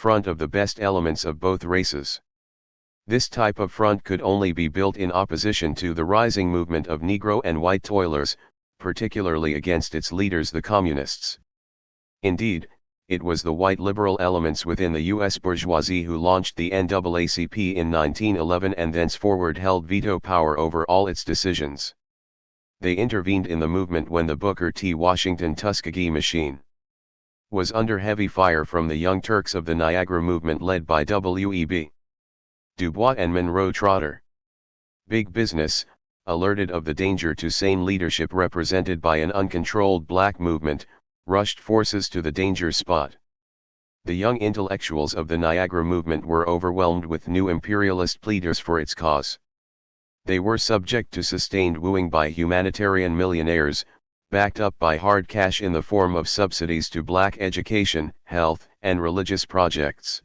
front of the best elements of both races. This type of front could only be built in opposition to the rising movement of Negro and white toilers, particularly against its leaders the Communists. Indeed, it was the white liberal elements within the U.S. bourgeoisie who launched the NAACP in 1911 and thenceforward held veto power over all its decisions. They intervened in the movement when the Booker T. Washington Tuskegee machine was under heavy fire from the Young Turks of the Niagara movement led by W.E.B. Du Bois and Monroe Trotter. Big business, alerted of the danger to sane leadership represented by an uncontrolled black movement, rushed forces to the danger spot. The young intellectuals of the Niagara movement were overwhelmed with new imperialist pleaders for its cause. They were subject to sustained wooing by humanitarian millionaires, backed up by hard cash in the form of subsidies to black education, health, and religious projects.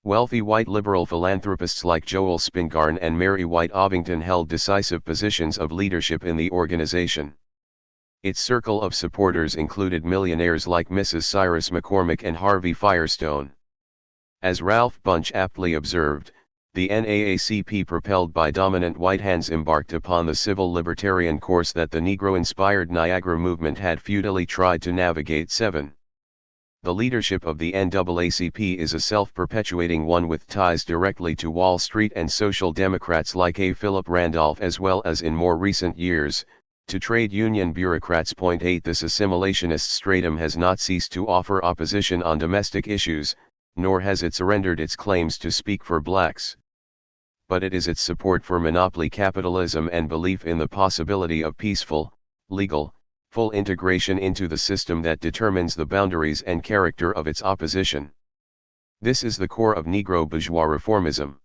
Wealthy white liberal philanthropists like Joel Spingarn and Mary White Ovington held decisive positions of leadership in the organization. Its circle of supporters included millionaires like Mrs. Cyrus McCormick and Harvey Firestone. As Ralph Bunche aptly observed, the NAACP, propelled by dominant white hands, embarked upon the civil libertarian course that the Negro-inspired Niagara movement had futilely tried to navigate. 7. The leadership of the NAACP is a self-perpetuating one with ties directly to Wall Street and social democrats like A. Philip Randolph, as well as in more recent years, to trade union bureaucrats. 8. This assimilationist stratum has not ceased to offer opposition on domestic issues, nor has it surrendered its claims to speak for blacks. But it is its support for monopoly capitalism and belief in the possibility of peaceful, legal, full integration into the system that determines the boundaries and character of its opposition. This is the core of Negro bourgeois reformism.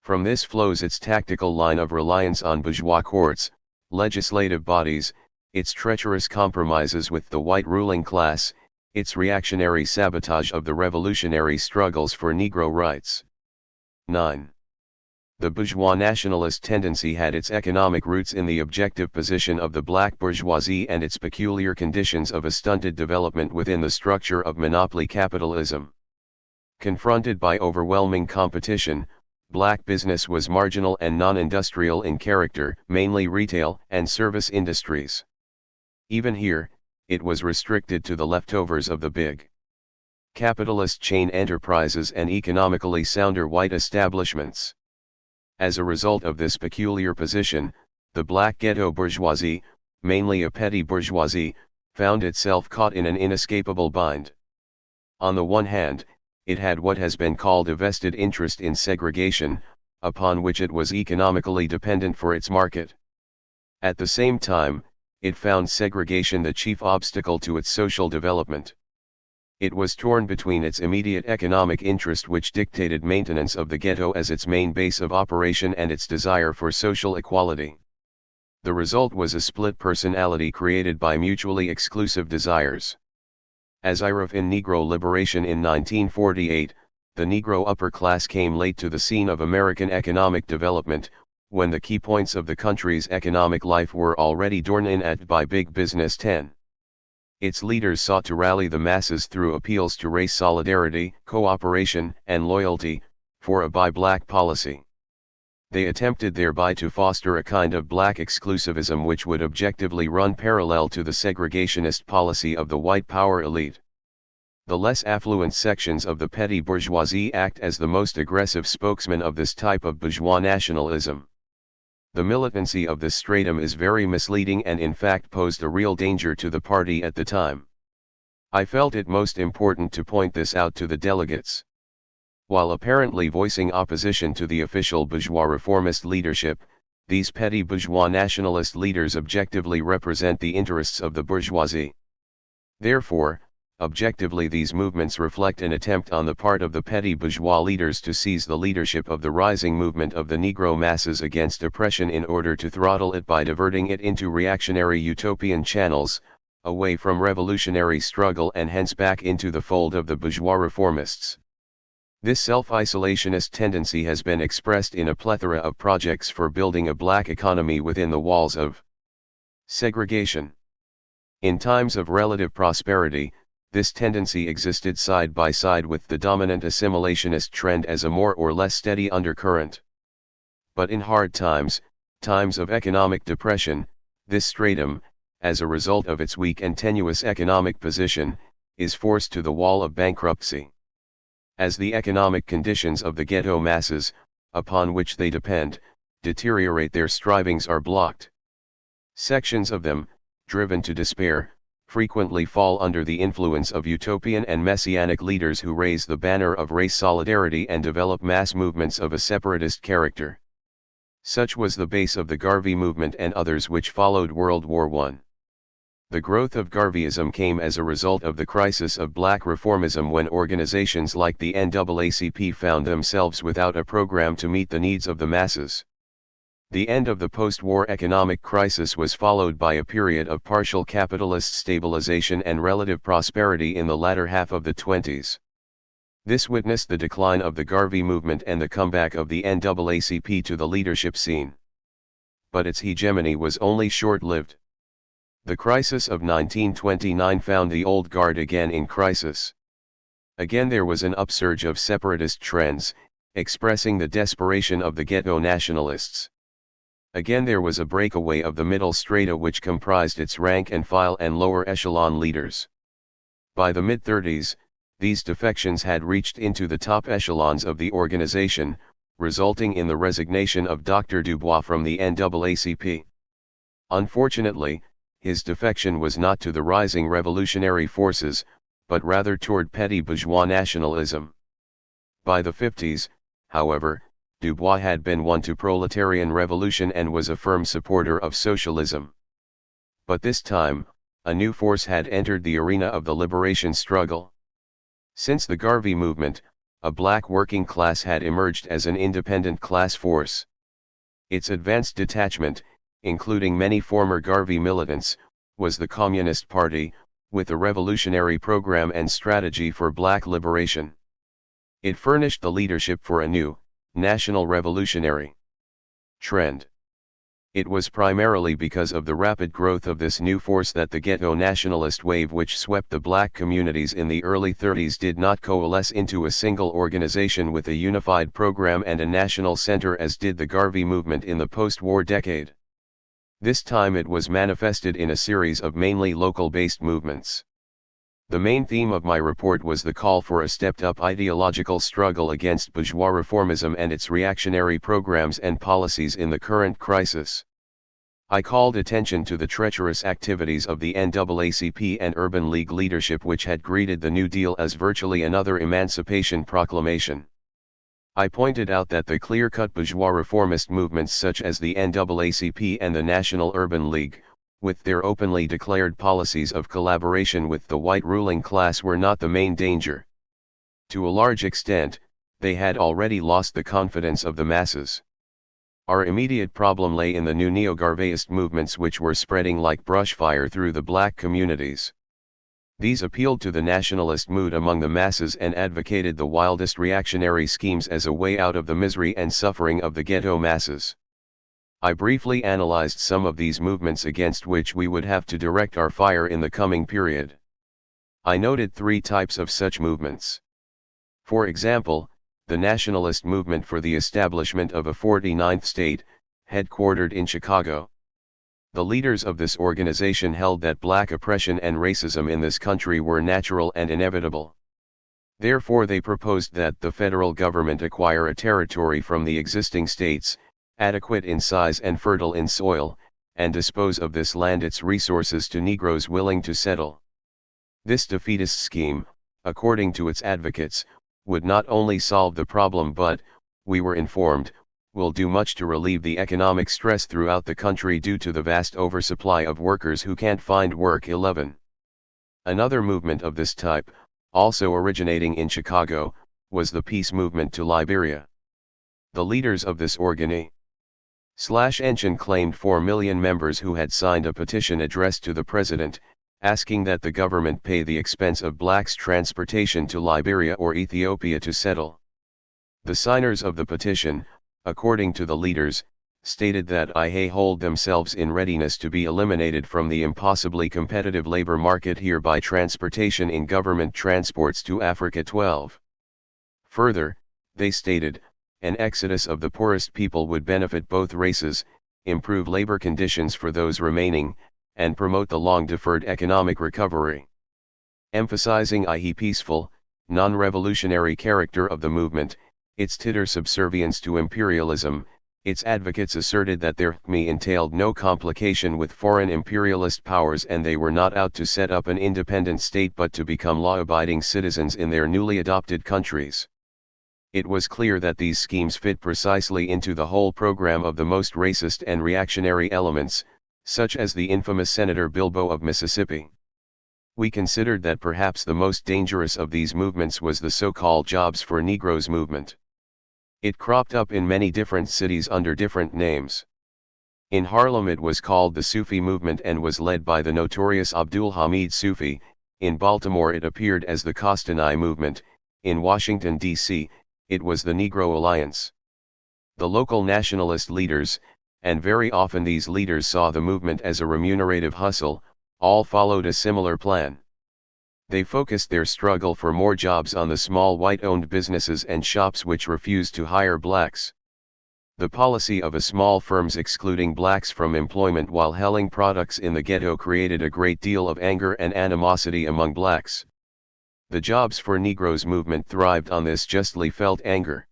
From this flows its tactical line of reliance on bourgeois courts, legislative bodies, its treacherous compromises with the white ruling class, its reactionary sabotage of the revolutionary struggles for Negro rights. 9. The bourgeois nationalist tendency had its economic roots in the objective position of the black bourgeoisie and its peculiar conditions of a stunted development within the structure of monopoly capitalism. Confronted by overwhelming competition, black business was marginal and non-industrial in character, mainly retail and service industries. Even here, it was restricted to the leftovers of the big capitalist chain enterprises and economically sounder white establishments. As a result of this peculiar position, the black ghetto bourgeoisie, mainly a petty bourgeoisie, found itself caught in an inescapable bind. On the one hand, it had what has been called a vested interest in segregation, upon which it was economically dependent for its market. At the same time, it found segregation the chief obstacle to its social development. It was torn between its immediate economic interest, which dictated maintenance of the ghetto as its main base of operation, and its desire for social equality. The result was a split personality created by mutually exclusive desires. As IRF in Negro liberation in 1948, the Negro upper class came late to the scene of American economic development, when the key points of the country's economic life were already torn in at by big business. 10. Its leaders sought to rally the masses through appeals to race solidarity, cooperation, and loyalty, for a buy-black policy. They attempted thereby to foster a kind of black exclusivism which would objectively run parallel to the segregationist policy of the white power elite. The less affluent sections of the petty bourgeoisie act as the most aggressive spokesmen of this type of bourgeois nationalism. The militancy of this stratum is very misleading and in fact posed a real danger to the party at the time. I felt it most important to point this out to the delegates. While apparently voicing opposition to the official bourgeois reformist leadership, these petty bourgeois nationalist leaders objectively represent the interests of the bourgeoisie. Therefore, objectively these movements reflect an attempt on the part of the petty bourgeois leaders to seize the leadership of the rising movement of the Negro masses against oppression in order to throttle it by diverting it into reactionary utopian channels, away from revolutionary struggle and hence back into the fold of the bourgeois reformists. This self-isolationist tendency has been expressed in a plethora of projects for building a black economy within the walls of segregation. In times of relative prosperity, This tendency existed side by side with the dominant assimilationist trend as a more or less steady undercurrent. But in hard times, times of economic depression, this stratum, as a result of its weak and tenuous economic position, is forced to the wall of bankruptcy. As the economic conditions of the ghetto masses, upon which they depend, deteriorate, their strivings are blocked. Sections of them, driven to despair, frequently fall under the influence of utopian and messianic leaders who raise the banner of race solidarity and develop mass movements of a separatist character. Such was the base of the Garvey movement and others which followed World War I. The growth of Garveyism came as a result of the crisis of black reformism, when organizations like the NAACP found themselves without a program to meet the needs of the masses. The end of the post-war economic crisis was followed by a period of partial capitalist stabilization and relative prosperity in the latter half of the 20s. This witnessed the decline of the Garvey movement and the comeback of the NAACP to the leadership scene. But its hegemony was only short-lived. The crisis of 1929 found the old guard again in crisis. Again there was an upsurge of separatist trends, expressing the desperation of the ghetto nationalists. Again there was a breakaway of the middle strata which comprised its rank and file and lower echelon leaders. By the mid-30s, these defections had reached into the top echelons of the organization, resulting in the resignation of Dr. Dubois from the NAACP. Unfortunately, his defection was not to the rising revolutionary forces, but rather toward petty bourgeois nationalism. By the 50s, however, Dubois had been won to proletarian revolution and was a firm supporter of socialism. But this time, a new force had entered the arena of the liberation struggle. Since the Garvey movement, a black working class had emerged as an independent class force. Its advanced detachment, including many former Garvey militants, was the Communist Party, with a revolutionary program and strategy for black liberation. It furnished the leadership for a new, national revolutionary trend. It was primarily because of the rapid growth of this new force that the ghetto nationalist wave which swept the black communities in the early 30s did not coalesce into a single organization with a unified program and a national center as did the Garvey movement in the post-war decade. This time it was manifested in a series of mainly local-based movements. The main theme of my report was the call for a stepped-up ideological struggle against bourgeois reformism and its reactionary programs and policies in the current crisis. I called attention to the treacherous activities of the NAACP and Urban League leadership which had greeted the New Deal as virtually another emancipation proclamation. I pointed out that the clear-cut bourgeois reformist movements such as the NAACP and the National Urban League, with their openly declared policies of collaboration with the white ruling class, were not the main danger. To a large extent, they had already lost the confidence of the masses. Our immediate problem lay in the new neo-Garveyist movements which were spreading like brushfire through the black communities. These appealed to the nationalist mood among the masses and advocated the wildest reactionary schemes as a way out of the misery and suffering of the ghetto masses. I briefly analyzed some of these movements against which we would have to direct our fire in the coming period. I noted three types of such movements. For example, the nationalist movement for the establishment of a 49th state, headquartered in Chicago. The leaders of this organization held that black oppression and racism in this country were natural and inevitable. Therefore they proposed that the federal government acquire a territory from the existing states, adequate in size and fertile in soil, and dispose of this land its resources to Negroes willing to settle. This defeatist scheme, according to its advocates, would not only solve the problem but, we were informed, will do much to relieve the economic stress throughout the country due to the vast oversupply of workers who can't find work. 11. Another movement of this type, also originating in Chicago, was the peace movement to Liberia. The leaders of this organization claimed 4 million members who had signed a petition addressed to the president, asking that the government pay the expense of blacks' transportation to Liberia or Ethiopia to settle. The signers of the petition, according to the leaders, stated that they hold themselves in readiness to be eliminated from the impossibly competitive labor market here by transportation in government transports to Africa. 12. Further, they stated, an exodus of the poorest people would benefit both races, improve labor conditions for those remaining, and promote the long-deferred economic recovery. Emphasizing the peaceful, non-revolutionary character of the movement, its tighter subservience to imperialism, its advocates asserted that their me entailed no complication with foreign imperialist powers and they were not out to set up an independent state but to become law-abiding citizens in their newly adopted countries. It was clear that these schemes fit precisely into the whole program of the most racist and reactionary elements, such as the infamous Senator Bilbo of Mississippi. We considered that perhaps the most dangerous of these movements was the so-called Jobs for Negroes movement. It cropped up in many different cities under different names. In Harlem it was called the Sufi movement and was led by the notorious Abdul Hamid Sufi. In Baltimore it appeared as the Costanai movement. In Washington, D.C., it was the Negro Alliance. The local nationalist leaders, and very often these leaders saw the movement as a remunerative hustle, all followed a similar plan. They focused their struggle for more jobs on the small white-owned businesses and shops which refused to hire blacks. The policy of a small firms excluding blacks from employment while selling products in the ghetto created a great deal of anger and animosity among blacks. The Jobs for Negroes movement thrived on this justly felt anger.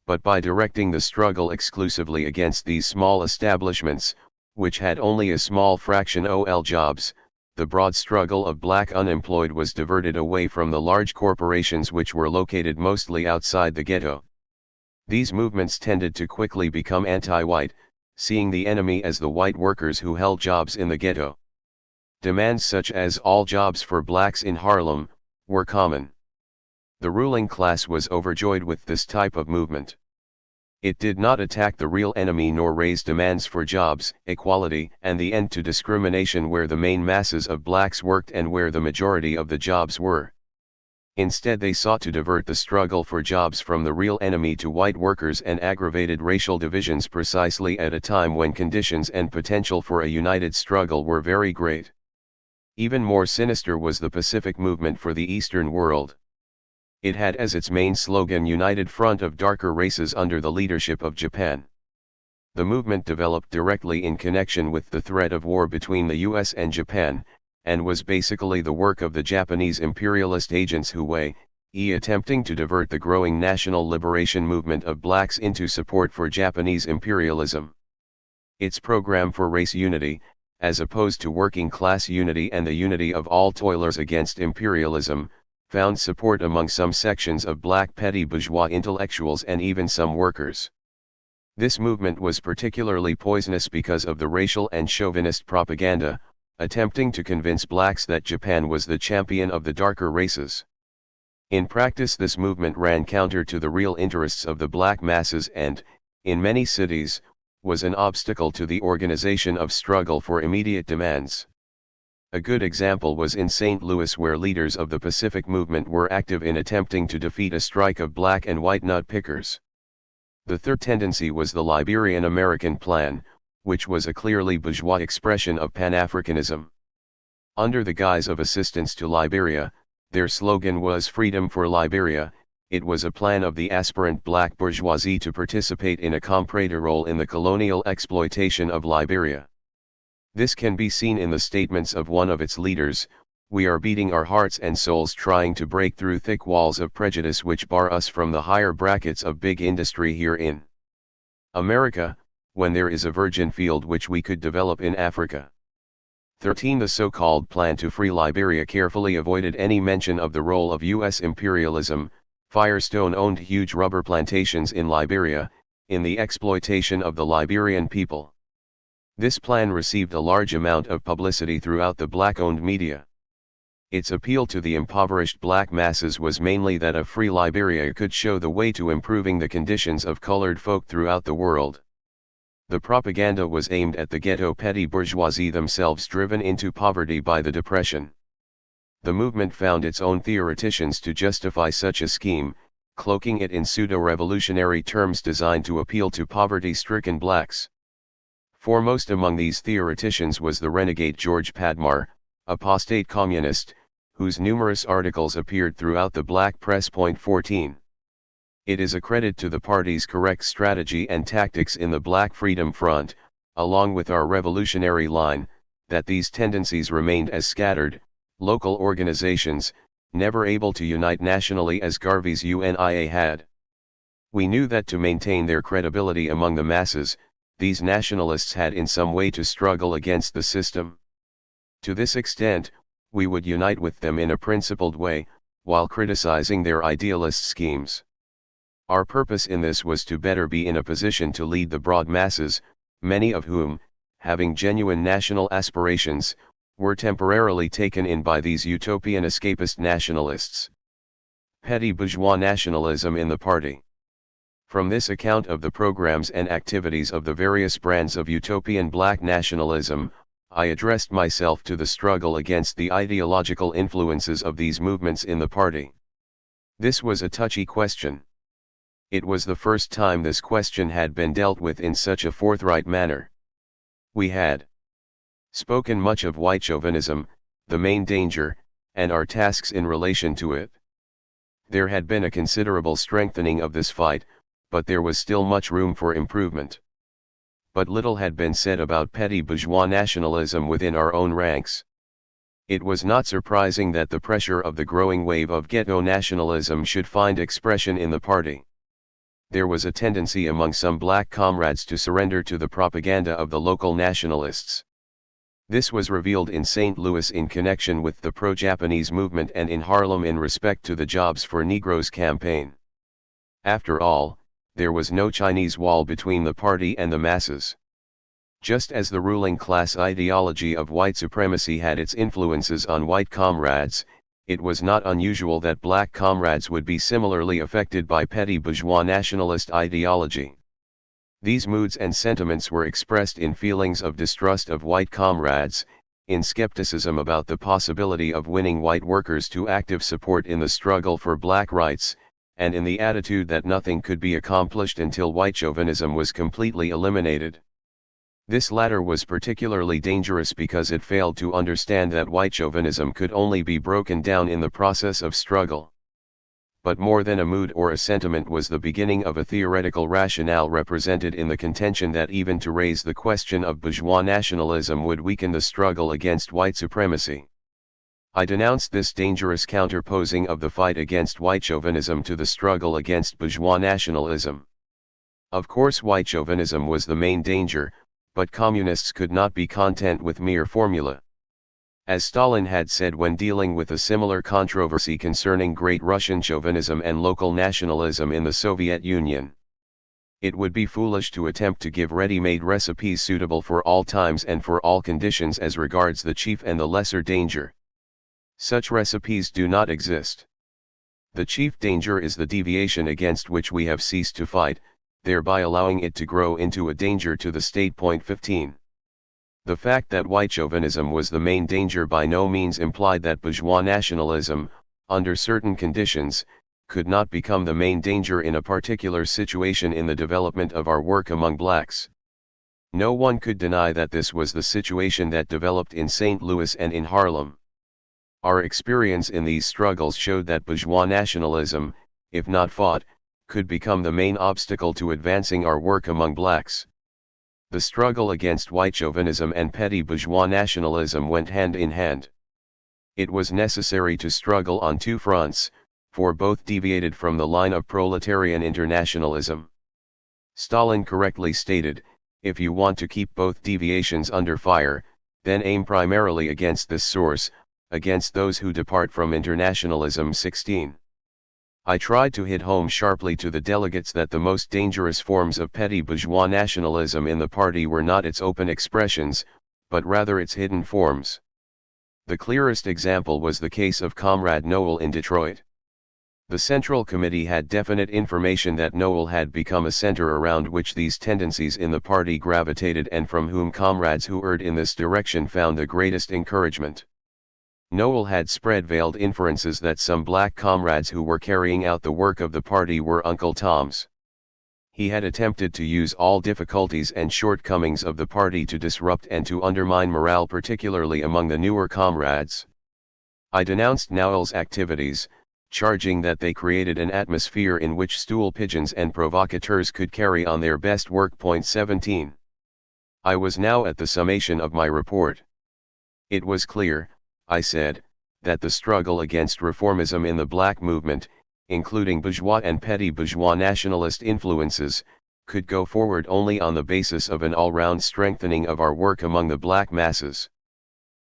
But by directing the struggle exclusively against these small establishments, which had only a small fraction of jobs, the broad struggle of black unemployed was diverted away from the large corporations which were located mostly outside the ghetto. These movements tended to quickly become anti-white, seeing the enemy as the white workers who held jobs in the ghetto. Demands such as all jobs for blacks in Harlem were common. The ruling class was overjoyed with this type of movement. It did not attack the real enemy nor raise demands for jobs, equality, and the end to discrimination where the main masses of blacks worked and where the majority of the jobs were. Instead they sought to divert the struggle for jobs from the real enemy to white workers and aggravated racial divisions precisely at a time when conditions and potential for a united struggle were very great. Even more sinister was the Pacific movement for the Eastern world. It had as its main slogan United Front of Darker Races under the leadership of Japan. The movement developed directly in connection with the threat of war between the US and Japan, and was basically the work of the Japanese imperialist agents who were attempting to divert the growing national liberation movement of blacks into support for Japanese imperialism. Its program for race unity, as opposed to working class unity and the unity of all toilers against imperialism, found support among some sections of black petty bourgeois intellectuals and even some workers. This movement was particularly poisonous because of the racial and chauvinist propaganda, attempting to convince blacks that Japan was the champion of the darker races. In practice this movement ran counter to the real interests of the black masses and, in many cities, was an obstacle to the organization of struggle for immediate demands. A good example was in St. Louis where leaders of the Pacific movement were active in attempting to defeat a strike of black and white nut pickers. The third tendency was the Liberian American Plan, which was a clearly bourgeois expression of Pan-Africanism. Under the guise of assistance to Liberia, their slogan was Freedom for Liberia. It was a plan of the aspirant black bourgeoisie to participate in a comprador role in the colonial exploitation of Liberia. This can be seen in the statements of one of its leaders: "We are beating our hearts and souls trying to break through thick walls of prejudice which bar us from the higher brackets of big industry here in America, when there is a virgin field which we could develop in Africa." 13. The so-called plan to free Liberia carefully avoided any mention of the role of U.S. imperialism. Firestone owned huge rubber plantations in Liberia, in the exploitation of the Liberian people. This plan received a large amount of publicity throughout the black-owned media. Its appeal to the impoverished black masses was mainly that a free Liberia could show the way to improving the conditions of colored folk throughout the world. The propaganda was aimed at the ghetto petty bourgeoisie themselves driven into poverty by the Depression. The movement found its own theoreticians to justify such a scheme, cloaking it in pseudo-revolutionary terms designed to appeal to poverty-stricken blacks. Foremost among these theoreticians was the renegade George Padmar, apostate communist, whose numerous articles appeared throughout the black press. 14. It is a credit to the party's correct strategy and tactics in the Black Freedom Front, along with our revolutionary line, that these tendencies remained as scattered, local organizations, never able to unite nationally as Garvey's UNIA had. We knew that to maintain their credibility among the masses, these nationalists had in some way to struggle against the system. To this extent, we would unite with them in a principled way, while criticizing their idealist schemes. Our purpose in this was to better be in a position to lead the broad masses, many of whom, having genuine national aspirations, were temporarily taken in by these utopian escapist nationalists. Petty bourgeois nationalism in the party. From this account of the programs and activities of the various brands of utopian black nationalism, I addressed myself to the struggle against the ideological influences of these movements in the party. This was a touchy question. It was the first time this question had been dealt with in such a forthright manner. We had spoken much of white chauvinism, the main danger, and our tasks in relation to it. There had been a considerable strengthening of this fight, but there was still much room for improvement. But little had been said about petty bourgeois nationalism within our own ranks. It was not surprising that the pressure of the growing wave of ghetto nationalism should find expression in the party. There was a tendency among some black comrades to surrender to the propaganda of the local nationalists. This was revealed in St. Louis in connection with the pro-Japanese movement and in Harlem in respect to the Jobs for Negroes campaign. After all, there was no Chinese wall between the party and the masses. Just as the ruling class ideology of white supremacy had its influences on white comrades, it was not unusual that black comrades would be similarly affected by petty bourgeois nationalist ideology. These moods and sentiments were expressed in feelings of distrust of white comrades, in skepticism about the possibility of winning white workers to active support in the struggle for black rights, and in the attitude that nothing could be accomplished until white chauvinism was completely eliminated. This latter was particularly dangerous because it failed to understand that white chauvinism could only be broken down in the process of struggle. But more than a mood or a sentiment was the beginning of a theoretical rationale represented in the contention that even to raise the question of bourgeois nationalism would weaken the struggle against white supremacy. I denounced this dangerous counterposing of the fight against white chauvinism to the struggle against bourgeois nationalism. Of course, white chauvinism was the main danger, but communists could not be content with mere formula. As Stalin had said when dealing with a similar controversy concerning Great Russian chauvinism and local nationalism in the Soviet Union, it would be foolish to attempt to give ready-made recipes suitable for all times and for all conditions as regards the chief and the lesser danger. Such recipes do not exist. The chief danger is the deviation against which we have ceased to fight, thereby allowing it to grow into a danger to the state. 15. The fact that white chauvinism was the main danger by no means implied that bourgeois nationalism, under certain conditions, could not become the main danger in a particular situation in the development of our work among blacks. No one could deny that this was the situation that developed in St. Louis and in Harlem. Our experience in these struggles showed that bourgeois nationalism, if not fought, could become the main obstacle to advancing our work among blacks. The struggle against white chauvinism and petty bourgeois nationalism went hand in hand. It was necessary to struggle on two fronts, for both deviated from the line of proletarian internationalism. Stalin correctly stated, if you want to keep both deviations under fire, then aim primarily against this source, against those who depart from internationalism. 16. I tried to hit home sharply to the delegates that the most dangerous forms of petty bourgeois nationalism in the party were not its open expressions, but rather its hidden forms. The clearest example was the case of Comrade Noel in Detroit. The Central Committee had definite information that Noel had become a center around which these tendencies in the party gravitated and from whom comrades who erred in this direction found the greatest encouragement. Noel had spread veiled inferences that some black comrades who were carrying out the work of the party were Uncle Toms. He had attempted to use all difficulties and shortcomings of the party to disrupt and to undermine morale, particularly among the newer comrades. I denounced Noel's activities, charging that they created an atmosphere in which stool pigeons and provocateurs could carry on their best work. 17. I was now at the summation of my report. It was clear, I said, that the struggle against reformism in the black movement, including bourgeois and petty bourgeois nationalist influences, could go forward only on the basis of an all-round strengthening of our work among the black masses.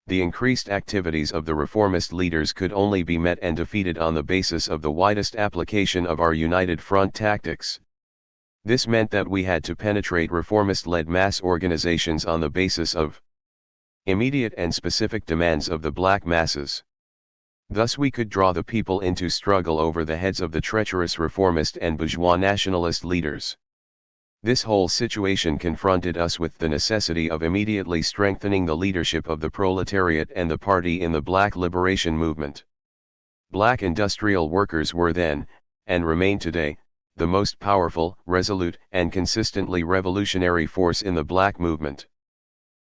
The increased activities of the reformist leaders could only be met and defeated on the basis of the widest application of our united front tactics. This meant that we had to penetrate reformist-led mass organizations on the basis of immediate and specific demands of the black masses. Thus we could draw the people into struggle over the heads of the treacherous reformist and bourgeois nationalist leaders. This whole situation confronted us with the necessity of immediately strengthening the leadership of the proletariat and the party in the black liberation movement. Black industrial workers were then, and remain today, the most powerful, resolute, and consistently revolutionary force in the black movement.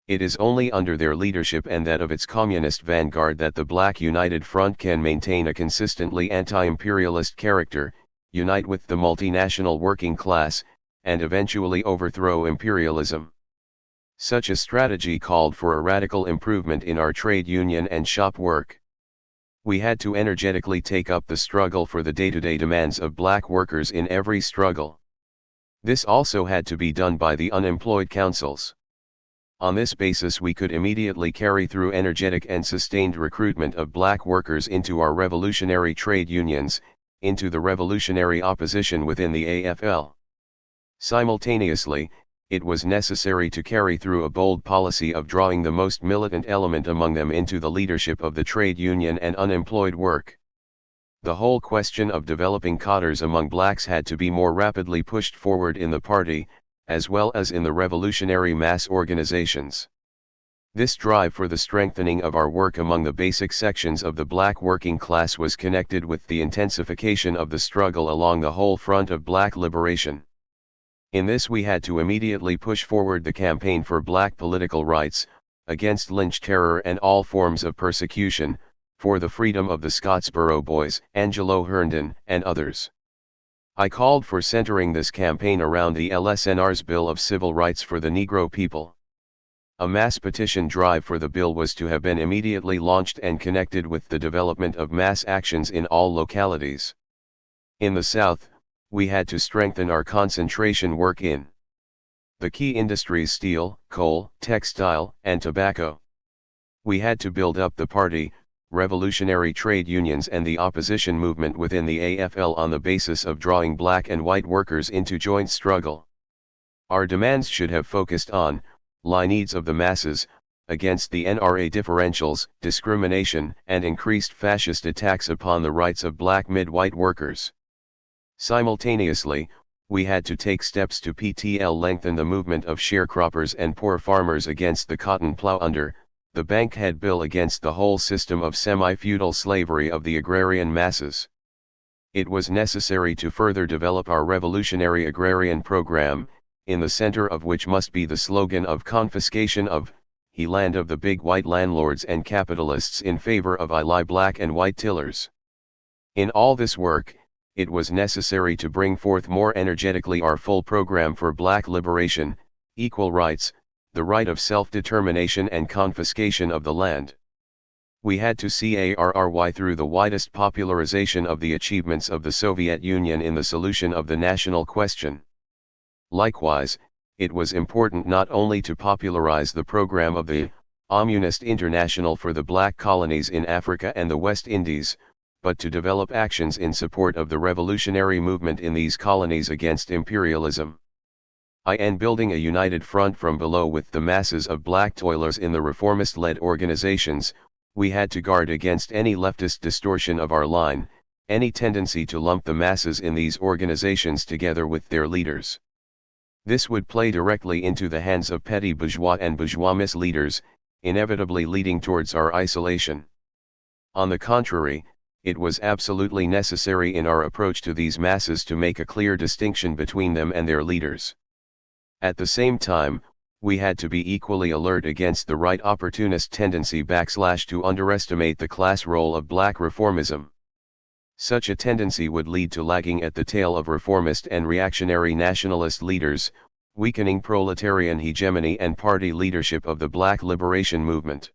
It is only under their leadership and that of its communist vanguard that the Black United Front can maintain a consistently anti-imperialist character, unite with the multinational working class, and eventually overthrow imperialism. Such a strategy called for a radical improvement in our trade union and shop work. We had to energetically take up the struggle for the day-to-day demands of black workers in every struggle. This also had to be done by the unemployed councils. On this basis we could immediately carry through energetic and sustained recruitment of black workers into our revolutionary trade unions, into the revolutionary opposition within the AFL. Simultaneously, it was necessary to carry through a bold policy of drawing the most militant element among them into the leadership of the trade union and unemployed work. The whole question of developing cadres among blacks had to be more rapidly pushed forward in the party, as well as in the revolutionary mass organizations. This drive for the strengthening of our work among the basic sections of the black working class was connected with the intensification of the struggle along the whole front of black liberation. In this we had to immediately push forward the campaign for black political rights, against lynch terror and all forms of persecution, for the freedom of the Scottsboro Boys, Angelo Herndon, and others. I called for centering this campaign around the LSNR's Bill of Civil Rights for the Negro people. A mass petition drive for the bill was to have been immediately launched and connected with the development of mass actions in all localities. In the South, we had to strengthen our concentration work in the key industries: steel, coal, textile, and tobacco. We had to build up the party, revolutionary trade unions and the opposition movement within the AFL on the basis of drawing black and white workers into joint struggle. Our demands should have focused on needs of the masses, against the NRA differentials, discrimination, and increased fascist attacks upon the rights of black mid-white workers. Simultaneously, we had to take steps to lengthen the movement of sharecroppers and poor farmers against the cotton plow under the Bankhead Bill, against the whole system of semi-feudal slavery of the agrarian masses. It was necessary to further develop our revolutionary agrarian program, in the center of which must be the slogan of confiscation of the land of the big white landlords and capitalists in favor of black and white tillers. In all this work, it was necessary to bring forth more energetically our full program for black liberation, equal rights, the right of self-determination and confiscation of the land. We had to carry through the widest popularization of the achievements of the Soviet Union in the solution of the national question. Likewise, it was important not only to popularize the program of the Communist International for the black colonies in Africa and the West Indies, but to develop actions in support of the revolutionary movement in these colonies against imperialism. Building a united front from below with the masses of black toilers in the reformist-led organizations, we had to guard against any leftist distortion of our line, any tendency to lump the masses in these organizations together with their leaders. This would play directly into the hands of petty bourgeois and bourgeois misleaders, inevitably leading towards our isolation. On the contrary, it was absolutely necessary in our approach to these masses to make a clear distinction between them and their leaders. At the same time, we had to be equally alert against the right opportunist tendency to underestimate the class role of black reformism. Such a tendency would lead to lagging at the tail of reformist and reactionary nationalist leaders, weakening proletarian hegemony and party leadership of the black liberation movement.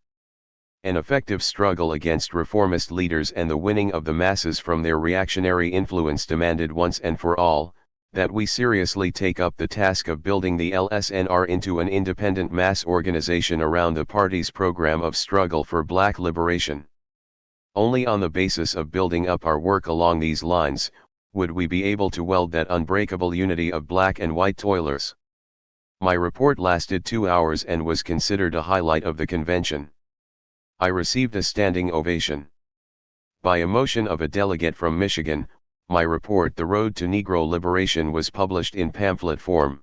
An effective struggle against reformist leaders and the winning of the masses from their reactionary influence demanded once and for all, that we seriously take up the task of building the LSNR into an independent mass organization around the party's program of struggle for black liberation. Only on the basis of building up our work along these lines, would we be able to weld that unbreakable unity of black and white toilers. My report lasted 2 hours and was considered a highlight of the convention. I received a standing ovation. By a motion of a delegate from Michigan, my report The Road to Negro Liberation was published in pamphlet form.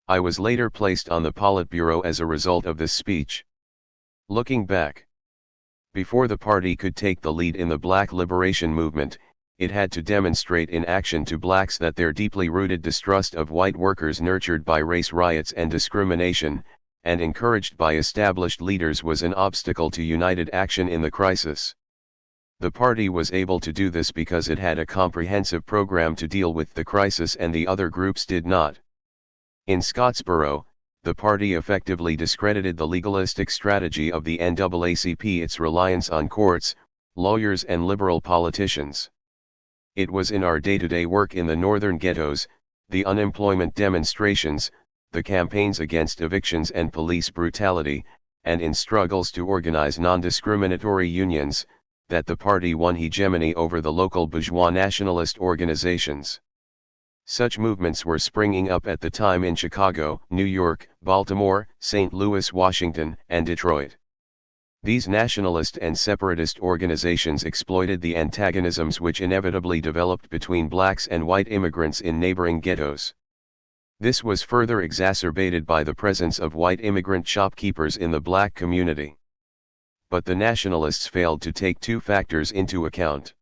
I was later placed on the Politburo as a result of this speech. Looking back, before the party could take the lead in the black liberation movement, it had to demonstrate in action to blacks that their deeply rooted distrust of white workers nurtured by race riots and discrimination, and encouraged by established leaders was an obstacle to united action in the crisis. The party was able to do this because it had a comprehensive program to deal with the crisis and the other groups did not. In Scottsboro, the party effectively discredited the legalistic strategy of the NAACP, its reliance on courts, lawyers and liberal politicians. It was in our day-to-day work in the northern ghettos, the unemployment demonstrations, the campaigns against evictions and police brutality, and in struggles to organize non-discriminatory unions, that the party won hegemony over the local bourgeois nationalist organizations. Such movements were springing up at the time in Chicago, New York, Baltimore, St. Louis, Washington, and Detroit. These nationalist and separatist organizations exploited the antagonisms which inevitably developed between blacks and white immigrants in neighboring ghettos. This was further exacerbated by the presence of white immigrant shopkeepers in the black community. But the nationalists failed to take two factors into account.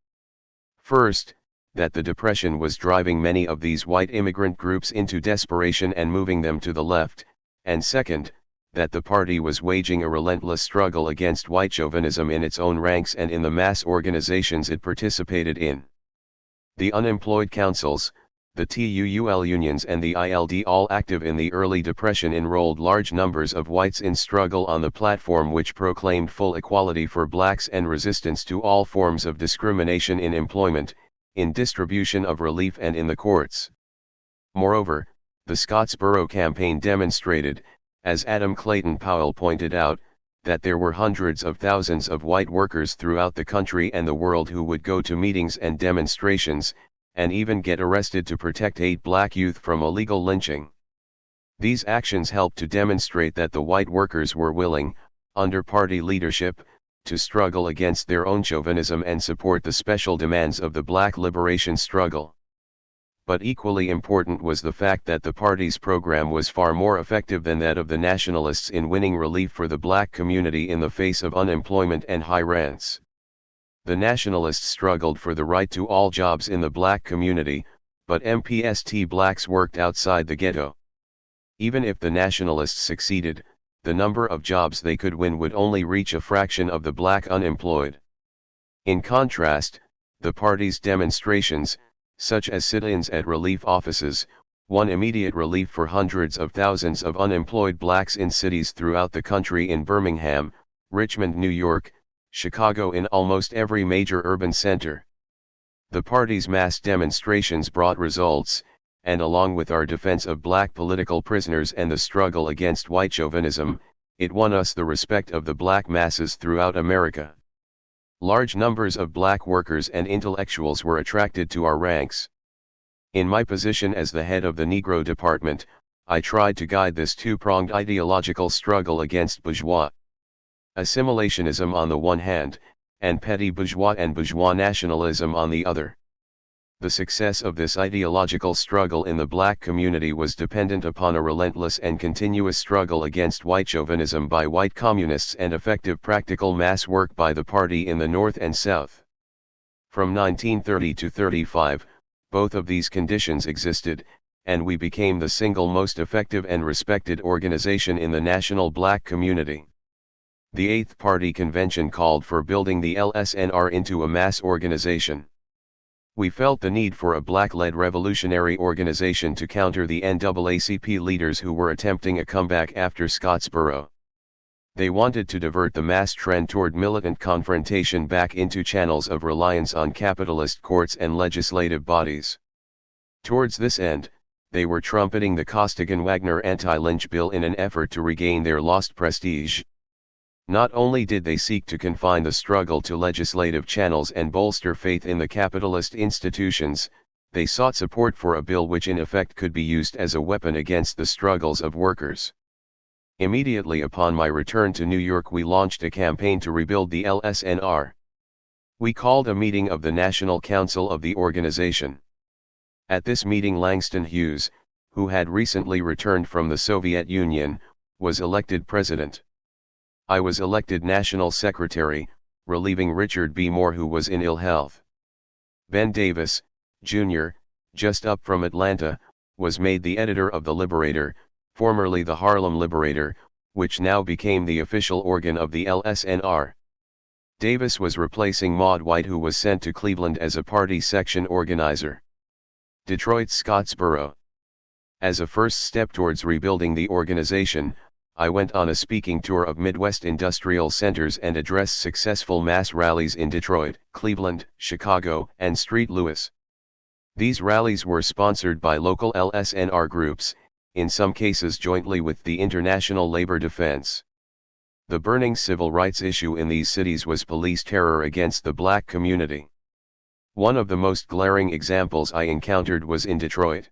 First, that the Depression was driving many of these white immigrant groups into desperation and moving them to the left, and second, that the party was waging a relentless struggle against white chauvinism in its own ranks and in the mass organizations it participated in. The unemployed councils, the TUUL unions and the ILD, all active in the early Depression, enrolled large numbers of whites in struggle on the platform which proclaimed full equality for blacks and resistance to all forms of discrimination in employment, in distribution of relief and in the courts. Moreover, the Scottsboro campaign demonstrated, as Adam Clayton Powell pointed out, that there were hundreds of thousands of white workers throughout the country and the world who would go to meetings and demonstrations, and even get arrested to protect 8 black youth from illegal lynching. These actions helped to demonstrate that the white workers were willing, under party leadership, to struggle against their own chauvinism and support the special demands of the black liberation struggle. But equally important was the fact that the party's program was far more effective than that of the nationalists in winning relief for the black community in the face of unemployment and high rents. The nationalists struggled for the right to all jobs in the black community, but MPST blacks worked outside the ghetto. Even if the nationalists succeeded, the number of jobs they could win would only reach a fraction of the black unemployed. In contrast, the party's demonstrations, such as sit-ins at relief offices, won immediate relief for hundreds of thousands of unemployed blacks in cities throughout the country, in Birmingham, Richmond, New York, Chicago, in almost every major urban center. The party's mass demonstrations brought results, and along with our defense of black political prisoners and the struggle against white chauvinism, it won us the respect of the black masses throughout America. Large numbers of black workers and intellectuals were attracted to our ranks. In my position as the head of the Negro Department, I tried to guide this two-pronged ideological struggle against bourgeois assimilationism on the one hand, and petty bourgeois and bourgeois nationalism on the other. The success of this ideological struggle in the black community was dependent upon a relentless and continuous struggle against white chauvinism by white communists and effective practical mass work by the party in the North and South. From 1930 to 35, both of these conditions existed, and we became the single most effective and respected organization in the national black community. The Eighth Party Convention called for building the LSNR into a mass organization. We felt the need for a black-led revolutionary organization to counter the NAACP leaders who were attempting a comeback after Scottsboro. They wanted to divert the mass trend toward militant confrontation back into channels of reliance on capitalist courts and legislative bodies. Towards this end, they were trumpeting the Costigan-Wagner anti-lynch bill in an effort to regain their lost prestige. Not only did they seek to confine the struggle to legislative channels and bolster faith in the capitalist institutions, they sought support for a bill which in effect could be used as a weapon against the struggles of workers. Immediately upon my return to New York, we launched a campaign to rebuild the LSNR. We called a meeting of the National Council of the organization. At this meeting, Langston Hughes, who had recently returned from the Soviet Union, was elected president. I was elected national secretary, relieving Richard B. Moore, who was in ill health. Ben Davis, Jr., just up from Atlanta, was made the editor of The Liberator, formerly the Harlem Liberator, which now became the official organ of the LSNR. Davis was replacing Maud White, who was sent to Cleveland as a party section organizer. Detroit Scottsboro. As a first step towards rebuilding the organization, I went on a speaking tour of Midwest industrial centers and addressed successful mass rallies in Detroit, Cleveland, Chicago, and St. Louis. These rallies were sponsored by local LSNR groups, in some cases jointly with the International Labor Defense. The burning civil rights issue in these cities was police terror against the black community. One of the most glaring examples I encountered was in Detroit.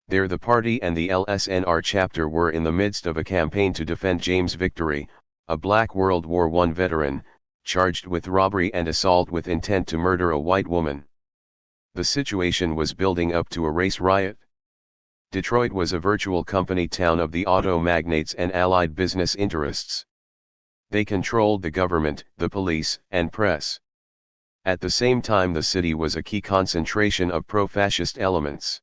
There the party and the LSNR chapter were in the midst of a campaign to defend James Victory, a black World War I veteran, charged with robbery and assault with intent to murder a white woman. The situation was building up to a race riot. Detroit was a virtual company town of the auto magnates and allied business interests. They controlled the government, the police, and press. At the same time, the city was a key concentration of pro-fascist elements.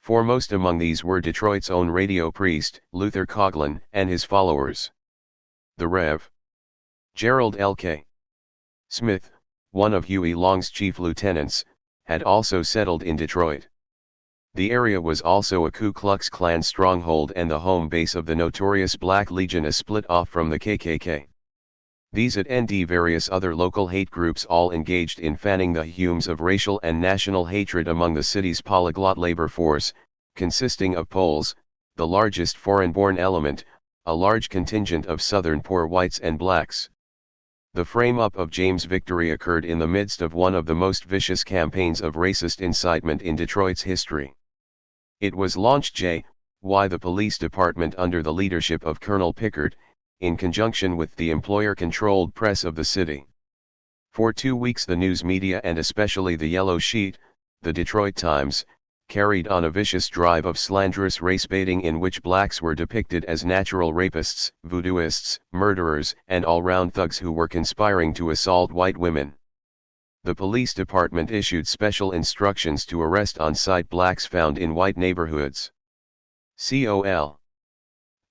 Foremost among these were Detroit's own radio priest, Luther Coughlin, and his followers. The Rev. Gerald L.K. Smith, one of Huey Long's chief lieutenants, had also settled in Detroit. The area was also a Ku Klux Klan stronghold and the home base of the notorious Black Legion, a split off from the KKK. These and various other local hate groups all engaged in fanning the fumes of racial and national hatred among the city's polyglot labor force, consisting of Poles, the largest foreign-born element, a large contingent of Southern poor whites and blacks. The frame-up of James Victory occurred in the midst of one of the most vicious campaigns of racist incitement in Detroit's history. It was launched by the police department under the leadership of Colonel Pickard, in conjunction with the employer-controlled press of the city. For 2 weeks the news media and especially the Yellow Sheet, the Detroit Times, carried on a vicious drive of slanderous race baiting in which blacks were depicted as natural rapists, voodooists, murderers, and all-round thugs who were conspiring to assault white women. The police department issued special instructions to arrest on-site blacks found in white neighborhoods. Col.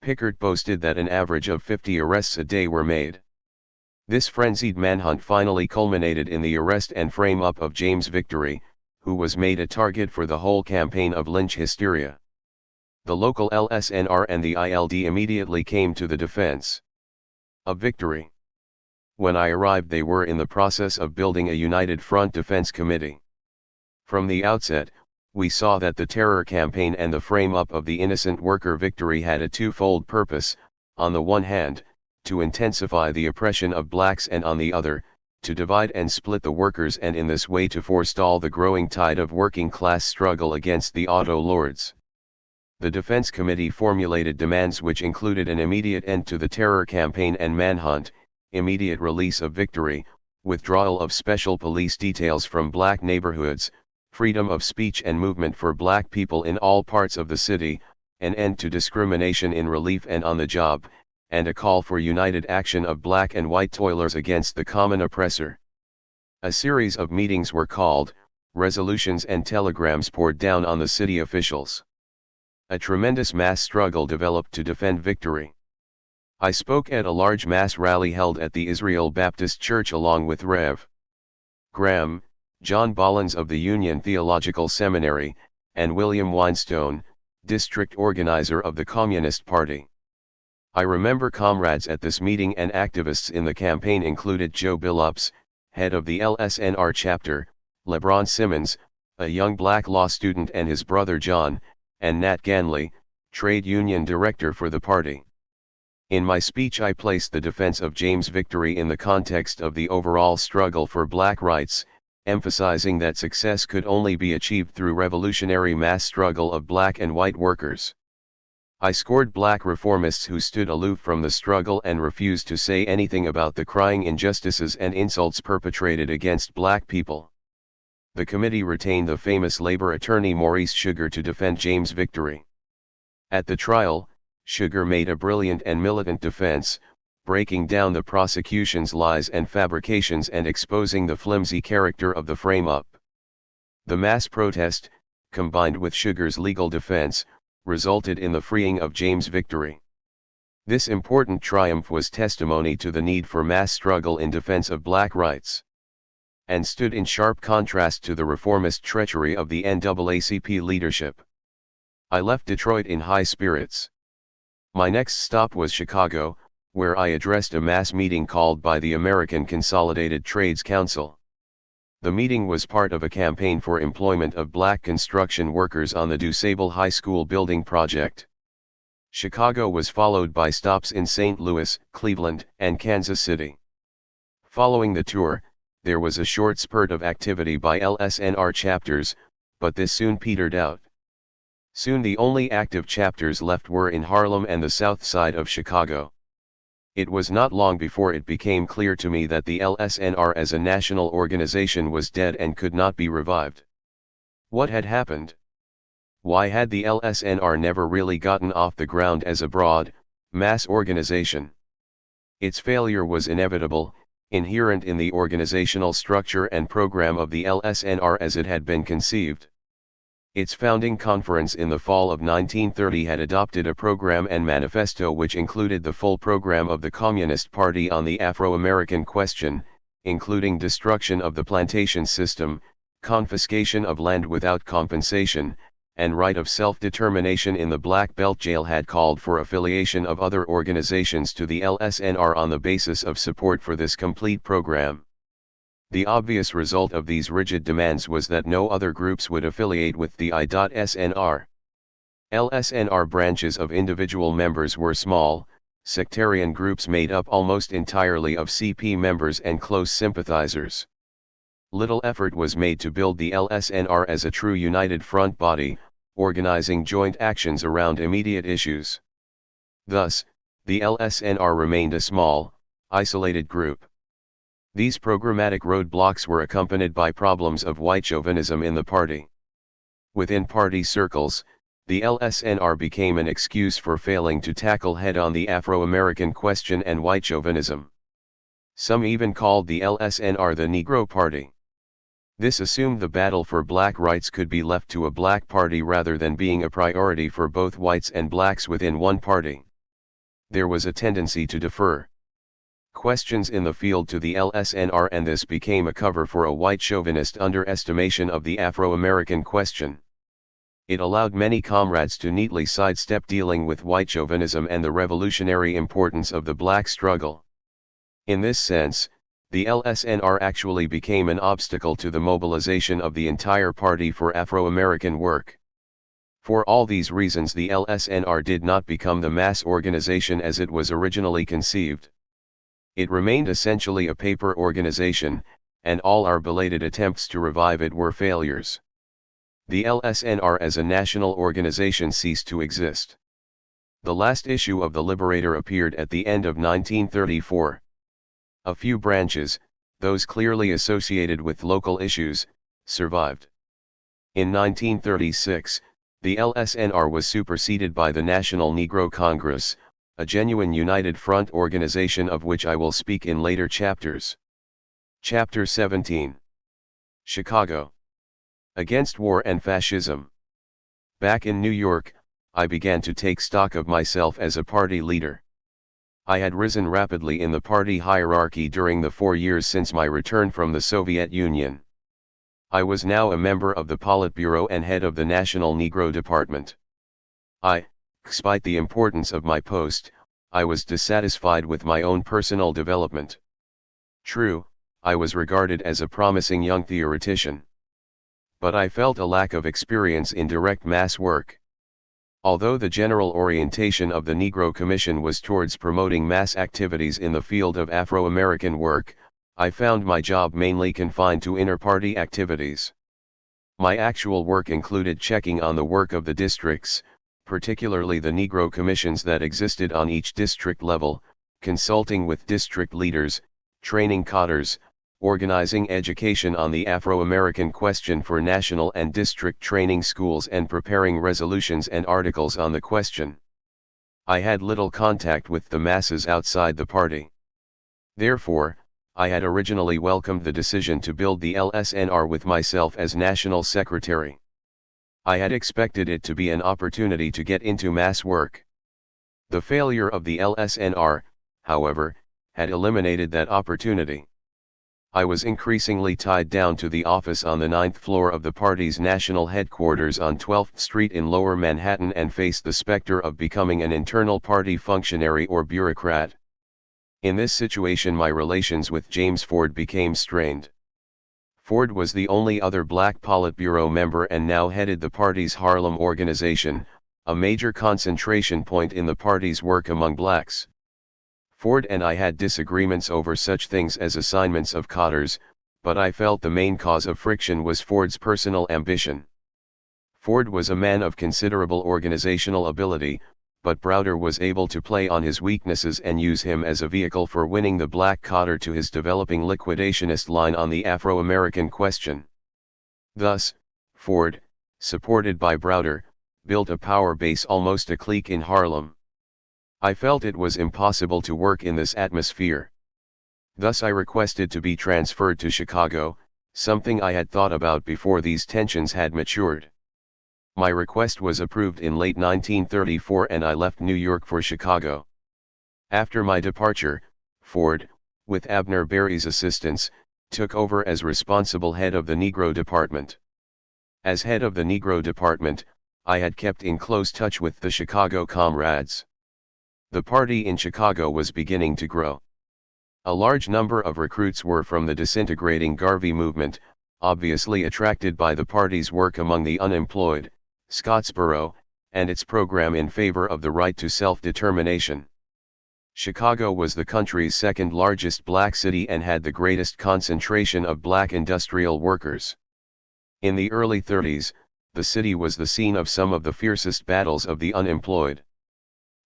Pickard boasted that an average of 50 arrests a day were made. This frenzied manhunt finally culminated in the arrest and frame-up of James Victory, who was made a target for the whole campaign of lynch hysteria. The local LSNR and the ILD immediately came to the defense of Victory. When I arrived, they were in the process of building a United Front Defense Committee. From the outset, we saw that the terror campaign and the frame-up of the innocent worker Victory had a twofold purpose: on the one hand, to intensify the oppression of blacks, and on the other, to divide and split the workers, and in this way to forestall the growing tide of working-class struggle against the auto lords. The Defense Committee formulated demands which included an immediate end to the terror campaign and manhunt, immediate release of Victory, withdrawal of special police details from black neighborhoods, freedom of speech and movement for black people in all parts of the city, an end to discrimination in relief and on the job, and a call for united action of black and white toilers against the common oppressor. A series of meetings were called, resolutions and telegrams poured down on the city officials. A tremendous mass struggle developed to defend victory. I spoke at a large mass rally held at the Israel Baptist Church along with Rev. Graham, John Bollins of the Union Theological Seminary, and William Weinstone, district organizer of the Communist Party. I remember comrades at this meeting and activists in the campaign included Joe Billups, head of the LSNR chapter, LeBron Simmons, a young black law student and his brother John, and Nat Ganley, trade union director for the party. In my speech I placed the defense of James Victory in the context of the overall struggle for black rights, emphasizing that success could only be achieved through revolutionary mass struggle of black and white workers. I scored black reformists who stood aloof from the struggle and refused to say anything about the crying injustices and insults perpetrated against black people. The committee retained the famous labor attorney Maurice Sugar to defend James Victory. At the trial, Sugar made a brilliant and militant defense, breaking down the prosecution's lies and fabrications and exposing the flimsy character of the frame-up. The mass protest, combined with Sugar's legal defense, resulted in the freeing of James Victory. This important triumph was testimony to the need for mass struggle in defense of black rights, and stood in sharp contrast to the reformist treachery of the NAACP leadership. I left Detroit in high spirits. My next stop was Chicago, where I addressed a mass meeting called by the American Consolidated Trades Council. The meeting was part of a campaign for employment of black construction workers on the DuSable High School building project. Chicago was followed by stops in St. Louis, Cleveland, and Kansas City. Following the tour, there was a short spurt of activity by LSNR chapters, but this soon petered out. Soon the only active chapters left were in Harlem and the south side of Chicago. It was not long before it became clear to me that the LSNR as a national organization was dead and could not be revived. What had happened? Why had the LSNR never really gotten off the ground as a broad, mass organization? Its failure was inevitable, inherent in the organizational structure and program of the LSNR as it had been conceived. Its founding conference in the fall of 1930 had adopted a program and manifesto which included the full program of the Communist Party on the Afro-American question, including destruction of the plantation system, confiscation of land without compensation, and right of self-determination in the Black Belt Jail had called for affiliation of other organizations to the LSNR on the basis of support for this complete program. The obvious result of these rigid demands was that no other groups would affiliate with the I.SNR. LSNR branches of individual members were small, sectarian groups made up almost entirely of CP members and close sympathizers. Little effort was made to build the LSNR as a true united front body, organizing joint actions around immediate issues. Thus, the LSNR remained a small, isolated group. These programmatic roadblocks were accompanied by problems of white chauvinism in the party. Within party circles, the LSNR became an excuse for failing to tackle head-on the Afro-American question and white chauvinism. Some even called the LSNR the Negro Party. This assumed the battle for black rights could be left to a black party rather than being a priority for both whites and blacks within one party. There was a tendency to defer questions in the field to the LSNR, and this became a cover for a white chauvinist underestimation of the Afro-American question. It allowed many comrades to neatly sidestep dealing with white chauvinism and the revolutionary importance of the black struggle. In this sense, the LSNR actually became an obstacle to the mobilization of the entire party for Afro-American work. For all these reasons, the LSNR did not become the mass organization as it was originally conceived. It remained essentially a paper organization, and all our belated attempts to revive it were failures. The LSNR as a national organization ceased to exist. The last issue of The Liberator appeared at the end of 1934. A few branches, those clearly associated with local issues, survived. In 1936, the LSNR was superseded by the National Negro Congress, a genuine united front organization of which I will speak in later chapters. Chapter 17. Chicago. Against War and Fascism. Back in New York, I began to take stock of myself as a party leader. I had risen rapidly in the party hierarchy during the 4 years since my return from the Soviet Union. I was now a member of the Politburo and head of the National Negro Department. Despite the importance of my post, I was dissatisfied with my own personal development. True, I was regarded as a promising young theoretician. But I felt a lack of experience in direct mass work. Although the general orientation of the Negro Commission was towards promoting mass activities in the field of Afro-American work, I found my job mainly confined to inter-party activities. My actual work included checking on the work of the districts, particularly the Negro commissions that existed on each district level, consulting with district leaders, training cadres, organizing education on the Afro-American question for national and district training schools, and preparing resolutions and articles on the question. I had little contact with the masses outside the party. Therefore, I had originally welcomed the decision to build the LSNR with myself as National Secretary. I had expected it to be an opportunity to get into mass work. The failure of the LSNR, however, had eliminated that opportunity. I was increasingly tied down to the office on the 9th floor of the party's national headquarters on 12th Street in Lower Manhattan and faced the specter of becoming an internal party functionary or bureaucrat. In this situation, my relations with James Ford became strained. Ford was the only other black Politburo member and now headed the party's Harlem organization, a major concentration point in the party's work among blacks. Ford and I had disagreements over such things as assignments of cadres, but I felt the main cause of friction was Ford's personal ambition. Ford was a man of considerable organizational ability, but Browder was able to play on his weaknesses and use him as a vehicle for winning the black cadre to his developing liquidationist line on the Afro-American question. Thus, Ford, supported by Browder, built a power base, almost a clique in Harlem. I felt it was impossible to work in this atmosphere. Thus I requested to be transferred to Chicago, something I had thought about before these tensions had matured. My request was approved in late 1934 and I left New York for Chicago. After my departure, Ford, with Abner Berry's assistance, took over as responsible head of the Negro Department. As head of the Negro Department, I had kept in close touch with the Chicago comrades. The party in Chicago was beginning to grow. A large number of recruits were from the disintegrating Garvey movement, obviously attracted by the party's work among the unemployed, Scottsboro, and its program in favor of the right to self-determination. Chicago was the country's second largest black city and had the greatest concentration of black industrial workers. In the early 30s, the city was the scene of some of the fiercest battles of the unemployed.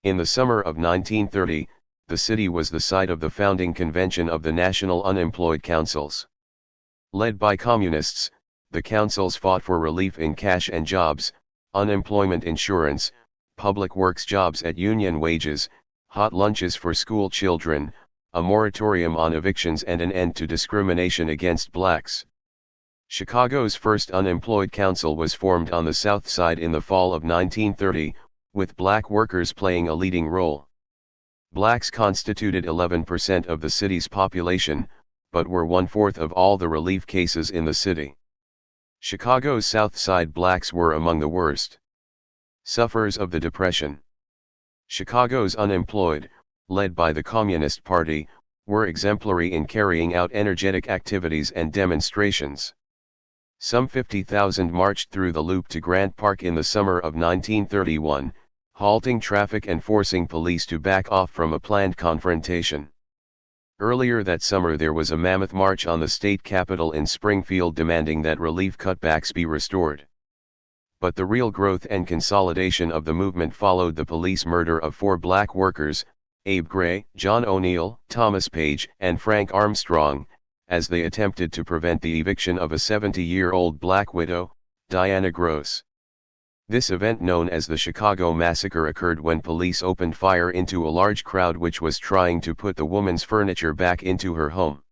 In the summer of 1930, the city was the site of the founding convention of the National Unemployed Councils. Led by communists, the councils fought for relief in cash and jobs, unemployment insurance, public works jobs at union wages, hot lunches for school children, a moratorium on evictions, and an end to discrimination against blacks. Chicago's first unemployed council was formed on the South Side in the fall of 1930, with black workers playing a leading role. Blacks constituted 11% of the city's population, but were 1/4 of all the relief cases in the city. Chicago's South Side blacks were among the worst sufferers of the Depression. Chicago's unemployed, led by the Communist Party, were exemplary in carrying out energetic activities and demonstrations. Some 50,000 marched through the Loop to Grant Park in the summer of 1931, halting traffic and forcing police to back off from a planned confrontation. Earlier that summer there was a mammoth march on the state capitol in Springfield demanding that relief cutbacks be restored. But the real growth and consolidation of the movement followed the police murder of 4 black workers, Abe Gray, John O'Neill, Thomas Page, and Frank Armstrong, as they attempted to prevent the eviction of a 70-year-old black widow, Diana Gross. This event, known as the Chicago Massacre, occurred when police opened fire into a large crowd which was trying to put the woman's furniture back into her home.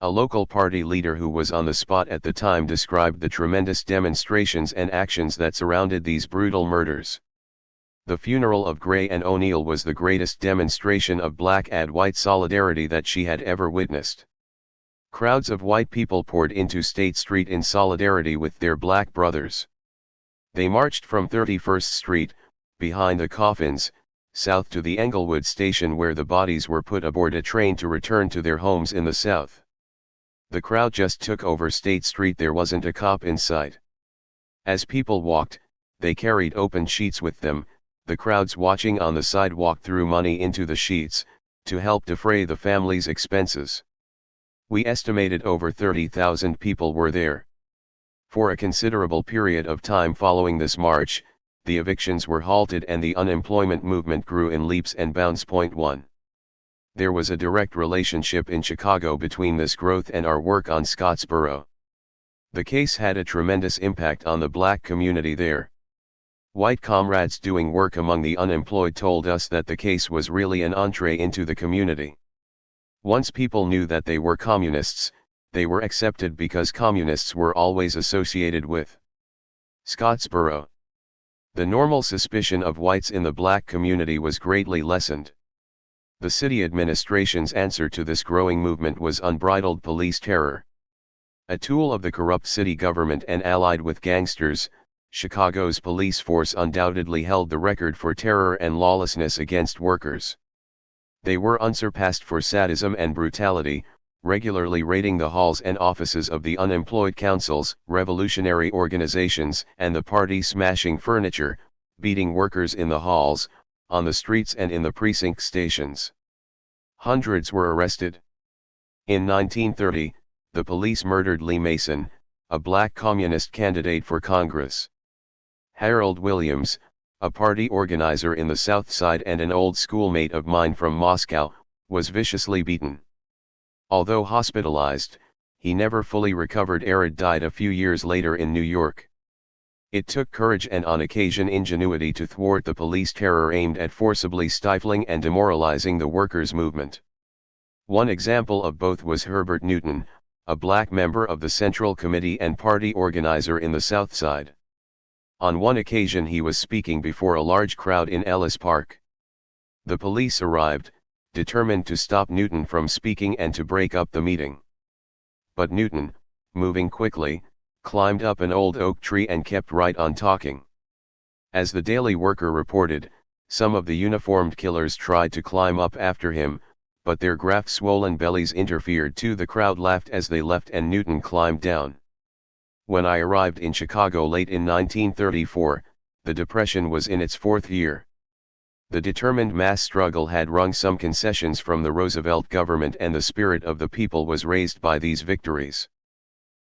A local party leader who was on the spot at the time described the tremendous demonstrations and actions that surrounded these brutal murders. The funeral of Gray and O'Neill was the greatest demonstration of black and white solidarity that she had ever witnessed. Crowds of white people poured into State Street in solidarity with their black brothers. They marched from 31st Street, behind the coffins, south to the Englewood station where the bodies were put aboard a train to return to their homes in the South. The crowd just took over State Street. There wasn't a cop in sight. As people walked, they carried open sheets with them. The crowds watching on the sidewalk threw money into the sheets, to help defray the family's expenses. We estimated over 30,000 people were there. For a considerable period of time following this march, the evictions were halted and the unemployment movement grew in leaps and bounds. 1. There was a direct relationship in Chicago between this growth and our work on Scottsboro. The case had a tremendous impact on the black community there. White comrades doing work among the unemployed told us that the case was really an entree into the community. Once people knew that they were communists, they were accepted because communists were always associated with Scottsboro. The normal suspicion of whites in the black community was greatly lessened. The city administration's answer to this growing movement was unbridled police terror. A tool of the corrupt city government and allied with gangsters, Chicago's police force undoubtedly held the record for terror and lawlessness against workers. They were unsurpassed for sadism and brutality, regularly raiding the halls and offices of the unemployed councils, revolutionary organizations, and the party, smashing furniture, beating workers in the halls, on the streets and in the precinct stations. Hundreds were arrested. In 1930, the police murdered Lee Mason, a black communist candidate for Congress. Harold Williams, a party organizer in the South Side and an old schoolmate of mine from Moscow, was viciously beaten. Although hospitalized, he never fully recovered. Arid died a few years later in New York. It took courage and on occasion ingenuity to thwart the police terror aimed at forcibly stifling and demoralizing the workers' movement. One example of both was Herbert Newton, a black member of the Central Committee and party organizer in the South Side. On one occasion he was speaking before a large crowd in Ellis Park. The police arrived, determined to stop Newton from speaking and to break up the meeting. But Newton, moving quickly, climbed up an old oak tree and kept right on talking. As the Daily Worker reported, some of the uniformed killers tried to climb up after him, but their graft-swollen bellies interfered too. The crowd laughed as they left and Newton climbed down. When I arrived in Chicago late in 1934, the Depression was in its fourth year. The determined mass struggle had wrung some concessions from the Roosevelt government and the spirit of the people was raised by these victories.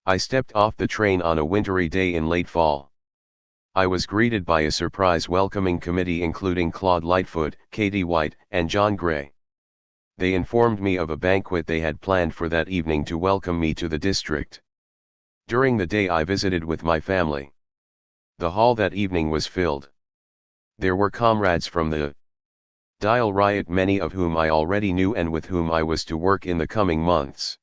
I stepped off the train on a wintry day in late fall. I was greeted by a surprise welcoming committee including Claude Lightfoot, Katie White, and John Gray. They informed me of a banquet they had planned for that evening to welcome me to the district. During the day I visited with my family. The hall that evening was filled. There were comrades from the Dial Riot, many of whom I already knew and with whom I was to work in the coming months.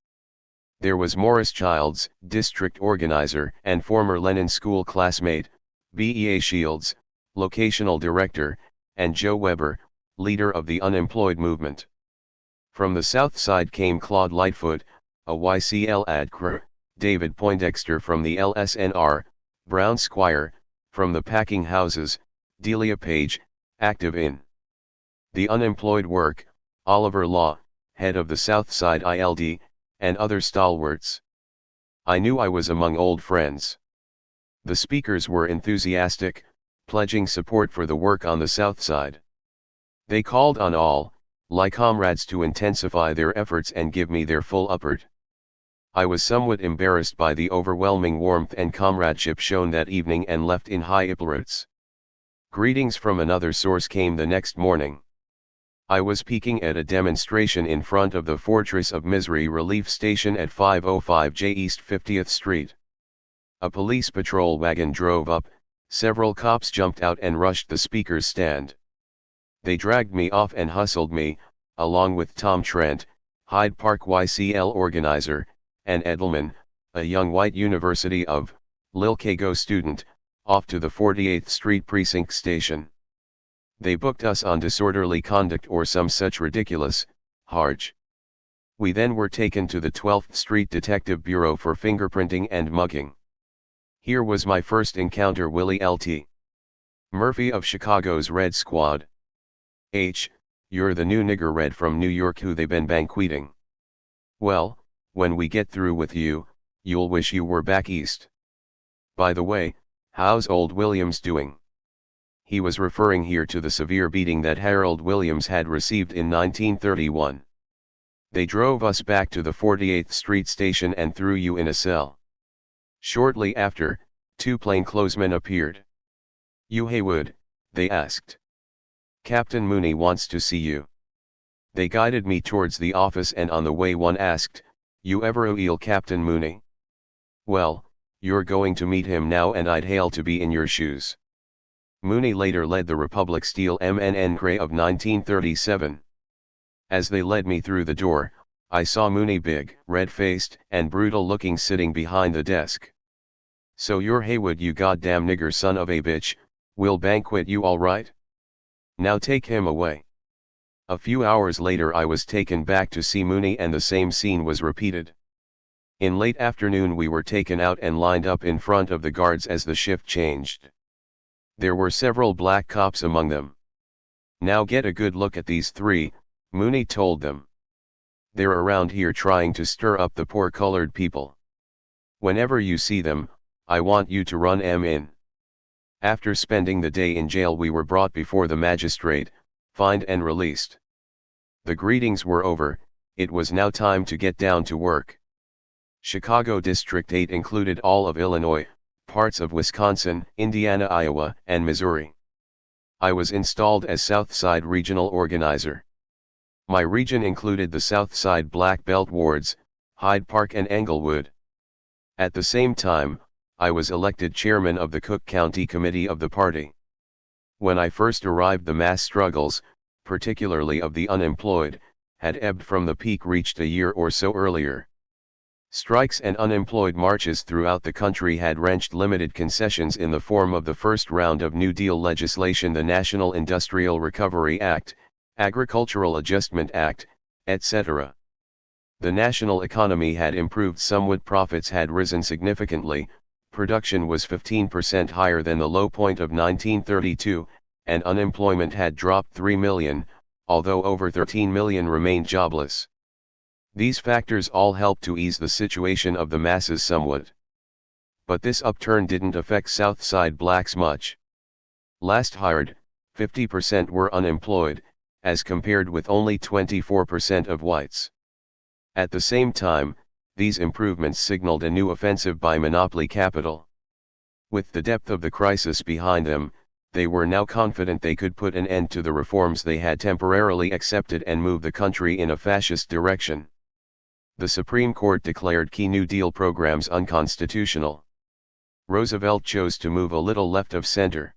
There was Morris Childs, district organizer and former Lenin School classmate, Bea Shields, locational director, and Joe Weber, leader of the unemployed movement. From the South Side came Claude Lightfoot, a YCL ADCR, David Poindexter from the LSNR, Brown Squire, from the packing houses, Delia Page, active in the unemployed work, Oliver Law, head of the South Side ILD, and other stalwarts. I knew I was among old friends. The speakers were enthusiastic, pledging support for the work on the South Side. They called on all, like comrades, to intensify their efforts and give me their full support. I was somewhat embarrassed by the overwhelming warmth and comradeship shown that evening and left in high spirits. Greetings from another source came the next morning. I was speaking at a demonstration in front of the Fortress of Misery Relief Station at 505 J East 50th Street. A police patrol wagon drove up, several cops jumped out and rushed the speaker's stand. They dragged me off and hustled me, along with Tom Trent, Hyde Park YCL organizer, and Edelman, a young white University of Chicago student, off to the 48th Street Precinct station. They booked us on disorderly conduct or some such ridiculous charge. We then were taken to the 12th Street Detective Bureau for fingerprinting and mugging. Here was my first encounter Willie L.T. Murphy of Chicago's Red Squad. H, you're the new nigger red from New York who they been banqueting. Well, when we get through with you, you'll wish you were back east. By the way, how's old Williams doing? He was referring here to the severe beating that Harold Williams had received in 1931. They drove us back to the 48th Street station and threw you in a cell. Shortly after, two plainclothesmen appeared. You Haywood, they asked. Captain Mooney wants to see you. They guided me towards the office and on the way one asked, you ever oil Captain Mooney? Well, you're going to meet him now and I'd hail to be in your shoes. Mooney later led the Republic Steel MNN Gray of 1937. As they led me through the door, I saw Mooney big, red-faced, and brutal-looking sitting behind the desk. So you're Haywood you goddamn nigger son of a bitch, we'll banquet you all right? Now take him away. A few hours later I was taken back to see Mooney and the same scene was repeated. In late afternoon we were taken out and lined up in front of the guards as the shift changed. There were several black cops among them. Now get a good look at these three, Mooney told them. They're around here trying to stir up the poor colored people. Whenever you see them, I want you to run 'em in. After spending the day in jail we were brought before the magistrate, fined and released. The greetings were over, it was now time to get down to work. Chicago District 8 included all of Illinois, parts of Wisconsin, Indiana, Iowa, and Missouri. I was installed as South Side Regional Organizer. My region included the South Side Black Belt wards, Hyde Park and Englewood. At the same time, I was elected chairman of the Cook County Committee of the party. When I first arrived the mass struggles, particularly of the unemployed, had ebbed from the peak reached a year or so earlier. Strikes and unemployed marches throughout the country had wrenched limited concessions in the form of the first round of New Deal legislation, the National Industrial Recovery Act, Agricultural Adjustment Act, etc. The national economy had improved somewhat, profits had risen significantly, production was 15% higher than the low point of 1932, and unemployment had dropped 3 million, although over 13 million remained jobless. These factors all helped to ease the situation of the masses somewhat. But this upturn didn't affect South Side blacks much. Last hired, 50% were unemployed, as compared with only 24% of whites. At the same time, these improvements signaled a new offensive by monopoly capital. With the depth of the crisis behind them, they were now confident they could put an end to the reforms they had temporarily accepted and move the country in a fascist direction. The Supreme Court declared key New Deal programs unconstitutional. Roosevelt chose to move a little left of center.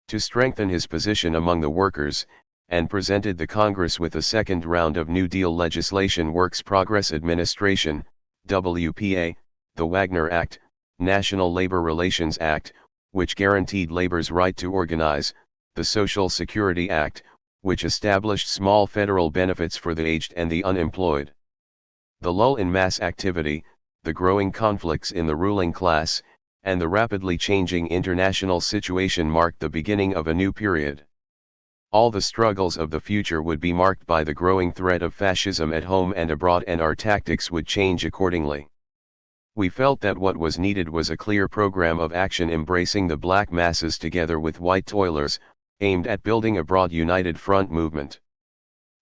To strengthen his position among the workers, and presented the Congress with a second round of New Deal legislation, Works Progress Administration, WPA, the Wagner Act, National Labor Relations Act, which guaranteed labor's right to organize, the Social Security Act, which established small federal benefits for the aged and the unemployed. The lull in mass activity, the growing conflicts in the ruling class, and the rapidly changing international situation marked the beginning of a new period. All the struggles of the future would be marked by the growing threat of fascism at home and abroad, and our tactics would change accordingly. We felt that what was needed was a clear program of action embracing the black masses together with white toilers, aimed at building a broad united front movement.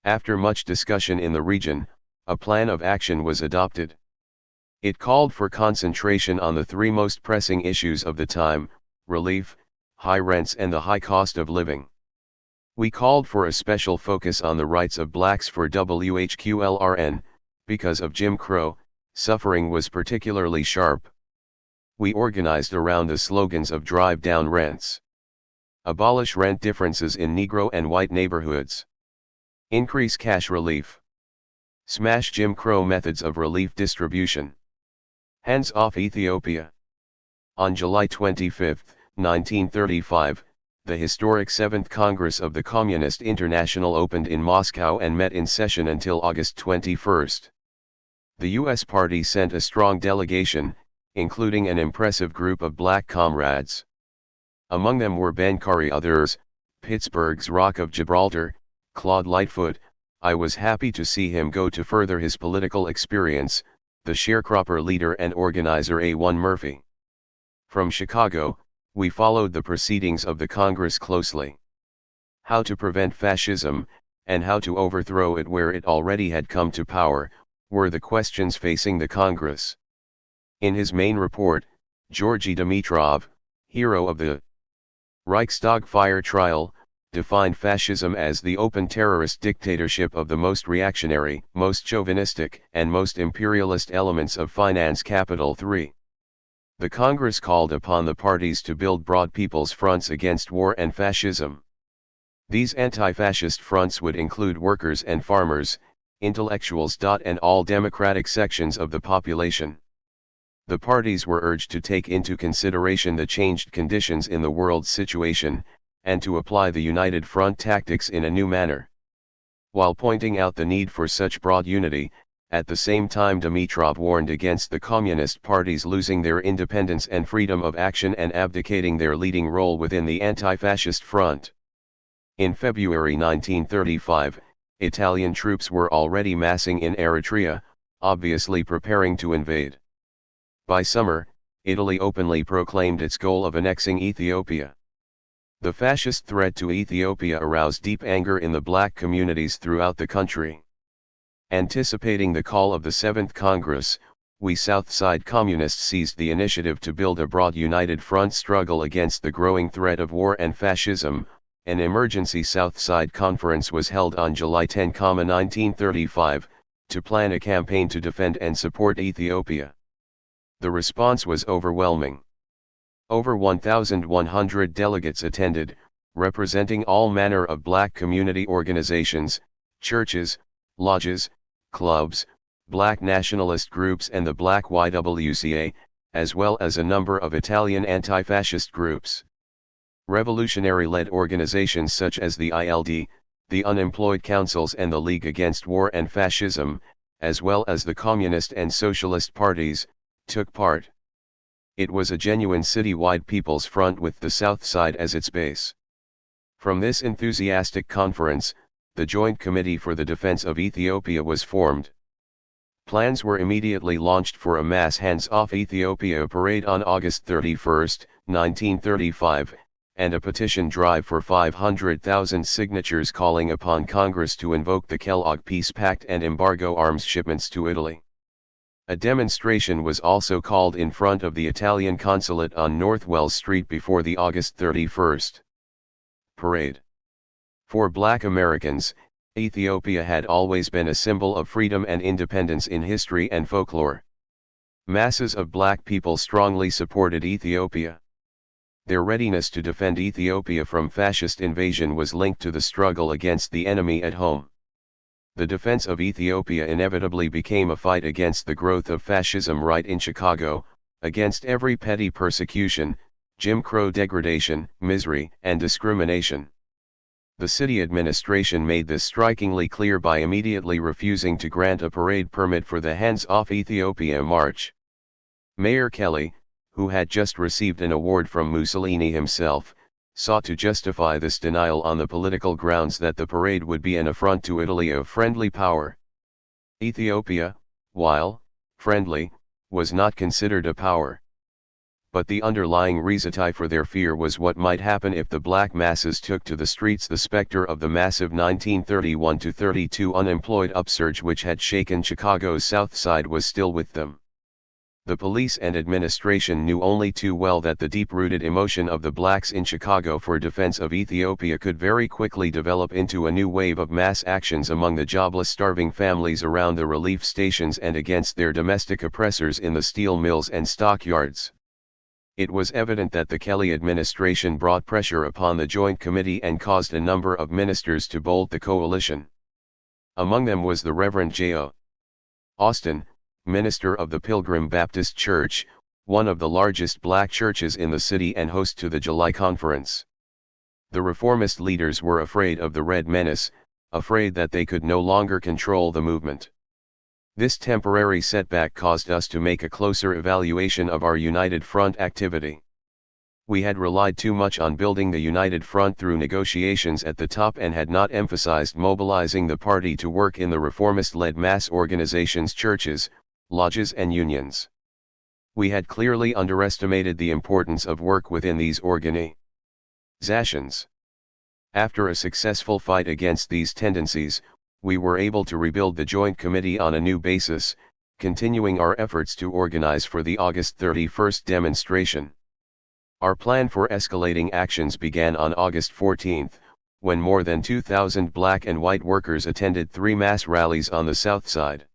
After much discussion in the region, a plan of action was adopted. It called for concentration on the three most pressing issues of the time: relief, high rents, and the high cost of living. We called for a special focus on the rights of blacks for WHQLRN, because of Jim Crow, suffering was particularly sharp. we organized around the slogans of drive down rents, abolish rent differences in Negro and white neighborhoods, increase cash relief, smash Jim Crow methods of relief distribution, hands off Ethiopia. On July 25, 1935, the historic 7th Congress of the Communist International opened in Moscow and met in session until August 21. The U.S. party sent a strong delegation, including an impressive group of black comrades. Among them were Ben Khari, others, Pittsburgh's Rock of Gibraltar, Claude Lightfoot. I was happy to see him go to further his political experience, the sharecropper leader and organizer A1 Murphy. From Chicago, we followed the proceedings of the Congress closely. How to prevent fascism, and how to overthrow it where it already had come to power, were the questions facing the Congress. In his main report, Georgy Dimitrov, hero of the Reichstag fire trial, defined fascism as the open terrorist dictatorship of the most reactionary, most chauvinistic, and most imperialist elements of finance capital 3. The Congress called upon the parties to build broad people's fronts against war and fascism. These anti-fascist fronts would include workers and farmers, intellectuals. And all democratic sections of the population. The parties were urged to take into consideration the changed conditions in the world situation, and to apply the united front tactics in a new manner. While pointing out the need for such broad unity, at the same time Dimitrov warned against the communist parties losing their independence and freedom of action and abdicating their leading role within the anti-fascist front. In February 1935, Italian troops were already massing in Eritrea, obviously preparing to invade. By summer, Italy openly proclaimed its goal of annexing Ethiopia. The fascist threat to Ethiopia aroused deep anger in the black communities throughout the country. Anticipating the call of the 7th Congress, we Southside Communists seized the initiative to build a broad united front struggle against the growing threat of war and fascism. An emergency Southside Conference was held on July 10, 1935, to plan a campaign to defend and support Ethiopia. The response was overwhelming. Over 1,100 delegates attended, representing all manner of black community organizations, churches, lodges, clubs, black nationalist groups and the Black YWCA, as well as a number of Italian anti-fascist groups. Revolutionary-led organizations such as the ILD, the Unemployed Councils and the League Against War and Fascism, as well as the Communist and Socialist parties, took part. It was a genuine city-wide people's front with the South Side as its base. From this enthusiastic conference, the Joint Committee for the Defense of Ethiopia was formed. Plans were immediately launched for a mass hands-off Ethiopia parade on August 31, 1935, and a petition drive for 500,000 signatures calling upon Congress to invoke the Kellogg Peace Pact and embargo arms shipments to Italy. A demonstration was also called in front of the Italian consulate on North Wells Street before the August 31 parade. For Black Americans, Ethiopia had always been a symbol of freedom and independence in history and folklore. Masses of black people strongly supported Ethiopia. Their readiness to defend Ethiopia from fascist invasion was linked to the struggle against the enemy at home. The defense of Ethiopia inevitably became a fight against the growth of fascism right in Chicago, against every petty persecution, Jim Crow degradation, misery, and discrimination. The city administration made this strikingly clear by immediately refusing to grant a parade permit for the Hands Off Ethiopia march. Mayor Kelly, who had just received an award from Mussolini himself, sought to justify this denial on the political grounds that the parade would be an affront to Italy, a friendly power. Ethiopia, while friendly, was not considered a power. But the underlying reason for their fear was what might happen if the black masses took to the streets. The specter of the massive 1931-32 unemployed upsurge which had shaken Chicago's South Side was still with them. The police and administration knew only too well that the deep-rooted emotion of the blacks in Chicago for defense of Ethiopia could very quickly develop into a new wave of mass actions among the jobless, starving families around the relief stations and against their domestic oppressors in the steel mills and stockyards. It was evident that the Kelly administration brought pressure upon the Joint Committee and caused a number of ministers to bolt the coalition. Among them was the Reverend J.O. Austin, minister of the Pilgrim Baptist Church, one of the largest black churches in the city and host to the July conference. The reformist leaders were afraid of the Red Menace, afraid that they could no longer control the movement. This temporary setback caused us to make a closer evaluation of our United Front activity. We had relied too much on building the United Front through negotiations at the top and had not emphasized mobilizing the party to work in the reformist-led mass organizations, churches, lodges and unions. We had clearly underestimated the importance of work within these organizations. After a successful fight against these tendencies, we were able to rebuild the Joint Committee on a new basis, continuing our efforts to organize for the August 31st demonstration. Our plan for escalating actions began on August 14, when more than 2,000 black and white workers attended 3 mass rallies on the South Side.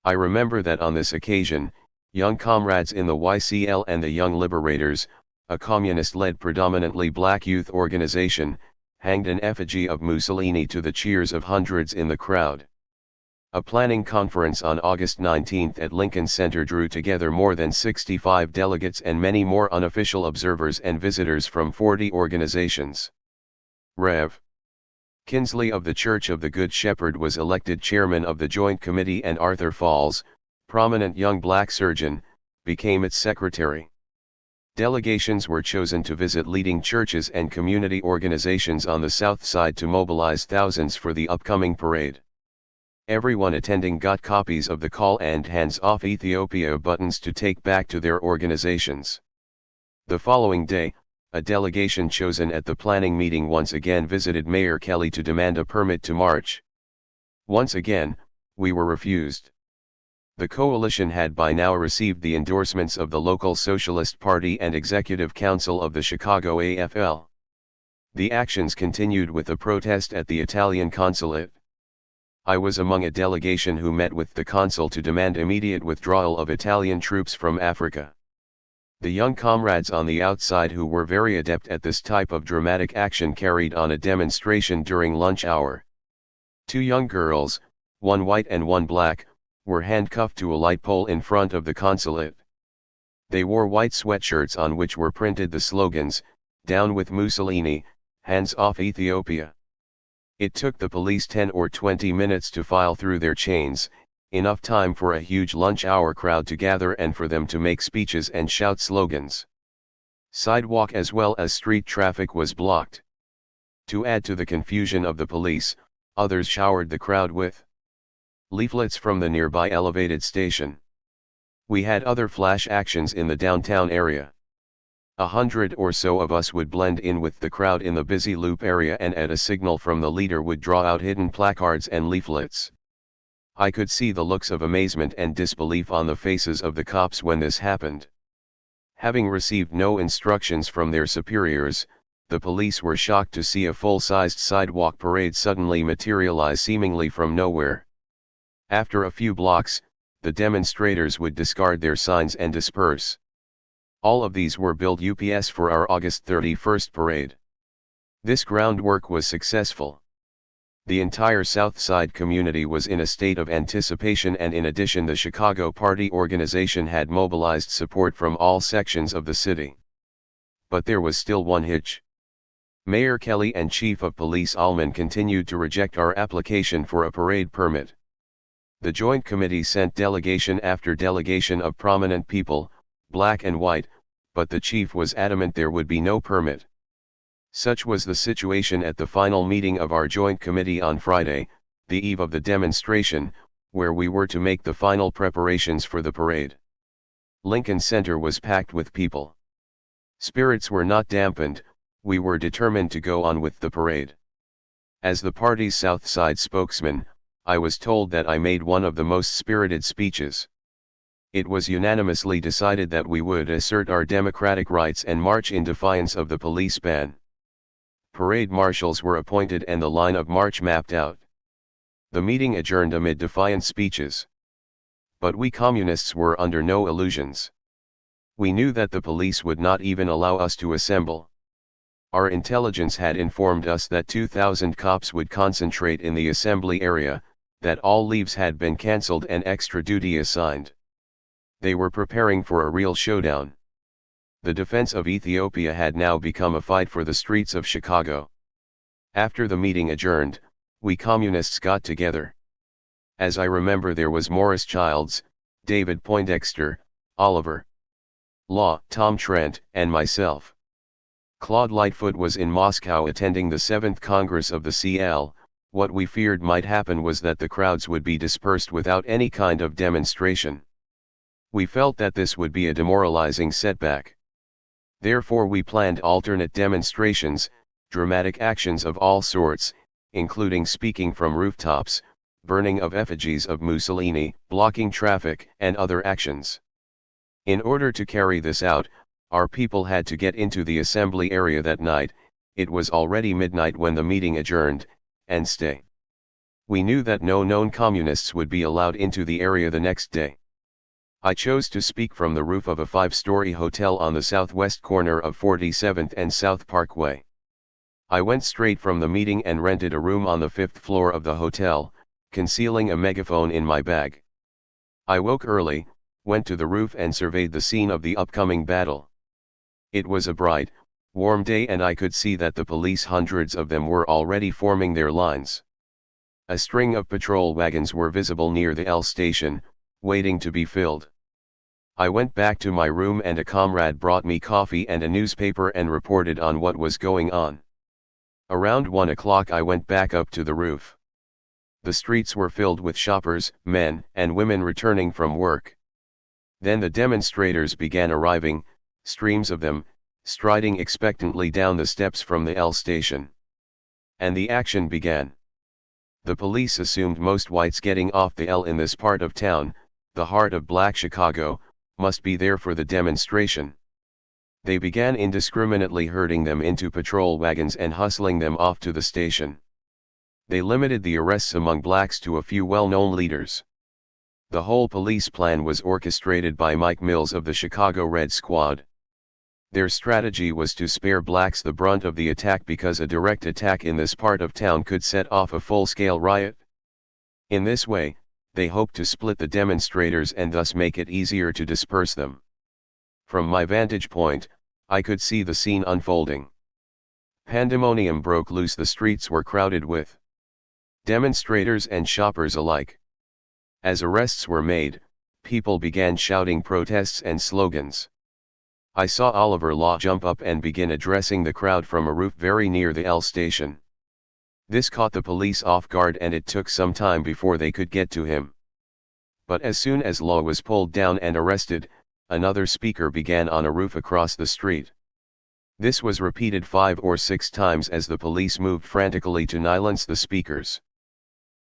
I remember that on this occasion, young comrades in the YCL and the Young Liberators, a communist-led predominantly black youth organization, hanged an effigy of Mussolini to the cheers of hundreds in the crowd. A planning conference on August 19 at Lincoln Center drew together more than 65 delegates and many more unofficial observers and visitors from 40 organizations. Rev. Kinsley of the Church of the Good Shepherd was elected chairman of the Joint Committee and Arthur Falls, prominent young black surgeon, became its secretary. Delegations were chosen to visit leading churches and community organizations on the South Side to mobilize thousands for the upcoming parade. Everyone attending got copies of the Call and Hands Off Ethiopia buttons to take back to their organizations. The following day, a delegation chosen at the planning meeting once again visited Mayor Kelly to demand a permit to march. Once again, we were refused. The coalition had by now received the endorsements of the local Socialist Party and Executive Council of the Chicago AFL. The actions continued with a protest at the Italian consulate. I was among a delegation who met with the consul to demand immediate withdrawal of Italian troops from Africa. The young comrades on the outside who were very adept at this type of dramatic action carried on a demonstration during lunch hour. 2 young girls, one white and one black, were handcuffed to a light pole in front of the consulate. They wore white sweatshirts on which were printed the slogans, "Down with Mussolini, Hands Off Ethiopia." It took the police 10 or 20 minutes to file through their chains, enough time for a huge lunch hour crowd to gather and for them to make speeches and shout slogans. Sidewalk as well as street traffic was blocked. To add to the confusion of the police, others showered the crowd with leaflets from the nearby elevated station. We had other flash actions in the downtown area. 100 or so of us would blend in with the crowd in the busy loop area and at a signal from the leader would draw out hidden placards and leaflets. I could see the looks of amazement and disbelief on the faces of the cops when this happened. Having received no instructions from their superiors, the police were shocked to see a full-sized sidewalk parade suddenly materialize seemingly from nowhere. After a few blocks, the demonstrators would discard their signs and disperse. All of these were billed UPS for our August 31st parade. This groundwork was successful. The entire South Side community was in a state of anticipation, and in addition the Chicago Party organization had mobilized support from all sections of the city. But there was still one hitch. Mayor Kelly and Chief of Police Allman continued to reject our application for a parade permit. The Joint Committee sent delegation after delegation of prominent people, black and white, but the chief was adamant there would be no permit. Such was the situation at the final meeting of our Joint Committee on Friday, the eve of the demonstration, where we were to make the final preparations for the parade. Lincoln Center was packed with people. Spirits were not dampened, we were determined to go on with the parade. As the party's South Side spokesman, I was told that I made one of the most spirited speeches. It was unanimously decided that we would assert our democratic rights and march in defiance of the police ban. Parade marshals were appointed and the line of march mapped out. The meeting adjourned amid defiant speeches. But we communists were under no illusions. We knew that the police would not even allow us to assemble. Our intelligence had informed us that 2,000 cops would concentrate in the assembly area, that all leaves had been cancelled and extra duty assigned. They were preparing for a real showdown. The defense of Ethiopia had now become a fight for the streets of Chicago. After the meeting adjourned, we communists got together. As I remember, there was Morris Childs, David Poindexter, Oliver Law, Tom Trent, and myself. Claude Lightfoot was in Moscow attending the 7th Congress of the CL. What we feared might happen was that the crowds would be dispersed without any kind of demonstration. We felt that this would be a demoralizing setback. Therefore we planned alternate demonstrations, dramatic actions of all sorts, including speaking from rooftops, burning of effigies of Mussolini, blocking traffic, and other actions. In order to carry this out, our people had to get into the assembly area that night. It was already midnight when the meeting adjourned, and stay. We knew that no known communists would be allowed into the area the next day. I chose to speak from the roof of a 5-story hotel on the southwest corner of 47th and South Parkway. I went straight from the meeting and rented a room on the 5th floor of the hotel, concealing a megaphone in my bag. I woke early, went to the roof and surveyed the scene of the upcoming battle. It was a bright, warm day and I could see that the police, hundreds of them, were already forming their lines. A string of patrol wagons were visible near the L station, waiting to be filled. I went back to my room and a comrade brought me coffee and a newspaper and reported on what was going on. Around 1 o'clock I went back up to the roof. The streets were filled with shoppers, men and women returning from work. Then the demonstrators began arriving, streams of them, striding expectantly down the steps from the L station. And the action began. The police assumed most whites getting off the L in this part of town, the heart of Black Chicago, must be there for the demonstration. They began indiscriminately herding them into patrol wagons and hustling them off to the station. They limited the arrests among blacks to a few well-known leaders. The whole police plan was orchestrated by Mike Mills of the Chicago Red Squad. Their strategy was to spare blacks the brunt of the attack because a direct attack in this part of town could set off a full-scale riot. In this way, they hoped to split the demonstrators and thus make it easier to disperse them. From my vantage point, I could see the scene unfolding. Pandemonium broke loose. The streets were crowded with demonstrators and shoppers alike. As arrests were made, people began shouting protests and slogans. I saw Oliver Law jump up and begin addressing the crowd from a roof very near the L station. This caught the police off guard and it took some time before they could get to him. But as soon as Law was pulled down and arrested, another speaker began on a roof across the street. This was repeated 5 or 6 times as the police moved frantically to silence the speakers.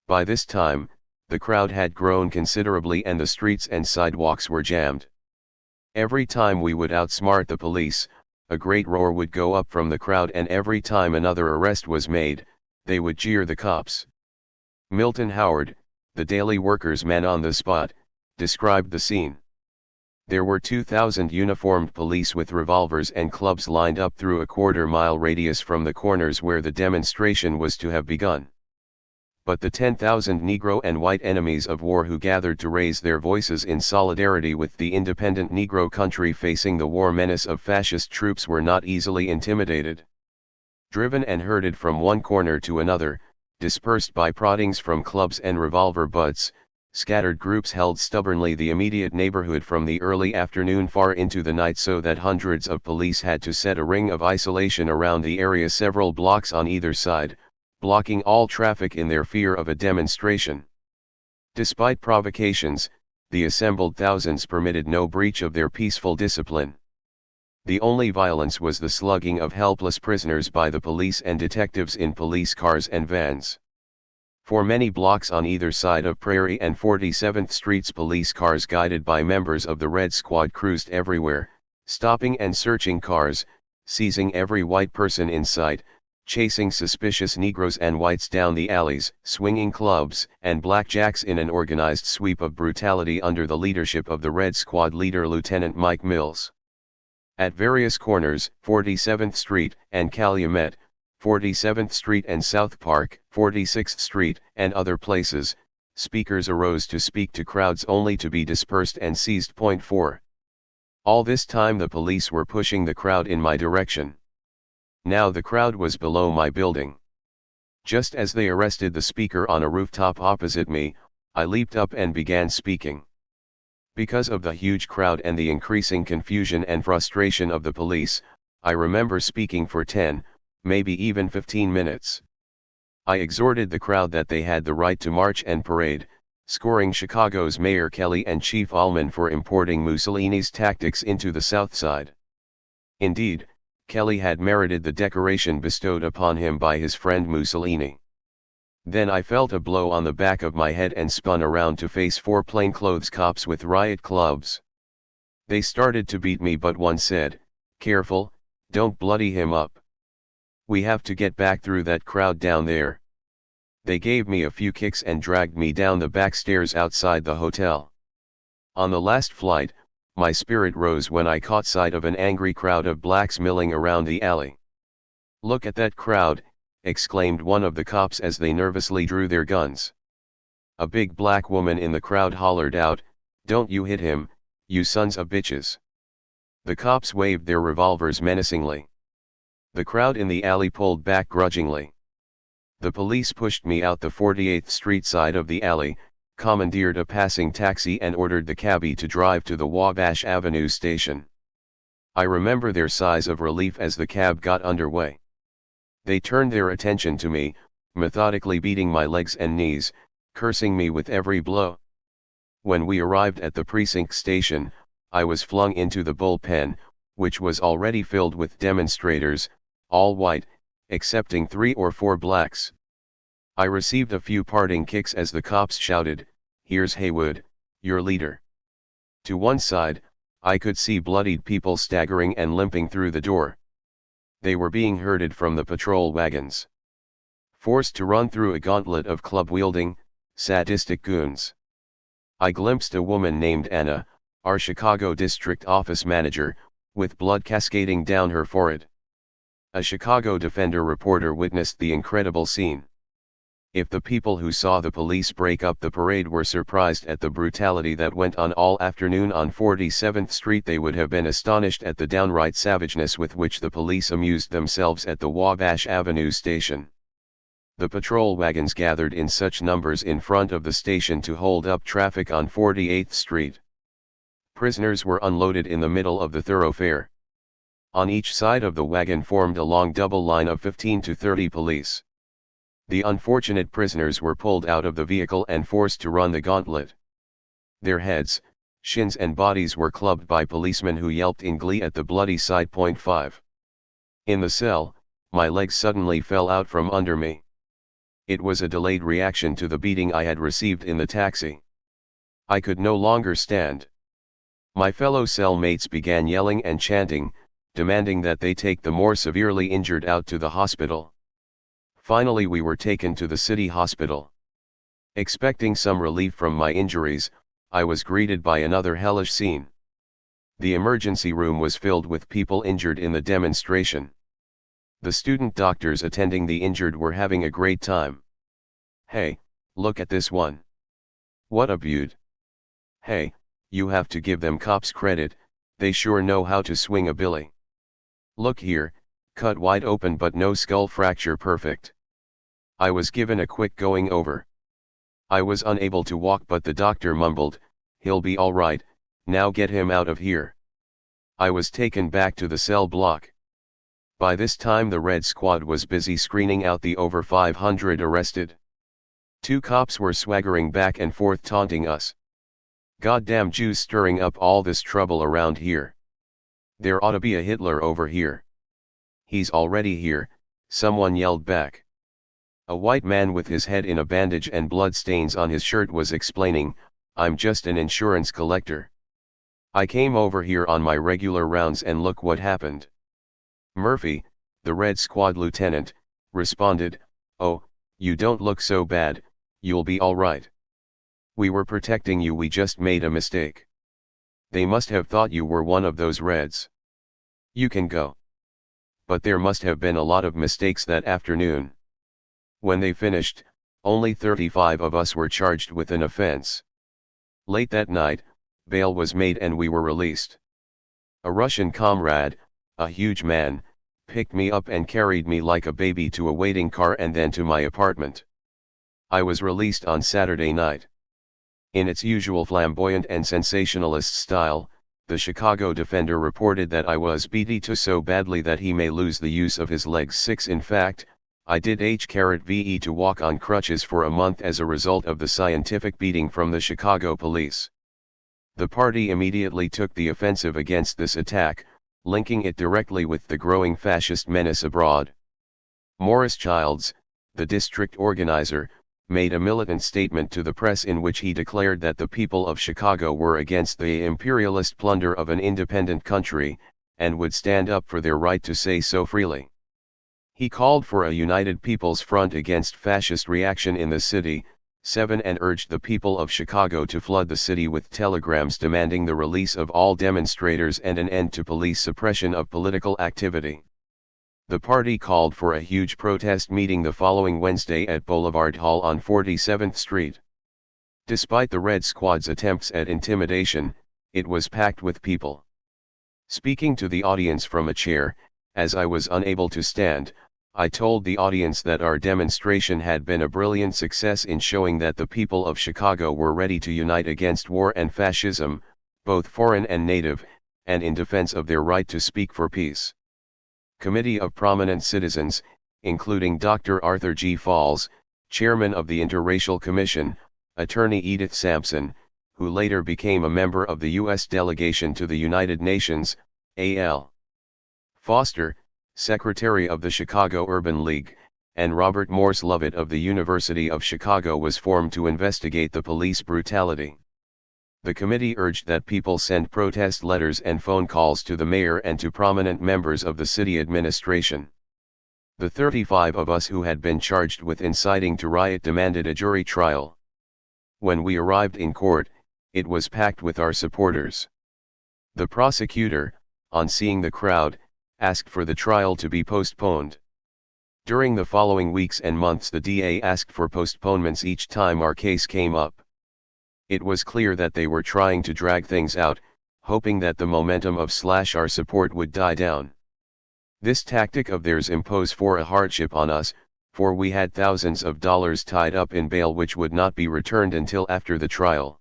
By this time, the crowd had grown considerably and the streets and sidewalks were jammed. Every time we would outsmart the police, a great roar would go up from the crowd, and every time another arrest was made, they would jeer the cops. Milton Howard, the Daily Worker's man on the spot, described the scene. There were 2,000 uniformed police with revolvers and clubs lined up through a quarter-mile radius from the corners where the demonstration was to have begun. But the 10,000 Negro and white enemies of war who gathered to raise their voices in solidarity with the independent Negro country facing the war menace of fascist troops were not easily intimidated. Driven and herded from one corner to another, dispersed by proddings from clubs and revolver butts, scattered groups held stubbornly the immediate neighborhood from the early afternoon far into the night, so that hundreds of police had to set a ring of isolation around the area several blocks on either side, blocking all traffic in their fear of a demonstration. Despite provocations, the assembled thousands permitted no breach of their peaceful discipline. The only violence was the slugging of helpless prisoners by the police and detectives in police cars and vans. For many blocks on either side of Prairie and 47th Streets, police cars guided by members of the Red Squad cruised everywhere, stopping and searching cars, seizing every white person in sight, chasing suspicious Negroes and whites down the alleys, swinging clubs and blackjacks in an organized sweep of brutality under the leadership of the Red Squad leader Lieutenant Mike Mills. At various corners, 47th Street and Calumet, 47th Street and South Park, 46th Street, and other places, speakers arose to speak to crowds only to be dispersed and seized. Point 4. All this time the police were pushing the crowd in my direction. Now the crowd was below my building. Just as they arrested the speaker on a rooftop opposite me, I leaped up and began speaking. Because of the huge crowd and the increasing confusion and frustration of the police, I remember speaking for 10, maybe even 15 minutes. I exhorted the crowd that they had the right to march and parade, scoring Chicago's Mayor Kelly and Chief Allman for importing Mussolini's tactics into the South Side. Indeed, Kelly had merited the decoration bestowed upon him by his friend Mussolini. Then I felt a blow on the back of my head and spun around to face 4 plainclothes cops with riot clubs. They started to beat me, but one said, "Careful, don't bloody him up. We have to get back through that crowd down there." They gave me a few kicks and dragged me down the back stairs outside the hotel. On the last flight, my spirit rose when I caught sight of an angry crowd of blacks milling around the alley. "Look at that crowd," exclaimed one of the cops as they nervously drew their guns. A big black woman in the crowd hollered out, "Don't you hit him, you sons of bitches." The cops waved their revolvers menacingly. The crowd in the alley pulled back grudgingly. The police pushed me out the 48th Street side of the alley, commandeered a passing taxi and ordered the cabbie to drive to the Wabash Avenue station. I remember their sighs of relief as the cab got underway. They turned their attention to me, methodically beating my legs and knees, cursing me with every blow. When we arrived at the precinct station, I was flung into the bullpen, which was already filled with demonstrators, all white, excepting 3 or 4 blacks. I received a few parting kicks as the cops shouted, "Here's Haywood, your leader." To one side, I could see bloodied people staggering and limping through the door. They were being herded from the patrol wagons, forced to run through a gauntlet of club-wielding, sadistic goons. I glimpsed a woman named Anna, our Chicago district office manager, with blood cascading down her forehead. A Chicago Defender reporter witnessed the incredible scene. If the people who saw the police break up the parade were surprised at the brutality that went on all afternoon on 47th Street, they would have been astonished at the downright savageness with which the police amused themselves at the Wabash Avenue station. The patrol wagons gathered in such numbers in front of the station to hold up traffic on 48th Street. Prisoners were unloaded in the middle of the thoroughfare. On each side of the wagon formed a long double line of 15 to 30 police. The unfortunate prisoners were pulled out of the vehicle and forced to run the gauntlet. Their heads, shins and bodies were clubbed by policemen who yelped in glee at the bloody sight. 5. In the cell, my legs suddenly fell out from under me. It was a delayed reaction to the beating I had received in the taxi. I could no longer stand. My fellow cellmates began yelling and chanting, demanding that they take the more severely injured out to the hospital. Finally we were taken to the city hospital. Expecting some relief from my injuries, I was greeted by another hellish scene. The emergency room was filled with people injured in the demonstration. The student doctors attending the injured were having a great time. "Hey, look at this one. What a beaut. Hey, you have to give them cops credit, they sure know how to swing a billy. Look here, cut wide open but no skull fracture, perfect." I was given a quick going over. I was unable to walk, but the doctor mumbled, "He'll be all right, now get him out of here." I was taken back to the cell block. By this time the Red Squad was busy screening out the over 500 arrested. 2 cops were swaggering back and forth taunting us. "Goddamn Jews stirring up all this trouble around here. There ought to be a Hitler over here." "He's already here," someone yelled back. A white man with his head in a bandage and blood stains on his shirt was explaining, "I'm just an insurance collector. I came over here on my regular rounds and look what happened." Murphy, the Red Squad lieutenant, responded, "Oh, you don't look so bad, you'll be all right. We were protecting you, we just made a mistake. They must have thought you were one of those Reds." You can go. But there must have been a lot of mistakes that afternoon. When they finished, only 35 of us were charged with an offense. Late that night, bail was made and we were released. A Russian comrade, a huge man, picked me up and carried me like a baby to a waiting car and then to my apartment. I was released on Saturday night. In its usual flamboyant and sensationalist style, the Chicago Defender reported that I was beaten so badly that he may lose the use of his legs. 6 In fact, I did HVE to walk on crutches for a month as a result of the scientific beating from the Chicago police. The party immediately took the offensive against this attack, linking it directly with the growing fascist menace abroad. Morris Childs, the district organizer, made a militant statement to the press in which he declared that the people of Chicago were against the imperialist plunder of an independent country, and would stand up for their right to say so freely. He called for a united people's front against fascist reaction in the city, 7 and urged the people of Chicago to flood the city with telegrams demanding the release of all demonstrators and an end to police suppression of political activity. The party called for a huge protest meeting the following Wednesday at Boulevard Hall on 47th Street. Despite the Red Squad's attempts at intimidation, it was packed with people. Speaking to the audience from a chair, as I was unable to stand, I told the audience that our demonstration had been a brilliant success in showing that the people of Chicago were ready to unite against war and fascism, both foreign and native, and in defense of their right to speak for peace. Committee of prominent citizens, including Dr. Arthur G. Falls, chairman of the Interracial Commission, attorney Edith Sampson, who later became a member of the U.S. delegation to the United Nations, A.L. Foster, secretary of the Chicago Urban League, and Robert Morse Lovett of the University of Chicago was formed to investigate the police brutality. The committee urged that people send protest letters and phone calls to the mayor and to prominent members of the city administration. The 35 of us who had been charged with inciting to riot demanded a jury trial. When we arrived in court, it was packed with our supporters. The prosecutor, on seeing the crowd, asked for the trial to be postponed. During the following weeks and months, the DA asked for postponements each time our case came up. It was clear that they were trying to drag things out, hoping that the momentum of our support would die down. This tactic of theirs imposed a hardship on us, for we had thousands of dollars tied up in bail which would not be returned until after the trial.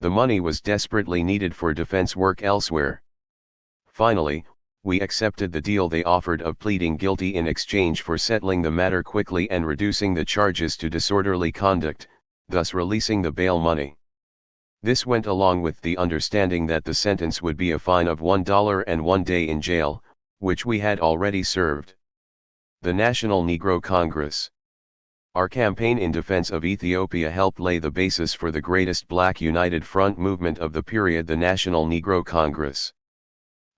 The money was desperately needed for defense work elsewhere. Finally, we accepted the deal they offered of pleading guilty in exchange for settling the matter quickly and reducing the charges to disorderly conduct, thus releasing the bail money. This went along with the understanding that the sentence would be a fine of $1 and 1 day in jail, which we had already served. The National Negro Congress. Our campaign in defense of Ethiopia helped lay the basis for the greatest Black United Front movement of the period, the National Negro Congress.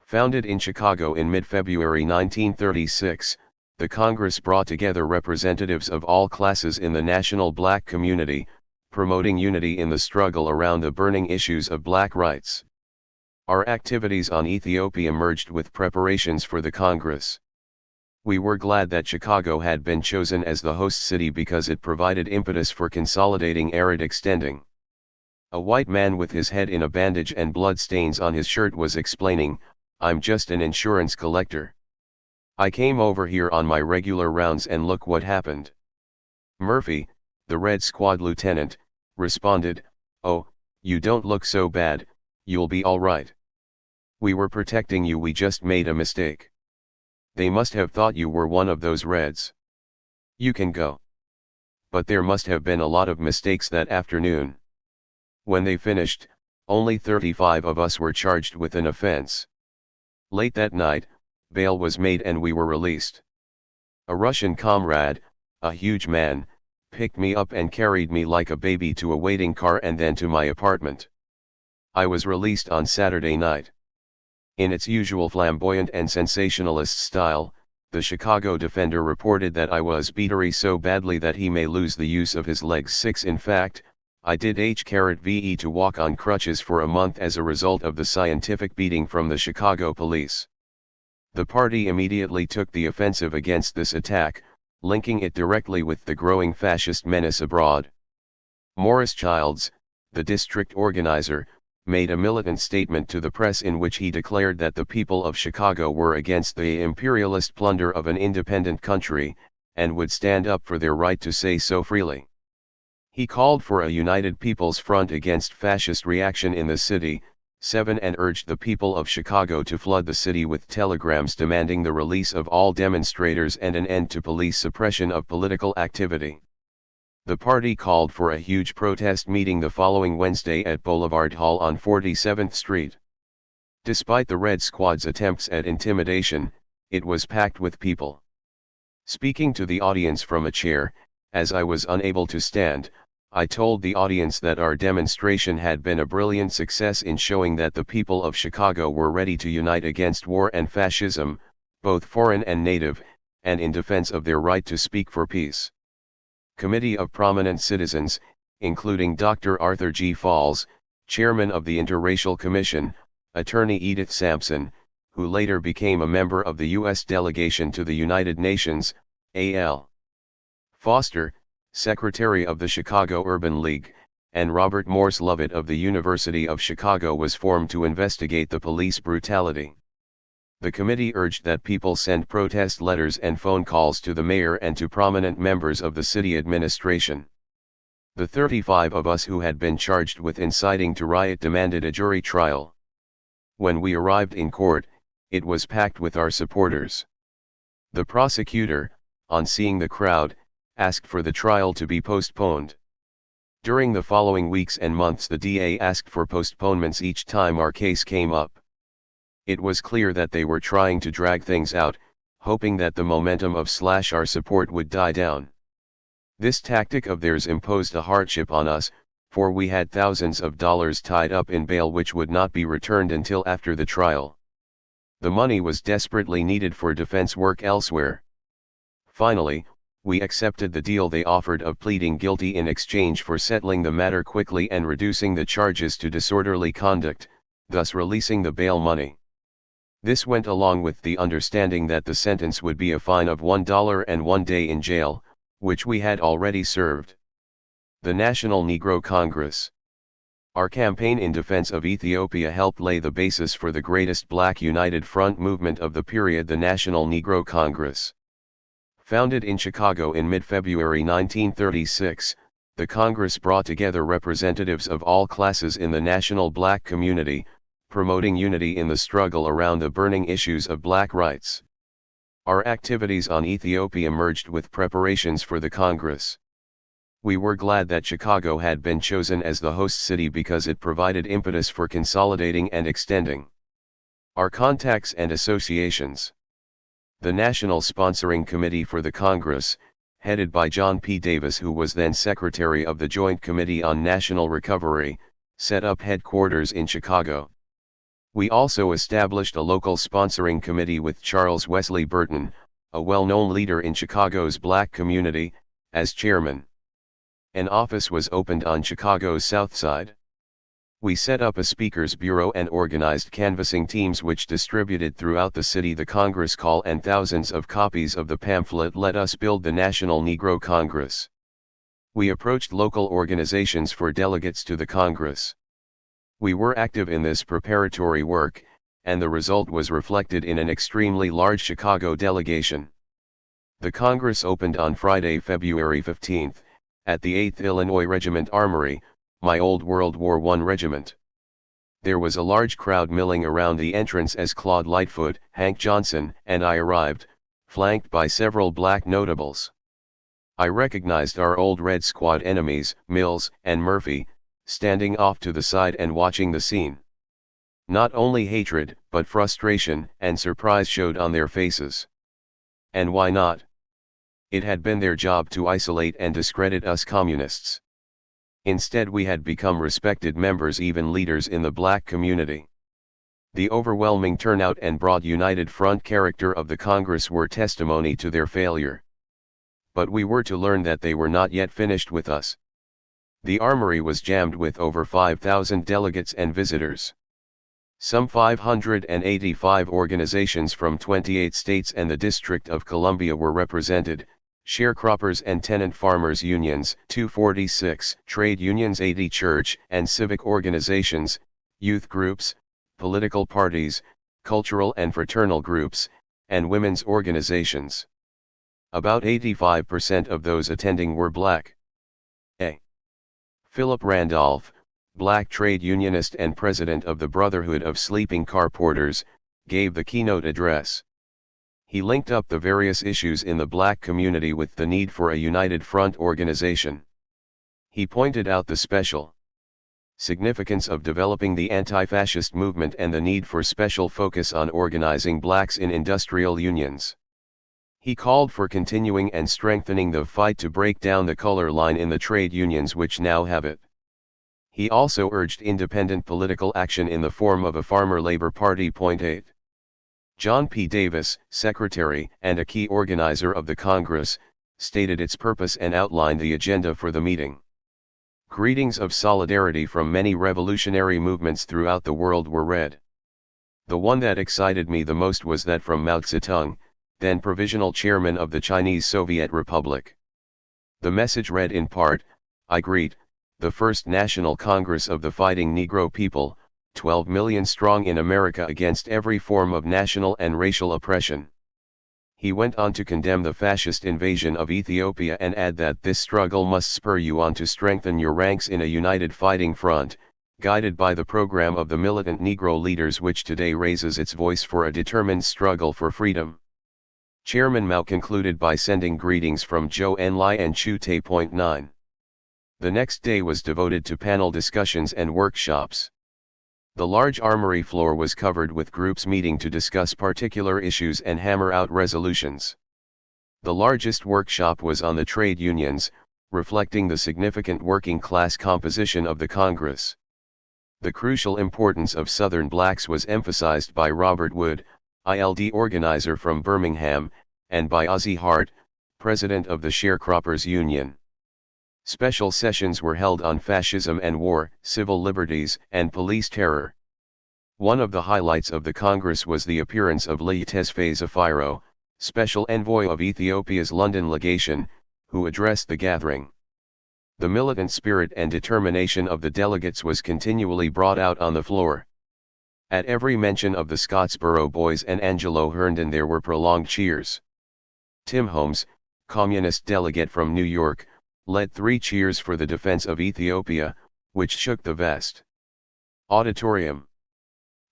Founded in Chicago in mid-February 1936, the Congress brought together representatives of all classes in the national Black community, promoting unity in the struggle around the burning issues of Black rights. Our activities on Ethiopia merged with preparations for the Congress. We were glad that Chicago had been chosen as the host city because it provided impetus for consolidating arid extending. A white man with his head in a bandage and blood stains on his shirt was explaining, "I'm just an insurance collector. I came over here on my regular rounds and look what happened." Murphy, the Red Squad lieutenant, responded, "Oh, you don't look so bad, you'll be all right. We were protecting you, we just made a mistake. They must have thought you were one of those Reds. You can go." But there must have been a lot of mistakes that afternoon. When they finished, only 35 of us were charged with an offense. Late that night, bail was made and we were released. A Russian comrade, a huge man, picked me up and carried me like a baby to a waiting car and then to my apartment. I was released on Saturday night. In its usual flamboyant and sensationalist style, the Chicago Defender reported that I was beaten so badly that he may lose the use of his legs. 6 In fact, I did HVE to walk on crutches for a month as a result of the scientific beating from the Chicago police. The party immediately took the offensive against this attack, linking it directly with the growing fascist menace abroad. Morris Childs, the district organizer, made a militant statement to the press in which he declared that the people of Chicago were against the imperialist plunder of an independent country, and would stand up for their right to say so freely. He called for a united people's front against fascist reaction in the city, and urged the people of Chicago to flood the city with telegrams demanding the release of all demonstrators and an end to police suppression of political activity. The party called for a huge protest meeting the following Wednesday at Boulevard Hall on 47th Street. Despite the Red Squad's attempts at intimidation, it was packed with people. Speaking to the audience from a chair, as I was unable to stand, I told the audience that our demonstration had been a brilliant success in showing that the people of Chicago were ready to unite against war and fascism, both foreign and native, and in defense of their right to speak for peace. Committee of prominent citizens, including Dr. Arthur G. Falls, chairman of the Interracial Commission, attorney Edith Sampson, who later became a member of the U.S. delegation to the United Nations, A.L. Foster, secretary of the Chicago Urban League, and Robert Morse Lovett of the University of Chicago was formed to investigate the police brutality. The committee urged that people send protest letters and phone calls to the mayor and to prominent members of the city administration. The 35 of us who had been charged with inciting to riot demanded a jury trial. When we arrived in court, it was packed with our supporters. The prosecutor, on seeing the crowd, asked for the trial to be postponed. During the following weeks and months the DA asked for postponements each time our case came up. It was clear that they were trying to drag things out, hoping that the momentum of our support would die down. This tactic of theirs imposed a hardship on us, for we had thousands of dollars tied up in bail which would not be returned until after the trial. The money was desperately needed for defense work elsewhere. Finally, we accepted the deal they offered of pleading guilty in exchange for settling the matter quickly and reducing the charges to disorderly conduct, thus releasing the bail money. This went along with the understanding that the sentence would be a fine of $1 and 1 day in jail, which we had already served. The National Negro Congress. Our campaign in defense of Ethiopia helped lay the basis for the greatest Black United Front movement of the period, the National Negro Congress. Founded in Chicago in mid-February 1936, the Congress brought together representatives of all classes in the national Black community, promoting unity in the struggle around the burning issues of Black rights. Our activities on Ethiopia merged with preparations for the Congress. We were glad that Chicago had been chosen as the host city because it provided impetus for consolidating and extending our contacts and associations. The National Sponsoring Committee for the Congress, headed by John P. Davis, who was then Secretary of the Joint Committee on National Recovery, set up headquarters in Chicago. We also established a local sponsoring committee with Charles Wesley Burton, a well-known leader in Chicago's Black community, as chairman. An office was opened on Chicago's South Side. We set up a speakers bureau and organized canvassing teams which distributed throughout the city the Congress call and thousands of copies of the pamphlet "Let Us Build the National Negro Congress." We approached local organizations for delegates to the Congress. We were active in this preparatory work, and the result was reflected in an extremely large Chicago delegation. The Congress opened on Friday, February 15, at the 8th Illinois Regiment Armory, my old World War I regiment. There was a large crowd milling around the entrance as Claude Lightfoot, Hank Johnson, and I arrived, flanked by several Black notables. I recognized our old Red Squad enemies, Mills and Murphy, standing off to the side and watching the scene. Not only hatred, but frustration and surprise showed on their faces. And why not? It had been their job to isolate and discredit us communists. Instead, we had become respected members, even leaders in the Black community. The overwhelming turnout and broad united front character of the Congress were testimony to their failure. But we were to learn that they were not yet finished with us. The armory was jammed with over 5,000 delegates and visitors. Some 585 organizations from 28 states and the District of Columbia were represented, sharecroppers and tenant farmers unions 246, trade unions 80, church and civic organizations, youth groups, political parties, cultural and fraternal groups, and women's organizations. About 85% of those attending were black. A. Philip Randolph, black trade unionist and president of the Brotherhood of Sleeping Car Porters, gave the keynote address. He linked up the various issues in the black community with the need for a united front organization. He pointed out the special significance of developing the anti-fascist movement and the need for special focus on organizing blacks in industrial unions. He called for continuing and strengthening the fight to break down the color line in the trade unions which now have it. He also urged independent political action in the form of a Farmer Labor Party. 8. John P. Davis, secretary and a key organizer of the Congress, stated its purpose and outlined the agenda for the meeting. Greetings of solidarity from many revolutionary movements throughout the world were read. The one that excited me the most was that from Mao Zedong, then provisional chairman of the Chinese Soviet Republic. The message read in part, "I greet the First National Congress of the Fighting Negro People, 12 million strong in America against every form of national and racial oppression." He went on to condemn the fascist invasion of Ethiopia and add that this struggle must spur you on to strengthen your ranks in a united fighting front, guided by the program of the militant Negro leaders which today raises its voice for a determined struggle for freedom. Chairman Mao concluded by sending greetings from Zhou Enlai and Chu Te. 9. The next day was devoted to panel discussions and workshops. The large armory floor was covered with groups meeting to discuss particular issues and hammer out resolutions. The largest workshop was on the trade unions, reflecting the significant working class composition of the Congress. The crucial importance of Southern blacks was emphasized by Robert Wood, ILD organizer from Birmingham, and by Ozzie Hart, president of the Sharecroppers Union. Special sessions were held on fascism and war, civil liberties, and police terror. One of the highlights of the Congress was the appearance of Lee Tesfaye Zafiro, special envoy of Ethiopia's London legation, who addressed the gathering. The militant spirit and determination of the delegates was continually brought out on the floor. At every mention of the Scottsboro Boys and Angelo Herndon there were prolonged cheers. Tim Holmes, communist delegate from New York, led 3 cheers for the defense of Ethiopia, which shook the vast auditorium.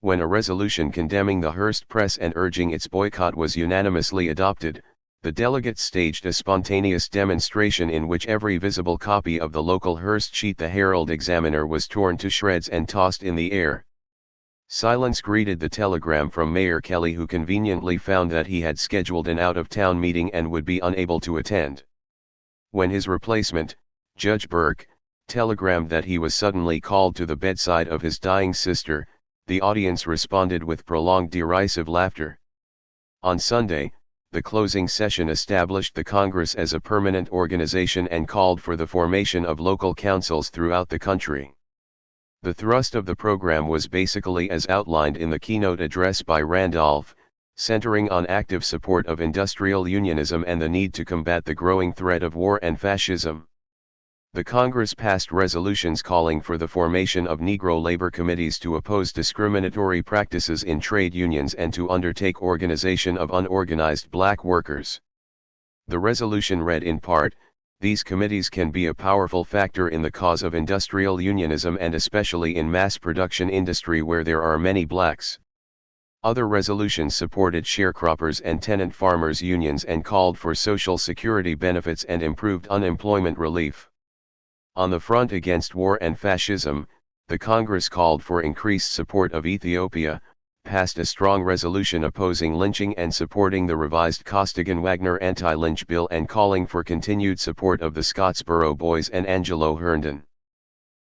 When a resolution condemning the Hearst press and urging its boycott was unanimously adopted, the delegates staged a spontaneous demonstration in which every visible copy of the local Hearst sheet, the Herald Examiner, was torn to shreds and tossed in the air. Silence greeted the telegram from Mayor Kelly, who conveniently found that he had scheduled an out-of-town meeting and would be unable to attend. When his replacement, Judge Burke, telegrammed that he was suddenly called to the bedside of his dying sister, the audience responded with prolonged derisive laughter. On Sunday, the closing session established the Congress as a permanent organization and called for the formation of local councils throughout the country. The thrust of the program was basically as outlined in the keynote address by Randolph, centering on active support of industrial unionism and the need to combat the growing threat of war and fascism. The Congress passed resolutions calling for the formation of Negro labor committees to oppose discriminatory practices in trade unions and to undertake organization of unorganized black workers. The resolution read in part, "These committees can be a powerful factor in the cause of industrial unionism and especially in mass production industry where there are many blacks." Other resolutions supported sharecroppers and tenant farmers unions and called for social security benefits and improved unemployment relief. On the front against war and fascism, the Congress called for increased support of Ethiopia, passed a strong resolution opposing lynching and supporting the revised Costigan-Wagner anti-lynch bill and calling for continued support of the Scottsboro Boys and Angelo Herndon.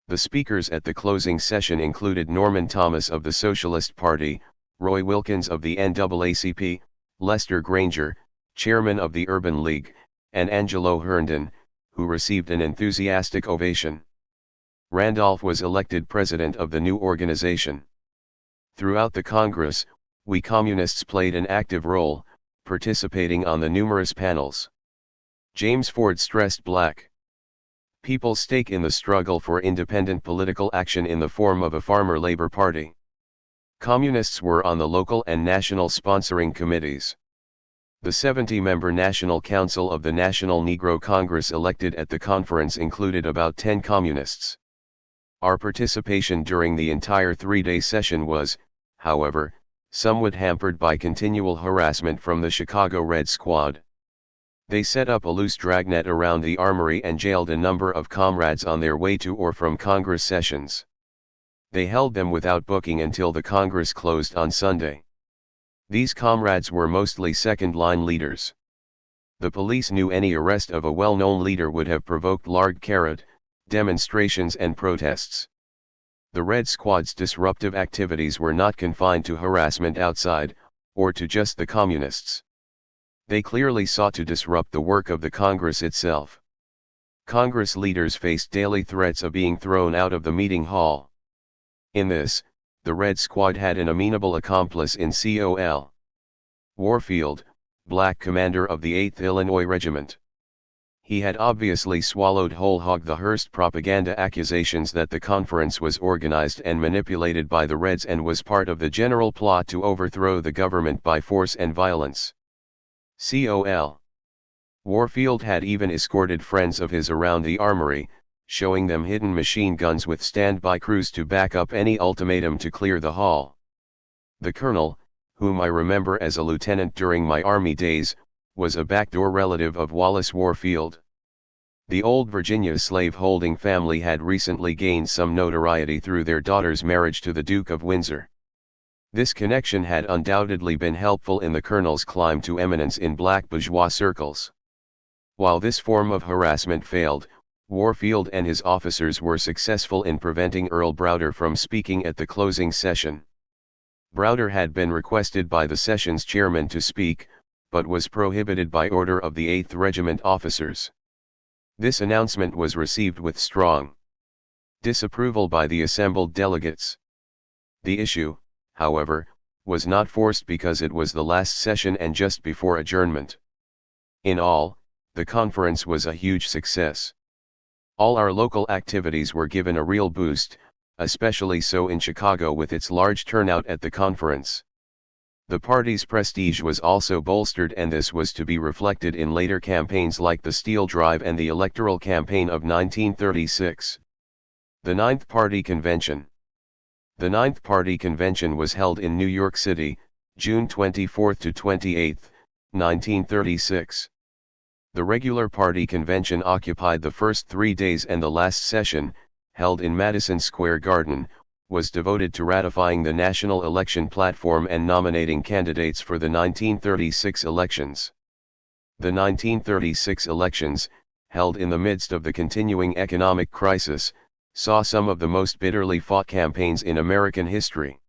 The speakers at the closing session included Norman Thomas of the Socialist Party, Roy Wilkins of the NAACP, Lester Granger, chairman of the Urban League, and Angelo Herndon, who received an enthusiastic ovation. Randolph was elected president of the new organization. Throughout the Congress, we communists played an active role, participating on the numerous panels. James Ford stressed black people's stake in the struggle for independent political action in the form of a farmer labor party. Communists were on the local and national sponsoring committees. The 70-member National Council of the National Negro Congress elected at the conference included about 10 communists. Our participation during the entire three-day session was, however, somewhat hampered by continual harassment from the Chicago Red Squad. They set up a loose dragnet around the armory and jailed a number of comrades on their way to or from Congress sessions. They held them without booking until the Congress closed on Sunday. These comrades were mostly second-line leaders. The police knew any arrest of a well-known leader would have provoked large demonstrations and protests. The Red Squad's disruptive activities were not confined to harassment outside, or to just the communists. They clearly sought to disrupt the work of the Congress itself. Congress leaders faced daily threats of being thrown out of the meeting hall. In this, the Red Squad had an amenable accomplice in Col. Warfield, black commander of the 8th Illinois Regiment. He had obviously swallowed whole hog the Hearst propaganda accusations that the conference was organized and manipulated by the Reds and was part of the general plot to overthrow the government by force and violence. Col. Warfield had even escorted friends of his around the armory, showing them hidden machine guns with standby crews to back up any ultimatum to clear the hall. The colonel, whom I remember as a lieutenant during my Army days, was a backdoor relative of Wallace Warfield. The old Virginia slave-holding family had recently gained some notoriety through their daughter's marriage to the Duke of Windsor. This connection had undoubtedly been helpful in the colonel's climb to eminence in black bourgeois circles. While this form of harassment failed, Warfield and his officers were successful in preventing Earl Browder from speaking at the closing session. Browder had been requested by the session's chairman to speak, but was prohibited by order of the 8th Regiment officers. This announcement was received with strong disapproval by the assembled delegates. The issue, however, was not forced because it was the last session and just before adjournment. In all, the conference was a huge success. All our local activities were given a real boost, especially so in Chicago with its large turnout at the conference. The party's prestige was also bolstered, and this was to be reflected in later campaigns like the Steel Drive and the electoral campaign of 1936. The Ninth Party Convention. The Ninth Party Convention was held in New York City, June 24 to 28, 1936. The regular party convention occupied the first 3 days, and the last session, held in Madison Square Garden, was devoted to ratifying the national election platform and nominating candidates for the 1936 elections. The 1936 elections, held in the midst of the continuing economic crisis, saw some of the most bitterly fought campaigns in American history.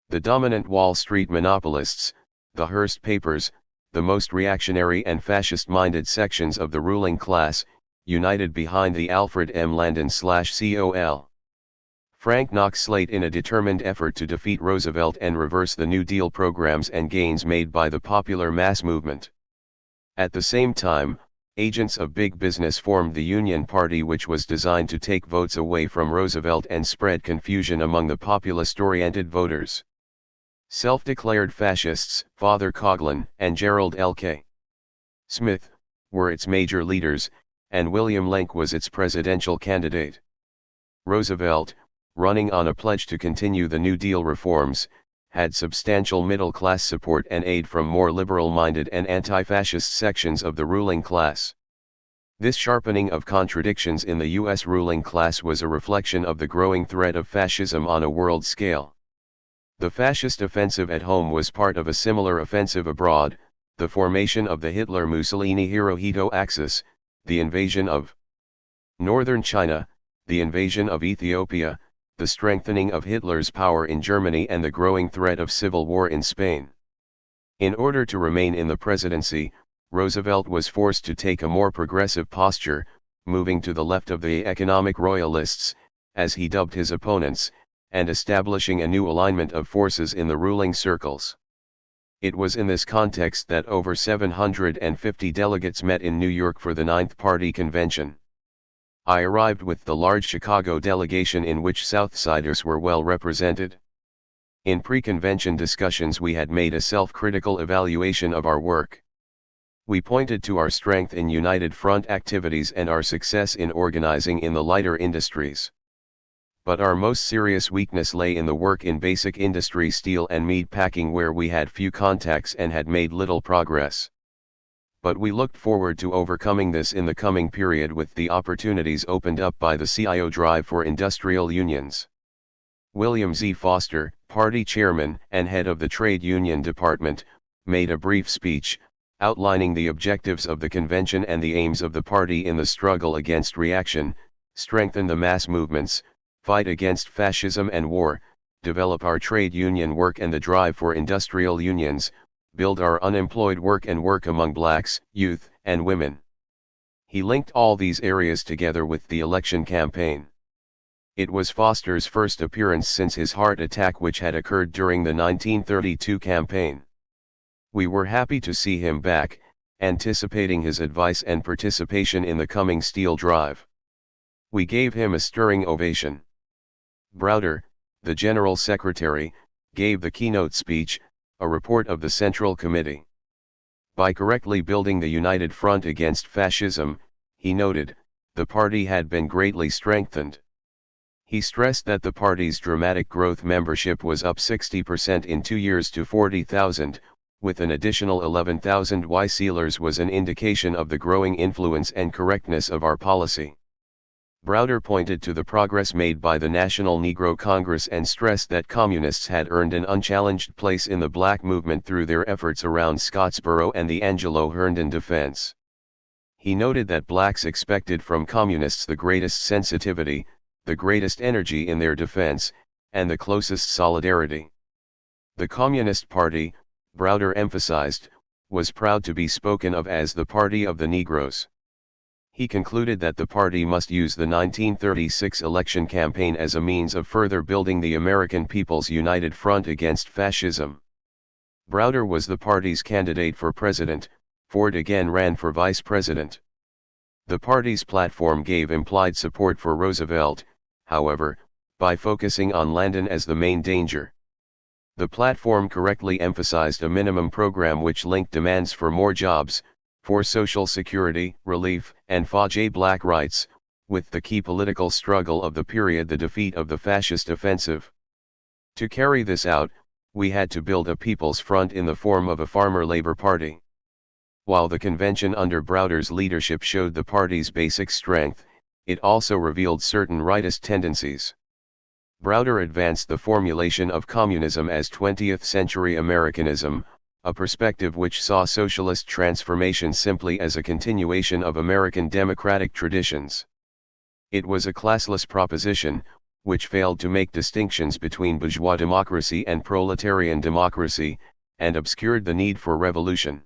The dominant Wall Street monopolists, the Hearst papers, the most reactionary and fascist-minded sections of the ruling class, united behind the Alfred M. Landon/Col. Frank Knox slate in a determined effort to defeat Roosevelt and reverse the New Deal programs and gains made by the popular mass movement. At the same time, agents of big business formed the Union Party, which was designed to take votes away from Roosevelt and spread confusion among the populist-oriented voters. Self-declared fascists, Father Coughlin and Gerald L.K. Smith, were its major leaders, and William Lenk was its presidential candidate. Roosevelt, running on a pledge to continue the New Deal reforms, had substantial middle-class support and aid from more liberal-minded and anti-fascist sections of the ruling class. This sharpening of contradictions in the U.S. ruling class was a reflection of the growing threat of fascism on a world scale. The fascist offensive at home was part of a similar offensive abroad, the formation of the Hitler-Mussolini-Hirohito axis, the invasion of northern China, the invasion of Ethiopia, the strengthening of Hitler's power in Germany, and the growing threat of civil war in Spain. In order to remain in the presidency, Roosevelt was forced to take a more progressive posture, moving to the left of the economic royalists, as he dubbed his opponents, and establishing a new alignment of forces in the ruling circles. It was in this context that over 750 delegates met in New York for the 9th Party Convention. I arrived with the large Chicago delegation in which Southsiders were well represented. In pre-convention discussions we had made a self-critical evaluation of our work. We pointed to our strength in United Front activities and our success in organizing in the lighter industries. But our most serious weakness lay in the work in basic industry, steel and meat packing, where we had few contacts and had made little progress. But we looked forward to overcoming this in the coming period with the opportunities opened up by the CIO drive for industrial unions. William Z. Foster, party chairman and head of the trade union department, made a brief speech, outlining the objectives of the convention and the aims of the party in the struggle against reaction: strengthen the mass movements, fight against fascism and war, develop our trade union work and the drive for industrial unions, build our unemployed work and work among blacks, youth, and women. He linked all these areas together with the election campaign. It was Foster's first appearance since his heart attack, which had occurred during the 1932 campaign. We were happy to see him back, anticipating his advice and participation in the coming steel drive. We gave him a stirring ovation. Browder, the General Secretary, gave the keynote speech, a report of the Central Committee. By correctly building the united front against fascism, he noted, the party had been greatly strengthened. He stressed that the party's dramatic growth, membership was up 60% in 2 years to 40,000, with an additional 11,000 Y-sealers, was an indication of the growing influence and correctness of our policy. Browder pointed to the progress made by the National Negro Congress and stressed that communists had earned an unchallenged place in the black movement through their efforts around Scottsboro and the Angelo Herndon defense. He noted that blacks expected from communists the greatest sensitivity, the greatest energy in their defense, and the closest solidarity. The Communist Party, Browder emphasized, was proud to be spoken of as the party of the Negroes. He concluded that the party must use the 1936 election campaign as a means of further building the American people's united front against fascism. Browder was the party's candidate for president. Ford again ran for vice president. The party's platform gave implied support for Roosevelt, however, by focusing on Landon as the main danger. The platform correctly emphasized a minimum program which linked demands for more jobs, for Social Security, relief, and for black rights, with the key political struggle of the period, the defeat of the fascist offensive. To carry this out, we had to build a people's front in the form of a farmer-labor party. While the convention under Browder's leadership showed the party's basic strength, it also revealed certain rightist tendencies. Browder advanced the formulation of communism as 20th-century Americanism, a perspective which saw socialist transformation simply as a continuation of American democratic traditions. It was a classless proposition, which failed to make distinctions between bourgeois democracy and proletarian democracy, and obscured the need for revolution.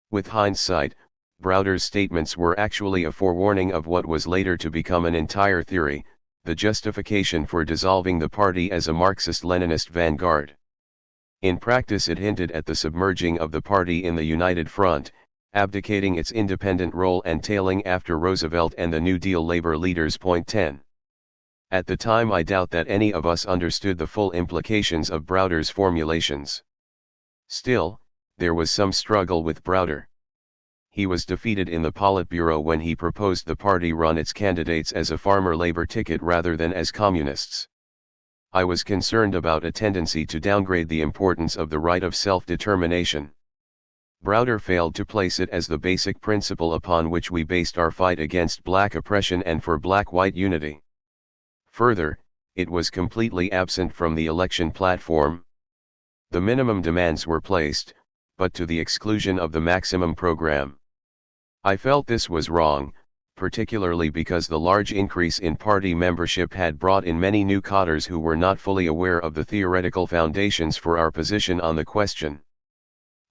With hindsight, Browder's statements were actually a forewarning of what was later to become an entire theory, the justification for dissolving the party as a Marxist-Leninist vanguard. In practice, it hinted at the submerging of the party in the United Front, abdicating its independent role and tailing after Roosevelt and the New Deal labor leaders. Point 10. At the time, I doubt that any of us understood the full implications of Browder's formulations. Still, there was some struggle with Browder. He was defeated in the Politburo when he proposed the party run its candidates as a farmer-labor ticket rather than as communists. I was concerned about a tendency to downgrade the importance of the right of self-determination. Browder failed to place it as the basic principle upon which we based our fight against black oppression and for black-white unity. Further, it was completely absent from the election platform. The minimum demands were placed, but to the exclusion of the maximum program. I felt this was wrong, particularly because the large increase in party membership had brought in many new cadres who were not fully aware of the theoretical foundations for our position on the question.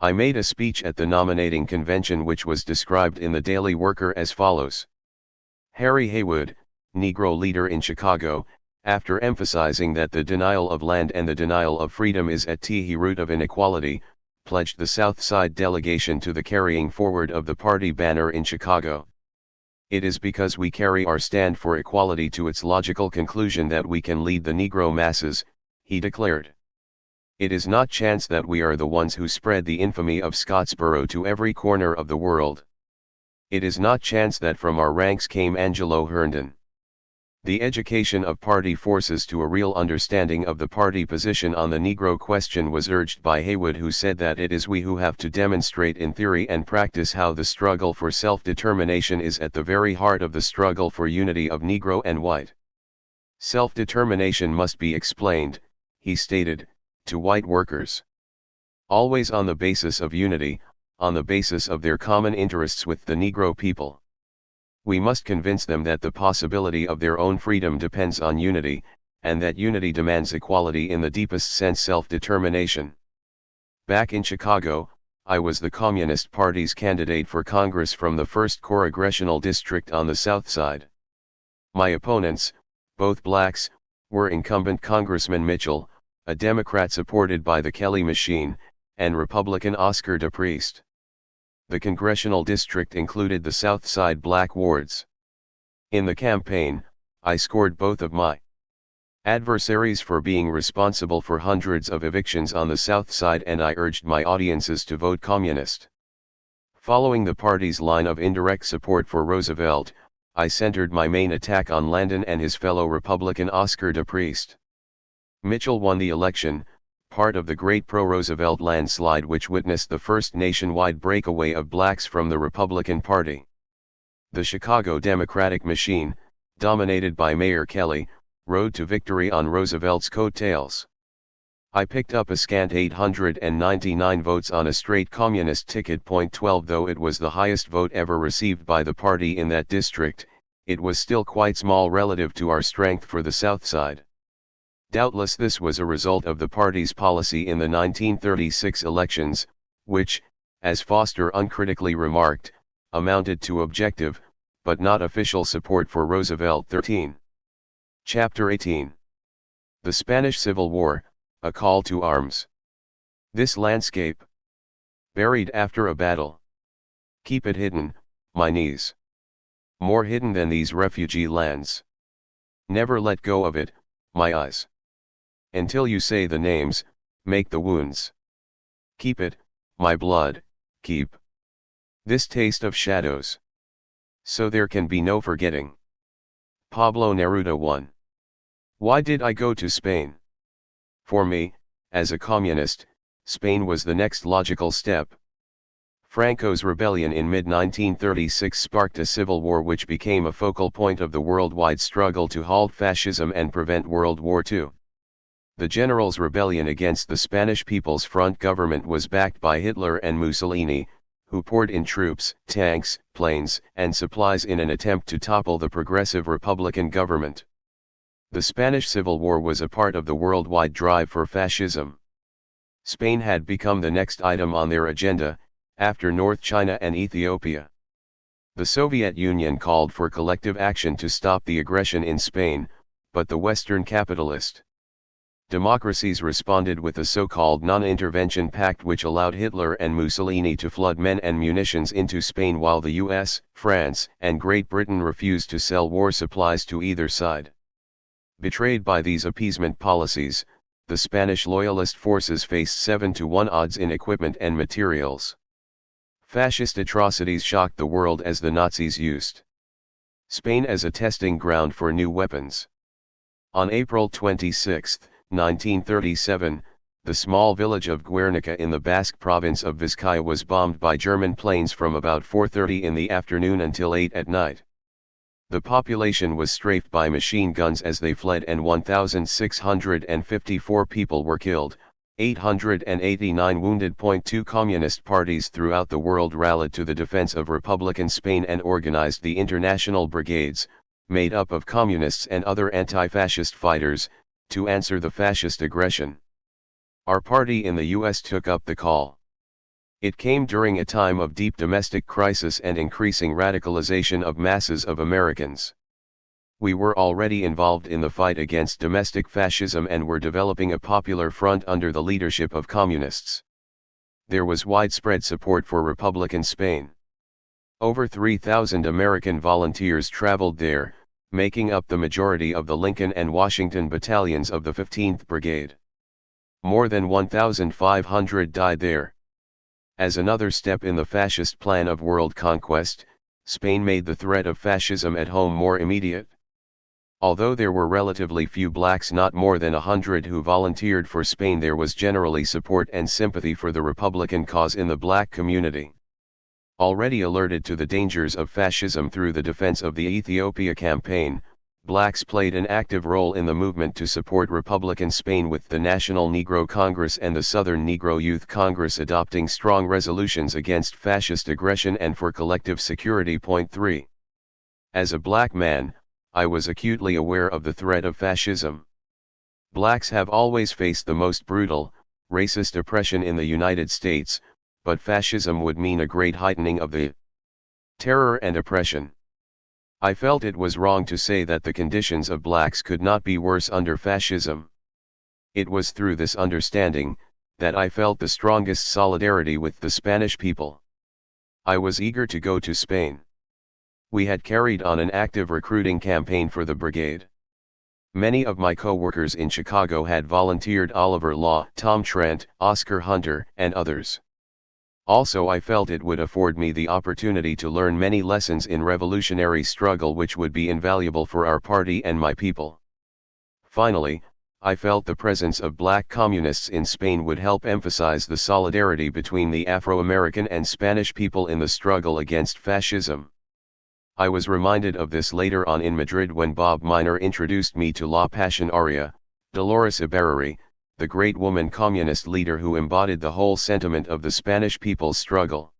I made a speech at the nominating convention which was described in the Daily Worker as follows. Harry Haywood, Negro leader in Chicago, After emphasizing that the denial of land and the denial of freedom is at the root of inequality, pledged the South Side delegation to the carrying forward of the party banner in Chicago. It is because we carry our stand for equality to its logical conclusion that we can lead the Negro masses, he declared. It is not chance that we are the ones who spread the infamy of Scottsboro to every corner of the world. It is not chance that from our ranks came Angelo Herndon. The education of party forces to a real understanding of the party position on the Negro question was urged by Haywood, who said that it is we who have to demonstrate in theory and practice how the struggle for self-determination is at the very heart of the struggle for unity of Negro and white. Self-determination must be explained, he stated, to white workers. Always on the basis of unity, on the basis of their common interests with the Negro people. We must convince them that the possibility of their own freedom depends on unity, and that unity demands equality in the deepest sense, self-determination. Back in Chicago, I was the Communist Party's candidate for Congress from the 1st Congressional District on the South Side. My opponents, both blacks, were incumbent Congressman Mitchell, a Democrat supported by the Kelly machine, and Republican Oscar DePriest. The congressional district included the South Side black wards. In the campaign, I scored both of my adversaries for being responsible for hundreds of evictions on the South Side, and I urged my audiences to vote communist. Following the party's line of indirect support for Roosevelt, I centered my main attack on Landon and his fellow Republican Oscar DePriest. Mitchell won the election, part of the great pro-Roosevelt landslide which witnessed the first nationwide breakaway of blacks from the Republican Party. The Chicago Democratic machine, dominated by Mayor Kelly, rode to victory on Roosevelt's coattails. I picked up a scant 899 votes on a straight communist ticket. 12 Though it was the highest vote ever received by the party in that district, it was still quite small relative to our strength for the South Side. Doubtless this was a result of the party's policy in the 1936 elections, which, as Foster uncritically remarked, amounted to objective, but not official support for Roosevelt. 13. Chapter 18. The Spanish Civil War, a Call to Arms. This landscape, buried after a battle. Keep it hidden, my knees. More hidden than these refugee lands. Never let go of it, my eyes. Until you say the names, make the wounds. Keep it, my blood, keep. This taste of shadows. So there can be no forgetting. Pablo Neruda 1. Why did I go to Spain? For me, as a communist, Spain was the next logical step. Franco's rebellion in mid-1936 sparked a civil war which became a focal point of the worldwide struggle to halt fascism and prevent World War II. The Generals' Rebellion against the Spanish People's Front government was backed by Hitler and Mussolini, who poured in troops, tanks, planes, and supplies in an attempt to topple the progressive Republican government. The Spanish Civil War was a part of the worldwide drive for fascism. Spain had become the next item on their agenda, after North China and Ethiopia. The Soviet Union called for collective action to stop the aggression in Spain, but the Western capitalist democracies responded with a so-called non-intervention pact which allowed Hitler and Mussolini to flood men and munitions into Spain while the US, France, and Great Britain refused to sell war supplies to either side. Betrayed by these appeasement policies, the Spanish loyalist forces faced 7-1 odds in equipment and materials. Fascist atrocities shocked the world as the Nazis used Spain as a testing ground for new weapons. On April 26, 1937, the small village of Guernica in the Basque province of Vizcaya was bombed by German planes from about 4:30 in the afternoon until 8 at night. The population was strafed by machine guns as they fled and 1,654 people were killed, 889 wounded. 2 Communist parties throughout the world rallied to the defense of Republican Spain and organized the International Brigades, made up of communists and other anti-fascist fighters, to answer the fascist aggression. Our party in the US took up the call. It came during a time of deep domestic crisis and increasing radicalization of masses of Americans. We were already involved in the fight against domestic fascism and were developing a popular front under the leadership of communists. There was widespread support for Republican Spain. Over 3,000 American volunteers traveled there, making up the majority of the Lincoln and Washington battalions of the 15th Brigade. More than 1,500 died there. As another step in the fascist plan of world conquest, Spain made the threat of fascism at home more immediate. Although there were relatively few blacks, not more than 100, who volunteered for Spain, there was generally support and sympathy for the Republican cause in the black community. Already alerted to the dangers of fascism through the defense of the Ethiopia campaign, blacks played an active role in the movement to support Republican Spain, with the National Negro Congress and the Southern Negro Youth Congress adopting strong resolutions against fascist aggression and for collective security. Point 3. As a black man, I was acutely aware of the threat of fascism. Blacks have always faced the most brutal, racist oppression in the United States, but fascism would mean a great heightening of the terror and oppression. I felt it was wrong to say that the conditions of blacks could not be worse under fascism. It was through this understanding that I felt the strongest solidarity with the Spanish people. I was eager to go to Spain. We had carried on an active recruiting campaign for the brigade. Many of my co-workers in Chicago had volunteered: Oliver Law, Tom Trent, Oscar Hunter, and others. Also, I felt it would afford me the opportunity to learn many lessons in revolutionary struggle which would be invaluable for our party and my people. Finally, I felt the presence of black communists in Spain would help emphasize the solidarity between the Afro-American and Spanish people in the struggle against fascism. I was reminded of this later on in Madrid when Bob Miner introduced me to La Pasionaria, Dolores Ibarruri, the great woman communist leader who embodied the whole sentiment of the Spanish people's struggle.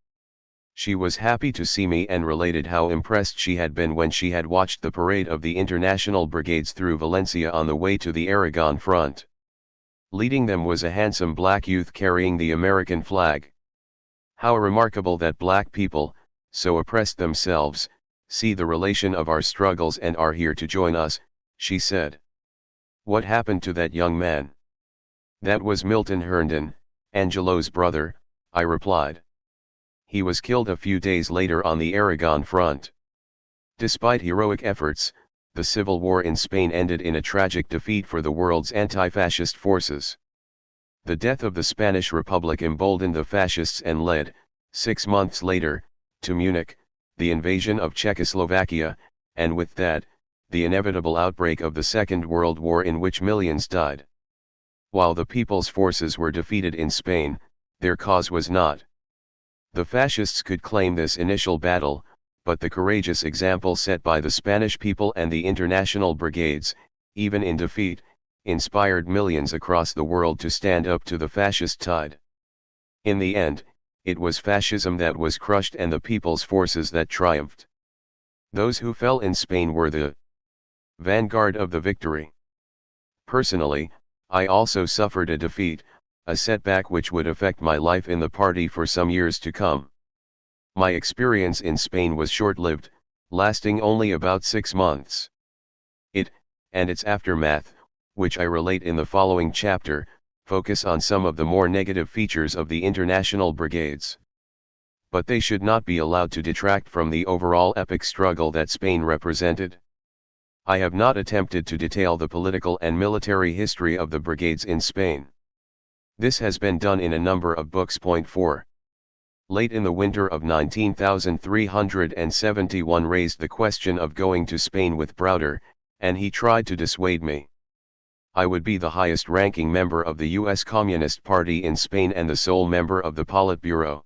She was happy to see me and related how impressed she had been when she had watched the parade of the international brigades through Valencia on the way to the Aragon front. Leading them was a handsome black youth carrying the American flag. How remarkable that black people, so oppressed themselves, see the relation of our struggles and are here to join us, she said. What happened to that young man? That was Milton Herndon, Angelo's brother, I replied. He was killed a few days later on the Aragon front. Despite heroic efforts, the civil war in Spain ended in a tragic defeat for the world's anti-fascist forces. The death of the Spanish Republic emboldened the fascists and led, 6 months later, to Munich, the invasion of Czechoslovakia, and with that, the inevitable outbreak of the Second World War in which millions died. While the people's forces were defeated in Spain, their cause was not. The fascists could claim this initial battle, but the courageous example set by the Spanish people and the international brigades, even in defeat, inspired millions across the world to stand up to the fascist tide. In the end, it was fascism that was crushed and the people's forces that triumphed. Those who fell in Spain were the vanguard of the victory. Personally, I also suffered a defeat, a setback which would affect my life in the party for some years to come. My experience in Spain was short-lived, lasting only about 6 months. It, and its aftermath, which I relate in the following chapter, focus on some of the more negative features of the international brigades. But they should not be allowed to detract from the overall epic struggle that Spain represented. I have not attempted to detail the political and military history of the brigades in Spain. This has been done in a number of books. Point 4. Late in the winter of 19,371 raised the question of going to Spain with Browder, and he tried to dissuade me. I would be the highest-ranking member of the U.S. Communist Party in Spain and the sole member of the Politburo.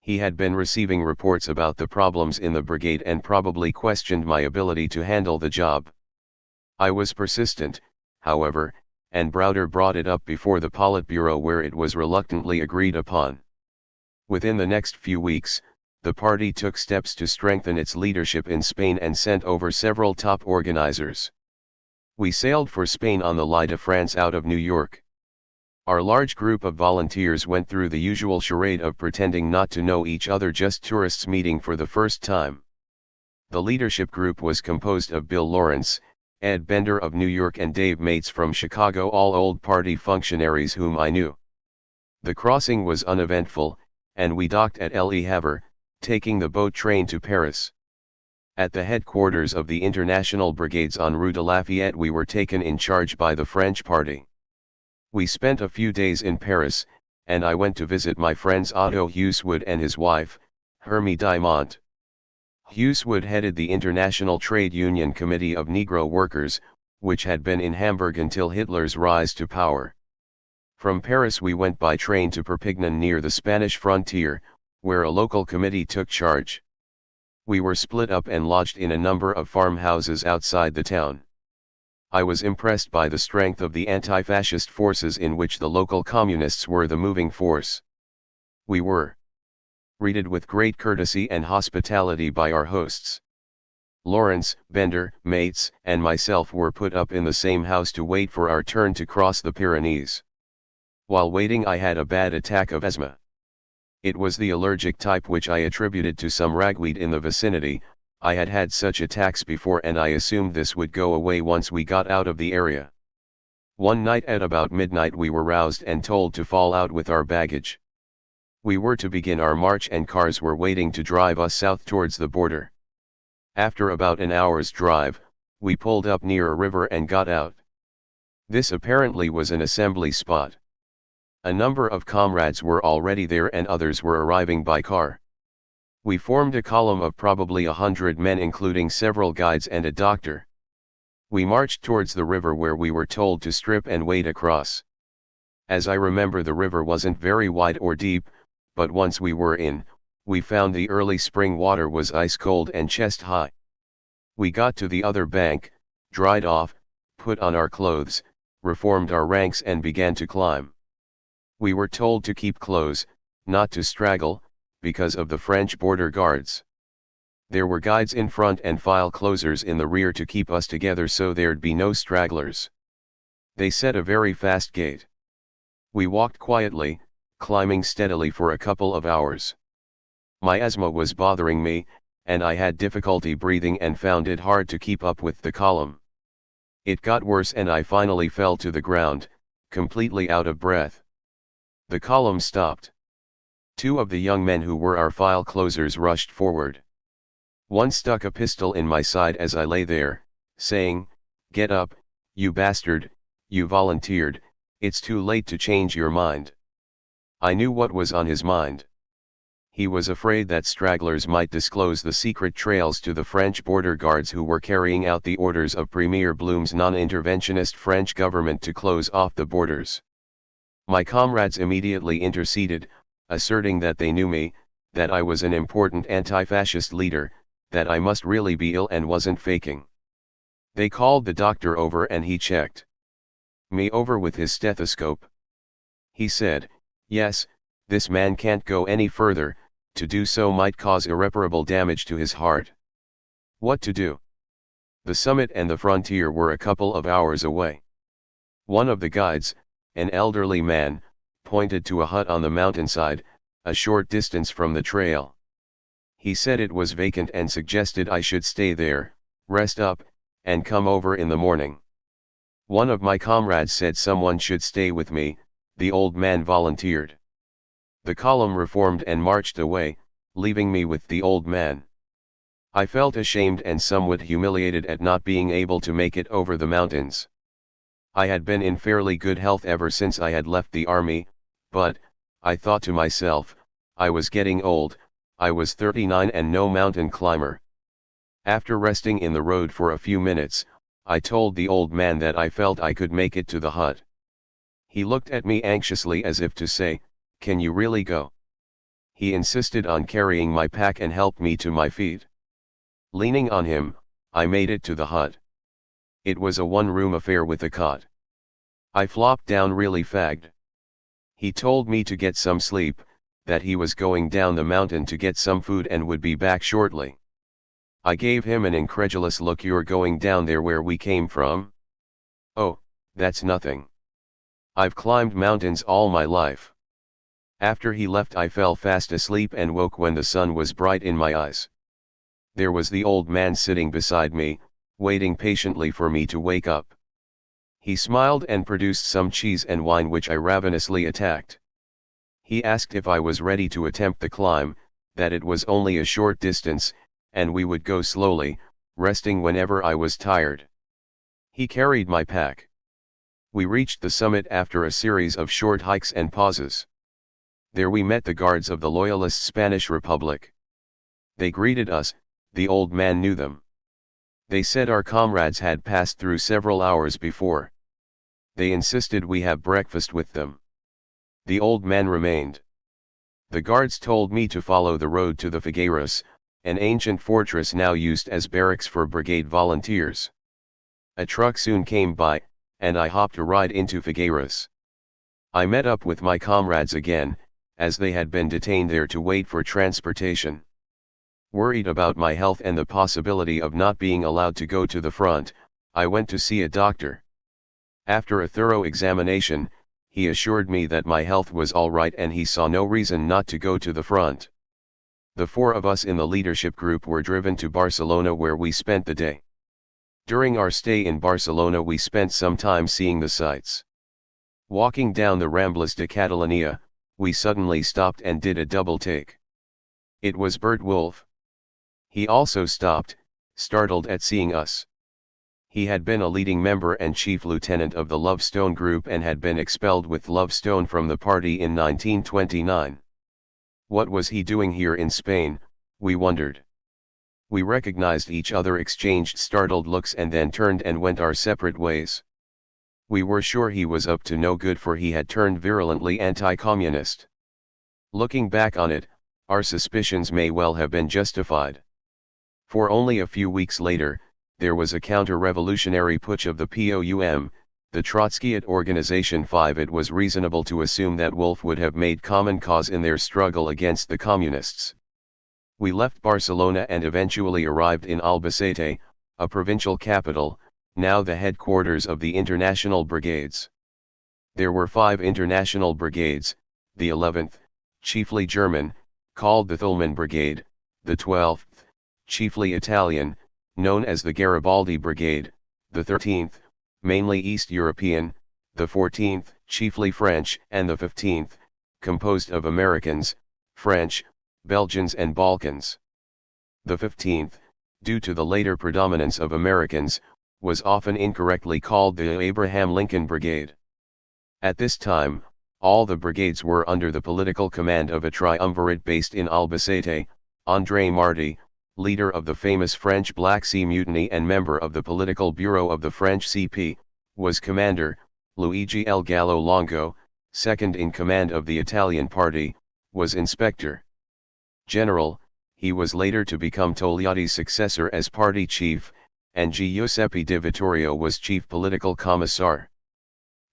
He had been receiving reports about the problems in the brigade and probably questioned my ability to handle the job. I was persistent, however, and Browder brought it up before the Politburo, where it was reluctantly agreed upon. Within the next few weeks, the party took steps to strengthen its leadership in Spain and sent over several top organizers. We sailed for Spain on the Lie de France out of New York. Our large group of volunteers went through the usual charade of pretending not to know each other, just tourists meeting for the first time. The leadership group was composed of Bill Lawrence, Ed Bender of New York and Dave Mates from Chicago, all old party functionaries whom I knew. The crossing was uneventful, and we docked at Le Havre, taking the boat train to Paris. At the headquarters of the International Brigades on Rue de Lafayette we were taken in charge by the French party. We spent a few days in Paris, and I went to visit my friends Otto Haywood and his wife, Hermie Diamant. Haywood headed the International Trade Union Committee of Negro Workers, which had been in Hamburg until Hitler's rise to power. From Paris we went by train to Perpignan near the Spanish frontier, where a local committee took charge. We were split up and lodged in a number of farmhouses outside the town. I was impressed by the strength of the anti-fascist forces in which the local communists were the moving force. We were greeted with great courtesy and hospitality by our hosts. Lawrence, Bender, Mates, and myself were put up in the same house to wait for our turn to cross the Pyrenees. While waiting I had a bad attack of asthma. It was the allergic type which I attributed to some ragweed in the vicinity. I had had such attacks before and I assumed this would go away once we got out of the area. One night at about midnight we were roused and told to fall out with our baggage. We were to begin our march and cars were waiting to drive us south towards the border. After about an hour's drive, we pulled up near a river and got out. This apparently was an assembly spot. A number of comrades were already there and others were arriving by car. We formed a column of probably 100 men including several guides and a doctor. We marched towards the river where we were told to strip and wade across. As I remember the river wasn't very wide or deep, but once we were in, we found the early spring water was ice cold and chest high. We got to the other bank, dried off, put on our clothes, reformed our ranks and began to climb. We were told to keep close, not to straggle, because of the French border guards. There were guides in front and file closers in the rear to keep us together so there'd be no stragglers. They set a very fast gait. We walked quietly, climbing steadily for a couple of hours. My asthma was bothering me, and I had difficulty breathing and found it hard to keep up with the column. It got worse and I finally fell to the ground, completely out of breath. The column stopped. Two of the young men who were our file closers rushed forward. One stuck a pistol in my side as I lay there, saying, "Get up, you bastard, you volunteered, it's too late to change your mind." I knew what was on his mind. He was afraid that stragglers might disclose the secret trails to the French border guards who were carrying out the orders of Premier Blum's non-interventionist French government to close off the borders. My comrades immediately interceded, asserting that they knew me, that I was an important anti-fascist leader, that I must really be ill and wasn't faking. They called the doctor over and he checked me over with his stethoscope. He said, "Yes, this man can't go any further, to do so might cause irreparable damage to his heart." What to do? The summit and the frontier were a couple of hours away. One of the guides, an elderly man, pointed to a hut on the mountainside, a short distance from the trail. He said it was vacant and suggested I should stay there, rest up, and come over in the morning. One of my comrades said someone should stay with me. The old man volunteered. The column reformed and marched away, leaving me with the old man. I felt ashamed and somewhat humiliated at not being able to make it over the mountains. I had been in fairly good health ever since I had left the army, but, I thought to myself, I was getting old. I was 39 and no mountain climber. After resting in the road for a few minutes, I told the old man that I felt I could make it to the hut. He looked at me anxiously as if to say, "Can you really go?" He insisted on carrying my pack and helped me to my feet. Leaning on him, I made it to the hut. It was a one-room affair with a cot. I flopped down really fagged. He told me to get some sleep, that he was going down the mountain to get some food and would be back shortly. I gave him an incredulous look. "You're going down there where we came from?" "Oh, that's nothing. I've climbed mountains all my life." After he left I fell fast asleep and woke when the sun was bright in my eyes. There was the old man sitting beside me, waiting patiently for me to wake up. He smiled and produced some cheese and wine which I ravenously attacked. He asked if I was ready to attempt the climb, that it was only a short distance, and we would go slowly, resting whenever I was tired. He carried my pack. We reached the summit after a series of short hikes and pauses. There we met the guards of the loyalist Spanish Republic. They greeted us, the old man knew them. They said our comrades had passed through several hours before. They insisted we have breakfast with them. The old man remained. The guards told me to follow the road to the Figueras, an ancient fortress now used as barracks for brigade volunteers. A truck soon came by, and I hopped a ride into Figueras. I met up with my comrades again, as they had been detained there to wait for transportation. Worried about my health and the possibility of not being allowed to go to the front, I went to see a doctor. After a thorough examination, he assured me that my health was all right and he saw no reason not to go to the front. The 4 of us in the leadership group were driven to Barcelona, where we spent the day. During our stay in Barcelona we spent some time seeing the sights. Walking down the Ramblas de Catalunya, we suddenly stopped and did a double take. It was Bert Wolff. He also stopped, startled at seeing us. He had been a leading member and chief lieutenant of the Lovestone group and had been expelled with Lovestone from the party in 1929. What was he doing here in Spain, we wondered. We recognized each other, exchanged startled looks, and then turned and went our separate ways. We were sure he was up to no good, for he had turned virulently anti-communist. Looking back on it, our suspicions may well have been justified. For only a few weeks later, there was a counter-revolutionary putsch of the POUM, the Trotskyite Organization 5. It was reasonable to assume that Wolff would have made common cause in their struggle against the communists. We left Barcelona and eventually arrived in Albacete, a provincial capital, now the headquarters of the international brigades. There were 5 international brigades, the 11th, chiefly German, called the Thulman Brigade, the 12th, chiefly Italian, known as the Garibaldi Brigade, the 13th, mainly East European, the 14th, chiefly French, and the 15th, composed of Americans, French, Belgians and Balkans. The 15th, due to the later predominance of Americans, was often incorrectly called the Abraham Lincoln Brigade. At this time, all the brigades were under the political command of a triumvirate based in Albacete. André Marty, leader of the famous French Black Sea Mutiny and member of the political bureau of the French CP, was commander. Luigi El Gallo Longo, second in command of the Italian party, was inspector general. He was later to become Togliatti's successor as party chief, and Giuseppe Di Vittorio was chief political commissar.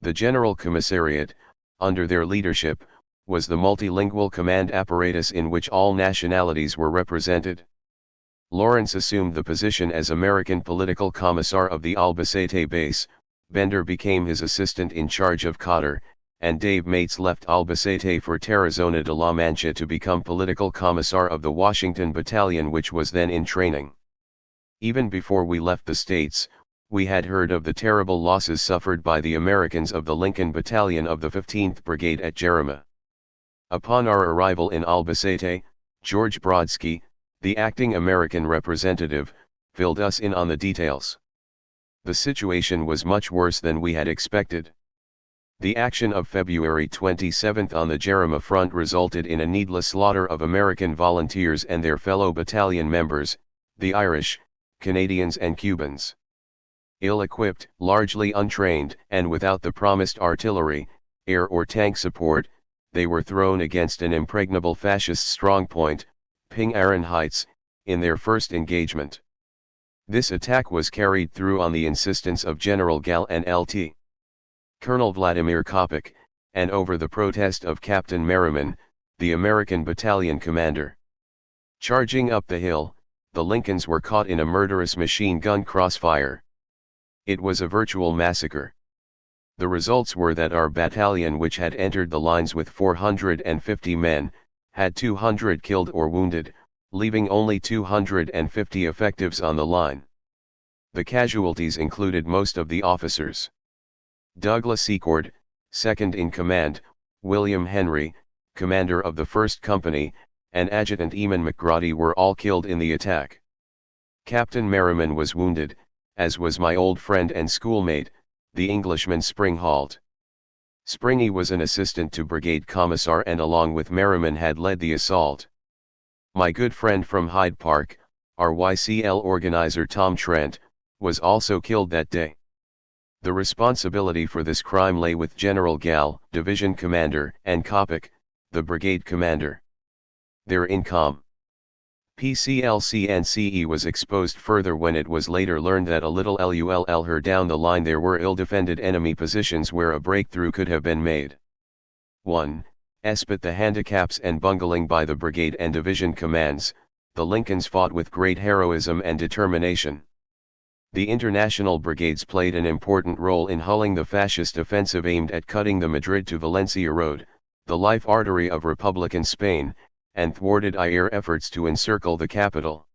The General Commissariat, under their leadership, was the multilingual command apparatus in which all nationalities were represented. Lawrence assumed the position as American political commissar of the Albacete base, Bender became his assistant in charge of Cotter, and Dave Mates left Albacete for Tarazona de la Mancha to become political commissar of the Washington Battalion, which was then in training. Even before we left the States, we had heard of the terrible losses suffered by the Americans of the Lincoln Battalion of the 15th Brigade at Jarama. Upon our arrival in Albacete, George Brodsky, the acting American representative, filled us in on the details. The situation was much worse than we had expected. The action of February 27 on the Jarama front resulted in a needless slaughter of American volunteers and their fellow battalion members, the Irish, Canadians and Cubans. Ill-equipped, largely untrained, and without the promised artillery, air or tank support, they were thrown against an impregnable fascist strongpoint, Ping Aran Heights, in their first engagement. This attack was carried through on the insistence of General Gal and Lt. Colonel Vladimir Kopek, and over the protest of Captain Merriman, the American battalion commander. Charging up the hill, the Lincolns were caught in a murderous machine gun crossfire. It was a virtual massacre. The results were that our battalion, which had entered the lines with 450 men, had 200 killed or wounded, leaving only 250 effectives on the line. The casualties included most of the officers. Douglas Secord, second in command, William Henry, commander of the 1st Company, and Adjutant Eamon McGrady were all killed in the attack. Captain Merriman was wounded, as was my old friend and schoolmate, the Englishman Springhalt. Springy was an assistant to Brigade Commissar and along with Merriman had led the assault. My good friend from Hyde Park, RYCL organizer Tom Trent, was also killed that day. The responsibility for this crime lay with General Gall, division commander, and Kopic, the brigade commander. Their incom. PCLCNCE was exposed further when it was later learned that a little lull down the line there were ill-defended enemy positions where a breakthrough could have been made. 1. But the handicaps and bungling by the brigade and division commands, the Lincolns fought with great heroism and determination. The international brigades played an important role in hulling the fascist offensive aimed at cutting the Madrid to Valencia road, the life artery of Republican Spain, and thwarted IR efforts to encircle the capital.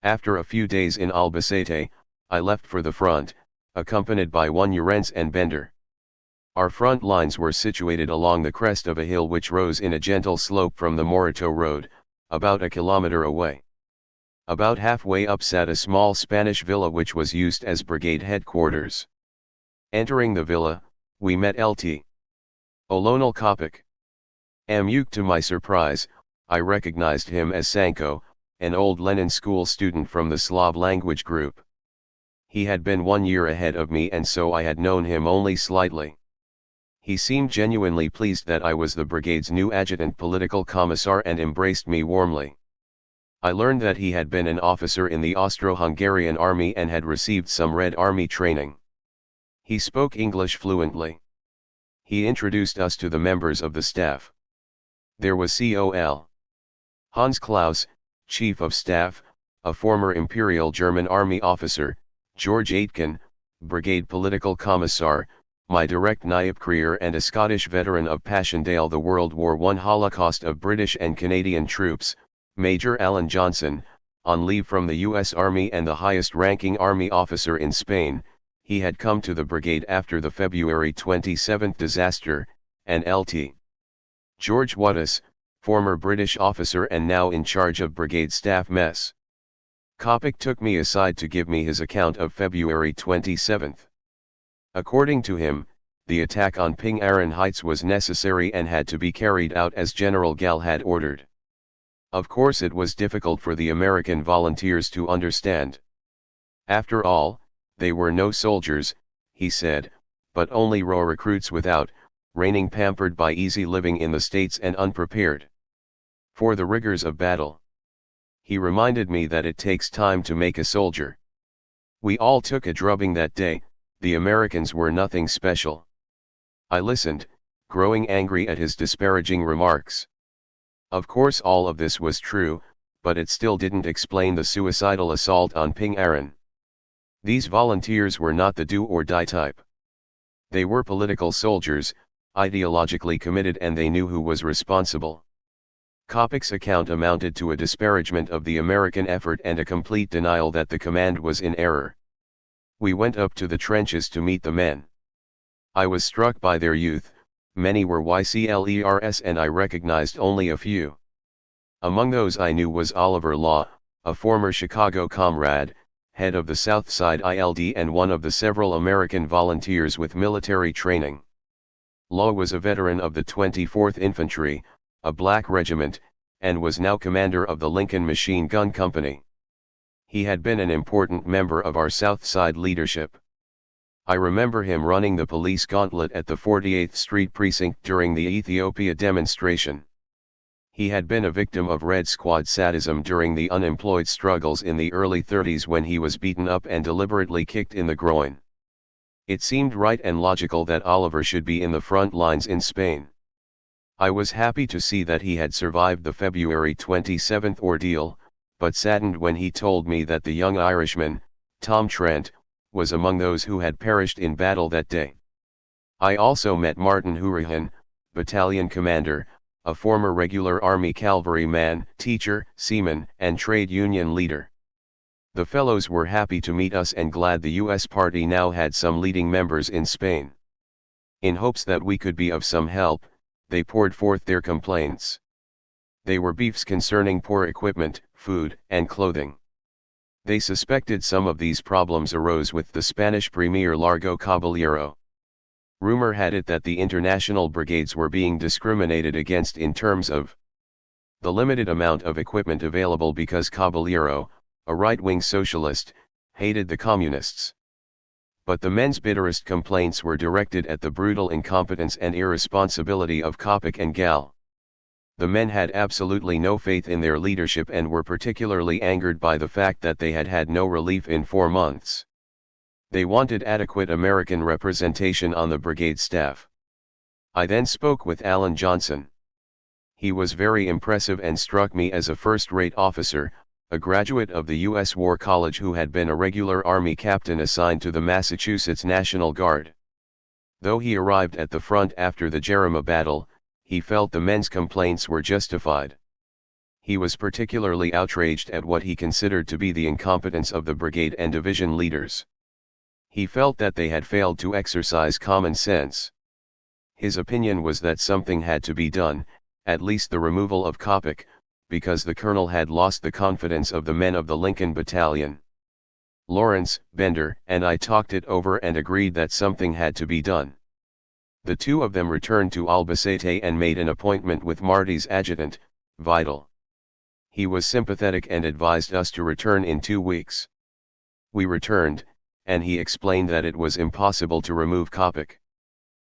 After a few days in Albacete, I left for the front, accompanied by one Llorens and Bender. Our front lines were situated along the crest of a hill which rose in a gentle slope from the Morato road, about a kilometer away. About halfway up sat a small Spanish villa which was used as brigade headquarters. Entering the villa, we met Lt. Colonel Kopic. To my surprise, I recognized him as Sanko, an old Lenin school student from the Slav language group. He had been 1 year ahead of me and so I had known him only slightly. He seemed genuinely pleased that I was the brigade's new adjutant political commissar and embraced me warmly. I learned that he had been an officer in the Austro-Hungarian army and had received some Red Army training. He spoke English fluently. He introduced us to the members of the staff. There was Col. Hans Klaus, Chief of Staff, a former Imperial German Army officer, George Aitken, Brigade Political Commissar, my direct Naibkrier and a Scottish veteran of Passchendaele the World War I Holocaust of British and Canadian troops, Major Alan Johnson, on leave from the U.S. Army and the highest-ranking Army officer in Spain. He had come to the brigade after the February 27 disaster, and Lt. George Wattis, former British officer and now in charge of brigade staff mess. Kopic took me aside to give me his account of February 27. According to him, the attack on Ping Aran Heights was necessary and had to be carried out as General Gall had ordered. Of course it was difficult for the American volunteers to understand. After all, they were no soldiers, he said, but only raw recruits without, reigning pampered by easy living in the States and unprepared for the rigors of battle. He reminded me that it takes time to make a soldier. We all took a drubbing that day, the Americans were nothing special. I listened, growing angry at his disparaging remarks. Of course all of this was true, but it still didn't explain the suicidal assault on Ping Aran. These volunteers were not the do-or-die type. They were political soldiers, ideologically committed and they knew who was responsible. Kopic's account amounted to a disparagement of the American effort and a complete denial that the command was in error. We went up to the trenches to meet the men. I was struck by their youth. Many were YCLERS and I recognized only a few. Among those I knew was Oliver Law, a former Chicago comrade, head of the Southside ILD and one of the several American volunteers with military training. Law was a veteran of the 24th Infantry, a black regiment, and was now commander of the Lincoln Machine Gun Company. He had been an important member of our Southside leadership. I remember him running the police gauntlet at the 48th Street precinct during the Ethiopia demonstration. He had been a victim of Red Squad sadism during the unemployed struggles in the early 30s when he was beaten up and deliberately kicked in the groin. It seemed right and logical that Oliver should be in the front lines in Spain. I was happy to see that he had survived the February 27 ordeal, but saddened when he told me that the young Irishman, Tom Trent, was among those who had perished in battle that day. I also met Martin Hurahan, battalion commander, a former regular army cavalryman, teacher, seaman, and trade union leader. The fellows were happy to meet us and glad the U.S. party now had some leading members in Spain. In hopes that we could be of some help, they poured forth their complaints. They were beefs concerning poor equipment, food, and clothing. They suspected some of these problems arose with the Spanish Premier Largo Caballero. Rumor had it that the international brigades were being discriminated against in terms of the limited amount of equipment available because Caballero, a right-wing socialist, hated the communists. But the men's bitterest complaints were directed at the brutal incompetence and irresponsibility of Coppoc and Gal. The men had absolutely no faith in their leadership and were particularly angered by the fact that they had had no relief in 4 months. They wanted adequate American representation on the brigade staff. I then spoke with Alan Johnson. He was very impressive and struck me as a first-rate officer, a graduate of the U.S. War College who had been a regular Army captain assigned to the Massachusetts National Guard. Though he arrived at the front after the Jarama battle, he felt the men's complaints were justified. He was particularly outraged at what he considered to be the incompetence of the brigade and division leaders. He felt that they had failed to exercise common sense. His opinion was that something had to be done, at least the removal of Coppoc, because the colonel had lost the confidence of the men of the Lincoln Battalion. Lawrence, Bender, and I talked it over and agreed that something had to be done. The two of them returned to Albacete and made an appointment with Marty's adjutant, Vidal. He was sympathetic and advised us to return in 2 weeks. We returned, and he explained that it was impossible to remove Coppoc.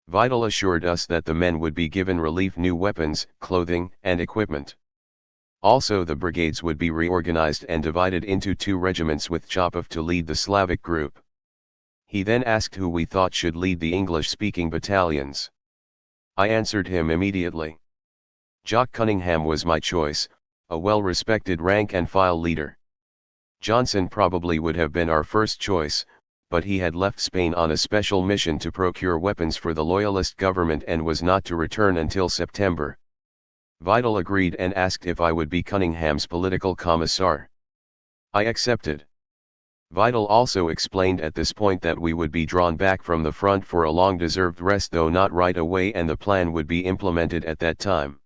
Vidal assured us that the men would be given relief, new weapons, clothing, and equipment. Also the brigades would be reorganized and divided into 2 regiments with Chopov to lead the Slavic group. He then asked who we thought should lead the English-speaking battalions. I answered him immediately. Jock Cunningham was my choice, a well-respected rank-and-file leader. Johnson probably would have been our first choice, but he had left Spain on a special mission to procure weapons for the Loyalist government and was not to return until September. Vidal agreed and asked if I would be Cunningham's political commissar. I accepted. Vidal also explained at this point that we would be drawn back from the front for a long-deserved rest, though not right away, and the plan would be implemented at that time.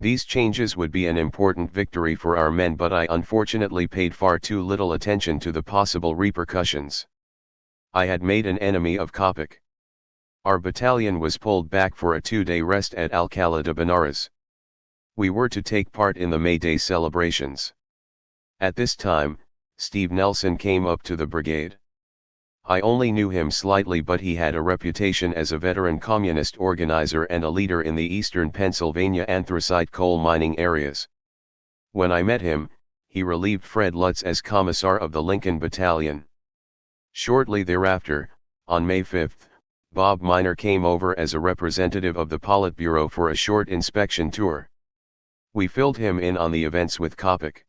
These changes would be an important victory for our men, but I unfortunately paid far too little attention to the possible repercussions. I had made an enemy of Coppoc. Our battalion was pulled back for a 2-day rest at Alcalá de Benares. We were to take part in the May Day celebrations. At this time, Steve Nelson came up to the brigade. I only knew him slightly, but he had a reputation as a veteran communist organizer and a leader in the eastern Pennsylvania anthracite coal mining areas. When I met him, he relieved Fred Lutz as commissar of the Lincoln Battalion. Shortly thereafter, on May 5, Bob Miner came over as a representative of the Politburo for a short inspection tour. We filled him in on the events with Coppoc.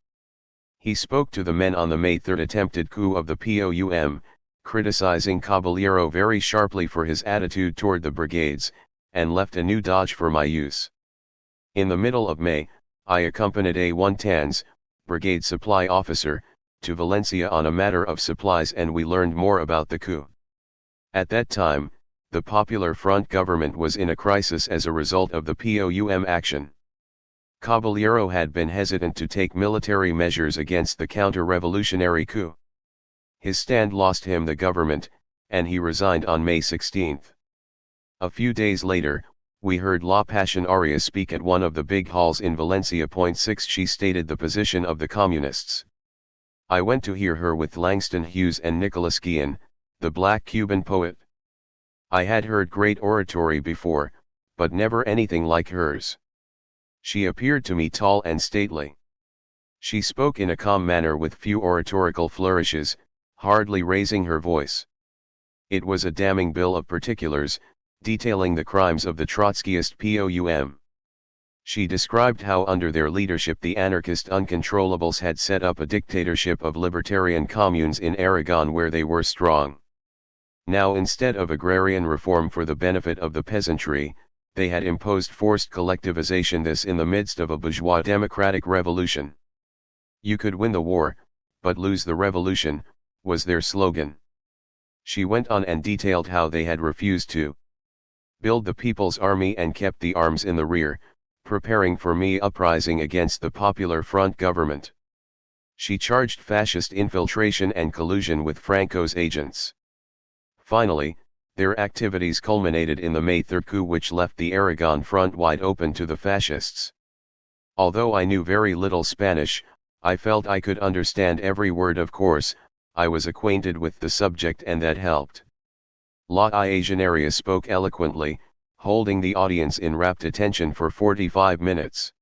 He spoke to the men on the May 3 attempted coup of the POUM, criticizing Caballero very sharply for his attitude toward the brigades, and left a new dodge for my use. In the middle of May, I accompanied A1 Tanz, brigade supply officer, to Valencia on a matter of supplies, and we learned more about the coup. At that time, the Popular Front government was in a crisis as a result of the POUM action. Caballero had been hesitant to take military measures against the counter-revolutionary coup. His stand lost him the government, and he resigned on May 16. A few days later, we heard La Pasionaria speak at one of the big halls in Valencia. 6 She stated the position of the communists. I went to hear her with Langston Hughes and Nicholas Guillen, the black Cuban poet. I had heard great oratory before, but never anything like hers. She appeared to me tall and stately. She spoke in a calm manner with few oratorical flourishes, hardly raising her voice. It was a damning bill of particulars, detailing the crimes of the Trotskyist POUM. She described how under their leadership the anarchist uncontrollables had set up a dictatorship of libertarian communes in Aragon where they were strong. Now, instead of agrarian reform for the benefit of the peasantry, They had imposed forced collectivization, this in the midst of a bourgeois democratic revolution. You could win the war, but lose the revolution, was their slogan. She went on and detailed how they had refused to build the People's Army and kept the arms in the rear, preparing for me uprising against the Popular Front government. She charged fascist infiltration and collusion with Franco's agents. Finally, their activities culminated in the May 3 coup, which left the Aragon front wide open to the fascists. Although I knew very little Spanish, I felt I could understand every word. Of course, I was acquainted with the subject, and that helped. La Iaginaria spoke eloquently, holding the audience in rapt attention for 45 minutes.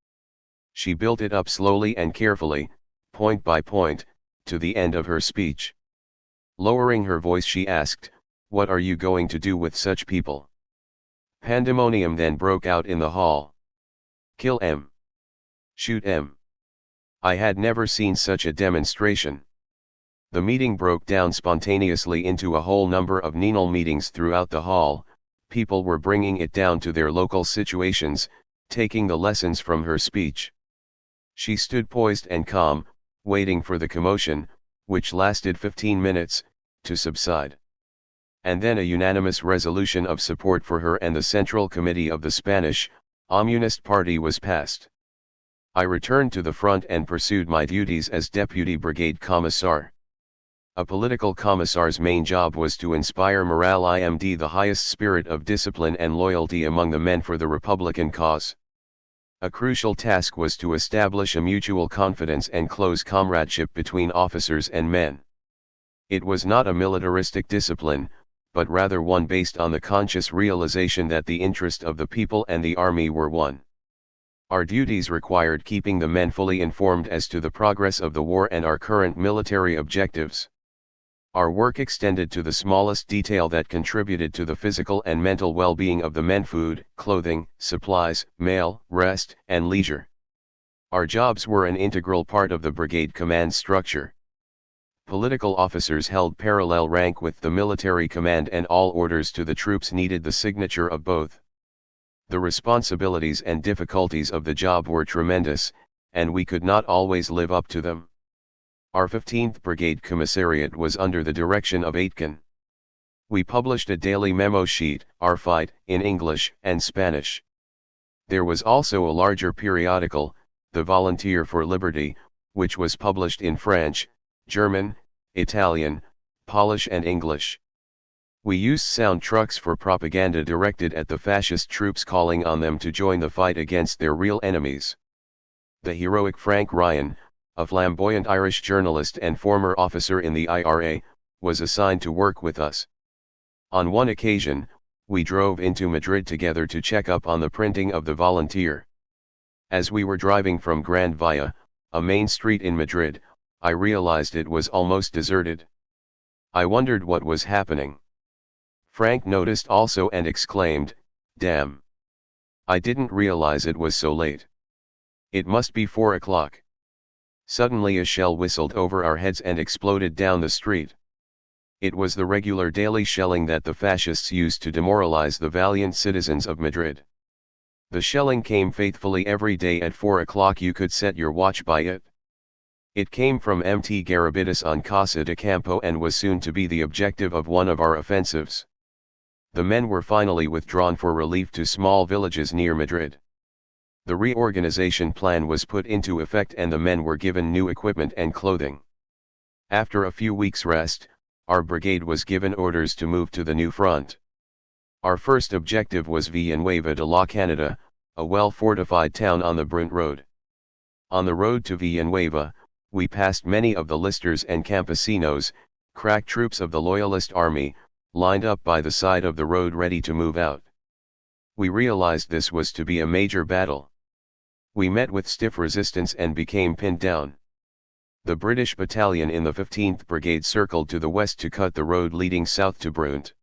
She built it up slowly and carefully, point by point, to the end of her speech. Lowering her voice, she asked, "What are you going to do with such people?" Pandemonium then broke out in the hall. "Kill 'em. Shoot 'em." I had never seen such a demonstration. The meeting broke down spontaneously into a whole number of Ninal meetings throughout the hall. People were bringing it down to their local situations, taking the lessons from her speech. She stood poised and calm, waiting for the commotion, which lasted 15 minutes, to subside. And then a unanimous resolution of support for her and the Central Committee of the Spanish Communist Party was passed. I returned to the front and pursued my duties as Deputy Brigade Commissar. A political commissar's main job was to inspire morale, the highest spirit of discipline and loyalty among the men for the Republican cause. A crucial task was to establish a mutual confidence and close comradeship between officers and men. It was not a militaristic discipline, but rather one based on the conscious realization that the interest of the people and the army were one. Our duties required keeping the men fully informed as to the progress of the war and our current military objectives. Our work extended to the smallest detail that contributed to the physical and mental well-being of the men: food, clothing, supplies, mail, rest, and leisure. Our jobs were an integral part of the brigade command structure. Political officers held parallel rank with the military command, and all orders to the troops needed the signature of both. The responsibilities and difficulties of the job were tremendous, and we could not always live up to them. Our 15th Brigade Commissariat was under the direction of Aitken. We published a daily memo sheet, Our Fight, in English and Spanish. There was also a larger periodical, The Volunteer for Liberty, which was published in French, German, Italian, Polish and English. We used sound trucks for propaganda directed at the fascist troops, calling on them to join the fight against their real enemies. The heroic Frank Ryan, a flamboyant Irish journalist and former officer in the IRA, was assigned to work with us. On one occasion, we drove into Madrid together to check up on the printing of the Volunteer. As we were driving from Grand Via, a main street in Madrid, I realized it was almost deserted. I wondered what was happening. Frank noticed also and exclaimed, "Damn! I didn't realize it was so late. It must be 4 o'clock. Suddenly a shell whistled over our heads and exploded down the street. It was the regular daily shelling that the fascists used to demoralize the valiant citizens of Madrid. The shelling came faithfully every day at 4 o'clock. You could set your watch by it. It came from Mt. Garabitas on Casa de Campo and was soon to be the objective of one of our offensives. The men were finally withdrawn for relief to small villages near Madrid. The reorganization plan was put into effect and the men were given new equipment and clothing. After a few weeks' rest, our brigade was given orders to move to the new front. Our first objective was Villanueva de la Canada, a well-fortified town on the Brunt Road. On the road to Villanueva, we passed many of the listers and campesinos, crack troops of the Loyalist army, lined up by the side of the road ready to move out. We realized this was to be a major battle. We met with stiff resistance and became pinned down. The British battalion in the 15th Brigade circled to the west to cut the road leading south to Brunt.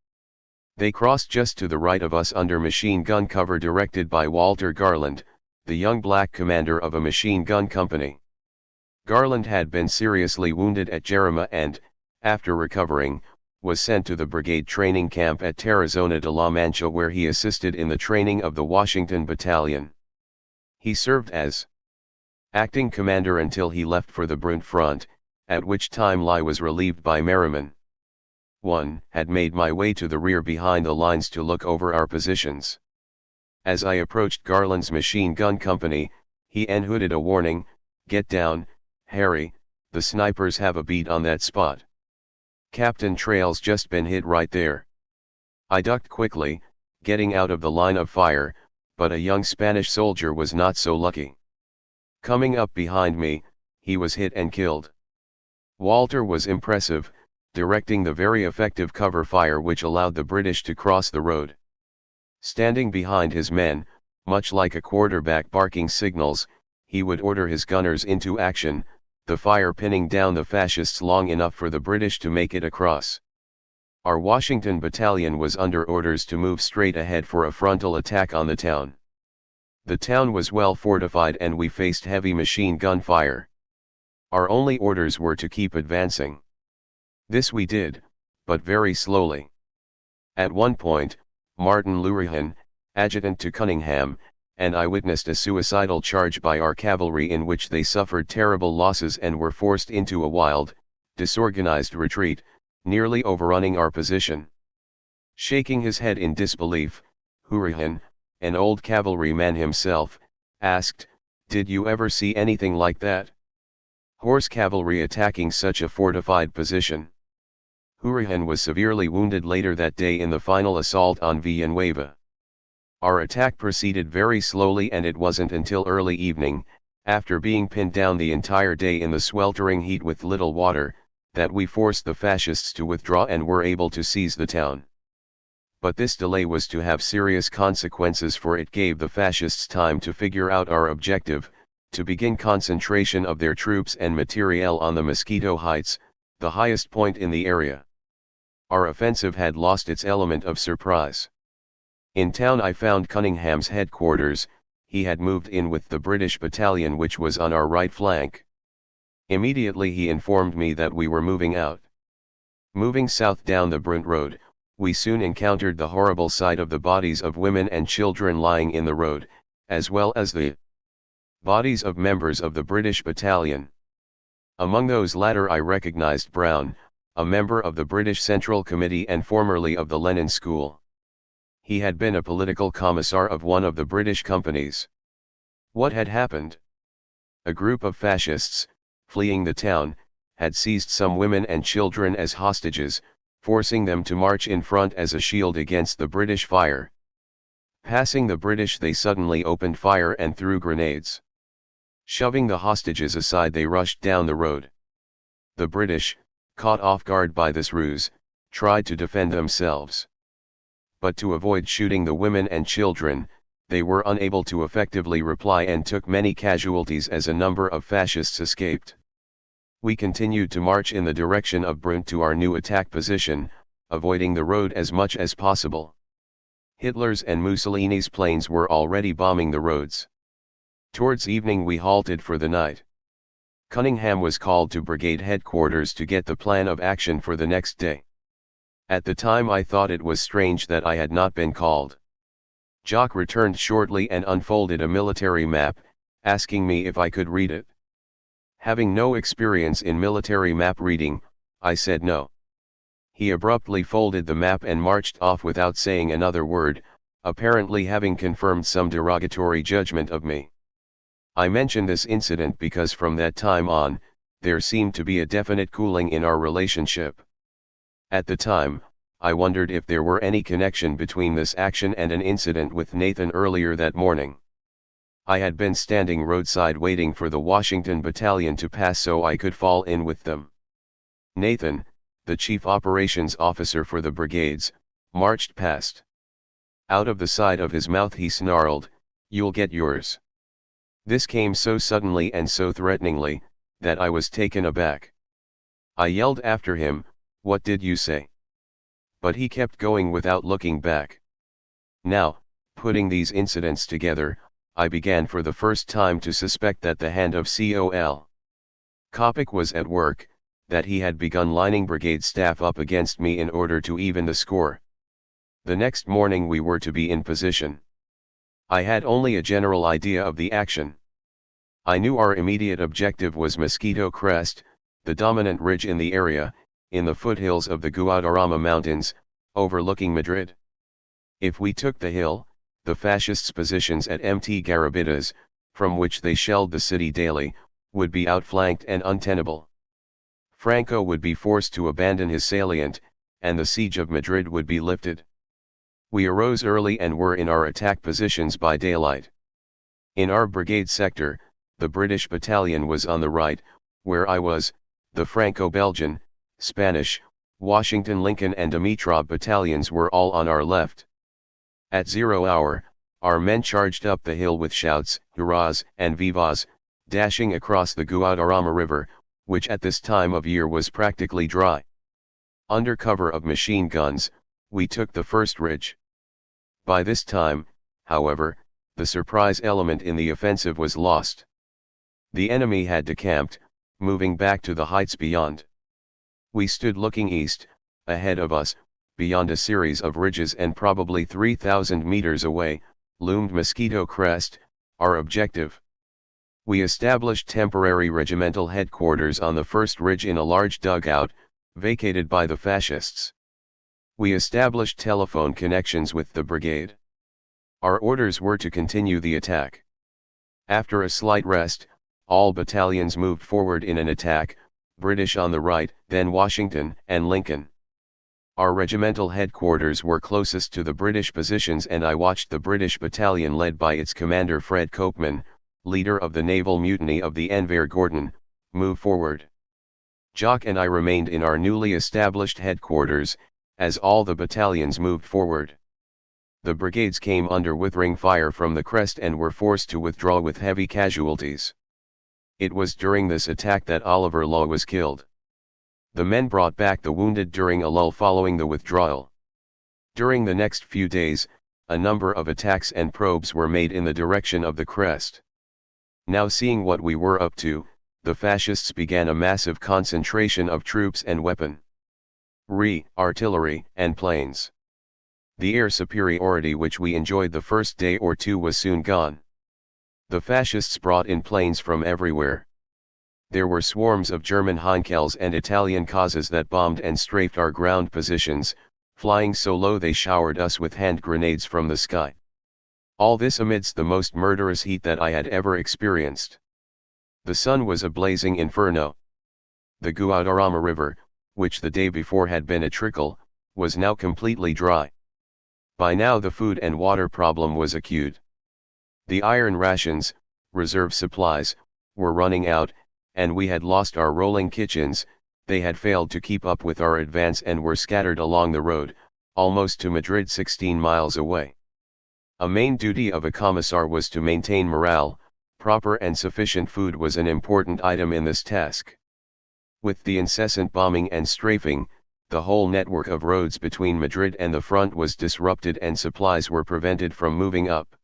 They crossed just to the right of us under machine gun cover directed by Walter Garland, the young black commander of a machine gun company. Garland had been seriously wounded at Jarama and, after recovering, was sent to the brigade training camp at Tarazona de la Mancha, where he assisted in the training of the Washington Battalion. He served as acting commander until he left for the Brunt front, at which time Lai was relieved by Merriman. 1. Had made my way to the rear behind the lines to look over our positions. As I approached Garland's machine gun company, he enhooded a warning, "Get down, Harry, the snipers have a bead on that spot. Captain Trail's just been hit right there." I ducked quickly, getting out of the line of fire, but a young Spanish soldier was not so lucky. Coming up behind me, he was hit and killed. Walter was impressive, directing the very effective cover fire which allowed the British to cross the road. Standing behind his men, much like a quarterback barking signals, he would order his gunners into action, the fire pinning down the fascists long enough for the British to make it across. Our Washington battalion was under orders to move straight ahead for a frontal attack on the town. The town was well fortified and we faced heavy machine gun fire. Our only orders were to keep advancing. This we did, but very slowly. At one point, Martin Lurihan, adjutant to Cunningham, and I witnessed a suicidal charge by our cavalry in which they suffered terrible losses and were forced into a wild, disorganized retreat, nearly overrunning our position. Shaking his head in disbelief, Lurihan, an old cavalryman himself, asked, "Did you ever see anything like that? Horse cavalry attacking such a fortified position?" Lurihan was severely wounded later that day in the final assault on Villanueva. Our attack proceeded very slowly and it wasn't until early evening, after being pinned down the entire day in the sweltering heat with little water, that we forced the fascists to withdraw and were able to seize the town. But this delay was to have serious consequences, for it gave the fascists time to figure out our objective, to begin concentration of their troops and materiel on the Mosquito Heights, the highest point in the area. Our offensive had lost its element of surprise. In town I found Cunningham's headquarters. He had moved in with the British battalion which was on our right flank. Immediately he informed me that we were moving out. Moving south down the Brunt Road, we soon encountered the horrible sight of the bodies of women and children lying in the road, as well as the bodies of members of the British battalion. Among those latter I recognized Brown, a member of the British Central Committee and formerly of the Lenin School. He had been a political commissar of one of the British companies. What had happened? A group of fascists, fleeing the town, had seized some women and children as hostages, forcing them to march in front as a shield against the British fire. Passing the British, they suddenly opened fire and threw grenades. Shoving the hostages aside, they rushed down the road. The British, caught off guard by this ruse, tried to defend themselves. But to avoid shooting the women and children, they were unable to effectively reply and took many casualties as a number of fascists escaped. We continued to march in the direction of Brunt to our new attack position, avoiding the road as much as possible. Hitler's and Mussolini's planes were already bombing the roads. Towards evening we halted for the night. Cunningham was called to brigade headquarters to get the plan of action for the next day. At the time I thought it was strange that I had not been called. Jock returned shortly and unfolded a military map, asking me if I could read it. Having no experience in military map reading, I said no. He abruptly folded the map and marched off without saying another word, apparently having confirmed some derogatory judgment of me. I mention this incident because from that time on, there seemed to be a definite cooling in our relationship. At the time, I wondered if there were any connection between this action and an incident with Nathan earlier that morning. I had been standing roadside waiting for the Washington battalion to pass so I could fall in with them. Nathan, the chief operations officer for the brigades, marched past. Out of the side of his mouth he snarled, "You'll get yours." This came so suddenly and so threateningly, that I was taken aback. I yelled after him, "What did you say?" But he kept going without looking back. Now, putting these incidents together, I began for the first time to suspect that the hand of Col. Coppock was at work, that he had begun lining brigade staff up against me in order to even the score. The next morning we were to be in position. I had only a general idea of the action. I knew our immediate objective was Mosquito Crest, the dominant ridge in the area, in the foothills of the Guadarrama Mountains, overlooking Madrid. If we took the hill, the fascists' positions at Mt. Garabitas, from which they shelled the city daily, would be outflanked and untenable. Franco would be forced to abandon his salient, and the siege of Madrid would be lifted. We arose early and were in our attack positions by daylight. In our brigade sector, the British battalion was on the right, where I was, the Franco-Belgian, Spanish, Washington Lincoln and Dimitrov battalions were all on our left. At 0 hour, our men charged up the hill with shouts, hurrahs, and vivas, dashing across the Guadarrama River, which at this time of year was practically dry. Under cover of machine guns, we took the first ridge. By this time, however, the surprise element in the offensive was lost. The enemy had decamped, moving back to the heights beyond. We stood looking east, ahead of us, beyond a series of ridges, and probably 3,000 meters away, loomed Mosquito Crest, our objective. We established temporary regimental headquarters on the first ridge in a large dugout, vacated by the fascists. We established telephone connections with the brigade. Our orders were to continue the attack. After a slight rest, all battalions moved forward in an attack, British on the right, then Washington and Lincoln. Our regimental headquarters were closest to the British positions, and I watched the British battalion led by its commander Fred Copeman, leader of the naval mutiny of the Enver Gordon, move forward. Jock and I remained in our newly established headquarters, as all the battalions moved forward. The brigades came under withering fire from the crest and were forced to withdraw with heavy casualties. It was during this attack that Oliver Law was killed. The men brought back the wounded during a lull following the withdrawal. During the next few days, a number of attacks and probes were made in the direction of the crest. Now, seeing what we were up to, the fascists began a massive concentration of troops and weaponry, artillery, and planes. The air superiority which we enjoyed the first day or two was soon gone. The fascists brought in planes from everywhere. There were swarms of German Heinkels and Italian Casas that bombed and strafed our ground positions, flying so low they showered us with hand grenades from the sky. All this amidst the most murderous heat that I had ever experienced. The sun was a blazing inferno. The Guadarrama River, which the day before had been a trickle, was now completely dry. By now the food and water problem was acute. The iron rations, reserve supplies, were running out, and we had lost our rolling kitchens. They had failed to keep up with our advance and were scattered along the road, almost to Madrid 16 miles away. A main duty of a commissar was to maintain morale. Proper and sufficient food was an important item in this task. With the incessant bombing and strafing, the whole network of roads between Madrid and the front was disrupted and supplies were prevented from moving up.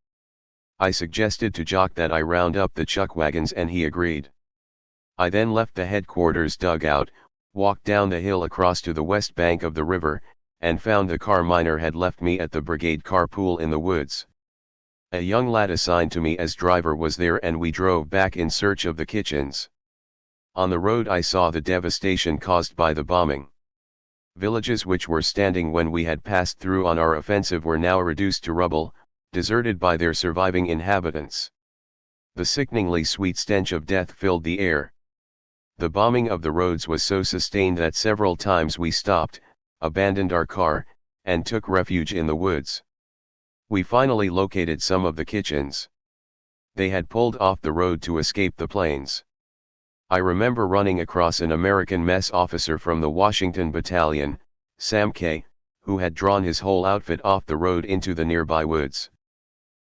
I suggested to Jock that I round up the chuck wagons, and he agreed. I then left the headquarters dugout, walked down the hill across to the west bank of the river, and found the car miner had left me at the brigade carpool in the woods. A young lad assigned to me as driver was there, and we drove back in search of the kitchens. On the road I saw the devastation caused by the bombing. Villages which were standing when we had passed through on our offensive were now reduced to rubble, deserted by their surviving inhabitants. The sickeningly sweet stench of death filled the air. The bombing of the roads was so sustained that several times we stopped, abandoned our car, and took refuge in the woods. We finally located some of the kitchens. They had pulled off the road to escape the planes. I remember running across an American mess officer from the Washington Battalion, Sam K., who had drawn his whole outfit off the road into the nearby woods.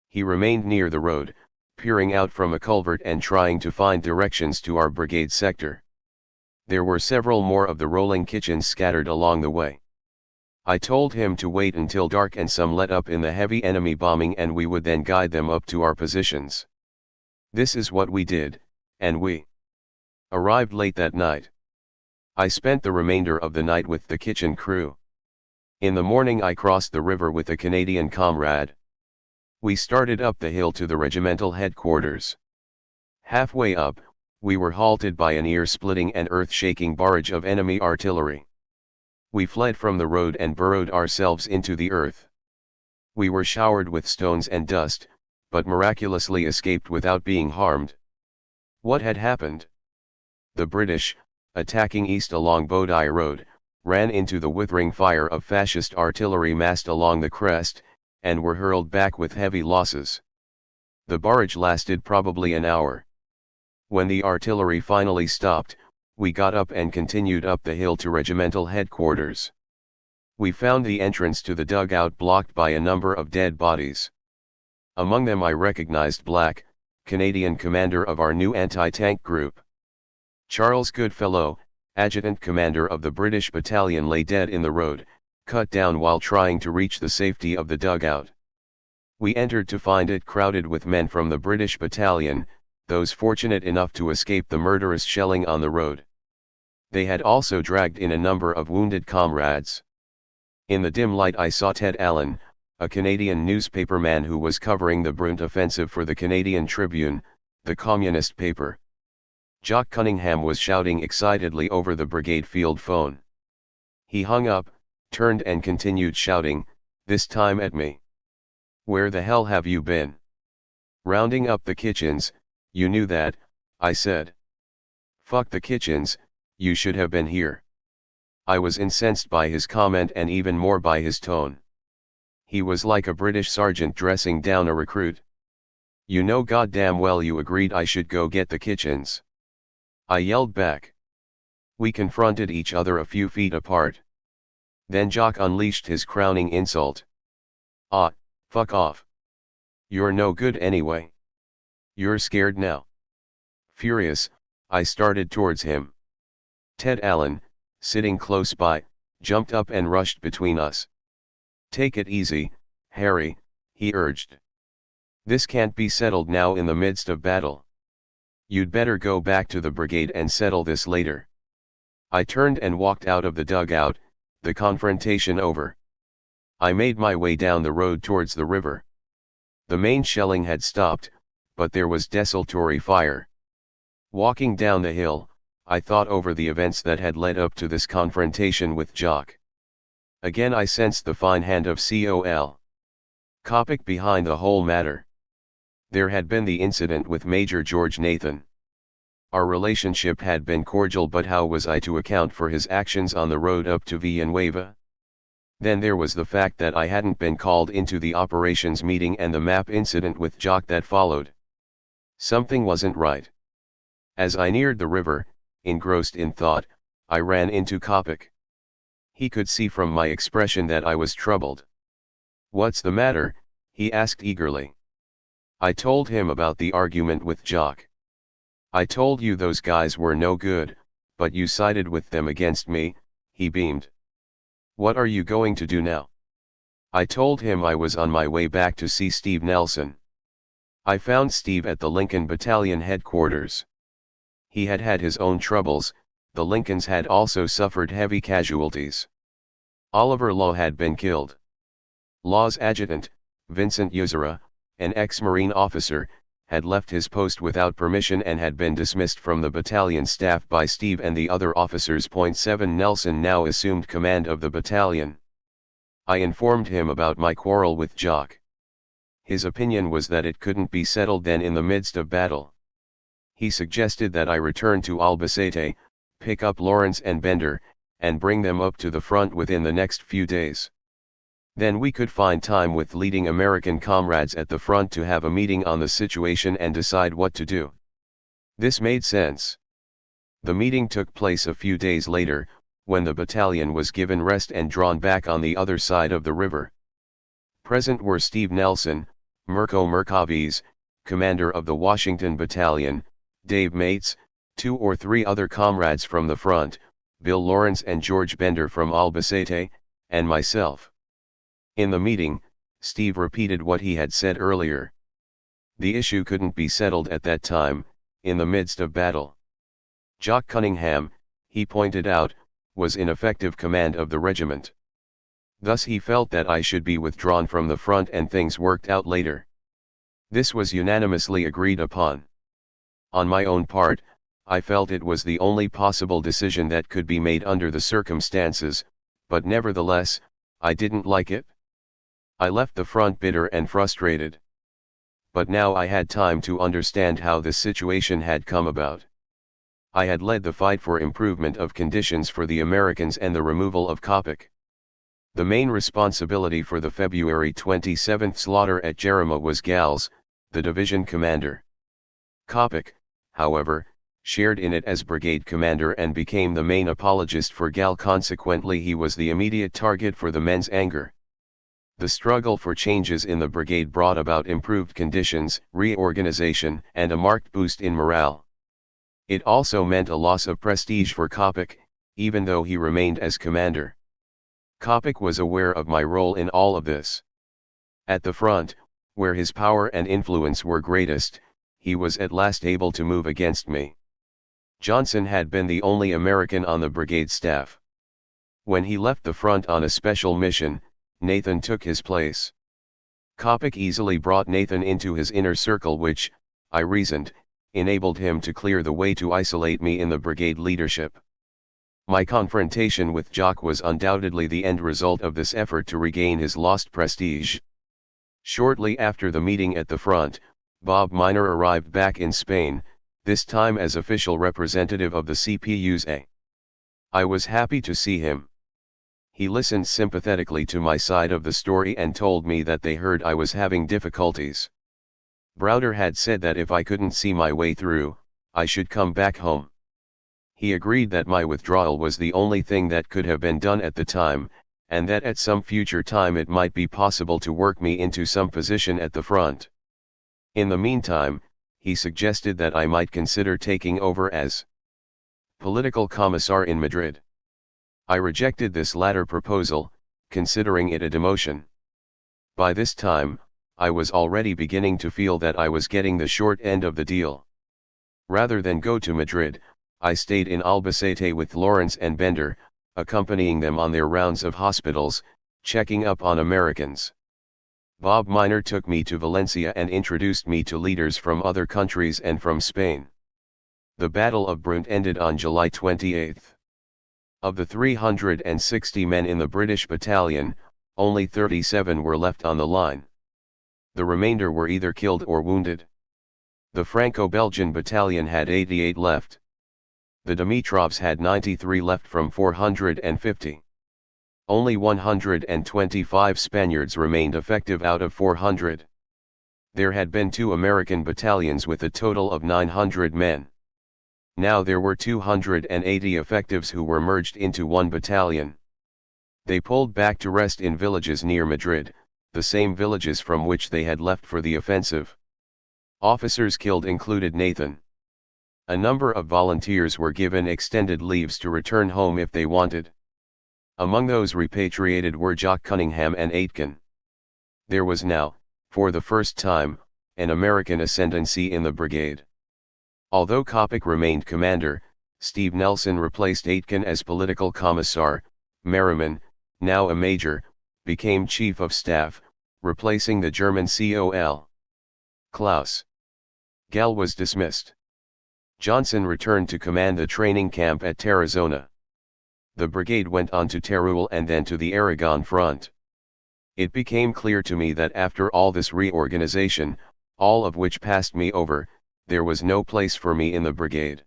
He remained near the road, peering out from a culvert and trying to find directions to our brigade sector. There were several more of the rolling kitchens scattered along the way. I told him to wait until dark and some let up in the heavy enemy bombing, and we would then guide them up to our positions. This is what we did, and we arrived late that night. I spent the remainder of the night with the kitchen crew. In the morning I crossed the river with a Canadian comrade. We started up the hill to the regimental headquarters. Halfway up, we were halted by an ear-splitting and earth-shaking barrage of enemy artillery. We fled from the road and burrowed ourselves into the earth. We were showered with stones and dust, but miraculously escaped without being harmed. What had happened? The British, attacking east along Bodai Road, ran into the withering fire of fascist artillery massed along the crest, and were hurled back with heavy losses. The barrage lasted probably an hour. When the artillery finally stopped, we got up and continued up the hill to regimental headquarters. We found the entrance to the dugout blocked by a number of dead bodies. Among them I recognized Black, Canadian commander of our new anti-tank group. Charles Goodfellow, adjutant commander of the British battalion, lay dead in the road, cut down while trying to reach the safety of the dugout. We entered to find it crowded with men from the British battalion, those fortunate enough to escape the murderous shelling on the road. They had also dragged in a number of wounded comrades. In the dim light I saw Ted Allen, a Canadian newspaperman who was covering the Brunt offensive for the Canadian Tribune, the communist paper. Jock Cunningham was shouting excitedly over the brigade field phone. He hung up, turned and continued shouting, this time at me. Where the hell have you been? Rounding up the kitchens, you knew that, I said. Fuck the kitchens, you should have been here. I was incensed by his comment and even more by his tone. He was like a British sergeant dressing down a recruit. You know goddamn well you agreed I should go get the kitchens. I yelled back. We confronted each other a few feet apart. Then Jock unleashed his crowning insult. Ah, fuck off. You're no good anyway. You're scared now. Furious, I started towards him. Ted Allen, sitting close by, jumped up and rushed between us. Take it easy, Harry, he urged. This can't be settled now in the midst of battle. You'd better go back to the brigade and settle this later. I turned and walked out of the dugout, the confrontation over. I made my way down the road towards the river. The main shelling had stopped, but there was desultory fire. Walking down the hill, I thought over the events that had led up to this confrontation with Jock. Again I sensed the fine hand of Col. Kopic behind the whole matter. There had been the incident with Major George Nathan. Our relationship had been cordial, but how was I to account for his actions on the road up to Villanueva? Then there was the fact that I hadn't been called into the operations meeting and the map incident with Jock that followed. Something wasn't right. As I neared the river, engrossed in thought, I ran into Kopic. He could see from my expression that I was troubled. What's the matter? He asked eagerly. I told him about the argument with Jock. I told you those guys were no good, but you sided with them against me, he beamed. What are you going to do now? I told him I was on my way back to see Steve Nelson. I found Steve at the Lincoln Battalion headquarters. He had had his own troubles, the Lincolns had also suffered heavy casualties. Oliver Law had been killed. Law's adjutant, Vincent Yuzera, an ex-Marine officer, had left his post without permission and had been dismissed from the battalion staff by Steve and the other officers. 7 Nelson now assumed command of the battalion. I informed him about my quarrel with Jock. His opinion was that it couldn't be settled then in the midst of battle. He suggested that I return to Albacete, pick up Lawrence and Bender, and bring them up to the front within the next few days. Then we could find time with leading American comrades at the front to have a meeting on the situation and decide what to do. This made sense. The meeting took place a few days later, when the battalion was given rest and drawn back on the other side of the river. Present were Steve Nelson, Mirko Mercavis, commander of the Washington Battalion, Dave Mates, 2 or 3 other comrades from the front, Bill Lawrence and George Bender from Albacete, and myself. In the meeting, Steve repeated what he had said earlier. The issue couldn't be settled at that time, in the midst of battle. Jock Cunningham, he pointed out, was in effective command of the regiment. Thus he felt that I should be withdrawn from the front and things worked out later. This was unanimously agreed upon. On my own part, I felt it was the only possible decision that could be made under the circumstances, but nevertheless, I didn't like it. I left the front bitter and frustrated. But now I had time to understand how this situation had come about. I had led the fight for improvement of conditions for the Americans and the removal of Coppock. The main responsibility for the February 27 slaughter at Jerima was Gal's, the division commander. Coppock, however, shared in it as brigade commander and became the main apologist for Gal. Consequently, he was the immediate target for the men's anger. The struggle for changes in the brigade brought about improved conditions, reorganization, and a marked boost in morale. It also meant a loss of prestige for Coppock, even though he remained as commander. Coppock was aware of my role in all of this. At the front, where his power and influence were greatest, he was at last able to move against me. Johnson had been the only American on the brigade staff. When he left the front on a special mission, Nathan took his place. Coppock easily brought Nathan into his inner circle, which, I reasoned, enabled him to clear the way to isolate me in the brigade leadership. My confrontation with Jock was undoubtedly the end result of this effort to regain his lost prestige. Shortly after the meeting at the front, Bob Miner arrived back in Spain, this time as official representative of the CPUSA. I was happy to see him. He listened sympathetically to my side of the story and told me that they heard I was having difficulties. Browder had said that if I couldn't see my way through, I should come back home. He agreed that my withdrawal was the only thing that could have been done at the time, and that at some future time it might be possible to work me into some position at the front. In the meantime, he suggested that I might consider taking over as political commissar in Madrid. I rejected this latter proposal, considering it a demotion. By this time, I was already beginning to feel that I was getting the short end of the deal. Rather than go to Madrid, I stayed in Albacete with Lawrence and Bender, accompanying them on their rounds of hospitals, checking up on Americans. Bob Miner took me to Valencia and introduced me to leaders from other countries and from Spain. The Battle of Brunt ended on July 28. Of the 360 men in the British battalion, only 37 were left on the line. The remainder were either killed or wounded. The Franco-Belgian battalion had 88 left. The Dimitrovs had 93 left from 450. Only 125 Spaniards remained effective out of 400. There had been 2 American battalions with a total of 900 men. Now there were 280 effectives who were merged into one battalion. They pulled back to rest in villages near Madrid, the same villages from which they had left for the offensive. Officers killed included Nathan. A number of volunteers were given extended leaves to return home if they wanted. Among those repatriated were Jock Cunningham and Aitken. There was now, for the first time, an American ascendancy in the brigade. Although Coppock remained commander, Steve Nelson replaced Aitken as political commissar. Merriman, now a major, became chief of staff, replacing the German Col. Klaus. Gal was dismissed. Johnson returned to command the training camp at Tarazona. The brigade went on to Teruel and then to the Aragon front. It became clear to me that after all this reorganization, all of which passed me over, there was no place for me in the brigade.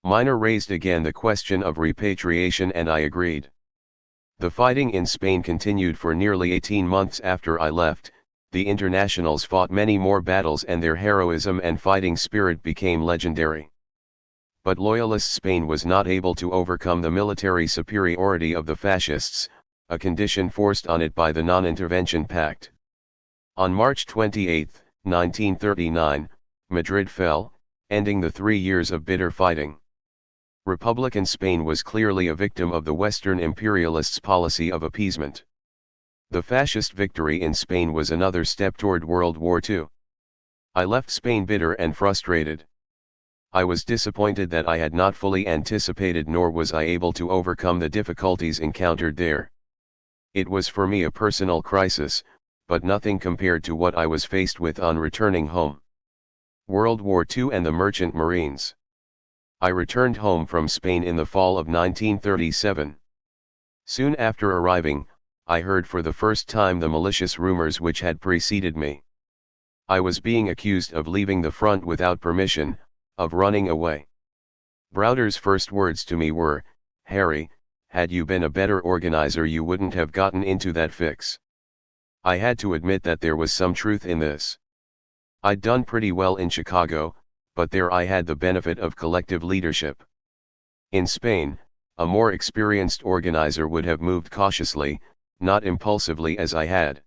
Miner raised again the question of repatriation and I agreed. The fighting in Spain continued for nearly 18 months after I left. The Internationals fought many more battles and their heroism and fighting spirit became legendary. But loyalist Spain was not able to overcome the military superiority of the fascists, a condition forced on it by the Non-Intervention Pact. On March 28, 1939, Madrid fell, ending the 3 years of bitter fighting. Republican Spain was clearly a victim of the Western imperialists' policy of appeasement. The fascist victory in Spain was another step toward World War II. I left Spain bitter and frustrated. I was disappointed that I had not fully anticipated nor was I able to overcome the difficulties encountered there. It was for me a personal crisis, but nothing compared to what I was faced with on returning home. World War II and the Merchant Marines. I returned home from Spain in the fall of 1937. Soon after arriving, I heard for the first time the malicious rumors which had preceded me. I was being accused of leaving the front without permission, of running away. Browder's first words to me were, "Harry, had you been a better organizer you wouldn't have gotten into that fix." I had to admit that there was some truth in this. I'd done pretty well in Chicago, but there I had the benefit of collective leadership. In Spain, a more experienced organizer would have moved cautiously, not impulsively as I had.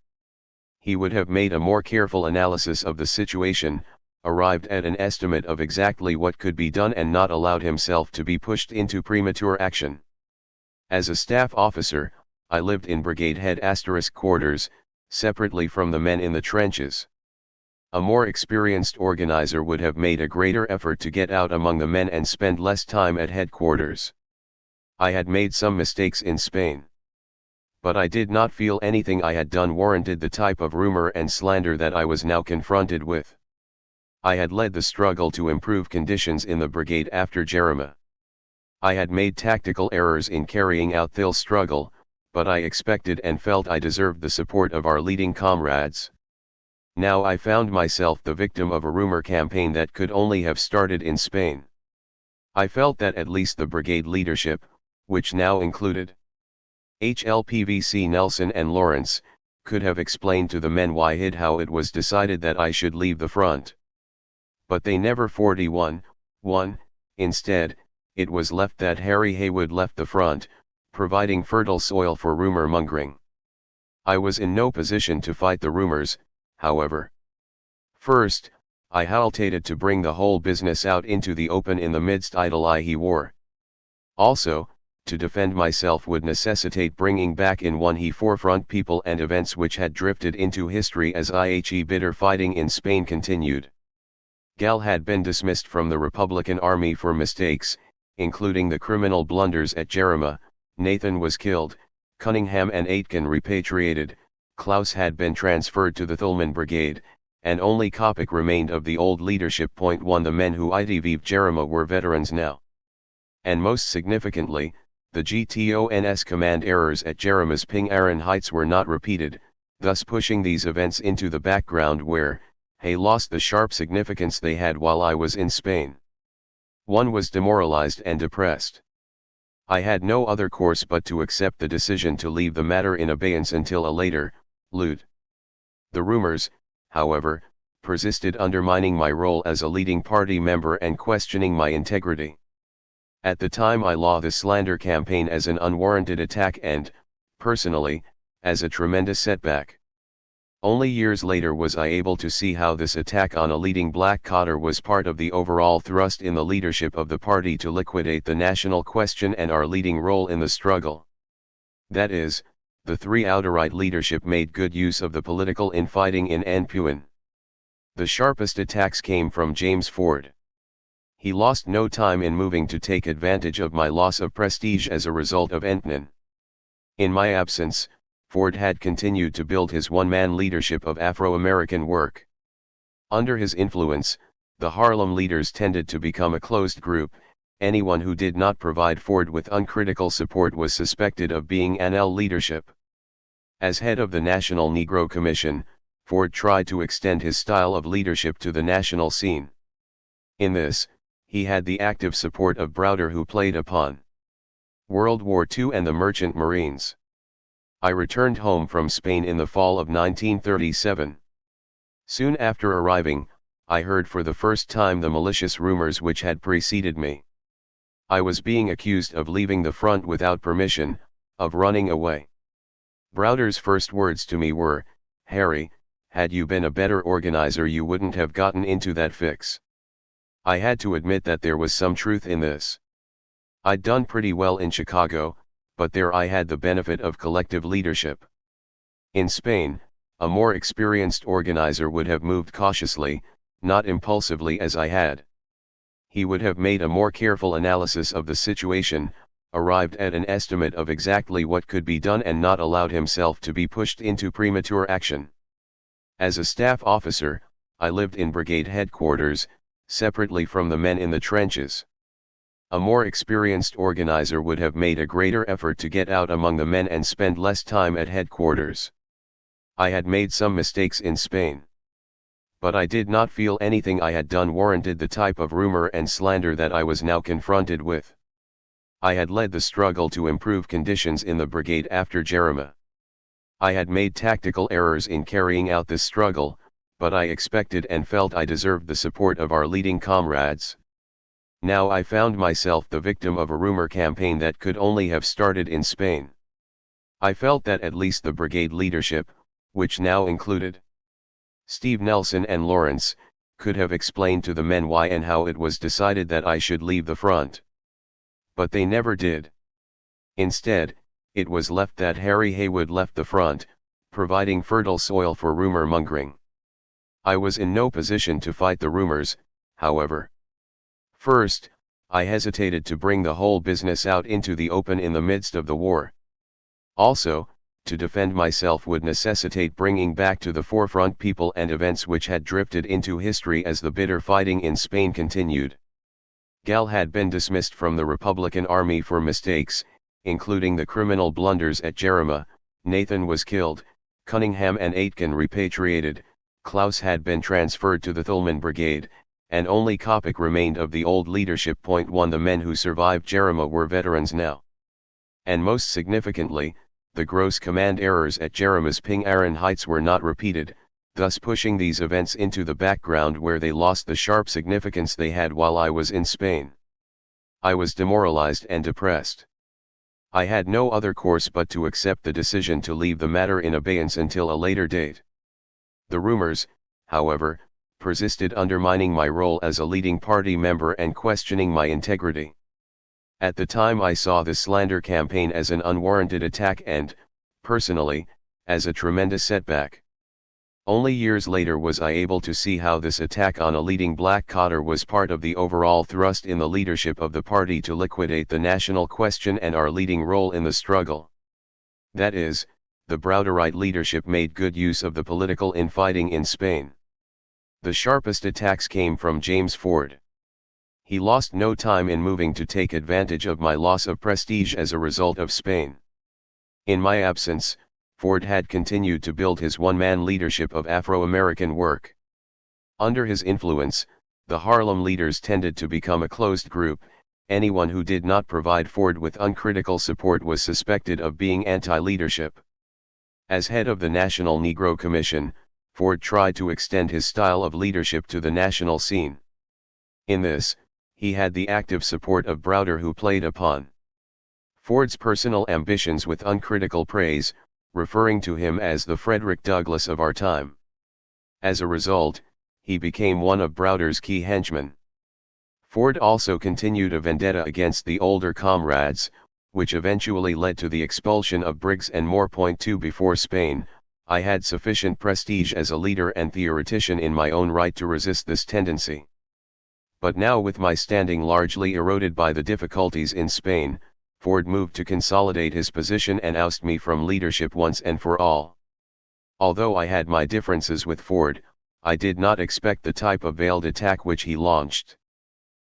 He would have made a more careful analysis of the situation, arrived at an estimate of exactly what could be done and not allowed himself to be pushed into premature action. As a staff officer, I lived in brigade head * quarters, separately from the men in the trenches. A more experienced organizer would have made a greater effort to get out among the men and spend less time at headquarters. I had made some mistakes in Spain. But I did not feel anything I had done warranted the type of rumor and slander that I was now confronted with. I had led the struggle to improve conditions in the brigade after Jerima. I had made tactical errors in carrying out the struggle, but I expected and felt I deserved the support of our leading comrades. Now I found myself the victim of a rumor campaign that could only have started in Spain. I felt that at least the brigade leadership, which now included HLPVC Nelson and Lawrence, could have explained to the men how it was decided that I should leave the front. But they never 41. Instead, it was left that Harry Haywood left the front, providing fertile soil for rumor mongering. I was in no position to fight the rumors, however. First, I haltated to bring the whole business out into the open in the midst idle eye he wore. Also, to defend myself would necessitate bringing back in one he forefront people and events which had drifted into history as bitter fighting in Spain continued. Gal had been dismissed from the Republican Army for mistakes, including the criminal blunders at Jerima. Nathan was killed, Cunningham and Aitken repatriated, Klaus had been transferred to the Thulman Brigade, and only Kopic remained of the old leadership. 1 The men who IDV'd Jerima were veterans now. And most significantly, the GTONS command errors at Jerima's Ping Aran Heights were not repeated, thus pushing these events into the background where, Hay lost the sharp significance they had while I was in Spain. One was demoralized and depressed. I had no other course but to accept the decision to leave the matter in abeyance until a later, loot. The rumors, however, persisted undermining my role as a leading party member and questioning my integrity. At the time I saw the slander campaign as an unwarranted attack and, personally, as a tremendous setback. Only years later was I able to see how this attack on a leading black coder was part of the overall thrust in the leadership of the party to liquidate the national question and our leading role in the struggle. That is, the three outright leadership made good use of the political infighting in Anpuan. The sharpest attacks came from James Ford. He lost no time in moving to take advantage of my loss of prestige as a result of Entnan. In my absence, Ford had continued to build his one-man leadership of Afro-American work. Under his influence, the Harlem leaders tended to become a closed group. Anyone who did not provide Ford with uncritical support was suspected of being NL leadership. As head of the National Negro Commission, Ford tried to extend his style of leadership to the national scene. In this, he had the active support of Browder, who played upon World War II and the Merchant Marines. I returned home from Spain in the fall of 1937. Soon after arriving, I heard for the first time the malicious rumors which had preceded me. I was being accused of leaving the front without permission, of running away. Browder's first words to me were, "Harry, had you been a better organizer you wouldn't have gotten into that fix." I had to admit that there was some truth in this. I'd done pretty well in Chicago, but there I had the benefit of collective leadership. In Spain, a more experienced organizer would have moved cautiously, not impulsively as I had. he would have made a more careful analysis of the situation, arrived at an estimate of exactly what could be done and not allowed himself to be pushed into premature action. As a staff officer, I lived in brigade headquarters, separately from the men in the trenches. A more experienced organizer would have made a greater effort to get out among the men and spend less time at headquarters. I had made some mistakes in Spain. But I did not feel anything I had done warranted the type of rumor and slander that I was now confronted with. I had led the struggle to improve conditions in the brigade after Jerima. I had made tactical errors in carrying out this struggle, but I expected and felt I deserved the support of our leading comrades. Now I found myself the victim of a rumor campaign that could only have started in Spain. I felt that at least the brigade leadership, which now included Steve Nelson and Lawrence, could have explained to the men why and how it was decided that I should leave the front. But they never did. Instead, it was left that Harry Haywood left the front, providing fertile soil for rumor mongering. I was in no position to fight the rumors, however. First, I hesitated to bring the whole business out into the open in the midst of the war. Also, to defend myself would necessitate bringing back to the forefront people and events which had drifted into history as the bitter fighting in Spain continued. Gal had been dismissed from the Republican Army for mistakes, including the criminal blunders at Jerima. Nathan was killed, Cunningham and Aitken repatriated, Klaus had been transferred to the Thulman Brigade, and only Kopic remained of the old leadership. 1 The men who survived Jerima were veterans now. And most significantly, the gross command errors at Jerima's Ping Aran Heights were not repeated, thus pushing these events into the background where they lost the sharp significance they had while I was in Spain. I was demoralized and depressed. I had no other course but to accept the decision to leave the matter in abeyance until a later date. The rumors, however, persisted, undermining my role as a leading party member and questioning my integrity. At the time I saw the slander campaign as an unwarranted attack and, personally, as a tremendous setback. Only years later was I able to see how this attack on a leading black coder was part of the overall thrust in the leadership of the party to liquidate the national question and our leading role in the struggle. That is, the Browderite leadership made good use of the political infighting in Spain. The sharpest attacks came from James Ford. He lost no time in moving to take advantage of my loss of prestige as a result of Spain. In my absence, Ford had continued to build his one-man leadership of Afro-American work. Under his influence, the Harlem leaders tended to become a closed group. Anyone who did not provide Ford with uncritical support was suspected of being anti-leadership. As head of the National Negro Commission, Ford tried to extend his style of leadership to the national scene. In this, he had the active support of Browder, who played upon Ford's personal ambitions with uncritical praise, referring to him as the Frederick Douglass of our time. As a result, he became one of Browder's key henchmen. Ford also continued a vendetta against the older comrades, which eventually led to the expulsion of Briggs and Moore. 2 Before Spain, I had sufficient prestige as a leader and theoretician in my own right to resist this tendency. But now, with my standing largely eroded by the difficulties in Spain, Ford moved to consolidate his position and oust me from leadership once and for all. Although I had my differences with Ford, I did not expect the type of veiled attack which he launched.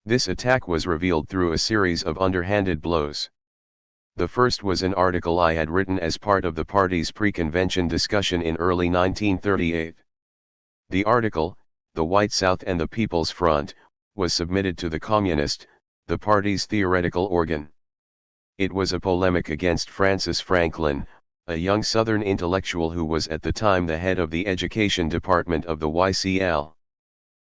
This attack was revealed through a series of underhanded blows. The first was an article I had written as part of the party's pre-convention discussion in early 1938. The article, "The White South and the People's Front," was submitted to the Communist, the party's theoretical organ. It was a polemic against Francis Franklin, a young Southern intellectual who was at the time the head of the education department of the YCL.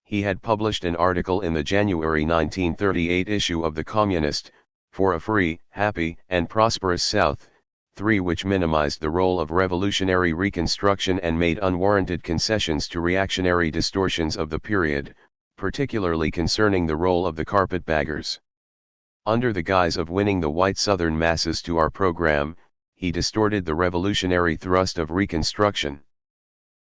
He had published an article in the January 1938 issue of the Communist, "For a Free, Happy, and Prosperous South," 3, which minimized the role of revolutionary reconstruction and made unwarranted concessions to reactionary distortions of the period, particularly concerning the role of the carpetbaggers. Under the guise of winning the white Southern masses to our program, he distorted the revolutionary thrust of Reconstruction.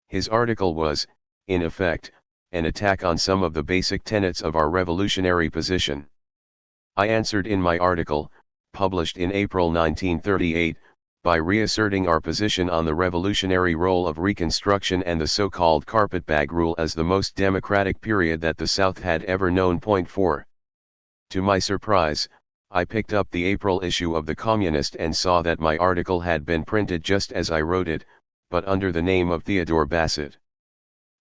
His article was, in effect, an attack on some of the basic tenets of our revolutionary position. I answered in my article, published in April 1938, by reasserting our position on the revolutionary role of Reconstruction and the so-called carpetbag rule as the most democratic period that the South had ever known. Point 4. To my surprise, I picked up the April issue of the Communist and saw that my article had been printed just as I wrote it, but under the name of Theodore Bassett.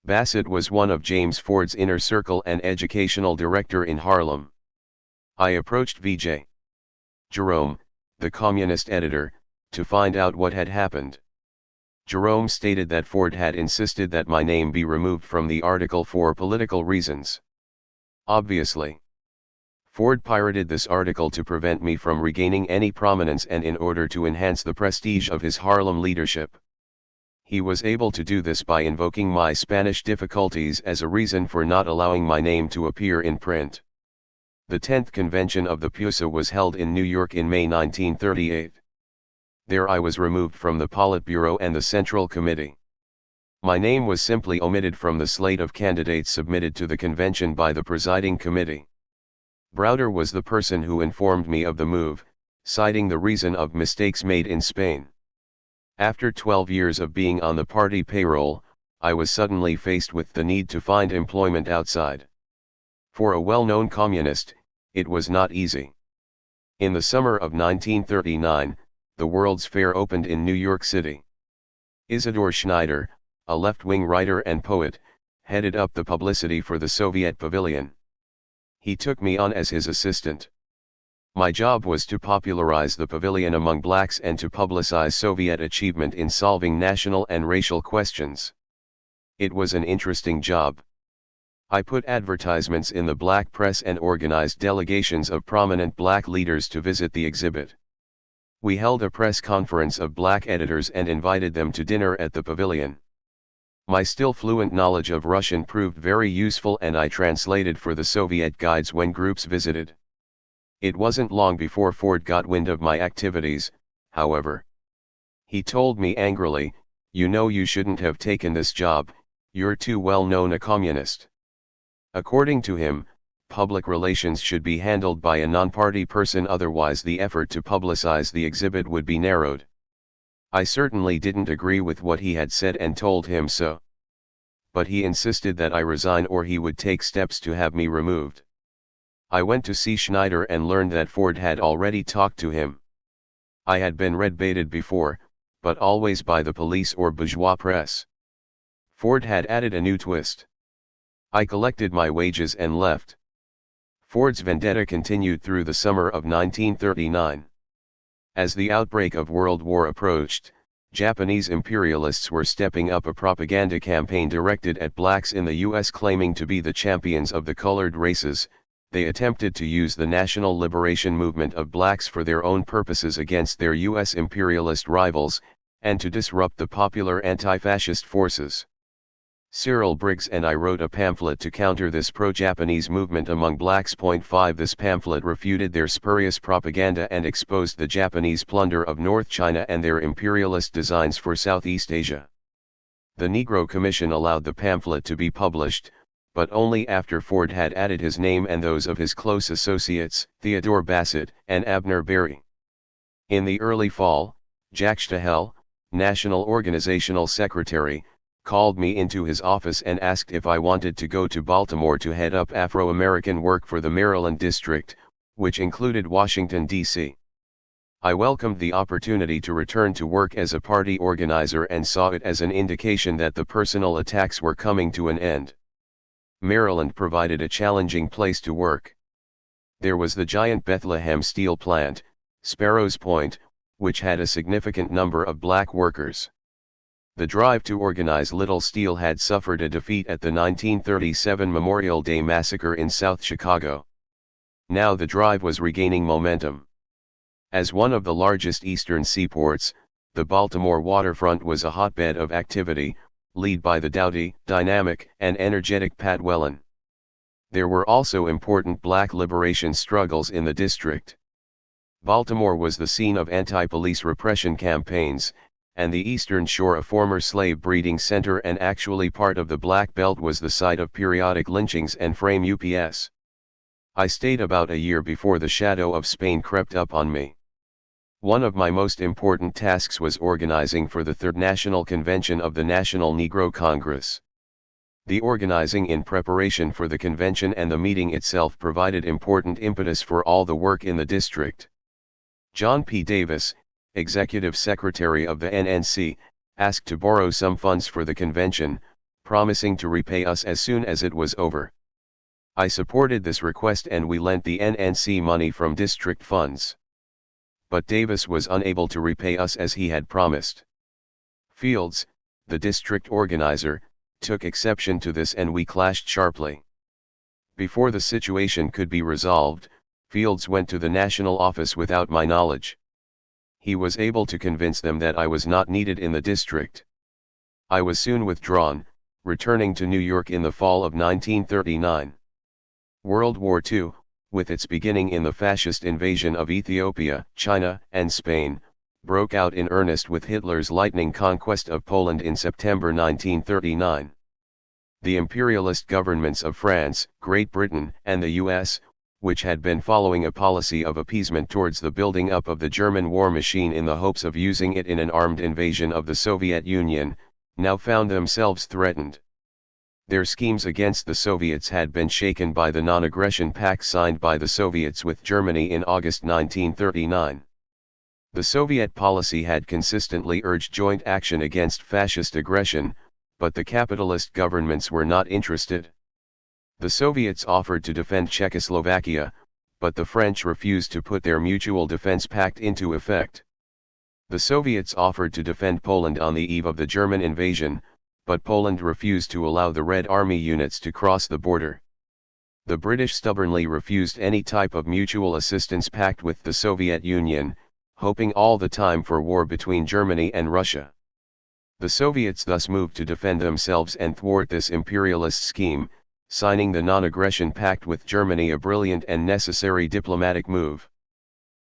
Bassett was one of James Ford's inner circle and educational director in Harlem. I approached V.J. Jerome, the Communist editor, to find out what had happened. Jerome stated that Ford had insisted that my name be removed from the article for political reasons. Obviously, Ford pirated this article to prevent me from regaining any prominence and in order to enhance the prestige of his Harlem leadership. He was able to do this by invoking my Spanish difficulties as a reason for not allowing my name to appear in print. The 10th convention of the PUSA was held in New York in May 1938. There I was removed from the Politburo and the Central Committee. My name was simply omitted from the slate of candidates submitted to the convention by the presiding committee. Browder was the person who informed me of the move, citing the reason of mistakes made in Spain. After 12 years of being on the party payroll, I was suddenly faced with the need to find employment outside. For a well-known communist, it was not easy. In the summer of 1939, the World's Fair opened in New York City. Isidor Schneider, a left-wing writer and poet, headed up the publicity for the Soviet Pavilion. He took me on as his assistant. My job was to popularize the pavilion among blacks and to publicize Soviet achievement in solving national and racial questions. It was an interesting job. I put advertisements in the black press and organized delegations of prominent black leaders to visit the exhibit. We held a press conference of black editors and invited them to dinner at the pavilion. My still fluent knowledge of Russian proved very useful and I translated for the Soviet guides when groups visited. It wasn't long before Ford got wind of my activities, however. He told me angrily, "You know you shouldn't have taken this job, you're too well known a communist." According to him, public relations should be handled by a non-party person, otherwise the effort to publicize the exhibit would be narrowed. I certainly didn't agree with what he had said and told him so. But he insisted that I resign or he would take steps to have me removed. I went to see Schneider and learned that Ford had already talked to him. I had been red-baited before, but always by the police or bourgeois press. Ford had added a new twist. I collected my wages and left. Ford's vendetta continued through the summer of 1939. As the outbreak of World War approached, Japanese imperialists were stepping up a propaganda campaign directed at blacks in the U.S. claiming to be the champions of the colored races. They attempted to use the national liberation movement of blacks for their own purposes against their U.S. imperialist rivals, and to disrupt the popular anti-fascist forces. Cyril Briggs and I wrote a pamphlet to counter this pro-Japanese movement among blacks. 5 This pamphlet refuted their spurious propaganda and exposed the Japanese plunder of North China and their imperialist designs for Southeast Asia. The Negro Commission allowed the pamphlet to be published, but only after Ford had added his name and those of his close associates, Theodore Bassett and Abner Berry. In the early fall, Jack Stahel, National Organizational Secretary, called me into his office and asked if I wanted to go to Baltimore to head up Afro-American work for the Maryland District, which included Washington, D.C. I welcomed the opportunity to return to work as a party organizer and saw it as an indication that the personal attacks were coming to an end. Maryland provided a challenging place to work. There was the giant Bethlehem steel plant, Sparrows Point, which had a significant number of black workers. The drive to organize Little Steel had suffered a defeat at the 1937 Memorial Day massacre in South Chicago. Now the drive was regaining momentum. As one of the largest eastern seaports, the Baltimore waterfront was a hotbed of activity, led by the doughty, dynamic, and energetic Pat Whelan. There were also important black liberation struggles in the district. Baltimore was the scene of anti-police repression campaigns, and the eastern shore a former slave breeding center and actually part of the Black Belt was the site of periodic lynchings and frame ups. I stayed about a year before the shadow of Spain crept up on me. One of my most important tasks was organizing for the Third National Convention of the National Negro Congress. The organizing in preparation for the convention and the meeting itself provided important impetus for all the work in the district. John P. Davis, Executive Secretary of the NNC, asked to borrow some funds for the convention, promising to repay us as soon as it was over. I supported this request and we lent the NNC money from district funds. But Davis was unable to repay us as he had promised. Fields, the district organizer, took exception to this and we clashed sharply. Before the situation could be resolved, Fields went to the national office without my knowledge. He was able to convince them that I was not needed in the district. I was soon withdrawn, returning to New York in the fall of 1939. World War II, with its beginning in the fascist invasion of Ethiopia, China, and Spain, broke out in earnest with Hitler's lightning conquest of Poland in September 1939. The imperialist governments of France, Great Britain, and the US, which had been following a policy of appeasement towards the building up of the German war machine in the hopes of using it in an armed invasion of the Soviet Union, now found themselves threatened. Their schemes against the Soviets had been shaken by the non-aggression pact signed by the Soviets with Germany in August 1939. The Soviet policy had consistently urged joint action against fascist aggression, but the capitalist governments were not interested. The Soviets offered to defend Czechoslovakia, but the French refused to put their mutual defense pact into effect. The Soviets offered to defend Poland on the eve of the German invasion, but Poland refused to allow the Red Army units to cross the border. The British stubbornly refused any type of mutual assistance pact with the Soviet Union, hoping all the time for war between Germany and Russia. The Soviets thus moved to defend themselves and thwart this imperialist scheme, signing the non-aggression pact with Germany, a brilliant and necessary diplomatic move.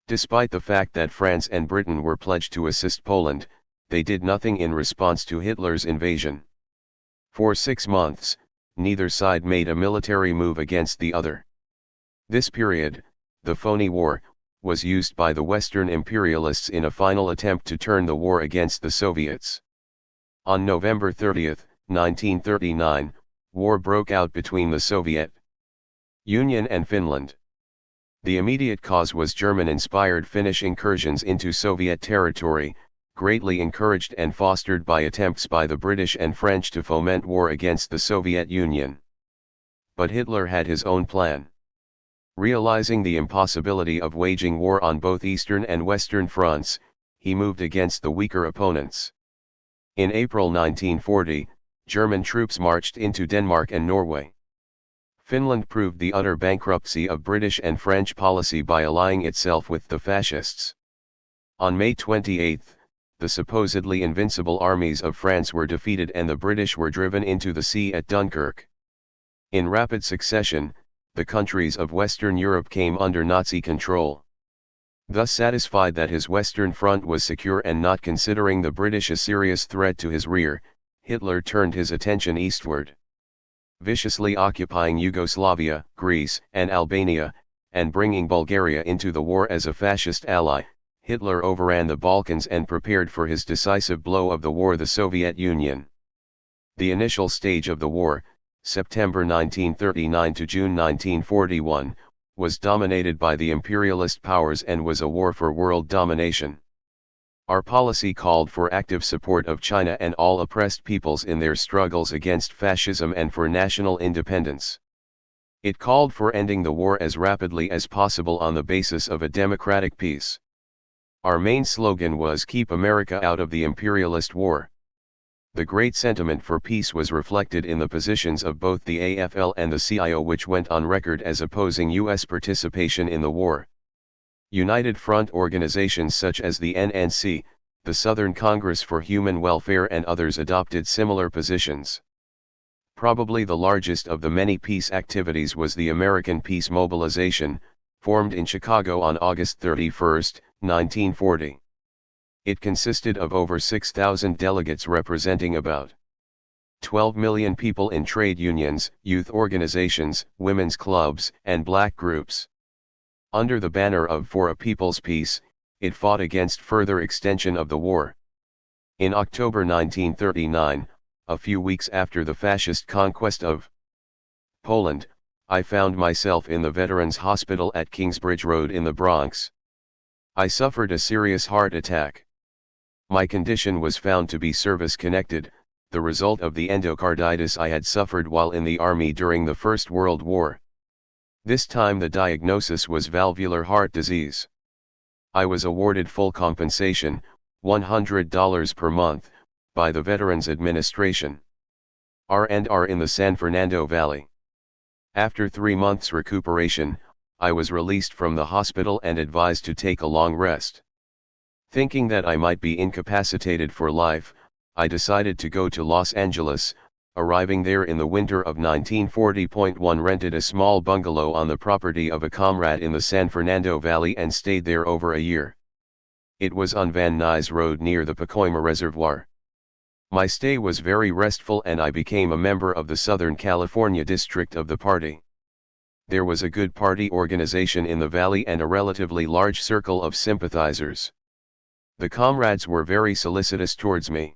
Despite the fact that France and Britain were pledged to assist Poland, they did nothing in response to Hitler's invasion. For 6 months, neither side made a military move against the other. This period, the phony war, was used by the Western imperialists in a final attempt to turn the war against the Soviets. On November 30, 1939, war broke out between the Soviet Union and Finland. The immediate cause was German-inspired Finnish incursions into Soviet territory, greatly encouraged and fostered by attempts by the British and French to foment war against the Soviet Union. But Hitler had his own plan. Realizing the impossibility of waging war on both eastern and western fronts, he moved against the weaker opponents. In April 1940, German troops marched into Denmark and Norway. Finland proved the utter bankruptcy of British and French policy by allying itself with the fascists. On May 28, the supposedly invincible armies of France were defeated and the British were driven into the sea at Dunkirk. In rapid succession, the countries of Western Europe came under Nazi control. Thus satisfied that his Western front was secure and not considering the British a serious threat to his rear, Hitler turned his attention eastward. Viciously occupying Yugoslavia, Greece, and Albania, and bringing Bulgaria into the war as a fascist ally, Hitler overran the Balkans and prepared for his decisive blow of the war, the Soviet Union. The initial stage of the war, September 1939 to June 1941, was dominated by the imperialist powers and was a war for world domination. Our policy called for active support of China and all oppressed peoples in their struggles against fascism and for national independence. It called for ending the war as rapidly as possible on the basis of a democratic peace. Our main slogan was "Keep America out of the imperialist war." The great sentiment for peace was reflected in the positions of both the AFL and the CIO, which went on record as opposing U.S. participation in the war. United Front organizations such as the NNC, the Southern Congress for Human Welfare and others adopted similar positions. Probably the largest of the many peace activities was the American Peace Mobilization, formed in Chicago on August 31, 1940. It consisted of over 6,000 delegates representing about 12 million people in trade unions, youth organizations, women's clubs, and black groups. Under the banner of For a People's Peace, it fought against further extension of the war. In October 1939, a few weeks after the fascist conquest of Poland, I found myself in the Veterans Hospital at Kingsbridge Road in the Bronx. I suffered a serious heart attack. My condition was found to be service-connected, the result of the endocarditis I had suffered while in the Army during the First World War. This time the diagnosis was valvular heart disease. I was awarded full compensation, $100 per month, by the Veterans Administration. R&R in the San Fernando Valley. After 3 months recuperation, I was released from the hospital and advised to take a long rest. Thinking that I might be incapacitated for life, I decided to go to Los Angeles. Arriving there in the winter of 1940.1, rented a small bungalow on the property of a comrade in the San Fernando Valley and stayed there over a year. It was on Van Nuys Road near the Pacoima Reservoir. My stay was very restful and I became a member of the Southern California district of the party. There was a good party organization in the valley and a relatively large circle of sympathizers. The comrades were very solicitous towards me.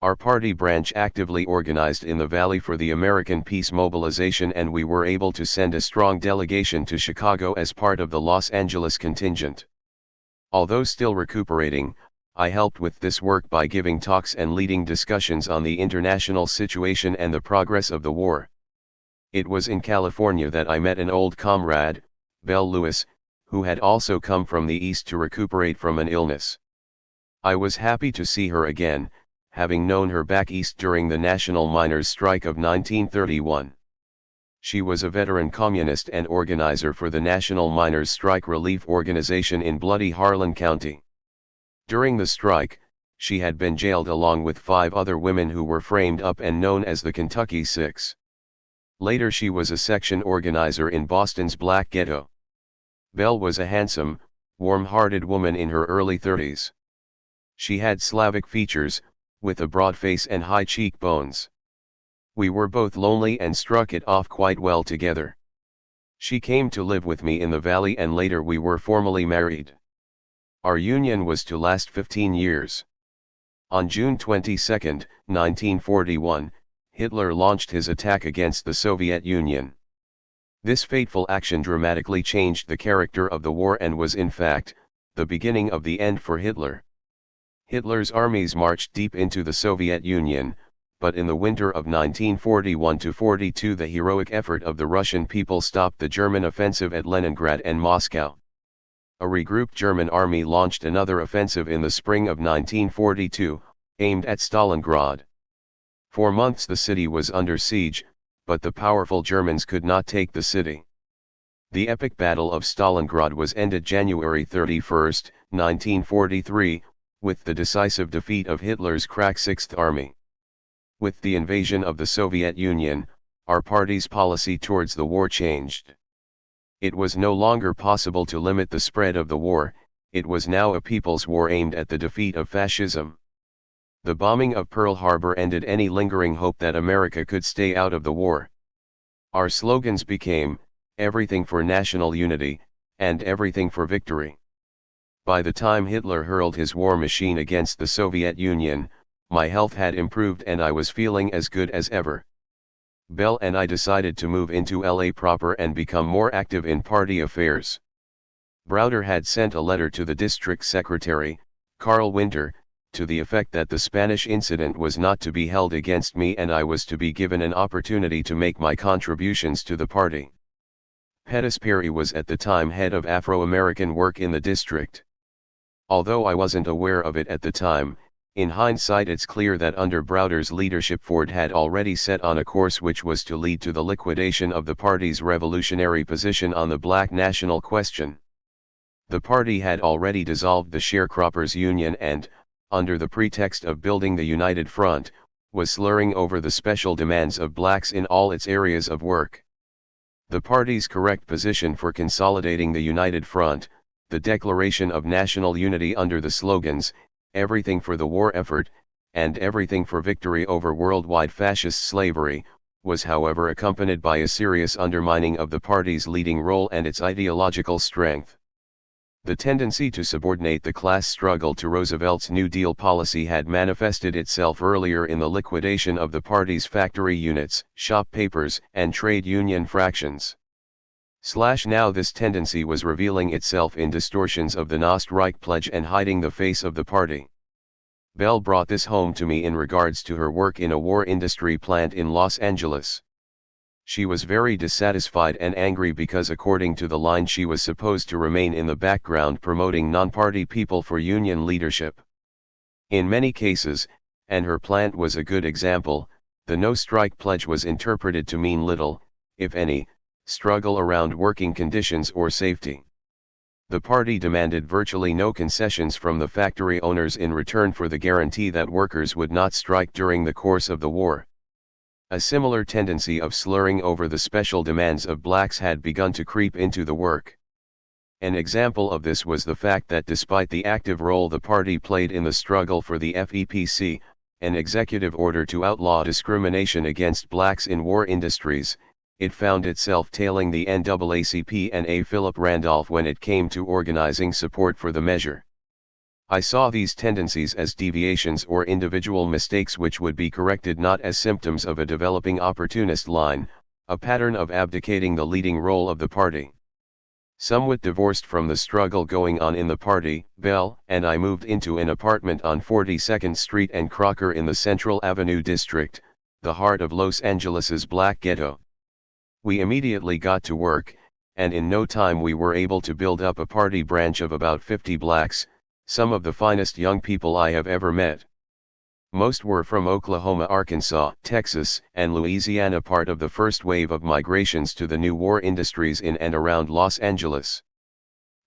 Our party branch actively organized in the valley for the American Peace Mobilization, and we were able to send a strong delegation to Chicago as part of the Los Angeles contingent. Although still recuperating, I helped with this work by giving talks and leading discussions on the international situation and the progress of the war. It was in California that I met an old comrade, Belle Lewis, who had also come from the East to recuperate from an illness. I was happy to see her again, having known her back east during the National Miners' Strike of 1931. She was a veteran communist and organizer for the National Miners' Strike Relief Organization in bloody Harlan County. During the strike, she had been jailed along with 5 other women who were framed up and known as the Kentucky Six. Later she was a section organizer in Boston's Black Ghetto. Belle was a handsome, warm-hearted woman in her early 30s. She had Slavic features, with a broad face and high cheekbones. We were both lonely and struck it off quite well together. She came to live with me in the valley and later we were formally married. Our union was to last 15 years. On June 22, 1941, Hitler launched his attack against the Soviet Union. This fateful action dramatically changed the character of the war and was in fact, the beginning of the end for Hitler. Hitler's armies marched deep into the Soviet Union, but in the winter of 1941-42 the heroic effort of the Russian people stopped the German offensive at Leningrad and Moscow. A regrouped German army launched another offensive in the spring of 1942, aimed at Stalingrad. For months the city was under siege, but the powerful Germans could not take the city. The epic Battle of Stalingrad was ended January 31, 1943, with the decisive defeat of Hitler's crack Sixth Army. With the invasion of the Soviet Union, our party's policy towards the war changed. It was no longer possible to limit the spread of the war, it was now a people's war aimed at the defeat of fascism. The bombing of Pearl Harbor ended any lingering hope that America could stay out of the war. Our slogans became, "Everything for national unity," and "Everything for victory." By the time Hitler hurled his war machine against the Soviet Union, my health had improved and I was feeling as good as ever. Belle and I decided to move into LA proper and become more active in party affairs. Browder had sent a letter to the district secretary, Carl Winter, to the effect that the Spanish incident was not to be held against me and I was to be given an opportunity to make my contributions to the party. Pettis Perry was at the time head of Afro-American work in the district. Although I wasn't aware of it at the time, in hindsight it's clear that under Browder's leadership Ford had already set on a course which was to lead to the liquidation of the party's revolutionary position on the black national question. The party had already dissolved the Sharecroppers' Union and, under the pretext of building the United Front, was slurring over the special demands of blacks in all its areas of work. The party's correct position for consolidating the United Front, the declaration of national unity under the slogans, everything for the war effort, and everything for victory over worldwide fascist slavery, was however accompanied by a serious undermining of the party's leading role and its ideological strength. The tendency to subordinate the class struggle to Roosevelt's New Deal policy had manifested itself earlier in the liquidation of the party's factory units, shop papers, and trade union fractions. Now this tendency was revealing itself in distortions of the Nostrike pledge and hiding the face of the party. Bell brought this home to me in regards to her work in a war industry plant in Los Angeles. She was very dissatisfied and angry because according to the line she was supposed to remain in the background promoting non-party people for union leadership. In many cases, and her plant was a good example, the no-strike pledge was interpreted to mean little, if any, struggle around working conditions or safety. The party demanded virtually no concessions from the factory owners in return for the guarantee that workers would not strike during the course of the war. A similar tendency of slurring over the special demands of blacks had begun to creep into the work. An example of this was the fact that despite the active role the party played in the struggle for the FEPC, an executive order to outlaw discrimination against blacks in war industries, it found itself tailing the NAACP and A. Philip Randolph when it came to organizing support for the measure. I saw these tendencies as deviations or individual mistakes which would be corrected not as symptoms of a developing opportunist line, a pattern of abdicating the leading role of the party. Somewhat divorced from the struggle going on in the party, Bell and I moved into an apartment on 42nd Street and Crocker in the Central Avenue district, the heart of Los Angeles's black ghetto. We immediately got to work, and in no time we were able to build up a party branch of about 50 blacks, some of the finest young people I have ever met. Most were from Oklahoma, Arkansas, Texas, and Louisiana, part of the first wave of migrations to the new war industries in and around Los Angeles.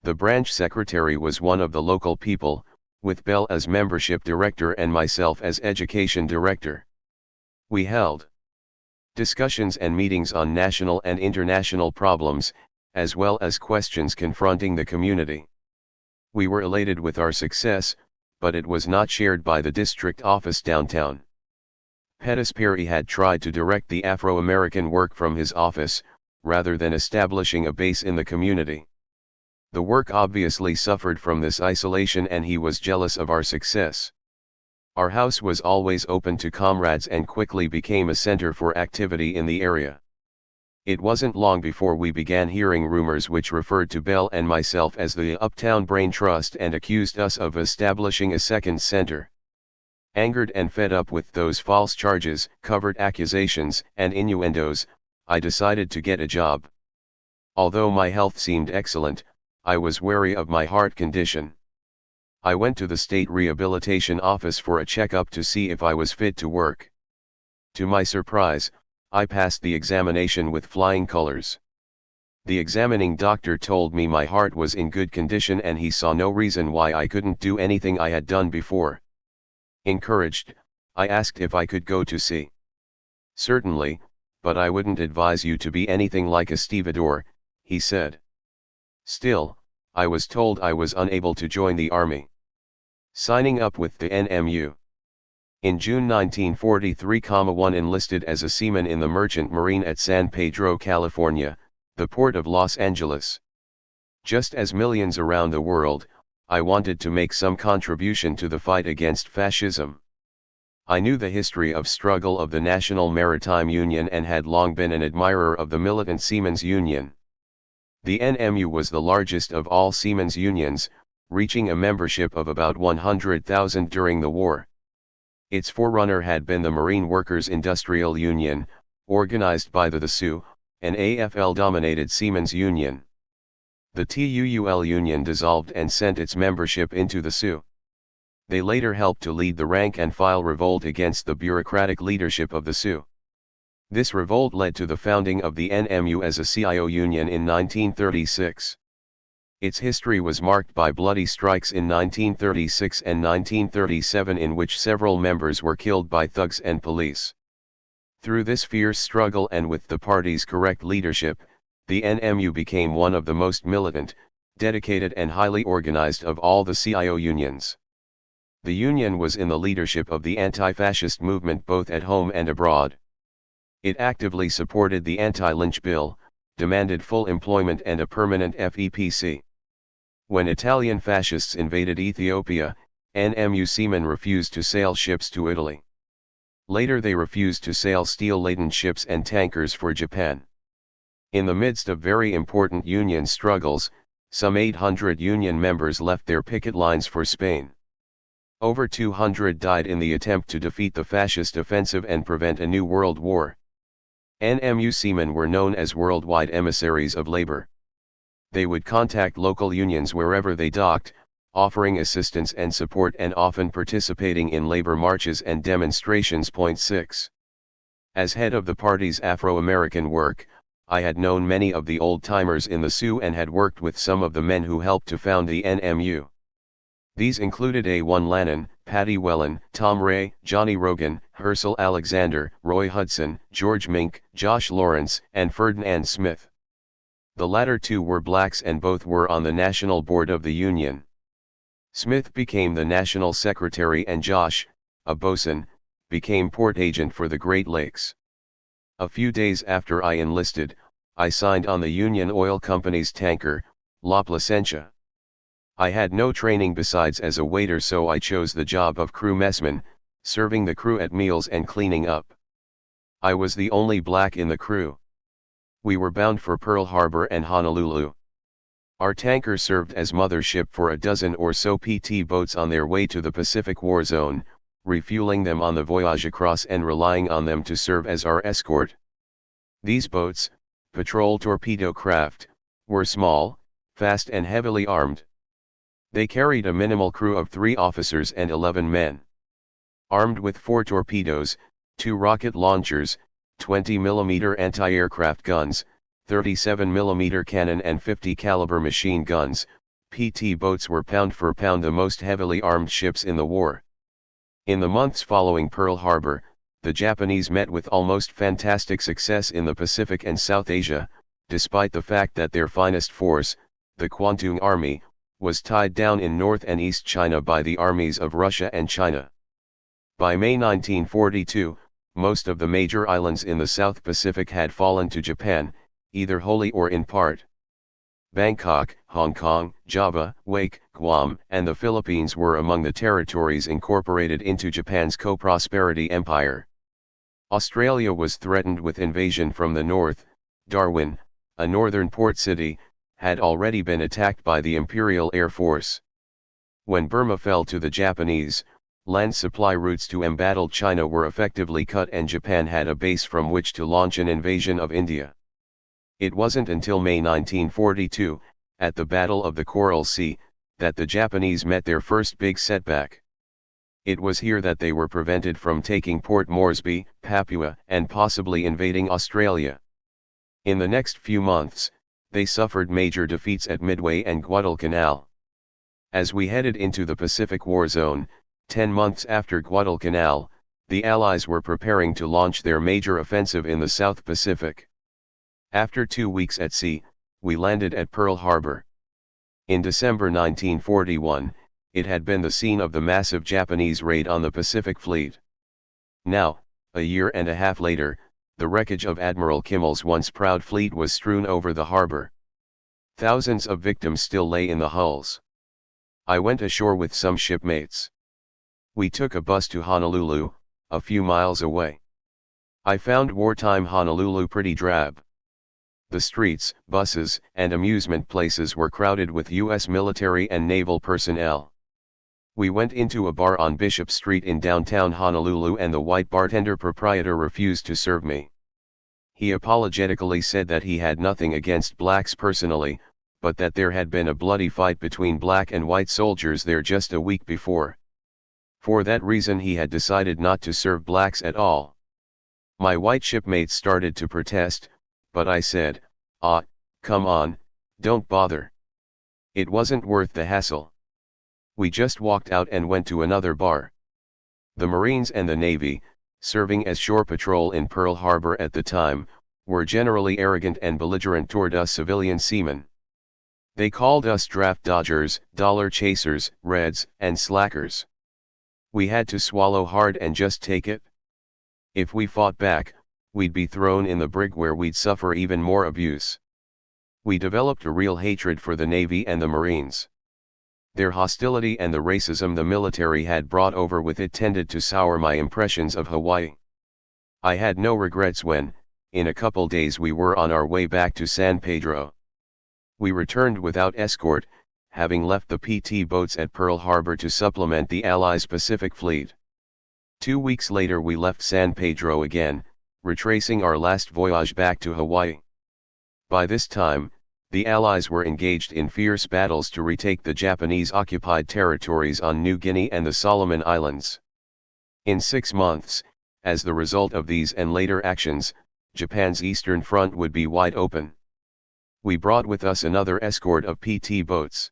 The branch secretary was one of the local people, with Bell as membership director and myself as education director. We held discussions and meetings on national and international problems, as well as questions confronting the community. We were elated with our success, but it was not shared by the district office downtown. Pettis Perry had tried to direct the Afro-American work from his office, rather than establishing a base in the community. The work obviously suffered from this isolation and he was jealous of our success. Our house was always open to comrades and quickly became a center for activity in the area. It wasn't long before we began hearing rumors which referred to Bell and myself as the Uptown Brain Trust and accused us of establishing a second center. Angered and fed up with those false charges, covert accusations, and innuendos, I decided to get a job. Although my health seemed excellent, I was wary of my heart condition. I went to the state rehabilitation office for a checkup to see if I was fit to work. To my surprise, I passed the examination with flying colors. The examining doctor told me my heart was in good condition and he saw no reason why I couldn't do anything I had done before. Encouraged, I asked if I could go to sea. Certainly, but I wouldn't advise you to be anything like a stevedore, he said. Still, I was told I was unable to join the army. Signing up with the NMU. In June 1943, one enlisted as a seaman in the Merchant Marine at San Pedro, California, the port of Los Angeles. Just as millions around the world, I wanted to make some contribution to the fight against fascism. I knew the history of struggle of the National Maritime Union and had long been an admirer of the militant Seamen's Union. The NMU was the largest of all seamen's unions, reaching a membership of about 100,000 during the war. Its forerunner had been the Marine Workers' Industrial Union, organized by the SU, an AFL-dominated seamen's union. The TUUL union dissolved and sent its membership into the SU. They later helped to lead the rank-and-file revolt against the bureaucratic leadership of the SU. This revolt led to the founding of the NMU as a CIO union in 1936. Its history was marked by bloody strikes in 1936 and 1937 in which several members were killed by thugs and police. Through this fierce struggle and with the party's correct leadership, the NMU became one of the most militant, dedicated and highly organized of all the CIO unions. The Union was in the leadership of the anti-fascist movement both at home and abroad. It actively supported the anti-lynch bill, demanded full employment and a permanent FEPC. When Italian fascists invaded Ethiopia, NMU seamen refused to sail ships to Italy. Later they refused to sail steel-laden ships and tankers for Japan. In the midst of very important Union struggles, some 800 Union members left their picket lines for Spain. Over 200 died in the attempt to defeat the fascist offensive and prevent a new world war. NMU seamen were known as worldwide emissaries of labor. They would contact local unions wherever they docked, offering assistance and support and often participating in labor marches and demonstrations. 6. As head of the party's Afro-American work, I had known many of the old-timers in the Sioux and had worked with some of the men who helped to found the NMU. These included A1 Lannon, Patty Wellen, Tom Ray, Johnny Rogan, Herschel Alexander, Roy Hudson, George Mink, Josh Lawrence, and Ferdinand Smith. The latter two were blacks and both were on the national board of the Union. Smith became the national secretary and Josh, a bosun, became port agent for the Great Lakes. A few days after I enlisted, I signed on the Union Oil Company's tanker, La Placentia. I had no training besides as a waiter, so I chose the job of crew messman, serving the crew at meals and cleaning up. I was the only black in the crew. We were bound for Pearl Harbor and Honolulu. Our tanker served as mothership for a dozen or so PT boats on their way to the Pacific War Zone, refueling them on the voyage across and relying on them to serve as our escort. These boats, patrol torpedo craft, were small, fast and heavily armed. They carried a minimal crew of 3 officers and 11 men. Armed with 4 torpedoes, 2 rocket launchers, 20mm anti-aircraft guns, 37mm cannon and 50 caliber machine guns, PT boats were pound for pound the most heavily armed ships in the war. In the months following Pearl Harbor, the Japanese met with almost fantastic success in the Pacific and South Asia, despite the fact that their finest force, the Kwantung Army, was tied down in North and East China by the armies of Russia and China. By May 1942, most of the major islands in the South Pacific had fallen to Japan, either wholly or in part. Bangkok, Hong Kong, Java, Wake, Guam, and the Philippines were among the territories incorporated into Japan's Co-Prosperity Empire. Australia was threatened with invasion from the north. Darwin, a northern port city, had already been attacked by the Imperial Air Force. When Burma fell to the Japanese, land supply routes to embattled China were effectively cut and Japan had a base from which to launch an invasion of India. It wasn't until May 1942, at the Battle of the Coral Sea, that the Japanese met their first big setback. It was here that they were prevented from taking Port Moresby, Papua, and possibly invading Australia. In the next few months, they suffered major defeats at Midway and Guadalcanal. As we headed into the Pacific War Zone, 10 months after Guadalcanal, the Allies were preparing to launch their major offensive in the South Pacific. After 2 weeks at sea, we landed at Pearl Harbor. In December 1941, it had been the scene of the massive Japanese raid on the Pacific Fleet. Now, a year and a half later, the wreckage of Admiral Kimmel's once proud fleet was strewn over the harbor. Thousands of victims still lay in the hulls. I went ashore with some shipmates. We took a bus to Honolulu, a few miles away. I found wartime Honolulu pretty drab. The streets, buses, and amusement places were crowded with U.S. military and naval personnel. We went into a bar on Bishop Street in downtown Honolulu and the white bartender proprietor refused to serve me. He apologetically said that he had nothing against blacks personally, but that there had been a bloody fight between black and white soldiers there just a week before. For that reason he had decided not to serve blacks at all. My white shipmates started to protest, but I said, come on, don't bother. It wasn't worth the hassle. We just walked out and went to another bar. The Marines and the Navy, serving as shore patrol in Pearl Harbor at the time, were generally arrogant and belligerent toward us civilian seamen. They called us draft dodgers, dollar chasers, reds, and slackers. We had to swallow hard and just take it. If we fought back, we'd be thrown in the brig where we'd suffer even more abuse. We developed a real hatred for the Navy and the Marines. Their hostility and the racism the military had brought over with it tended to sour my impressions of Hawaii. I had no regrets when, in a couple days, we were on our way back to San Pedro. We returned without escort, having left the PT boats at Pearl Harbor to supplement the Allies' Pacific Fleet. 2 weeks later we left San Pedro again, retracing our last voyage back to Hawaii. By this time, the Allies were engaged in fierce battles to retake the Japanese-occupied territories on New Guinea and the Solomon Islands. In 6 months, as the result of these and later actions, Japan's eastern front would be wide open. We brought with us another escort of PT boats.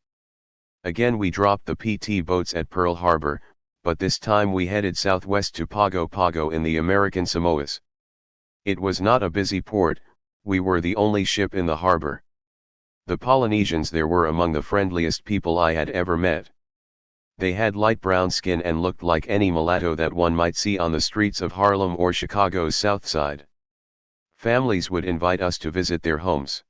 Again we dropped the PT boats at Pearl Harbor, but this time we headed southwest to Pago Pago in the American Samoas. It was not a busy port, we were the only ship in the harbor. The Polynesians there were among the friendliest people I had ever met. They had light brown skin and looked like any mulatto that one might see on the streets of Harlem or Chicago's South Side. Families would invite us to visit their homes.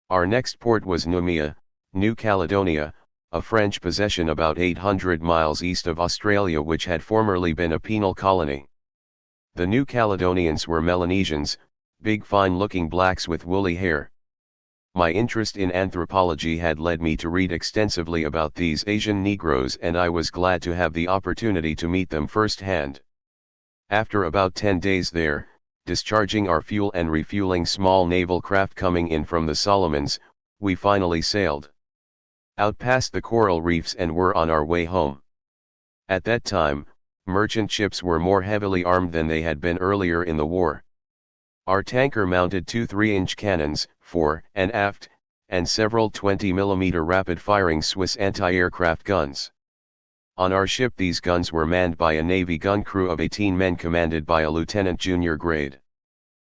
Our next port was Noumea, New Caledonia, a French possession about 800 miles east of Australia which had formerly been a penal colony. The New Caledonians were Melanesians, big fine-looking blacks with woolly hair. My interest in anthropology had led me to read extensively about these Asian Negroes, and I was glad to have the opportunity to meet them firsthand. After about 10 days there, discharging our fuel and refueling small naval craft coming in from the Solomons, we finally sailed out past the coral reefs and were on our way home. At that time, merchant ships were more heavily armed than they had been earlier in the war. Our tanker mounted 2 3-inch cannons, fore and aft, and several 20mm rapid-firing Swiss anti-aircraft guns. On our ship these guns were manned by a Navy gun crew of 18 men commanded by a lieutenant junior grade.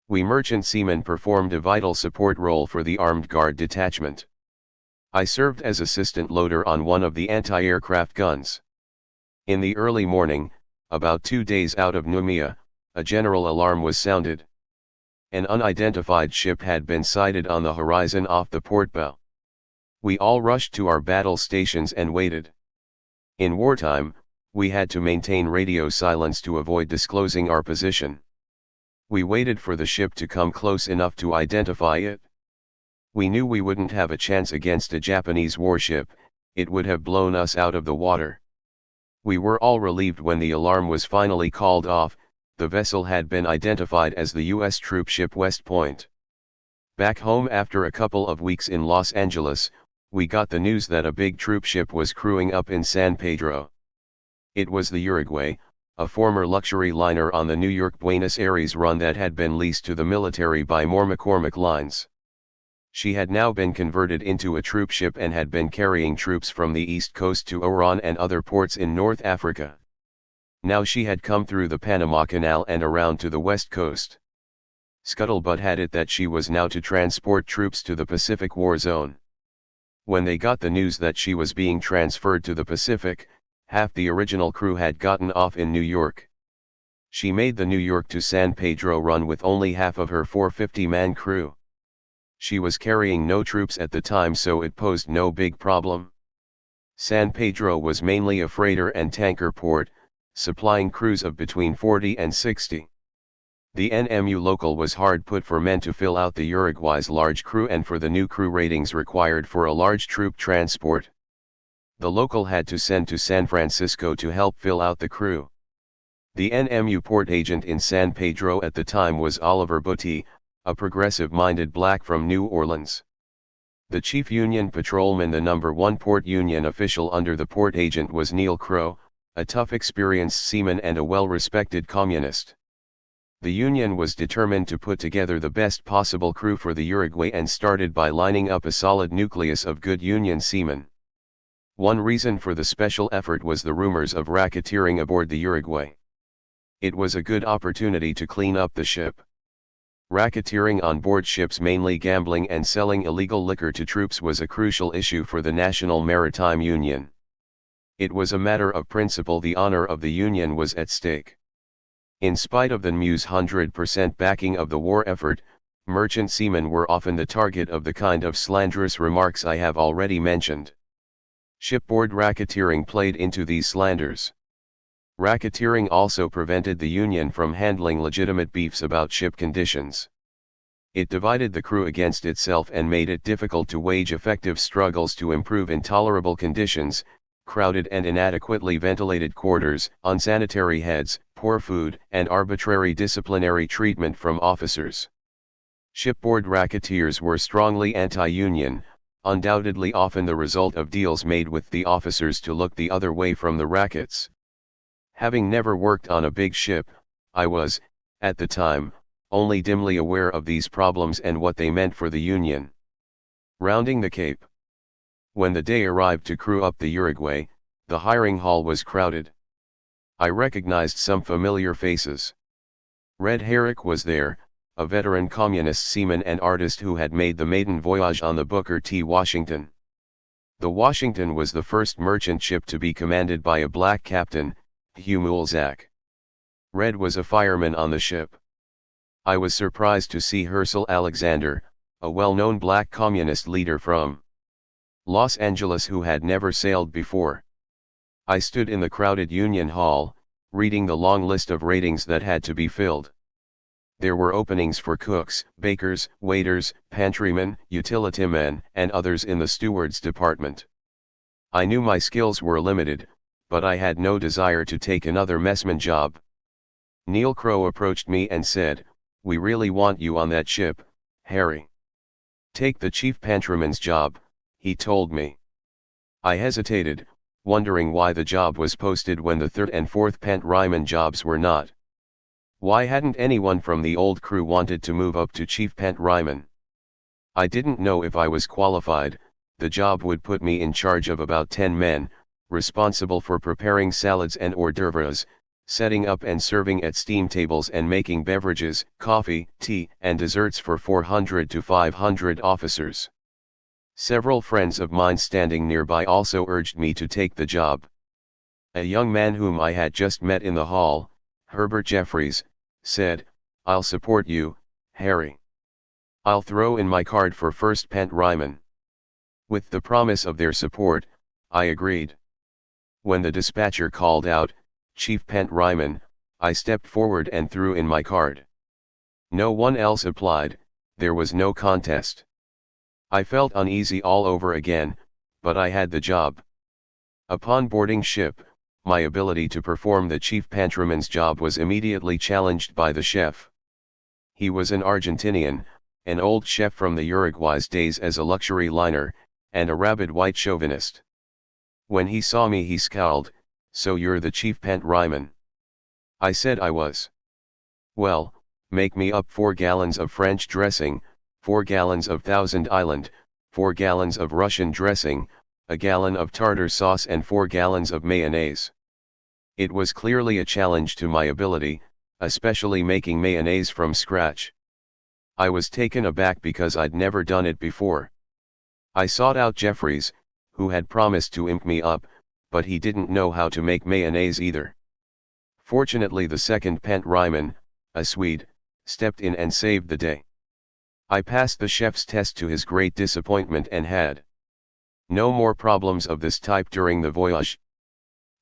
We merchant seamen performed a vital support role for the armed guard detachment. I served as assistant loader on one of the anti-aircraft guns. In the early morning, about 2 days out of Noumea, a general alarm was sounded. An unidentified ship had been sighted on the horizon off the port bow. We all rushed to our battle stations and waited. In wartime, we had to maintain radio silence to avoid disclosing our position. We waited for the ship to come close enough to identify it. We knew we wouldn't have a chance against a Japanese warship, it would have blown us out of the water. We were all relieved when the alarm was finally called off. The vessel had been identified as the U.S. troop ship West Point. Back home after a couple of weeks in Los Angeles, we got the news that a big troop ship was crewing up in San Pedro. It was the Uruguay, a former luxury liner on the New York-Buenos Aires run that had been leased to the military by Moore McCormick Lines. She had now been converted into a troop ship and had been carrying troops from the East Coast to Oran and other ports in North Africa. Now she had come through the Panama Canal and around to the West Coast. Scuttlebutt had it that she was now to transport troops to the Pacific War Zone. When they got the news that she was being transferred to the Pacific, half the original crew had gotten off in New York. She made the New York to San Pedro run with only half of her 450-man crew. She was carrying no troops at the time, so it posed no big problem. San Pedro was mainly a freighter and tanker port, supplying crews of between 40 and 60. The NMU local was hard put for men to fill out the Uruguay's large crew and for the new crew ratings required for a large troop transport. The local had to send to San Francisco to help fill out the crew. The NMU port agent in San Pedro at the time was Oliver Butty, a progressive-minded black from New Orleans. The chief Union patrolman, the number 1 port union official under the port agent, was Neil Crow, a tough, experienced seaman and a well-respected communist. The Union was determined to put together the best possible crew for the Uruguay and started by lining up a solid nucleus of good Union seamen. One reason for the special effort was the rumors of racketeering aboard the Uruguay. It was a good opportunity to clean up the ship. Racketeering on board ships, mainly gambling and selling illegal liquor to troops, was a crucial issue for the National Maritime Union. It was a matter of principle. The honor of the Union was at stake. In spite of the Mew's 100% backing of the war effort, merchant seamen were often the target of the kind of slanderous remarks I have already mentioned. Shipboard racketeering played into these slanders. Racketeering also prevented the Union from handling legitimate beefs about ship conditions. It divided the crew against itself and made it difficult to wage effective struggles to improve intolerable conditions, crowded and inadequately ventilated quarters, unsanitary heads, poor food, and arbitrary disciplinary treatment from officers. Shipboard racketeers were strongly anti-union, undoubtedly often the result of deals made with the officers to look the other way from the rackets. Having never worked on a big ship, I was, at the time, only dimly aware of these problems and what they meant for the Union. Rounding the Cape. When the day arrived to crew up the Uruguay, the hiring hall was crowded. I recognized some familiar faces. Red Herrick was there, a veteran communist seaman and artist who had made the maiden voyage on the Booker T. Washington. The Washington was the first merchant ship to be commanded by a black captain, Hugh Mulzac. Red was a fireman on the ship. I was surprised to see Herschel Alexander, a well-known black communist leader from Los Angeles who had never sailed before. I stood in the crowded Union Hall, reading the long list of ratings that had to be filled. There were openings for cooks, bakers, waiters, pantrymen, utility-men, and others in the steward's department. I knew my skills were limited, but I had no desire to take another messman job. Neil Crow approached me and said, "We really want you on that ship, Harry. Take the chief pantryman's job," he told me. I hesitated, wondering why the job was posted when the third and fourth pantryman jobs were not. Why hadn't anyone from the old crew wanted to move up to chief pantryman? I didn't know if I was qualified. The job would put me in charge of about 10 men, responsible for preparing salads and hors d'oeuvres, setting up and serving at steam tables and making beverages, coffee, tea, and desserts for 400 to 500 officers. Several friends of mine standing nearby also urged me to take the job. A young man whom I had just met in the hall, Herbert Jeffries, said, "I'll support you, Harry. I'll throw in my card for first pantryman." With the promise of their support, I agreed. When the dispatcher called out, "Chief pantryman," I stepped forward and threw in my card. No one else applied, there was no contest. I felt uneasy all over again, but I had the job. Upon boarding ship, my ability to perform the chief pantryman's job was immediately challenged by the chef. He was an Argentinian, an old chef from the Uruguay's days as a luxury liner, and a rabid white chauvinist. When he saw me he scowled, "So you're the chief pantryman?" I said I was. "Well, make me up 4 gallons of French dressing, 4 gallons of Thousand Island, 4 gallons of Russian dressing, a gallon of tartar sauce and 4 gallons of mayonnaise." It was clearly a challenge to my ability, especially making mayonnaise from scratch. I was taken aback because I'd never done it before. I sought out Jeffries, who had promised to imp me up, but he didn't know how to make mayonnaise either. Fortunately the second pantryman, a Swede, stepped in and saved the day. I passed the chef's test to his great disappointment and had no more problems of this type during the voyage.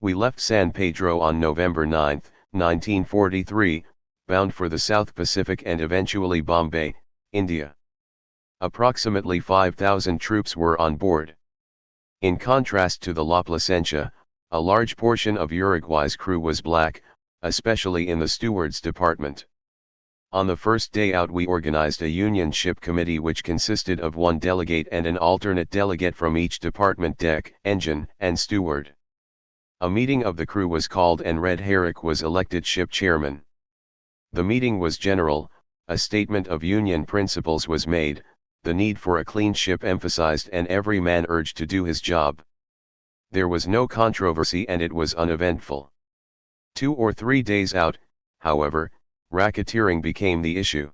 We left San Pedro on November 9, 1943, bound for the South Pacific and eventually Bombay, India. Approximately 5,000 troops were on board. In contrast to the La Placentia, a large portion of Uruguay's crew was black, especially in the steward's department. On the first day out we organized a Union ship committee which consisted of 1 delegate and an alternate delegate from each department: deck, engine, and steward. A meeting of the crew was called and Red Herrick was elected ship chairman. The meeting was general, a statement of Union principles was made, the need for a clean ship emphasized, and every man urged to do his job. There was no controversy and it was uneventful. 2 or 3 days out, however, racketeering became the issue.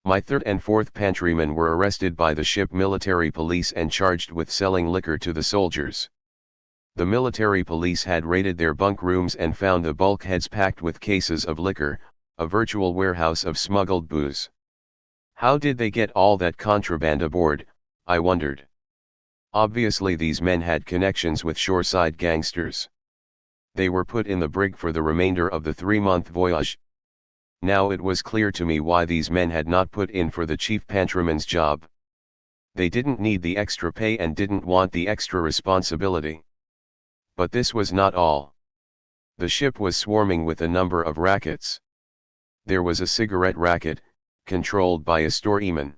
My third and fourth pantrymen were arrested by the ship military police and charged with selling liquor to the soldiers. The military police had raided their bunk rooms and found the bulkheads packed with cases of liquor, a virtual warehouse of smuggled booze. How did they get all that contraband aboard, I wondered. Obviously these men had connections with shoreside gangsters. They were put in the brig for the remainder of the 3-month voyage. Now it was clear to me why these men had not put in for the chief pantryman's job. They didn't need the extra pay and didn't want the extra responsibility. But this was not all. The ship was swarming with a number of rackets. There was a cigarette racket, controlled by a storeman.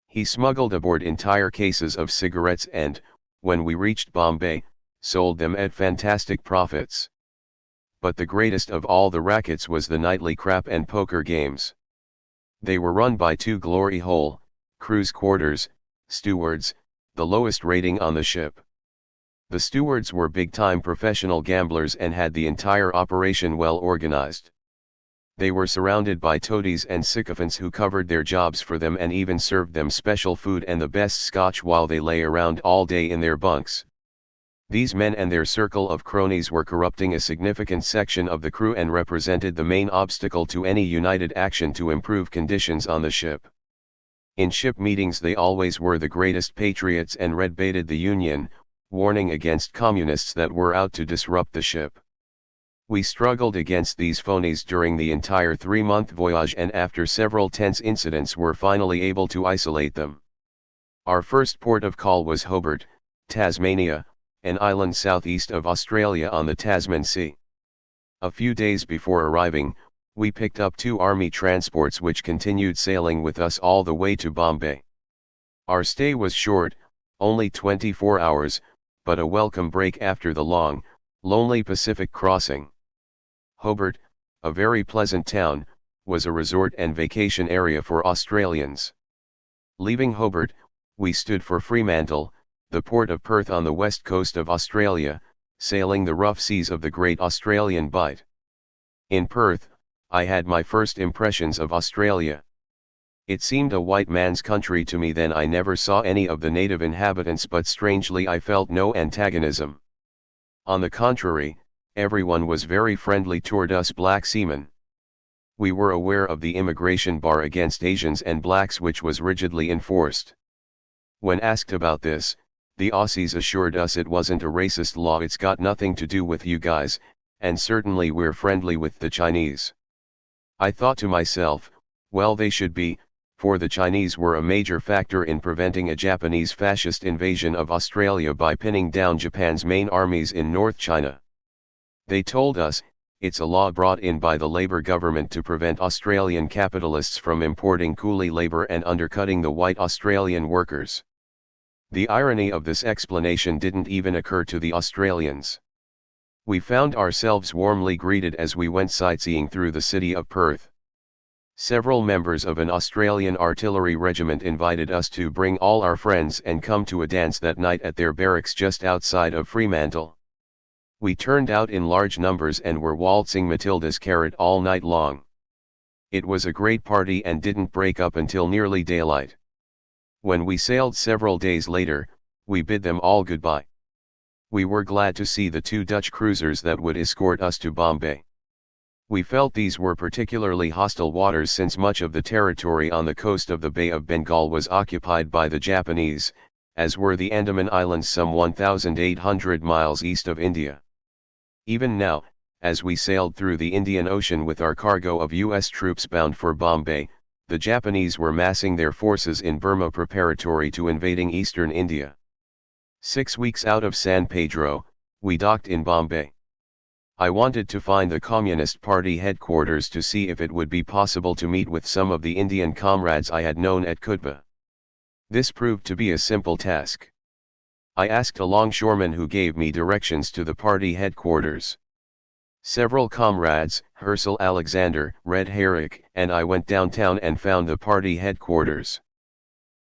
He smuggled aboard entire cases of cigarettes and, when we reached Bombay, sold them at fantastic profits. But the greatest of all the rackets was the nightly crap and poker games. They were run by 2 glory hole, crew's quarters, stewards, the lowest rating on the ship. The stewards were big-time professional gamblers and had the entire operation well organized. They were surrounded by toadies and sycophants who covered their jobs for them and even served them special food and the best scotch while they lay around all day in their bunks. These men and their circle of cronies were corrupting a significant section of the crew and represented the main obstacle to any united action to improve conditions on the ship. In ship meetings they always were the greatest patriots and red-baited the Union, warning against communists that were out to disrupt the ship. We struggled against these phonies during the entire 3-month voyage and after several tense incidents were finally able to isolate them. Our first port of call was Hobart, Tasmania, an island southeast of Australia on the Tasman Sea. A few days before arriving, we picked up 2 army transports which continued sailing with us all the way to Bombay. Our stay was short, only 24 hours, but a welcome break after the long, lonely Pacific crossing. Hobart, a very pleasant town, was a resort and vacation area for Australians. Leaving Hobart, we stood for Fremantle, the port of Perth on the west coast of Australia, sailing the rough seas of the Great Australian Bight. In Perth, I had my first impressions of Australia. It seemed a white man's country to me then. I never saw any of the native inhabitants, but strangely I felt no antagonism. On the contrary, everyone was very friendly toward us black seamen. We were aware of the immigration bar against Asians and blacks which was rigidly enforced. When asked about this, the Aussies assured us it wasn't a racist law, it's got nothing to do with you guys, and certainly we're friendly with the Chinese. I thought to myself, well they should be, for the Chinese were a major factor in preventing a Japanese fascist invasion of Australia by pinning down Japan's main armies in North China. They told us, it's a law brought in by the Labour government to prevent Australian capitalists from importing coolie labour and undercutting the white Australian workers. The irony of this explanation didn't even occur to the Australians. We found ourselves warmly greeted as we went sightseeing through the city of Perth. Several members of an Australian artillery regiment invited us to bring all our friends and come to a dance that night at their barracks just outside of Fremantle. We turned out in large numbers and were waltzing Matilda's carrot all night long. It was a great party and didn't break up until nearly daylight. When we sailed several days later, we bid them all goodbye. We were glad to see the 2 Dutch cruisers that would escort us to Bombay. We felt these were particularly hostile waters since much of the territory on the coast of the Bay of Bengal was occupied by the Japanese, as were the Andaman Islands some 1,800 miles east of India. Even now, as we sailed through the Indian Ocean with our cargo of U.S. troops bound for Bombay, the Japanese were massing their forces in Burma preparatory to invading eastern India. 6 weeks out of San Pedro, we docked in Bombay. I wanted to find the Communist Party headquarters to see if it would be possible to meet with some of the Indian comrades I had known at Kutba. This proved to be a simple task. I asked a longshoreman who gave me directions to the party headquarters. Several comrades, Herschel Alexander, Red Herrick, and I went downtown and found the party headquarters.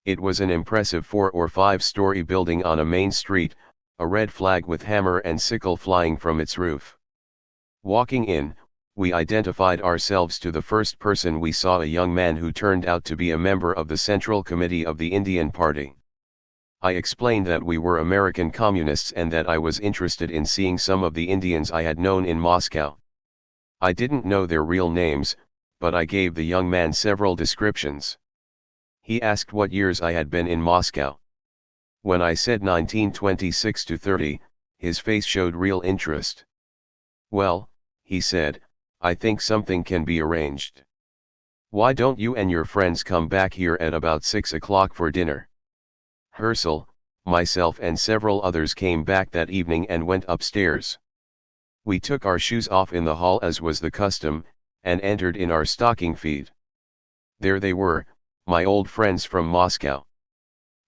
It was an impressive 4 or 5-story building on a main street, a red flag with hammer and sickle flying from its roof. Walking in, we identified ourselves to the first person we saw, a young man who turned out to be a member of the Central Committee of the Indian Party. I explained that we were American communists and that I was interested in seeing some of the Indians I had known in Moscow. I didn't know their real names, but I gave the young man several descriptions. He asked what years I had been in Moscow. When I said 1926 to 30, his face showed real interest. "Well," he said, "I think something can be arranged. Why don't you and your friends come back here at about 6 o'clock for dinner?" Herschel, myself and several others came back that evening and went upstairs. We took our shoes off in the hall as was the custom, and entered in our stocking feet. There they were, my old friends from Moscow.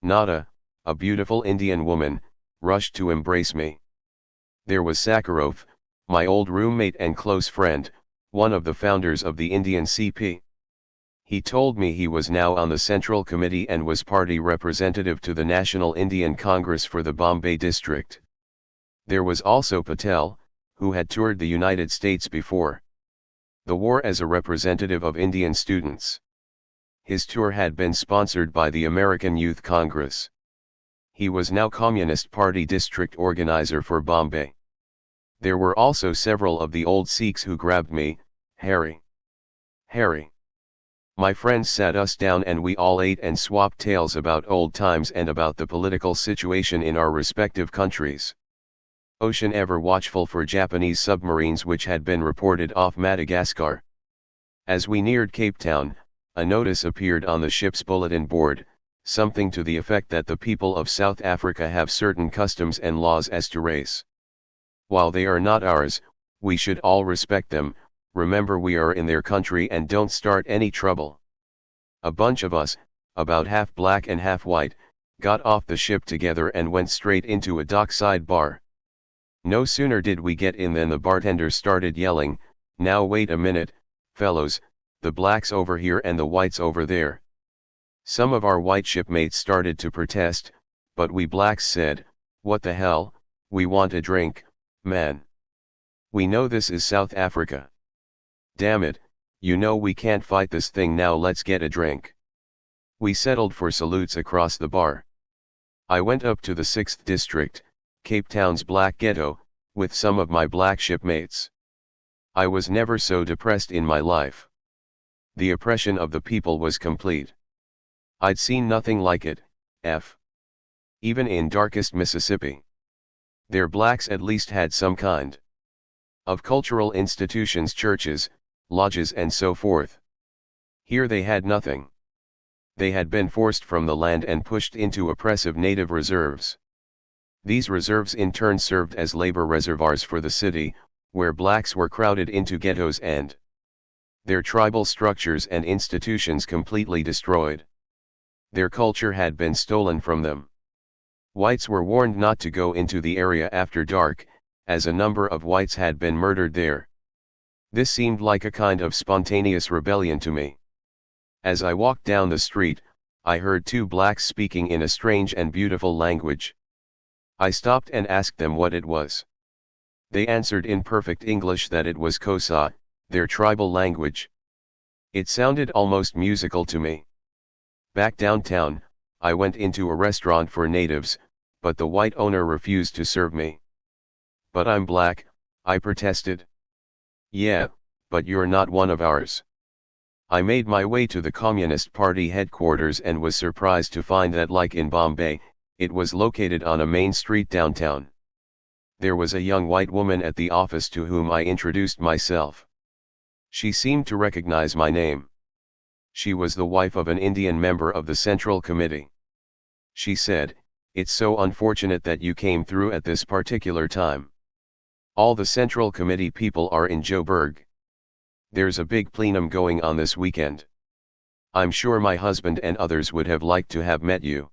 Nada, a beautiful Indian woman, rushed to embrace me. There was Sakharov, my old roommate and close friend, one of the founders of the Indian CP. He told me he was now on the Central Committee and was party representative to the National Indian Congress for the Bombay district. There was also Patel, who had toured the United States before the war as a representative of Indian students. His tour had been sponsored by the American Youth Congress. He was now Communist Party district organizer for Bombay. There were also several of the old Sikhs who grabbed me. "Harry! Harry!" My friends sat us down and we all ate and swapped tales about old times and about the political situation in our respective countries. Ocean ever watchful for Japanese submarines which had been reported off Madagascar. As we neared Cape Town, a notice appeared on the ship's bulletin board, something to the effect that the people of South Africa have certain customs and laws as to race. While they are not ours, we should all respect them. Remember we are in their country and don't start any trouble. A bunch of us, about half black and half white, got off the ship together and went straight into a dockside bar. No sooner did we get in than the bartender started yelling, "Now wait a minute, fellows, the blacks over here and the whites over there." Some of our white shipmates started to protest, but we blacks said, "What the hell, we want a drink, man. We know this is South Africa. Damn it, you know we can't fight this thing now, let's get a drink." We settled for salutes across the bar. I went up to the 6th District, Cape Town's black ghetto, with some of my black shipmates. I was never so depressed in my life. The oppression of the people was complete. I'd seen nothing like it, even in darkest Mississippi. Their blacks at least had some kind of cultural institutions, churches, lodges and so forth. Here they had nothing. They had been forced from the land and pushed into oppressive native reserves. These reserves in turn served as labor reservoirs for the city, where blacks were crowded into ghettos and their tribal structures and institutions completely destroyed. Their culture had been stolen from them. Whites were warned not to go into the area after dark, as a number of whites had been murdered there. This seemed like a kind of spontaneous rebellion to me. As I walked down the street, I heard two blacks speaking in a strange and beautiful language. I stopped and asked them what it was. They answered in perfect English that it was Xhosa, their tribal language. It sounded almost musical to me. Back downtown, I went into a restaurant for natives, but the white owner refused to serve me. "But I'm black," I protested. "Yeah, but you're not one of ours." I made my way to the Communist Party headquarters and was surprised to find that, like in Bombay, it was located on a main street downtown. There was a young white woman at the office to whom I introduced myself. She seemed to recognize my name. She was the wife of an Indian member of the Central Committee. She said, "It's so unfortunate that you came through at this particular time. All the Central Committee people are in Joburg. There's a big plenum going on this weekend. I'm sure my husband and others would have liked to have met you."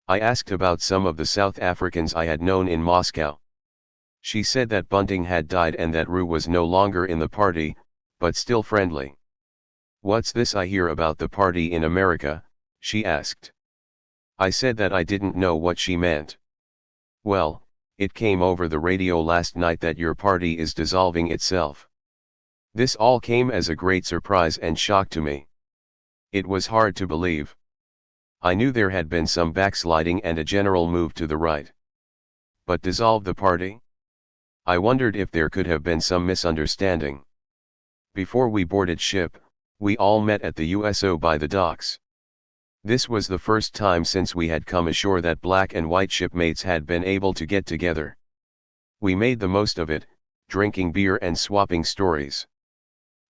I asked about some of the South Africans I had known in Moscow. She said that Bunting had died and that Roo was no longer in the party, but still friendly. "What's this I hear about the party in America?" she asked. I said that I didn't know what she meant. "Well, it came over the radio last night that your party is dissolving itself." This all came as a great surprise and shock to me. It was hard to believe. I knew there had been some backsliding and a general move to the right. But dissolve the party? I wondered if there could have been some misunderstanding. Before we boarded ship, we all met at the USO by the docks. This was the first time since we had come ashore that black and white shipmates had been able to get together. We made the most of it, drinking beer and swapping stories.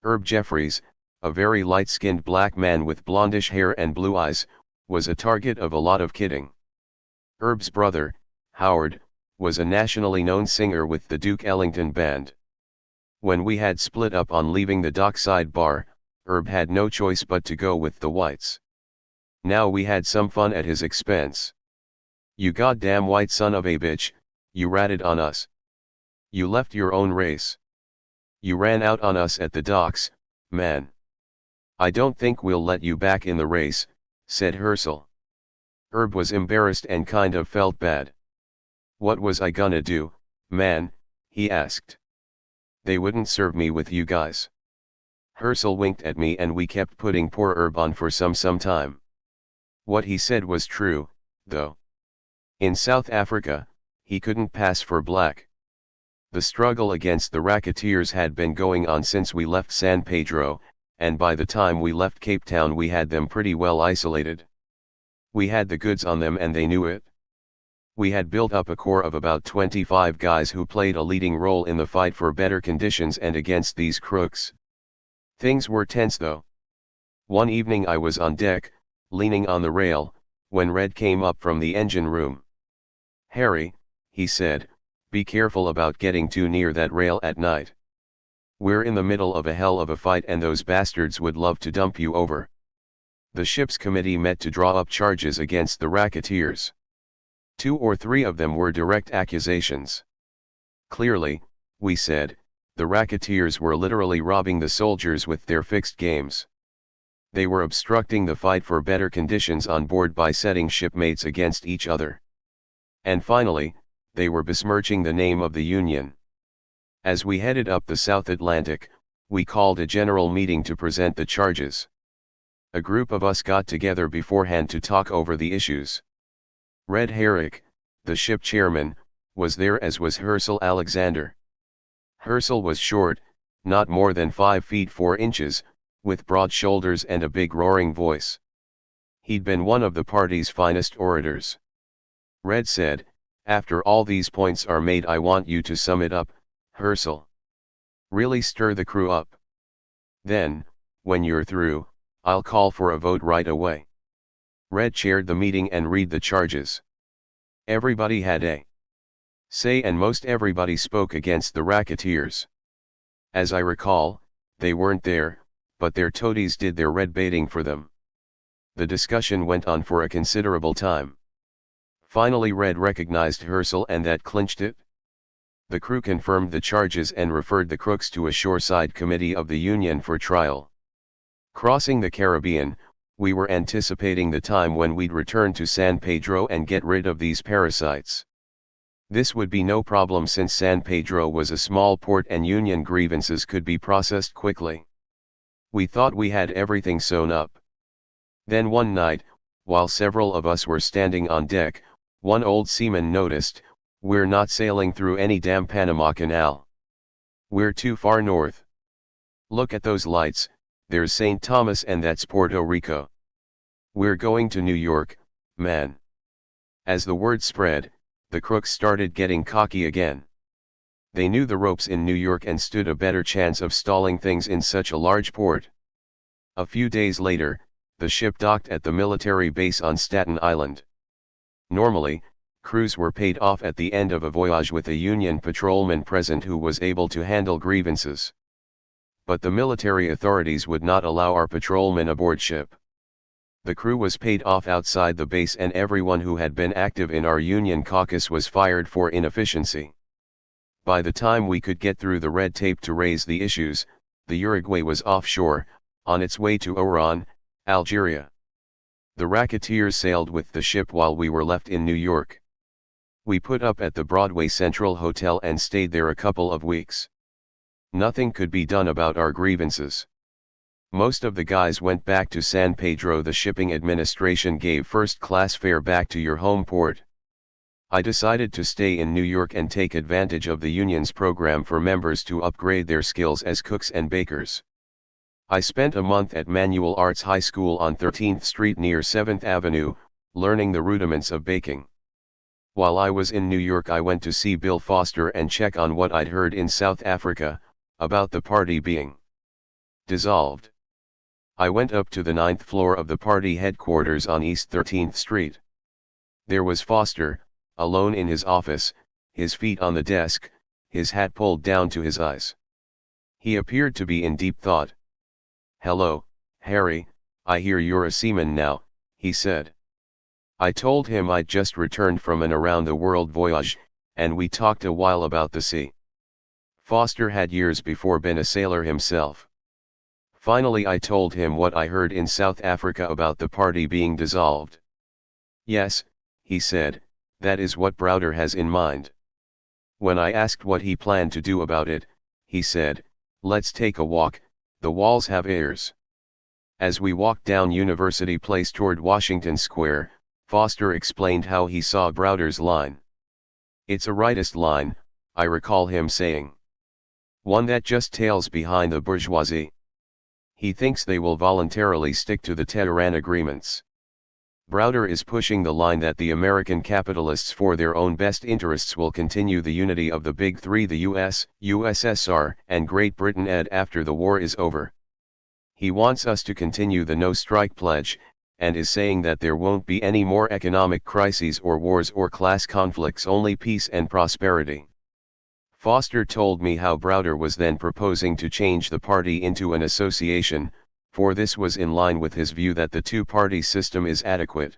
Herb Jeffries, a very light-skinned black man with blondish hair and blue eyes, was a target of a lot of kidding. Herb's brother, Howard, was a nationally known singer with the Duke Ellington Band. When we had split up on leaving the dockside bar, Herb had no choice but to go with the whites. Now we had some fun at his expense. "You goddamn white son of a bitch," you ratted on us. "You left your own race. You ran out on us at the docks, man. I don't think we'll let you back in the race," said Herschel. Herb was embarrassed and kind of felt bad. "What was I gonna do, man?" he asked. "They wouldn't serve me with you guys." Herschel winked at me and we kept putting poor Herb on for some time. What he said was true, though. In South Africa, he couldn't pass for black. The struggle against the racketeers had been going on since we left San Pedro, and by the time we left Cape Town we had them pretty well isolated. We had the goods on them and they knew it. We had built up a core of about 25 guys who played a leading role in the fight for better conditions and against these crooks. Things were tense though. One evening I was on deck, leaning on the rail, when Red came up from the engine room. "Harry," he said, "be careful about getting too near that rail at night. We're in the middle of a hell of a fight and those bastards would love to dump you over." The ship's committee met to draw up charges against the racketeers. 2 or 3 of them were direct accusations. Clearly, we said, the racketeers were literally robbing the soldiers with their fixed games. They were obstructing the fight for better conditions on board by setting shipmates against each other. And finally, they were besmirching the name of the Union. As we headed up the South Atlantic, we called a general meeting to present the charges. A group of us got together beforehand to talk over the issues. Red Herrick, the ship chairman, was there, as was Herschel Alexander. Herschel was short, not more than 5 feet 4 inches, with broad shoulders and a big roaring voice. He'd been one of the party's finest orators. Red said, "After all these points are made, I want you to sum it up, Herschel. Really stir the crew up. Then, when you're through, I'll call for a vote right away." Red chaired the meeting and read the charges. Everybody had a say and most everybody spoke against the racketeers. As I recall, they weren't there, but their toadies did their red baiting for them. The discussion went on for a considerable time. Finally Red recognized Herschel and that clinched it. The crew confirmed the charges and referred the crooks to a shoreside committee of the Union for trial. Crossing the Caribbean, we were anticipating the time when we'd return to San Pedro and get rid of these parasites. This would be no problem since San Pedro was a small port and Union grievances could be processed quickly. We thought we had everything sewn up. Then one night, while several of us were standing on deck, one old seaman noticed, "We're not sailing through any damn Panama Canal. We're too far north. Look at those lights, there's St. Thomas and that's Puerto Rico. We're going to New York, man." As the word spread, the crooks started getting cocky again. They knew the ropes in New York and stood a better chance of stalling things in such a large port. A few days later, the ship docked at the military base on Staten Island. Normally, crews were paid off at the end of a voyage with a Union patrolman present who was able to handle grievances. But the military authorities would not allow our patrolmen aboard ship. The crew was paid off outside the base and everyone who had been active in our Union caucus was fired for inefficiency. By the time we could get through the red tape to raise the issues, the Uruguay was offshore, on its way to Oran, Algeria. The racketeers sailed with the ship while we were left in New York. We put up at the Broadway Central Hotel and stayed there a couple of weeks. Nothing could be done about our grievances. Most of the guys went back to San Pedro. The shipping administration gave first-class fare back to your home port. I decided to stay in New York and take advantage of the union's program for members to upgrade their skills as cooks and bakers. I spent a month at Manual Arts High School on 13th Street near 7th Avenue, learning the rudiments of baking. While I was in New York, I went to see Bill Foster and check on what I'd heard in South Africa, about the party being dissolved. I went up to the 9th floor of the party headquarters on East 13th Street. There was Foster, alone in his office, his feet on the desk, his hat pulled down to his eyes. He appeared to be in deep thought. "Hello, Harry, I hear you're a seaman now," he said. I told him I'd just returned from an around-the-world voyage, and we talked a while about the sea. Foster had years before been a sailor himself. Finally I told him what I heard in South Africa about the party being dissolved. "Yes," he said, "that is what Browder has in mind." When I asked what he planned to do about it, he said, "Let's take a walk, the walls have ears." As we walked down University Place toward Washington Square, Foster explained how he saw Browder's line. "It's a rightist line," I recall him saying. "One that just tails behind the bourgeoisie. He thinks they will voluntarily stick to the Tehran agreements. Browder is pushing the line that the American capitalists for their own best interests will continue the unity of the Big Three, the US, USSR, and Great Britain after the war is over. He wants us to continue the no-strike pledge, and is saying that there won't be any more economic crises or wars or class conflicts, only peace and prosperity." Foster told me how Browder was then proposing to change the party into an association, for this was in line with his view that the two-party system is adequate.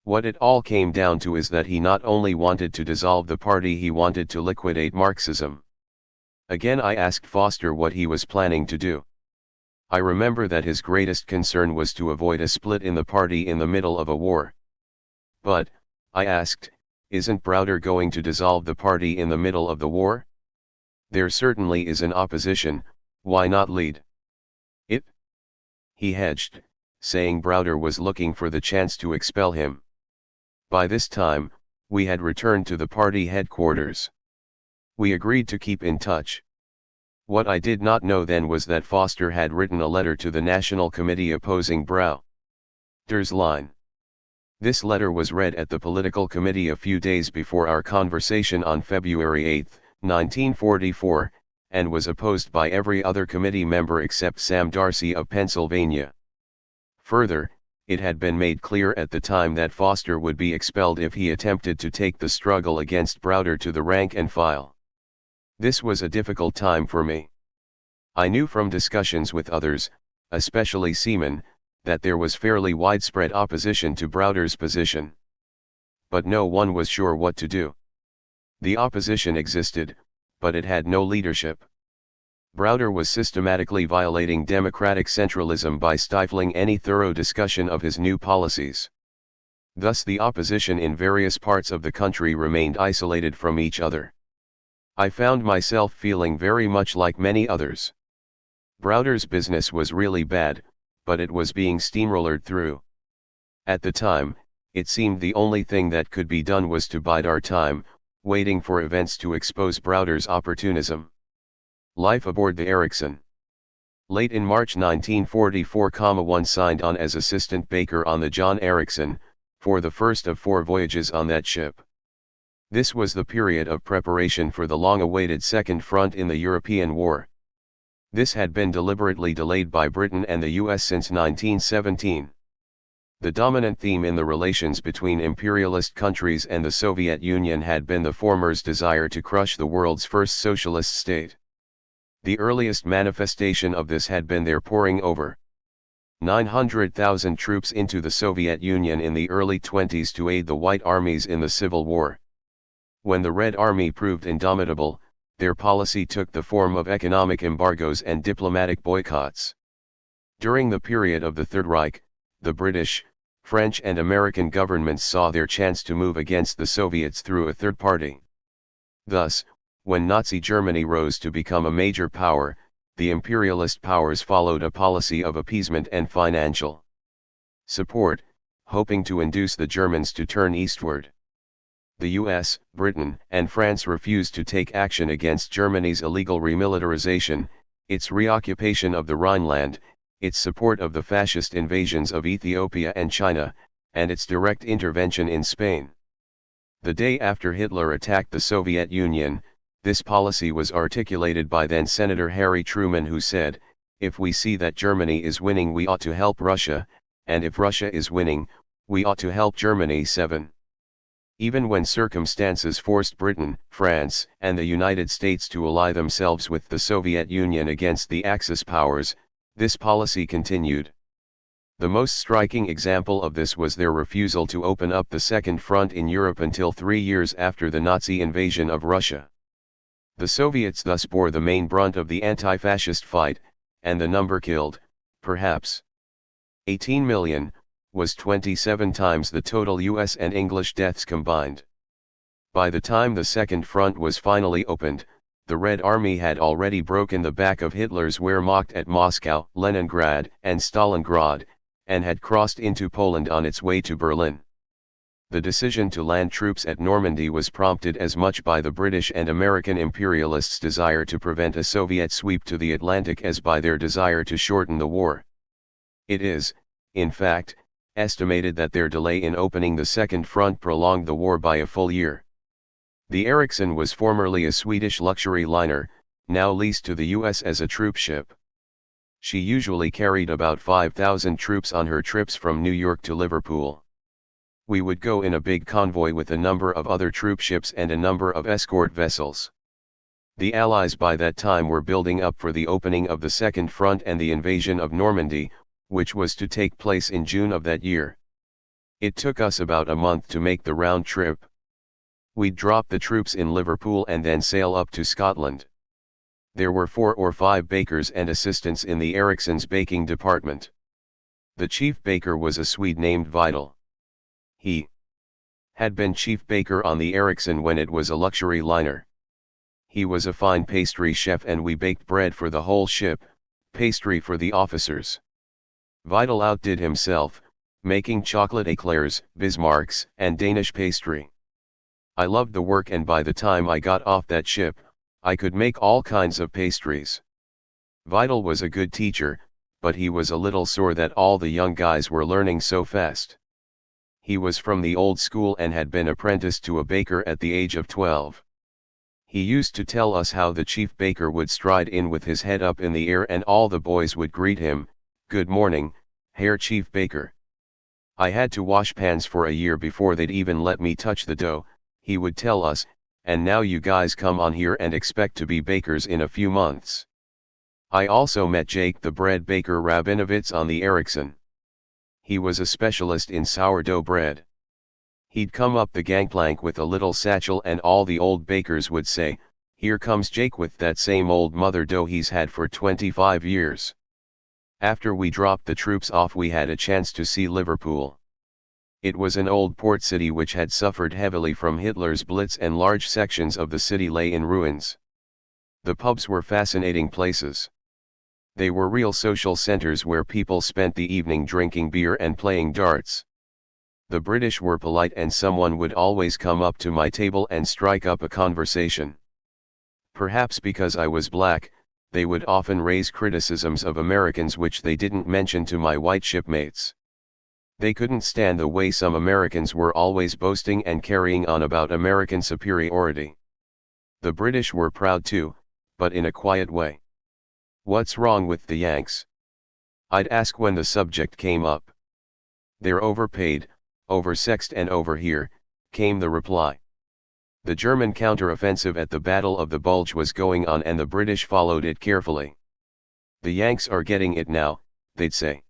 What it all came down to is that he not only wanted to dissolve the party, he wanted to liquidate Marxism. Again I asked Foster what he was planning to do. I remember that his greatest concern was to avoid a split in the party in the middle of a war. "But," I asked, "isn't Browder going to dissolve the party in the middle of the war? There certainly is an opposition, why not lead it?" He hedged, saying Browder was looking for the chance to expel him. By this time, we had returned to the party headquarters. We agreed to keep in touch. What I did not know then was that Foster had written a letter to the National Committee opposing Browder's line. This letter was read at the Political Committee a few days before our conversation on February 8, 1944, and was opposed by every other committee member except Sam Darcy of Pennsylvania. Further, it had been made clear at the time that Foster would be expelled if he attempted to take the struggle against Browder to the rank and file. This was a difficult time for me. I knew from discussions with others, especially seamen, that there was fairly widespread opposition to Browder's position. But no one was sure what to do. The opposition existed, but it had no leadership. Browder was systematically violating democratic centralism by stifling any thorough discussion of his new policies. Thus the opposition in various parts of the country remained isolated from each other. I found myself feeling very much like many others. Browder's business was really bad, but it was being steamrollered through. At the time, it seemed the only thing that could be done was to bide our time, waiting for events to expose Browder's opportunism. Life aboard the Erickson. Late in March 1944, one signed on as assistant baker on the John Erickson, for the first of 4 voyages on that ship. This was the period of preparation for the long-awaited Second Front in the European War. This had been deliberately delayed by Britain and the US since 1917. The dominant theme in the relations between imperialist countries and the Soviet Union had been the former's desire to crush the world's first socialist state. The earliest manifestation of this had been their pouring over 900,000 troops into the Soviet Union in the early 20s to aid the White Armies in the Civil War. When the Red Army proved indomitable, their policy took the form of economic embargoes and diplomatic boycotts. During the period of the Third Reich, the British, French and American governments saw their chance to move against the Soviets through a third party. Thus, when Nazi Germany rose to become a major power, the imperialist powers followed a policy of appeasement and financial support, hoping to induce the Germans to turn eastward. The US, Britain, and France refused to take action against Germany's illegal remilitarization, its reoccupation of the Rhineland, its support of the fascist invasions of Ethiopia and China, and its direct intervention in Spain. The day after Hitler attacked the Soviet Union, this policy was articulated by then-Senator Harry Truman, who said, "If we see that Germany is winning, we ought to help Russia, and if Russia is winning, we ought to help Germany." 7. Even when circumstances forced Britain, France, and the United States to ally themselves with the Soviet Union against the Axis powers, this policy continued. The most striking example of this was their refusal to open up the Second Front in Europe until 3 years after the Nazi invasion of Russia. The Soviets thus bore the main brunt of the anti-fascist fight, and the number killed, perhaps 18 million, was 27 times the total US and English deaths combined. By the time the Second Front was finally opened, the Red Army had already broken the back of Hitler's Wehrmacht at Moscow, Leningrad, and Stalingrad, and had crossed into Poland on its way to Berlin. The decision to land troops at Normandy was prompted as much by the British and American imperialists' desire to prevent a Soviet sweep to the Atlantic as by their desire to shorten the war. It is, in fact, estimated that their delay in opening the Second Front prolonged the war by a full year. The Eriksson was formerly a Swedish luxury liner, now leased to the US as a troop ship. She usually carried about 5,000 troops on her trips from New York to Liverpool. We would go in a big convoy with a number of other troop ships and a number of escort vessels. The Allies by that time were building up for the opening of the Second Front and the invasion of Normandy, which was to take place in June of that year. It took us about a month to make the round trip. We'd drop the troops in Liverpool and then sail up to Scotland. There were 4 or 5 bakers and assistants in the Eriksson's baking department. The chief baker was a Swede named Vidal. He had been chief baker on the Eriksson when it was a luxury liner. He was a fine pastry chef and we baked bread for the whole ship, pastry for the officers. Vidal outdid himself, making chocolate eclairs, Bismarcks, and Danish pastry. I loved the work, and by the time I got off that ship, I could make all kinds of pastries. Vidal was a good teacher, but he was a little sore that all the young guys were learning so fast. He was from the old school and had been apprenticed to a baker at the age of 12. He used to tell us how the chief baker would stride in with his head up in the air and all the boys would greet him, "Good morning, Herr Chief Baker." I had to wash pans for a year before they'd even let me touch the dough, he would tell us, "and now you guys come on here and expect to be bakers in a few months." I also met Jake the bread baker Rabinovitz on the Eriksson. He was a specialist in sourdough bread. He'd come up the gangplank with a little satchel and all the old bakers would say, "Here comes Jake with that same old mother dough he's had for 25 years. After we dropped the troops off, we had a chance to see Liverpool. It was an old port city which had suffered heavily from Hitler's Blitz and large sections of the city lay in ruins. The pubs were fascinating places. They were real social centers where people spent the evening drinking beer and playing darts. The British were polite and someone would always come up to my table and strike up a conversation. Perhaps because I was black, they would often raise criticisms of Americans which they didn't mention to my white shipmates. They couldn't stand the way some Americans were always boasting and carrying on about American superiority. The British were proud too, but in a quiet way. "What's wrong with the Yanks?" I'd ask when the subject came up. "They're overpaid, oversexed and over here," came the reply. The German counteroffensive at the Battle of the Bulge was going on and the British followed it carefully. "The Yanks are getting it now," they'd say.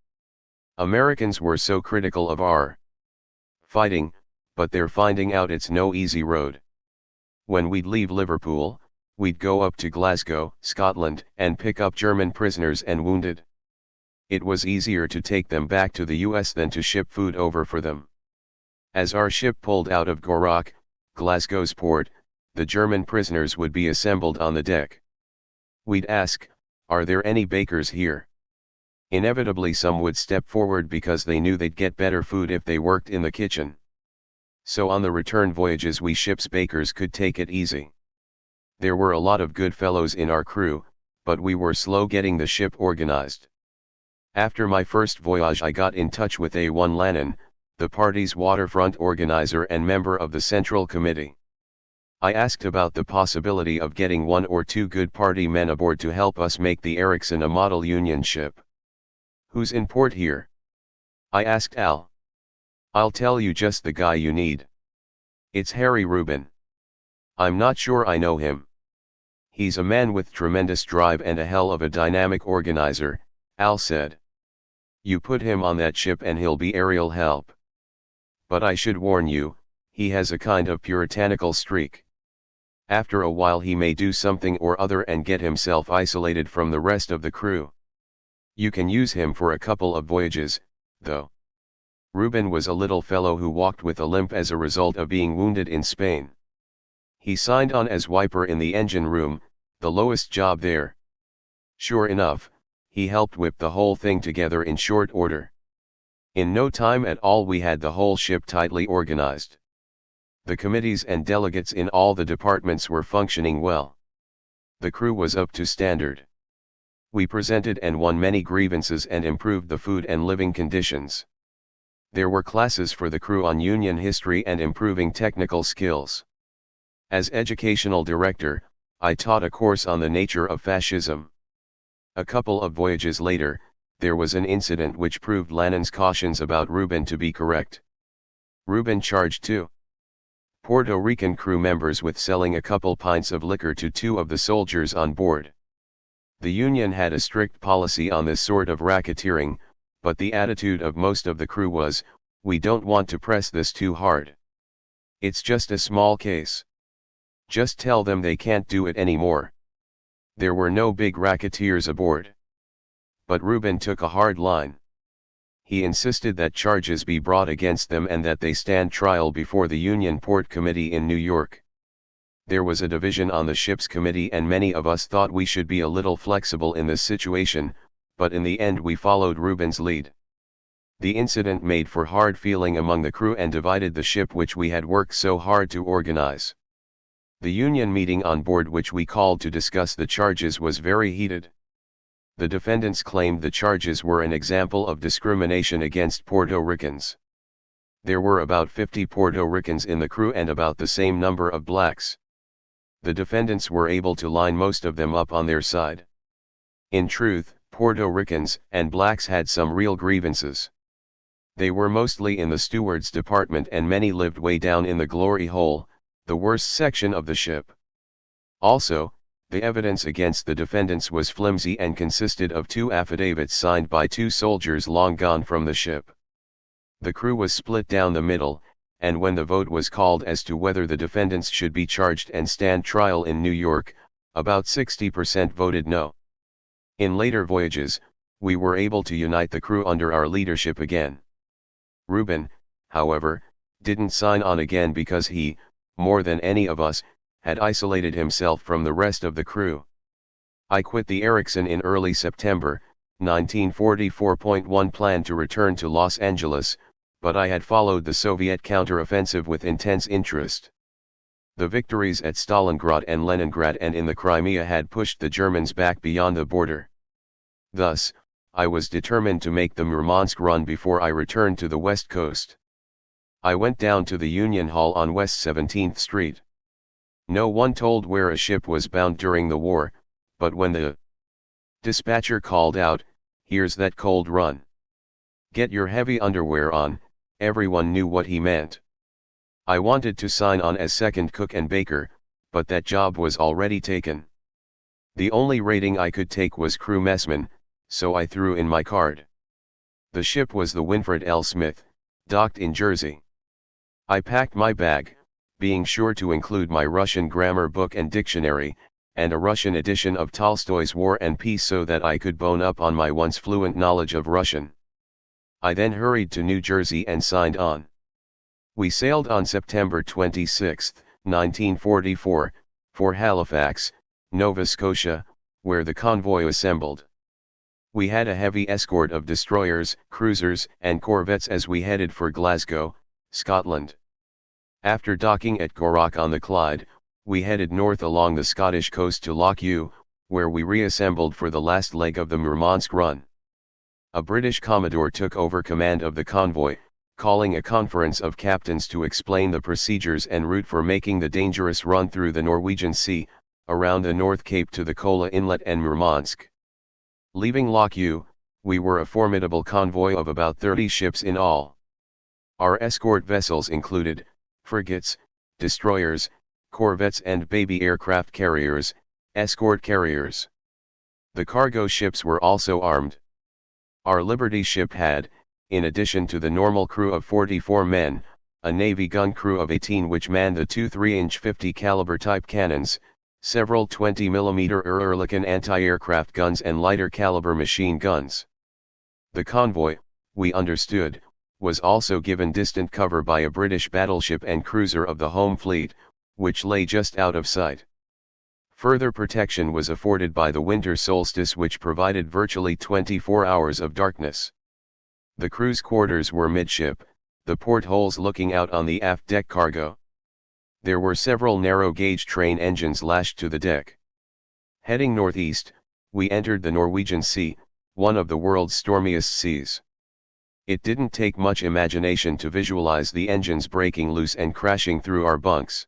"Americans were so critical of our fighting, but they're finding out it's no easy road." When we'd leave Liverpool, we'd go up to Glasgow, Scotland, and pick up German prisoners and wounded. It was easier to take them back to the US than to ship food over for them. As our ship pulled out of Gourock, Glasgow's port, the German prisoners would be assembled on the deck. We'd ask, "Are there any bakers here?" Inevitably some would step forward because they knew they'd get better food if they worked in the kitchen. So on the return voyages we ship's bakers could take it easy. There were a lot of good fellows in our crew, but we were slow getting the ship organized. After my first voyage I got in touch with A1 Lannon, the party's waterfront organizer and member of the Central Committee. I asked about the possibility of getting 1 or 2 good party men aboard to help us make the Ericsson a model Union ship. "Who's in port here?" I asked Al. "I'll tell you just the guy you need. It's Harry Rubin." "I'm not sure I know him." "He's a man with tremendous drive and a hell of a dynamic organizer," Al said. "You put him on that ship and he'll be aerial help. But I should warn you, he has a kind of puritanical streak. After a while he may do something or other and get himself isolated from the rest of the crew. You can use him for a couple of voyages, though." Rubin was a little fellow who walked with a limp as a result of being wounded in Spain. He signed on as wiper in the engine room, the lowest job there. Sure enough, he helped whip the whole thing together in short order. In no time at all we had the whole ship tightly organized. The committees and delegates in all the departments were functioning well. The crew was up to standard. We presented and won many grievances and improved the food and living conditions. There were classes for the crew on Union history and improving technical skills. As educational director, I taught a course on the nature of fascism. A couple of voyages later, there was an incident which proved Lannon's cautions about Rubin to be correct. Rubin charged 2 Puerto Rican crew members with selling a couple pints of liquor to 2 of the soldiers on board. The Union had a strict policy on this sort of racketeering, but the attitude of most of the crew was, "We don't want to press this too hard. It's just a small case. Just tell them they can't do it anymore." There were no big racketeers aboard. But Rubin took a hard line. He insisted that charges be brought against them and that they stand trial before the Union Port Committee in New York. There was a division on the ship's committee and many of us thought we should be a little flexible in this situation, but in the end we followed Rubin's lead. The incident made for hard feeling among the crew and divided the ship which we had worked so hard to organize. The Union meeting on board which we called to discuss the charges was very heated. The defendants claimed the charges were an example of discrimination against Puerto Ricans. There were about 50 Puerto Ricans in the crew and about the same number of blacks. The defendants were able to line most of them up on their side. In truth, Puerto Ricans and blacks had some real grievances. They were mostly in the steward's department and many lived way down in the glory hole, the worst section of the ship. Also, the evidence against the defendants was flimsy and consisted of 2 affidavits signed by 2 soldiers long gone from the ship. The crew was split down the middle, and when the vote was called as to whether the defendants should be charged and stand trial in New York, about 60% voted no. In later voyages, we were able to unite the crew under our leadership again. Rubin, however, didn't sign on again because he, more than any of us, had isolated himself from the rest of the crew. I quit the Ericsson in early September, 1944. Planned to return to Los Angeles, but I had followed the Soviet counteroffensive with intense interest. The victories at Stalingrad and Leningrad and in the Crimea had pushed the Germans back beyond the border. Thus, I was determined to make the Murmansk run before I returned to the West Coast. I went down to the Union Hall on West 17th Street. No one told where a ship was bound during the war, but when the dispatcher called out, "Here's that cold run. Get your heavy underwear on," everyone knew what he meant. I wanted to sign on as second cook and baker, but that job was already taken. The only rating I could take was crew messman, so I threw in my card. The ship was the Winfred L. Smith, docked in Jersey. I packed my bag, being sure to include my Russian grammar book and dictionary, and a Russian edition of Tolstoy's War and Peace so that I could bone up on my once fluent knowledge of Russian. I then hurried to New Jersey and signed on. We sailed on September 26, 1944, for Halifax, Nova Scotia, where the convoy assembled. We had a heavy escort of destroyers, cruisers, and corvettes as we headed for Glasgow, Scotland. After docking at Gourock on the Clyde, we headed north along the Scottish coast to Loch Ewe, where we reassembled for the last leg of the Murmansk run. A British Commodore took over command of the convoy, calling a conference of captains to explain the procedures and route for making the dangerous run through the Norwegian Sea, around the North Cape to the Kola Inlet and Murmansk. Leaving Loch Ewe, we were a formidable convoy of about 30 ships in all. Our escort vessels included frigates, destroyers, corvettes and baby aircraft carriers, escort carriers. The cargo ships were also armed. Our Liberty ship had, in addition to the normal crew of 44 men, a Navy gun crew of 18 which manned the two 3-inch 50 caliber type cannons, several 20mm Ehrlichen anti-aircraft guns and lighter caliber machine guns. The convoy, we understood, was also given distant cover by a British battleship and cruiser of the home fleet, which lay just out of sight. Further protection was afforded by the winter solstice which provided virtually 24 hours of darkness. The crew's quarters were midship, the portholes looking out on the aft deck cargo. There were several narrow-gauge train engines lashed to the deck. Heading northeast, we entered the Norwegian Sea, one of the world's stormiest seas. It didn't take much imagination to visualize the engines breaking loose and crashing through our bunks.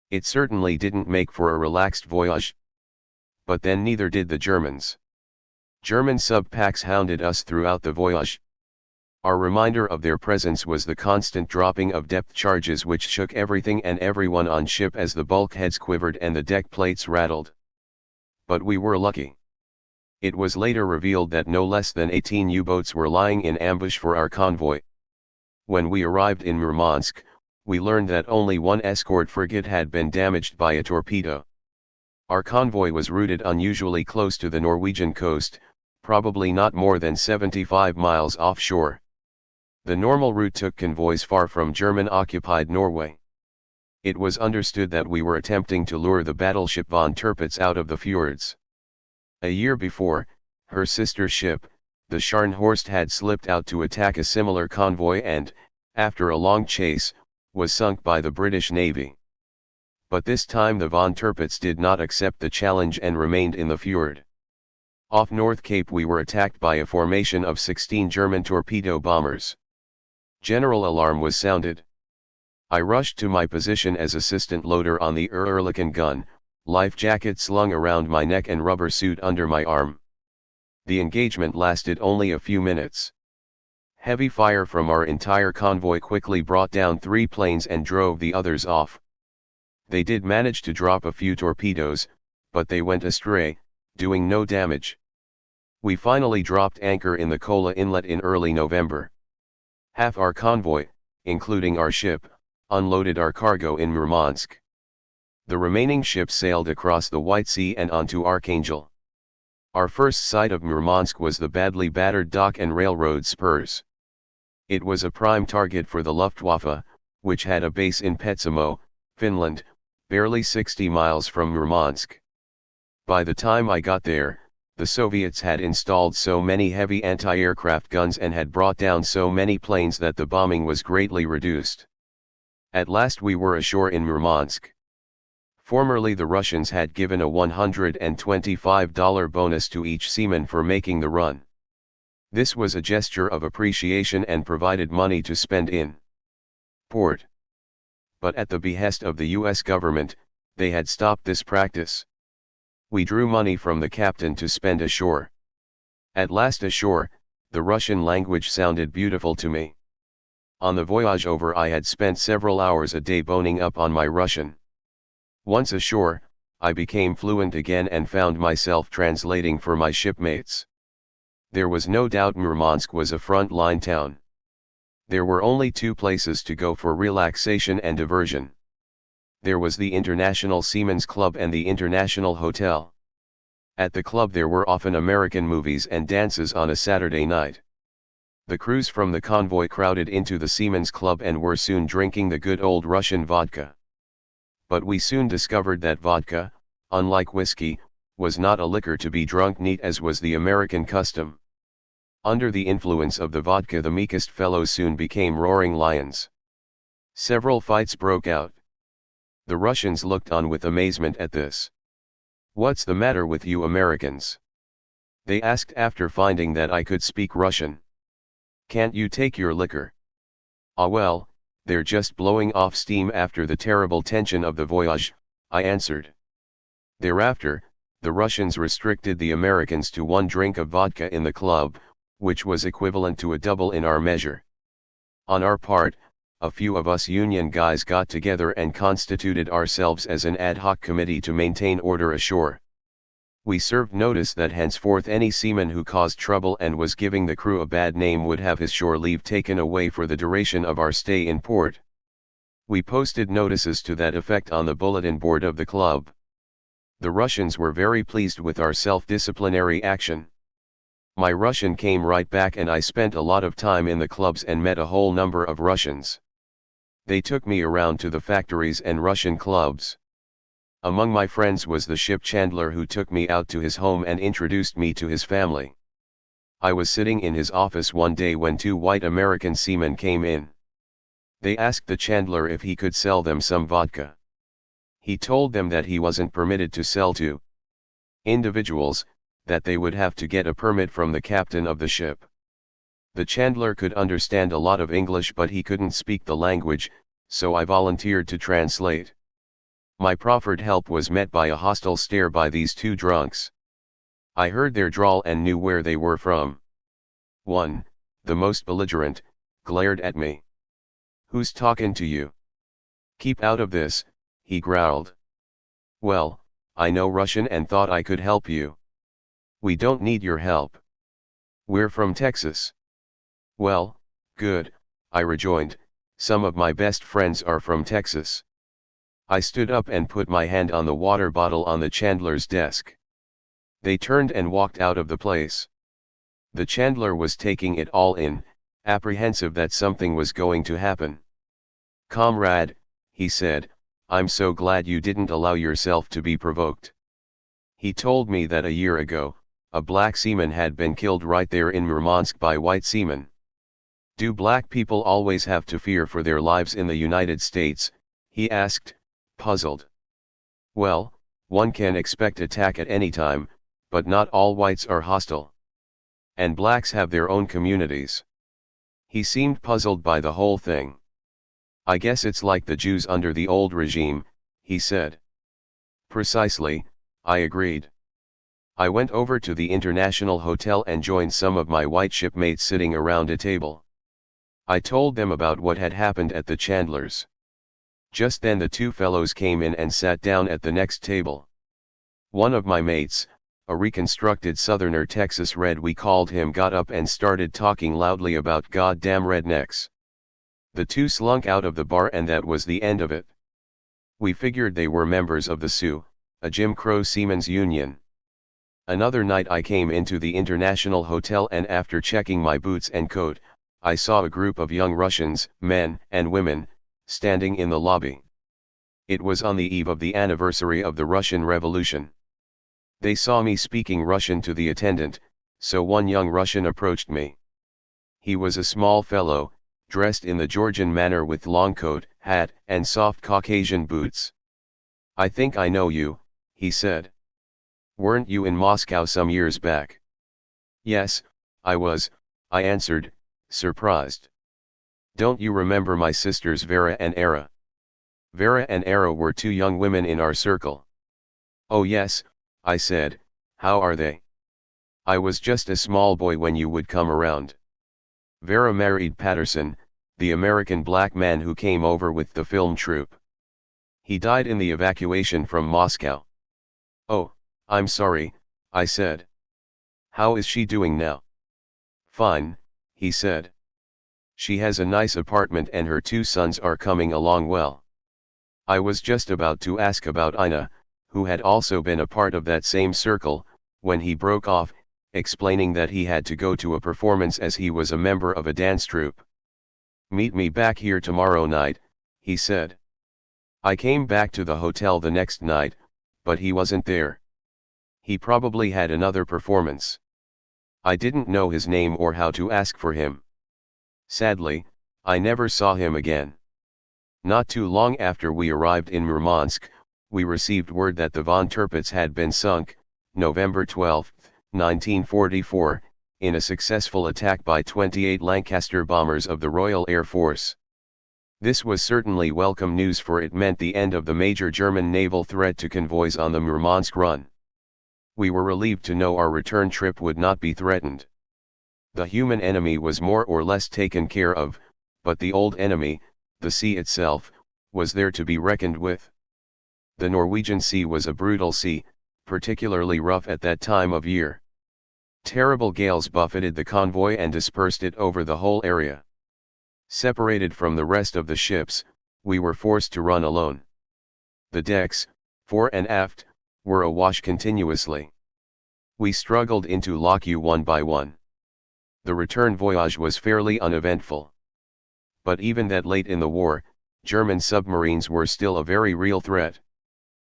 It certainly didn't make for a relaxed voyage. But then neither did the Germans. German sub-packs hounded us throughout the voyage. Our reminder of their presence was the constant dropping of depth charges which shook everything and everyone on ship as the bulkheads quivered and the deck plates rattled. But we were lucky. It was later revealed that no less than 18 U-boats were lying in ambush for our convoy. When we arrived in Murmansk, we learned that only one escort frigate had been damaged by a torpedo. Our convoy was routed unusually close to the Norwegian coast, probably not more than 75 miles offshore. The normal route took convoys far from German-occupied Norway. It was understood that we were attempting to lure the battleship von Tirpitz out of the fjords. A year before, her sister ship, the Scharnhorst had slipped out to attack a similar convoy and, after a long chase, was sunk by the British Navy. But this time the von Tirpitz did not accept the challenge and remained in the fjord. Off North Cape we were attacked by a formation of 16 German torpedo bombers. General alarm was sounded. I rushed to my position as assistant loader on the Ehrlichen gun, life jacket slung around my neck and rubber suit under my arm. The engagement lasted only a few minutes. Heavy fire from our entire convoy quickly brought down 3 planes and drove the others off. They did manage to drop a few torpedoes, but they went astray, doing no damage. We finally dropped anchor in the Kola Inlet in early November. Half our convoy, including our ship, unloaded our cargo in Murmansk. The remaining ships sailed across the White Sea and onto Archangel. Our first sight of Murmansk was the badly battered dock and railroad spurs. It was a prime target for the Luftwaffe, which had a base in Petsamo, Finland, barely 60 miles from Murmansk. By the time I got there, the Soviets had installed so many heavy anti-aircraft guns and had brought down so many planes that the bombing was greatly reduced. At last we were ashore in Murmansk. Formerly the Russians had given a $125 bonus to each seaman for making the run. This was a gesture of appreciation and provided money to spend in port. But at the behest of the US government, they had stopped this practice. We drew money from the captain to spend ashore. At last ashore, the Russian language sounded beautiful to me. On the voyage over I had spent several hours a day boning up on my Russian. Once ashore, I became fluent again and found myself translating for my shipmates. There was no doubt Murmansk was a front-line town. There were only 2 places to go for relaxation and diversion. There was the International Seamen's Club and the International Hotel. At the club there were often American movies and dances on a Saturday night. The crews from the convoy crowded into the Seamen's Club and were soon drinking the good old Russian vodka. But we soon discovered that vodka, unlike whiskey, was not a liquor to be drunk neat as was the American custom. Under the influence of the vodka, the meekest fellows soon became roaring lions. Several fights broke out. The Russians looked on with amazement at this. "What's the matter with you Americans?" they asked after finding that I could speak Russian. "Can't you take your liquor?" "Ah well, they're just blowing off steam after the terrible tension of the voyage," I answered. Thereafter, the Russians restricted the Americans to 1 drink of vodka in the club, which was equivalent to a double in our measure. On our part, a few of us Union guys got together and constituted ourselves as an ad hoc committee to maintain order ashore. We served notice that henceforth any seaman who caused trouble and was giving the crew a bad name would have his shore leave taken away for the duration of our stay in port. We posted notices to that effect on the bulletin board of the club. The Russians were very pleased with our self-disciplinary action. My Russian came right back and I spent a lot of time in the clubs and met a whole number of Russians. They took me around to the factories and Russian clubs. Among my friends was the ship chandler who took me out to his home and introduced me to his family. I was sitting in his office one day when 2 white American seamen came in. They asked the chandler if he could sell them some vodka. He told them that he wasn't permitted to sell to individuals, that they would have to get a permit from the captain of the ship. The chandler could understand a lot of English but he couldn't speak the language, so I volunteered to translate. My proffered help was met by a hostile stare by these 2 drunks. I heard their drawl and knew where they were from. One, the most belligerent, glared at me. "Who's talking to you? Keep out of this," he growled. "Well, I know Russian and thought I could help you." "We don't need your help. We're from Texas." "Well, good," I rejoined, "some of my best friends are from Texas." I stood up and put my hand on the water bottle on the chandler's desk. They turned and walked out of the place. The chandler was taking it all in, apprehensive that something was going to happen. "Comrade," he said, "I'm so glad you didn't allow yourself to be provoked." He told me that a year ago, a black seaman had been killed right there in Murmansk by white seamen. "Do black people always have to fear for their lives in the United States?" he asked, puzzled. "Well, one can expect attack at any time, but not all whites are hostile. And blacks have their own communities." He seemed puzzled by the whole thing. "I guess it's like the Jews under the old regime," he said. "Precisely," I agreed. I went over to the International Hotel and joined some of my white shipmates sitting around a table. I told them about what had happened at the chandler's. Just then the 2 fellows came in and sat down at the next table. One of my mates, a reconstructed Southerner Texas Red we called him, got up and started talking loudly about goddamn rednecks. The 2 slunk out of the bar and that was the end of it. We figured they were members of the Sioux, a Jim Crow seamen's union. Another night I came into the International Hotel and after checking my boots and coat, I saw a group of young Russians, men and women, standing in the lobby. It was on the eve of the anniversary of the Russian Revolution. They saw me speaking Russian to the attendant, so one young Russian approached me. He was a small fellow, dressed in the Georgian manner with long coat, hat, and soft Caucasian boots. "I think I know you," he said. "Weren't you in Moscow some years back?" "Yes, I was," I answered, surprised. "Don't you remember my sisters Vera and Era?" Vera and Era were 2 young women in our circle. "Oh yes," I said, "how are they?" "I was just a small boy when you would come around." Vera married Patterson, the American black man who came over with the film troupe. He died in the evacuation from Moscow. "Oh, I'm sorry," I said. "How is she doing now?" "Fine," he said. "She has a nice apartment and her 2 sons are coming along well." I was just about to ask about Ina, who had also been a part of that same circle, when he broke off, explaining that he had to go to a performance as he was a member of a dance troupe. "Meet me back here tomorrow night," he said. I came back to the hotel the next night, but he wasn't there. He probably had another performance. I didn't know his name or how to ask for him. Sadly, I never saw him again. Not too long after we arrived in Murmansk, we received word that the von Tirpitz had been sunk, November 12, 1944, in a successful attack by 28 Lancaster bombers of the Royal Air Force. This was certainly welcome news, for it meant the end of the major German naval threat to convoys on the Murmansk run. We were relieved to know our return trip would not be threatened. The human enemy was more or less taken care of, but the old enemy, the sea itself, was there to be reckoned with. The Norwegian Sea was a brutal sea, particularly rough at that time of year. Terrible gales buffeted the convoy and dispersed it over the whole area. Separated from the rest of the ships, we were forced to run alone. The decks, fore and aft, were awash continuously. We struggled into lock one by one. The return voyage was fairly uneventful. But even that late in the war, German submarines were still a very real threat.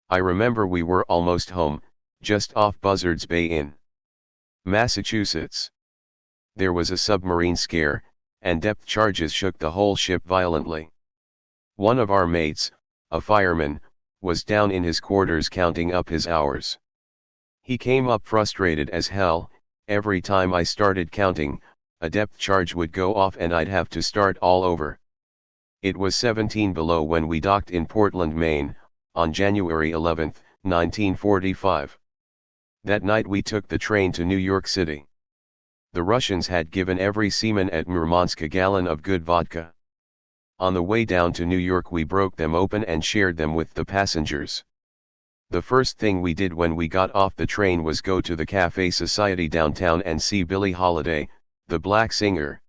I remember we were almost home, just off Buzzards Bay in Massachusetts. There was a submarine scare, and depth charges shook the whole ship violently. One of our mates, a fireman, was down in his quarters counting up his hours. He came up frustrated as hell. Every time I started counting, a depth charge would go off and I'd have to start all over. It was 17 below when we docked in Portland, Maine, on January 11, 1945. That night we took the train to New York City. The Russians had given every seaman at Murmansk a gallon of good vodka. On the way down to New York we broke them open and shared them with the passengers. The first thing we did when we got off the train was go to the Cafe Society downtown and see Billie Holiday, the black singer.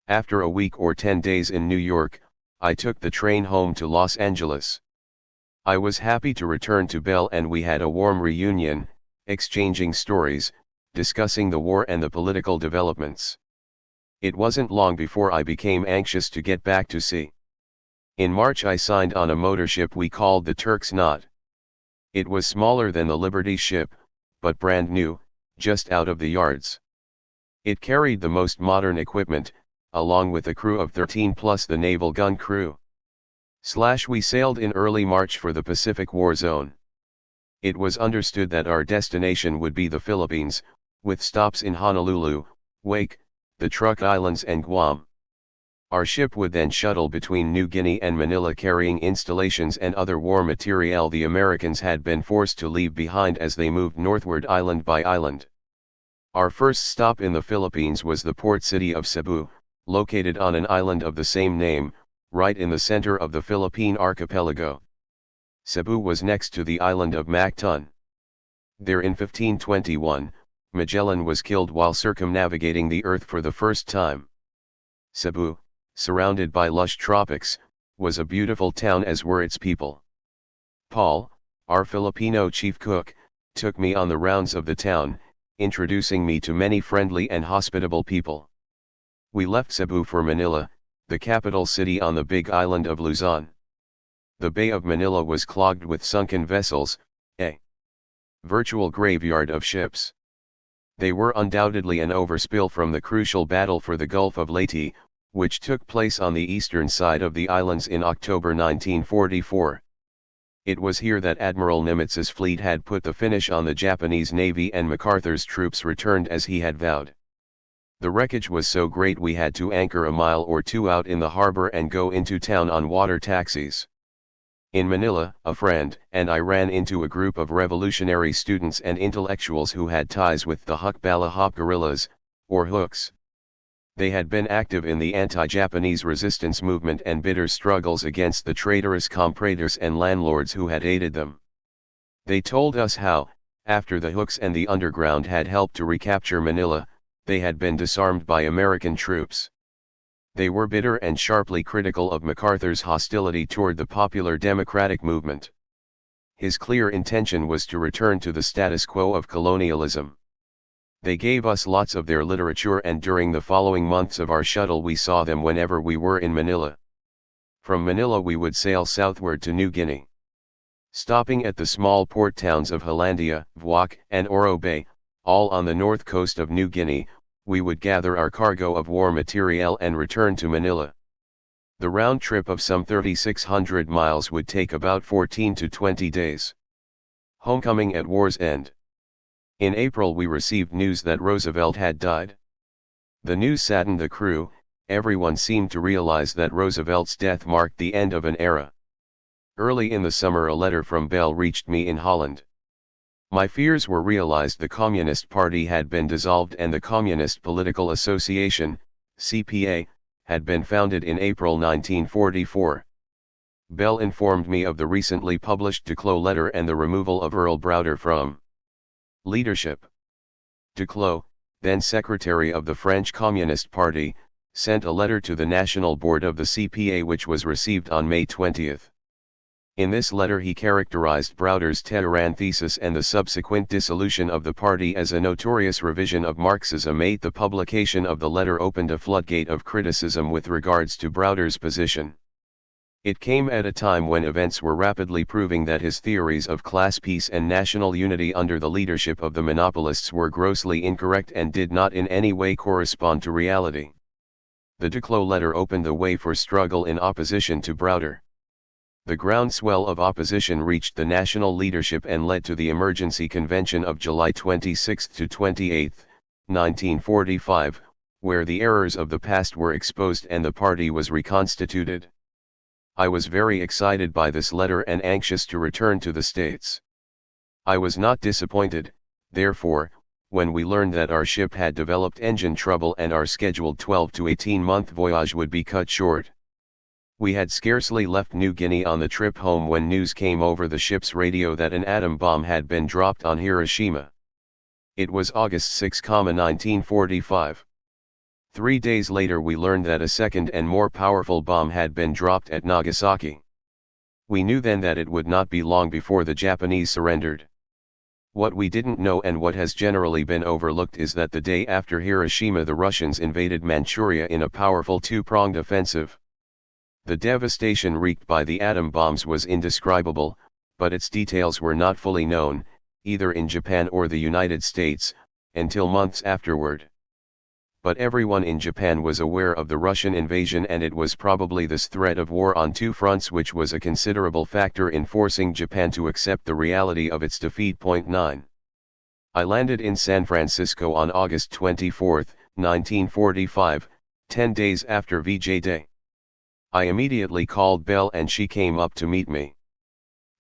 After a week or 10 days in New York, I took the train home to Los Angeles. I was happy to return to Bell and we had a warm reunion, exchanging stories, discussing the war and the political developments. It wasn't long before I became anxious to get back to sea. In March I signed on a motor ship we called the Turk's Knot. It was smaller than the Liberty ship, but brand new, just out of the yards. It carried the most modern equipment, along with a crew of 13 plus the naval gun crew. We sailed in early March for the Pacific War Zone. It was understood that our destination would be the Philippines, with stops in Honolulu, Wake, the Truk Islands and Guam. Our ship would then shuttle between New Guinea and Manila carrying installations and other war materiel the Americans had been forced to leave behind as they moved northward island by island. Our first stop in the Philippines was the port city of Cebu, located on an island of the same name, right in the center of the Philippine archipelago. Cebu was next to the island of Mactan. There in 1521, Magellan was killed while circumnavigating the earth for the first time. Cebu, surrounded by lush tropics, was a beautiful town as were its people. Paul, our Filipino chief cook, took me on the rounds of the town, introducing me to many friendly and hospitable people. We left Cebu for Manila, the capital city on the big island of Luzon. The Bay of Manila was clogged with sunken vessels, a virtual graveyard of ships. They were undoubtedly an overspill from the crucial battle for the Gulf of Leyte, which took place on the eastern side of the islands in October 1944. It was here that Admiral Nimitz's fleet had put the finish on the Japanese Navy and MacArthur's troops returned as he had vowed. The wreckage was so great we had to anchor a mile or two out in the harbor and go into town on water taxis. In Manila, a friend and I ran into a group of revolutionary students and intellectuals who had ties with the Hukbalahap guerrillas, or Hooks. They had been active in the anti-Japanese resistance movement and bitter struggles against the traitorous compradors and landlords who had aided them. They told us how, after the Hooks and the underground had helped to recapture Manila, they had been disarmed by American troops. They were bitter and sharply critical of MacArthur's hostility toward the popular democratic movement. His clear intention was to return to the status quo of colonialism. They gave us lots of their literature and during the following months of our shuttle we saw them whenever we were in Manila. From Manila we would sail southward to New Guinea. Stopping at the small port towns of Hollandia, Vuak, and Oro Bay, all on the north coast of New Guinea, we would gather our cargo of war materiel and return to Manila. The round trip of some 3,600 miles would take about 14 to 20 days. Homecoming at war's end. In April we received news that Roosevelt had died. The news saddened the crew. Everyone seemed to realize that Roosevelt's death marked the end of an era. Early in the summer a letter from Bell reached me in Holland. My fears were realized. The Communist Party had been dissolved and the Communist Political Association, CPA, had been founded in April 1944. Bell informed me of the recently published Duclos letter and the removal of Earl Browder from leadership. Duclos, then secretary of the French Communist Party, sent a letter to the National Board of the CPA which was received on May 20. In this letter he characterized Browder's Tehran thesis and the subsequent dissolution of the party as a notorious revision of Marxism. The publication of the letter opened a floodgate of criticism with regards to Browder's position. It came at a time when events were rapidly proving that his theories of class peace and national unity under the leadership of the monopolists were grossly incorrect and did not in any way correspond to reality. The Duclos letter opened the way for struggle in opposition to Browder. The groundswell of opposition reached the national leadership and led to the Emergency Convention of July 26 to 28, 1945, where the errors of the past were exposed and the party was reconstituted. I was very excited by this letter and anxious to return to the States. I was not disappointed, therefore, when we learned that our ship had developed engine trouble and our scheduled 12 to 18-month voyage would be cut short. We had scarcely left New Guinea on the trip home when news came over the ship's radio that an atom bomb had been dropped on Hiroshima. It was August 6, 1945. 3 days later we learned that a second and more powerful bomb had been dropped at Nagasaki. We knew then that it would not be long before the Japanese surrendered. What we didn't know and what has generally been overlooked is that the day after Hiroshima the Russians invaded Manchuria in a powerful two-pronged offensive. The devastation wreaked by the atom bombs was indescribable, but its details were not fully known, either in Japan or the United States, until months afterward. But everyone in Japan was aware of the Russian invasion and it was probably this threat of war on two fronts which was a considerable factor in forcing Japan to accept the reality of its defeat. 9. I landed in San Francisco on August 24, 1945, 10 days after VJ Day. I immediately called Bell and she came up to meet me.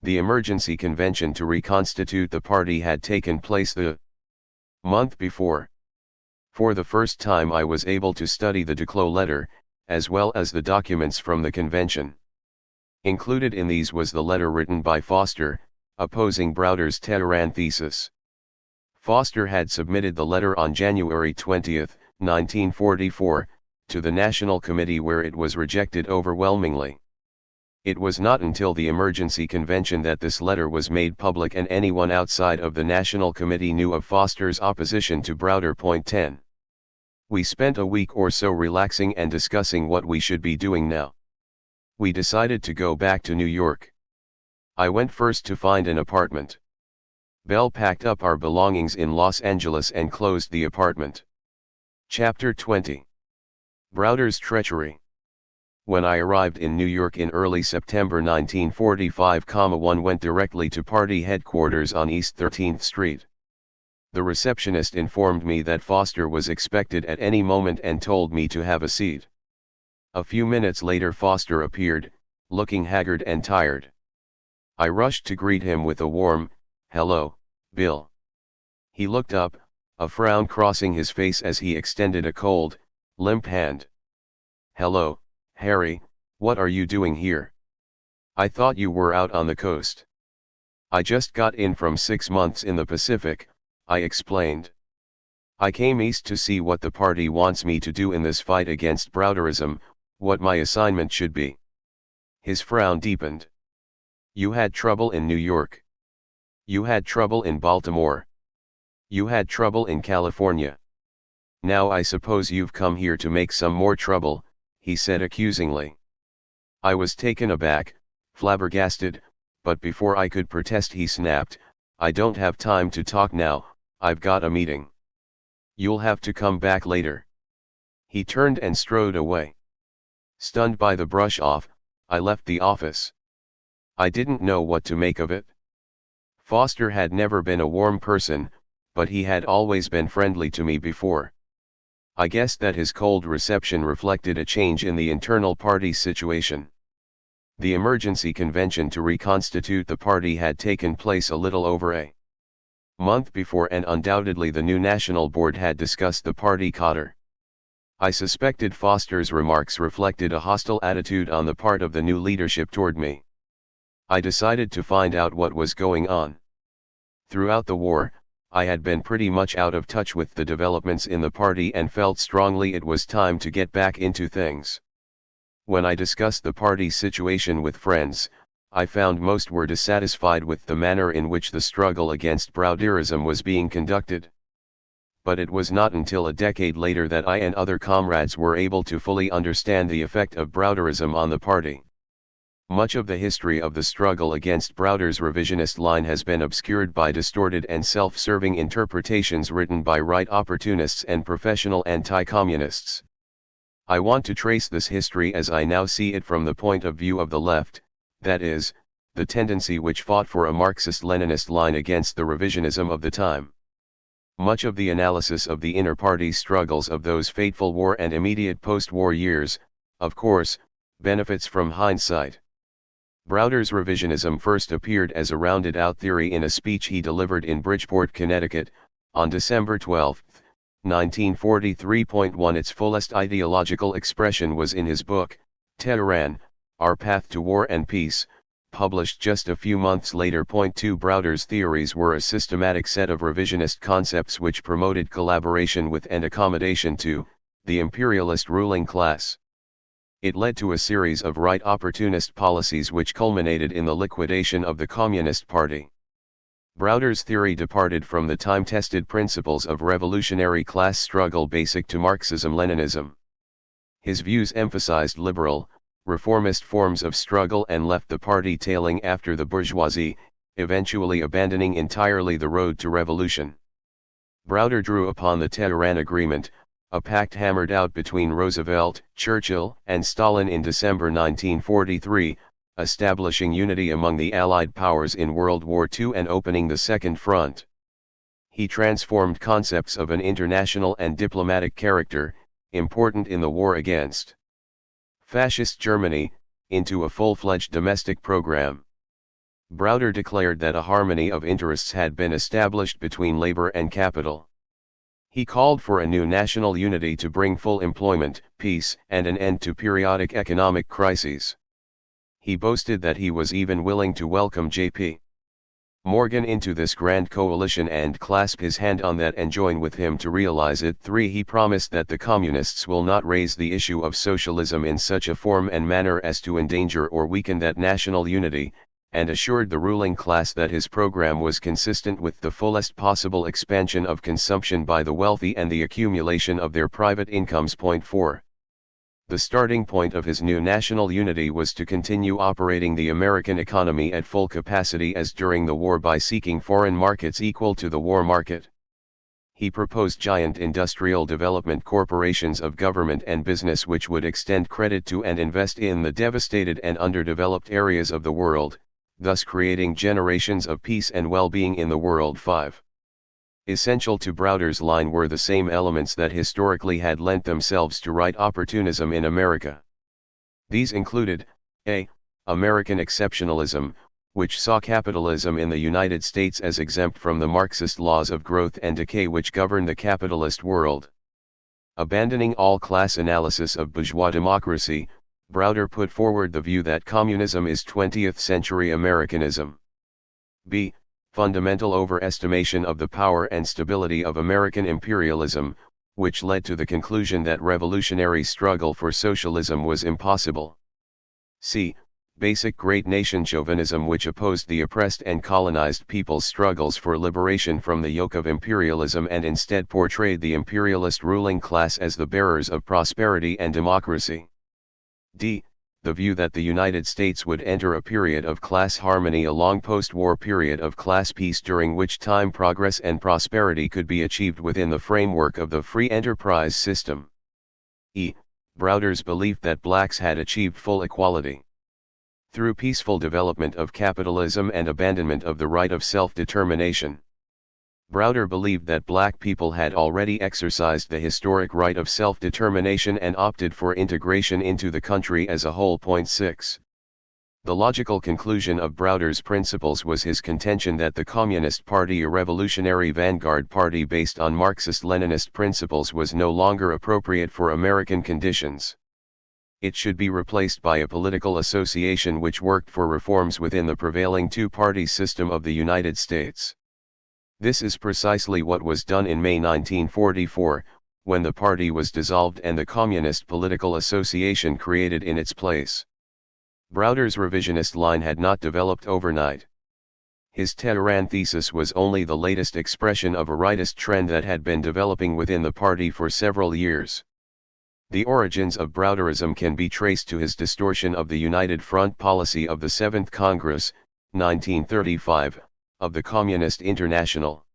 The emergency convention to reconstitute the party had taken place the month before. For the first time I was able to study the Duclos letter, as well as the documents from the convention. Included in these was the letter written by Foster, opposing Browder's Tehran thesis. Foster had submitted the letter on January 20, 1944, to the National Committee where it was rejected overwhelmingly. It was not until the emergency convention that this letter was made public and anyone outside of the National Committee knew of Foster's opposition to Browder. 10. We spent a week or so relaxing and discussing what we should be doing now. We decided to go back to New York. I went first to find an apartment. Bell packed up our belongings in Los Angeles and closed the apartment. Chapter 20. Browder's treachery. When I arrived in New York in early September 1945, one went directly to party headquarters on East 13th Street. The receptionist informed me that Foster was expected at any moment and told me to have a seat. A few minutes later Foster appeared, looking haggard and tired. I rushed to greet him with a warm, "Hello, Bill." He looked up, a frown crossing his face as he extended a cold, limp hand. "Hello, Harry, what are you doing here? I thought you were out on the coast." "I just got in from 6 months in the Pacific," I explained. "I came east to see what the party wants me to do in this fight against Browderism, what my assignment should be." His frown deepened. "You had trouble in New York. You had trouble in Baltimore. You had trouble in California. Now I suppose you've come here to make some more trouble," he said accusingly. I was taken aback, flabbergasted, but before I could protest he snapped, "I don't have time to talk now, I've got a meeting. You'll have to come back later." He turned and strode away. Stunned by the brush off, I left the office. I didn't know what to make of it. Foster had never been a warm person, but he had always been friendly to me before. I guessed that his cold reception reflected a change in the internal party situation. The emergency convention to reconstitute the party had taken place a little over a month before, and undoubtedly the new national board had discussed the party cadre. I suspected Foster's remarks reflected a hostile attitude on the part of the new leadership toward me. I decided to find out what was going on. Throughout the war, I had been pretty much out of touch with the developments in the party and felt strongly it was time to get back into things. When I discussed the party's situation with friends, I found most were dissatisfied with the manner in which the struggle against Browderism was being conducted. But it was not until a decade later that I and other comrades were able to fully understand the effect of Browderism on the party. Much of the history of the struggle against Browder's revisionist line has been obscured by distorted and self-serving interpretations written by right opportunists and professional anti-communists. I want to trace this history as I now see it from the point of view of the left, that is, the tendency which fought for a Marxist-Leninist line against the revisionism of the time. Much of the analysis of the inter-party struggles of those fateful war and immediate post-war years, of course, benefits from hindsight. Browder's revisionism first appeared as a rounded-out theory in a speech he delivered in Bridgeport, Connecticut, on December 12, 1943. Its fullest ideological expression was in his book, Tehran, Our Path to War and Peace, published just a few months later. 2 Browder's theories were a systematic set of revisionist concepts which promoted collaboration with and accommodation to the imperialist ruling class. It led to a series of right opportunist policies which culminated in the liquidation of the Communist Party. Browder's theory departed from the time-tested principles of revolutionary class struggle basic to Marxism-Leninism. His views emphasized liberal, reformist forms of struggle and left the party tailing after the bourgeoisie, eventually abandoning entirely the road to revolution. Browder drew upon the Tehran Agreement, a pact hammered out between Roosevelt, Churchill, and Stalin in December 1943, establishing unity among the Allied powers in World War II and opening the Second Front. He transformed concepts of an international and diplomatic character, important in the war against Fascist Germany, into a full-fledged domestic program. Browder declared that a harmony of interests had been established between labor and capital. He called for a new national unity to bring full employment, peace, and an end to periodic economic crises. He boasted that he was even willing to welcome J.P. Morgan into this grand coalition and clasp his hand on that and join with him to realize it. 3. He promised that the communists will not raise the issue of socialism in such a form and manner as to endanger or weaken that national unity, and assured the ruling class that his program was consistent with the fullest possible expansion of consumption by the wealthy and the accumulation of their private incomes. 4. The starting point of his new national unity was to continue operating the American economy at full capacity as during the war by seeking foreign markets equal to the war market. He proposed giant industrial development corporations of government and business which would extend credit to and invest in the devastated and underdeveloped areas of the world, thus creating generations of peace and well-being in the world. 5. Essential to Browder's line were the same elements that historically had lent themselves to right opportunism in America. These included, a. American exceptionalism, which saw capitalism in the United States as exempt from the Marxist laws of growth and decay which govern the capitalist world. Abandoning all class analysis of bourgeois democracy, Browder put forward the view that communism is 20th-century Americanism. B. Fundamental overestimation of the power and stability of American imperialism, which led to the conclusion that revolutionary struggle for socialism was impossible. C. Basic great nation chauvinism, which opposed the oppressed and colonized people's struggles for liberation from the yoke of imperialism and instead portrayed the imperialist ruling class as the bearers of prosperity and democracy. D. the view that the United States would enter a period of class harmony, a long post-war period of class peace during which time progress and prosperity could be achieved within the framework of the free enterprise system. Browder's belief that blacks had achieved full equality through peaceful development of capitalism and abandonment of the right of self-determination. Browder believed that black people had already exercised the historic right of self-determination and opted for integration into the country as a whole. 6. The logical conclusion of Browder's principles was his contention that the Communist Party, a revolutionary vanguard party based on Marxist-Leninist principles, was no longer appropriate for American conditions. It should be replaced by a political association which worked for reforms within the prevailing two-party system of the United States. This is precisely what was done in May 1944, when the party was dissolved and the Communist Political Association created in its place. Browder's revisionist line had not developed overnight. His Tehran thesis was only the latest expression of a rightist trend that had been developing within the party for several years. The origins of Browderism can be traced to his distortion of the United Front policy of the 7th Congress, 1935, of the Communist International.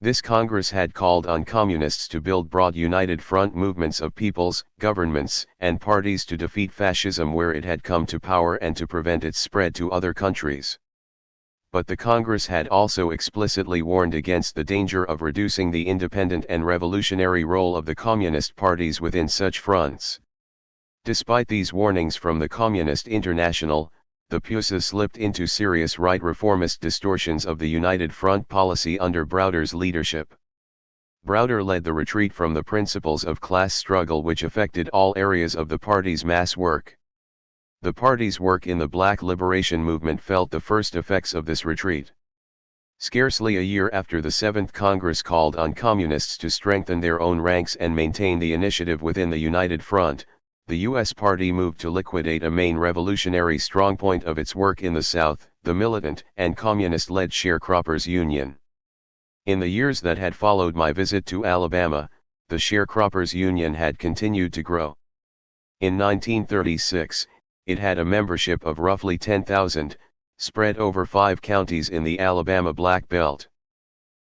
This Congress had called on communists to build broad united front movements of peoples, governments, and parties to defeat fascism where it had come to power and to prevent its spread to other countries. But the Congress had also explicitly warned against the danger of reducing the independent and revolutionary role of the communist parties within such fronts. Despite these warnings from the Communist International, the PUSA slipped into serious right reformist distortions of the United Front policy under Browder's leadership. Browder led the retreat from the principles of class struggle which affected all areas of the party's mass work. The party's work in the Black Liberation Movement felt the first effects of this retreat. Scarcely a year after the 7th Congress called on communists to strengthen their own ranks and maintain the initiative within the United Front, the U.S. Party moved to liquidate a main revolutionary strongpoint of its work in the South, the militant and communist-led Sharecroppers Union. In the years that had followed my visit to Alabama, the Sharecroppers Union had continued to grow. In 1936, it had a membership of roughly 10,000, spread over 5 counties in the Alabama Black Belt.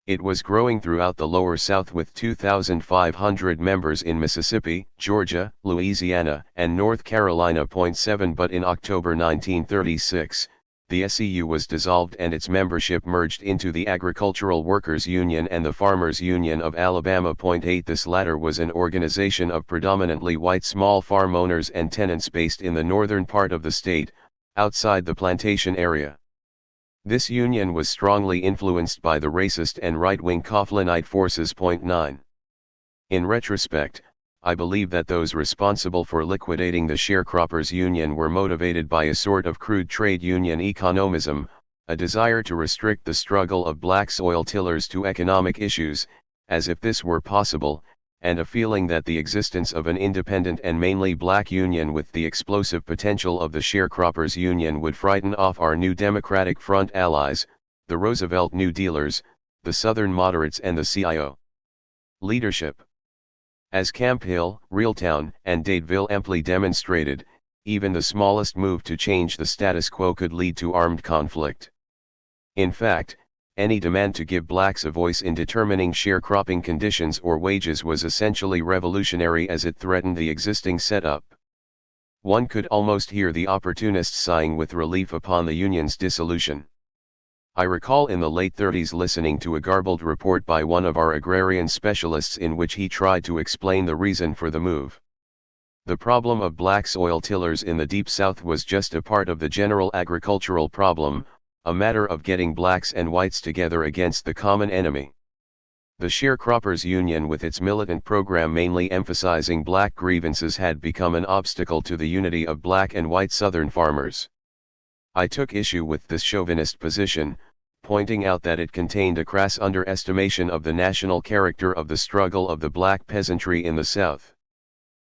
It was growing throughout the Lower South with 2,500 members in Mississippi, Georgia, Louisiana, and North Carolina. 7 But in October 1936, the SEU was dissolved and its membership merged into the Agricultural Workers Union and the Farmers Union of Alabama. 8 This latter was an organization of predominantly white small farm owners and tenants based in the northern part of the state, outside the plantation area. This union was strongly influenced by the racist and right-wing Coughlinite forces. 9. In retrospect, I believe that those responsible for liquidating the Sharecroppers Union were motivated by a sort of crude trade union economism, a desire to restrict the struggle of black soil tillers to economic issues, as if this were possible, and a feeling that the existence of an independent and mainly black union with the explosive potential of the Sharecroppers Union would frighten off our new Democratic Front allies, the Roosevelt New Dealers, the Southern Moderates and the CIO leadership. As Camp Hill, Reeltown, and Dadeville amply demonstrated, even the smallest move to change the status quo could lead to armed conflict. In fact, any demand to give blacks a voice in determining sharecropping conditions or wages was essentially revolutionary as it threatened the existing setup. One could almost hear the opportunists sighing with relief upon the union's dissolution. I recall in the late 30s listening to a garbled report by one of our agrarian specialists in which he tried to explain the reason for the move. The problem of black soil tillers in the Deep South was just a part of the general agricultural problem, a matter of getting blacks and whites together against the common enemy. The Sharecroppers Union with its militant program mainly emphasizing black grievances had become an obstacle to the unity of black and white Southern farmers. I took issue with this chauvinist position, pointing out that it contained a crass underestimation of the national character of the struggle of the black peasantry in the South.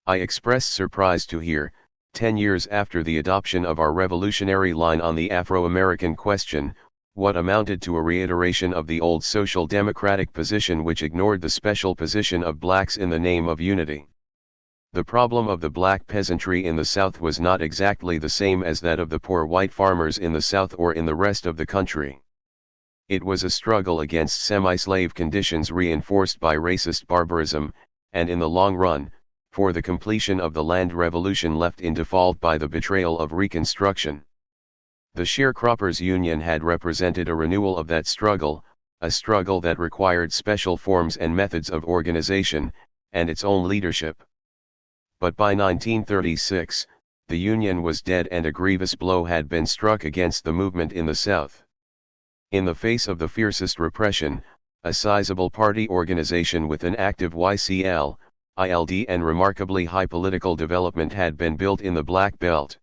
I expressed surprise to hear, 10 years after the adoption of our revolutionary line on the Afro-American question, what amounted to a reiteration of the old social democratic position which ignored the special position of blacks in the name of unity. The problem of the black peasantry in the South was not exactly the same as that of the poor white farmers in the South or in the rest of the country. It was a struggle against semi-slave conditions reinforced by racist barbarism, and in the long run, for the completion of the land revolution left in default by the betrayal of Reconstruction. The Sharecroppers' Union had represented a renewal of that struggle, a struggle that required special forms and methods of organization, and its own leadership. But by 1936, the Union was dead and a grievous blow had been struck against the movement in the South. In the face of the fiercest repression, a sizable party organization with an active YCL, ILD and remarkably high political development had been built in the Black Belt.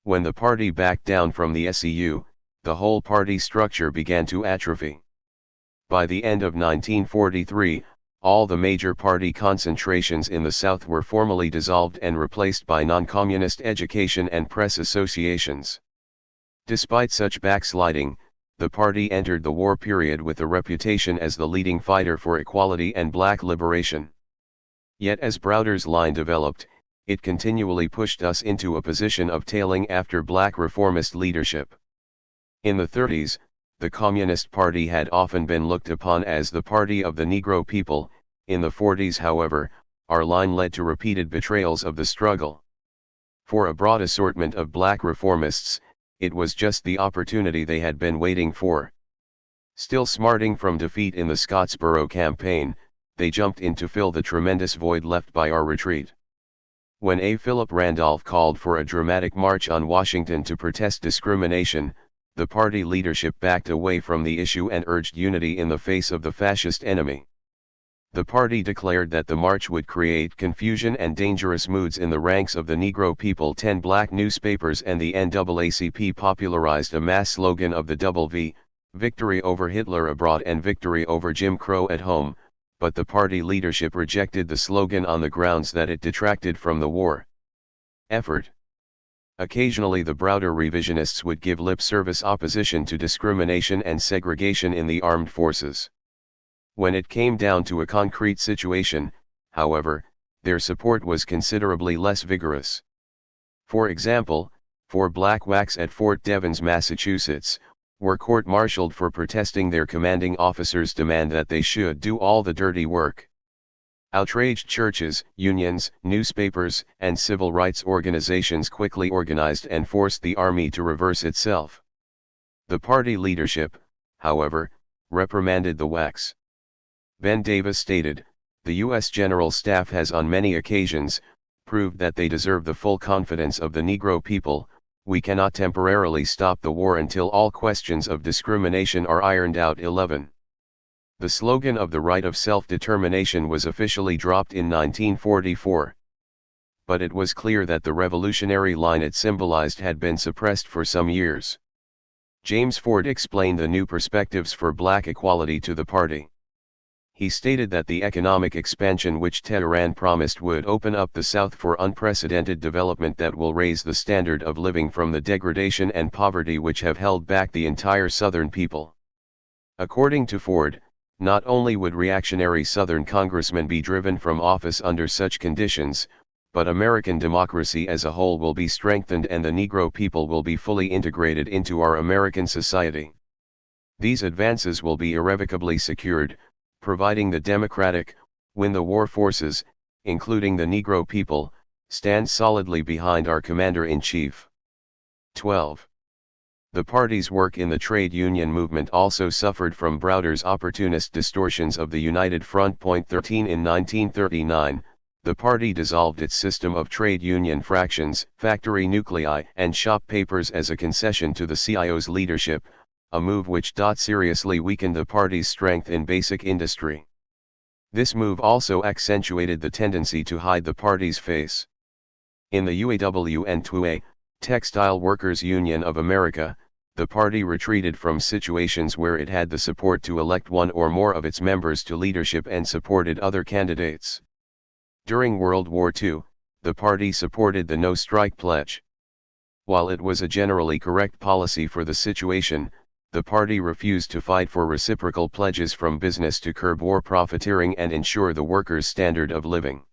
When the party backed down from the SCU, the whole party structure began to atrophy. By the end of 1943, all the major party concentrations in the South were formally dissolved and replaced by non-communist education and press associations. Despite such backsliding, the party entered the war period with a reputation as the leading fighter for equality and black liberation. Yet as Browder's line developed, it continually pushed us into a position of tailing after black reformist leadership. In the 30s, the Communist Party had often been looked upon as the party of the Negro people. In the 40s, however, our line led to repeated betrayals of the struggle. For a broad assortment of black reformists, it was just the opportunity they had been waiting for. Still smarting from defeat in the Scottsboro campaign, they jumped in to fill the tremendous void left by our retreat. When A. Philip Randolph called for a dramatic march on Washington to protest discrimination, the party leadership backed away from the issue and urged unity in the face of the fascist enemy. The party declared that the march would create confusion and dangerous moods in the ranks of the Negro people. 10 black newspapers and the NAACP popularized a mass slogan of the Double V, victory over Hitler abroad and victory over Jim Crow at home, but the party leadership rejected the slogan on the grounds that it detracted from the war effort. Occasionally the Browder revisionists would give lip service opposition to discrimination and segregation in the armed forces. When it came down to a concrete situation, however, their support was considerably less vigorous. For example, 4 black WACs at Fort Devens, Massachusetts, were court-martialed for protesting their commanding officer's demand that they should do all the dirty work. Outraged churches, unions, newspapers, and civil rights organizations quickly organized and forced the army to reverse itself. The party leadership, however, reprimanded the WACs. Ben Davis stated, "The U.S. General Staff has on many occasions proved that they deserve the full confidence of the Negro people. We cannot temporarily stop the war until all questions of discrimination are ironed out." 11. The slogan of the right of self-determination was officially dropped in 1944. But it was clear that the revolutionary line it symbolized had been suppressed for some years. James Ford explained the new perspectives for black equality to the party. He stated that the economic expansion which Tehran promised would open up the South for unprecedented development that will raise the standard of living from the degradation and poverty which have held back the entire Southern people. According to Ford, not only would reactionary Southern congressmen be driven from office under such conditions, but American democracy as a whole will be strengthened and the Negro people will be fully integrated into our American society. These advances will be irrevocably secured, providing the Democratic, win the war forces, including the Negro people, stand solidly behind our Commander-in-Chief. 12. The party's work in the trade union movement also suffered from Browder's opportunist distortions of the United Front. 13. In 1939, the party dissolved its system of trade union fractions, factory nuclei, and shop papers as a concession to the CIO's leadership, a move which seriously weakened the party's strength in basic industry. This move also accentuated the tendency to hide the party's face. In the UAW and TUA, Textile Workers Union of America, the party retreated from situations where it had the support to elect one or more of its members to leadership and supported other candidates. During World War II, the party supported the No Strike Pledge. While it was a generally correct policy for the situation, the party refused to fight for reciprocal pledges from business to curb war profiteering and ensure the workers' standard of living.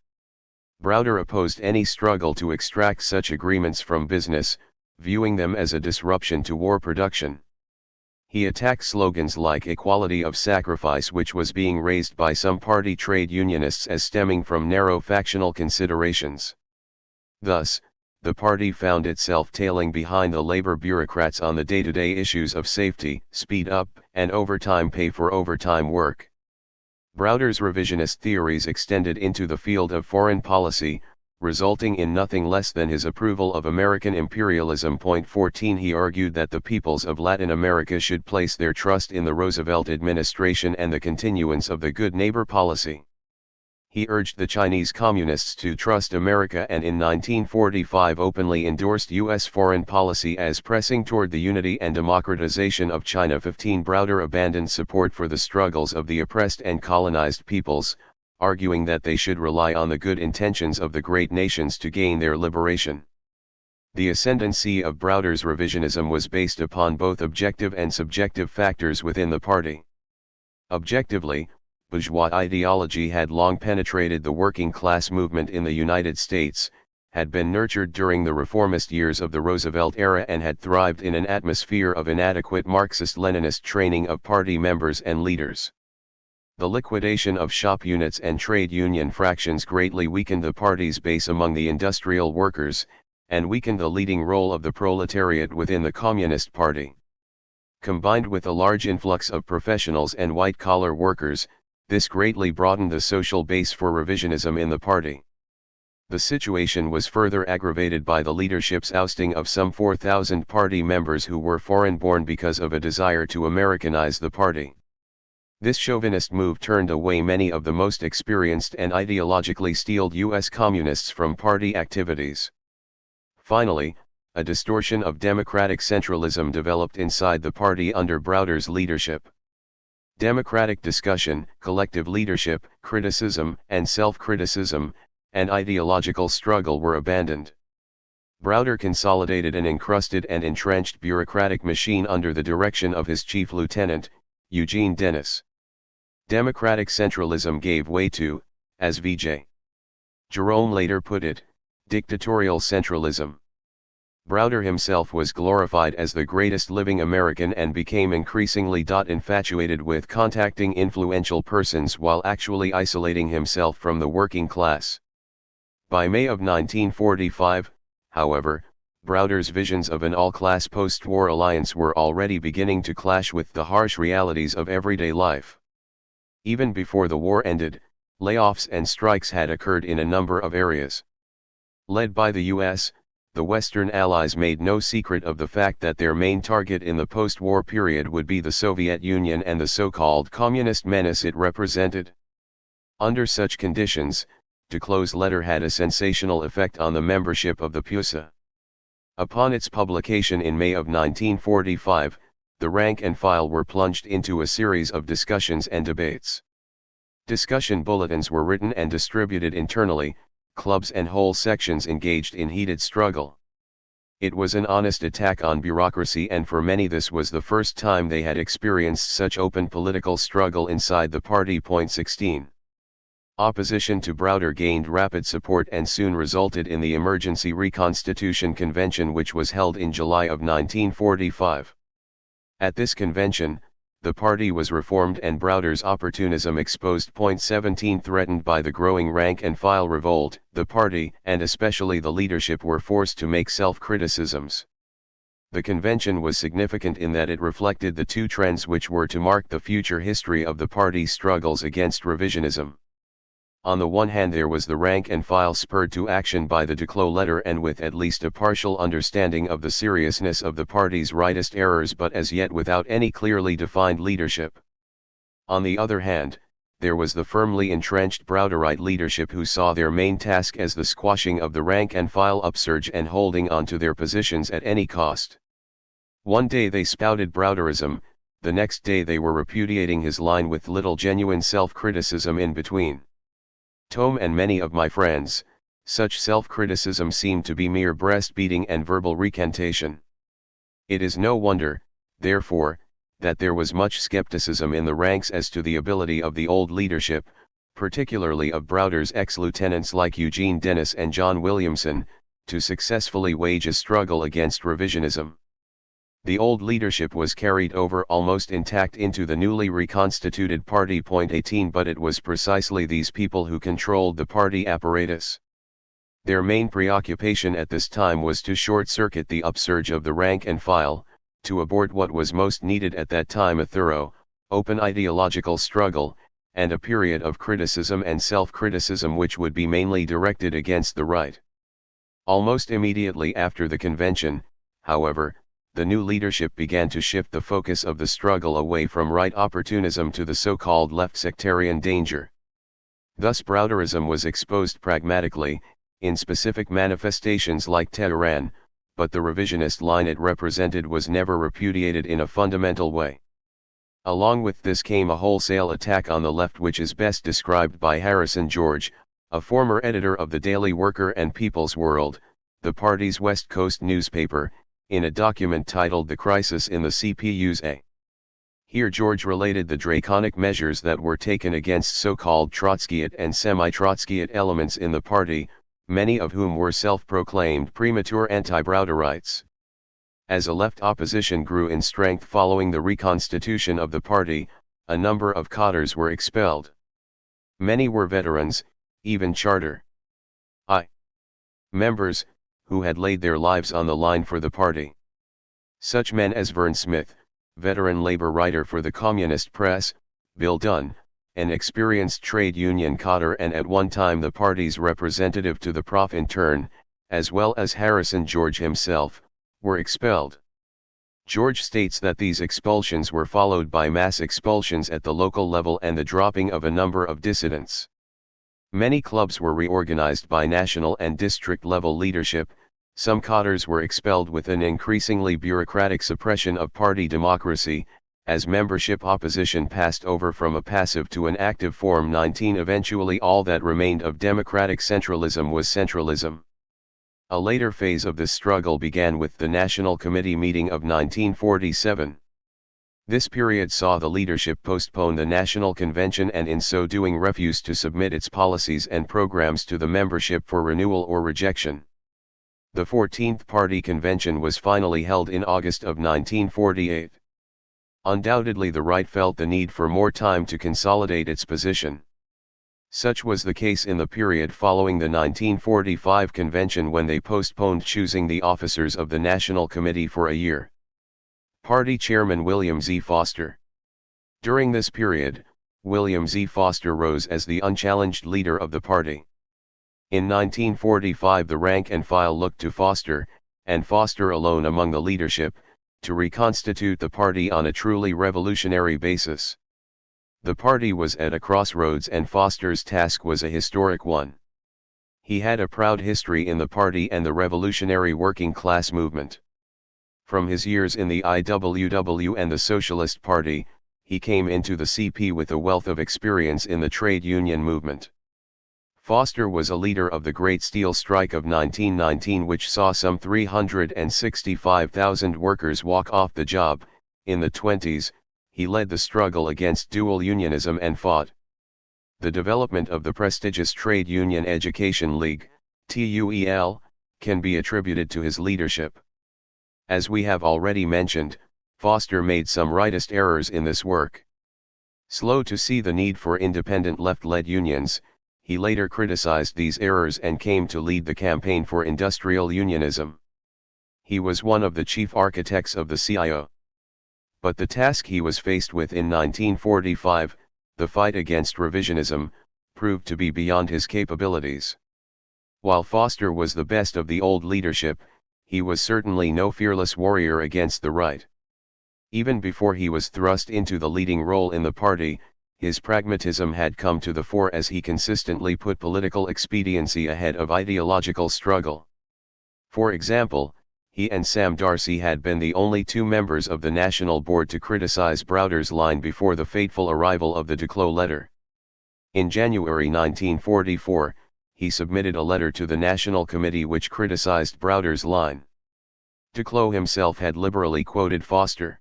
Browder opposed any struggle to extract such agreements from business, viewing them as a disruption to war production. He attacked slogans like equality of sacrifice, which was being raised by some party trade unionists as stemming from narrow factional considerations. Thus, the party found itself tailing behind the labor bureaucrats on the day-to-day issues of safety, speed up, and overtime pay for overtime work. Browder's revisionist theories extended into the field of foreign policy, resulting in nothing less than his approval of American imperialism. 14 He argued that the peoples of Latin America should place their trust in the Roosevelt administration and the continuance of the good neighbor policy. He urged the Chinese Communists to trust America, and in 1945 openly endorsed U.S. foreign policy as pressing toward the unity and democratization of China. 15 Browder abandoned support for the struggles of the oppressed and colonized peoples, arguing that they should rely on the good intentions of the great nations to gain their liberation. The ascendancy of Browder's revisionism was based upon both objective and subjective factors within the party. Objectively, bourgeois ideology had long penetrated the working class movement in the United States, had been nurtured during the reformist years of the Roosevelt era, and had thrived in an atmosphere of inadequate Marxist-Leninist training of party members and leaders. The liquidation of shop units and trade union fractions greatly weakened the party's base among the industrial workers, and weakened the leading role of the proletariat within the Communist Party. Combined with a large influx of professionals and white-collar workers, this greatly broadened the social base for revisionism in the party. The situation was further aggravated by the leadership's ousting of some 4,000 party members who were foreign-born because of a desire to Americanize the party. This chauvinist move turned away many of the most experienced and ideologically steeled U.S. communists from party activities. Finally, a distortion of democratic centralism developed inside the party under Browder's leadership. Democratic discussion, collective leadership, criticism, and self-criticism, and ideological struggle were abandoned. Browder consolidated an encrusted and entrenched bureaucratic machine under the direction of his chief lieutenant, Eugene Dennis. Democratic centralism gave way to, as V.J. Jerome later put it, dictatorial centralism. Browder himself was glorified as the greatest living American and became increasingly infatuated with contacting influential persons while actually isolating himself from the working class. By May of 1945, however, Browder's visions of an all-class post-war alliance were already beginning to clash with the harsh realities of everyday life. Even before the war ended, layoffs and strikes had occurred in a number of areas. Led by the U.S., the Western Allies made no secret of the fact that their main target in the post-war period would be the Soviet Union and the so-called communist menace it represented. Under such conditions, Duclos' letter had a sensational effect on the membership of the PUSA. Upon its publication in May of 1945, the rank and file were plunged into a series of discussions and debates. Discussion bulletins were written and distributed internally, clubs and whole sections engaged in heated struggle. It was an honest attack on bureaucracy, and for many this was the first time they had experienced such open political struggle inside the party. 16. Opposition to Browder gained rapid support and soon resulted in the Emergency Reconstitution Convention, which was held in July of 1945. At this convention, the party was reformed and Browder's opportunism exposed. 17 Threatened by the growing rank-and-file revolt, the party, and especially the leadership, were forced to make self-criticisms. The convention was significant in that it reflected the two trends which were to mark the future history of the party's struggles against revisionism. On the one hand, there was the rank and file spurred to action by the Duclos letter and with at least a partial understanding of the seriousness of the party's rightist errors, but as yet without any clearly defined leadership. On the other hand, there was the firmly entrenched Browderite leadership who saw their main task as the squashing of the rank and file upsurge and holding on to their positions at any cost. One day they spouted Browderism, the next day they were repudiating his line with little genuine self-criticism in between. Tome and many of my friends, such self-criticism seemed to be mere breast-beating and verbal recantation. It is no wonder, therefore, that there was much skepticism in the ranks as to the ability of the old leadership, particularly of Browder's ex-lieutenants like Eugene Dennis and John Williamson, to successfully wage a struggle against revisionism. The old leadership was carried over almost intact into the newly reconstituted party. 18 But it was precisely these people who controlled the party apparatus. Their main preoccupation at this time was to short-circuit the upsurge of the rank and file, to abort what was most needed at that time: a thorough, open ideological struggle, and a period of criticism and self-criticism which would be mainly directed against the right. Almost immediately after the convention, however, the new leadership began to shift the focus of the struggle away from right opportunism to the so-called left sectarian danger. Thus Browderism was exposed pragmatically, in specific manifestations like Tehran, but the revisionist line it represented was never repudiated in a fundamental way. Along with this came a wholesale attack on the left, which is best described by Harrison George, a former editor of the Daily Worker and People's World, the party's West Coast newspaper, in a document titled "The Crisis in the CPU's A." Here George related the draconic measures that were taken against so-called Trotskyite and semi-Trotskyite elements in the party, many of whom were self-proclaimed premature anti-Browderites. As a left opposition grew in strength following the reconstitution of the party, a number of cadres were expelled. Many were veterans, even charter I members, who had laid their lives on the line for the party. Such men as Vern Smith, veteran labor writer for the Communist Press, Bill Dunn, an experienced trade union cadre and at one time the party's representative to the Prof in turn, as well as Harrison George himself, were expelled. George states that these expulsions were followed by mass expulsions at the local level and the dropping of a number of dissidents. Many clubs were reorganized by national and district level leadership. Some cadres were expelled with an increasingly bureaucratic suppression of party democracy, as membership opposition passed over from a passive to an active form. 19 Eventually all that remained of democratic centralism was centralism. A later phase of this struggle began with the National Committee meeting of 1947. This period saw the leadership postpone the National Convention and in so doing refuse to submit its policies and programs to the membership for renewal or rejection. The 14th Party Convention was finally held in August of 1948. Undoubtedly the right felt the need for more time to consolidate its position. Such was the case in the period following the 1945 convention, when they postponed choosing the officers of the National Committee for a year. Party Chairman William Z. Foster. During this period, William Z. Foster rose as the unchallenged leader of the party. In 1945 the rank and file looked to Foster, and Foster alone among the leadership, to reconstitute the party on a truly revolutionary basis. The party was at a crossroads and Foster's task was a historic one. He had a proud history in the party and the revolutionary working class movement. From his years in the IWW and the Socialist Party, he came into the CP with a wealth of experience in the trade union movement. Foster was a leader of the Great Steel Strike of 1919, which saw some 365,000 workers walk off the job. In the 20s, he led the struggle against dual unionism and fought the development of the prestigious Trade Union Education League, TUEL, can be attributed to his leadership. As we have already mentioned, Foster made some rightist errors in this work. Slow to see the need for independent left-led unions, he later criticized these errors and came to lead the campaign for industrial unionism. He was one of the chief architects of the CIO. But the task he was faced with in 1945, the fight against revisionism, proved to be beyond his capabilities. While Foster was the best of the old leadership, he was certainly no fearless warrior against the right. Even before he was thrust into the leading role in the party, his pragmatism had come to the fore as he consistently put political expediency ahead of ideological struggle. For example, he and Sam Darcy had been the only two members of the National Board to criticize Browder's line before the fateful arrival of the Duclos letter. In January 1944, he submitted a letter to the National Committee which criticized Browder's line. Duclos himself had liberally quoted Foster.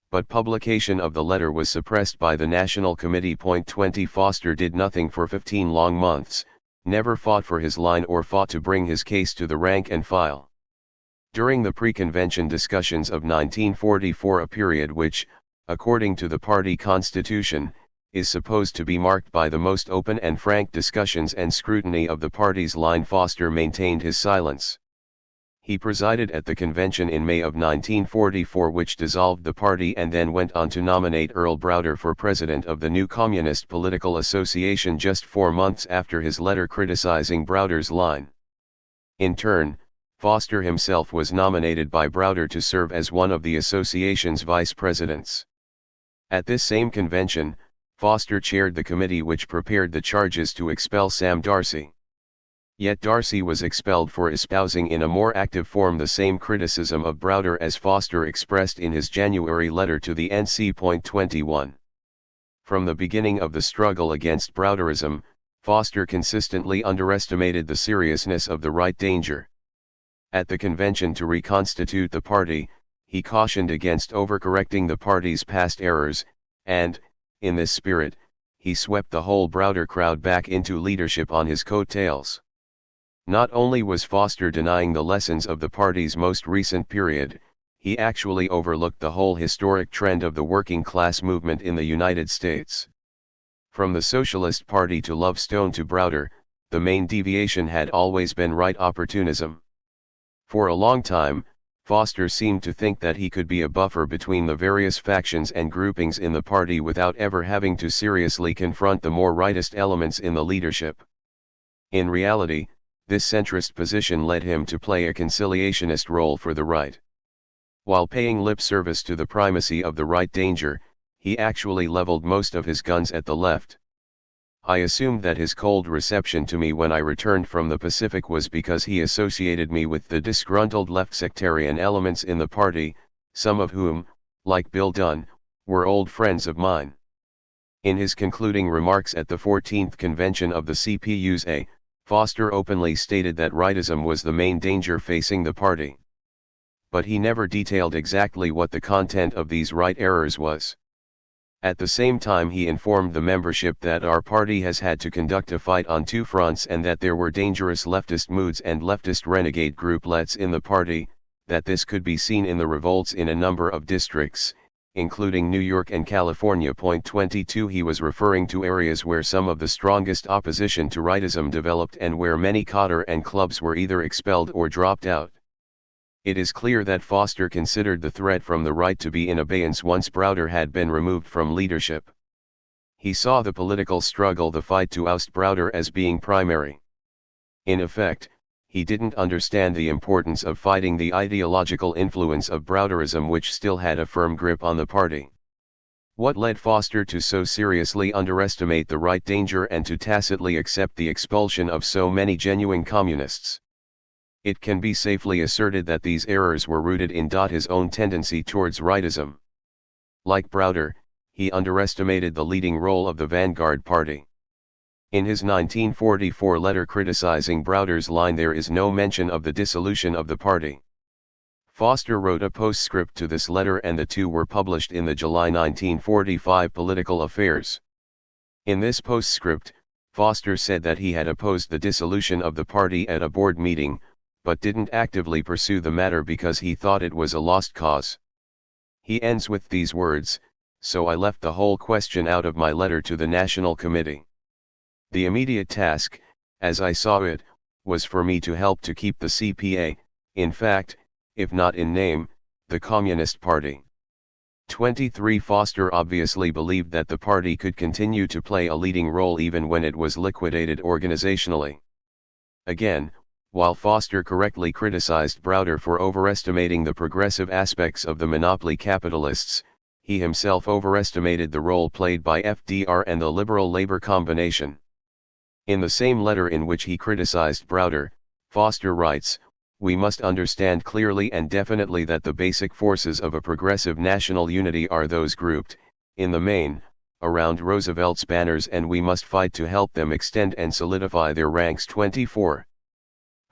but publication of the letter was suppressed by the National Committee. 20 Foster did nothing for 15 long months, never fought for his line or fought to bring his case to the rank and file. During the pre-convention discussions of 1944, a period which, according to the party constitution, is supposed to be marked by the most open and frank discussions and scrutiny of the party's line, Foster maintained his silence. He presided at the convention in May of 1944, which dissolved the party, and then went on to nominate Earl Browder for president of the new Communist Political Association just 4 months after his letter criticizing Browder's line. In turn, Foster himself was nominated by Browder to serve as one of the association's vice presidents. At this same convention, Foster chaired the committee which prepared the charges to expel Sam Darcy. Yet Darcy was expelled for espousing in a more active form the same criticism of Browder as Foster expressed in his January letter to the NC. 21. From the beginning of the struggle against Browderism, Foster consistently underestimated the seriousness of the right danger. At the convention to reconstitute the party, he cautioned against overcorrecting the party's past errors, and, in this spirit, he swept the whole Browder crowd back into leadership on his coattails. Not only was Foster denying the lessons of the party's most recent period, he actually overlooked the whole historic trend of the working class movement in the United States. From the Socialist Party to Love Stone to Browder, the main deviation had always been right opportunism. For a long time, Foster seemed to think that he could be a buffer between the various factions and groupings in the party without ever having to seriously confront the more rightist elements in the leadership. In reality, this centrist position led him to play a conciliationist role for the right. While paying lip service to the primacy of the right danger, he actually leveled most of his guns at the left. I assumed that his cold reception to me when I returned from the Pacific was because he associated me with the disgruntled left sectarian elements in the party, some of whom, like Bill Dunn, were old friends of mine. In his concluding remarks at the 14th convention of the CPUSA, Foster openly stated that rightism was the main danger facing the party. But he never detailed exactly what the content of these right errors was. At the same time, he informed the membership that our party has had to conduct a fight on two fronts and that there were dangerous leftist moods and leftist renegade grouplets in the party, that this could be seen in the revolts in a number of districts, including New York and California. 22 He was referring to areas where some of the strongest opposition to rightism developed and where many cadre and clubs were either expelled or dropped out. It is clear that Foster considered the threat from the right to be in abeyance once Browder had been removed from leadership. He saw the political struggle, the fight to oust Browder, as being primary. In effect, he didn't understand the importance of fighting the ideological influence of Browderism, which still had a firm grip on the party. What led Foster to so seriously underestimate the right danger and to tacitly accept the expulsion of so many genuine communists? It can be safely asserted that these errors were rooted in his own tendency towards rightism. Like Browder, he underestimated the leading role of the vanguard party. In his 1944 letter criticizing Browder's line, there is no mention of the dissolution of the party. Foster wrote a postscript to this letter, and the two were published in the July 1945 Political Affairs. In this postscript, Foster said that he had opposed the dissolution of the party at a board meeting, but didn't actively pursue the matter because he thought it was a lost cause. He ends with these words, "So I left the whole question out of my letter to the National Committee. The immediate task, as I saw it, was for me to help to keep the CPA, in fact, if not in name, the Communist Party." 23 Foster obviously believed that the party could continue to play a leading role even when it was liquidated organizationally. Again, while Foster correctly criticized Browder for overestimating the progressive aspects of the monopoly capitalists, he himself overestimated the role played by FDR and the Liberal-Labor combination. In the same letter in which he criticized Browder, Foster writes, "We must understand clearly and definitely that the basic forces of a progressive national unity are those grouped, in the main, around Roosevelt's banners, and we must fight to help them extend and solidify their ranks." 24.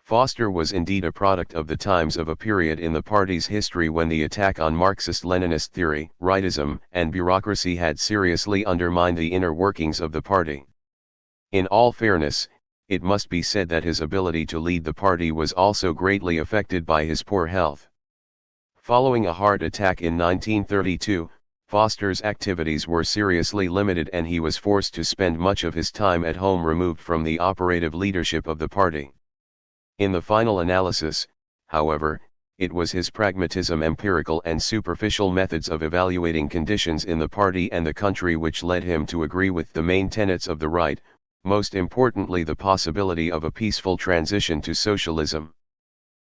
Foster was indeed a product of the times of a period in the party's history when the attack on Marxist-Leninist theory, rightism, and bureaucracy had seriously undermined the inner workings of the party. In all fairness, it must be said that his ability to lead the party was also greatly affected by his poor health. Following a heart attack in 1932, Foster's activities were seriously limited and he was forced to spend much of his time at home removed from the operative leadership of the party. In the final analysis, however, it was his pragmatism, empirical and superficial methods of evaluating conditions in the party and the country which led him to agree with the main tenets of the right, most importantly the possibility of a peaceful transition to socialism.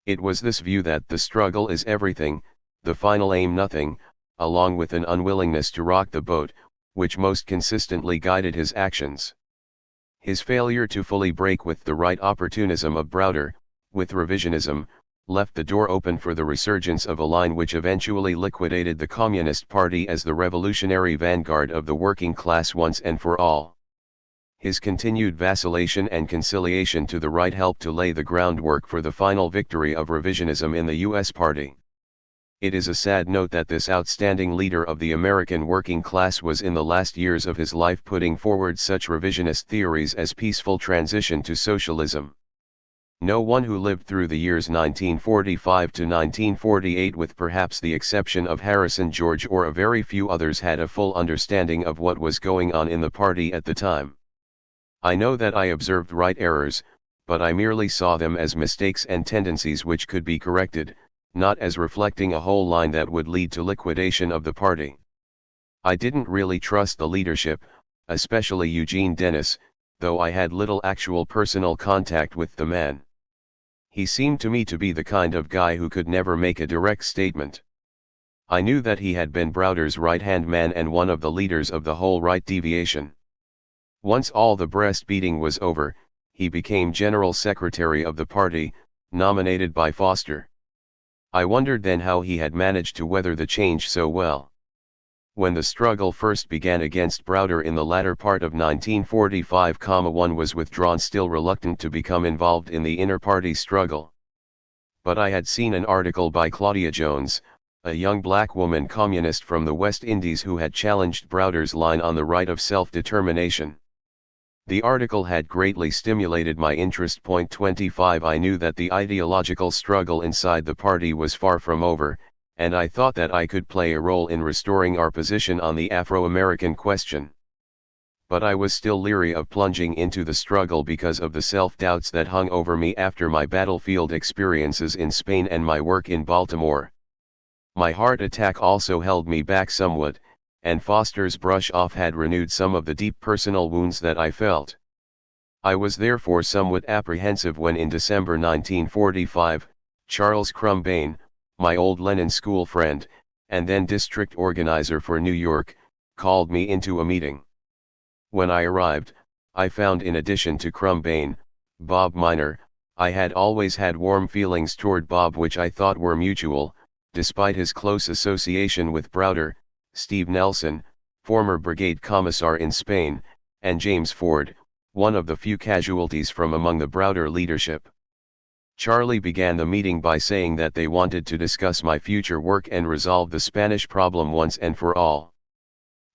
It was this view that the struggle is everything, the final aim nothing, along with an unwillingness to rock the boat, which most consistently guided his actions. His failure to fully break with the right opportunism of Browder, with revisionism, left the door open for the resurgence of a line which eventually liquidated the Communist Party as the revolutionary vanguard of the working class once and for all. His continued vacillation and conciliation to the right helped to lay the groundwork for the final victory of revisionism in the U.S. Party. It is a sad note that this outstanding leader of the American working class was in the last years of his life putting forward such revisionist theories as peaceful transition to socialism. No one who lived through the years 1945 to 1948, with perhaps the exception of Harrison George or a very few others, had a full understanding of what was going on in the party at the time. I know that I observed right errors, but I merely saw them as mistakes and tendencies which could be corrected, not as reflecting a whole line that would lead to liquidation of the party. I didn't really trust the leadership, especially Eugene Dennis, though I had little actual personal contact with the man. He seemed to me to be the kind of guy who could never make a direct statement. I knew that he had been Browder's right-hand man and one of the leaders of the whole right deviation. Once all the breast-beating was over, he became General Secretary of the party, nominated by Foster. I wondered then how he had managed to weather the change so well. When the struggle first began against Browder in the latter part of 1945, one was withdrawn, still reluctant to become involved in the inter-party struggle. But I had seen an article by Claudia Jones, a young black woman communist from the West Indies who had challenged Browder's line on the right of self-determination. The article had greatly stimulated my interest. 25 I knew that the ideological struggle inside the party was far from over, and I thought that I could play a role in restoring our position on the Afro-American question. But I was still leery of plunging into the struggle because of the self-doubts that hung over me after my battlefield experiences in Spain and my work in Baltimore. My heart attack also held me back somewhat, and Foster's brush-off had renewed some of the deep personal wounds that I felt. I was therefore somewhat apprehensive when in December 1945, Charles Crum Bain, my old Lenin school friend, and then district organizer for New York, called me into a meeting. When I arrived, I found in addition to Crum Bain, Bob Miner. I had always had warm feelings toward Bob which I thought were mutual, despite his close association with Browder, Steve Nelson, former brigade commissar in Spain, and James Ford, one of the few casualties from among the Browder leadership. Charlie began the meeting by saying that they wanted to discuss my future work and resolve the Spanish problem once and for all.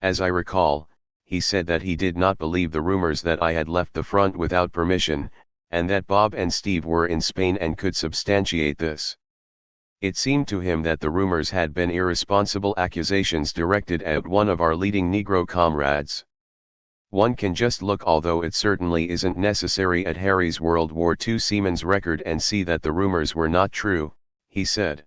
As I recall, he said that he did not believe the rumors that I had left the front without permission, and that Bob and Steve were in Spain and could substantiate this. It seemed to him that the rumors had been irresponsible accusations directed at one of our leading Negro comrades. One can just look, although it certainly isn't necessary, at Harry's World War II seaman's record and see that the rumors were not true, he said.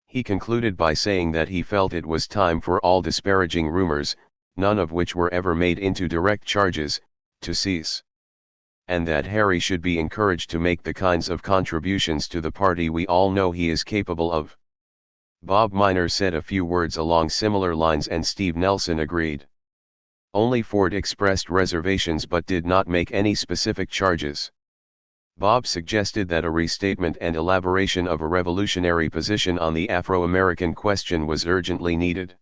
He concluded by saying that he felt it was time for all disparaging rumors, none of which were ever made into direct charges, to cease. And that Harry should be encouraged to make the kinds of contributions to the party we all know he is capable of. Bob Miner said a few words along similar lines and Steve Nelson agreed. Only Ford expressed reservations but did not make any specific charges. Bob suggested that a restatement and elaboration of a revolutionary position on the Afro-American question was urgently needed.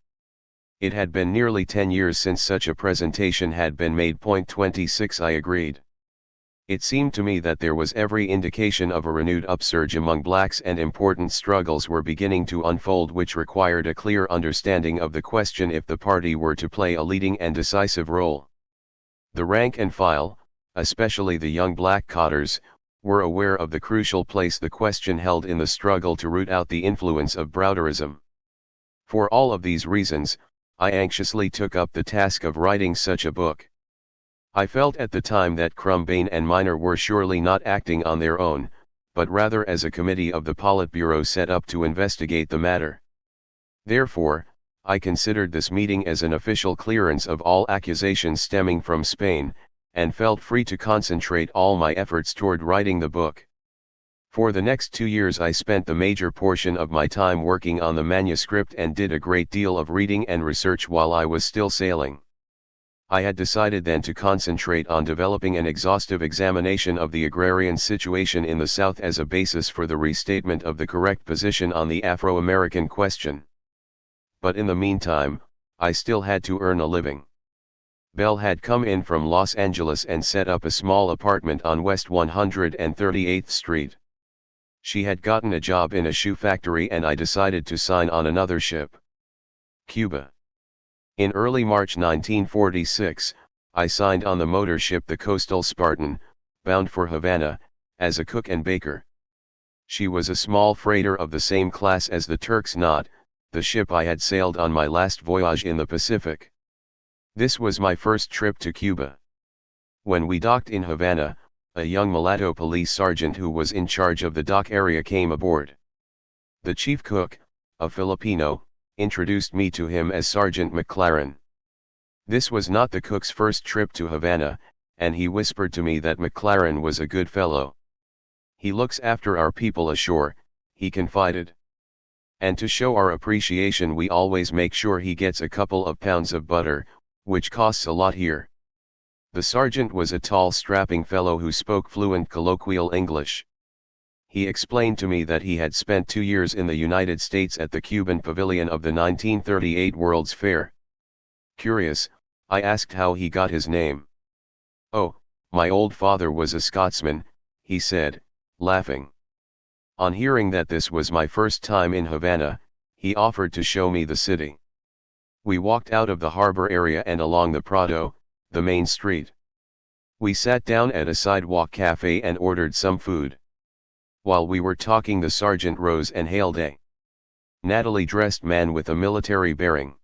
It had been nearly 10 years since such a presentation had been made. 26 I agreed. It seemed to me that there was every indication of a renewed upsurge among blacks, and important struggles were beginning to unfold which required a clear understanding of the question if the party were to play a leading and decisive role. The rank and file, especially the young black cotters, were aware of the crucial place the question held in the struggle to root out the influence of Browderism. For all of these reasons, I anxiously took up the task of writing such a book. I felt at the time that Bain and Miner were surely not acting on their own, but rather as a committee of the Politburo set up to investigate the matter. Therefore, I considered this meeting as an official clearance of all accusations stemming from Spain, and felt free to concentrate all my efforts toward writing the book. For the next 2 years I spent the major portion of my time working on the manuscript and did a great deal of reading and research while I was still sailing. I had decided then to concentrate on developing an exhaustive examination of the agrarian situation in the South as a basis for the restatement of the correct position on the Afro-American question. But in the meantime, I still had to earn a living. Belle had come in from Los Angeles and set up a small apartment on West 138th Street. She had gotten a job in a shoe factory and I decided to sign on another ship. Cuba. In early March 1946, I signed on the motor ship the Coastal Spartan, bound for Havana, as a cook and baker. She was a small freighter of the same class as the Turk's Knot, the ship I had sailed on my last voyage in the Pacific. This was my first trip to Cuba. When we docked in Havana, a young mulatto police sergeant who was in charge of the dock area came aboard. The chief cook, a Filipino, introduced me to him as Sergeant McLaren. This was not the cook's first trip to Havana, and he whispered to me that McLaren was a good fellow. He looks after our people ashore, he confided. And to show our appreciation we always make sure he gets a couple of pounds of butter, which costs a lot here. The sergeant was a tall strapping fellow who spoke fluent colloquial English. He explained to me that he had spent 2 years in the United States at the Cuban pavilion of the 1938 World's Fair. Curious, I asked how he got his name. "Oh, my old father was a Scotsman," he said, laughing. On hearing that this was my first time in Havana, he offered to show me the city. We walked out of the harbor area and along the Prado, the main street. We sat down at a sidewalk cafe and ordered some food. While we were talking the sergeant rose and hailed a nattily dressed man with a military bearing.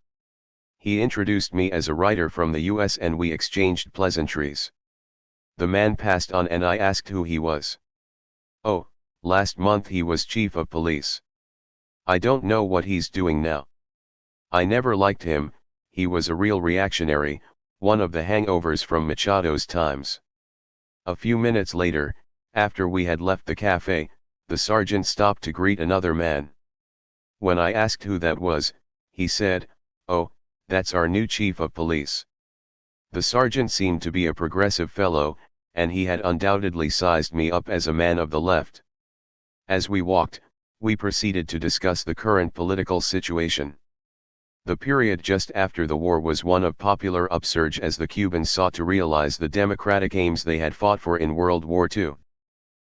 He introduced me as a writer from the US and we exchanged pleasantries. The man passed on and I asked who he was. "Oh, last month he was chief of police. I don't know what he's doing now. I never liked him, he was a real reactionary, one of the hangovers from Machado's times." A few minutes later, after we had left the cafe, the sergeant stopped to greet another man. When I asked who that was, he said, "Oh, that's our new chief of police." The sergeant seemed to be a progressive fellow, and he had undoubtedly sized me up as a man of the left. As we walked, we proceeded to discuss the current political situation. The period just after the war was one of popular upsurge as the Cubans sought to realize the democratic aims they had fought for in World War II.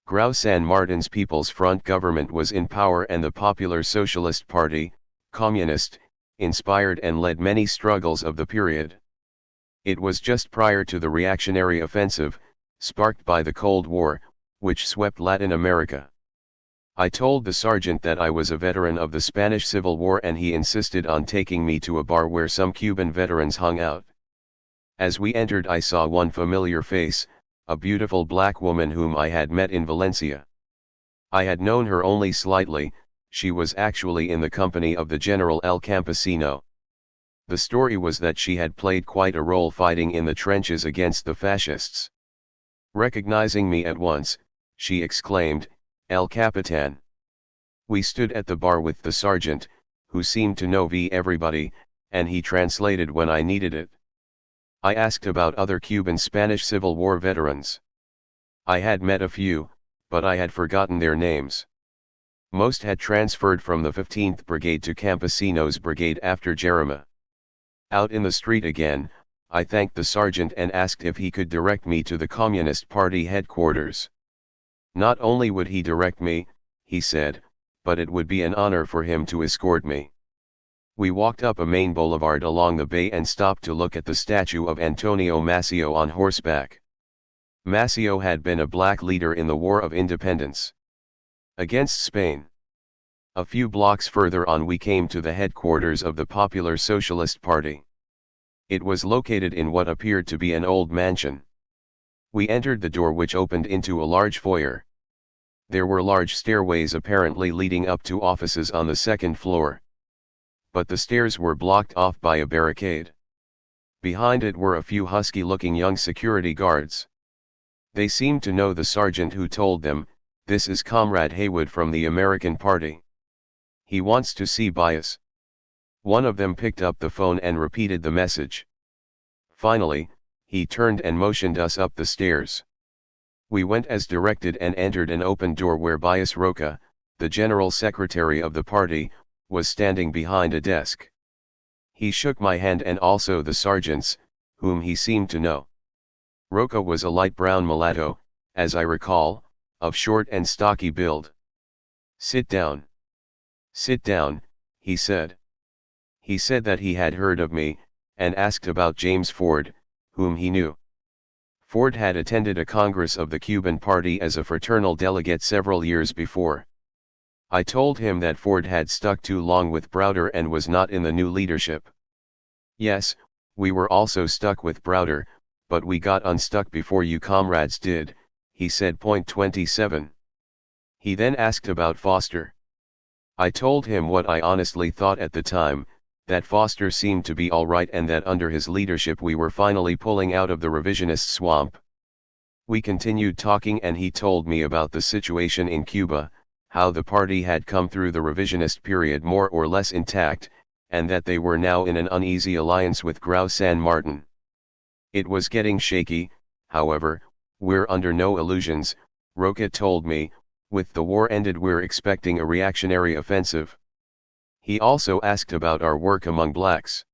Grau San Martin's People's Front government was in power and the Popular Socialist Party, communist, inspired and led many struggles of the period. It was just prior to the reactionary offensive, sparked by the Cold War, which swept Latin America. I told the sergeant that I was a veteran of the Spanish Civil War and he insisted on taking me to a bar where some Cuban veterans hung out. As we entered I saw one familiar face, a beautiful black woman whom I had met in Valencia. I had known her only slightly, she was actually in the company of the General El Campesino. The story was that she had played quite a role fighting in the trenches against the fascists. Recognizing me at once, she exclaimed, "El Capitan." We stood at the bar with the sergeant, who seemed to know everybody, and he translated when I needed it. I asked about other Cuban Spanish Civil War veterans. I had met a few, but I had forgotten their names. Most had transferred from the 15th Brigade to Campesino's Brigade after Jarama. Out in the street again, I thanked the sergeant and asked if he could direct me to the Communist Party headquarters. Not only would he direct me, he said, but it would be an honor for him to escort me. We walked up a main boulevard along the bay and stopped to look at the statue of Antonio Maceo on horseback. Maceo had been a black leader in the War of Independence against Spain. A few blocks further on we came to the headquarters of the Popular Socialist Party. It was located in what appeared to be an old mansion. We entered the door, which opened into a large foyer. There were large stairways apparently leading up to offices on the second floor. But the stairs were blocked off by a barricade. Behind it were a few husky-looking young security guards. They seemed to know the sergeant, who told them, "This is Comrade Haywood from the American Party. He wants to see Bias." One of them picked up the phone and repeated the message. Finally, he turned and motioned us up the stairs. We went as directed and entered an open door where Bias Roca, the general secretary of the party, was standing behind a desk. He shook my hand and also the sergeant's, whom he seemed to know. Roca was a light brown mulatto, as I recall, of short and stocky build. "Sit down. Sit down," he said. He said that he had heard of me, and asked about James Ford, whom he knew. Ford had attended a congress of the Cuban Party as a fraternal delegate several years before. I told him that Ford had stuck too long with Browder and was not in the new leadership. "Yes, we were also stuck with Browder, but we got unstuck before you comrades did," he said. 27. He then asked about Foster. I told him what I honestly thought at the time, that Foster seemed to be all right and that under his leadership we were finally pulling out of the revisionist swamp. We continued talking and he told me about the situation in Cuba, how the party had come through the revisionist period more or less intact, and that they were now in an uneasy alliance with Grau San Martin. It was getting shaky, however. "We're under no illusions," Roca told me, "with the war ended we're expecting a reactionary offensive." He also asked about our work among blacks.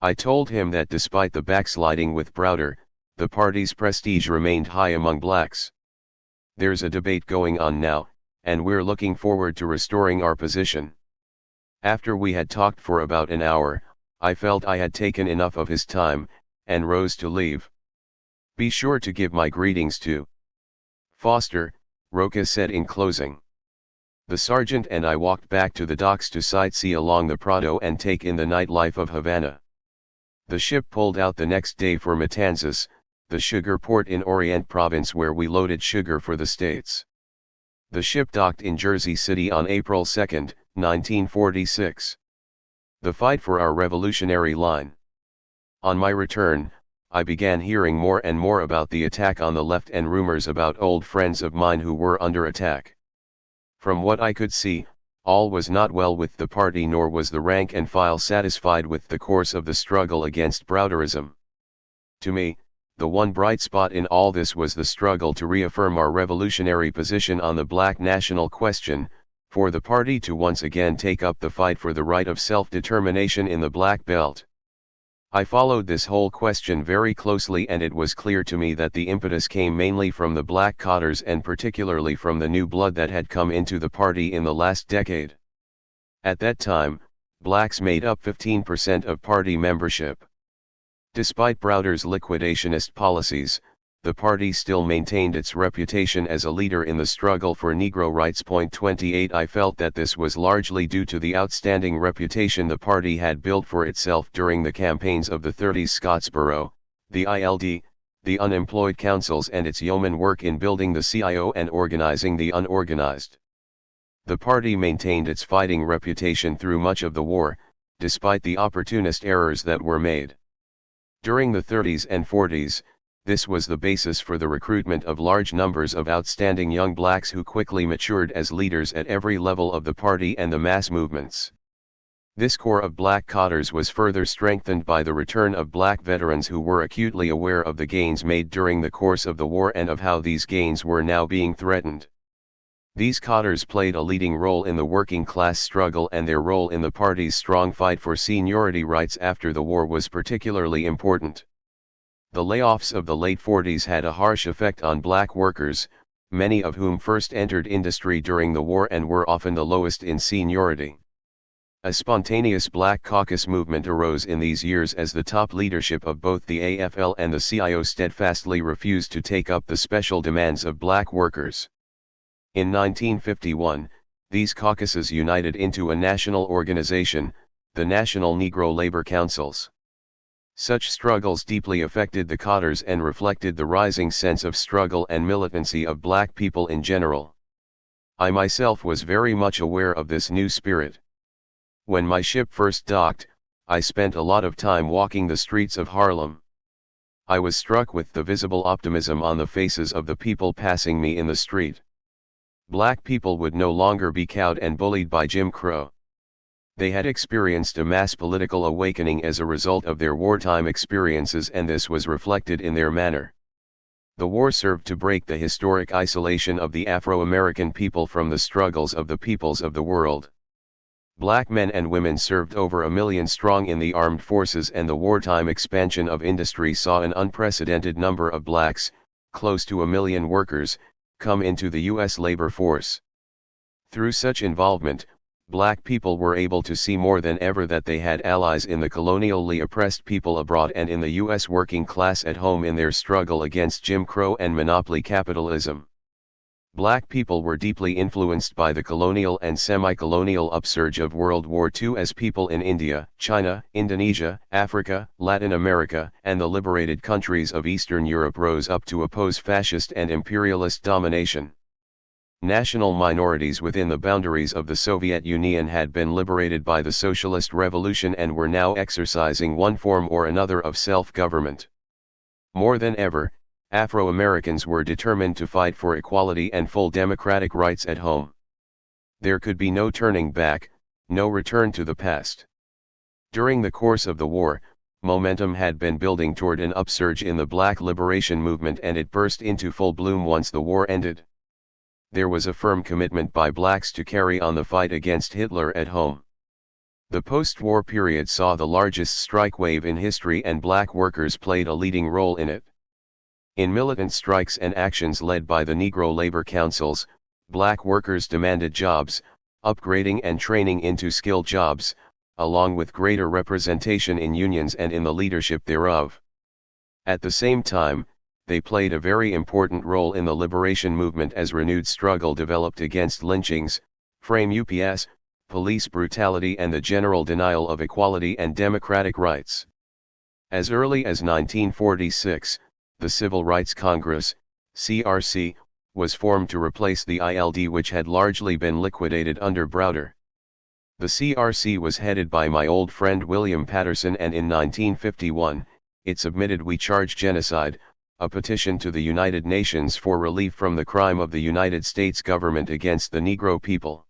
I told him that despite the backsliding with Browder, the party's prestige remained high among blacks. "There's a debate going on now, and we're looking forward to restoring our position." After we had talked for about an hour, I felt I had taken enough of his time, and rose to leave. "Be sure to give my greetings to Foster," Roca said in closing. The sergeant and I walked back to the docks to sightsee along the Prado and take in the nightlife of Havana. The ship pulled out the next day for Matanzas, the sugar port in Orient Province where we loaded sugar for the States. The ship docked in Jersey City on April 2, 1946. The fight for our revolutionary line. On my return, I began hearing more and more about the attack on the left and rumors about old friends of mine who were under attack. From what I could see, all was not well with the party, nor was the rank and file satisfied with the course of the struggle against Browderism. To me, the one bright spot in all this was the struggle to reaffirm our revolutionary position on the black national question, for the party to once again take up the fight for the right of self-determination in the Black Belt. I followed this whole question very closely, and it was clear to me that the impetus came mainly from the black cotters and particularly from the new blood that had come into the party in the last decade. At that time, blacks made up 15% of party membership. Despite Browder's liquidationist policies, the party still maintained its reputation as a leader in the struggle for Negro rights. 28 I felt that this was largely due to the outstanding reputation the party had built for itself during the campaigns of the 30s Scottsboro, the ILD, the unemployed councils, and its yeoman work in building the CIO and organizing the unorganized. The party maintained its fighting reputation through much of the war, despite the opportunist errors that were made. During the 30s and 40s, this was the basis for the recruitment of large numbers of outstanding young blacks who quickly matured as leaders at every level of the party and the mass movements. This core of black cotters was further strengthened by the return of black veterans who were acutely aware of the gains made during the course of the war and of how these gains were now being threatened. These cotters played a leading role in the working class struggle, and their role in the party's strong fight for seniority rights after the war was particularly important. The layoffs of the late 40s had a harsh effect on black workers, many of whom first entered industry during the war and were often the lowest in seniority. A spontaneous Black Caucus movement arose in these years as the top leadership of both the AFL and the CIO steadfastly refused to take up the special demands of black workers. In 1951, these caucuses united into a national organization, the National Negro Labor Councils. Such struggles deeply affected the Cotters and reflected the rising sense of struggle and militancy of black people in general. I myself was very much aware of this new spirit. When my ship first docked, I spent a lot of time walking the streets of Harlem. I was struck with the visible optimism on the faces of the people passing me in the street. Black people would no longer be cowed and bullied by Jim Crow. They had experienced a mass political awakening as a result of their wartime experiences, and this was reflected in their manner. The war served to break the historic isolation of the Afro-American people from the struggles of the peoples of the world. Black men and women served over 1 million strong in the armed forces, and the wartime expansion of industry saw an unprecedented number of blacks, close to 1 million workers, come into the U.S. labor force. Through such involvement, black people were able to see more than ever that they had allies in the colonially oppressed people abroad and in the U.S. working class at home in their struggle against Jim Crow and monopoly capitalism. Black people were deeply influenced by the colonial and semi-colonial upsurge of World War II as people in India, China, Indonesia, Africa, Latin America, and the liberated countries of Eastern Europe rose up to oppose fascist and imperialist domination. National minorities within the boundaries of the Soviet Union had been liberated by the Socialist Revolution and were now exercising one form or another of self-government. More than ever, Afro-Americans were determined to fight for equality and full democratic rights at home. There could be no turning back, no return to the past. During the course of the war, momentum had been building toward an upsurge in the Black liberation movement, and it burst into full bloom once the war ended. There was a firm commitment by blacks to carry on the fight against Hitler at home. The post-war period saw the largest strike wave in history, and black workers played a leading role in it. In militant strikes and actions led by the Negro Labor Councils, black workers demanded jobs, upgrading and training into skilled jobs, along with greater representation in unions and in the leadership thereof. At the same time, they played a very important role in the liberation movement as renewed struggle developed against lynchings, frame ups, police brutality, and the general denial of equality and democratic rights. As early as 1946, the Civil Rights Congress, CRC, was formed to replace the ILD, which had largely been liquidated under Browder. The CRC was headed by my old friend William Patterson, and in 1951, it submitted "We Charge Genocide," a petition to the United Nations for relief from the crime of the United States government against the Negro people.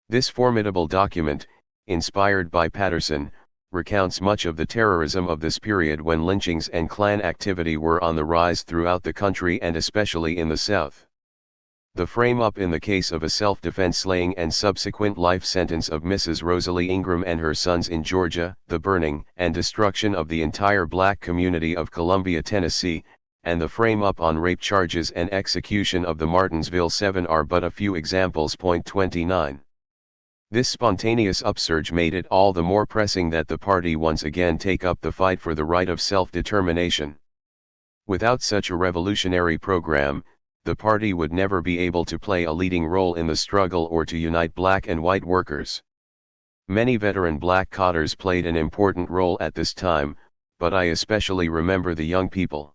This formidable document, inspired by Patterson, recounts much of the terrorism of this period when lynchings and Klan activity were on the rise throughout the country and especially in the South. The frame-up in the case of a self-defense slaying and subsequent life sentence of Mrs. Rosalie Ingram and her sons in Georgia, the burning and destruction of the entire black community of Columbia, Tennessee, and the frame-up on rape charges and execution of the Martinsville 7 are but a few examples. Point 29. This spontaneous upsurge made it all the more pressing that the party once again take up the fight for the right of self-determination. Without such a revolutionary program, the party would never be able to play a leading role in the struggle or to unite black and white workers. Many veteran black Cotters played an important role at this time, but I especially remember the young people.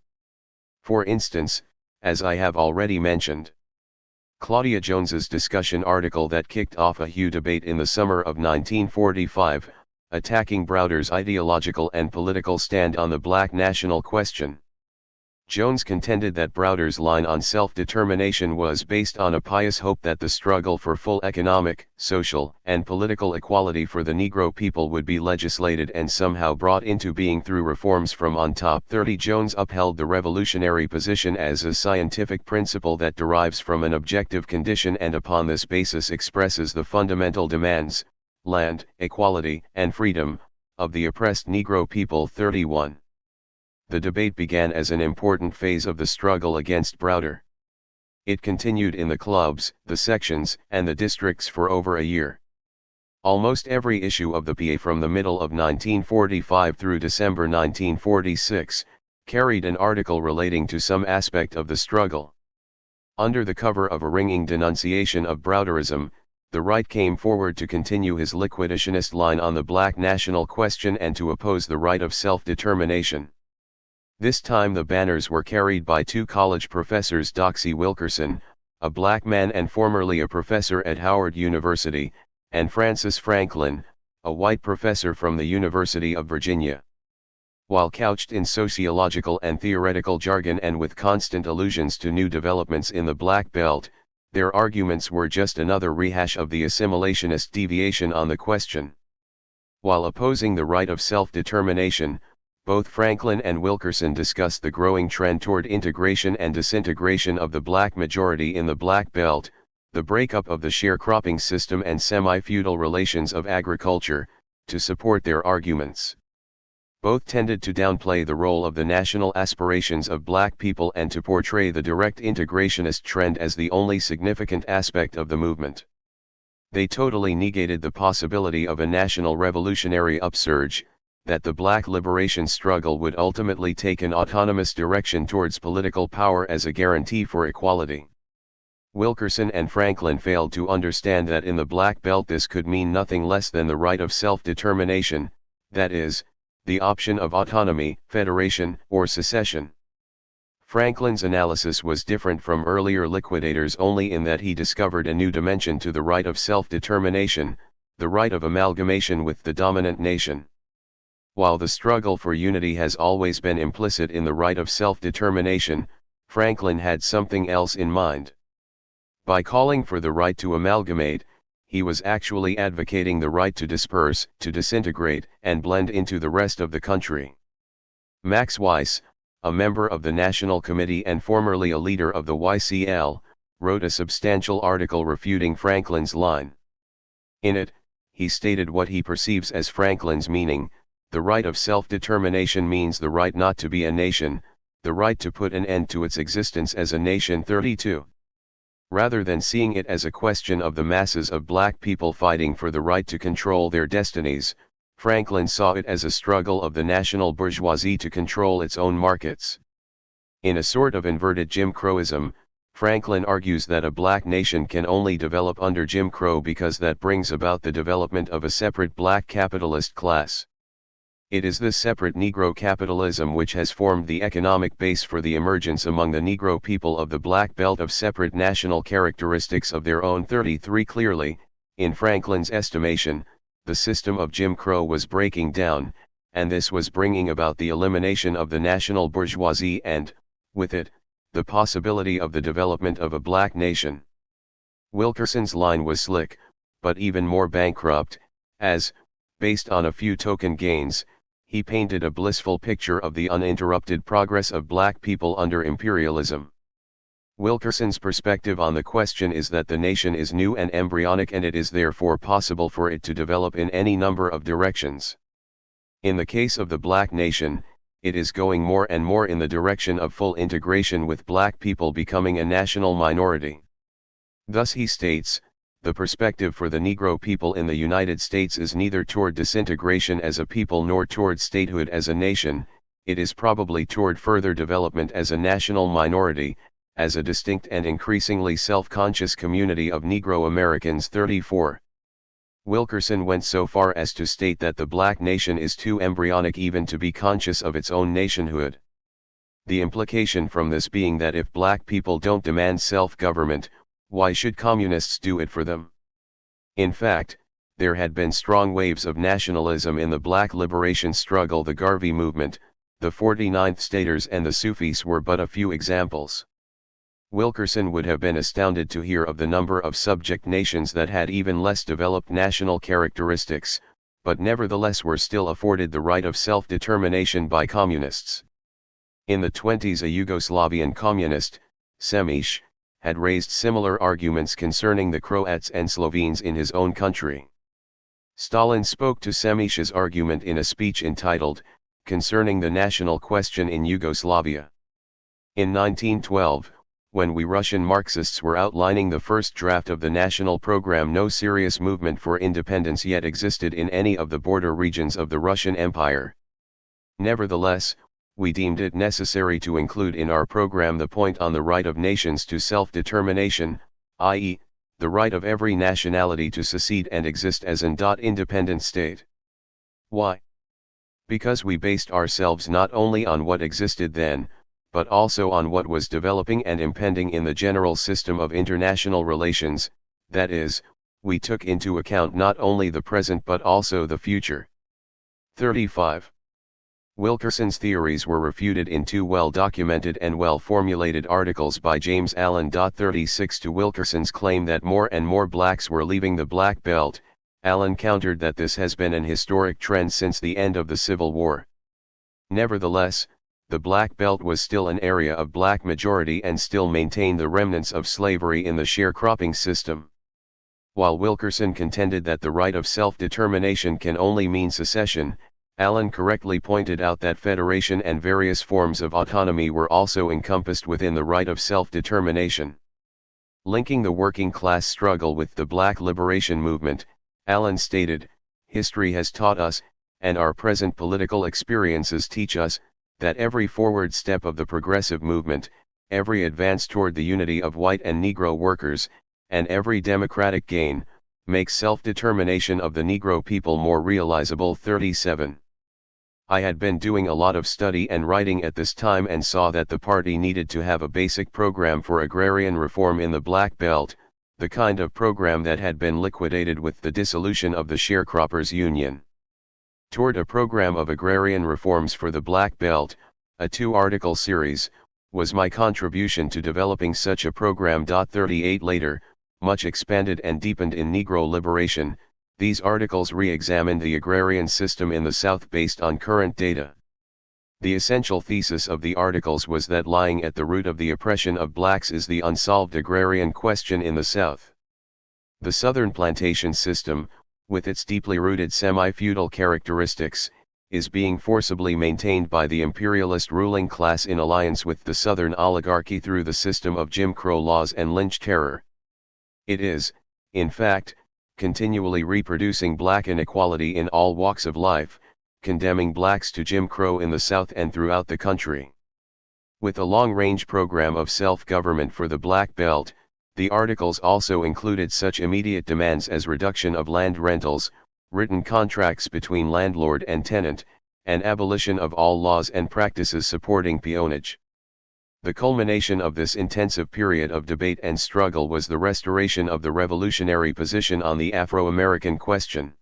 For instance, as I have already mentioned, Claudia Jones's discussion article that kicked off a huge debate in the summer of 1945, attacking Browder's ideological and political stand on the black national question. Jones contended that Browder's line on self-determination was based on a pious hope that the struggle for full economic, social, and political equality for the Negro people would be legislated and somehow brought into being through reforms from on top. 30 Jones upheld the revolutionary position as a scientific principle that derives from an objective condition and upon this basis expresses the fundamental demands, land, equality, and freedom, of the oppressed Negro people. 31. the debate began as an important phase of the struggle against Browder. It continued in the clubs, the sections, and the districts for over a year. Almost every issue of the PA from the middle of 1945 through December 1946, carried an article relating to some aspect of the struggle. Under the cover of a ringing denunciation of Browderism, the right came forward to continue his liquidationist line on the black national question and to oppose the right of self-determination. This time the banners were carried by two college professors, Doxey Wilkerson, a black man and formerly a professor at Howard University, and Francis Franklin, a white professor from the University of Virginia. While couched in sociological and theoretical jargon and with constant allusions to new developments in the Black Belt, their arguments were just another rehash of the assimilationist deviation on the question. While opposing the right of self-determination, both Franklin and Wilkerson discussed the growing trend toward integration and disintegration of the black majority in the Black Belt, the breakup of the sharecropping system and semi-feudal relations of agriculture, to support their arguments. Both tended to downplay the role of the national aspirations of black people and to portray the direct integrationist trend as the only significant aspect of the movement. They totally negated the possibility of a national revolutionary upsurge, that the black liberation struggle would ultimately take an autonomous direction towards political power as a guarantee for equality. Wilkerson and Franklin failed to understand that in the Black Belt this could mean nothing less than the right of self-determination, that is, the option of autonomy, federation, or secession. Franklin's analysis was different from earlier liquidators only in that he discovered a new dimension to the right of self-determination, the right of amalgamation with the dominant nation. While the struggle for unity has always been implicit in the right of self-determination, Franklin had something else in mind. By calling for the right to amalgamate, he was actually advocating the right to disperse, to disintegrate, and blend into the rest of the country. Max Weiss, a member of the National Committee and formerly a leader of the YCL, wrote a substantial article refuting Franklin's line. In it, he stated what he perceives as Franklin's meaning: the right of self-determination means the right not to be a nation, the right to put an end to its existence as a nation. 32. Rather than seeing it as a question of the masses of black people fighting for the right to control their destinies, Franklin saw it as a struggle of the national bourgeoisie to control its own markets. In a sort of inverted Jim Crowism, Franklin argues that a black nation can only develop under Jim Crow because that brings about the development of a separate black capitalist class. It is this separate Negro capitalism which has formed the economic base for the emergence among the Negro people of the Black Belt of separate national characteristics of their own. 33. Clearly, in Franklin's estimation, the system of Jim Crow was breaking down, and this was bringing about the elimination of the national bourgeoisie and, with it, the possibility of the development of a black nation. Wilkerson's line was slick, but even more bankrupt, as, based on a few token gains, he painted a blissful picture of the uninterrupted progress of black people under imperialism. Wilkerson's perspective on the question is that the nation is new and embryonic, and it is therefore possible for it to develop in any number of directions. In the case of the black nation, it is going more and more in the direction of full integration, with black people becoming a national minority. Thus, he states, the perspective for the Negro people in the United States is neither toward disintegration as a people nor toward statehood as a nation, it is probably toward further development as a national minority, as a distinct and increasingly self-conscious community of Negro Americans. 34. Wilkerson went so far as to state that the black nation is too embryonic even to be conscious of its own nationhood. The implication from this being that if black people don't demand self-government, why should communists do it for them? In fact, there had been strong waves of nationalism in the black liberation struggle. The Garvey movement, the 49th Staters and the Sufis were but a few examples. Wilkerson would have been astounded to hear of the number of subject nations that had even less developed national characteristics, but nevertheless were still afforded the right of self-determination by communists. In the 20s, a Yugoslavian communist, Semish, had raised similar arguments concerning the Croats and Slovenes in his own country. Stalin spoke to Semish's argument in a speech entitled, concerning the national question in Yugoslavia. In 1912, when we Russian Marxists were outlining the first draft of the national program, no serious movement for independence yet existed in any of the border regions of the Russian Empire. Nevertheless, we deemed it necessary to include in our program the point on the right of nations to self-determination, i.e., the right of every nationality to secede and exist as an independent state. Why? Because we based ourselves not only on what existed then, but also on what was developing and impending in the general system of international relations, that is, we took into account not only the present but also the future. 35. Wilkerson's theories were refuted in two well-documented and well-formulated articles by James Allen. 36 To Wilkerson's claim that more and more blacks were leaving the Black Belt, Allen countered that this has been an historic trend since the end of the Civil War. Nevertheless, the Black Belt was still an area of black majority and still maintained the remnants of slavery in the sharecropping system. While Wilkerson contended that the right of self-determination can only mean secession, Allen correctly pointed out that federation and various forms of autonomy were also encompassed within the right of self-determination. Linking the working class struggle with the Black liberation movement, Allen stated, "History has taught us, and our present political experiences teach us, that every forward step of the progressive movement, every advance toward the unity of white and Negro workers, and every democratic gain, makes self-determination of the Negro people more realizable." 37. I had been doing a lot of study and writing at this time and saw that the party needed to have a basic program for agrarian reform in the Black Belt, the kind of program that had been liquidated with the dissolution of the Sharecroppers Union. Toward a program of agrarian reforms for the Black Belt, a 2-article series, was my contribution to developing such a program. 38 Later, much expanded and deepened in Negro liberation, these articles re-examined the agrarian system in the South based on current data. The essential thesis of the articles was that lying at the root of the oppression of blacks is the unsolved agrarian question in the South. The Southern plantation system, with its deeply rooted semi-feudal characteristics, is being forcibly maintained by the imperialist ruling class in alliance with the Southern oligarchy through the system of Jim Crow laws and lynch terror. It is, in fact, continually reproducing black inequality in all walks of life, condemning blacks to Jim Crow in the South and throughout the country. With a long-range program of self-government for the Black Belt, the articles also included such immediate demands as reduction of land rentals, written contracts between landlord and tenant, and abolition of all laws and practices supporting peonage. The culmination of this intensive period of debate and struggle was the restoration of the revolutionary position on the Afro-American question.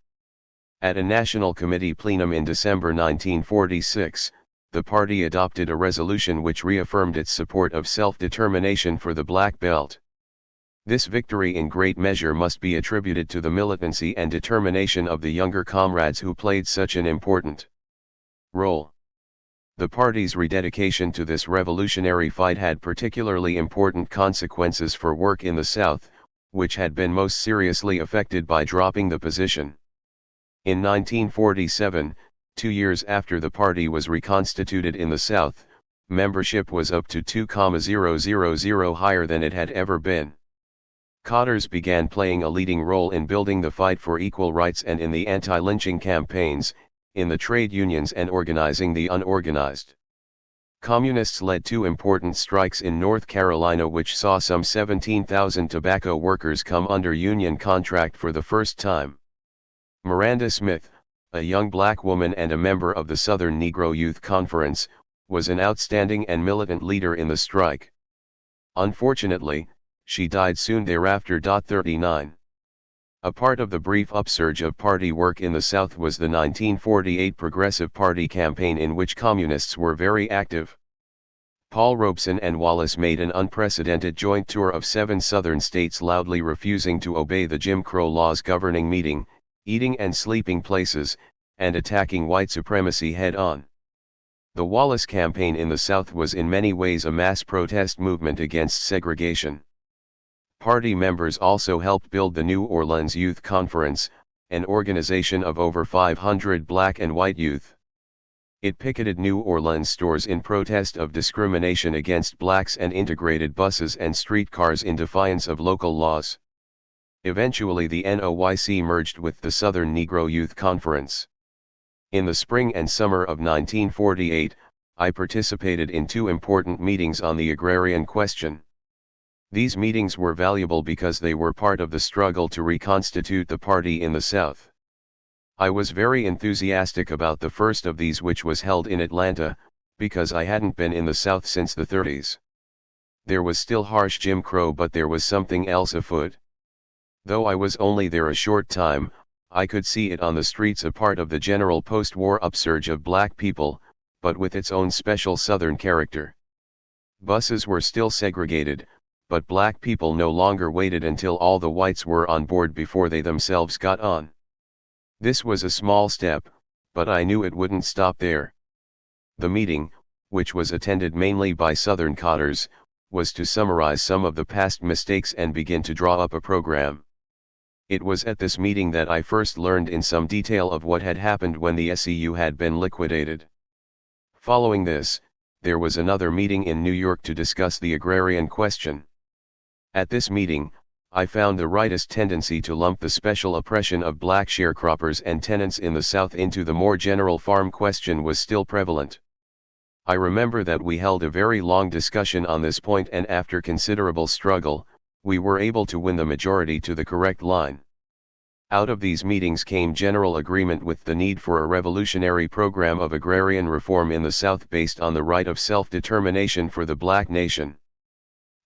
At a National Committee plenum in December 1946, the party adopted a resolution which reaffirmed its support of self-determination for the Black Belt. This victory in great measure must be attributed to the militancy and determination of the younger comrades who played such an important role. The party's rededication to this revolutionary fight had particularly important consequences for work in the South, which had been most seriously affected by dropping the position. In 1947, 2 years after the party was reconstituted in the South, membership was up to 2,000 higher than it had ever been. Cotters began playing a leading role in building the fight for equal rights and in the anti-lynching campaigns, in the trade unions and organizing the unorganized. Communists led 2 important strikes in North Carolina which saw some 17,000 tobacco workers come under union contract for the first time. Miranda Smith, a young black woman and a member of the Southern Negro Youth Conference, was an outstanding and militant leader in the strike. Unfortunately, she died soon thereafter. 39. A part of the brief upsurge of party work in the South was the 1948 Progressive Party campaign in which communists were very active. Paul Robeson and Wallace made an unprecedented joint tour of 7 Southern states loudly refusing to obey the Jim Crow laws governing meeting, eating and sleeping places, and attacking white supremacy head-on. The Wallace campaign in the South was in many ways a mass protest movement against segregation. Party members also helped build the New Orleans Youth Conference, an organization of over 500 black and white youth. It picketed New Orleans stores in protest of discrimination against blacks and integrated buses and streetcars in defiance of local laws. Eventually the NOYC merged with the Southern Negro Youth Conference. In the spring and summer of 1948, I participated in two important meetings on the agrarian question. These meetings were valuable because they were part of the struggle to reconstitute the party in the South. I was very enthusiastic about the first of these, which was held in Atlanta, because I hadn't been in the South since the 30s. There was still harsh Jim Crow, but there was something else afoot. Though I was only there a short time, I could see it on the streets, a part of the general post-war upsurge of black people, but with its own special Southern character. Buses were still segregated, but black people no longer waited until all the whites were on board before they themselves got on. This was a small step, but I knew it wouldn't stop there. The meeting, which was attended mainly by Southern cotters, was to summarize some of the past mistakes and begin to draw up a program. It was at this meeting that I first learned in some detail of what had happened when the SEU had been liquidated. Following this, there was another meeting in New York to discuss the agrarian question. At this meeting, I found the rightist tendency to lump the special oppression of black sharecroppers and tenants in the South into the more general farm question was still prevalent. I remember that we held a very long discussion on this point, and after considerable struggle, we were able to win the majority to the correct line. Out of these meetings came general agreement with the need for a revolutionary program of agrarian reform in the South based on the right of self-determination for the black nation.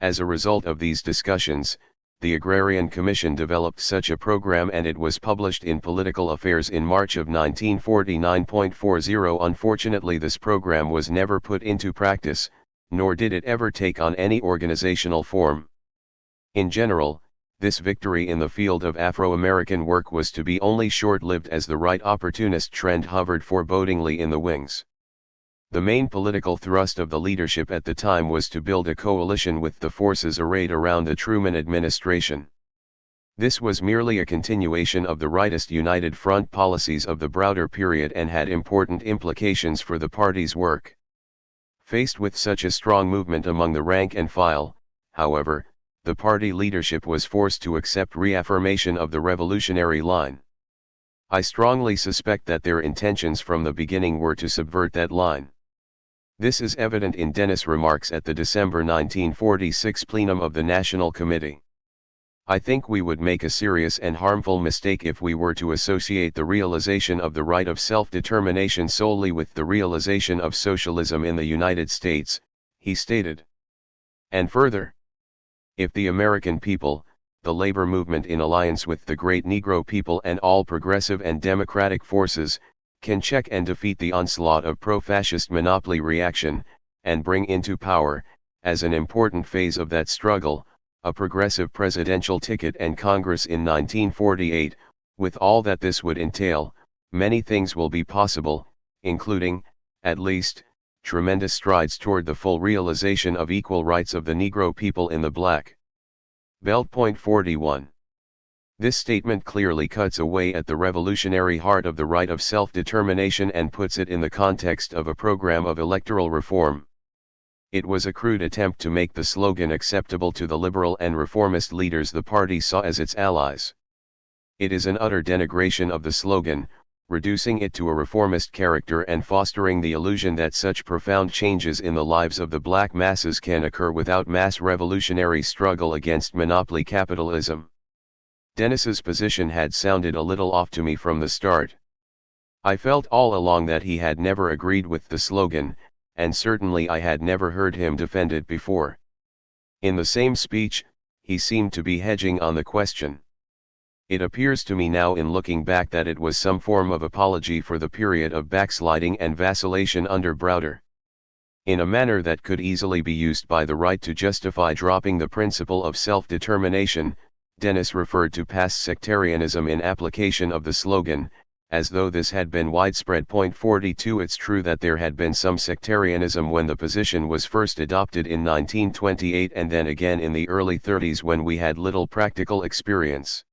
As a result of these discussions, the Agrarian Commission developed such a program, and it was published in Political Affairs in March of 1949.40. Unfortunately, this program was never put into practice, nor did it ever take on any organizational form. In general, this victory in the field of Afro-American work was to be only short-lived, as the right opportunist trend hovered forebodingly in the wings. The main political thrust of the leadership at the time was to build a coalition with the forces arrayed around the Truman administration. This was merely a continuation of the rightist United Front policies of the Browder period and had important implications for the party's work. Faced with such a strong movement among the rank and file, however, the party leadership was forced to accept reaffirmation of the revolutionary line. I strongly suspect that their intentions from the beginning were to subvert that line. This is evident in Dennis' remarks at the December 1946 plenum of the National Committee. I think we would make a serious and harmful mistake if we were to associate the realization of the right of self-determination solely with the realization of socialism in the United States, he stated. And further, if the American people, the labor movement in alliance with the great Negro people and all progressive and democratic forces, can check and defeat the onslaught of pro-fascist monopoly reaction, and bring into power, as an important phase of that struggle, a progressive presidential ticket and Congress in 1948, with all that this would entail, many things will be possible, including, at least, tremendous strides toward the full realization of equal rights of the Negro people in the Black Belt. 41. This statement clearly cuts away at the revolutionary heart of the right of self-determination and puts it in the context of a program of electoral reform. It was a crude attempt to make the slogan acceptable to the liberal and reformist leaders the party saw as its allies. It is an utter denigration of the slogan, reducing it to a reformist character and fostering the illusion that such profound changes in the lives of the black masses can occur without mass revolutionary struggle against monopoly capitalism. Dennis's position had sounded a little off to me from the start. I felt all along that he had never agreed with the slogan, and certainly I had never heard him defend it before. In the same speech, he seemed to be hedging on the question. It appears to me now, in looking back, that it was some form of apology for the period of backsliding and vacillation under Browder. In a manner that could easily be used by the right to justify dropping the principle of self-determination, Dennis referred to past sectarianism in application of the slogan, as though this had been widespread. 42. It's true that there had been some sectarianism when the position was first adopted in 1928 and then again in the early 30s when we had little practical experience.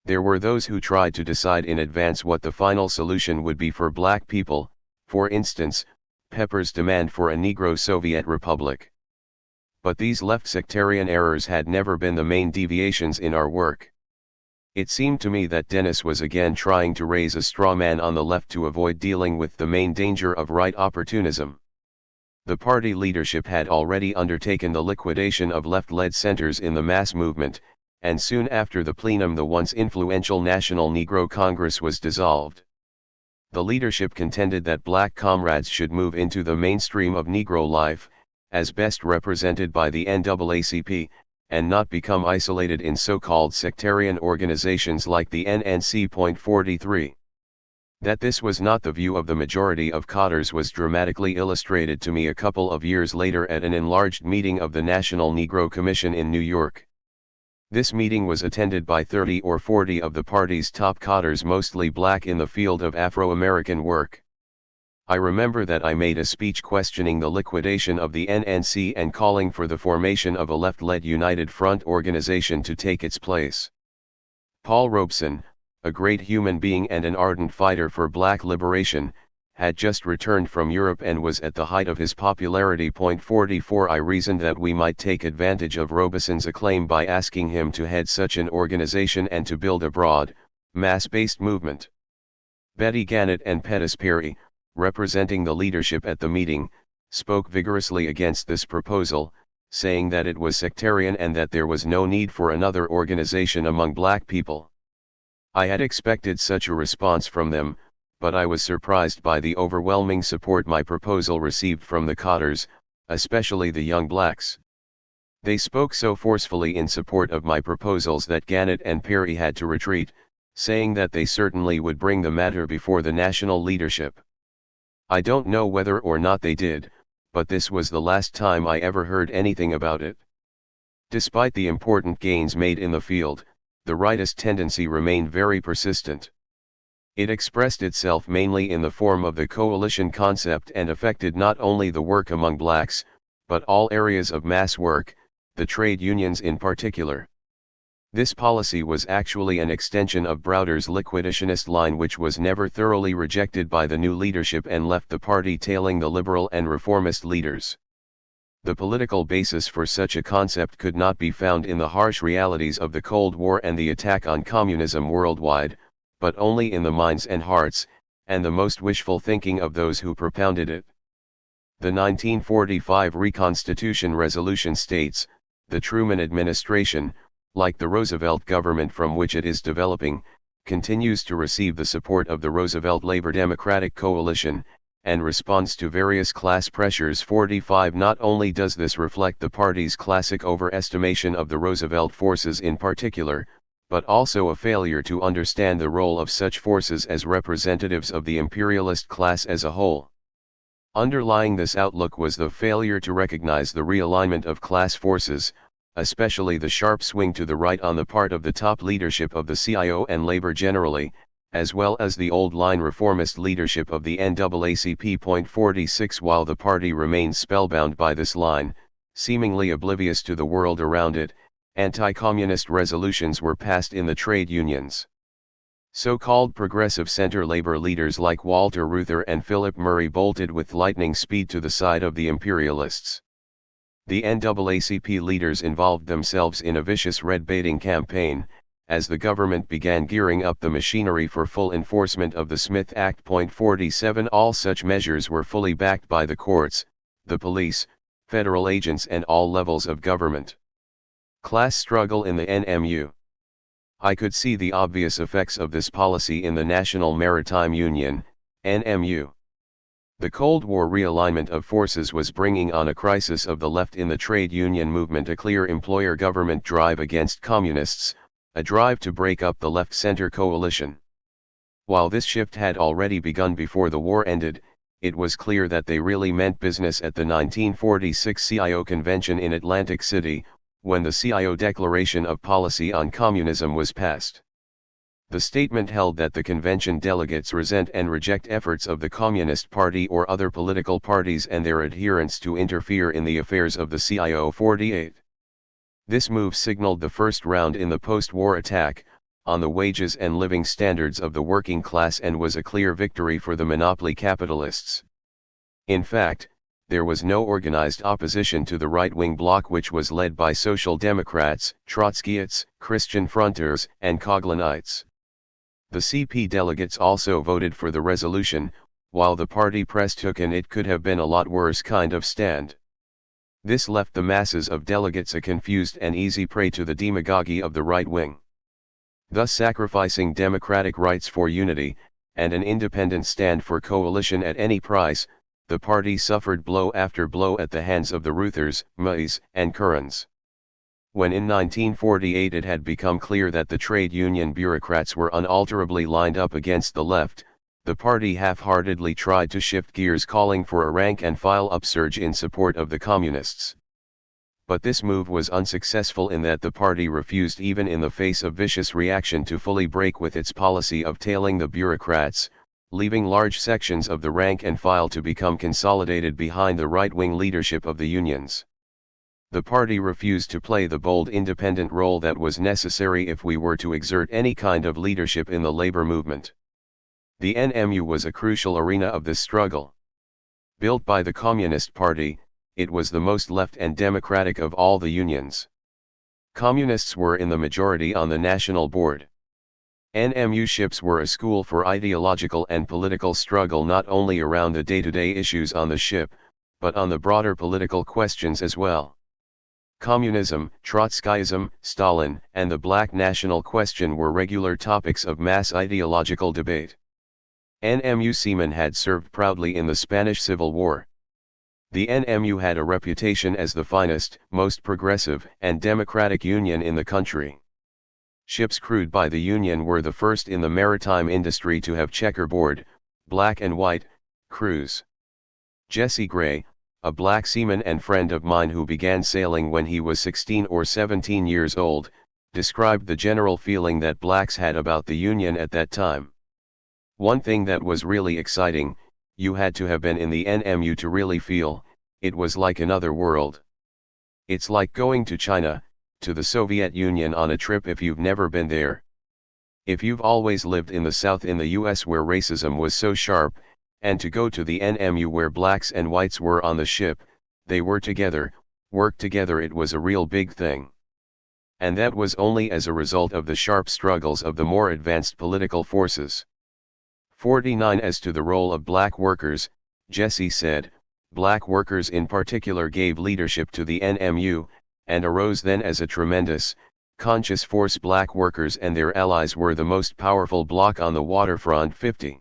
There were those who tried to decide in advance what the final solution would be for black people, for instance, Pepper's demand for a Negro Soviet Republic. But these left sectarian errors had never been the main deviations in our work. It seemed to me that Dennis was again trying to raise a straw man on the left to avoid dealing with the main danger of right opportunism. The party leadership had already undertaken the liquidation of left-led centers in the mass movement, and soon after the plenum the once influential National Negro Congress was dissolved. The leadership contended that black comrades should move into the mainstream of Negro life, as best represented by the NAACP, and not become isolated in so-called sectarian organizations like the NNC.43. That this was not the view of the majority of Cotters was dramatically illustrated to me a couple of years later at an enlarged meeting of the National Negro Commission in New York. This meeting was attended by 30 or 40 of the party's top Cotters, mostly black, in the field of Afro-American work. I remember that I made a speech questioning the liquidation of the NNC and calling for the formation of a left-led United Front organization to take its place. Paul Robeson, a great human being and an ardent fighter for black liberation, had just returned from Europe and was at the height of his popularity. 44 I reasoned that we might take advantage of Robeson's acclaim by asking him to head such an organization and to build a broad, mass-based movement. Betty Gannett and Pettis Perry, representing the leadership at the meeting, spoke vigorously against this proposal, saying that it was sectarian and that there was no need for another organization among black people. I had expected such a response from them, but I was surprised by the overwhelming support my proposal received from the Cotters, especially the young blacks. They spoke so forcefully in support of my proposals that Gannett and Perry had to retreat, saying that they certainly would bring the matter before the national leadership. I don't know whether or not they did, but this was the last time I ever heard anything about it. Despite the important gains made in the field, the rightist tendency remained very persistent. It expressed itself mainly in the form of the coalition concept and affected not only the work among blacks, but all areas of mass work, the trade unions in particular. This policy was actually an extension of Browder's liquidationist line, which was never thoroughly rejected by the new leadership and left the party tailing the liberal and reformist leaders. The political basis for such a concept could not be found in the harsh realities of the Cold War and the attack on communism worldwide, but only in the minds and hearts, and the most wishful thinking of those who propounded it. The 1945 Reconstitution Resolution states, "The Truman administration, like the Roosevelt government from which it is developing, continues to receive the support of the Roosevelt Labor Democratic Coalition, and responds to various class pressures." 45 Not only does this reflect the party's classic overestimation of the Roosevelt forces in particular, but also a failure to understand the role of such forces as representatives of the imperialist class as a whole. Underlying this outlook was the failure to recognize the realignment of class forces, especially the sharp swing to the right on the part of the top leadership of the CIO and labor generally, as well as the old-line reformist leadership of the NAACP. 46 While the party remained spellbound by this line, seemingly oblivious to the world around it, anti-communist resolutions were passed in the trade unions. So-called progressive center labor leaders like Walter Reuther and Philip Murray bolted with lightning speed to the side of the imperialists. The NAACP leaders involved themselves in a vicious red-baiting campaign, as the government began gearing up the machinery for full enforcement of the Smith Act. 47 All such measures were fully backed by the courts, the police, federal agents and all levels of government. Class struggle in the NMU. I could see the obvious effects of this policy in the National Maritime Union, NMU. The Cold War realignment of forces was bringing on a crisis of the left in the trade union movement, a clear employer-government drive against communists, a drive to break up the left-center coalition. While this shift had already begun before the war ended, it was clear that they really meant business at the 1946 CIO convention in Atlantic City, when the CIO Declaration of Policy on Communism was passed. The statement held that the convention delegates resent and reject efforts of the Communist Party or other political parties and their adherents to interfere in the affairs of the CIO. 48. This move signaled the first round in the post-war attack, on the wages and living standards of the working class, and was a clear victory for the monopoly capitalists. In fact, there was no organized opposition to the right-wing bloc, which was led by Social Democrats, Trotskyists, Christian Frontiers, and Coglanites. The CP delegates also voted for the resolution, while the party press took an "it could have been a lot worse" kind of stand. This left the masses of delegates a confused and easy prey to the demagoguery of the right wing. Thus, sacrificing democratic rights for unity, and an independent stand for coalition at any price, the party suffered blow after blow at the hands of the Ruthers, Mays, and Currans. When in 1948 it had become clear that the trade union bureaucrats were unalterably lined up against the left, the party half-heartedly tried to shift gears, calling for a rank-and-file upsurge in support of the communists. But this move was unsuccessful in that the party refused, even in the face of vicious reaction, to fully break with its policy of tailing the bureaucrats, leaving large sections of the rank and file to become consolidated behind the right-wing leadership of the unions. The party refused to play the bold independent role that was necessary if we were to exert any kind of leadership in the labor movement. The NMU was a crucial arena of this struggle. Built by the Communist Party, it was the most left and democratic of all the unions. Communists were in the majority on the national board. NMU ships were a school for ideological and political struggle, not only around the day-to-day issues on the ship, but on the broader political questions as well. Communism, Trotskyism, Stalin, and the black national question were regular topics of mass ideological debate. NMU seamen had served proudly in the Spanish Civil War. The NMU had a reputation as the finest, most progressive, and democratic union in the country. Ships crewed by the union were the first in the maritime industry to have checkerboard, black and white, crews. Jesse Gray, a black seaman and friend of mine who began sailing when he was 16 or 17 years old, described the general feeling that blacks had about the union at that time. One thing that was really exciting: you had to have been in the NMU to really feel, it was like another world. It's like going to China, to the Soviet Union on a trip if you've never been there. If you've always lived in the South in the US where racism was so sharp, and to go to the NMU where blacks and whites were on the ship, they were together, worked together, it was a real big thing. And that was only as a result of the sharp struggles of the more advanced political forces. 49 As to the role of black workers, Jesse said, black workers in particular gave leadership to the NMU, and arose then as a tremendous, conscious force. Black workers and their allies were the most powerful bloc on the waterfront. 50.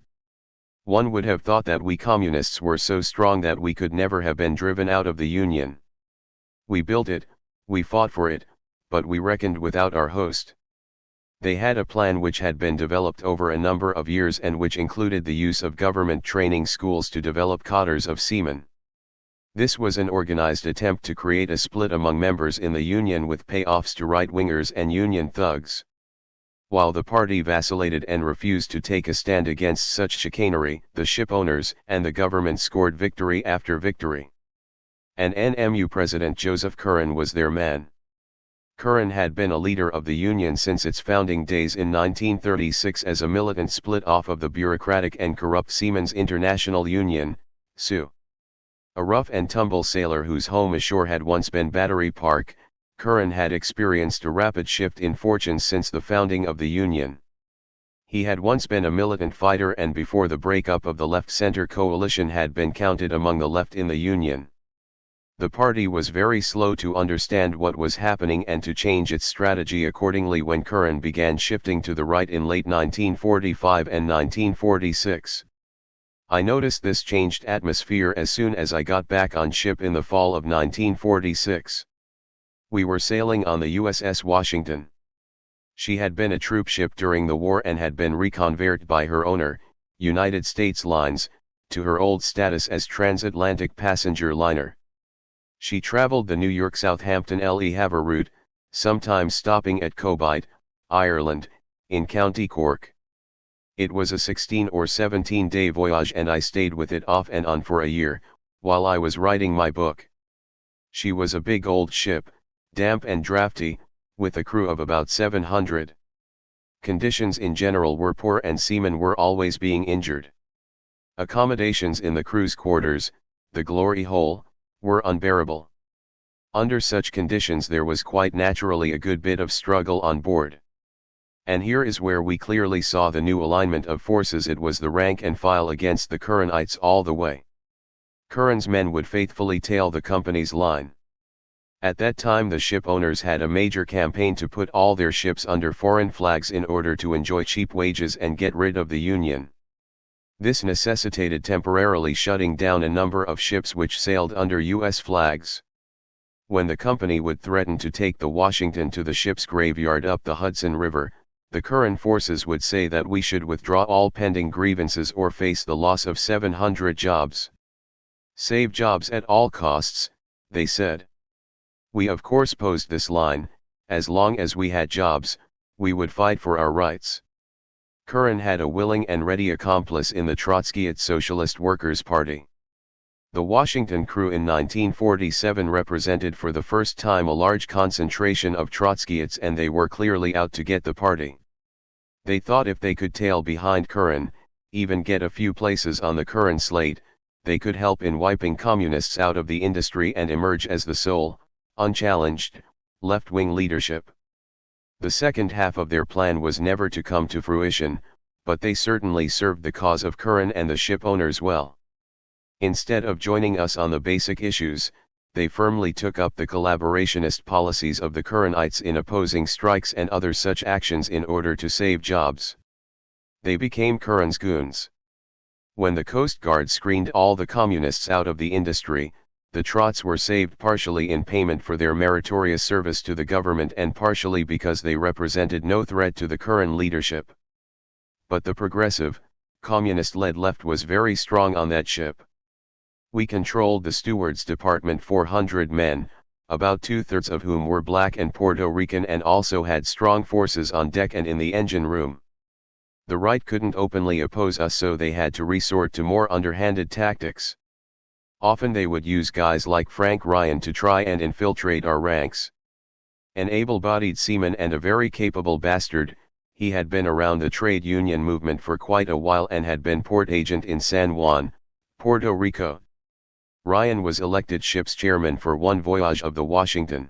One would have thought that we communists were so strong that we could never have been driven out of the Union. We built it, we fought for it, but we reckoned without our host. They had a plan which had been developed over a number of years and which included the use of government training schools to develop cadres of seamen. This was an organized attempt to create a split among members in the Union with payoffs to right-wingers and Union thugs. While the party vacillated and refused to take a stand against such chicanery, the ship owners and the government scored victory after victory. And NMU President Joseph Curran was their man. Curran had been a leader of the Union since its founding days in 1936 as a militant split off of the bureaucratic and corrupt Seamen's International Union, SU. A rough and tumble sailor whose home ashore had once been Battery Park, Curran had experienced a rapid shift in fortunes since the founding of the Union. He had once been a militant fighter, and before the breakup of the left-center coalition had been counted among the left in the Union. The party was very slow to understand what was happening and to change its strategy accordingly when Curran began shifting to the right in late 1945 and 1946. I noticed this changed atmosphere as soon as I got back on ship in the fall of 1946. We were sailing on the USS Washington. She had been a troop ship during the war and had been reconverted by her owner, United States Lines, to her old status as transatlantic passenger liner. She traveled the New York-Southampton Le Havre route, sometimes stopping at Cobite, Ireland, in County Cork. It was a 16 or 17-day voyage and I stayed with it off and on for a year, while I was writing my book. She was a big old ship, damp and drafty, with a crew of about 700. Conditions in general were poor and seamen were always being injured. Accommodations in the crew's quarters, the glory hole, were unbearable. Under such conditions there was quite naturally a good bit of struggle on board. And here is where we clearly saw the new alignment of forces. It was the rank and file against the Curranites all the way. Curran's men would faithfully tail the company's line. At that time the ship owners had a major campaign to put all their ships under foreign flags in order to enjoy cheap wages and get rid of the Union. This necessitated temporarily shutting down a number of ships which sailed under U.S. flags. When the company would threaten to take the Washington to the ship's graveyard up the Hudson River, the Curran forces would say that we should withdraw all pending grievances or face the loss of 700 jobs. Save jobs at all costs, they said. We of course posed this line: as long as we had jobs, we would fight for our rights. Curran had a willing and ready accomplice in the Trotskyite Socialist Workers' Party. The Washington crew in 1947 represented for the first time a large concentration of Trotskyites, and they were clearly out to get the party. They thought if they could tail behind Curran, even get a few places on the Curran slate, they could help in wiping communists out of the industry and emerge as the sole, unchallenged, left-wing leadership. The second half of their plan was never to come to fruition, but they certainly served the cause of Curran and the ship owners well. Instead of joining us on the basic issues, they firmly took up the collaborationist policies of the Curranites in opposing strikes and other such actions in order to save jobs. They became Curran's goons. When the Coast Guard screened all the communists out of the industry, the Trots were saved partially in payment for their meritorious service to the government and partially because they represented no threat to the Curran leadership. But the progressive, communist-led left was very strong on that ship. We controlled the steward's department, 400 men, about two-thirds of whom were black and Puerto Rican, and also had strong forces on deck and in the engine room. The right couldn't openly oppose us, so they had to resort to more underhanded tactics. Often they would use guys like Frank Ryan to try and infiltrate our ranks. An able-bodied seaman and a very capable bastard, he had been around the trade union movement for quite a while and had been port agent in San Juan, Puerto Rico. Ryan was elected ship's chairman for one voyage of the Washington.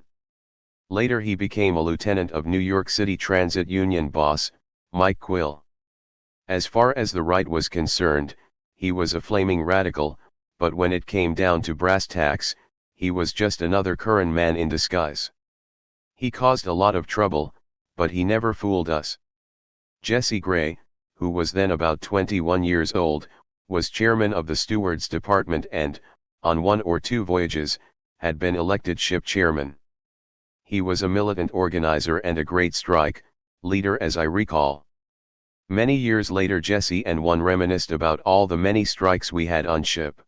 Later he became a lieutenant of New York City Transit Union boss, Mike Quill. As far as the right was concerned, he was a flaming radical, but when it came down to brass tacks, he was just another Curran man in disguise. He caused a lot of trouble, but he never fooled us. Jesse Gray, who was then about 21 years old, was chairman of the steward's department and, on one or two voyages, had been elected ship chairman. He was a militant organizer and a great strike leader, as I recall. Many years later Jesse and one reminisced about all the many strikes we had on ship.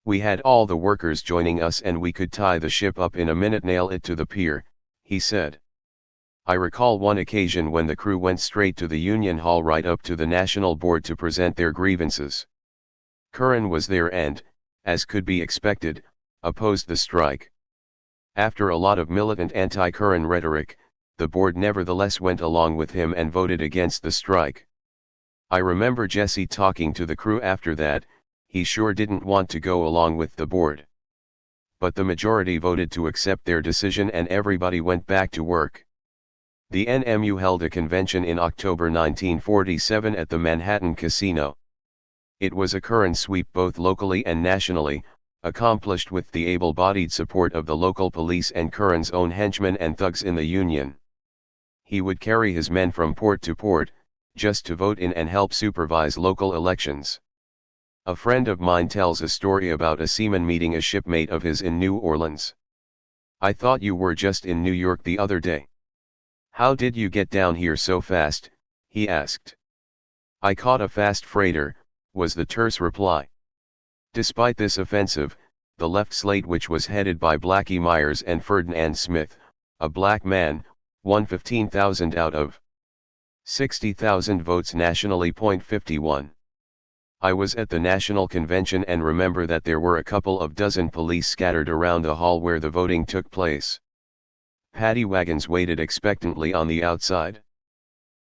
We had all the workers joining us and we could tie the ship up in a minute, nail it to the pier, he said. I recall one occasion when the crew went straight to the Union Hall right up to the National Board to present their grievances. Curran was there and, as could be expected, opposed the strike. After a lot of militant anti-Curran rhetoric, the board nevertheless went along with him and voted against the strike. I remember Jesse talking to the crew after that. He sure didn't want to go along with the board. But the majority voted to accept their decision and everybody went back to work. The NMU held a convention in October 1947 at the Manhattan Casino. It was a Curran sweep both locally and nationally, accomplished with the able-bodied support of the local police and Curran's own henchmen and thugs in the Union. He would carry his men from port to port, just to vote in and help supervise local elections. A friend of mine tells a story about a seaman meeting a shipmate of his in New Orleans. I thought you were just in New York the other day. How did you get down here so fast? He asked. I caught a fast freighter, was the terse reply. Despite this offensive, the left slate, which was headed by Blackie Myers and Ferdinand Smith, a black man, won 15,000 out of 60,000 votes nationally. 51. I was at the national convention and remember that there were a couple of dozen police scattered around the hall where the voting took place. Paddy wagons waited expectantly on the outside.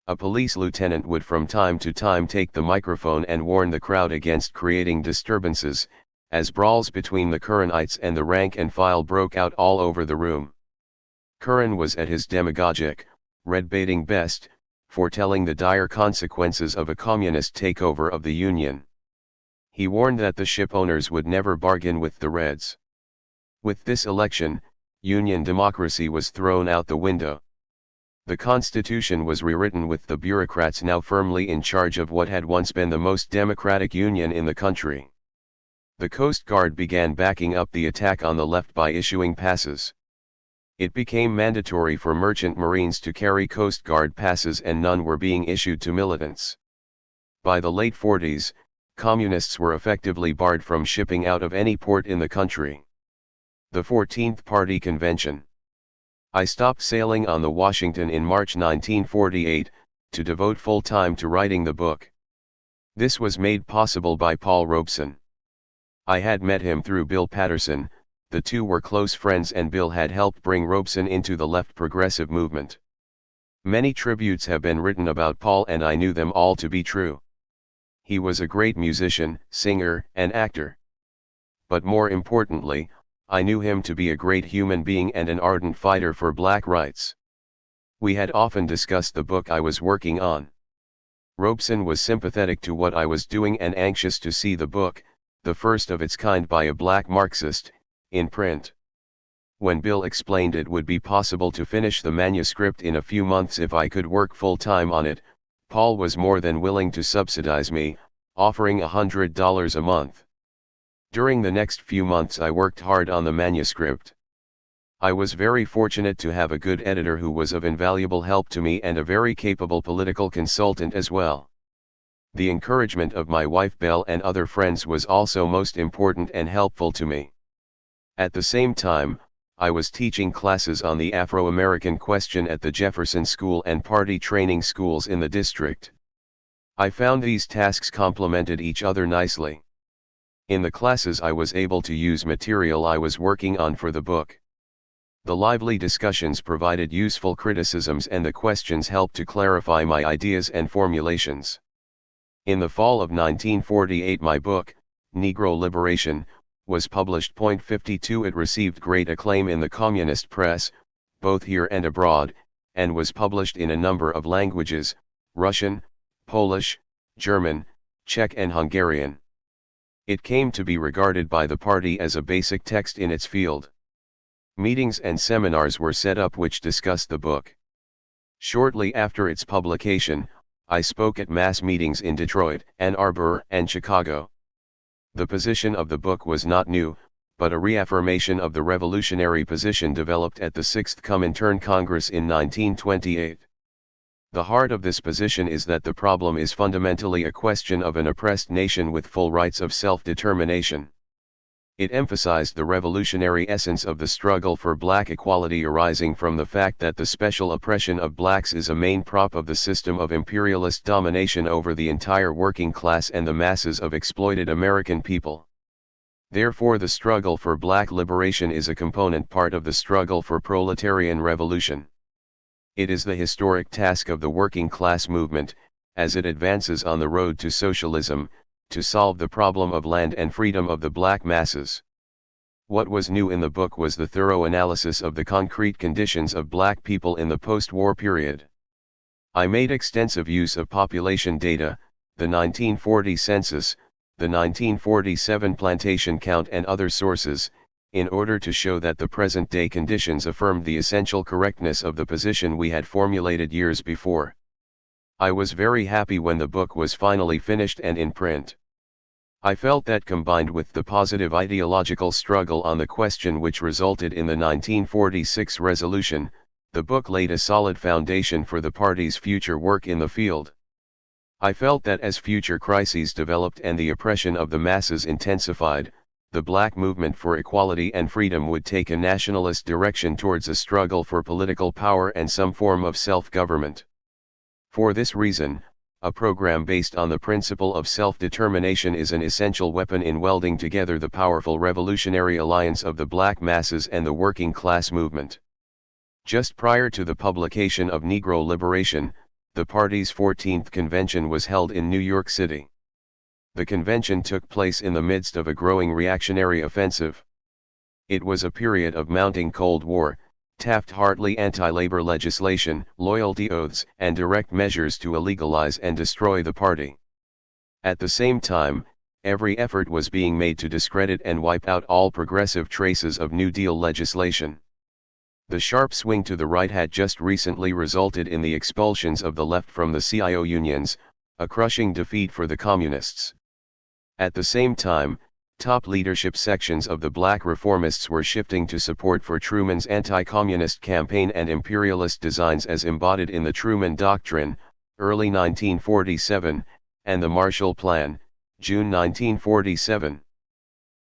A police lieutenant would from time to time take the microphone and warn the crowd against creating disturbances, as brawls between the Curranites and the rank and file broke out all over the room. Curran was at his demagogic, red-baiting best, foretelling the dire consequences of a communist takeover of the Union. He warned that the ship owners would never bargain with the Reds. With this election, Union democracy was thrown out the window. The Constitution was rewritten with the bureaucrats now firmly in charge of what had once been the most democratic Union in the country. The Coast Guard began backing up the attack on the left by issuing passes. It became mandatory for merchant marines to carry Coast Guard passes, and none were being issued to militants. By the late 40s, communists were effectively barred from shipping out of any port in the country. The 14th Party Convention. I stopped sailing on the Washington in March 1948, to devote full time to writing the book. This was made possible by Paul Robeson. I had met him through Bill Patterson. The two were close friends, and Bill had helped bring Robeson into the left progressive movement. Many tributes have been written about Paul, and I knew them all to be true. He was a great musician, singer, and actor. But more importantly, I knew him to be a great human being and an ardent fighter for black rights. We had often discussed the book I was working on. Robeson was sympathetic to what I was doing and anxious to see the book, the first of its kind by a black Marxist, in print. When Bill explained it would be possible to finish the manuscript in a few months if I could work full-time on it, Paul was more than willing to subsidize me, offering $100 a month. During the next few months I worked hard on the manuscript. I was very fortunate to have a good editor who was of invaluable help to me, and a very capable political consultant as well. The encouragement of my wife Belle and other friends was also most important and helpful to me. At the same time, I was teaching classes on the Afro-American question at the Jefferson School and party training schools in the district. I found these tasks complemented each other nicely. In the classes I was able to use material I was working on for the book. The lively discussions provided useful criticisms, and the questions helped to clarify my ideas and formulations. In the fall of 1948 my book, Negro Liberation, was published. 52 It received great acclaim in the communist press, both here and abroad, and was published in a number of languages: Russian, Polish, German, Czech and Hungarian. It came to be regarded by the party as a basic text in its field. Meetings and seminars were set up which discussed the book. Shortly after its publication, I spoke at mass meetings in Detroit, Ann Arbor, and Chicago. The position of the book was not new, but a reaffirmation of the revolutionary position developed at the 6th Comintern Congress in 1928. The heart of this position is that the problem is fundamentally a question of an oppressed nation with full rights of self-determination. It emphasized the revolutionary essence of the struggle for black equality arising from the fact that the special oppression of blacks is a main prop of the system of imperialist domination over the entire working class and the masses of exploited American people. Therefore, the struggle for black liberation is a component part of the struggle for proletarian revolution. It is the historic task of the working class movement, as it advances on the road to socialism, to solve the problem of land and freedom of the black masses. What was new in the book was the thorough analysis of the concrete conditions of black people in the post-war period. I made extensive use of population data, the 1940 census, the 1947 plantation count and other sources, in order to show that the present-day conditions affirmed the essential correctness of the position we had formulated years before. I was very happy when the book was finally finished and in print. I felt that combined with the positive ideological struggle on the question which resulted in the 1946 resolution, the book laid a solid foundation for the party's future work in the field. I felt that as future crises developed and the oppression of the masses intensified, the black movement for equality and freedom would take a nationalist direction towards a struggle for political power and some form of self-government. For this reason, a program based on the principle of self-determination is an essential weapon in welding together the powerful revolutionary alliance of the black masses and the working class movement. Just prior to the publication of Negro Liberation, the party's 14th convention was held in New York City. The convention took place in the midst of a growing reactionary offensive. It was a period of mounting Cold War, Taft-Hartley anti-labor legislation, loyalty oaths, and direct measures to illegalize and destroy the party. At the same time, every effort was being made to discredit and wipe out all progressive traces of New Deal legislation. The sharp swing to the right had just recently resulted in the expulsions of the left from the CIO unions, a crushing defeat for the communists. At the same time, top leadership sections of the black reformists were shifting to support for Truman's anti-communist campaign and imperialist designs as embodied in the Truman Doctrine, early 1947, and the Marshall Plan, June 1947.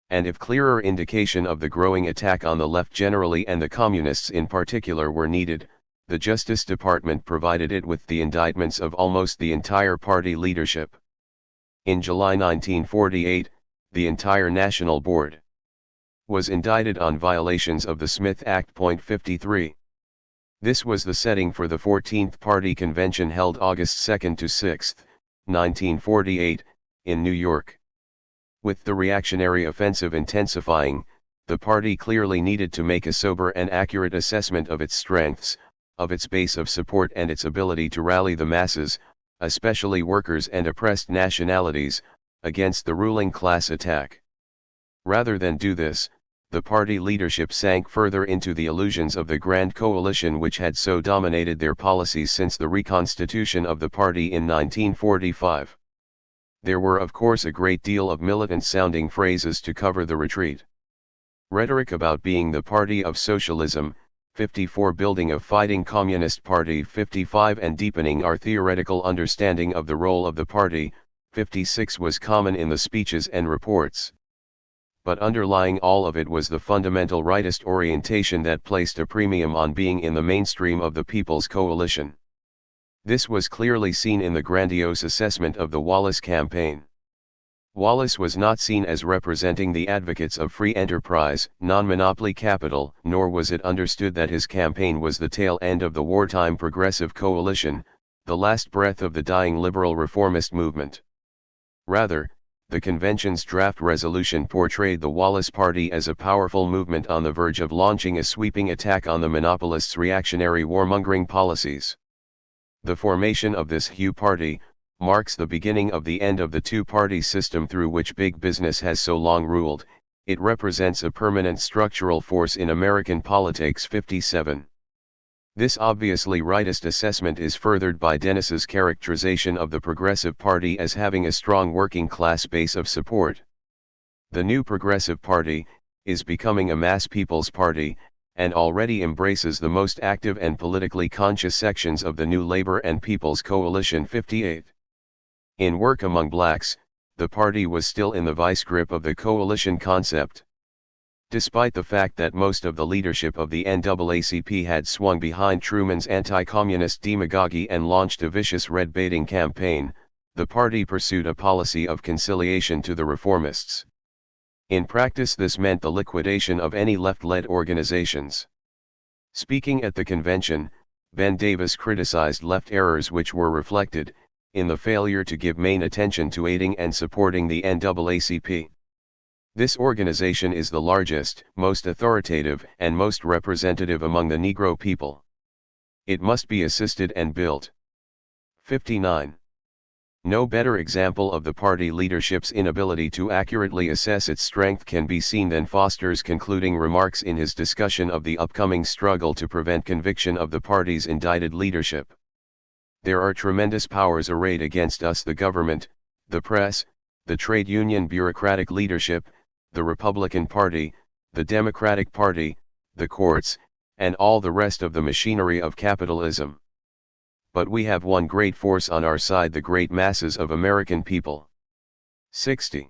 And if clearer indication of the growing attack on the left generally and the communists in particular were needed, the Justice Department provided it with the indictments of almost the entire party leadership. In July 1948, the entire National Board was indicted on violations of the Smith Act. 53. This was the setting for the 14th Party Convention held August 2 to 6, 1948, in New York. With the reactionary offensive intensifying, the party clearly needed to make a sober and accurate assessment of its strengths, of its base of support and its ability to rally the masses, especially workers and oppressed nationalities, against the ruling class attack. Rather than do this, the party leadership sank further into the illusions of the Grand Coalition which had so dominated their policies since the reconstitution of the party in 1945. There were of course a great deal of militant-sounding phrases to cover the retreat. Rhetoric about being the party of socialism, 54 building a fighting communist party, 55 and deepening our theoretical understanding of the role of the party, 56 was common in the speeches and reports. But underlying all of it was the fundamental rightist orientation that placed a premium on being in the mainstream of the People's Coalition. This was clearly seen in the grandiose assessment of the Wallace campaign. Wallace was not seen as representing the advocates of free enterprise, non-monopoly capital, nor was it understood that his campaign was the tail end of the wartime progressive coalition, the last breath of the dying liberal reformist movement. Rather, the convention's draft resolution portrayed the Wallace Party as a powerful movement on the verge of launching a sweeping attack on the monopolists' reactionary warmongering policies. The formation of this Hugh Party marks the beginning of the end of the two-party system through which big business has so long ruled. It represents a permanent structural force in American politics. 57. This obviously rightist assessment is furthered by Dennis's characterization of the Progressive Party as having a strong working-class base of support. The new Progressive Party is becoming a mass people's party, and already embraces the most active and politically conscious sections of the new Labor and People's Coalition. 58. In work among blacks, the party was still in the vice grip of the coalition concept. Despite the fact that most of the leadership of the NAACP had swung behind Truman's anti-communist demagoguery and launched a vicious red-baiting campaign, the party pursued a policy of conciliation to the reformists. In practice this meant the liquidation of any left-led organizations. Speaking at the convention, Ben Davis criticized left errors which were reflected in the failure to give main attention to aiding and supporting the NAACP. This organization is the largest, most authoritative, and most representative among the Negro people. It must be assisted and built. 59. No better example of the party leadership's inability to accurately assess its strength can be seen than Foster's concluding remarks in his discussion of the upcoming struggle to prevent conviction of the party's indicted leadership. There are tremendous powers arrayed against us: the government, the press, the trade union bureaucratic leadership, the Republican Party, the Democratic Party, the courts, and all the rest of the machinery of capitalism. But we have one great force on our side: the great masses of American people. 60.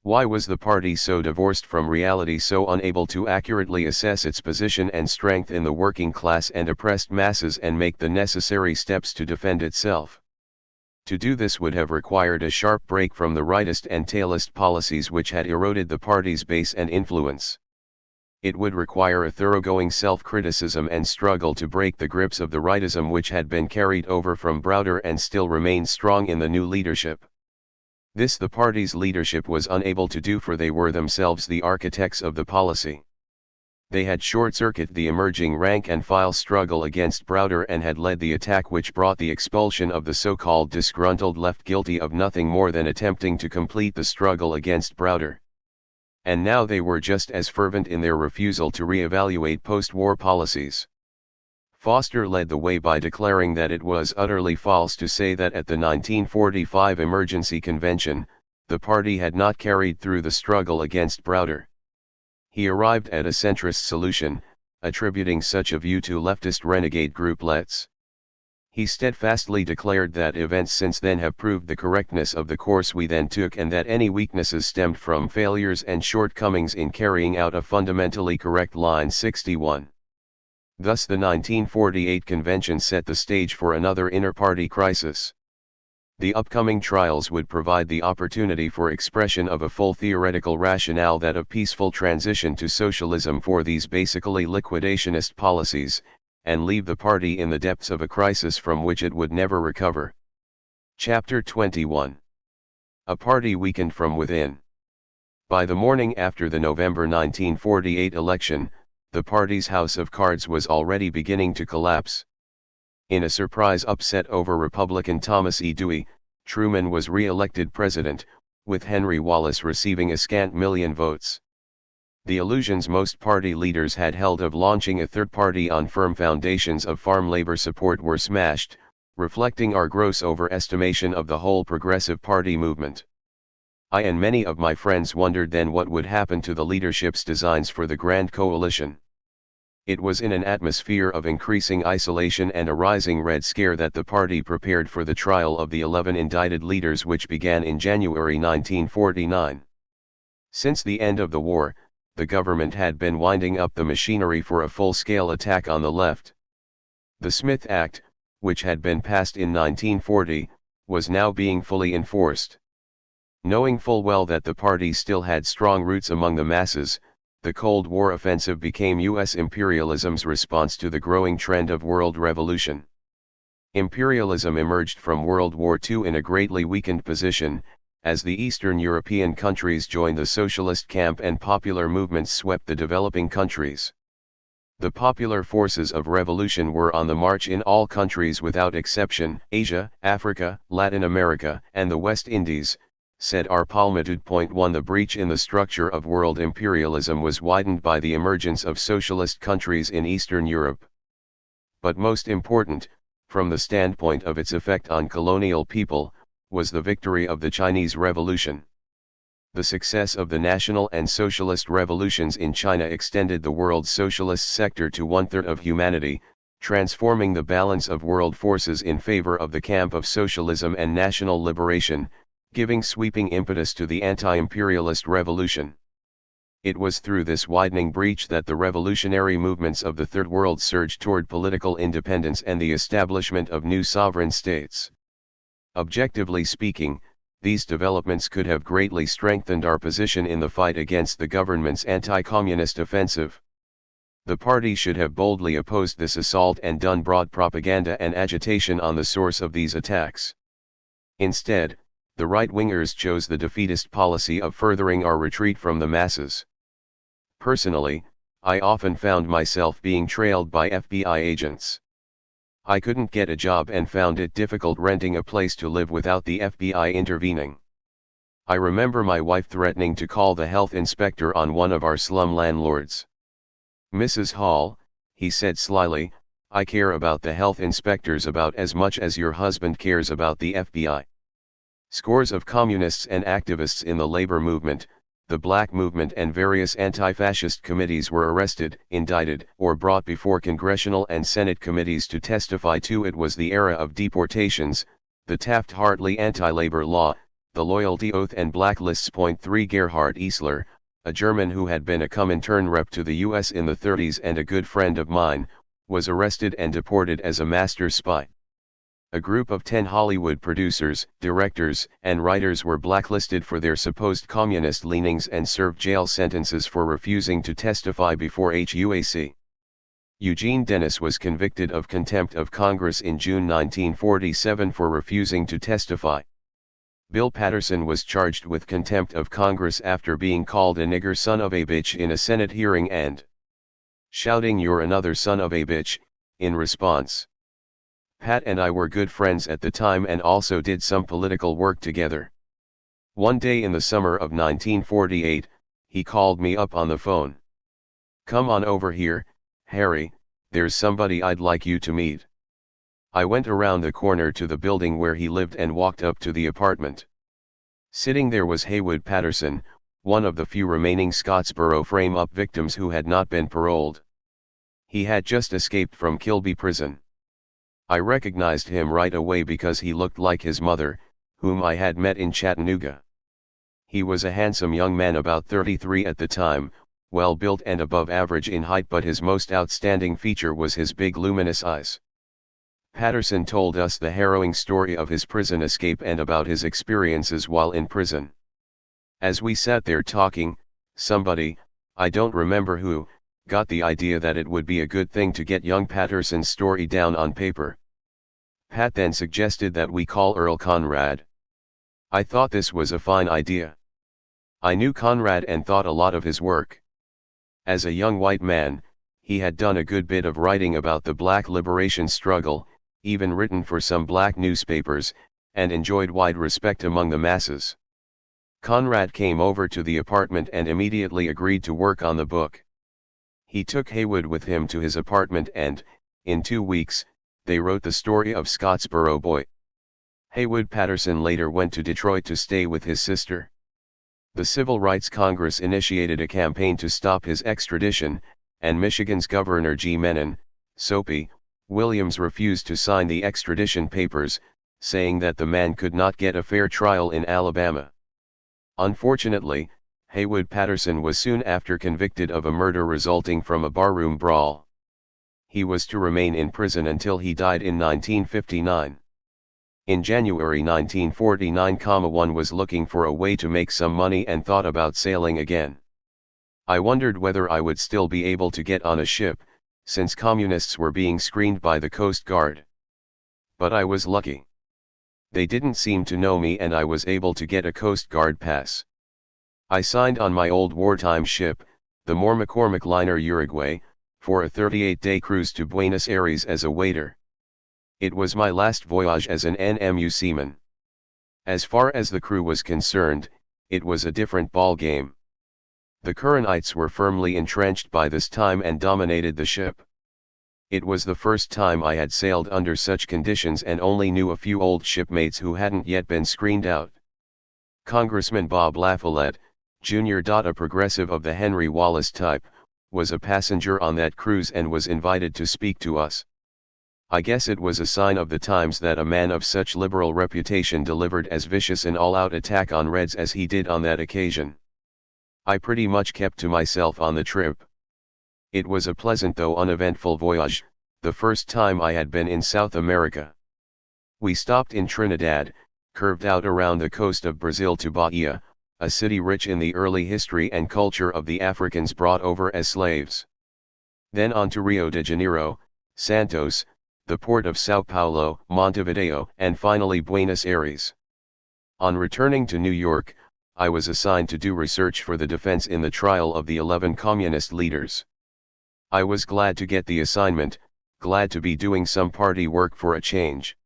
Why was the party so divorced from reality, so unable to accurately assess its position and strength in the working class and oppressed masses and make the necessary steps to defend itself? To do this would have required a sharp break from the rightist and tailist policies which had eroded the party's base and influence. It would require a thoroughgoing self-criticism and struggle to break the grips of the rightism which had been carried over from Browder and still remained strong in the new leadership. This the party's leadership was unable to do, for they were themselves the architects of the policy. They had short-circuited the emerging rank-and-file struggle against Browder and had led the attack which brought the expulsion of the so-called disgruntled left, guilty of nothing more than attempting to complete the struggle against Browder. And now they were just as fervent in their refusal to re-evaluate post-war policies. Foster led the way by declaring that it was utterly false to say that at the 1945 Emergency Convention, the party had not carried through the struggle against Browder. He arrived at a centrist solution, attributing such a view to leftist renegade grouplets. He steadfastly declared that events since then have proved the correctness of the course we then took, and that any weaknesses stemmed from failures and shortcomings in carrying out a fundamentally correct line 61. Thus the 1948 convention set the stage for another inter-party crisis. The upcoming trials would provide the opportunity for expression of a full theoretical rationale that of peaceful transition to socialism for these basically liquidationist policies, and leave the party in the depths of a crisis from which it would never recover. Chapter 21. A party weakened from within. By the morning after the November 1948 election, the party's house of cards was already beginning to collapse. In a surprise upset over Republican Thomas E. Dewey, Truman was re-elected president, with Henry Wallace receiving a scant 1,000,000 votes. The illusions most party leaders had held of launching a third party on firm foundations of farm labor support were smashed, reflecting our gross overestimation of the whole Progressive Party movement. I and many of my friends wondered then what would happen to the leadership's designs for the Grand Coalition. It was in an atmosphere of increasing isolation and a rising Red Scare that the party prepared for the trial of the 11 indicted leaders, which began in January 1949. Since the end of the war, the government had been winding up the machinery for a full-scale attack on the left. The Smith Act, which had been passed in 1940, was now being fully enforced. Knowing full well that the party still had strong roots among the masses, the Cold War offensive became U.S. imperialism's response to the growing trend of world revolution. Imperialism emerged from World War II in a greatly weakened position, as the Eastern European countries joined the socialist camp and popular movements swept the developing countries. The popular forces of revolution were on the march in all countries without exception: Asia, Africa, Latin America, and the West Indies, said R. Palmatude. 1. The breach in the structure of world imperialism was widened by the emergence of socialist countries in Eastern Europe. But most important, from the standpoint of its effect on colonial people, was the victory of the Chinese Revolution. The success of the national and socialist revolutions in China extended the world's socialist sector to 1/3 of humanity, transforming the balance of world forces in favor of the camp of socialism and national liberation, giving sweeping impetus to the anti-imperialist revolution. It was through this widening breach that the revolutionary movements of the Third World surged toward political independence and the establishment of new sovereign states. Objectively speaking, these developments could have greatly strengthened our position in the fight against the government's anti-communist offensive. The party should have boldly opposed this assault and done broad propaganda and agitation on the source of these attacks. Instead, the right-wingers chose the defeatist policy of furthering our retreat from the masses. Personally, I often found myself being trailed by FBI agents. I couldn't get a job and found it difficult renting a place to live without the FBI intervening. I remember my wife threatening to call the health inspector on one of our slum landlords. "Mrs. Hall," he said slyly, "I care about the health inspectors about as much as your husband cares about the FBI." Scores of communists and activists in the labor movement, the black movement and various anti-fascist committees were arrested, indicted, or brought before congressional and Senate committees to testify to. It was the era of deportations, the Taft-Hartley anti-labor law, the loyalty oath and blacklists. 3 Gerhard Eisler, a German who had been a Comintern rep to the U.S. in the 30s and a good friend of mine, was arrested and deported as a master spy. A group of 10 Hollywood producers, directors, and writers were blacklisted for their supposed communist leanings and served jail sentences for refusing to testify before HUAC. Eugene Dennis was convicted of contempt of Congress in June 1947 for refusing to testify. Bill Patterson was charged with contempt of Congress after being called a nigger son of a bitch in a Senate hearing and shouting "You're another son of a bitch," in response. Pat and I were good friends at the time and also did some political work together. One day in the summer of 1948, he called me up on the phone. "Come on over here, Harry, there's somebody I'd like you to meet." I went around the corner to the building where he lived and walked up to the apartment. Sitting there was Haywood Patterson, one of the few remaining Scottsboro frame-up victims who had not been paroled. He had just escaped from Kilby Prison. I recognized him right away because he looked like his mother, whom I had met in Chattanooga. He was a handsome young man about 33 at the time, well-built and above average in height, but his most outstanding feature was his big luminous eyes. Patterson told us the harrowing story of his prison escape and about his experiences while in prison. As we sat there talking, somebody, I don't remember who, got the idea that it would be a good thing to get young Patterson's story down on paper. Pat then suggested that we call Earl Conrad. I thought this was a fine idea. I knew Conrad and thought a lot of his work. As a young white man, he had done a good bit of writing about the black liberation struggle, even written for some black newspapers, and enjoyed wide respect among the masses. Conrad came over to the apartment and immediately agreed to work on the book. He took Haywood with him to his apartment and, in 2 weeks, they wrote the story of Scottsboro Boy. Haywood Patterson later went to Detroit to stay with his sister. The Civil Rights Congress initiated a campaign to stop his extradition, and Michigan's Governor G. Menon, Soapy, Williams refused to sign the extradition papers, saying that the man could not get a fair trial in Alabama. Unfortunately, Haywood Patterson was soon after convicted of a murder resulting from a barroom brawl. He was to remain in prison until he died in 1959. In January 1949, one was looking for a way to make some money and thought about sailing again. I wondered whether I would still be able to get on a ship, since communists were being screened by the Coast Guard. But I was lucky. They didn't seem to know me and I was able to get a Coast Guard pass. I signed on my old wartime ship, the More McCormick liner Uruguay, for a 38-day cruise to Buenos Aires as a waiter. It was my last voyage as an NMU seaman. As far as the crew was concerned, it was a different ball game. The Currenites were firmly entrenched by this time and dominated the ship. It was the first time I had sailed under such conditions and only knew a few old shipmates who hadn't yet been screened out. Congressman Bob LaFollette, Jr., a progressive of the Henry Wallace type, was a passenger on that cruise and was invited to speak to us. I guess it was a sign of the times that a man of such liberal reputation delivered as vicious an all-out attack on Reds as he did on that occasion. I pretty much kept to myself on the trip. It was a pleasant though uneventful voyage, the first time I had been in South America. We stopped in Trinidad, curved out around the coast of Brazil to Bahia, a city rich in the early history and culture of the Africans brought over as slaves. Then on to Rio de Janeiro, Santos, the port of Sao Paulo, Montevideo, and finally Buenos Aires. On returning to New York, I was assigned to do research for the defense in the trial of the 11 communist leaders. I was glad to get the assignment, glad to be doing some party work for a change.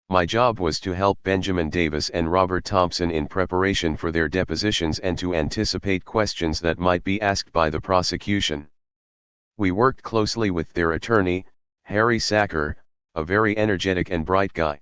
My job was to help Benjamin Davis and Robert Thompson in preparation for their depositions and to anticipate questions that might be asked by the prosecution. We worked closely with their attorney, Harry Sacker, a very energetic and bright guy.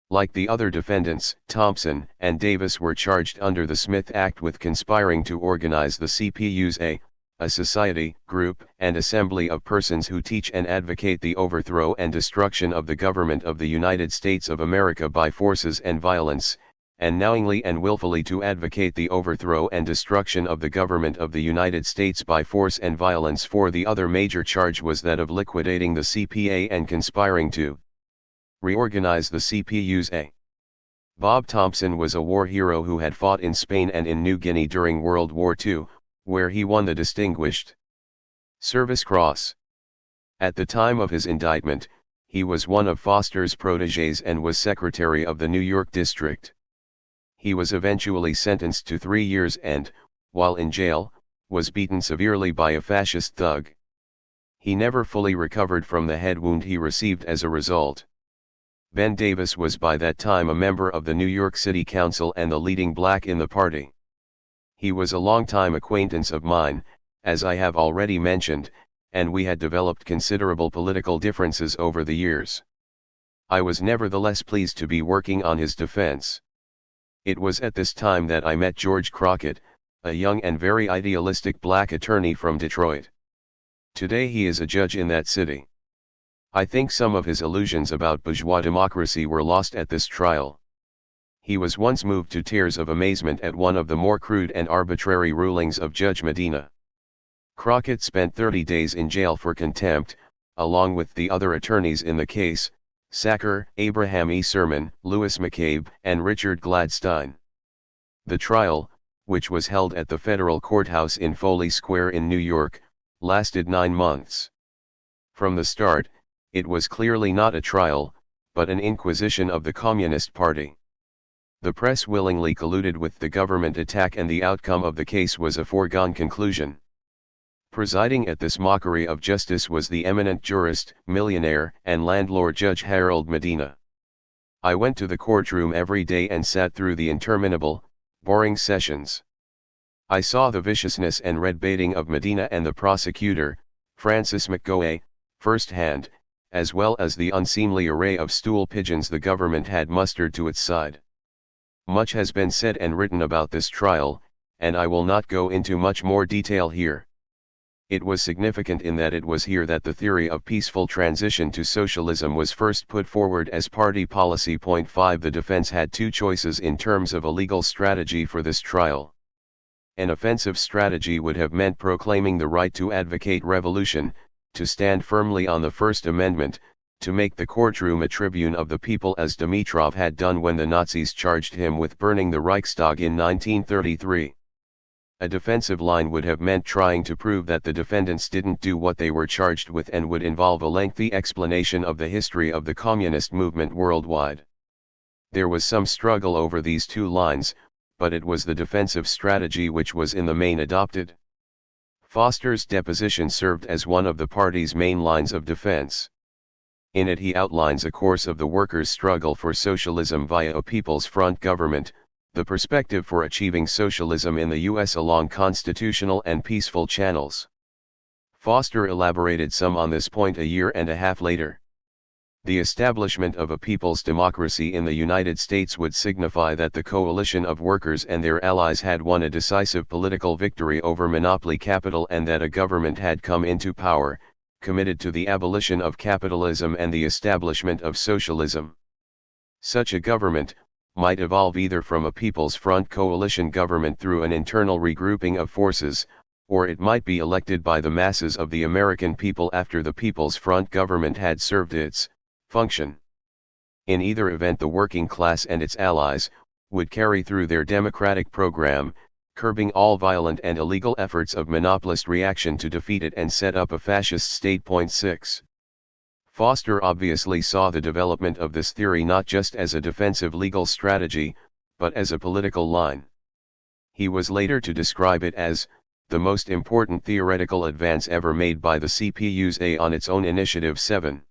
Like the other defendants, Thompson and Davis were charged under the Smith Act with conspiring to organize the CPU's a society, group, and assembly of persons who teach and advocate the overthrow and destruction of the government of the United States of America by forces and violence, and knowingly and willfully to advocate the overthrow and destruction of the government of the United States by force and violence. For the other major charge was that of liquidating the CPA and conspiring to Reorganize the CPU's A. Bob Thompson was a war hero who had fought in Spain and in New Guinea during World War II, where he won the Distinguished Service Cross. At the time of his indictment, he was one of Foster's protégés and was secretary of the New York district. He was eventually sentenced to 3 years and, while in jail, was beaten severely by a fascist thug. He never fully recovered from the head wound he received as a result. Ben Davis was by that time a member of the New York City Council and the leading black in the party. He was a longtime acquaintance of mine, as I have already mentioned, and we had developed considerable political differences over the years. I was nevertheless pleased to be working on his defense. It was at this time that I met George Crockett, a young and very idealistic black attorney from Detroit. Today he is a judge in that city. I think some of his illusions about bourgeois democracy were lost at this trial. He was once moved to tears of amazement at one of the more crude and arbitrary rulings of Judge Medina. Crockett spent 30 days in jail for contempt, along with the other attorneys in the case, Sacker, Abraham E. Sermon, Louis McCabe, and Richard Gladstein. The trial, which was held at the federal courthouse in Foley Square in New York, lasted 9 months. From the start, it was clearly not a trial, but an inquisition of the Communist Party. The press willingly colluded with the government attack and the outcome of the case was a foregone conclusion. Presiding at this mockery of justice was the eminent jurist, millionaire, and landlord Judge Harold Medina. I went to the courtroom every day and sat through the interminable, boring sessions. I saw the viciousness and red-baiting of Medina and the prosecutor, Francis McGoey, firsthand, as well as the unseemly array of stool pigeons the government had mustered to its side. Much has been said and written about this trial, and I will not go into much more detail here. It was significant in that it was here that the theory of peaceful transition to socialism was first put forward as party policy. Point 5 The defense had two choices in terms of a legal strategy for this trial. An offensive strategy would have meant proclaiming the right to advocate revolution, to stand firmly on the First Amendment, to make the courtroom a tribune of the people as Dimitrov had done when the Nazis charged him with burning the Reichstag in 1933. A defensive line would have meant trying to prove that the defendants didn't do what they were charged with and would involve a lengthy explanation of the history of the communist movement worldwide. There was some struggle over these two lines, but it was the defensive strategy which was in the main adopted. Foster's deposition served as one of the party's main lines of defense. In it he outlines a course of the workers' struggle for socialism via a People's Front government, the perspective for achieving socialism in the U.S. along constitutional and peaceful channels. Foster elaborated some on this point a year and a half later. The establishment of a people's democracy in the United States would signify that the coalition of workers and their allies had won a decisive political victory over monopoly capital and that a government had come into power, committed to the abolition of capitalism and the establishment of socialism. Such a government might evolve either from a People's Front coalition government through an internal regrouping of forces, or it might be elected by the masses of the American people after the People's Front government had served its function. In either event, the working class and its allies would carry through their democratic program, curbing all violent and illegal efforts of monopolist reaction to defeat it and set up a fascist state. Point 6. Foster obviously saw the development of this theory not just as a defensive legal strategy, but as a political line. He was later to describe it as the most important theoretical advance ever made by the CPUSA on its own initiative. 7.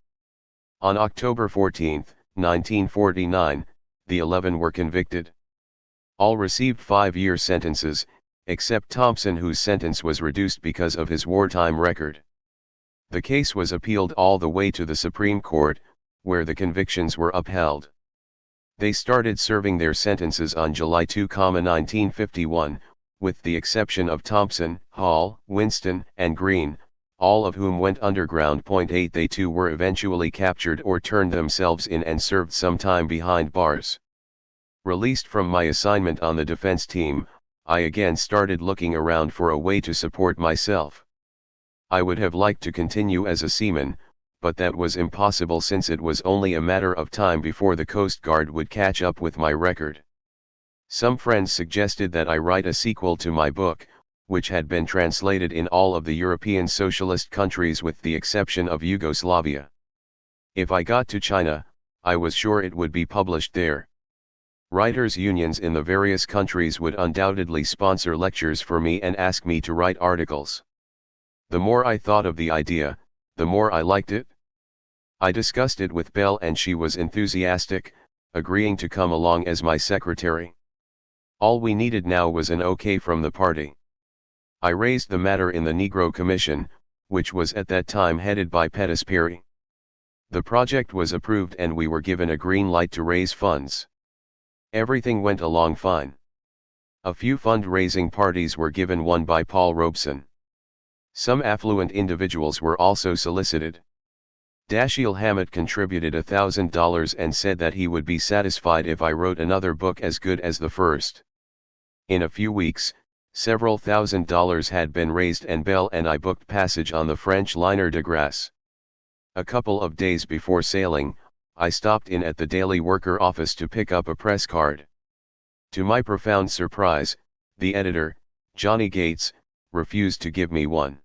On October 14, 1949, the 11 were convicted. All received 5-year sentences, except Thompson, whose sentence was reduced because of his wartime record. The case was appealed all the way to the Supreme Court, where the convictions were upheld. They started serving their sentences on July 2, 1951, with the exception of Thompson, Hall, Winston, and Green, all of whom went underground. 8 They too were eventually captured or turned themselves in and served some time behind bars. Released from my assignment on the defense team, I again started looking around for a way to support myself. I would have liked to continue as a seaman, but that was impossible since it was only a matter of time before the Coast Guard would catch up with my record. Some friends suggested that I write a sequel to my book, which had been translated in all of the European socialist countries with the exception of Yugoslavia. If I got to China, I was sure it would be published there. Writers' unions in the various countries would undoubtedly sponsor lectures for me and ask me to write articles. The more I thought of the idea, the more I liked it. I discussed it with Belle and she was enthusiastic, agreeing to come along as my secretary. All we needed now was an okay from the party. I raised the matter in the Negro Commission, which was at that time headed by Pettis Perry. The project was approved and we were given a green light to raise funds. Everything went along fine. A few fundraising parties were given, one by Paul Robeson. Some affluent individuals were also solicited. Dashiell Hammett contributed $1,000 and said that he would be satisfied if I wrote another book as good as the first. In a few weeks, several $1,000s had been raised and Belle and I booked passage on the French liner de Grasse. A couple of days before sailing, I stopped in at the Daily Worker office to pick up a press card. To my profound surprise, the editor, Johnny Gates, refused to give me one.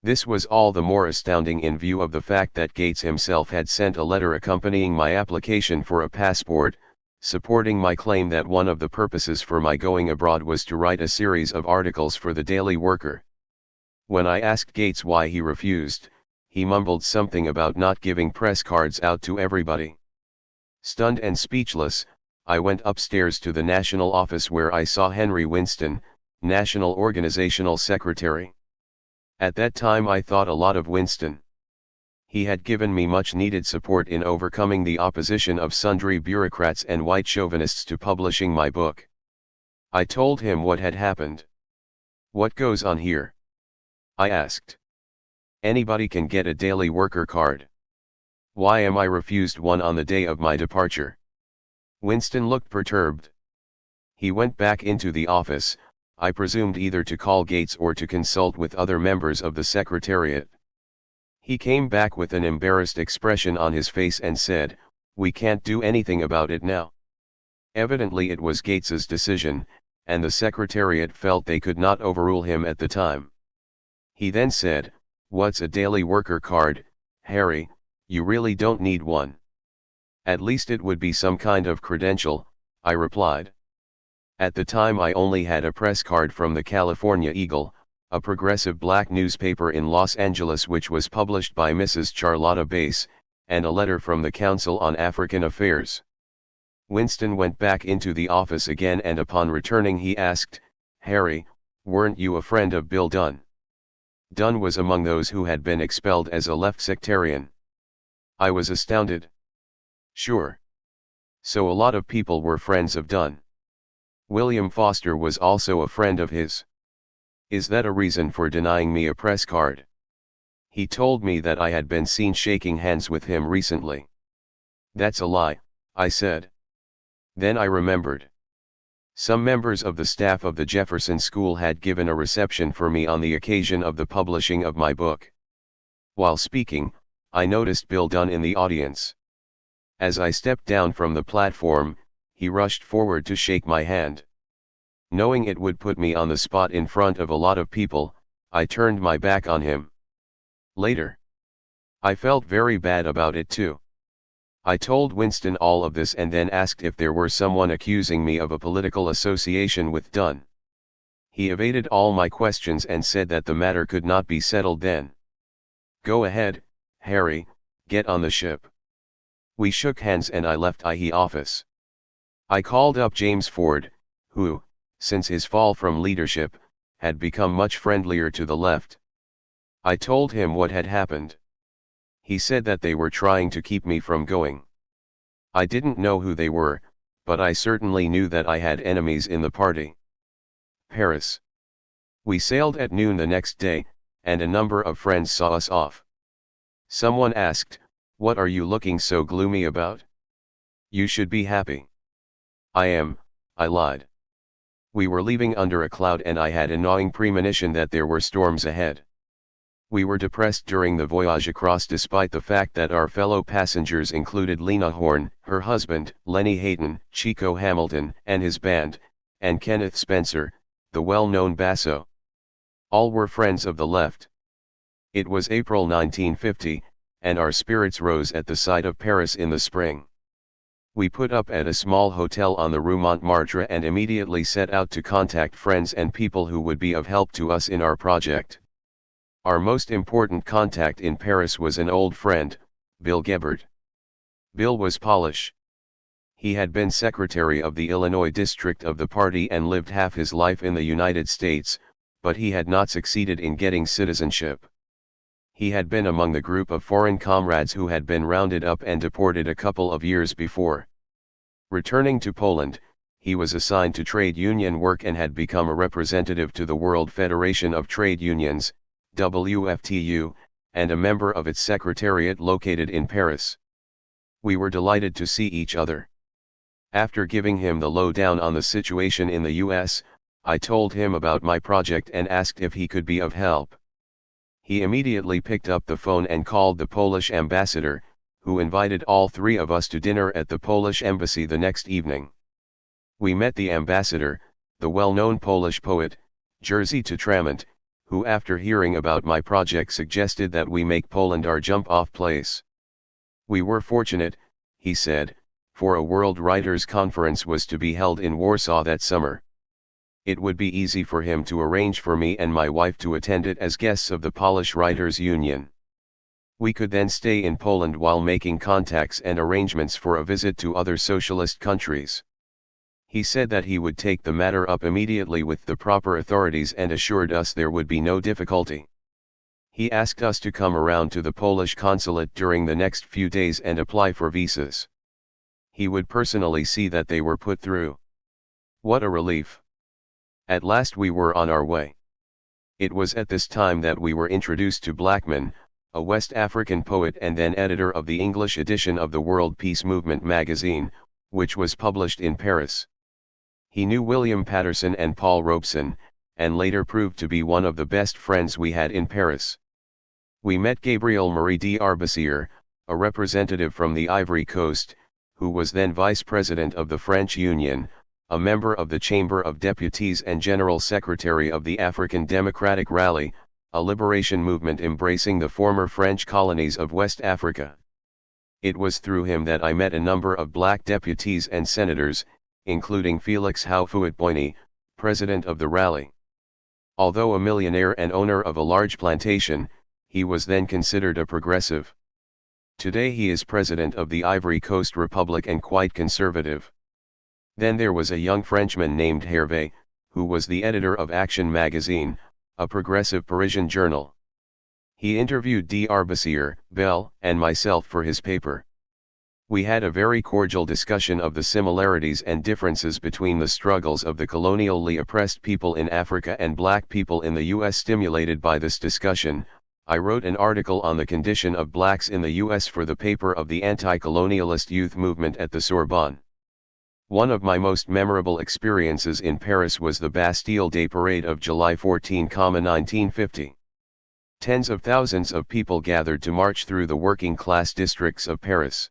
This was all the more astounding in view of the fact that Gates himself had sent a letter accompanying my application for a passport, supporting my claim that one of the purposes for my going abroad was to write a series of articles for the Daily Worker. When I asked Gates why he refused, he mumbled something about not giving press cards out to everybody. Stunned and speechless, I went upstairs to the national office where I saw Henry Winston, National Organizational Secretary. At that time I thought a lot of Winston. He had given me much needed support in overcoming the opposition of sundry bureaucrats and white chauvinists to publishing my book. I told him what had happened. "What goes on here?" I asked. "Anybody can get a Daily Worker card. Why am I refused one on the day of my departure?" Winston looked perturbed. He went back into the office, I presumed either to call Gates or to consult with other members of the Secretariat. He came back with an embarrassed expression on his face and said, "We can't do anything about it now." Evidently it was Gates's decision, and the Secretariat felt they could not overrule him at the time. He then said, "What's a Daily Worker card, Harry? You really don't need one." "At least it would be some kind of credential," I replied. At the time I only had a press card from the California Eagle, a progressive black newspaper in Los Angeles which was published by Mrs. Charlotta Bass, and a letter from the Council on African Affairs. Winston went back into the office again and upon returning he asked, "Harry, weren't you a friend of Bill Dunn?" Dunn was among those who had been expelled as a left sectarian. I was astounded. Sure. So a lot of people were friends of Dunn. William Foster was also a friend of his. Is that a reason for denying me a press card? He told me that I had been seen shaking hands with him recently. That's a lie, I said. Then I remembered. Some members of the staff of the Jefferson School had given a reception for me on the occasion of the publishing of my book. While speaking, I noticed Bill Dunn in the audience. As I stepped down from the platform, he rushed forward to shake my hand. Knowing it would put me on the spot in front of a lot of people, I turned my back on him. Later, I felt very bad about it too. I told Winston all of this and then asked if there were someone accusing me of a political association with Dunn. He evaded all my questions and said that the matter could not be settled then. "Go ahead, Harry, get on the ship." We shook hands and I left the office. I called up James Ford, who, since his fall from leadership, had become much friendlier to the left. I told him what had happened. He said that they were trying to keep me from going. I didn't know who they were, but I certainly knew that I had enemies in the party. Paris. We sailed at noon the next day, and a number of friends saw us off. Someone asked, "What are you looking so gloomy about? You should be happy." "I am," I lied. We were leaving under a cloud and I had a gnawing premonition that there were storms ahead. We were depressed during the voyage across despite the fact that our fellow passengers included Lena Horne, her husband, Lenny Hayton, Chico Hamilton and his band, and Kenneth Spencer, the well-known basso. All were friends of the left. It was April 1950, and our spirits rose at the sight of Paris in the spring. We put up at a small hotel on the Rue Montmartre and immediately set out to contact friends and people who would be of help to us in our project. Our most important contact in Paris was an old friend, Bill Gebhardt. Bill was Polish. He had been secretary of the Illinois district of the party and lived half his life in the United States, but he had not succeeded in getting citizenship. He had been among the group of foreign comrades who had been rounded up and deported a couple of years before. Returning to Poland, he was assigned to trade union work and had become a representative to the World Federation of Trade Unions, WFTU, and a member of its secretariat located in Paris. We were delighted to see each other. After giving him the lowdown on the situation in the US, I told him about my project and asked if he could be of help. He immediately picked up the phone and called the Polish ambassador, who invited all three of us to dinner at the Polish embassy the next evening. We met the ambassador, the well-known Polish poet, Jerzy Tramont, who after hearing about my project suggested that we make Poland our jump-off place. We were fortunate, he said, for a World Writers' Conference was to be held in Warsaw that summer. It would be easy for him to arrange for me and my wife to attend it as guests of the Polish Writers' Union. We could then stay in Poland while making contacts and arrangements for a visit to other socialist countries. He said that he would take the matter up immediately with the proper authorities and assured us there would be no difficulty. He asked us to come around to the Polish consulate during the next few days and apply for visas. He would personally see that they were put through. What a relief! At last we were on our way. It was at this time that we were introduced to Blackman, a West African poet and then editor of the English edition of the World Peace Movement magazine, which was published in Paris. He knew William Patterson and Paul Robeson, and later proved to be one of the best friends we had in Paris. We met Gabriel Marie d'Arbusier, a representative from the Ivory Coast, who was then vice president of the French Union, a member of the Chamber of Deputies and General Secretary of the African Democratic Rally, a liberation movement embracing the former French colonies of West Africa. It was through him that I met a number of black deputies and senators, including Felix Houphouët-Boigny, president of the rally. Although a millionaire and owner of a large plantation, he was then considered a progressive. Today he is president of the Ivory Coast Republic and quite conservative. Then there was a young Frenchman named Hervé, who was the editor of Action magazine, a progressive Parisian journal. He interviewed d'Arbusier, Bell, and myself for his paper. We had a very cordial discussion of the similarities and differences between the struggles of the colonially oppressed people in Africa and black people in the US. Stimulated by this discussion, I wrote an article on the condition of blacks in the US for the paper of the anti-colonialist youth movement at the Sorbonne. One of my most memorable experiences in Paris was the Bastille Day parade of July 14, 1950. Tens of thousands of people gathered to march through the working-class districts of Paris.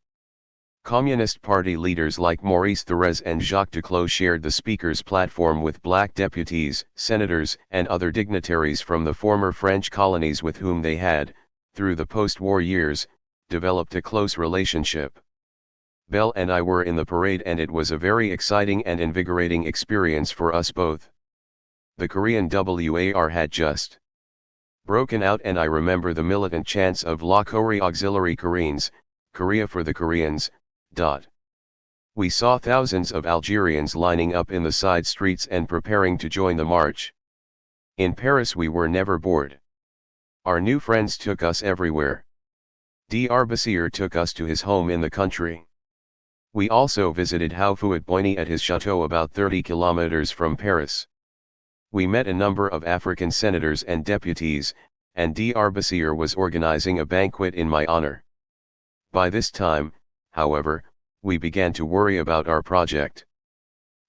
Communist Party leaders like Maurice Thorez and Jacques Duclos shared the speaker's platform with black deputies, senators, and other dignitaries from the former French colonies with whom they had, through the post-war years, developed a close relationship. Bell and I were in the parade and it was a very exciting and invigorating experience for us both. The Korean war had just broken out and I remember the militant chants of La Corée Auxiliary Koreans, Korea for the Koreans. We saw thousands of Algerians lining up in the side streets and preparing to join the march. In Paris we were never bored. Our new friends took us everywhere. D'Arbusier took us to his home in the country. We also visited Houphouët-Boigny at his chateau about 30 kilometers from Paris. We met a number of African senators and deputies, and D'Arbusier was organizing a banquet in my honor. By this time, however, we began to worry about our project.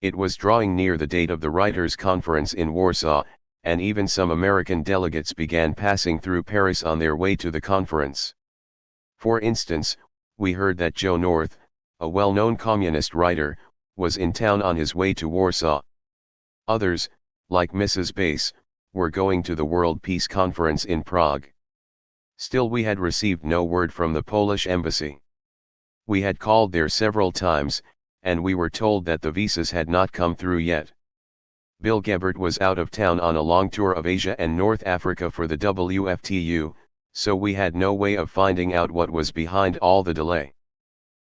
It was drawing near the date of the Writers' Conference in Warsaw, and even some American delegates began passing through Paris on their way to the conference. For instance, we heard that Joe North, a well-known communist writer, was in town on his way to Warsaw. Others, like Mrs. Bass, were going to the World Peace Conference in Prague. Still, we had received no word from the Polish embassy. We had called there several times, and we were told that the visas had not come through yet. Bill Gebert was out of town on a long tour of Asia and North Africa for the WFTU, so we had no way of finding out what was behind all the delay.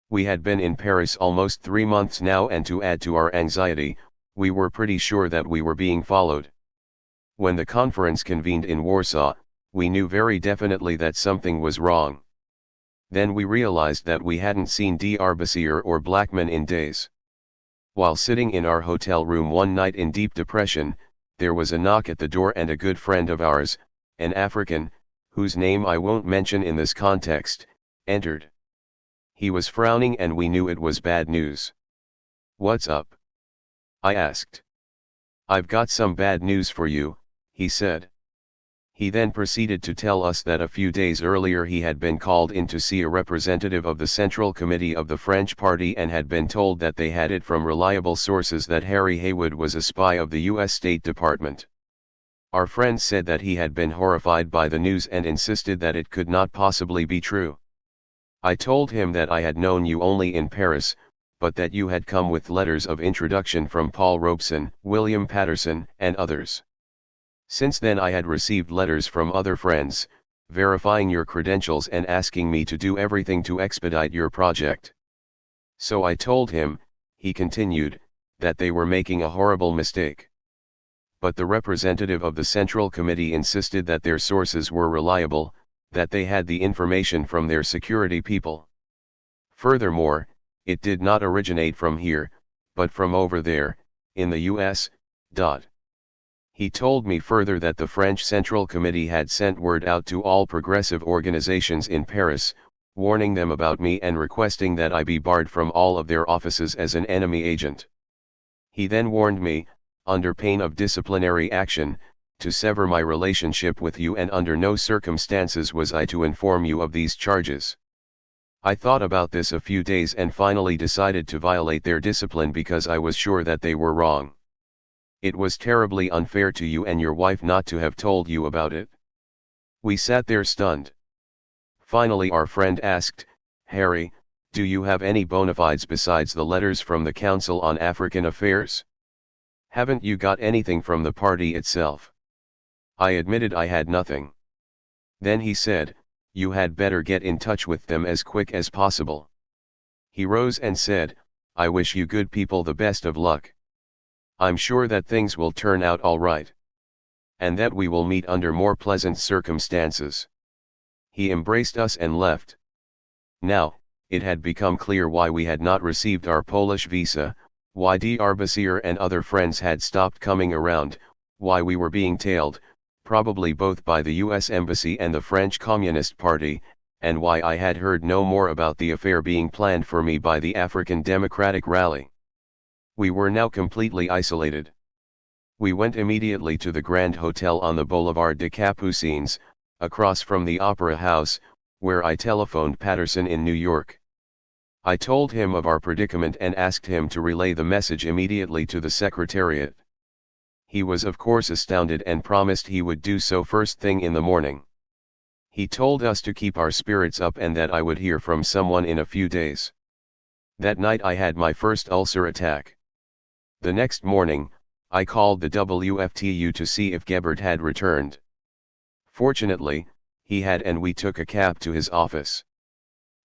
We had been in Paris almost 3 months now, and to add to our anxiety, we were pretty sure that we were being followed. When the conference convened in Warsaw, we knew very definitely that something was wrong. Then we realized that we hadn't seen D'Arbusier or Blackman in days. While sitting in our hotel room one night in deep depression, there was a knock at the door, and a good friend of ours, an African, whose name I won't mention in this context, entered. He was frowning, and we knew it was bad news. "What's up?" I asked. "I've got some bad news for you," he said. He then proceeded to tell us that a few days earlier he had been called in to see a representative of the Central Committee of the French Party, and had been told that they had it from reliable sources that Harry Haywood was a spy of the U.S. State Department. Our friend said that he had been horrified by the news and insisted that it could not possibly be true. I told him that I had known you only in Paris, but that you had come with letters of introduction from Paul Robeson, William Patterson, and others. Since then I had received letters from other friends, verifying your credentials and asking me to do everything to expedite your project. So I told him, he continued, that they were making a horrible mistake. But the representative of the Central Committee insisted that their sources were reliable, that they had the information from their security people. Furthermore, it did not originate from here, but from over there, in the US. He told me further that the French Central Committee had sent word out to all progressive organizations in Paris, warning them about me and requesting that I be barred from all of their offices as an enemy agent. He then warned me, under pain of disciplinary action, to sever my relationship with you, and under no circumstances was I to inform you of these charges. I thought about this a few days and finally decided to violate their discipline because I was sure that they were wrong. It was terribly unfair to you and your wife not to have told you about it. We sat there stunned. Finally our friend asked, "Harry, do you have any bona fides besides the letters from the Council on African Affairs? Haven't you got anything from the party itself?" I admitted I had nothing. Then he said, "You had better get in touch with them as quick as possible." He rose and said, "I wish you good people the best of luck. I'm sure that things will turn out all right. And that we will meet under more pleasant circumstances." He embraced us and left. Now, it had become clear why we had not received our Polish visa, why D'Arbusier and other friends had stopped coming around, why we were being tailed, probably both by the US Embassy and the French Communist Party, and why I had heard no more about the affair being planned for me by the African Democratic Rally. We were now completely isolated. We went immediately to the Grand Hotel on the Boulevard des Capucines, across from the Opera House, where I telephoned Patterson in New York. I told him of our predicament and asked him to relay the message immediately to the Secretariat. He was of course astounded and promised he would do so first thing in the morning. He told us to keep our spirits up and that I would hear from someone in a few days. That night I had my first ulcer attack. The next morning, I called the WFTU to see if Gebert had returned. Fortunately, he had, and we took a cab to his office.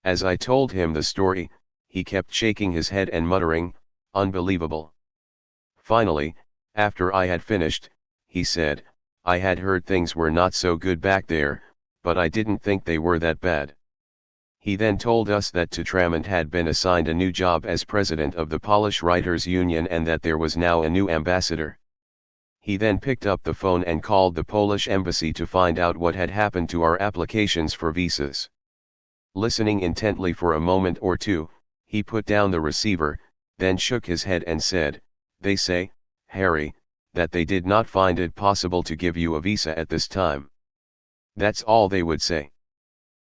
As I told him the story, he kept shaking his head and muttering, "Unbelievable." Finally, after I had finished, he said, "I had heard things were not so good back there, but I didn't think they were that bad." He then told us that Tramont had been assigned a new job as president of the Polish Writers' Union and that there was now a new ambassador. He then picked up the phone and called the Polish embassy to find out what had happened to our applications for visas. Listening intently for a moment or two, he put down the receiver, then shook his head and said, "They say, Harry, that they did not find it possible to give you a visa at this time. That's all they would say.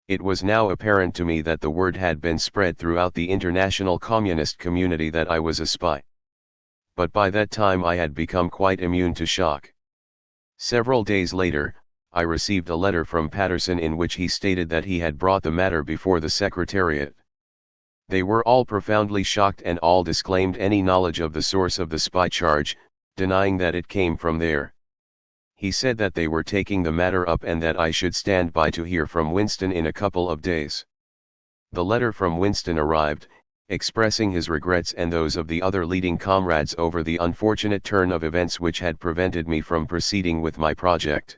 It was now apparent to me that the word had been spread throughout the international communist community that I was a spy. But by that time I had become quite immune to shock. Several days later, I received a letter from Patterson in which he stated that he had brought the matter before the Secretariat. They were all profoundly shocked and all disclaimed any knowledge of the source of the spy charge, denying that it came from there. He said that they were taking the matter up and that I should stand by to hear from Winston in a couple of days. The letter from Winston arrived, expressing his regrets and those of the other leading comrades over the unfortunate turn of events which had prevented me from proceeding with my project.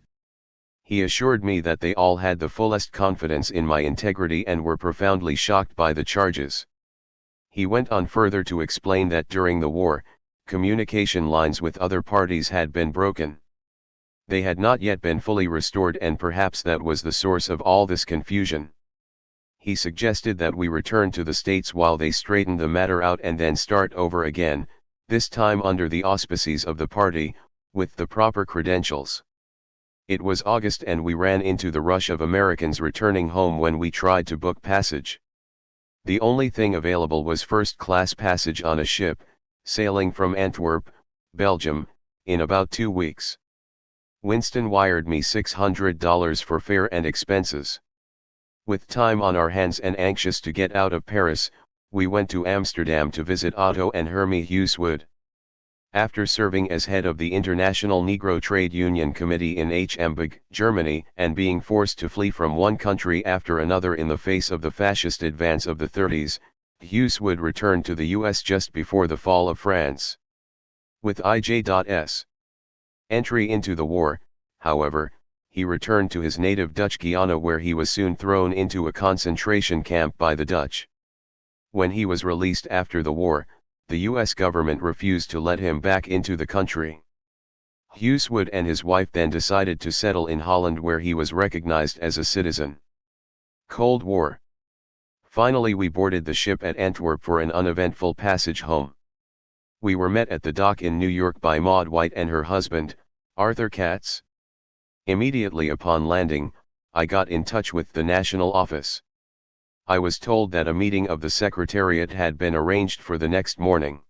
He assured me that they all had the fullest confidence in my integrity and were profoundly shocked by the charges. He went on further to explain that during the war, communication lines with other parties had been broken. They had not yet been fully restored and perhaps that was the source of all this confusion. He suggested that we return to the States while they straighten the matter out and then start over again, this time under the auspices of the party, with the proper credentials. It was August and we ran into the rush of Americans returning home when we tried to book passage. The only thing available was first-class passage on a ship, sailing from Antwerp, Belgium, in about 2 weeks. Winston wired me $600 for fare and expenses. With time on our hands and anxious to get out of Paris, we went to Amsterdam to visit Otto and Hermie Haywood. After serving as head of the International Negro Trade Union Committee in Hamburg, Germany, and being forced to flee from one country after another in the face of the fascist advance of the 30s, Haywood returned to the US just before the fall of France. With IJ's entry into the war, however, he returned to his native Dutch Guiana where he was soon thrown into a concentration camp by the Dutch. When he was released after the war, the US government refused to let him back into the country. Haywood and his wife then decided to settle in Holland where he was recognized as a citizen. Cold War. Finally we boarded the ship at Antwerp for an uneventful passage home. We were met at the dock in New York by Maud White and her husband, Arthur Katz. Immediately upon landing, I got in touch with the national office. I was told that a meeting of the Secretariat had been arranged for the next morning.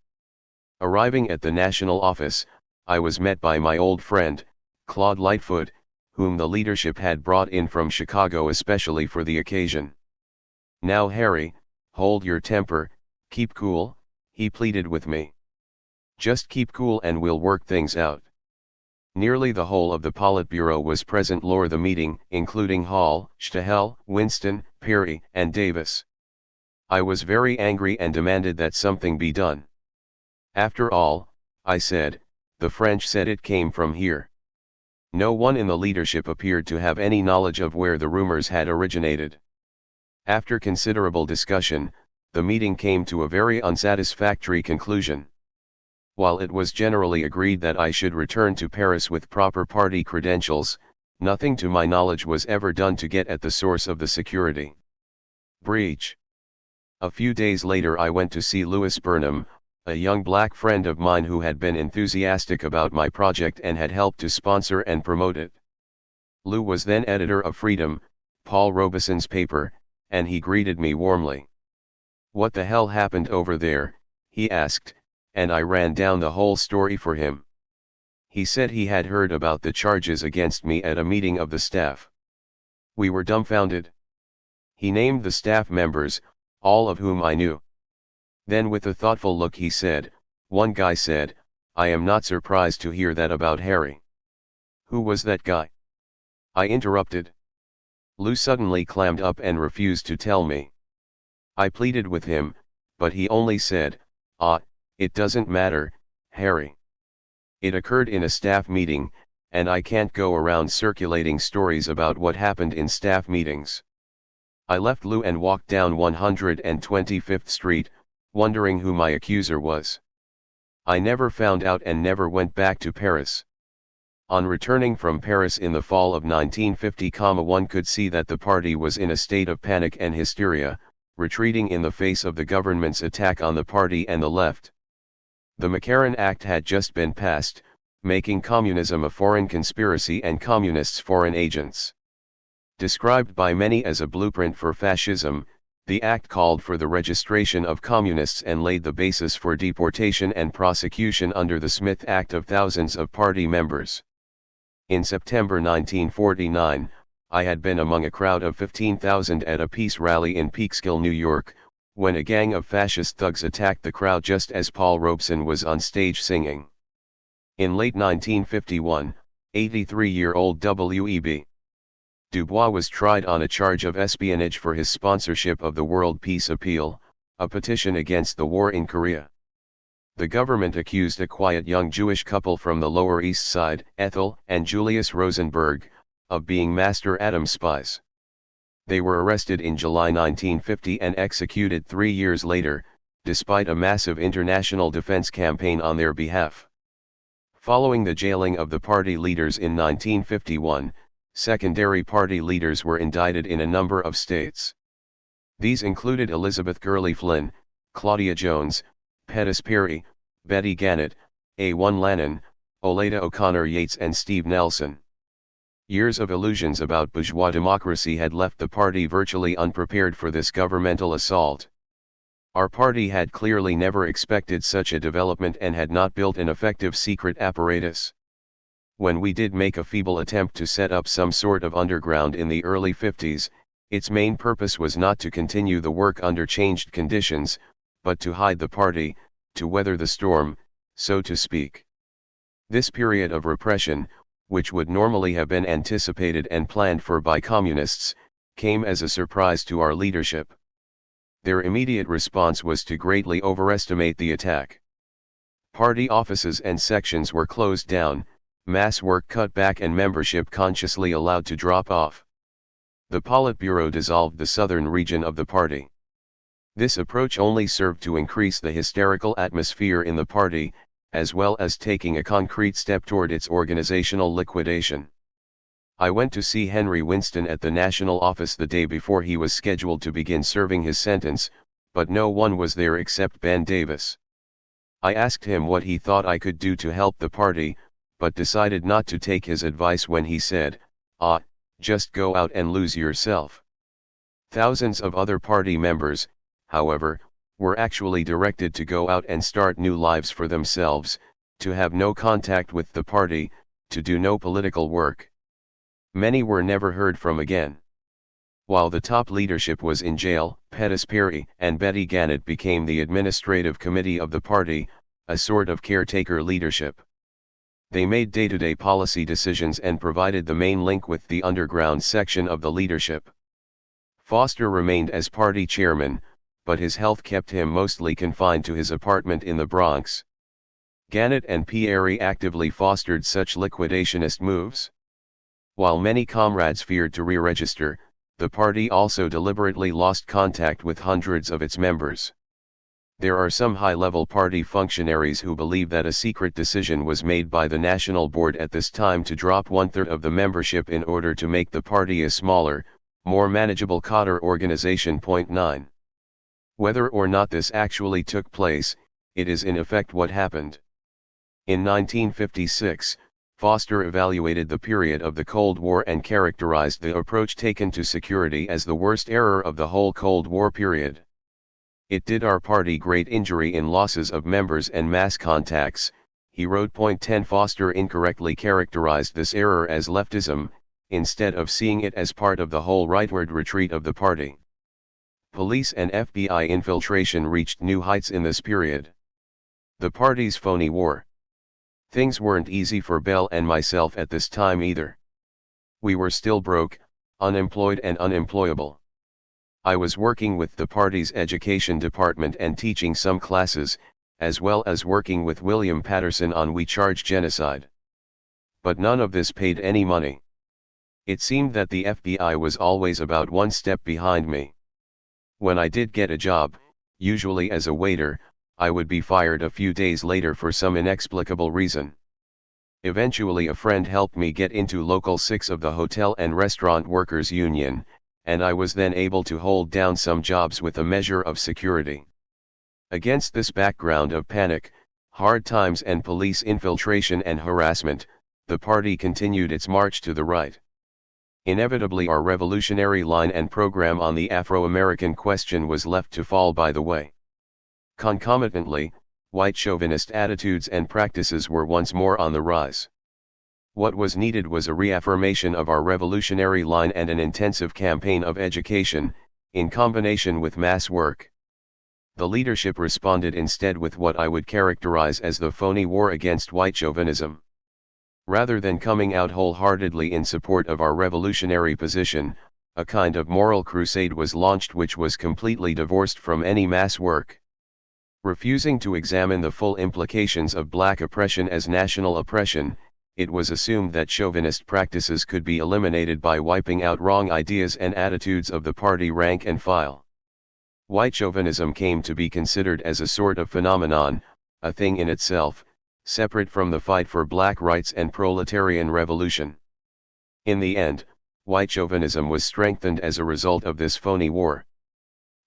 Arriving at the national office, I was met by my old friend, Claude Lightfoot, whom the leadership had brought in from Chicago especially for the occasion. "Now Harry, hold your temper, keep cool," he pleaded with me. "Just keep cool and we'll work things out." Nearly the whole of the Politburo was present for the meeting, including Hall, Stahel, Winston, Perry, and Davis. I was very angry and demanded that something be done. "After all," I said, "the French said it came from here." No one in the leadership appeared to have any knowledge of where the rumors had originated. After considerable discussion, the meeting came to a very unsatisfactory conclusion. While it was generally agreed that I should return to Paris with proper party credentials, nothing to my knowledge was ever done to get at the source of the security breach. A few days later I went to see Louis Burnham, a young black friend of mine who had been enthusiastic about my project and had helped to sponsor and promote it. Lou was then editor of Freedom, Paul Robeson's paper, and he greeted me warmly. "What the hell happened over there?" he asked, and I ran down the whole story for him. He said he had heard about the charges against me at a meeting of the staff. We were dumbfounded. He named the staff members, all of whom I knew. Then with a thoughtful look he said, "One guy said, I am not surprised to hear that about Harry." "Who was that guy?" I interrupted. Lou suddenly clammed up and refused to tell me. I pleaded with him, but he only said, "It doesn't matter, Harry. It occurred in a staff meeting, and I can't go around circulating stories about what happened in staff meetings." I left Lou and walked down 125th Street, wondering who my accuser was. I never found out and never went back to Paris. On returning from Paris in the fall of 1950, one could see that the party was in a state of panic and hysteria, retreating in the face of the government's attack on the party and the left. The McCarran Act had just been passed, making communism a foreign conspiracy and communists foreign agents. Described by many as a blueprint for fascism, the act called for the registration of communists and laid the basis for deportation and prosecution under the Smith Act of thousands of party members. In September 1949, I had been among a crowd of 15,000 at a peace rally in Peekskill, New York, when a gang of fascist thugs attacked the crowd just as Paul Robeson was on stage singing. In late 1951, 83-year-old W.E.B. Du Bois was tried on a charge of espionage for his sponsorship of the World Peace Appeal, a petition against the war in Korea. The government accused a quiet young Jewish couple from the Lower East Side, Ethel and Julius Rosenberg, of being Master Atom spies. They were arrested in July 1950 and executed 3 years later, despite a massive international defense campaign on their behalf. Following the jailing of the party leaders in 1951, secondary party leaders were indicted in a number of states. These included Elizabeth Gurley Flynn, Claudia Jones, Pettis Perry, Betty Gannett, A1 Lannon, Oleta O'Connor Yates and Steve Nelson. Years of illusions about bourgeois democracy had left the party virtually unprepared for this governmental assault. Our party had clearly never expected such a development and had not built an effective secret apparatus. When we did make a feeble attempt to set up some sort of underground in the early 50s, its main purpose was not to continue the work under changed conditions, but to hide the party, to weather the storm, so to speak. This period of repression, which would normally have been anticipated and planned for by communists, came as a surprise to our leadership. Their immediate response was to greatly overestimate the attack. Party offices and sections were closed down, mass work cut back and membership consciously allowed to drop off. The Politburo dissolved the southern region of the party. This approach only served to increase the hysterical atmosphere in the party, as well as taking a concrete step toward its organizational liquidation. I went to see Henry Winston at the national office the day before he was scheduled to begin serving his sentence, but no one was there except Ben Davis. I asked him what he thought I could do to help the party, but decided not to take his advice when he said, just go out and lose yourself. Thousands of other party members, however, were actually directed to go out and start new lives for themselves, to have no contact with the party, to do no political work. Many were never heard from again. While the top leadership was in jail, Pettis Perry and Betty Gannett became the administrative committee of the party, a sort of caretaker leadership. They made day-to-day policy decisions and provided the main link with the underground section of the leadership. Foster remained as party chairman, but his health kept him mostly confined to his apartment in the Bronx. Gannett and Perry actively fostered such liquidationist moves. While many comrades feared to re-register, the party also deliberately lost contact with hundreds of its members. There are some high-level party functionaries who believe that a secret decision was made by the National Board at this time to drop 1/3 of the membership in order to make the party a smaller, more manageable cadre organization. 9. Whether or not this actually took place, it is in effect what happened. In 1956, Foster evaluated the period of the Cold War and characterized the approach taken to security as the worst error of the whole Cold War period. It did our party great injury in losses of members and mass contacts, he wrote. 10 Foster incorrectly characterized this error as leftism, instead of seeing it as part of the whole rightward retreat of the party. Police and FBI infiltration reached new heights in this period. The party's phony war. Things weren't easy for Bell and myself at this time either. We were still broke, unemployed and unemployable. I was working with the party's education department and teaching some classes, as well as working with William Patterson on We Charge Genocide. But none of this paid any money. It seemed that the FBI was always about one step behind me. When I did get a job, usually as a waiter, I would be fired a few days later for some inexplicable reason. Eventually a friend helped me get into Local 6 of the Hotel and Restaurant Workers Union, and I was then able to hold down some jobs with a measure of security. Against this background of panic, hard times and police infiltration and harassment, the party continued its march to the right. Inevitably our revolutionary line and program on the Afro-American question was left to fall by the way. Concomitantly, white chauvinist attitudes and practices were once more on the rise. What was needed was a reaffirmation of our revolutionary line and an intensive campaign of education, in combination with mass work. The leadership responded instead with what I would characterize as the phony war against white chauvinism. Rather than coming out wholeheartedly in support of our revolutionary position, a kind of moral crusade was launched which was completely divorced from any mass work. Refusing to examine the full implications of black oppression as national oppression, it was assumed that chauvinist practices could be eliminated by wiping out wrong ideas and attitudes of the party rank and file. White chauvinism came to be considered as a sort of phenomenon, a thing in itself, separate from the fight for black rights and proletarian revolution. In the end, white chauvinism was strengthened as a result of this phony war.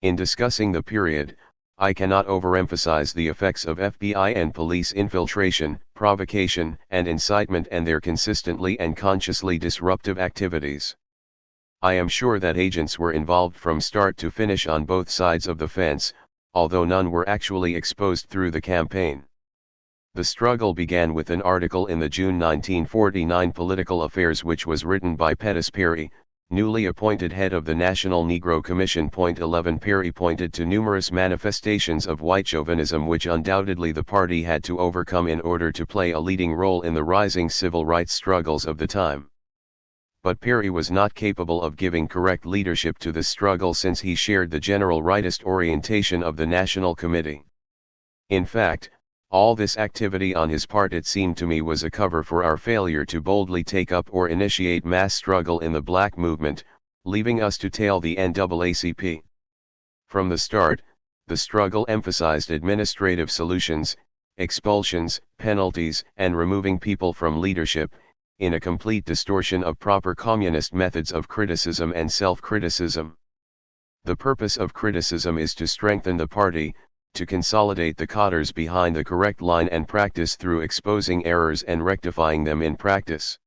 In discussing the period, I cannot overemphasize the effects of FBI and police infiltration, provocation, and incitement and their consistently and consciously disruptive activities. I am sure that agents were involved from start to finish on both sides of the fence, although none were actually exposed through the campaign. The struggle began with an article in the June 1949 Political Affairs which was written by Pettis Perry, newly appointed head of the National Negro Commission. 11 Perry pointed to numerous manifestations of white chauvinism which undoubtedly the party had to overcome in order to play a leading role in the rising civil rights struggles of the time. But Perry was not capable of giving correct leadership to the struggle since he shared the general rightist orientation of the National Committee. In fact, all this activity on his part, it seemed to me, was a cover for our failure to boldly take up or initiate mass struggle in the black movement, leaving us to tail the NAACP. From the start, the struggle emphasized administrative solutions, expulsions, penalties, and removing people from leadership, in a complete distortion of proper communist methods of criticism and self-criticism. The purpose of criticism is to strengthen the party, to consolidate the cadres behind the correct line and practice through exposing errors and rectifying them in practice.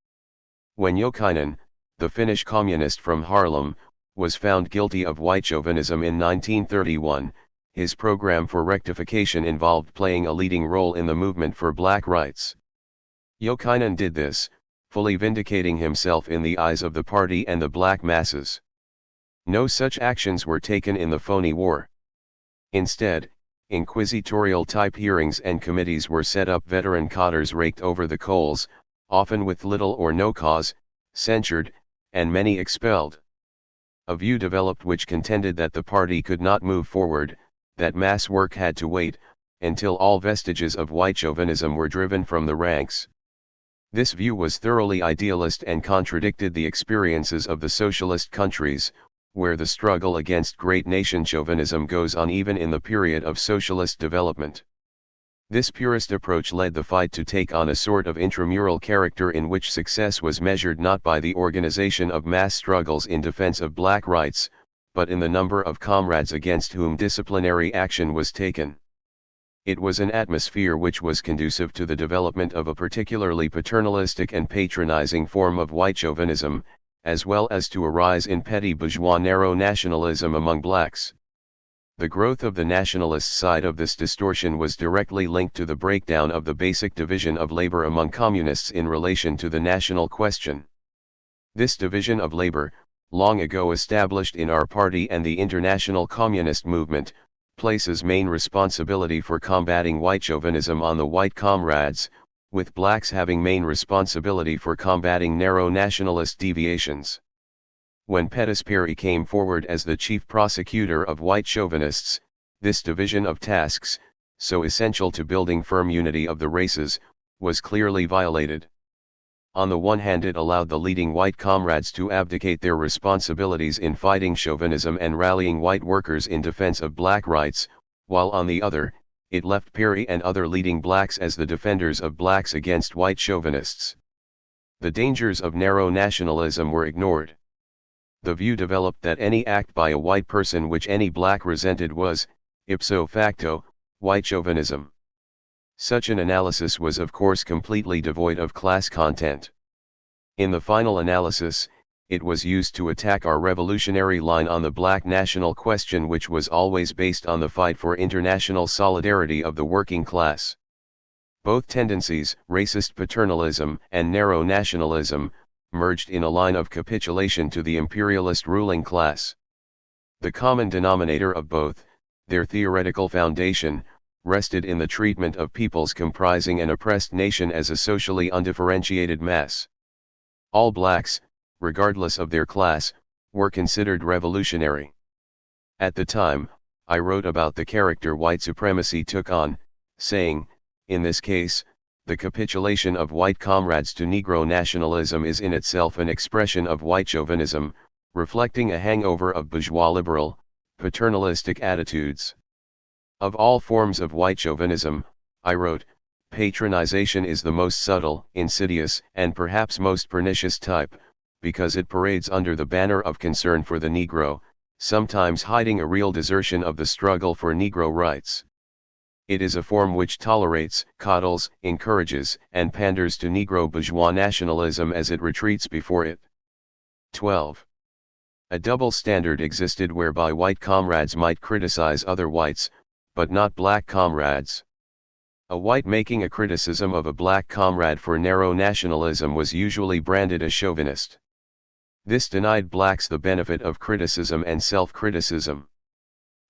When Jokinen, the Finnish communist from Harlem, was found guilty of white chauvinism in 1931, his program for rectification involved playing a leading role in the movement for black rights. Jokinen did this, fully vindicating himself in the eyes of the party and the black masses. No such actions were taken in the phony war. Instead, inquisitorial-type hearings and committees were set up. Veteran cadres raked over the coals, often with little or no cause, censured, and many expelled. A view developed which contended that the party could not move forward, that mass work had to wait, until all vestiges of white chauvinism were driven from the ranks. This view was thoroughly idealist and contradicted the experiences of the socialist countries, where the struggle against great nation chauvinism goes on even in the period of socialist development. This purist approach led the fight to take on a sort of intramural character in which success was measured not by the organization of mass struggles in defense of black rights, but in the number of comrades against whom disciplinary action was taken. It was an atmosphere which was conducive to the development of a particularly paternalistic and patronizing form of white chauvinism, as well as to a rise in petty bourgeois narrow nationalism among blacks. The growth of the nationalist side of this distortion was directly linked to the breakdown of the basic division of labor among communists in relation to the national question. This division of labor, long ago established in our party and the international communist movement, places main responsibility for combating white chauvinism on the white comrades, with blacks having main responsibility for combating narrow nationalist deviations. When Pettis Perry came forward as the chief prosecutor of white chauvinists, this division of tasks, so essential to building firm unity of the races, was clearly violated. On the one hand, it allowed the leading white comrades to abdicate their responsibilities in fighting chauvinism and rallying white workers in defense of black rights, while on the other, it left Perry and other leading blacks as the defenders of blacks against white chauvinists. The dangers of narrow nationalism were ignored. The view developed that any act by a white person which any black resented was, ipso facto, white chauvinism. Such an analysis was of course completely devoid of class content. In the final analysis, it was used to attack our revolutionary line on the black national question, which was always based on the fight for international solidarity of the working class. Both tendencies, racist paternalism and narrow nationalism, merged in a line of capitulation to the imperialist ruling class. The common denominator of both, their theoretical foundation, rested in the treatment of peoples comprising an oppressed nation as a socially undifferentiated mass. All blacks, regardless of their class, were considered revolutionary. At the time, I wrote about the character white supremacy took on, saying, in this case, the capitulation of white comrades to Negro nationalism is in itself an expression of white chauvinism, reflecting a hangover of bourgeois liberal, paternalistic attitudes. Of all forms of white chauvinism, I wrote, patronization is the most subtle, insidious, and perhaps most pernicious type, because it parades under the banner of concern for the Negro, sometimes hiding a real desertion of the struggle for Negro rights. It is a form which tolerates, coddles, encourages, and panders to Negro bourgeois nationalism as it retreats before it. 12. A double standard existed whereby white comrades might criticize other whites, but not black comrades. A white making a criticism of a black comrade for narrow nationalism was usually branded a chauvinist. This denied blacks the benefit of criticism and self-criticism.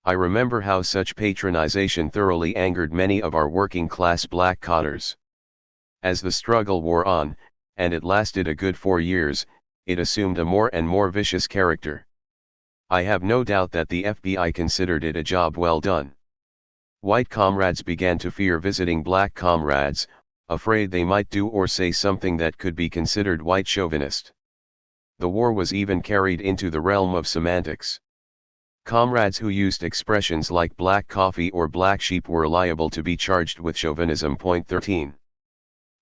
I remember how such patronization thoroughly angered many of our working-class black cotters. As the struggle wore on, and it lasted a good 4 years, it assumed a more and more vicious character. I have no doubt that the FBI considered it a job well done. White comrades began to fear visiting black comrades, afraid they might do or say something that could be considered white chauvinist. The war was even carried into the realm of semantics. Comrades who used expressions like black coffee or black sheep were liable to be charged with chauvinism. 13.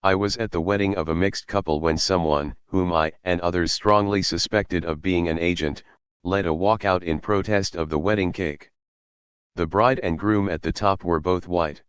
I was at the wedding of a mixed couple when someone, whom I and others strongly suspected of being an agent, led a walkout in protest of the wedding cake. The bride and groom at the top were both white.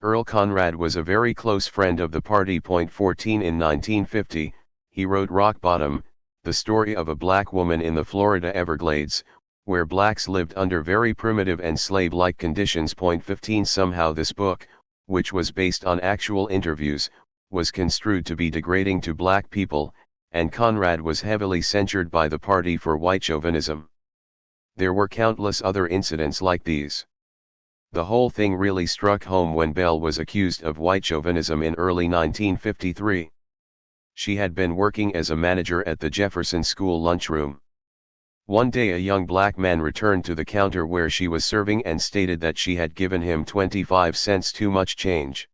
Earl Conrad was a very close friend of the party. 14. In 1950, he wrote Rock Bottom, the story of a black woman in the Florida Everglades, where blacks lived under very primitive and slave-like conditions. 15. Somehow this book, which was based on actual interviews, was construed to be degrading to black people, and Conrad was heavily censured by the party for white chauvinism. There were countless other incidents like these. The whole thing really struck home when Belle was accused of white chauvinism in early 1953. She had been working as a manager at the Jefferson School lunchroom. One day a young black man returned to the counter where she was serving and stated that she had given him 25 cents too much change.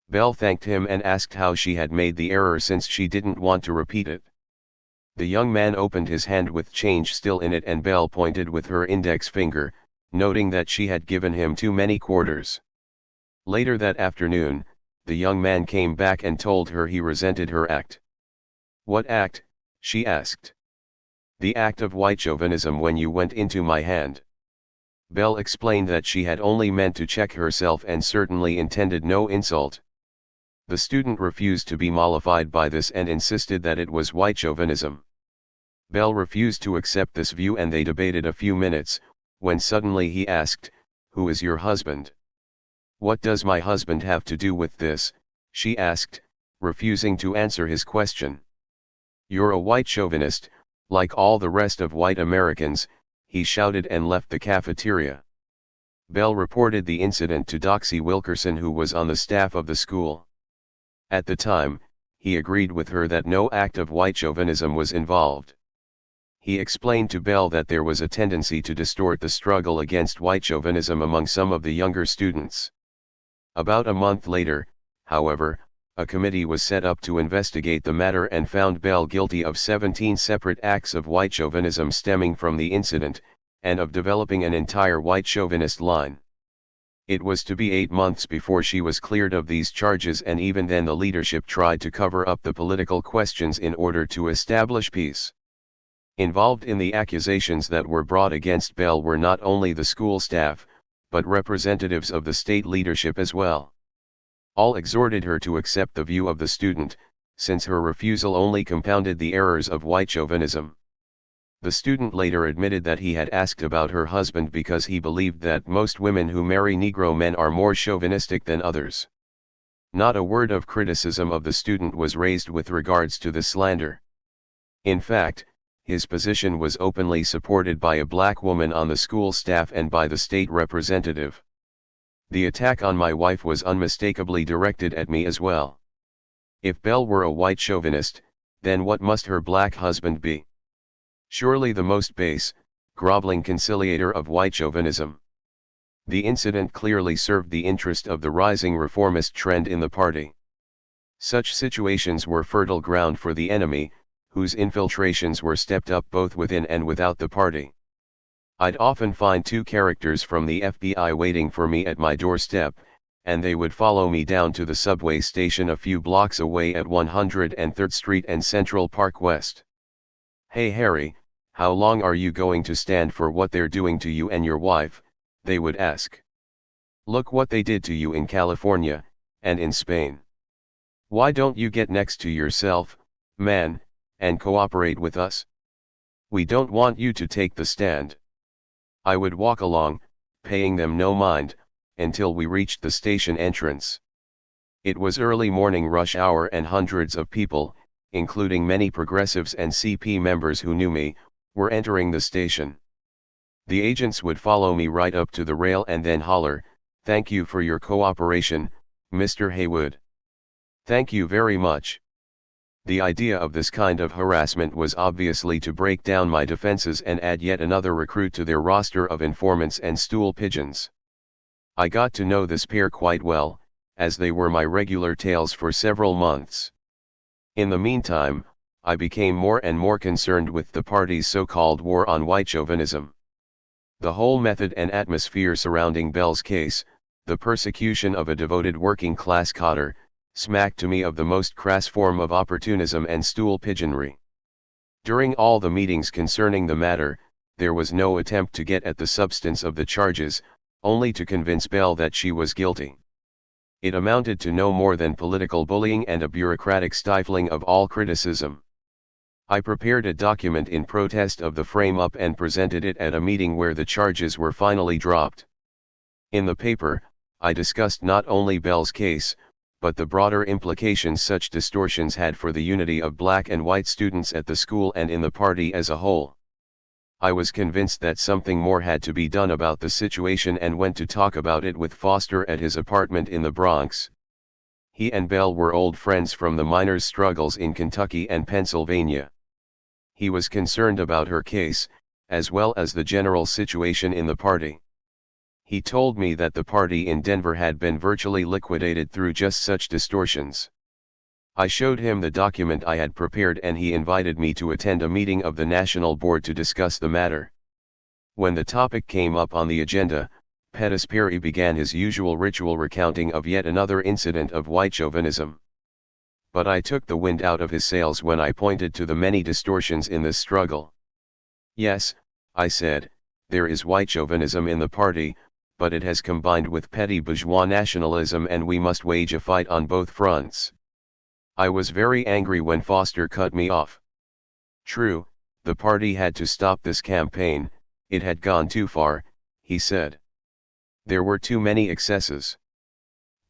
Belle thanked him and asked how she had made the error since she didn't want to repeat it. The young man opened his hand with change still in it and Belle pointed with her index finger, noting that she had given him too many quarters. Later that afternoon, the young man came back and told her he resented her act. "What act?" she asked. "The act of white chauvinism when you went into my hand." Belle explained that she had only meant to check herself and certainly intended no insult. The student refused to be mollified by this and insisted that it was white chauvinism. Belle refused to accept this view and they debated a few minutes, when suddenly he asked, "Who is your husband?" "What does my husband have to do with this?" she asked, refusing to answer his question. "You're a white chauvinist, like all the rest of white Americans," he shouted and left the cafeteria. Belle reported the incident to Doxy Wilkerson, who was on the staff of the school. At the time, he agreed with her that no act of white chauvinism was involved. He explained to Belle that there was a tendency to distort the struggle against white chauvinism among some of the younger students. About a month later, however, a committee was set up to investigate the matter and found Belle guilty of 17 separate acts of white chauvinism stemming from the incident, and of developing an entire white chauvinist line. It was to be 8 months before she was cleared of these charges, and even then the leadership tried to cover up the political questions in order to establish peace. Involved in the accusations that were brought against Belle were not only the school staff, but representatives of the state leadership as well. All exhorted her to accept the view of the student, since her refusal only compounded the errors of white chauvinism. The student later admitted that he had asked about her husband because he believed that most women who marry Negro men are more chauvinistic than others. Not a word of criticism of the student was raised with regards to the slander. In fact, his position was openly supported by a black woman on the school staff and by the state representative. The attack on my wife was unmistakably directed at me as well. If Belle were a white chauvinist, then what must her black husband be? Surely the most base, groveling conciliator of white chauvinism. The incident clearly served the interest of the rising reformist trend in the party. Such situations were fertile ground for the enemy, whose infiltrations were stepped up both within and without the party. I'd often find two characters from the FBI waiting for me at my doorstep, and they would follow me down to the subway station a few blocks away at 103rd Street and Central Park West. "Hey Harry, how long are you going to stand for what they're doing to you and your wife?" they would ask. "Look what they did to you in California, and in Spain. Why don't you get next to yourself, man, and cooperate with us? We don't want you to take the stand." I would walk along, paying them no mind, until we reached the station entrance. It was early morning rush hour and hundreds of people, including many progressives and CP members who knew me, were entering the station. The agents would follow me right up to the rail and then holler, "Thank you for your cooperation, Mr. Haywood. Thank you very much." The idea of this kind of harassment was obviously to break down my defenses and add yet another recruit to their roster of informants and stool pigeons. I got to know this pair quite well, as they were my regular tails for several months. In the meantime, I became more and more concerned with the party's so-called war on white chauvinism. The whole method and atmosphere surrounding Belle's case, the persecution of a devoted working-class coder, smacked to me of the most crass form of opportunism and stool pigeonry. During all the meetings concerning the matter, there was no attempt to get at the substance of the charges, only to convince Belle that she was guilty. It amounted to no more than political bullying and a bureaucratic stifling of all criticism. I prepared a document in protest of the frame-up and presented it at a meeting where the charges were finally dropped. In the paper, I discussed not only Belle's case, but the broader implications such distortions had for the unity of black and white students at the school and in the party as a whole. I was convinced that something more had to be done about the situation and went to talk about it with Foster at his apartment in the Bronx. He and Belle were old friends from the miners' struggles in Kentucky and Pennsylvania. He was concerned about her case, as well as the general situation in the party. He told me that the party in Denver had been virtually liquidated through just such distortions. I showed him the document I had prepared and he invited me to attend a meeting of the National Board to discuss the matter. When the topic came up on the agenda, Pettis Perry began his usual ritual recounting of yet another incident of white chauvinism. But I took the wind out of his sails when I pointed to the many distortions in this struggle. "Yes," I said, "there is white chauvinism in the party, but it has combined with petty bourgeois nationalism and we must wage a fight on both fronts." I was very angry when Foster cut me off. True, the party had to stop this campaign, it had gone too far, he said. There were too many excesses.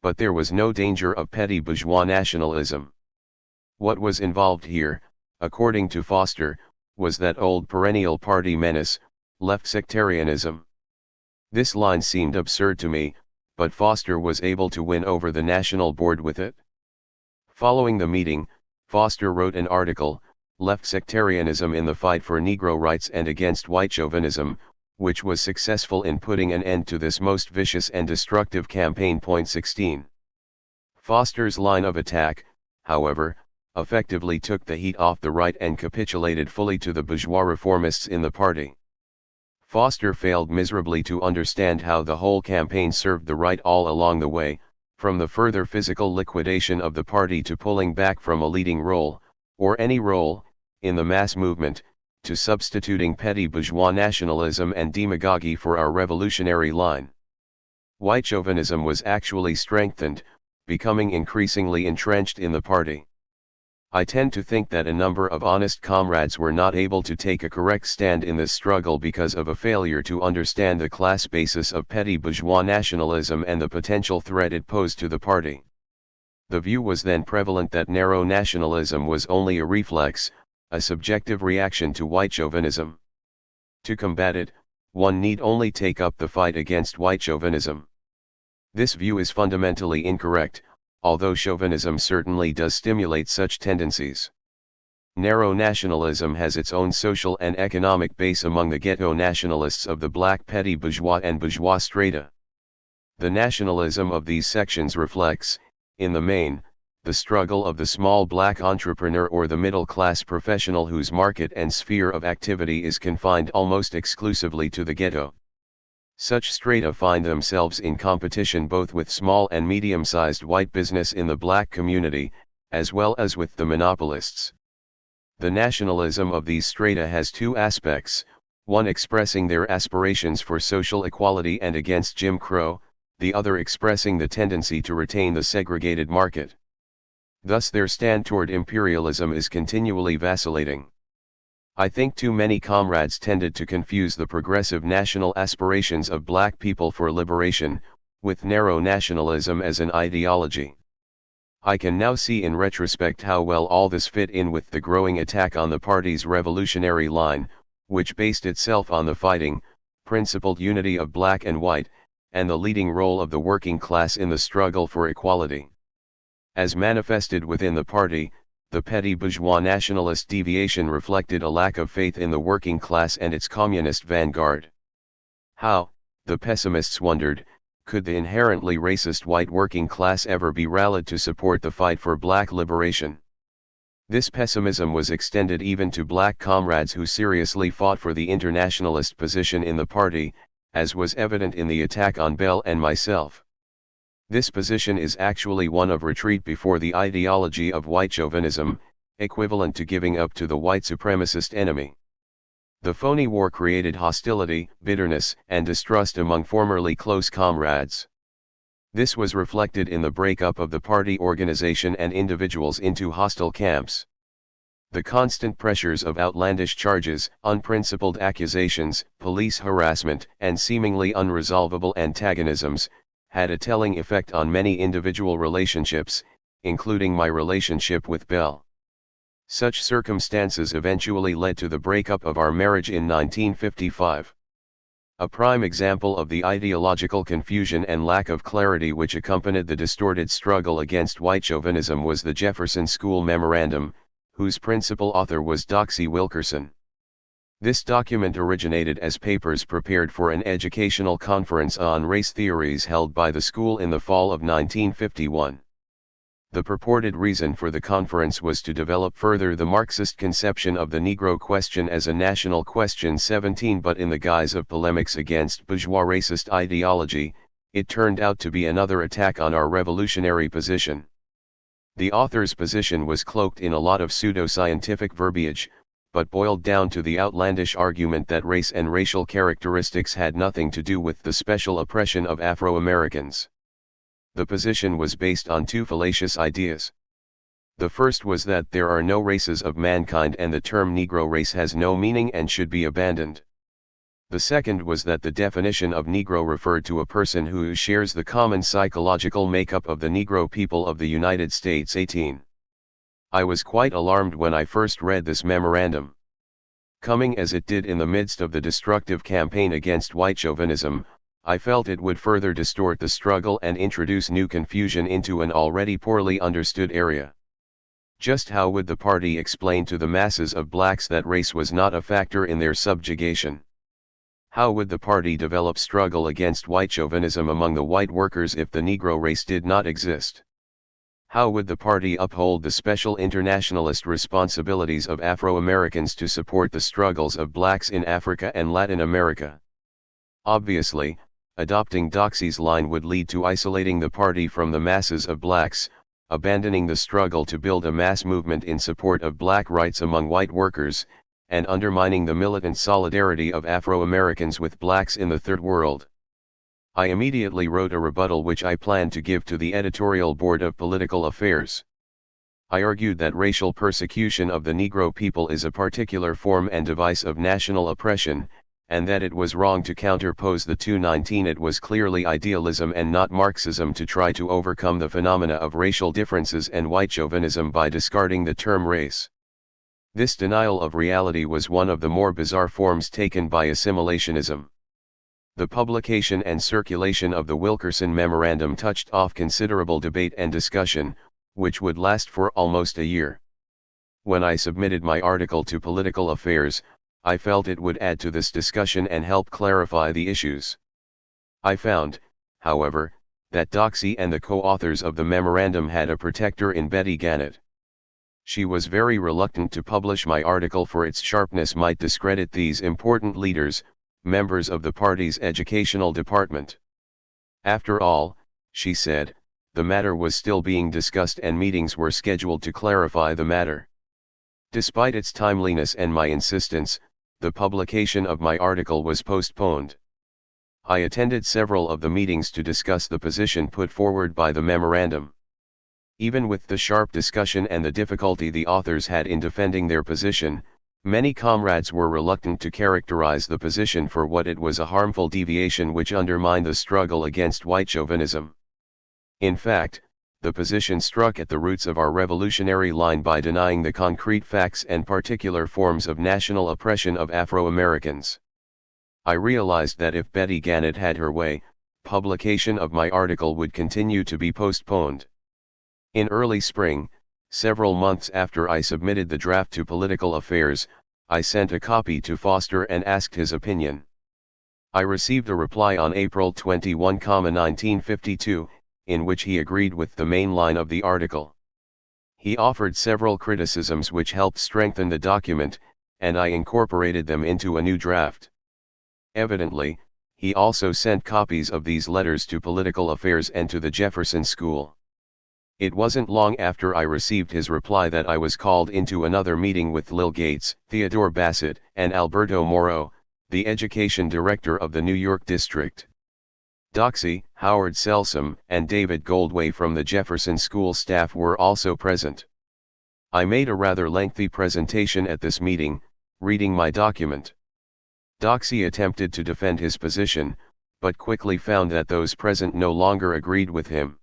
But there was no danger of petty bourgeois nationalism. What was involved here, according to Foster, was that old perennial party menace, left sectarianism. This line seemed absurd to me, but Foster was able to win over the National Board with it. Following the meeting, Foster wrote an article, "Left Sectarianism in the Fight for Negro Rights and Against White Chauvinism," which was successful in putting an end to this most vicious and destructive campaign. 16. Foster's line of attack, however, effectively took the heat off the right and capitulated fully to the bourgeois reformists in the party. Foster failed miserably to understand how the whole campaign served the right all along the way, from the further physical liquidation of the party to pulling back from a leading role, or any role, in the mass movement, to substituting petty bourgeois nationalism and demagoguery for our revolutionary line. White chauvinism was actually strengthened, becoming increasingly entrenched in the party. I tend to think that a number of honest comrades were not able to take a correct stand in this struggle because of a failure to understand the class basis of petty bourgeois nationalism and the potential threat it posed to the party. The view was then prevalent that narrow nationalism was only a reflex, a subjective reaction to white chauvinism. To combat it, one need only take up the fight against white chauvinism. This view is fundamentally incorrect, although chauvinism certainly does stimulate such tendencies. Narrow nationalism has its own social and economic base among the ghetto nationalists of the black petty bourgeois and bourgeois strata. The nationalism of these sections reflects, in the main, the struggle of the small black entrepreneur or the middle-class professional whose market and sphere of activity is confined almost exclusively to the ghetto. Such strata find themselves in competition both with small and medium-sized white business in the black community, as well as with the monopolists. The nationalism of these strata has two aspects, one expressing their aspirations for social equality and against Jim Crow, the other expressing the tendency to retain the segregated market. Thus their stand toward imperialism is continually vacillating. I think too many comrades tended to confuse the progressive national aspirations of black people for liberation, with narrow nationalism as an ideology. I can now see in retrospect how well all this fit in with the growing attack on the party's revolutionary line, which based itself on the fighting, principled unity of black and white, and the leading role of the working class in the struggle for equality. As manifested within the party, the petty bourgeois nationalist deviation reflected a lack of faith in the working class and its communist vanguard. How, the pessimists wondered, could the inherently racist white working class ever be rallied to support the fight for black liberation? This pessimism was extended even to black comrades who seriously fought for the internationalist position in the party, as was evident in the attack on Bell and myself. This position is actually one of retreat before the ideology of white chauvinism, equivalent to giving up to the white supremacist enemy. The phony war created hostility, bitterness, and distrust among formerly close comrades. This was reflected in the breakup of the party organization and individuals into hostile camps. The constant pressures of outlandish charges, unprincipled accusations, police harassment, and seemingly unresolvable antagonisms, had a telling effect on many individual relationships, including my relationship with Bell. Such circumstances eventually led to the breakup of our marriage in 1955. A prime example of the ideological confusion and lack of clarity which accompanied the distorted struggle against white chauvinism was the Jefferson School Memorandum, whose principal author was Doxey Wilkerson. This document originated as papers prepared for an educational conference on race theories held by the school in the fall of 1951. The purported reason for the conference was to develop further the Marxist conception of the Negro question as a national question. 17 But in the guise of polemics against bourgeois racist ideology, it turned out to be another attack on our revolutionary position. The author's position was cloaked in a lot of pseudo-scientific verbiage, but boiled down to the outlandish argument that race and racial characteristics had nothing to do with the special oppression of Afro-Americans. The position was based on two fallacious ideas. The first was that there are no races of mankind and the term Negro race has no meaning and should be abandoned. The second was that the definition of Negro referred to a person who shares the common psychological makeup of the Negro people of the United States. 18. I was quite alarmed when I first read this memorandum. Coming as it did in the midst of the destructive campaign against white chauvinism, I felt it would further distort the struggle and introduce new confusion into an already poorly understood area. Just how would the party explain to the masses of blacks that race was not a factor in their subjugation? How would the party develop struggle against white chauvinism among the white workers if the Negro race did not exist? How would the party uphold the special internationalist responsibilities of Afro-Americans to support the struggles of blacks in Africa and Latin America? Obviously, adopting Doxey's line would lead to isolating the party from the masses of blacks, abandoning the struggle to build a mass movement in support of black rights among white workers, and undermining the militant solidarity of Afro-Americans with blacks in the Third World. I immediately wrote a rebuttal which I planned to give to the editorial board of Political Affairs. I argued that racial persecution of the Negro people is a particular form and device of national oppression, and that it was wrong to counterpose the two. 19 It was clearly idealism and not Marxism to try to overcome the phenomena of racial differences and white chauvinism by discarding the term race. This denial of reality was one of the more bizarre forms taken by assimilationism. The publication and circulation of the Wilkerson Memorandum touched off considerable debate and discussion, which would last for almost a year. When I submitted my article to Political Affairs, I felt it would add to this discussion and help clarify the issues. I found, however, that Doxey and the co-authors of the memorandum had a protector in Betty Gannett. She was very reluctant to publish my article, for its sharpness might discredit these important leaders, members of the party's educational department. After all, she said, the matter was still being discussed and meetings were scheduled to clarify the matter. Despite its timeliness and my insistence, the publication of my article was postponed. I attended several of the meetings to discuss the position put forward by the memorandum. Even with the sharp discussion and the difficulty the authors had in defending their position, many comrades were reluctant to characterize the position for what it was: a harmful deviation which undermined the struggle against white chauvinism. In fact, the position struck at the roots of our revolutionary line by denying the concrete facts and particular forms of national oppression of Afro-Americans. I realized that if Betty Gannett had her way, publication of my article would continue to be postponed. In early spring, several months after I submitted the draft to Political Affairs, I sent a copy to Foster and asked his opinion. I received a reply on April 21, 1952, in which he agreed with the main line of the article. He offered several criticisms which helped strengthen the document, and I incorporated them into a new draft. Evidently, he also sent copies of these letters to Political Affairs and to the Jefferson School. It wasn't long after I received his reply that I was called into another meeting with Lil Gates, Theodore Bassett, and Alberto Moro, the education director of the New York district. Doxey, Howard Selsom, and David Goldway from the Jefferson School staff were also present. I made a rather lengthy presentation at this meeting, reading my document. Doxey attempted to defend his position, but quickly found that those present no longer agreed with him.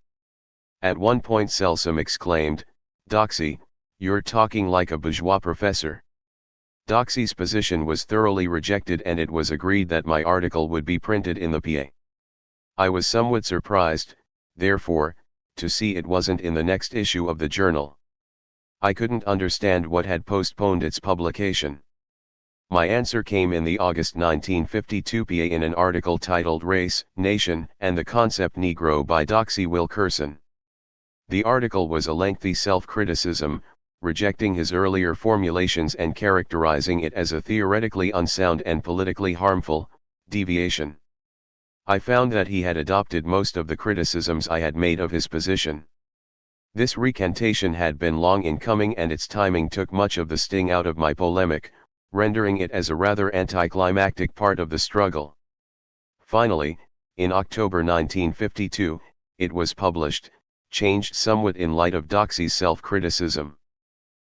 At one point Selsom exclaimed, "Doxey, you're talking like a bourgeois professor." Doxey's position was thoroughly rejected, and it was agreed that my article would be printed in the PA. I was somewhat surprised, therefore, to see it wasn't in the next issue of the journal. I couldn't understand what had postponed its publication. My answer came in the August 1952 PA in an article titled "Race, Nation, and the Concept Negro" by Doxey Wilkerson. The article was a lengthy self-criticism, rejecting his earlier formulations and characterizing it as a theoretically unsound and politically harmful deviation. I found that he had adopted most of the criticisms I had made of his position. This recantation had been long in coming, and its timing took much of the sting out of my polemic, rendering it as a rather anticlimactic part of the struggle. Finally, in October 1952, it was published, changed somewhat in light of Doxey's self-criticism.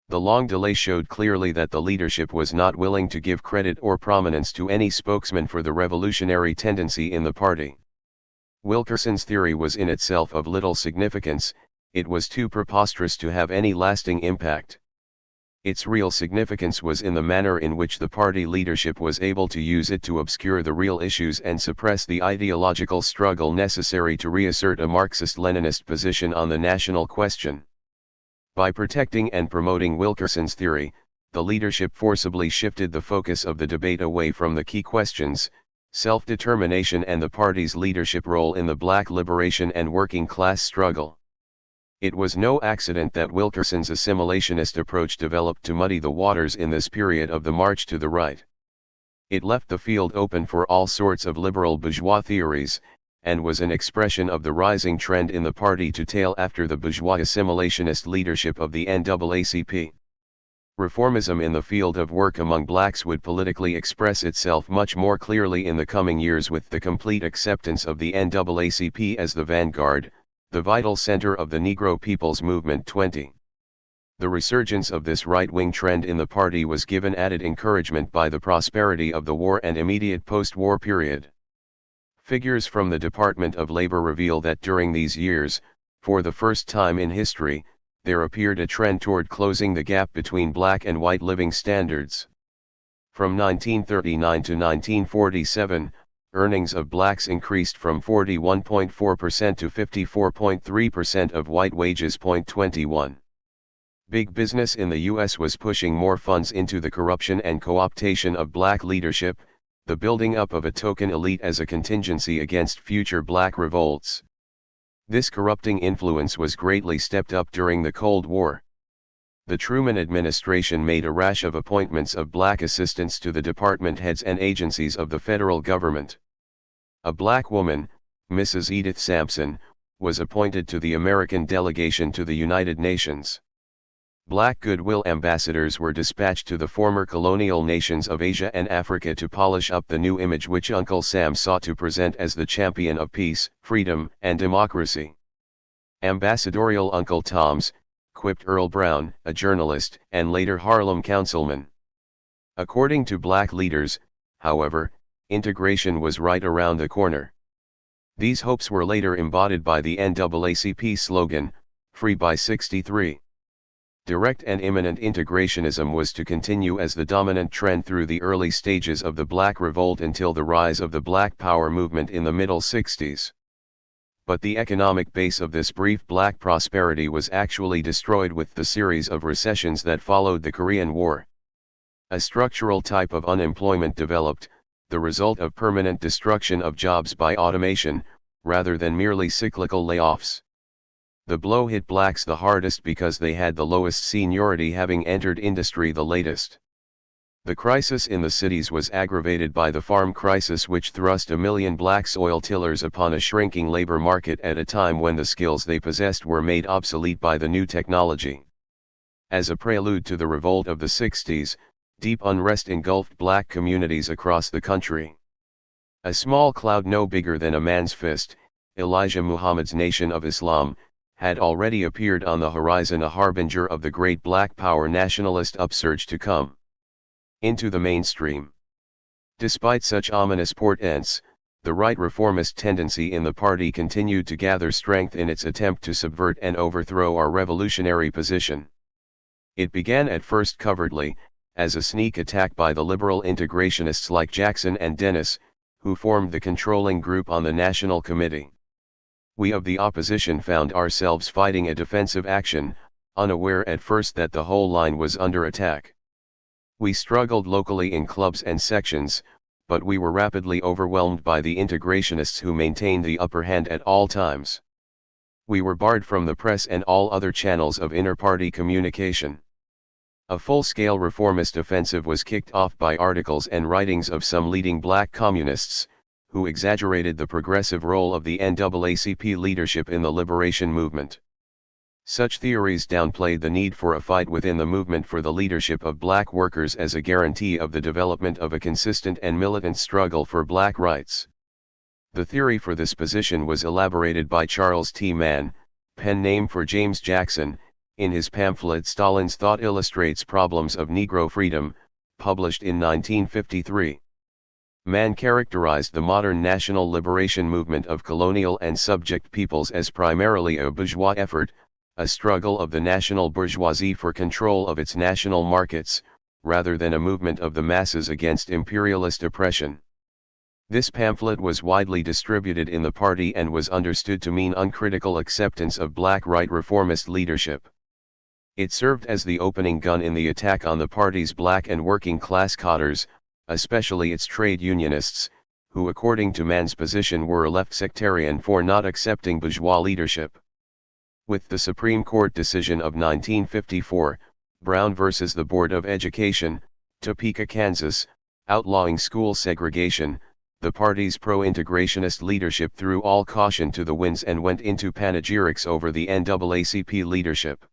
The long delay showed clearly that the leadership was not willing to give credit or prominence to any spokesman for the revolutionary tendency in the party. Wilkerson's theory was in itself of little significance; it was too preposterous to have any lasting impact. Its real significance was in the manner in which the party leadership was able to use it to obscure the real issues and suppress the ideological struggle necessary to reassert a Marxist-Leninist position on the national question. By protecting and promoting Wilkerson's theory, the leadership forcibly shifted the focus of the debate away from the key questions: self-determination and the party's leadership role in the black liberation and working class struggle. It was no accident that Wilkerson's assimilationist approach developed to muddy the waters in this period of the march to the right. It left the field open for all sorts of liberal bourgeois theories, and was an expression of the rising trend in the party to tail after the bourgeois assimilationist leadership of the NAACP. Reformism in the field of work among blacks would politically express itself much more clearly in the coming years with the complete acceptance of the NAACP as the vanguard, the vital center of the Negro People's Movement. 20. The resurgence of this right-wing trend in the party was given added encouragement by the prosperity of the war and immediate post-war period. Figures from the Department of Labor reveal that during these years, for the first time in history, there appeared a trend toward closing the gap between black and white living standards. From 1939 to 1947, earnings of blacks increased from 41.4% to 54.3% of white wages. 21. Big business in the U.S. was pushing more funds into the corruption and co-optation of black leadership, the building up of a token elite as a contingency against future black revolts. This corrupting influence was greatly stepped up during the Cold War. The Truman administration made a rash of appointments of black assistants to the department heads and agencies of the federal government. A black woman, Mrs. Edith Sampson, was appointed to the American delegation to the United Nations. Black goodwill ambassadors were dispatched to the former colonial nations of Asia and Africa to polish up the new image which Uncle Sam sought to present as the champion of peace, freedom, and democracy. Ambassadorial Uncle Toms, quipped Earl Brown, a journalist and later Harlem councilman. According to black leaders, however, integration was right around the corner. These hopes were later embodied by the NAACP slogan, "Free by 63." Direct and imminent integrationism was to continue as the dominant trend through the early stages of the Black Revolt until the rise of the Black Power movement in the middle 60s. But the economic base of this brief black prosperity was actually destroyed with the series of recessions that followed the Korean War. A structural type of unemployment developed, the result of permanent destruction of jobs by automation, rather than merely cyclical layoffs. The blow hit blacks the hardest because they had the lowest seniority, having entered industry the latest. The crisis in the cities was aggravated by the farm crisis, which thrust 1 million black soil tillers upon a shrinking labor market at a time when the skills they possessed were made obsolete by the new technology. As a prelude to the revolt of the 60s, deep unrest engulfed black communities across the country. A small cloud no bigger than a man's fist, Elijah Muhammad's Nation of Islam, had already appeared on the horizon, a harbinger of the great black power nationalist upsurge to come into the mainstream. Despite such ominous portents, the right reformist tendency in the party continued to gather strength in its attempt to subvert and overthrow our revolutionary position. It began at first covertly, as a sneak attack by the liberal integrationists like Jackson and Dennis, who formed the controlling group on the National Committee. We of the opposition found ourselves fighting a defensive action, unaware at first that the whole line was under attack. We struggled locally in clubs and sections, but we were rapidly overwhelmed by the integrationists who maintained the upper hand at all times. We were barred from the press and all other channels of inter-party communication. A full-scale reformist offensive was kicked off by articles and writings of some leading black communists, who exaggerated the progressive role of the NAACP leadership in the liberation movement. Such theories downplayed the need for a fight within the movement for the leadership of black workers as a guarantee of the development of a consistent and militant struggle for black rights. The theory for this position was elaborated by Charles T. Mann, pen name for James Jackson, in his pamphlet Stalin's Thought Illustrates Problems of Negro Freedom, published in 1953. Mann characterized the modern national liberation movement of colonial and subject peoples as primarily a bourgeois effort, a struggle of the national bourgeoisie for control of its national markets, rather than a movement of the masses against imperialist oppression. This pamphlet was widely distributed in the party and was understood to mean uncritical acceptance of black right reformist leadership. It served as the opening gun in the attack on the party's black and working class cadres, especially its trade unionists, who according to Mann's position were left sectarian for not accepting bourgeois leadership. With the Supreme Court decision of 1954, Brown versus the Board of Education, Topeka, Kansas, outlawing school segregation, the party's pro-integrationist leadership threw all caution to the winds and went into panegyrics over the NAACP leadership.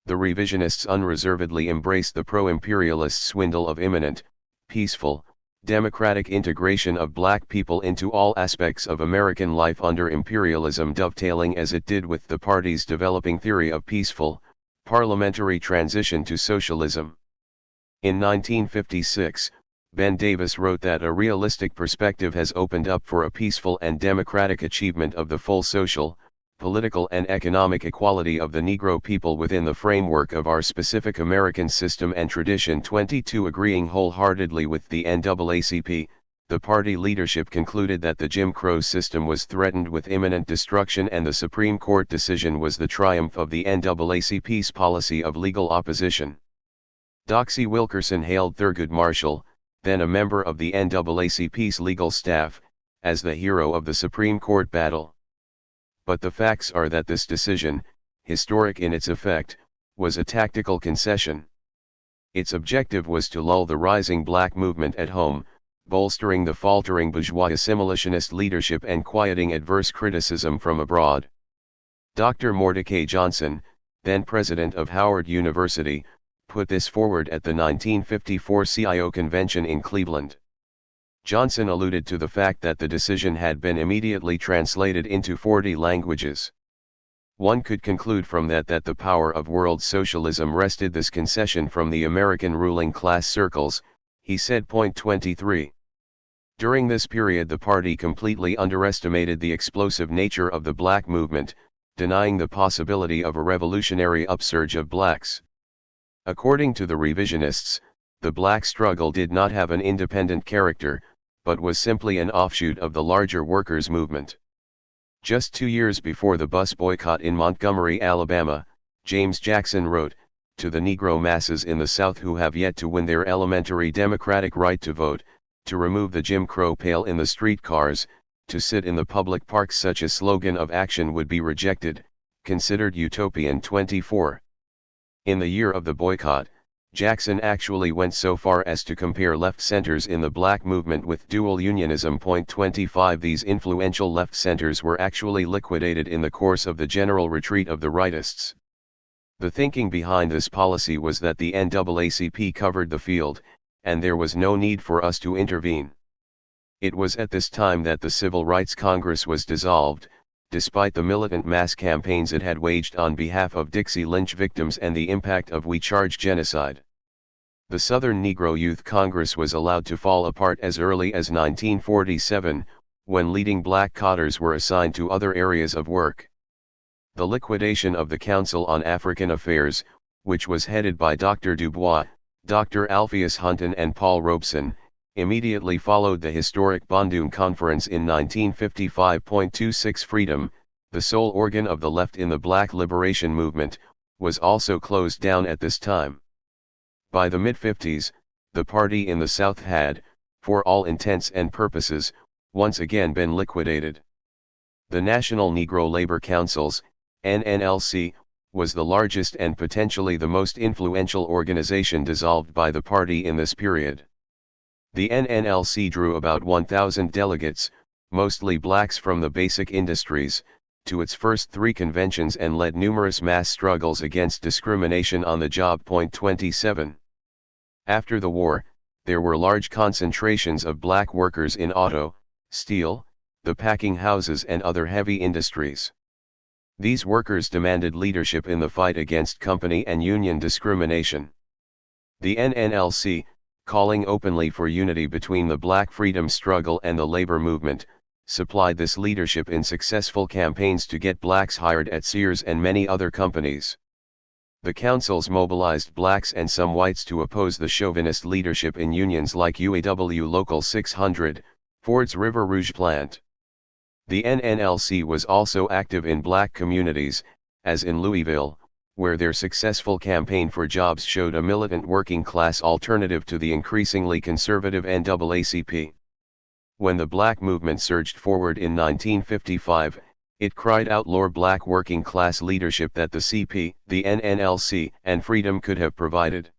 the revisionists unreservedly embraced the pro-imperialist swindle of imminent, peaceful, democratic integration of black people into all aspects of American life under imperialism, dovetailing as it did with the party's developing theory of peaceful, parliamentary transition to socialism. In 1956, Ben Davis wrote that a realistic perspective has opened up for a peaceful and democratic achievement of the full social, political and economic equality of the Negro people within the framework of our specific American system and tradition. 22 Agreeing wholeheartedly with the NAACP, the party leadership concluded that the Jim Crow system was threatened with imminent destruction, and the Supreme Court decision was the triumph of the NAACP's policy of legal opposition. Doxy Wilkerson hailed Thurgood Marshall, then a member of the NAACP's legal staff, as the hero of the Supreme Court battle. But the facts are that this decision, historic in its effect, was a tactical concession. Its objective was to lull the rising black movement at home, bolstering the faltering bourgeois assimilationist leadership and quieting adverse criticism from abroad. Dr. Mordecai Johnson, then president of Howard University, put this forward at the 1954 CIO convention in Cleveland. Johnson alluded to the fact that the decision had been immediately translated into 40 languages. One could conclude from that the power of world socialism wrested this concession from the American ruling class circles, he said. 23. During this period the party completely underestimated the explosive nature of the black movement, denying the possibility of a revolutionary upsurge of blacks. According to the revisionists, the black struggle did not have an independent character, but was simply an offshoot of the larger workers' movement. Just 2 years before the bus boycott in Montgomery, Alabama, James Jackson wrote, "To the Negro masses in the South who have yet to win their elementary democratic right to vote, to remove the Jim Crow pale in the streetcars, to sit in the public parks, such a slogan of action would be rejected, considered utopian." 24. In the year of the boycott, Jackson actually went so far as to compare left centers in the black movement with dual unionism. 25. These influential left centers were actually liquidated in the course of the general retreat of the rightists. The thinking behind this policy was that the NAACP covered the field, and there was no need for us to intervene. It was at this time that the Civil Rights Congress was dissolved, despite the militant mass campaigns it had waged on behalf of Dixie lynch victims and the impact of We Charge genocide. The Southern Negro Youth Congress was allowed to fall apart as early as 1947, when leading black cotters were assigned to other areas of work. The liquidation of the Council on African Affairs, which was headed by Dr. Dubois, Dr. Alpheus Hunton and Paul Robeson, immediately followed the historic Bandung Conference in 1955. 26. Freedom, the sole organ of the left in the black liberation movement, was also closed down at this time. By the mid-50s, the party in the South had, for all intents and purposes, once again been liquidated. The National Negro Labor Councils, NNLC, was the largest and potentially the most influential organization dissolved by the party in this period. The NNLC drew about 1,000 delegates, mostly blacks from the basic industries, to its first 3 conventions and led numerous mass struggles against discrimination on the job. 27. After the war, there were large concentrations of black workers in auto, steel, the packing houses and other heavy industries. These workers demanded leadership in the fight against company and union discrimination. The NNLC, calling openly for unity between the black freedom struggle and the labor movement, supplied this leadership in successful campaigns to get blacks hired at Sears and many other companies. The councils mobilized blacks and some whites to oppose the chauvinist leadership in unions like UAW Local 600, Ford's River Rouge plant. The NNLC was also active in black communities, as in Louisville, where their successful campaign for jobs showed a militant working-class alternative to the increasingly conservative NAACP. When the black movement surged forward in 1955, it cried outlaw black working-class leadership that the CP, the NNLC, and Freedom could have provided.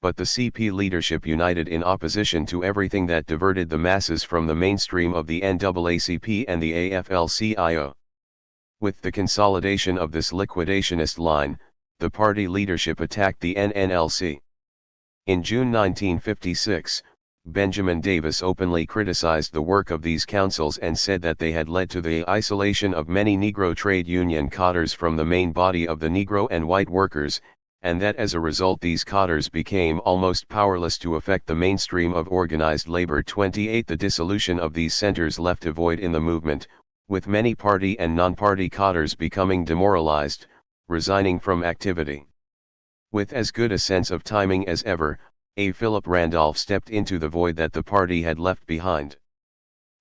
But the CP leadership united in opposition to everything that diverted the masses from the mainstream of the NAACP and the AFL-CIO. With the consolidation of this liquidationist line, the party leadership attacked the NNLC. In June 1956, Benjamin Davis openly criticized the work of these councils and said that they had led to the isolation of many Negro trade union cadres from the main body of the Negro and white workers, and that as a result these cadres became almost powerless to affect the mainstream of organized labor. 28 The dissolution of these centers left a void in the movement, with many party and non-party cadres becoming demoralized, resigning from activity. With as good a sense of timing as ever, A. Philip Randolph stepped into the void that the party had left behind.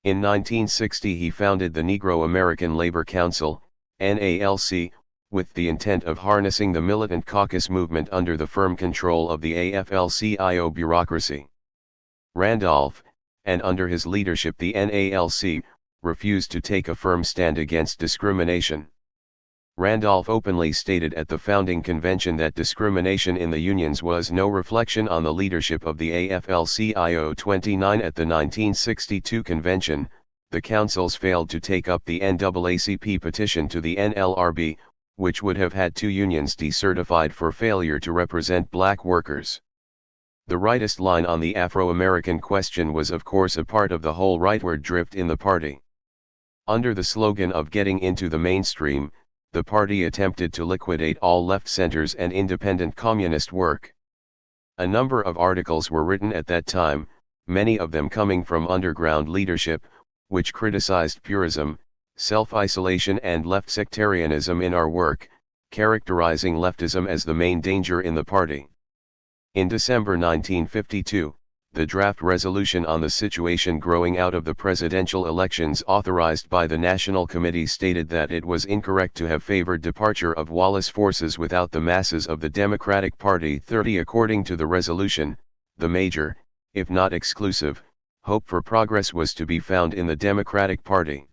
In 1960 he founded the Negro American Labor Council, NALC, with the intent of harnessing the militant caucus movement under the firm control of the AFL-CIO bureaucracy. Randolph, and under his leadership the NALC, refused to take a firm stand against discrimination. Randolph openly stated at the founding convention that discrimination in the unions was no reflection on the leadership of the AFL-CIO. 29 At the 1962 convention, the councils failed to take up the NAACP petition to the NLRB, which would have had two unions decertified for failure to represent black workers. The rightist line on the Afro-American question was of course a part of the whole rightward drift in the party. Under the slogan of getting into the mainstream, the party attempted to liquidate all left centers and independent communist work. A number of articles were written at that time, many of them coming from underground leadership, which criticized purism, self-isolation and left sectarianism in our work, characterizing leftism as the main danger in the party. In December 1952, the draft resolution on the situation growing out of the presidential elections authorized by the National Committee stated that it was incorrect to have favored departure of Wallace forces without the masses of the Democratic Party. 30 According to the resolution, the major, if not exclusive, hope for progress was to be found in the Democratic Party.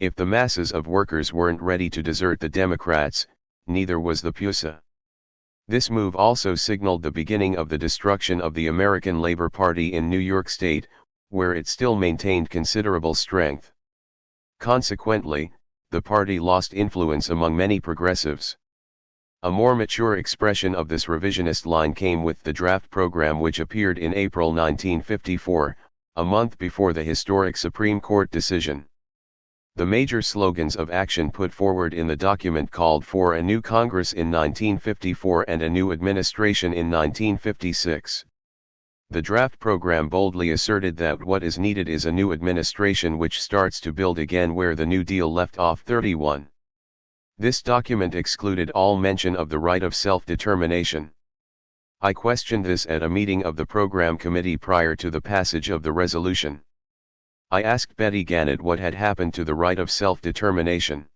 If the masses of workers weren't ready to desert the Democrats, neither was the PUSA. This move also signaled the beginning of the destruction of the American Labor Party in New York State, where it still maintained considerable strength. Consequently, the party lost influence among many progressives. A more mature expression of this revisionist line came with the draft program which appeared in April 1954, a month before the historic Supreme Court decision. The major slogans of action put forward in the document called for a new Congress in 1954 and a new administration in 1956. The draft program boldly asserted that what is needed is a new administration which starts to build again where the New Deal left off. 31. This document excluded all mention of the right of self-determination. I questioned this at a meeting of the program committee prior to the passage of the resolution. I asked Betty Gannett what had happened to the right of self-determination.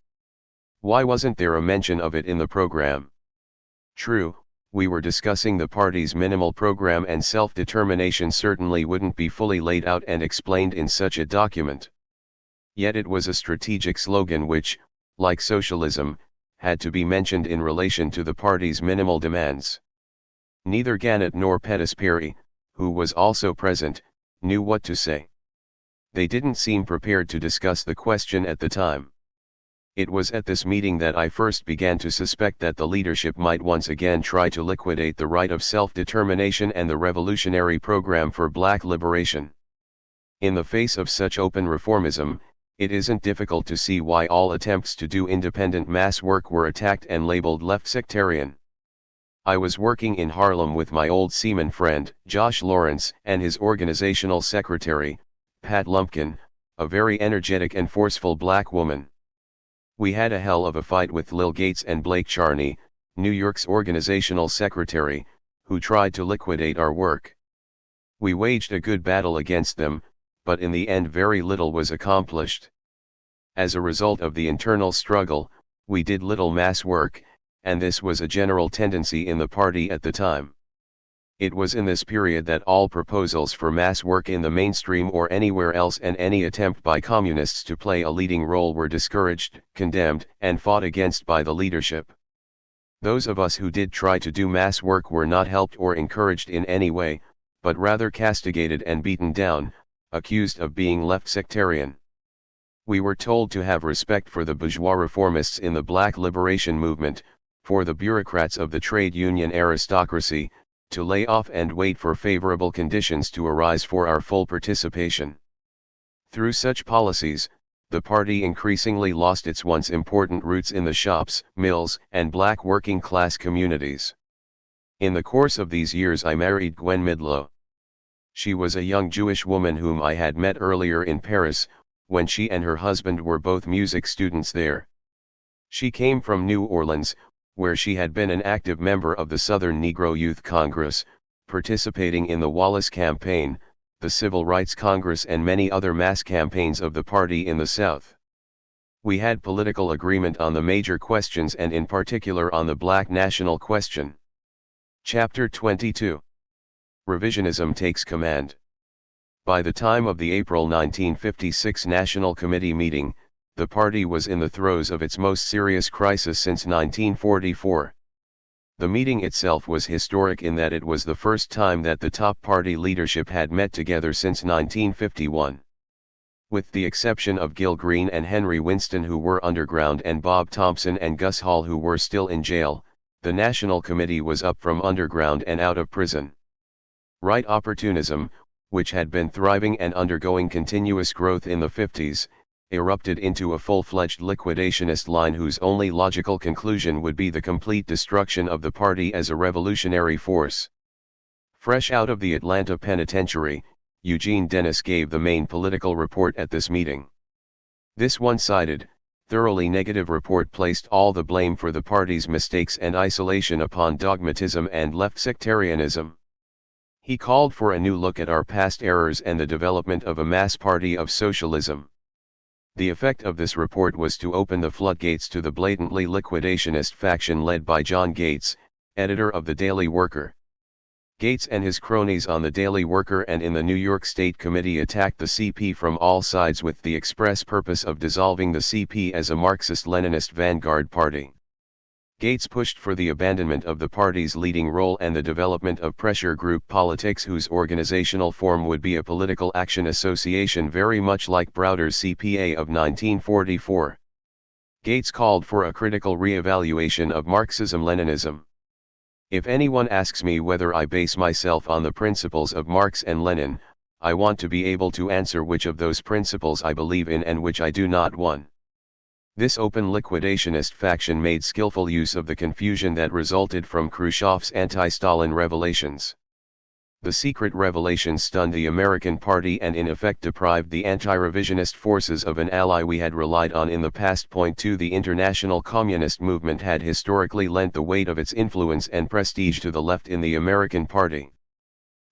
Why wasn't there a mention of it in the program? True, we were discussing the party's minimal program and self-determination certainly wouldn't be fully laid out and explained in such a document. Yet it was a strategic slogan which, like socialism, had to be mentioned in relation to the party's minimal demands. Neither Gannett nor Pettis Perry, who was also present, knew what to say. They didn't seem prepared to discuss the question at the time. It was at this meeting that I first began to suspect that the leadership might once again try to liquidate the right of self-determination and the revolutionary program for black liberation. In the face of such open reformism, it isn't difficult to see why all attempts to do independent mass work were attacked and labeled left sectarian. I was working in Harlem with my old seaman friend, Josh Lawrence, and his organizational secretary, Pat Lumpkin, a very energetic and forceful black woman. We had a hell of a fight with Lil Gates and Blake Charney, New York's organizational secretary, who tried to liquidate our work. We waged a good battle against them, but in the end very little was accomplished. As a result of the internal struggle, we did little mass work, and this was a general tendency in the party at the time. It was in this period that all proposals for mass work in the mainstream or anywhere else and any attempt by communists to play a leading role were discouraged, condemned, and fought against by the leadership. Those of us who did try to do mass work were not helped or encouraged in any way, but rather castigated and beaten down, accused of being left sectarian. We were told to have respect for the bourgeois reformists in the black liberation movement, for the bureaucrats of the trade union aristocracy, to lay off and wait for favorable conditions to arise for our full participation. Through such policies, the party increasingly lost its once important roots in the shops, mills, and black working class communities. In the course of these years I married Gwen Midlow. She was a young Jewish woman whom I had met earlier in Paris, when she and her husband were both music students there. She came from New Orleans, where she had been an active member of the Southern Negro Youth Congress, participating in the Wallace Campaign, the Civil Rights Congress and many other mass campaigns of the party in the South. We had political agreement on the major questions and in particular on the black national question. Chapter 22. Revisionism takes command. By the time of the April 1956 National Committee meeting, the party was in the throes of its most serious crisis since 1944. The meeting itself was historic in that it was the first time that the top party leadership had met together since 1951. With the exception of Gil Green and Henry Winston who were underground and Bob Thompson and Gus Hall who were still in jail, the National Committee was up from underground and out of prison. Right opportunism, which had been thriving and undergoing continuous growth in the 50s, erupted into a full-fledged liquidationist line whose only logical conclusion would be the complete destruction of the party as a revolutionary force. Fresh out of the Atlanta penitentiary, Eugene Dennis gave the main political report at this meeting. This one-sided, thoroughly negative report placed all the blame for the party's mistakes and isolation upon dogmatism and left sectarianism. He called for a new look at our past errors and the development of a mass party of socialism. The effect of this report was to open the floodgates to the blatantly liquidationist faction led by John Gates, editor of the Daily Worker. Gates and his cronies on the Daily Worker and in the New York State Committee attacked the CP from all sides with the express purpose of dissolving the CP as a Marxist-Leninist vanguard party. Gates pushed for the abandonment of the party's leading role and the development of pressure group politics whose organizational form would be a political action association very much like Browder's CPA of 1944. Gates called for a critical re-evaluation of Marxism-Leninism. If anyone asks me whether I base myself on the principles of Marx and Lenin, I want to be able to answer which of those principles I believe in and which I do not. 1. This open liquidationist faction made skillful use of the confusion that resulted from Khrushchev's anti-Stalin revelations. The secret revelations stunned the American party and in effect deprived the anti-revisionist forces of an ally we had relied on in the past. 2. The international communist movement had historically lent the weight of its influence and prestige to the left in the American party.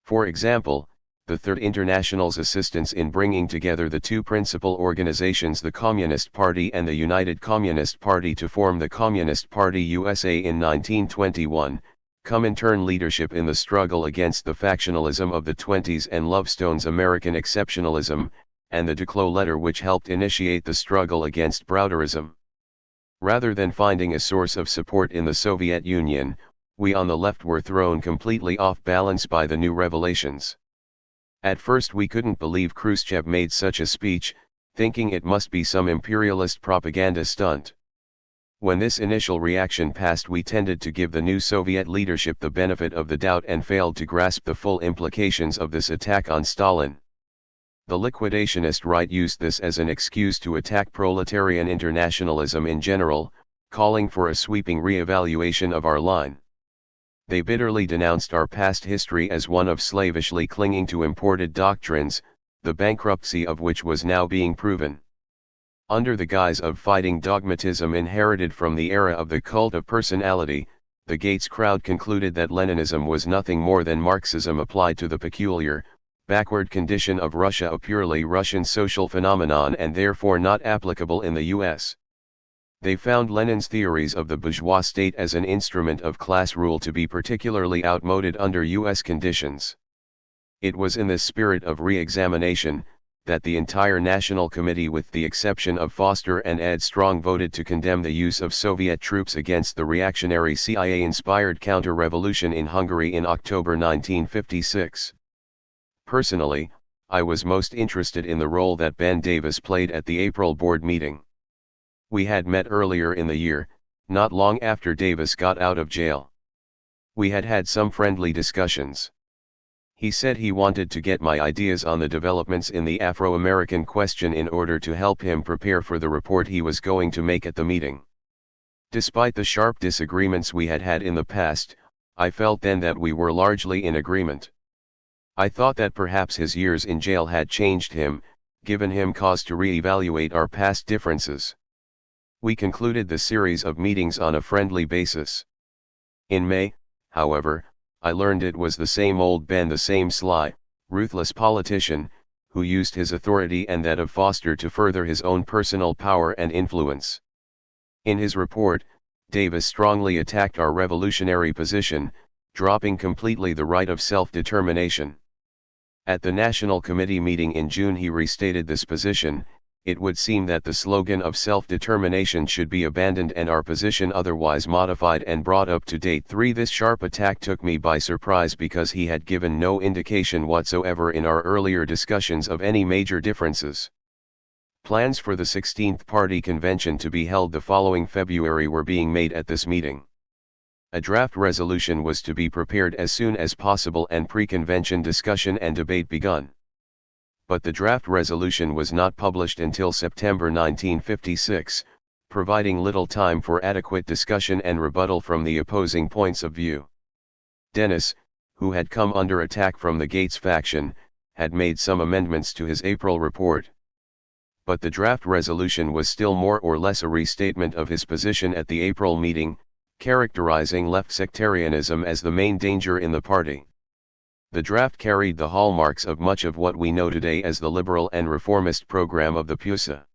For example, the Third International's assistance in bringing together the two principal organizations, the Communist Party and the United Communist Party, to form the Communist Party USA in 1921, Comintern leadership in the struggle against the factionalism of the 20s and Lovestone's American exceptionalism, and the Duclos letter which helped initiate the struggle against Browderism. Rather than finding a source of support in the Soviet Union, we on the left were thrown completely off balance by the new revelations. At first we couldn't believe Khrushchev made such a speech, thinking it must be some imperialist propaganda stunt. When this initial reaction passed, we tended to give the new Soviet leadership the benefit of the doubt and failed to grasp the full implications of this attack on Stalin. The liquidationist right used this as an excuse to attack proletarian internationalism in general, calling for a sweeping re-evaluation of our line. They bitterly denounced our past history as one of slavishly clinging to imported doctrines, the bankruptcy of which was now being proven. Under the guise of fighting dogmatism inherited from the era of the cult of personality, the Gates crowd concluded that Leninism was nothing more than Marxism applied to the peculiar, backward condition of Russia, a purely Russian social phenomenon and therefore not applicable in the U.S. They found Lenin's theories of the bourgeois state as an instrument of class rule to be particularly outmoded under U.S. conditions. It was in this spirit of re-examination that the entire National Committee, with the exception of Foster and Ed Strong, voted to condemn the use of Soviet troops against the reactionary CIA-inspired counter-revolution in Hungary in October 1956. Personally, I was most interested in the role that Ben Davis played at the April board meeting. We had met earlier in the year, not long after Davis got out of jail. We had had some friendly discussions. He said he wanted to get my ideas on the developments in the Afro-American question in order to help him prepare for the report he was going to make at the meeting. Despite the sharp disagreements we had had in the past, I felt then that we were largely in agreement. I thought that perhaps his years in jail had changed him, given him cause to re-evaluate our past differences. We concluded the series of meetings on a friendly basis. In May, however, I learned it was the same old Ben, the same sly, ruthless politician, who used his authority and that of Foster to further his own personal power and influence. In his report, Davis strongly attacked our revolutionary position, dropping completely the right of self-determination. At the National Committee meeting in June he restated this position. It would seem that the slogan of self-determination should be abandoned and our position otherwise modified and brought up to date. 3. This sharp attack took me by surprise because he had given no indication whatsoever in our earlier discussions of any major differences. Plans for the 16th Party Convention to be held the following February were being made at this meeting. A draft resolution was to be prepared as soon as possible and pre-convention discussion and debate begun. But the draft resolution was not published until September 1956, providing little time for adequate discussion and rebuttal from the opposing points of view. Dennis, who had come under attack from the Gates faction, had made some amendments to his April report. But the draft resolution was still more or less a restatement of his position at the April meeting, characterizing left sectarianism as the main danger in the party. The draft carried the hallmarks of much of what we know today as the liberal and reformist program of the PUSA.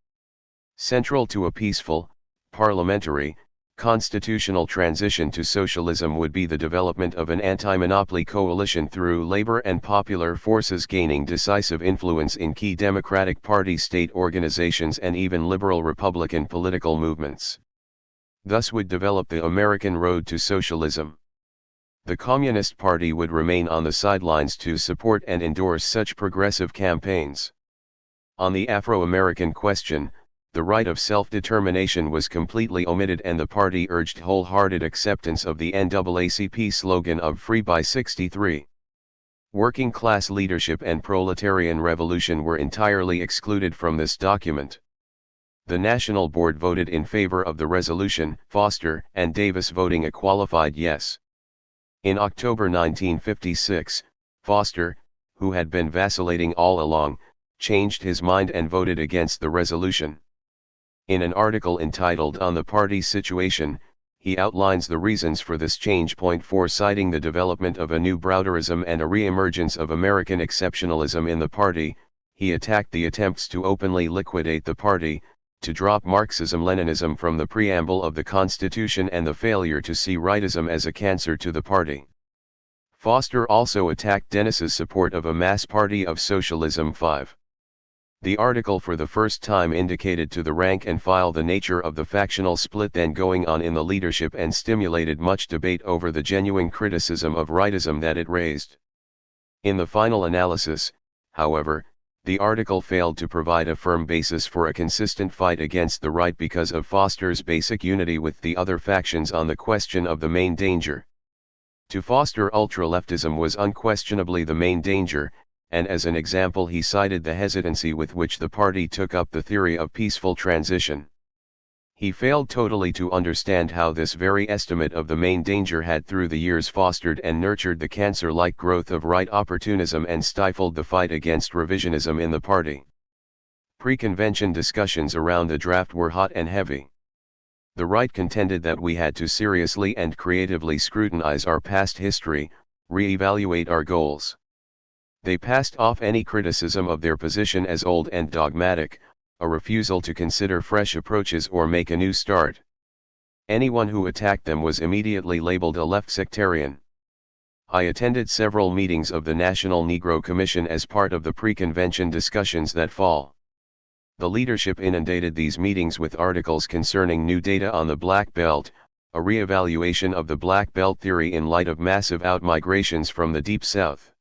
Central to a peaceful, parliamentary, constitutional transition to socialism would be the development of an anti-monopoly coalition through labor and popular forces gaining decisive influence in key Democratic Party state organizations and even liberal Republican political movements. Thus would develop the American road to socialism. The Communist Party would remain on the sidelines to support and endorse such progressive campaigns. On the Afro-American question, the right of self-determination was completely omitted and the party urged wholehearted acceptance of the NAACP slogan of Free by 63. Working class leadership and proletarian revolution were entirely excluded from this document. The National Board voted in favor of the resolution, Foster and Davis voting a qualified yes. In October 1956, Foster, who had been vacillating all along, changed his mind and voted against the resolution. In an article entitled On the Party's Situation, he outlines the reasons for this change. 4 Citing the development of a new Browderism and a re-emergence of American exceptionalism in the party, he attacked the attempts to openly liquidate the party, to drop Marxism-Leninism from the preamble of the Constitution and the failure to see rightism as a cancer to the party. Foster also attacked Dennis's support of a mass party of socialism. 5. The article for the first time indicated to the rank and file the nature of the factional split then going on in the leadership and stimulated much debate over the genuine criticism of rightism that it raised. In the final analysis, however, the article failed to provide a firm basis for a consistent fight against the right because of Foster's basic unity with the other factions on the question of the main danger. To Foster, ultra-leftism was unquestionably the main danger, and as an example he cited the hesitancy with which the party took up the theory of peaceful transition. He failed totally to understand how this very estimate of the main danger had through the years fostered and nurtured the cancer-like growth of right opportunism and stifled the fight against revisionism in the party. Pre-convention discussions around the draft were hot and heavy. The right contended that we had to seriously and creatively scrutinize our past history, re-evaluate our goals. They passed off any criticism of their position as old and dogmatic, a refusal to consider fresh approaches or make a new start. Anyone who attacked them was immediately labeled a left sectarian. I attended several meetings of the National Negro Commission as part of the pre-convention discussions that fall. The leadership inundated these meetings with articles concerning new data on the Black Belt, a re-evaluation of the Black Belt theory in light of massive out-migrations from the Deep South.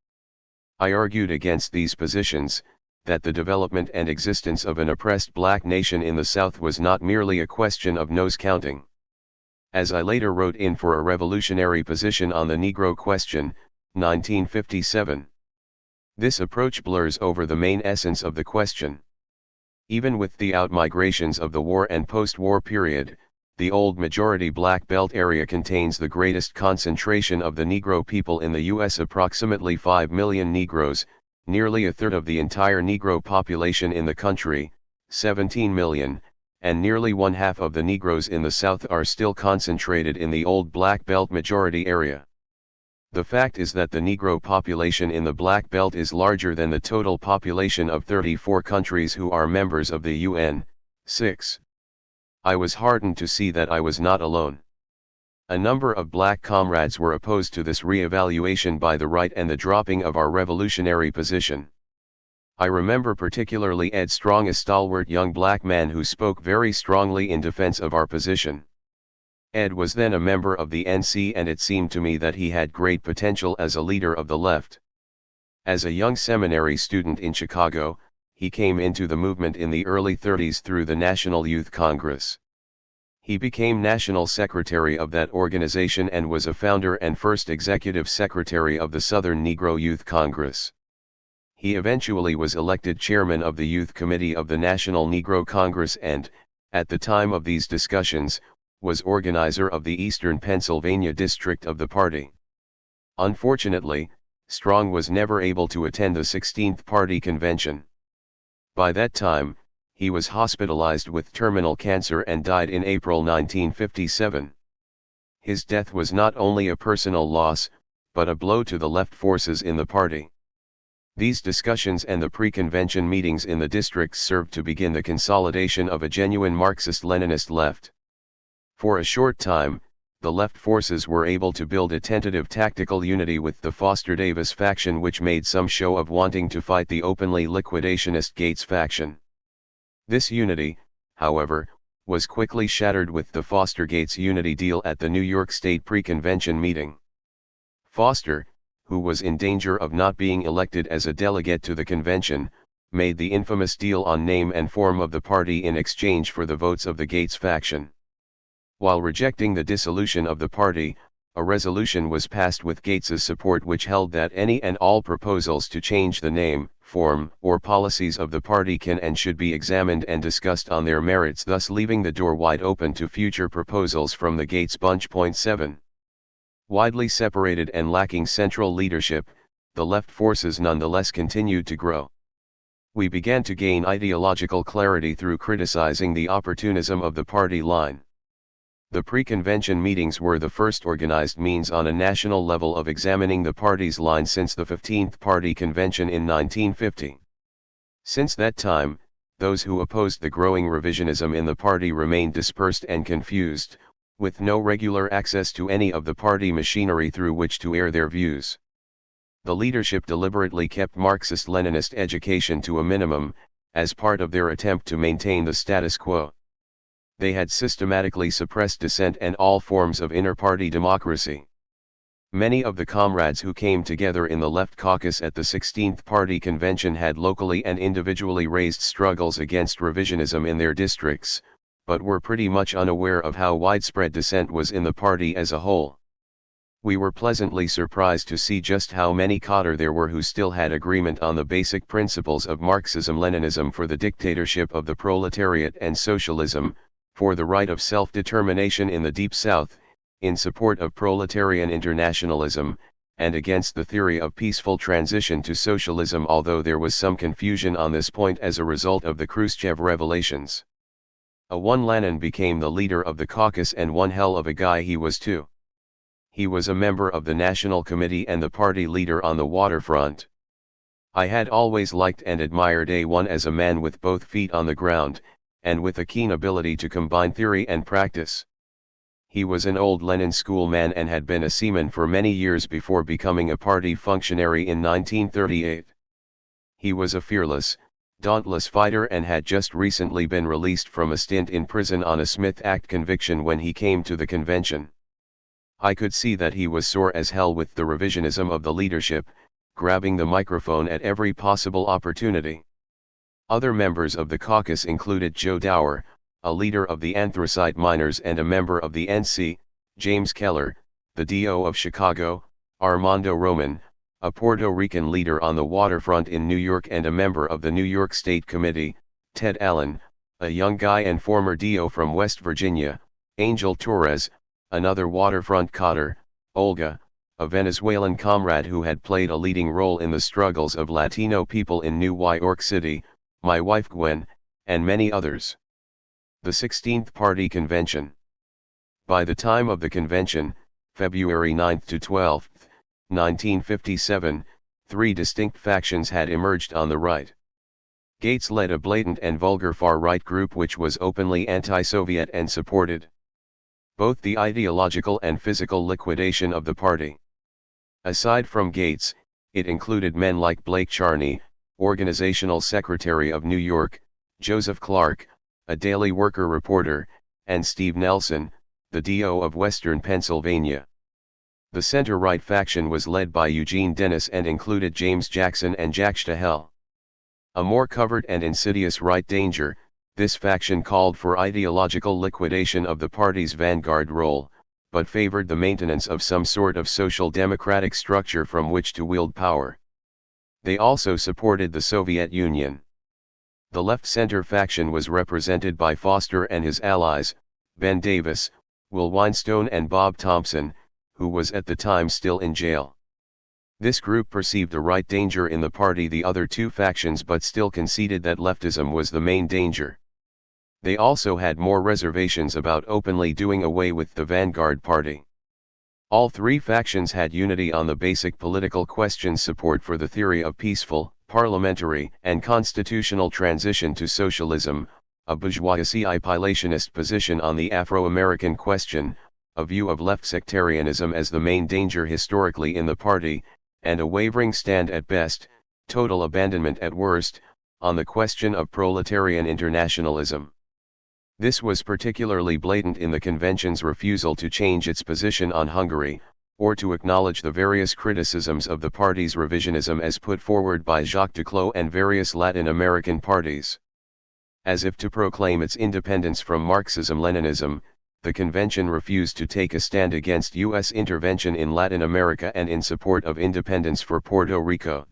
I argued against these positions, that the development and existence of an oppressed black nation in the South was not merely a question of nose counting. as I later wrote in for a revolutionary position on the Negro question, 1957. This approach blurs over the main essence of the question. Even with the outmigrations of the war and post-war period, the old majority Black Belt area contains the greatest concentration of the Negro people in the U.S. Approximately 5 million Negroes, nearly a third of the entire Negro population in the country, 17 million, and nearly one-half of the Negroes in the South are still concentrated in the old Black Belt majority area. The fact is that the Negro population in the Black Belt is larger than the total population of 34 countries who are members of the UN. 6. I was heartened to see that I was not alone. A number of black comrades were opposed to this re-evaluation by the right and the dropping of our revolutionary position. I remember particularly Ed Strong, a stalwart young black man who spoke very strongly in defense of our position. Ed was then a member of the NC, and it seemed to me that he had great potential as a leader of the left. As a young seminary student in Chicago, he came into the movement in the early 30s through the National Youth Congress. He became national secretary of that organization and was a founder and first executive secretary of the Southern Negro Youth Congress. He eventually was elected chairman of the Youth Committee of the National Negro Congress and, at the time of these discussions, was organizer of the Eastern Pennsylvania district of the party. Unfortunately, Strong was never able to attend the 16th party convention. By that time, he was hospitalized with terminal cancer and died in April 1957. His death was not only a personal loss, but a blow to the left forces in the party. These discussions and the pre-convention meetings in the districts served to begin the consolidation of a genuine Marxist-Leninist left. For a short time, the left forces were able to build a tentative tactical unity with the Foster Davis faction, which made some show of wanting to fight the openly liquidationist Gates faction. This unity, however, was quickly shattered with the Foster-Gates unity deal at the New York State pre-convention meeting. Foster, who was in danger of not being elected as a delegate to the convention, made the infamous deal on name and form of the party in exchange for the votes of the Gates faction. While rejecting the dissolution of the party, a resolution was passed with Gates's support which held that any and all proposals to change the name, form, or policies of the party can and should be examined and discussed on their merits, thus leaving the door wide open to future proposals from the Gates bunch. 7. Widely separated and lacking central leadership, the left forces nonetheless continued to grow. We began to gain ideological clarity through criticizing the opportunism of the party line. The pre-convention meetings were the first organized means on a national level of examining the party's line since the 15th Party Convention in 1950. Since that time, those who opposed the growing revisionism in the party remained dispersed and confused, with no regular access to any of the party machinery through which to air their views. The leadership deliberately kept Marxist-Leninist education to a minimum, as part of their attempt to maintain the status quo. They had systematically suppressed dissent and all forms of inter-party democracy. Many of the comrades who came together in the Left Caucus at the 16th Party Convention had locally and individually raised struggles against revisionism in their districts, but were pretty much unaware of how widespread dissent was in the party as a whole. We were pleasantly surprised to see just how many cadre there were who still had agreement on the basic principles of Marxism-Leninism for the dictatorship of the proletariat and socialism, for the right of self-determination in the Deep South, in support of proletarian internationalism, and against the theory of peaceful transition to socialism, although there was some confusion on this point as a result of the Khrushchev revelations. One Lenin became the leader of the caucus, and one hell of a guy he was too. He was a member of the National Committee and the party leader on the waterfront. I had always liked and admired A1 as a man with both feet on the ground, and with a keen ability to combine theory and practice. He was an old Lenin school man and had been a seaman for many years before becoming a party functionary in 1938. He was a fearless, dauntless fighter and had just recently been released from a stint in prison on a Smith Act conviction when he came to the convention. I could see that he was sore as hell with the revisionism of the leadership, grabbing the microphone at every possible opportunity. Other members of the caucus included Joe Dower, a leader of the anthracite miners and a member of the NC, James Keller, the DO of Chicago, Armando Roman, a Puerto Rican leader on the waterfront in New York and a member of the New York State Committee, Ted Allen, a young guy and former DO from West Virginia, Angel Torres, another waterfront cotter, Olga, a Venezuelan comrade who had played a leading role in the struggles of Latino people in New York City, my wife Gwen, and many others. The 16th Party Convention. By the time of the convention, February 9 to 12, 1957, three distinct factions had emerged on the right. Gates led a blatant and vulgar far-right group which was openly anti-Soviet and supported both the ideological and physical liquidation of the party. Aside from Gates, it included men like Blake Charney, organizational secretary of New York, Joseph Clark, a Daily Worker reporter, and Steve Nelson, the DO of Western Pennsylvania. The center-right faction was led by Eugene Dennis and included James Jackson and Jack Stahel. A more covert and insidious right danger, this faction called for ideological liquidation of the party's vanguard role, but favored the maintenance of some sort of social democratic structure from which to wield power. They also supported the Soviet Union. The left-center faction was represented by Foster and his allies, Ben Davis, Will Weinstone and Bob Thompson, who was at the time still in jail. This group perceived a right danger in the party, the other two factions, but still conceded that leftism was the main danger. They also had more reservations about openly doing away with the vanguard party. All three factions had unity on the basic political questions: support for the theory of peaceful, parliamentary, and constitutional transition to socialism, a bourgeoisie-isolationist position on the Afro-American question, a view of left sectarianism as the main danger historically in the party, and a wavering stand at best, total abandonment at worst, on the question of proletarian internationalism. This was particularly blatant in the convention's refusal to change its position on Hungary, or to acknowledge the various criticisms of the party's revisionism as put forward by Jacques Duclos and various Latin American parties. As if to proclaim its independence from Marxism-Leninism, the convention refused to take a stand against U.S. intervention in Latin America and in support of independence for Puerto Rico.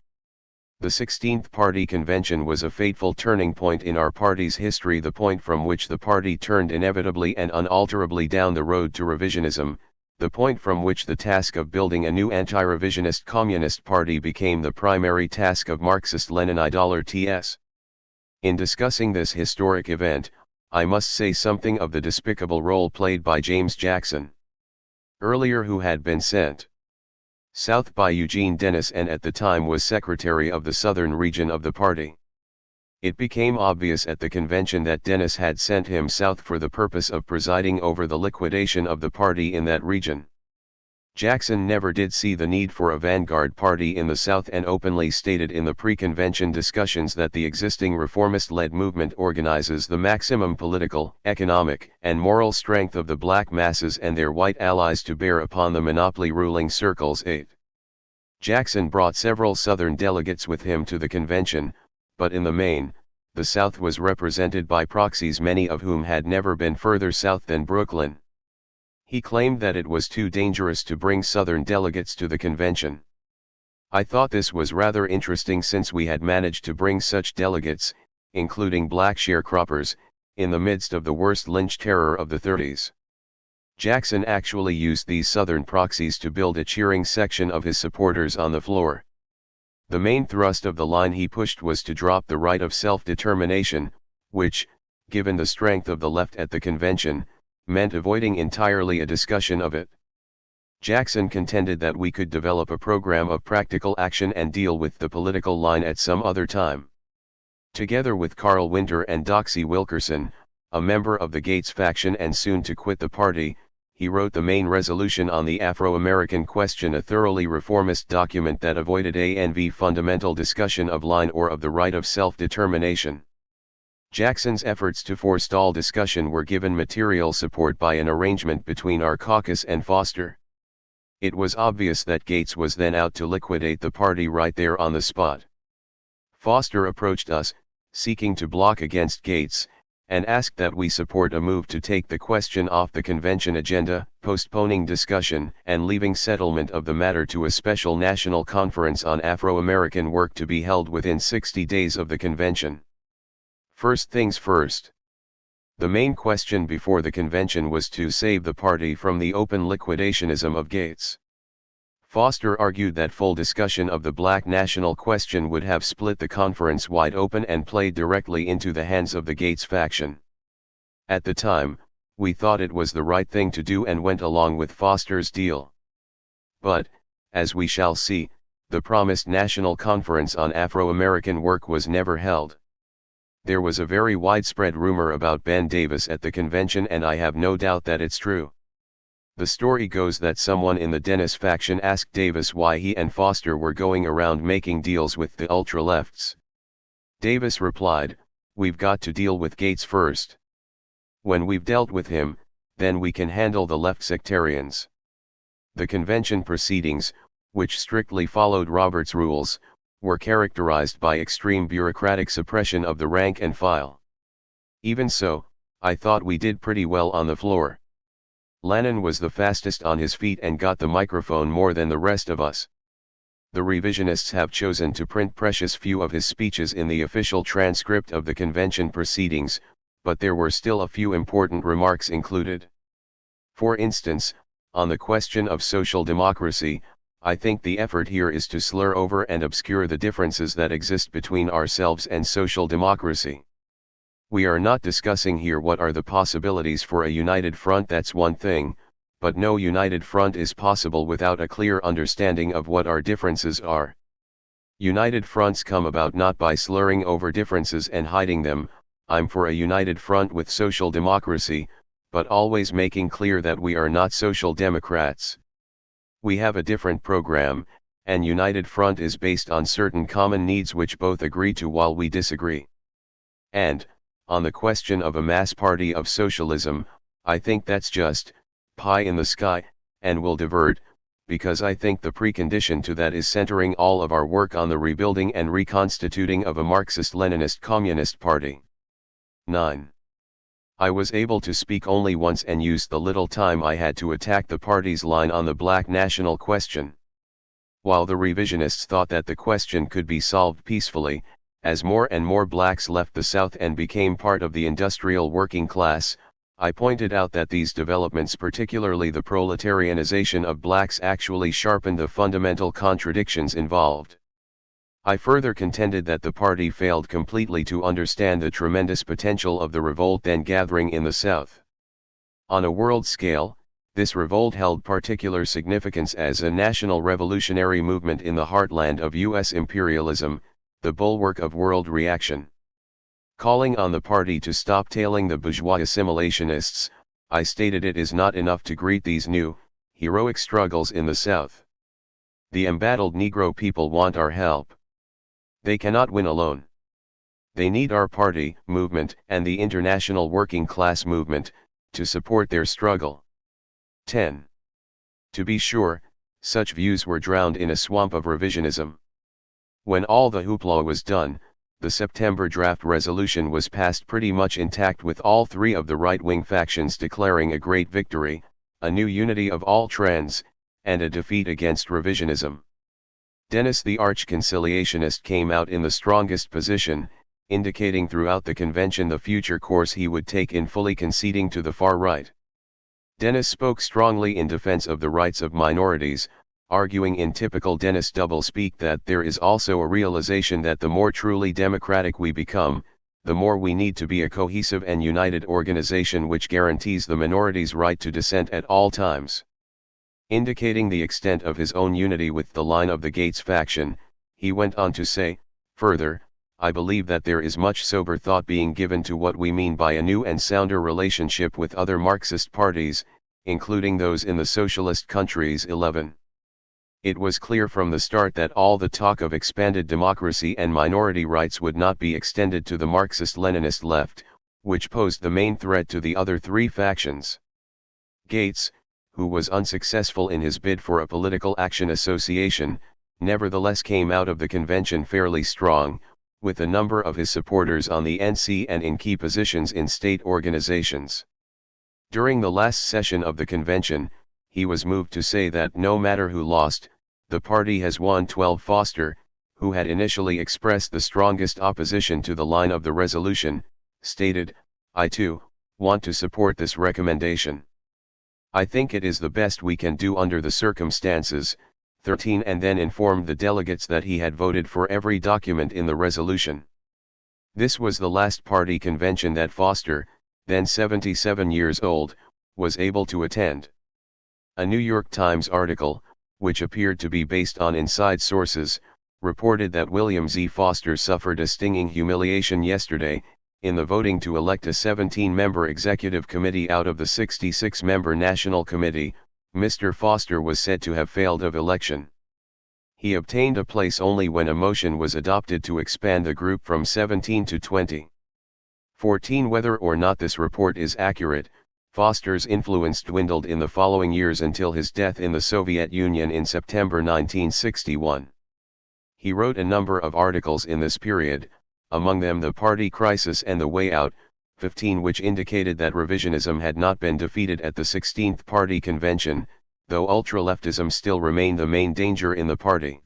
The 16th Party Convention was a fateful turning point in our party's history, the point from which the party turned inevitably and unalterably down the road to revisionism, the point from which the task of building a new anti-revisionist communist party became the primary task of Marxist-Lenin idolaters. In discussing this historic event, I must say something of the despicable role played by James Jackson. Earlier, who had been sent south by Eugene Dennis and at the time was secretary of the southern region of the party. It became obvious at the convention that Dennis had sent him south for the purpose of presiding over the liquidation of the party in that region. Jackson never did see the need for a vanguard party in the South and openly stated in the pre-convention discussions that the existing reformist-led movement organizes the maximum political, economic, and moral strength of the black masses and their white allies to bear upon the monopoly ruling circles. 8. Jackson brought several Southern delegates with him to the convention, but in the main, the South was represented by proxies, many of whom had never been further south than Brooklyn. He claimed that it was too dangerous to bring Southern delegates to the convention. I thought this was rather interesting, since we had managed to bring such delegates, including black sharecroppers, in the midst of the worst lynch terror of the 30s. Jackson actually used these Southern proxies to build a cheering section of his supporters on the floor. The main thrust of the line he pushed was to drop the right of self-determination, which, given the strength of the left at the convention, meant avoiding entirely a discussion of it. Jackson contended that we could develop a program of practical action and deal with the political line at some other time. Together with Carl Winter and Doxey Wilkerson, a member of the Gates faction and soon to quit the party, he wrote the main resolution on the Afro-American question, a thoroughly reformist document that avoided any fundamental discussion of line or of the right of self-determination. Jackson's efforts to forestall discussion were given material support by an arrangement between our caucus and Foster. It was obvious that Gates was then out to liquidate the party right there on the spot. Foster approached us, seeking to block against Gates, and asked that we support a move to take the question off the convention agenda, postponing discussion and leaving settlement of the matter to a special national conference on Afro-American work to be held within 60 days of the convention. First things first. The main question before the convention was to save the party from the open liquidationism of Gates. Foster argued that full discussion of the black national question would have split the conference wide open and played directly into the hands of the Gates faction. At the time, we thought it was the right thing to do and went along with Foster's deal. But, as we shall see, the promised national conference on Afro-American work was never held. There was a very widespread rumor about Ben Davis at the convention, and I have no doubt that it's true. The story goes that someone in the Dennis faction asked Davis why he and Foster were going around making deals with the ultra-lefts. Davis replied, "We've got to deal with Gates first. When we've dealt with him, then we can handle the left sectarians." The convention proceedings, which strictly followed Robert's rules, were characterized by extreme bureaucratic suppression of the rank and file. Even so, I thought we did pretty well on the floor. Lannon was the fastest on his feet and got the microphone more than the rest of us. The revisionists have chosen to print precious few of his speeches in the official transcript of the convention proceedings, but there were still a few important remarks included. For instance, on the question of social democracy, I think the effort here is to slur over and obscure the differences that exist between ourselves and social democracy. We are not discussing here what are the possibilities for a united front, that's one thing, but no united front is possible without a clear understanding of what our differences are. United fronts come about not by slurring over differences and hiding them. I'm for a united front with social democracy, but always making clear that we are not social democrats. We have a different program, and united front is based on certain common needs which both agree to while we disagree. And, on the question of a mass party of socialism, I think that's just pie in the sky, and will divert, because I think the precondition to that is centering all of our work on the rebuilding and reconstituting of a Marxist-Leninist Communist Party. 9. I was able to speak only once and used the little time I had to attack the party's line on the black national question. While the revisionists thought that the question could be solved peacefully, as more and more blacks left the South and became part of the industrial working class, I pointed out that these developments, particularly the proletarianization of blacks, actually sharpened the fundamental contradictions involved. I further contended that the party failed completely to understand the tremendous potential of the revolt then gathering in the South. On a world scale, this revolt held particular significance as a national revolutionary movement in the heartland of U.S. imperialism, the bulwark of world reaction. Calling on the party to stop tailing the bourgeois assimilationists, I stated it is not enough to greet these new, heroic struggles in the South. The embattled Negro people want our help. They cannot win alone. They need our party, movement, and the international working class movement, to support their struggle. 10. To be sure, such views were drowned in a swamp of revisionism. When all the hoopla was done, the September draft resolution was passed pretty much intact with all three of the right-wing factions declaring a great victory, a new unity of all trends, and a defeat against revisionism. Dennis the arch-conciliationist came out in the strongest position, indicating throughout the convention the future course he would take in fully conceding to the far right. Dennis spoke strongly in defense of the rights of minorities, arguing in typical Dennis doublespeak that there is also a realization that the more truly democratic we become, the more we need to be a cohesive and united organization which guarantees the minority's right to dissent at all times. Indicating the extent of his own unity with the line of the Gates faction, he went on to say, further, I believe that there is much sober thought being given to what we mean by a new and sounder relationship with other Marxist parties, including those in the socialist countries. 11. It was clear from the start that all the talk of expanded democracy and minority rights would not be extended to the Marxist-Leninist left, which posed the main threat to the other three factions. Gates, who was unsuccessful in his bid for a political action association, nevertheless came out of the convention fairly strong, with a number of his supporters on the NC and in key positions in state organizations. During the last session of the convention, he was moved to say that no matter who lost, the party has won. 12 Foster, who had initially expressed the strongest opposition to the line of the resolution, stated, "I too, want to support this recommendation. I think it is the best we can do under the circumstances." 13 and then informed the delegates that he had voted for every document in the resolution. This was the last party convention that Foster, then 77 years old, was able to attend. A New York Times article, which appeared to be based on inside sources, reported that William Z. Foster suffered a stinging humiliation yesterday, in the voting to elect a 17-member executive committee out of the 66-member National Committee. Mr. Foster was said to have failed of election. He obtained a place only when a motion was adopted to expand the group from 17 to 20. 14 Whether or not this report is accurate, Foster's influence dwindled in the following years until his death in the Soviet Union in September 1961. He wrote a number of articles in this period, among them The Party Crisis and the Way Out, 15, which indicated that revisionism had not been defeated at the 16th Party Convention, though ultraleftism still remained the main danger in the party.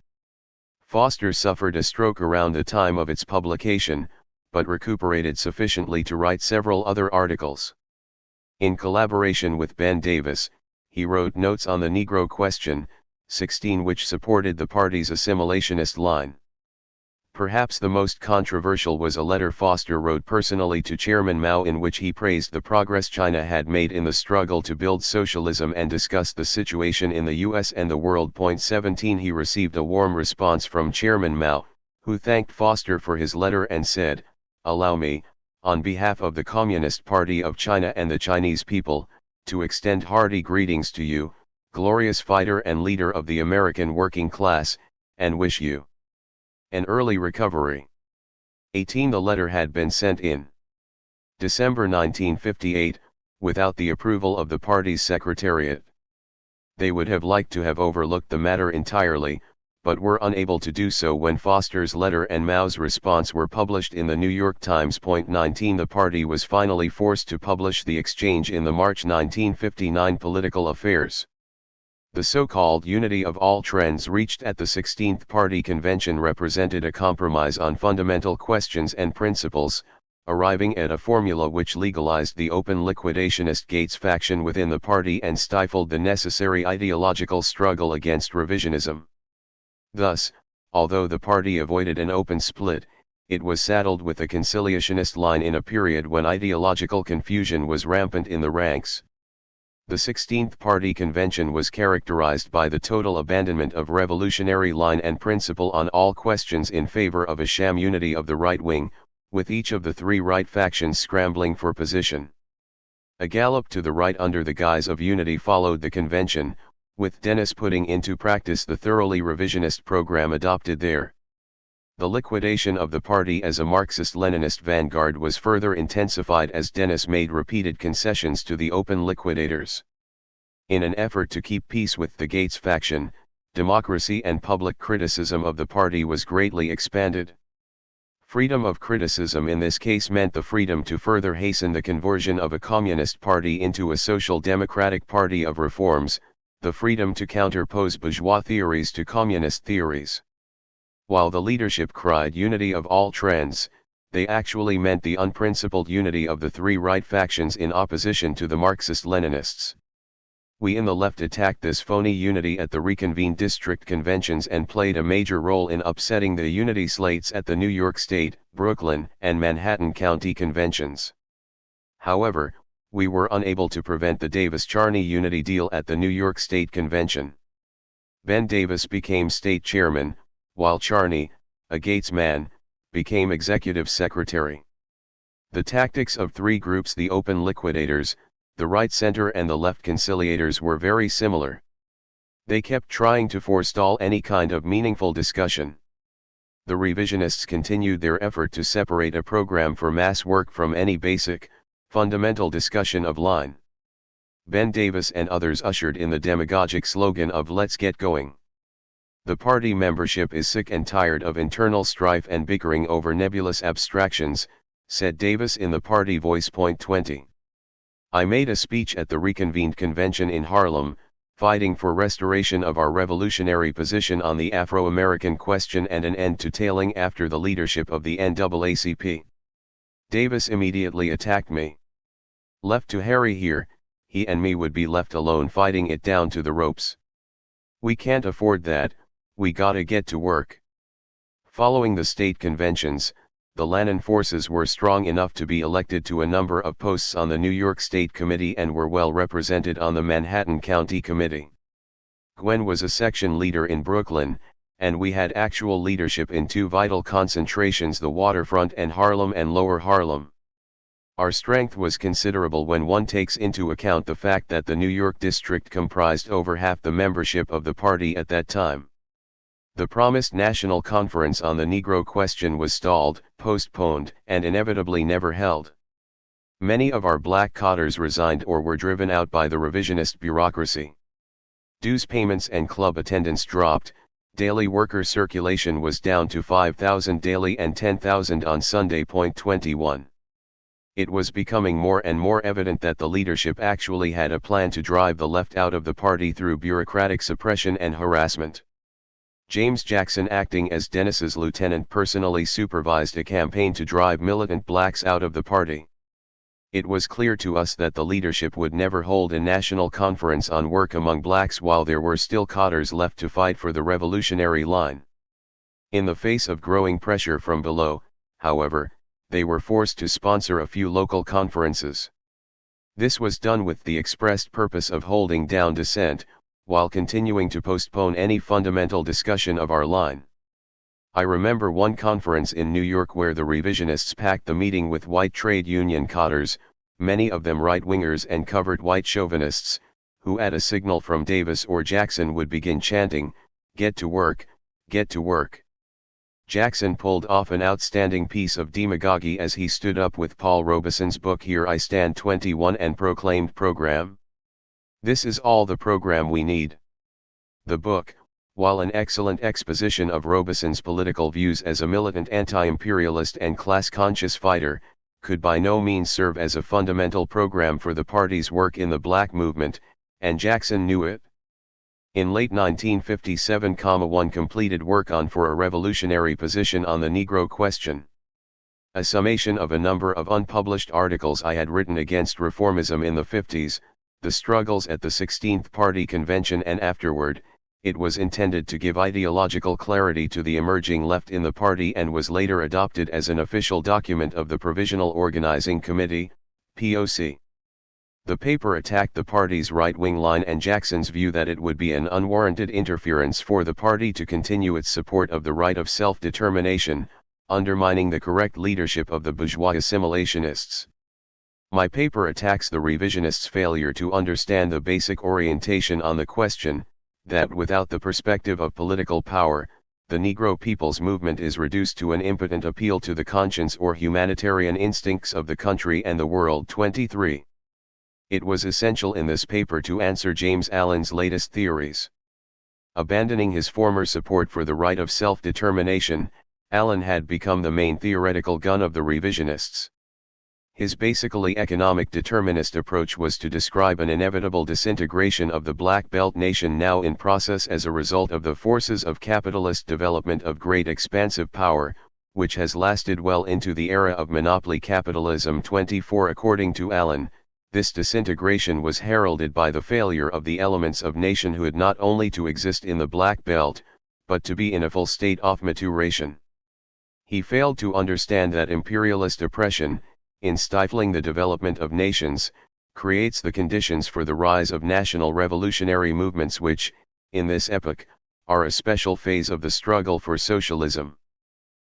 Foster suffered a stroke around the time of its publication, but recuperated sufficiently to write several other articles. In collaboration with Ben Davis, he wrote Notes on the Negro Question, 16, which supported the party's assimilationist line. Perhaps the most controversial was a letter Foster wrote personally to Chairman Mao in which he praised the progress China had made in the struggle to build socialism and discussed the situation in the US and the world. 17 He received a warm response from Chairman Mao, who thanked Foster for his letter and said, "Allow me, on behalf of the Communist Party of China and the Chinese people, to extend hearty greetings to you, glorious fighter and leader of the American working class, and wish you an early recovery." 18 The letter had been sent in December 1958, without the approval of the party's secretariat. They would have liked to have overlooked the matter entirely, but were unable to do so when Foster's letter and Mao's response were published in the New York Times. 19 The party was finally forced to publish the exchange in the March 1959 Political Affairs. The so-called unity of all trends reached at the 16th Party Convention represented a compromise on fundamental questions and principles, arriving at a formula which legalized the open liquidationist Gates faction within the party and stifled the necessary ideological struggle against revisionism. Thus, although the party avoided an open split, it was saddled with a conciliationist line in a period when ideological confusion was rampant in the ranks. The 16th Party Convention was characterized by the total abandonment of revolutionary line and principle on all questions in favor of a sham unity of the right wing, with each of the three right factions scrambling for position. A gallop to the right under the guise of unity followed the convention, with Dennis putting into practice the thoroughly revisionist program adopted there. The liquidation of the party as a Marxist-Leninist vanguard was further intensified as Dennis made repeated concessions to the open liquidators. In an effort to keep peace with the Gates faction, democracy and public criticism of the party was greatly expanded. Freedom of criticism in this case meant the freedom to further hasten the conversion of a communist party into a social democratic party of reforms, the freedom to counterpose bourgeois theories to communist theories. While the leadership cried unity of all trends, they actually meant the unprincipled unity of the three right factions in opposition to the Marxist-Leninists. We in the left attacked this phony unity at the reconvened district conventions and played a major role in upsetting the unity slates at the New York State, Brooklyn, and Manhattan County conventions. However, we were unable to prevent the Davis-Charney unity deal at the New York State Convention. Ben Davis became state chairman, while Charney, a Gates man, became executive secretary. The tactics of three groups, the open liquidators, the right center and the left conciliators, were very similar. They kept trying to forestall any kind of meaningful discussion. The revisionists continued their effort to separate a program for mass work from any basic, fundamental discussion of line. Ben Davis and others ushered in the demagogic slogan of "Let's get going." The party membership is sick and tired of internal strife and bickering over nebulous abstractions, said Davis in the Party Voice. 20. I made a speech at the reconvened convention in Harlem, fighting for restoration of our revolutionary position on the Afro-American question and an end to tailing after the leadership of the NAACP. Davis immediately attacked me. Left to Harry here, he and me would be left alone fighting it down to the ropes. We can't afford that, we gotta get to work. Following the state conventions, the Lannan forces were strong enough to be elected to a number of posts on the New York State Committee and were well represented on the Manhattan County Committee. Gwen was a section leader in Brooklyn, and we had actual leadership in two vital concentrations, the waterfront and Harlem and Lower Harlem. Our strength was considerable when one takes into account the fact that the New York district comprised over half the membership of the party at that time. The promised national conference on the Negro question was stalled, postponed, and inevitably never held. Many of our black cotters resigned or were driven out by the revisionist bureaucracy. Dues payments and club attendance dropped, daily worker circulation was down to 5,000 daily and 10,000 on Sunday. 21. It was becoming more and more evident that the leadership actually had a plan to drive the left out of the party through bureaucratic suppression and harassment. James Jackson, acting as Dennis's lieutenant, personally supervised a campaign to drive militant blacks out of the party. It was clear to us that the leadership would never hold a national conference on work among blacks while there were still cotters left to fight for the revolutionary line. In the face of growing pressure from below, however, they were forced to sponsor a few local conferences. This was done with the expressed purpose of holding down dissent, while continuing to postpone any fundamental discussion of our line. I remember one conference in New York where the revisionists packed the meeting with white trade union cotters, many of them right-wingers and covert white chauvinists, who at a signal from Davis or Jackson would begin chanting, "Get to work, get to work." Jackson pulled off an outstanding piece of demagoguery as he stood up with Paul Robeson's book Here I Stand 21 and proclaimed program. This is all the program we need. The book, while an excellent exposition of Robeson's political views as a militant anti-imperialist and class-conscious fighter, could by no means serve as a fundamental program for the party's work in the black movement, and Jackson knew it. In late 1957, one completed work on For a Revolutionary Position on the Negro Question. A summation of a number of unpublished articles I had written against reformism in the 50s, the struggles at the 16th Party Convention and afterward. It was intended to give ideological clarity to the emerging left in the party and was later adopted as an official document of the Provisional Organizing Committee, POC. The paper attacked the party's right-wing line and Jackson's view that it would be an unwarranted interference for the party to continue its support of the right of self-determination, undermining the correct leadership of the bourgeois assimilationists. My paper attacks the revisionists' failure to understand the basic orientation on the question, that without the perspective of political power, the Negro people's movement is reduced to an impotent appeal to the conscience or humanitarian instincts of the country and the world. 23. It was essential in this paper to answer James Allen's latest theories. Abandoning his former support for the right of self-determination, Allen had become the main theoretical gun of the revisionists. His basically economic determinist approach was to describe an inevitable disintegration of the Black Belt nation now in process as a result of the forces of capitalist development of great expansive power, which has lasted well into the era of monopoly capitalism. 24. According to Allen, this disintegration was heralded by the failure of the elements of nationhood not only to exist in the Black Belt, but to be in a full state of maturation. He failed to understand that imperialist oppression, in stifling the development of nations, creates the conditions for the rise of national revolutionary movements which, in this epoch, are a special phase of the struggle for socialism.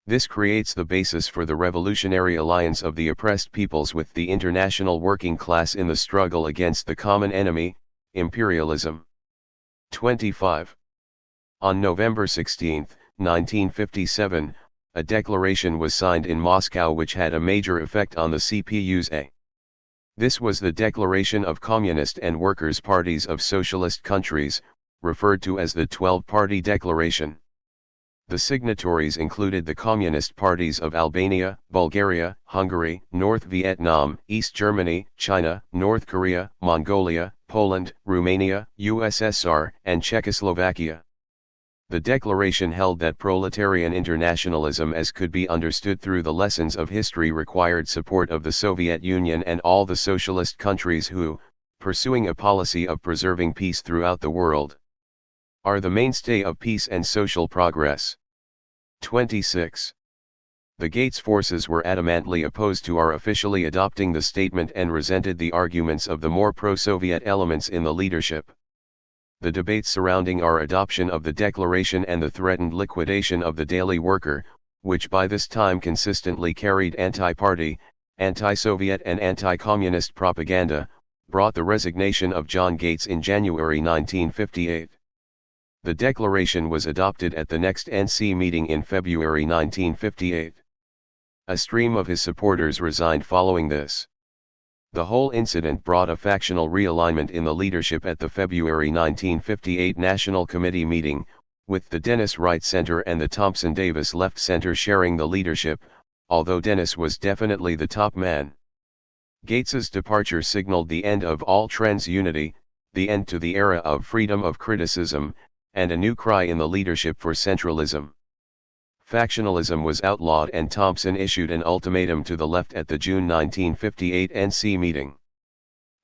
This creates the basis for the revolutionary alliance of the oppressed peoples with the international working class in the struggle against the common enemy, imperialism. 25. On November 16, 1957, a declaration was signed in Moscow which had a major effect on the CPUSA. This was the Declaration of Communist and Workers' Parties of Socialist Countries, referred to as the 12-Party Declaration. The signatories included the Communist parties of Albania, Bulgaria, Hungary, North Vietnam, East Germany, China, North Korea, Mongolia, Poland, Romania, USSR, and Czechoslovakia. The declaration held that proletarian internationalism as could be understood through the lessons of history required support of the Soviet Union and all the socialist countries who, pursuing a policy of preserving peace throughout the world, are the mainstay of peace and social progress. 26. The Gates forces were adamantly opposed to our officially adopting the statement and resented the arguments of the more pro-Soviet elements in the leadership. The debates surrounding our adoption of the declaration and the threatened liquidation of the Daily Worker, which by this time consistently carried anti-party, anti-Soviet and anti-communist propaganda, brought the resignation of John Gates in January 1958. The declaration was adopted at the next NC meeting in February 1958. A stream of his supporters resigned following this. The whole incident brought a factional realignment in the leadership at the February 1958 National Committee meeting, with the Dennis Right Center and the Thompson Davis Left Center sharing the leadership, although Dennis was definitely the top man. Gates's departure signaled the end of all trends unity, the end to the era of freedom of criticism, and a new cry in the leadership for centralism. Factionalism was outlawed and Thompson issued an ultimatum to the left at the June 1958 NC meeting.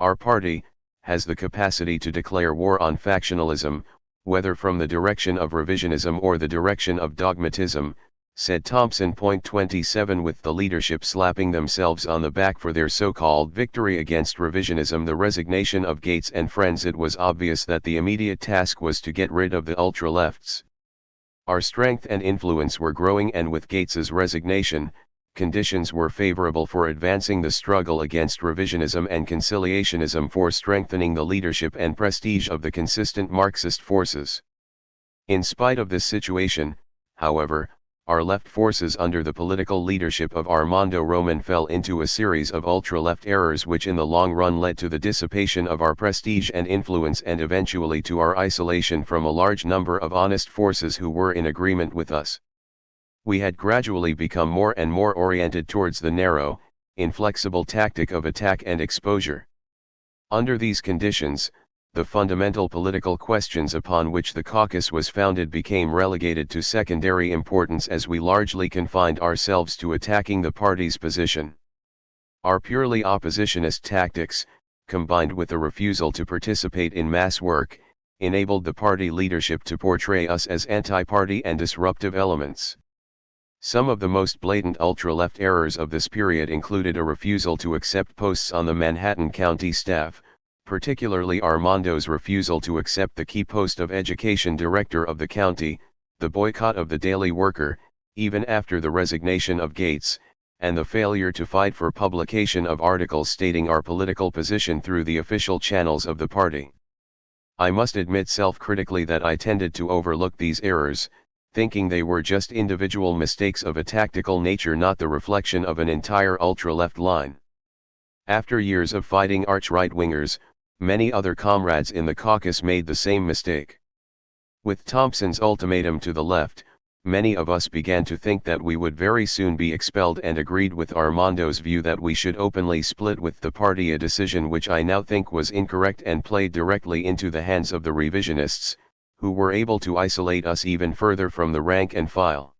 Our party has the capacity to declare war on factionalism, whether from the direction of revisionism or the direction of dogmatism, said Thompson. 27 With the leadership slapping themselves on the back for their so-called victory against revisionism, the resignation of Gates and friends, it was obvious that the immediate task was to get rid of the ultra-lefts. Our strength and influence were growing, and with Gates's resignation, conditions were favorable for advancing the struggle against revisionism and conciliationism, for strengthening the leadership and prestige of the consistent Marxist forces. In spite of this situation, however, our left forces under the political leadership of Armando Roman fell into a series of ultra-left errors which in the long run led to the dissipation of our prestige and influence and eventually to our isolation from a large number of honest forces who were in agreement with us. We had gradually become more and more oriented towards the narrow, inflexible tactic of attack and exposure. Under these conditions, the fundamental political questions upon which the caucus was founded became relegated to secondary importance as we largely confined ourselves to attacking the party's position. Our purely oppositionist tactics, combined with a refusal to participate in mass work, enabled the party leadership to portray us as anti-party and disruptive elements. Some of the most blatant ultra-left errors of this period included a refusal to accept posts on the Manhattan County staff, particularly Armando's refusal to accept the key post of education director of the county, the boycott of the Daily Worker, even after the resignation of Gates, and the failure to fight for publication of articles stating our political position through the official channels of the party. I must admit self-critically that I tended to overlook these errors, thinking they were just individual mistakes of a tactical nature, not the reflection of an entire ultra-left line. After years of fighting arch-right-wingers, many other comrades in the caucus made the same mistake. With Thompson's ultimatum to the left, many of us began to think that we would very soon be expelled and agreed with Armando's view that we should openly split with the party, a decision which I now think was incorrect and played directly into the hands of the revisionists, who were able to isolate us even further from the rank and file.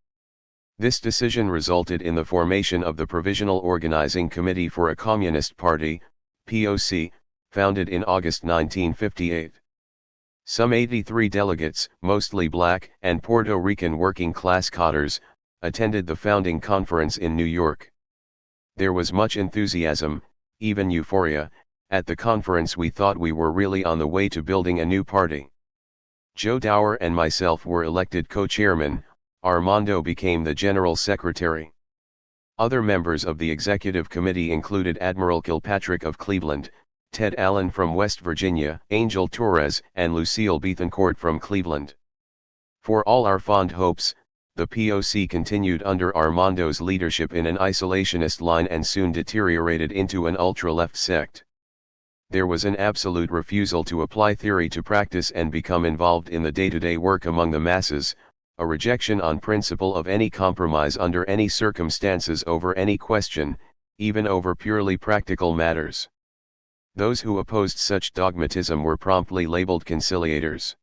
This decision resulted in the formation of the Provisional Organizing Committee for a Communist Party, POC, founded in August 1958. Some 83 delegates, mostly black and Puerto Rican working-class cadres, attended the founding conference in New York. There was much enthusiasm, even euphoria. At the conference we thought we were really on the way to building a new party. Joe Dower and myself were elected co-chairmen. Armando became the general secretary. Other members of the executive committee included Admiral Kilpatrick of Cleveland, Ted Allen from West Virginia, Angel Torres, and Lucille Bethencourt from Cleveland. For all our fond hopes, the POC continued under Armando's leadership in an isolationist line and soon deteriorated into an ultra-left sect. There was an absolute refusal to apply theory to practice and become involved in the day-to-day work among the masses, a rejection on principle of any compromise under any circumstances over any question, even over purely practical matters. Those who opposed such dogmatism were promptly labeled conciliators.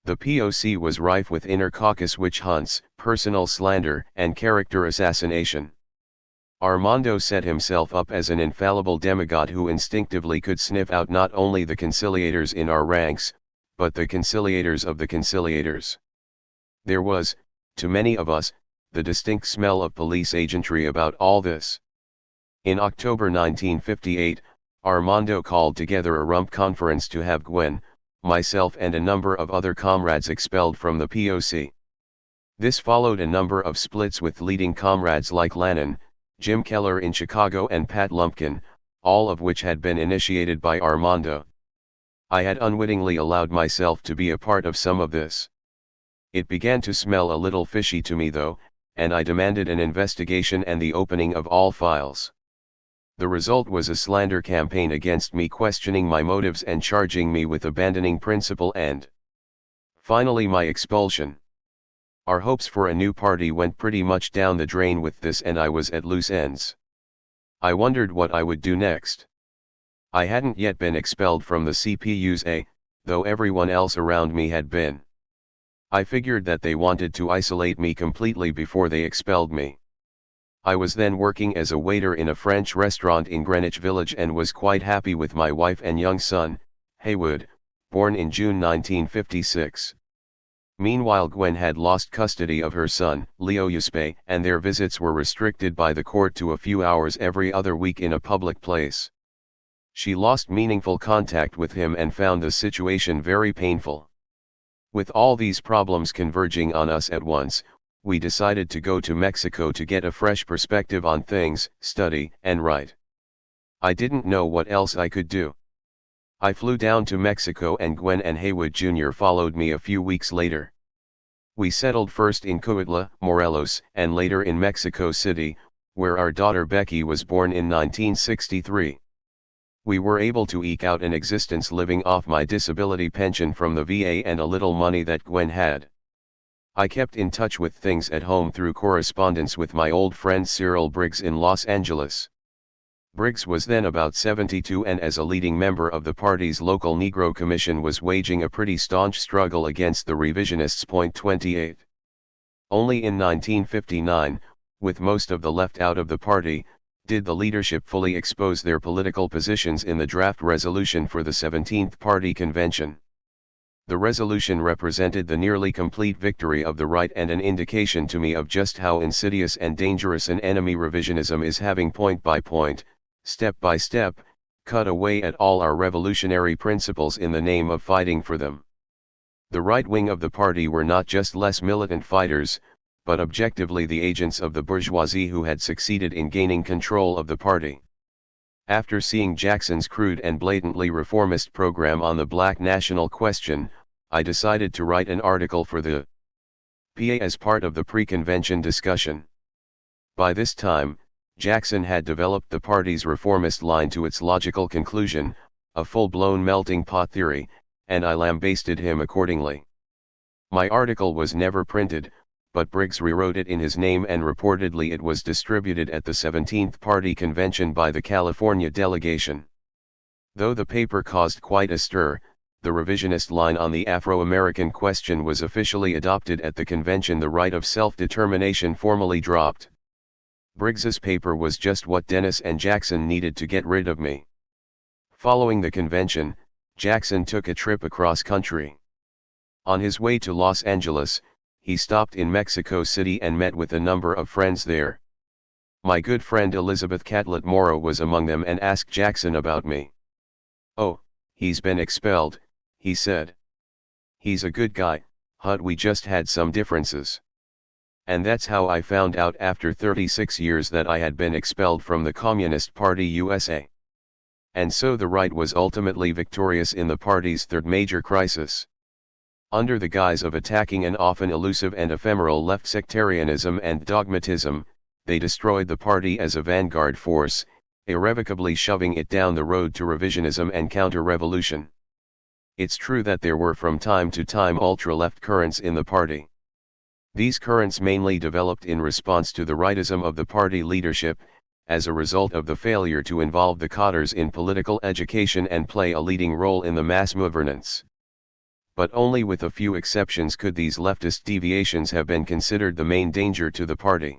The POC was rife with inner caucus witch hunts, personal slander, and character assassination. Armando set himself up as an infallible demigod who instinctively could sniff out not only the conciliators in our ranks, but the conciliators of the conciliators. There was, to many of us, the distinct smell of police agentry about all this. In October 1958, Armando called together a rump conference to have Gwen, myself and a number of other comrades expelled from the POC. This followed a number of splits with leading comrades like Lannon, Jim Keller in Chicago and Pat Lumpkin, all of which had been initiated by Armando. I had unwittingly allowed myself to be a part of some of this. It began to smell a little fishy to me though, and I demanded an investigation and the opening of all files. The result was a slander campaign against me, questioning my motives and charging me with abandoning principle and finally my expulsion. Our hopes for a new party went pretty much down the drain with this, and I was at loose ends. I wondered what I would do next. I hadn't yet been expelled from the CPUSA, though everyone else around me had been. I figured that they wanted to isolate me completely before they expelled me. I was then working as a waiter in a French restaurant in Greenwich Village and was quite happy with my wife and young son, Haywood, born in June 1956. Meanwhile, Gwen had lost custody of her son, Leo Yuspe, and their visits were restricted by the court to a few hours every other week in a public place. She lost meaningful contact with him and found the situation very painful. With all these problems converging on us at once, we decided to go to Mexico to get a fresh perspective on things, study, and write. I didn't know what else I could do. I flew down to Mexico and Gwen and Haywood Jr. followed me a few weeks later. We settled first in Cuautla, Morelos, and later in Mexico City, where our daughter Becky was born in 1963. We were able to eke out an existence living off my disability pension from the VA and a little money that Gwen had. I kept in touch with things at home through correspondence with my old friend Cyril Briggs in Los Angeles. Briggs was then about 72 and as a leading member of the party's local Negro Commission was waging a pretty staunch struggle against the revisionists. 28. Only in 1959, with most of the left out of the party, did the leadership fully expose their political positions in the draft resolution for the 17th Party Convention. The resolution represented the nearly complete victory of the right and an indication to me of just how insidious and dangerous an enemy revisionism is, having point by point, step by step, cut away at all our revolutionary principles in the name of fighting for them. The right wing of the party were not just less militant fighters, but objectively the agents of the bourgeoisie who had succeeded in gaining control of the party. After seeing Jackson's crude and blatantly reformist program on the black national question, I decided to write an article for the PA as part of the pre-convention discussion. By this time, Jackson had developed the party's reformist line to its logical conclusion, a full-blown melting pot theory, and I lambasted him accordingly. My article was never printed, but Briggs rewrote it in his name and reportedly it was distributed at the 17th Party Convention by the California delegation. Though the paper caused quite a stir, the revisionist line on the Afro-American question was officially adopted at the convention. The right of self-determination formally dropped. Briggs's paper was just what Dennis and Jackson needed to get rid of me. Following the convention, Jackson took a trip across country. On his way to Los Angeles, he stopped in Mexico City and met with a number of friends there. My good friend Elizabeth Catlett Morrow was among them and asked Jackson about me. "Oh, he's been expelled," he said. "He's a good guy, Hud, we just had some differences." And that's how I found out after 36 years that I had been expelled from the Communist Party USA. And so the right was ultimately victorious in the party's third major crisis. Under the guise of attacking an often elusive and ephemeral left sectarianism and dogmatism, they destroyed the party as a vanguard force, irrevocably shoving it down the road to revisionism and counter-revolution. It's true that there were from time to time ultra-left currents in the party. These currents mainly developed in response to the rightism of the party leadership, as a result of the failure to involve the cadres in political education and play a leading role in the mass governance. But only with a few exceptions could these leftist deviations have been considered the main danger to the party.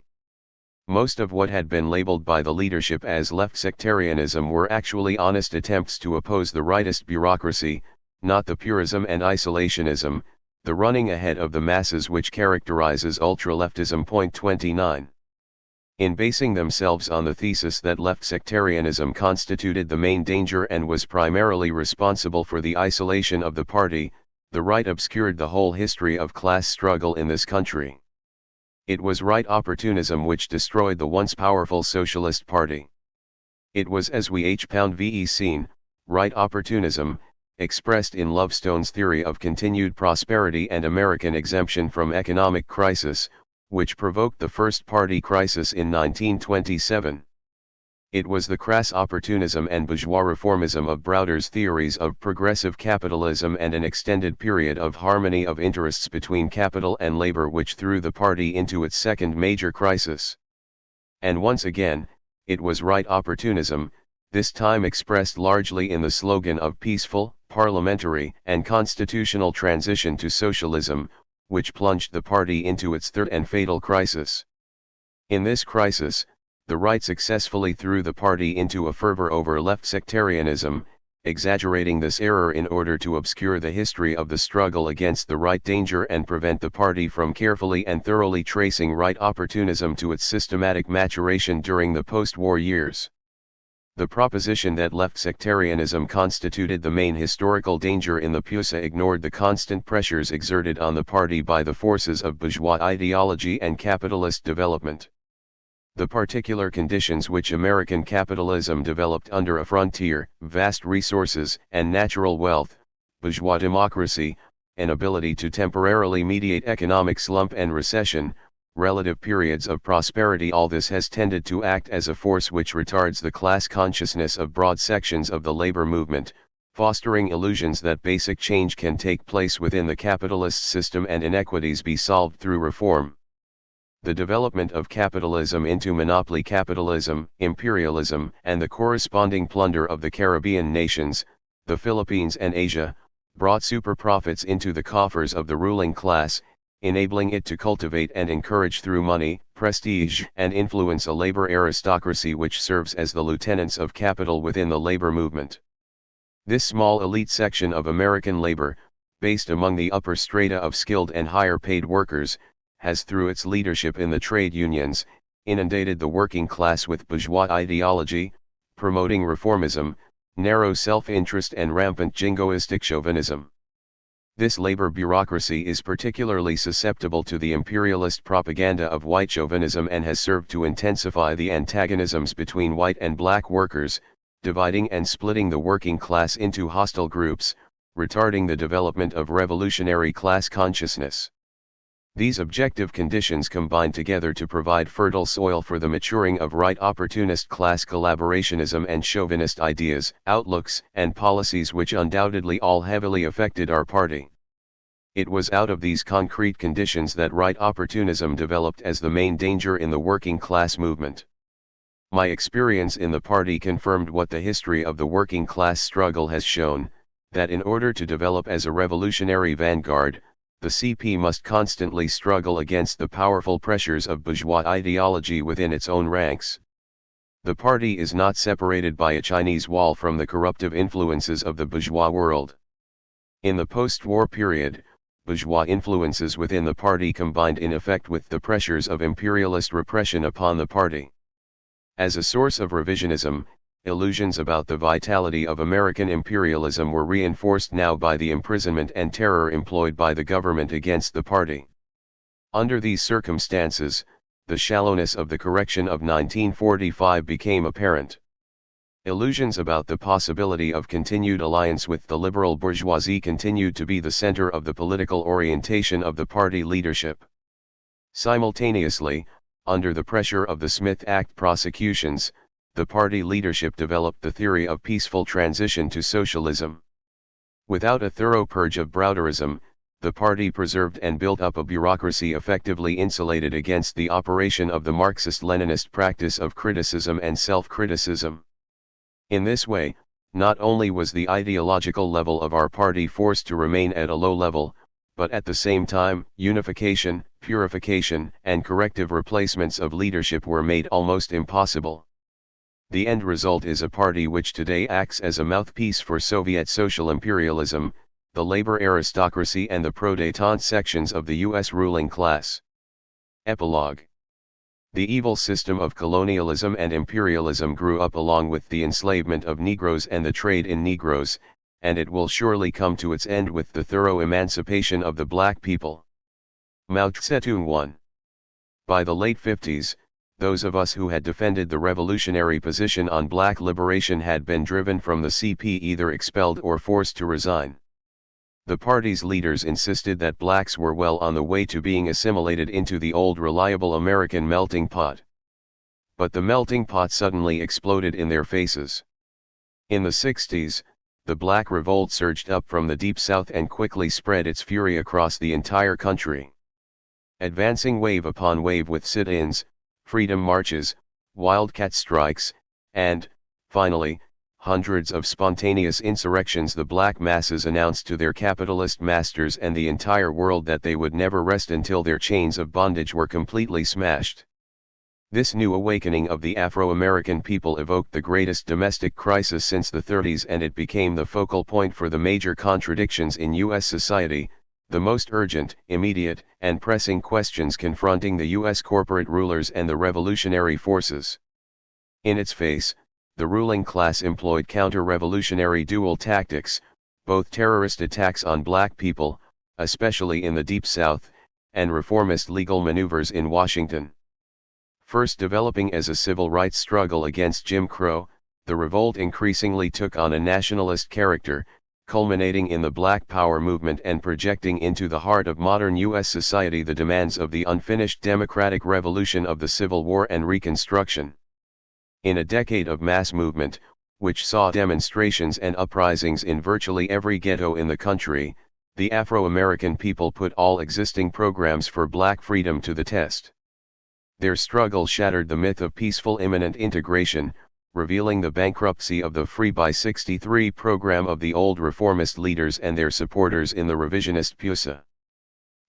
Most of what had been labeled by the leadership as left sectarianism were actually honest attempts to oppose the rightist bureaucracy, not the purism and isolationism, the running ahead of the masses which characterizes ultra-leftism. 29. In basing themselves on the thesis that left sectarianism constituted the main danger and was primarily responsible for the isolation of the party, the right obscured the whole history of class struggle in this country. It was right opportunism which destroyed the once powerful Socialist Party. It was, as we have seen, right opportunism, expressed in Lovestone's theory of continued prosperity and American exemption from economic crisis, which provoked the first party crisis in 1927. It was the crass opportunism and bourgeois reformism of Browder's theories of progressive capitalism and an extended period of harmony of interests between capital and labor which threw the party into its second major crisis. And once again, it was right opportunism, this time expressed largely in the slogan of peaceful, parliamentary, and constitutional transition to socialism, which plunged the party into its third and fatal crisis. In this crisis, the right successfully threw the party into a fervor over left sectarianism, exaggerating this error in order to obscure the history of the struggle against the right danger and prevent the party from carefully and thoroughly tracing right opportunism to its systematic maturation during the post-war years. The proposition that left sectarianism constituted the main historical danger in the PUSA ignored the constant pressures exerted on the party by the forces of bourgeois ideology and capitalist development. The particular conditions which American capitalism developed under a frontier, vast resources and natural wealth, bourgeois democracy, an ability to temporarily mediate economic slump and recession, relative periods of prosperity, all this has tended to act as a force which retards the class consciousness of broad sections of the labor movement, fostering illusions that basic change can take place within the capitalist system and inequities be solved through reform. The development of capitalism into monopoly capitalism, imperialism, and the corresponding plunder of the Caribbean nations, the Philippines and Asia, brought super profits into the coffers of the ruling class, enabling it to cultivate and encourage through money, prestige, and influence a labor aristocracy which serves as the lieutenants of capital within the labor movement. This small elite section of American labor, based among the upper strata of skilled and higher paid workers, has through its leadership in the trade unions, inundated the working class with bourgeois ideology, promoting reformism, narrow self-interest and rampant jingoistic chauvinism. This labor bureaucracy is particularly susceptible to the imperialist propaganda of white chauvinism and has served to intensify the antagonisms between white and black workers, dividing and splitting the working class into hostile groups, retarding the development of revolutionary class consciousness. These objective conditions combine together to provide fertile soil for the maturing of right opportunist class collaborationism and chauvinist ideas, outlooks, and policies which undoubtedly all heavily affected our party. It was out of these concrete conditions that right opportunism developed as the main danger in the working class movement. My experience in the party confirmed what the history of the working class struggle has shown, that in order to develop as a revolutionary vanguard, the CP must constantly struggle against the powerful pressures of bourgeois ideology within its own ranks. The party is not separated by a Chinese wall from the corruptive influences of the bourgeois world. In the post-war period, bourgeois influences within the party combined in effect with the pressures of imperialist repression upon the party. As a source of revisionism, illusions about the vitality of American imperialism were reinforced now by the imprisonment and terror employed by the government against the party. Under these circumstances, the shallowness of the correction of 1945 became apparent. Illusions about the possibility of continued alliance with the liberal bourgeoisie continued to be the center of the political orientation of the party leadership. Simultaneously, under the pressure of the Smith Act prosecutions, the party leadership developed the theory of peaceful transition to socialism. Without a thorough purge of browderism, the party preserved and built up a bureaucracy effectively insulated against the operation of the Marxist-Leninist practice of criticism and self-criticism. In this way, not only was the ideological level of our party forced to remain at a low level, but at the same time, unification, purification, and corrective replacements of leadership were made almost impossible. The end result is a party which today acts as a mouthpiece for Soviet social imperialism, the labor aristocracy and the pro-détente sections of the U.S. ruling class. Epilogue. The evil system of colonialism and imperialism grew up along with the enslavement of Negroes and the trade in Negroes, and it will surely come to its end with the thorough emancipation of the black people. Mao Zedong 1. By the late 50s, those of us who had defended the revolutionary position on black liberation had been driven from the CP, either expelled or forced to resign. The party's leaders insisted that blacks were well on the way to being assimilated into the old reliable American melting pot. But the melting pot suddenly exploded in their faces. In the 60s, the black revolt surged up from the Deep South and quickly spread its fury across the entire country. Advancing wave upon wave with sit-ins, freedom marches, wildcat strikes, and, finally, hundreds of spontaneous insurrections, the black masses announced to their capitalist masters and the entire world that they would never rest until their chains of bondage were completely smashed. This new awakening of the Afro-American people evoked the greatest domestic crisis since the 30s, and it became the focal point for the major contradictions in U.S. society, the most urgent, immediate, and pressing questions confronting the U.S. corporate rulers and the revolutionary forces. In its face, the ruling class employed counter-revolutionary dual tactics, both terrorist attacks on black people, especially in the Deep South, and reformist legal maneuvers in Washington. First developing as a civil rights struggle against Jim Crow, the revolt increasingly took on a nationalist character, culminating in the Black Power movement and projecting into the heart of modern U.S. society the demands of the unfinished democratic revolution of the Civil War and Reconstruction. In a decade of mass movement, which saw demonstrations and uprisings in virtually every ghetto in the country, the Afro-American people put all existing programs for black freedom to the test. Their struggle shattered the myth of peaceful imminent integration, revealing the bankruptcy of the Free by 63 program of the old reformist leaders and their supporters in the revisionist PUSA.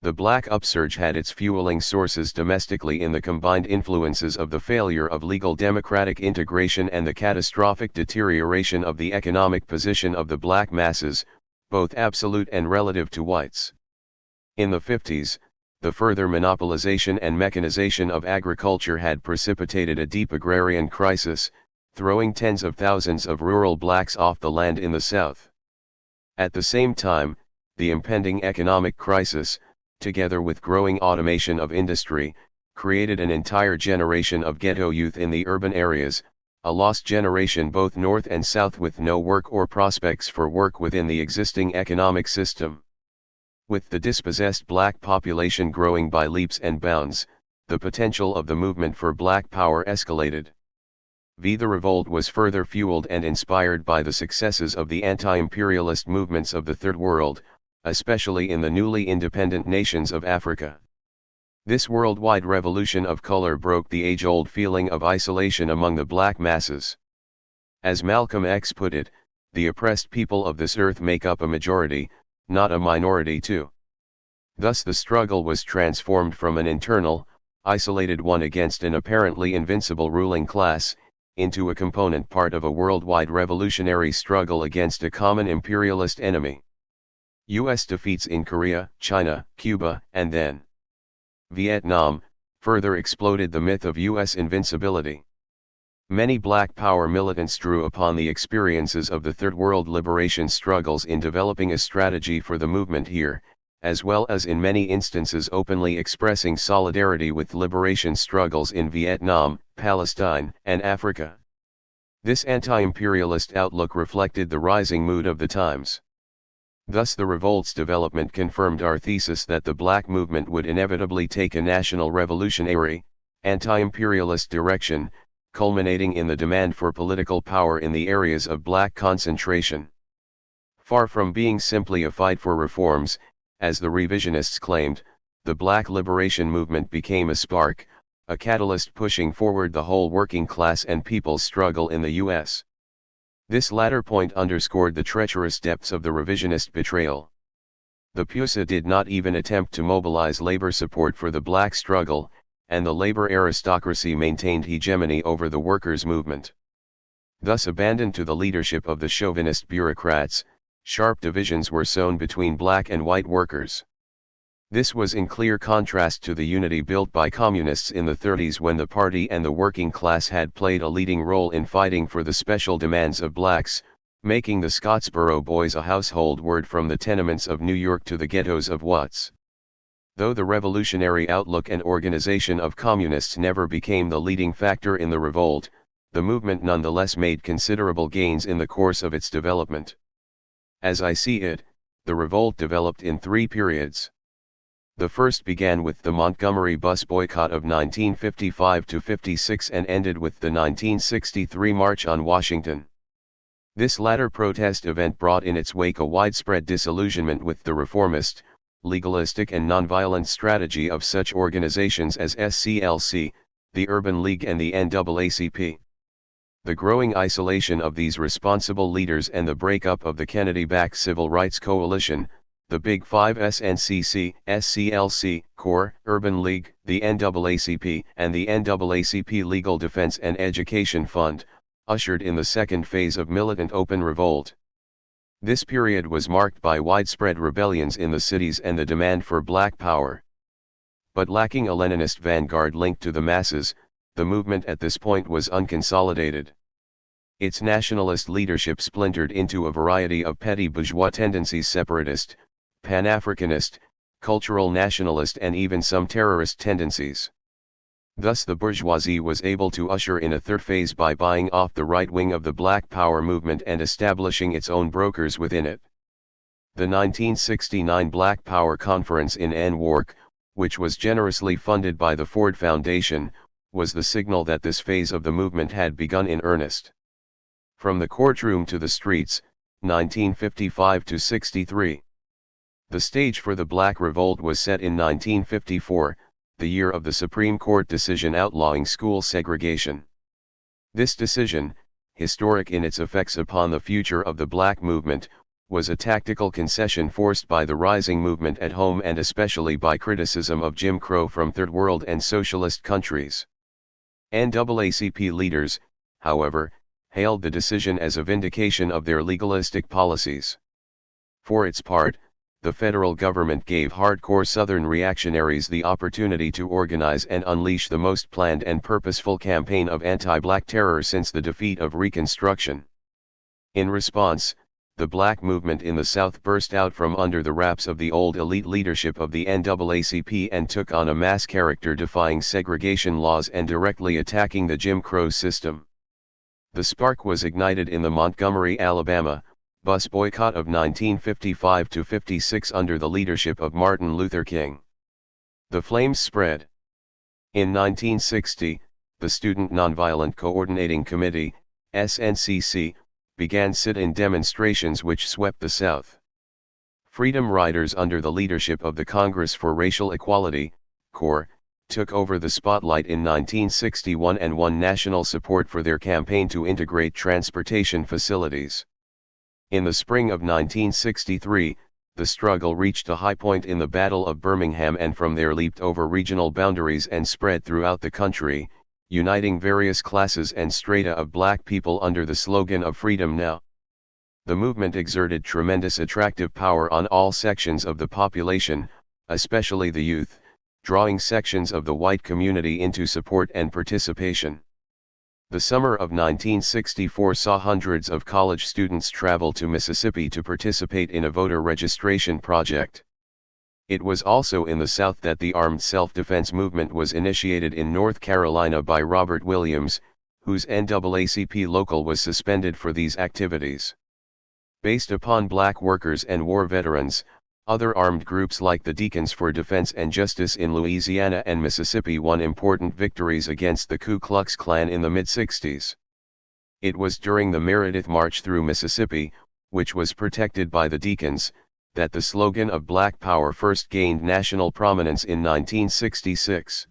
The black upsurge had its fueling sources domestically in the combined influences of the failure of legal democratic integration and the catastrophic deterioration of the economic position of the black masses, both absolute and relative to whites. In the 50s, the further monopolization and mechanization of agriculture had precipitated a deep agrarian crisis, throwing tens of thousands of rural blacks off the land in the South. At the same time, the impending economic crisis, together with growing automation of industry, created an entire generation of ghetto youth in the urban areas, a lost generation both north and south with no work or prospects for work within the existing economic system. With the dispossessed black population growing by leaps and bounds, the potential of the movement for black power escalated. The revolt was further fueled and inspired by the successes of the anti-imperialist movements of the Third World, especially in the newly independent nations of Africa. This worldwide revolution of color broke the age-old feeling of isolation among the black masses. As Malcolm X put it, the oppressed people of this earth make up a majority, not a minority too. Thus the struggle was transformed from an internal, isolated one against an apparently invincible ruling class, into a component part of a worldwide revolutionary struggle against a common imperialist enemy. U.S. defeats in Korea, China, Cuba, and then Vietnam, further exploded the myth of U.S. invincibility. Many Black Power militants drew upon the experiences of the Third World liberation struggles in developing a strategy for the movement here, as well as in many instances openly expressing solidarity with liberation struggles in Vietnam, Palestine, and Africa. This anti-imperialist outlook reflected the rising mood of the times. Thus the revolt's development confirmed our thesis that the black movement would inevitably take a national revolutionary, anti-imperialist direction, culminating in the demand for political power in the areas of black concentration. Far from being simply a fight for reforms, as the revisionists claimed, the black liberation movement became a spark, a catalyst pushing forward the whole working class and people's struggle in the U.S. This latter point underscored the treacherous depths of the revisionist betrayal. The PUSA did not even attempt to mobilize labor support for the black struggle, and the labor aristocracy maintained hegemony over the workers' movement. Thus abandoned to the leadership of the chauvinist bureaucrats, sharp divisions were sown between black and white workers. This was in clear contrast to the unity built by communists in the 30s, when the party and the working class had played a leading role in fighting for the special demands of blacks, making the Scottsboro Boys a household word from the tenements of New York to the ghettos of Watts. Though the revolutionary outlook and organization of communists never became the leading factor in the revolt, the movement nonetheless made considerable gains in the course of its development. As I see it, the revolt developed in three periods. The first began with the Montgomery bus boycott of 1955–56 and ended with the 1963 March on Washington. This latter protest event brought in its wake a widespread disillusionment with the reformist, legalistic and nonviolent strategy of such organizations as SCLC, the Urban League and the NAACP. The growing isolation of these responsible leaders and the breakup of the Kennedy-backed Civil Rights Coalition, the Big Five SNCC, SCLC, CORE, Urban League, the NAACP, and the NAACP Legal Defense and Education Fund, ushered in the second phase of militant open revolt. This period was marked by widespread rebellions in the cities and the demand for black power. But lacking a Leninist vanguard linked to the masses, the movement at this point was unconsolidated. Its nationalist leadership splintered into a variety of petty bourgeois tendencies: separatist, Pan-Africanist, cultural nationalist, and even some terrorist tendencies. Thus the bourgeoisie was able to usher in a third phase by buying off the right wing of the Black Power movement and establishing its own brokers within it. The 1969 Black Power Conference in Newark, which was generously funded by the Ford Foundation, was the signal that this phase of the movement had begun in earnest. From the courtroom to the streets, 1955–63. The stage for the Black Revolt was set in 1954, the year of the Supreme Court decision outlawing school segregation. This decision, historic in its effects upon the future of the Black movement, was a tactical concession forced by the rising movement at home and especially by criticism of Jim Crow from Third World and socialist countries. NAACP leaders, however, hailed the decision as a vindication of their legalistic policies. For its part, the federal government gave hardcore Southern reactionaries the opportunity to organize and unleash the most planned and purposeful campaign of anti-black terror since the defeat of Reconstruction. In response, the black movement in the South burst out from under the wraps of the old elite leadership of the NAACP and took on a mass character, defying segregation laws and directly attacking the Jim Crow system. The spark was ignited in the Montgomery, Alabama, bus boycott of 1955–56 under the leadership of Martin Luther King. The flames spread. In 1960, the Student Nonviolent Coordinating Committee, SNCC, began sit-in demonstrations which swept the South. Freedom Riders under the leadership of the Congress for Racial Equality, CORE, took over the spotlight in 1961 and won national support for their campaign to integrate transportation facilities. In the spring of 1963, the struggle reached a high point in the Battle of Birmingham and from there leaped over regional boundaries and spread throughout the country, uniting various classes and strata of black people under the slogan of Freedom Now. The movement exerted tremendous attractive power on all sections of the population, especially the youth, drawing sections of the white community into support and participation. The summer of 1964 saw hundreds of college students travel to Mississippi to participate in a voter registration project. It was also in the South that the armed self-defense movement was initiated in North Carolina by Robert Williams, whose NAACP local was suspended for these activities. Based upon black workers and war veterans, Other armed groups like the Deacons for Defense and Justice in Louisiana and Mississippi won important victories against the Ku Klux Klan in the mid-60s. It was during the Meredith March through Mississippi, which was protected by the Deacons, that the slogan of Black Power first gained national prominence in 1966.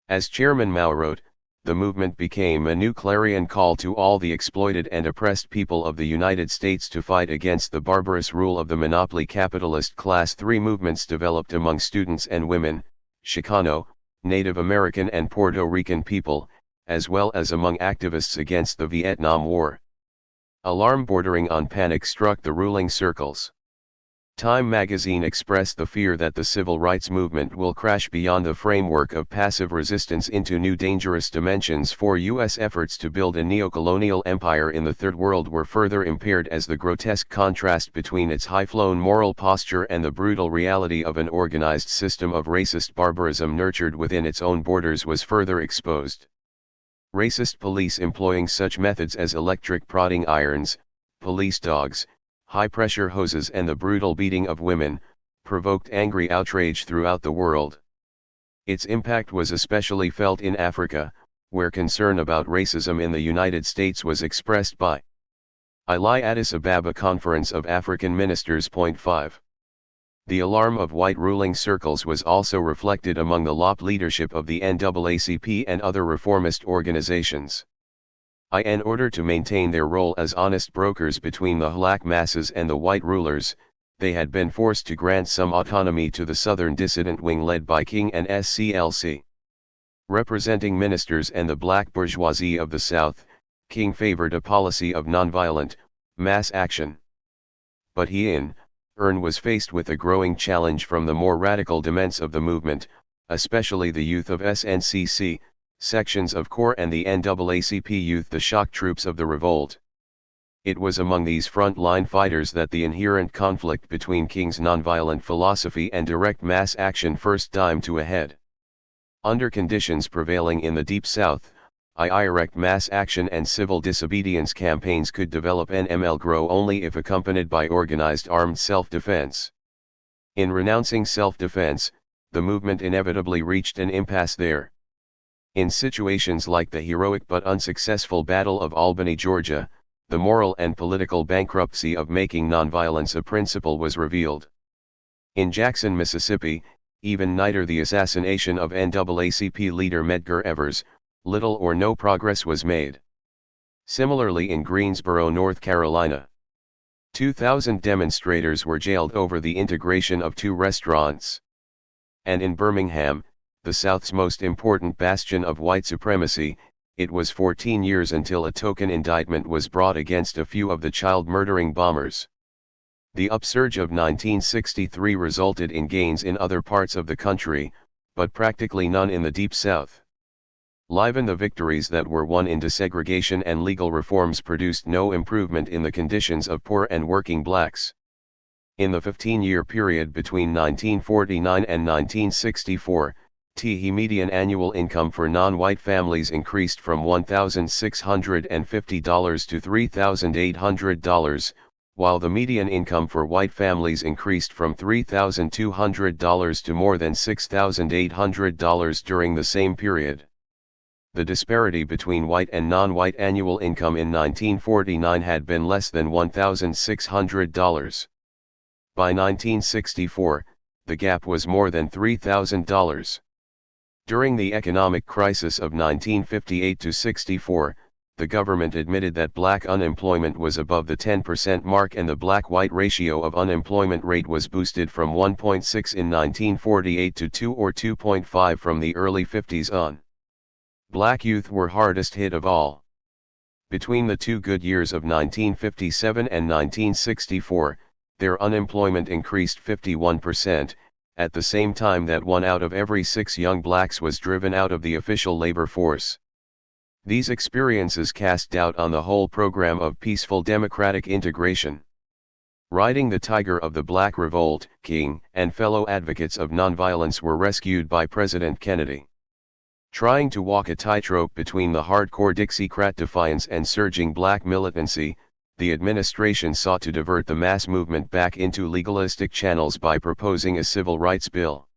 As Chairman Mao wrote, the movement became a new clarion call to all the exploited and oppressed people of the United States to fight against the barbarous rule of the monopoly capitalist class. 3 movements developed among students and women, Chicano, Native American and Puerto Rican people, as well as among activists against the Vietnam War. Alarm bordering on panic struck the ruling circles. Time magazine expressed the fear that the civil rights movement will crash beyond the framework of passive resistance into new dangerous dimensions. For U.S. efforts to build a neocolonial empire in the Third World were further impaired as the grotesque contrast between its high-flown moral posture and the brutal reality of an organized system of racist barbarism nurtured within its own borders was further exposed. Racist police employing such methods as electric prodding irons, police dogs, high-pressure hoses and the brutal beating of women, provoked angry outrage throughout the world. Its impact was especially felt in Africa, where concern about racism in the United States was expressed by Addis Ababa Conference of African Ministers. 5. The alarm of white ruling circles was also reflected among the LOP leadership of the NAACP and other reformist organizations. In order to maintain their role as honest brokers between the black masses and the white rulers, they had been forced to grant some autonomy to the Southern dissident wing led by King and SCLC. Representing ministers and the black bourgeoisie of the South, King favored a policy of nonviolent, mass action. But he in turn was faced with a growing challenge from the more radical demands of the movement, especially the youth of SNCC, sections of CORE and the NAACP youth, the shock troops of the revolt. It was among these front-line fighters that the inherent conflict between King's nonviolent philosophy and direct mass action first dimed to a head. Under conditions prevailing in the Deep South, direct mass action and civil disobedience campaigns could develop and grow only if accompanied by organized armed self-defense. In renouncing self-defense, the movement inevitably reached an impasse there. In situations like the heroic but unsuccessful Battle of Albany, Georgia, the moral and political bankruptcy of making nonviolence a principle was revealed. In Jackson, Mississippi, even neither the assassination of NAACP leader Medgar Evers, little or no progress was made. Similarly in Greensboro, North Carolina, 2,000 demonstrators were jailed over the integration of 2 restaurants. And in Birmingham, the South's most important bastion of white supremacy, it was 14 years until a token indictment was brought against a few of the child-murdering bombers. The upsurge of 1963 resulted in gains in other parts of the country, but practically none in the Deep South. Even the victories that were won in desegregation and legal reforms produced no improvement in the conditions of poor and working blacks. In the 15-year period between 1949 and 1964, the median annual income for non-white families increased from $1,650 to $3,800, while the median income for white families increased from $3,200 to more than $6,800 during the same period. The disparity between white and non-white annual income in 1949 had been less than $1,600. By 1964, the gap was more than $3,000. During the economic crisis of 1958-64, the government admitted that black unemployment was above the 10% mark and the black-white ratio of unemployment rate was boosted from 1.6 in 1948 to 2 or 2.5 from the early 50s on. Black youth were hardest hit of all. Between the 2 good years of 1957 and 1964, their unemployment increased 51%, at the same time that 1 out of every 6 young blacks was driven out of the official labor force. These experiences cast doubt on the whole program of peaceful democratic integration. Riding the tiger of the Black Revolt, King and fellow advocates of nonviolence were rescued by President Kennedy. Trying to walk a tightrope between the hardcore Dixiecrat defiance and surging black militancy, the administration sought to divert the mass movement back into legalistic channels by proposing a civil rights bill.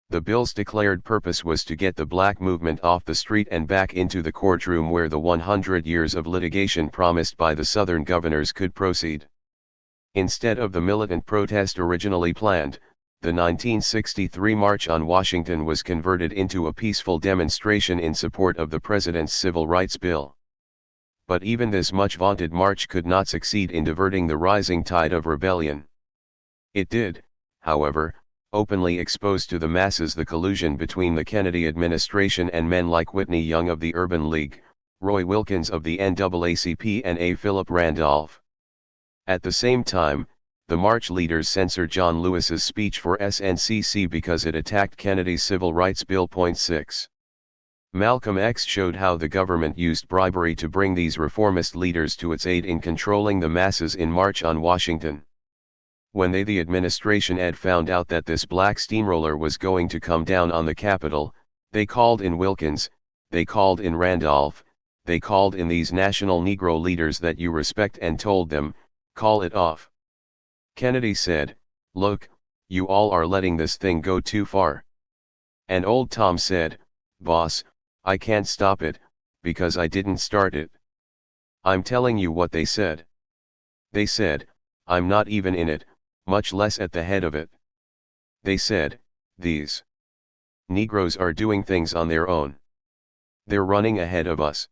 The bill's declared purpose was to get the black movement off the street and back into the courtroom where the 100 years of litigation promised by the Southern governors could proceed. Instead of the militant protest originally planned, the 1963 March on Washington was converted into a peaceful demonstration in support of the president's civil rights bill. But even this much vaunted march could not succeed in diverting the rising tide of rebellion. It did, however, openly expose to the masses the collusion between the Kennedy administration and men like Whitney Young of the Urban League, Roy Wilkins of the NAACP and A. Philip Randolph. At the same time, the march leaders censored John Lewis's speech for SNCC because it attacked Kennedy's Civil Rights Bill. 6. Malcolm X showed how the government used bribery to bring these reformist leaders to its aid in controlling the masses in March on Washington. When the administration had found out that this black steamroller was going to come down on the Capitol, they called in Wilkins, they called in Randolph, they called in these national Negro leaders that you respect and told them, call it off. Kennedy said, look, you all are letting this thing go too far. And old Tom said, boss, I can't stop it, because I didn't start it. I'm telling you what they said. They said, I'm not even in it, much less at the head of it. They said, these Negroes are doing things on their own. They're running ahead of us.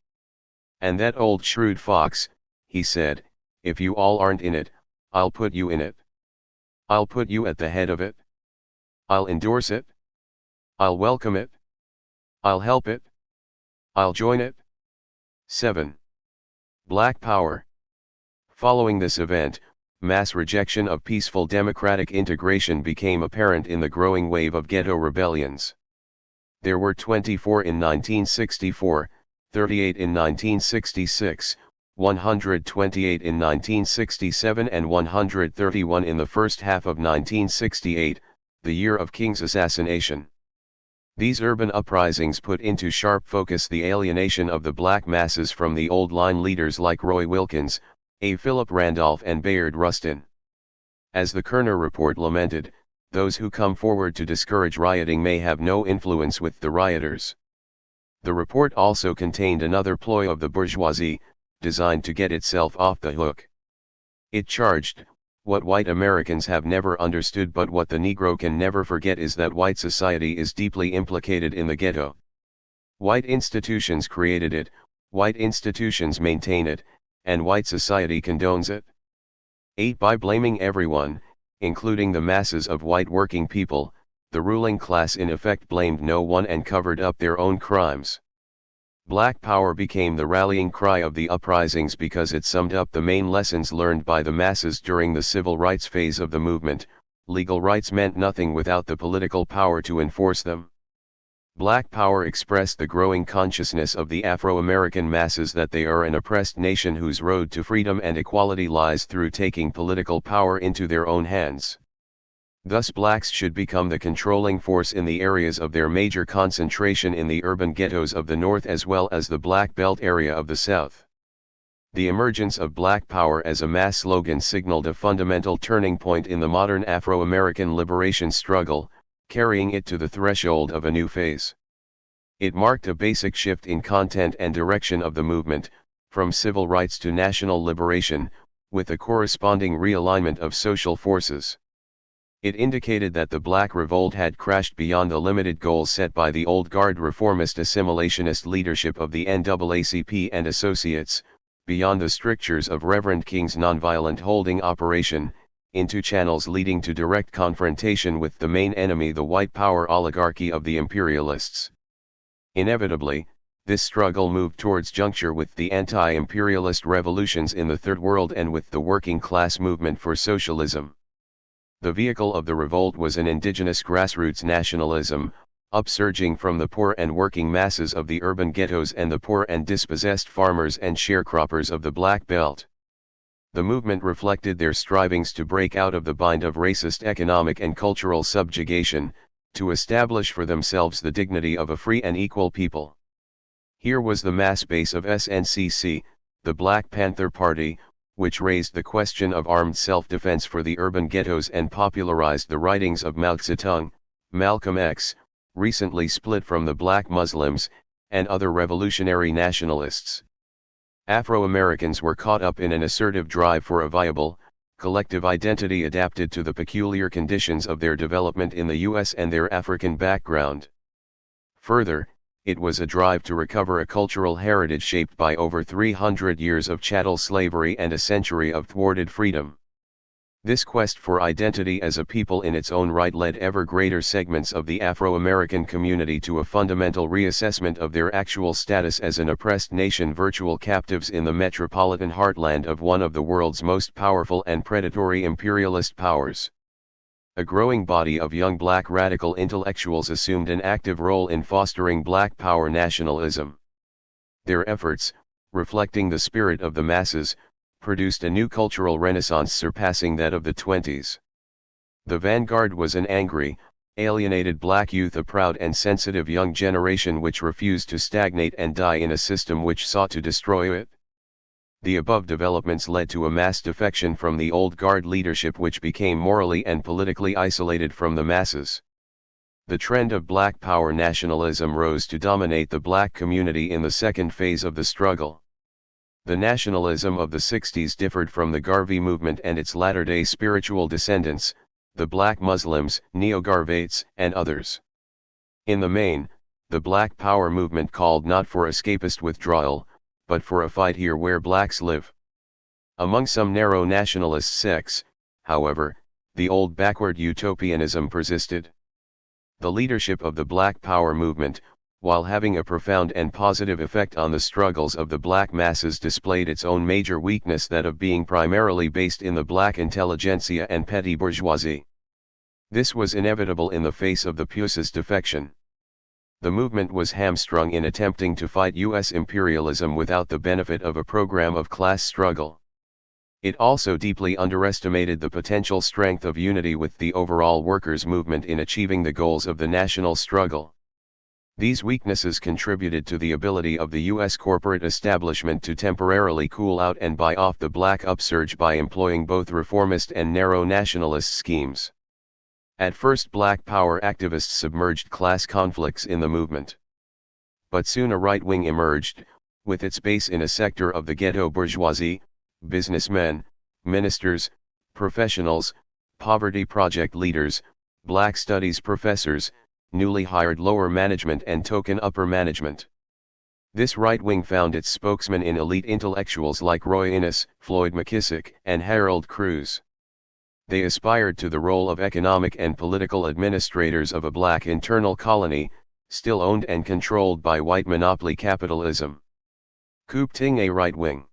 And that old shrewd fox, he said, if you all aren't in it, I'll put you in it. I'll put you at the head of it. I'll endorse it. I'll welcome it. I'll help it. I'll join it. 7. Black Power. Following this event, mass rejection of peaceful democratic integration became apparent in the growing wave of ghetto rebellions. There were 24 in 1964, 38 in 1966, 128 in 1967 and 131 in the first half of 1968, the year of King's assassination. These urban uprisings put into sharp focus the alienation of the black masses from the old line leaders like Roy Wilkins, A. Philip Randolph and Bayard Rustin. As the Kerner report lamented, those who come forward to discourage rioting may have no influence with the rioters. The report also contained another ploy of the bourgeoisie, designed to get itself off the hook. It charged, what white Americans have never understood but what the Negro can never forget is that white society is deeply implicated in the ghetto. White institutions created it, white institutions maintain it, and white society condones it. 8. By blaming everyone, including the masses of white working people, the ruling class in effect blamed no one and covered up their own crimes. Black Power became the rallying cry of the uprisings because it summed up the main lessons learned by the masses during the civil rights phase of the movement. Legal rights meant nothing without the political power to enforce them. Black Power expressed the growing consciousness of the Afro-American masses that they are an oppressed nation whose road to freedom and equality lies through taking political power into their own hands. Thus blacks should become the controlling force in the areas of their major concentration in the urban ghettos of the North as well as the Black Belt area of the South. The emergence of Black Power as a mass slogan signaled a fundamental turning point in the modern Afro-American liberation struggle, carrying it to the threshold of a new phase. It marked a basic shift in content and direction of the movement, from civil rights to national liberation, with a corresponding realignment of social forces. It indicated that the Black Revolt had crashed beyond the limited goals set by the old guard reformist assimilationist leadership of the NAACP and Associates, beyond the strictures of Reverend King's nonviolent holding operation, into channels leading to direct confrontation with the main enemy, the white power oligarchy of the imperialists. Inevitably, this struggle moved towards juncture with the anti-imperialist revolutions in the Third World and with the working class movement for socialism. The vehicle of the revolt was an indigenous grassroots nationalism, upsurging from the poor and working masses of the urban ghettos and the poor and dispossessed farmers and sharecroppers of the Black Belt. The movement reflected their strivings to break out of the bind of racist economic and cultural subjugation, to establish for themselves the dignity of a free and equal people. Here was the mass base of SNCC, the Black Panther Party, which raised the question of armed self-defense for the urban ghettos and popularized the writings of Mao Zedong, Malcolm X, recently split from the Black Muslims, and other revolutionary nationalists. Afro-Americans were caught up in an assertive drive for a viable, collective identity adapted to the peculiar conditions of their development in the U.S. and their African background. Further, it was a drive to recover a cultural heritage shaped by over 300 years of chattel slavery and a century of thwarted freedom. This quest for identity as a people in its own right led ever greater segments of the Afro-American community to a fundamental reassessment of their actual status as an oppressed nation, virtual captives in the metropolitan heartland of one of the world's most powerful and predatory imperialist powers. A growing body of young black radical intellectuals assumed an active role in fostering black power nationalism. Their efforts, reflecting the spirit of the masses, produced a new cultural renaissance surpassing that of the 20s. The vanguard was an angry, alienated black youth, a proud and sensitive young generation which refused to stagnate and die in a system which sought to destroy it. The above developments led to a mass defection from the old guard leadership, which became morally and politically isolated from the masses. The trend of black power nationalism rose to dominate the black community in the second phase of the struggle. The nationalism of the 60s differed from the Garvey movement and its latter-day spiritual descendants, the Black Muslims, Neo-Garvates, and others. In the main, the Black Power movement called not for escapist withdrawal, but for a fight here where blacks live. Among some narrow nationalist sects, however, the old backward utopianism persisted. The leadership of the Black Power movement, while having a profound and positive effect on the struggles of the black masses, displayed its own major weakness, that of being primarily based in the black intelligentsia and petty bourgeoisie. This was inevitable in the face of the PUS's defection. The movement was hamstrung in attempting to fight U.S. imperialism without the benefit of a program of class struggle. It also deeply underestimated the potential strength of unity with the overall workers' movement in achieving the goals of the national struggle. These weaknesses contributed to the ability of the U.S. corporate establishment to temporarily cool out and buy off the black upsurge by employing both reformist and narrow nationalist schemes. At first, black power activists submerged class conflicts in the movement. But soon a right wing emerged, with its base in a sector of the ghetto bourgeoisie, businessmen, ministers, professionals, poverty project leaders, black studies professors, newly hired lower management and token upper management. This right wing found its spokesman in elite intellectuals like Roy Innis, Floyd McKissick, and Harold Cruz. They aspired to the role of economic and political administrators of a black internal colony, still owned and controlled by white monopoly capitalism. Coopting a right wing.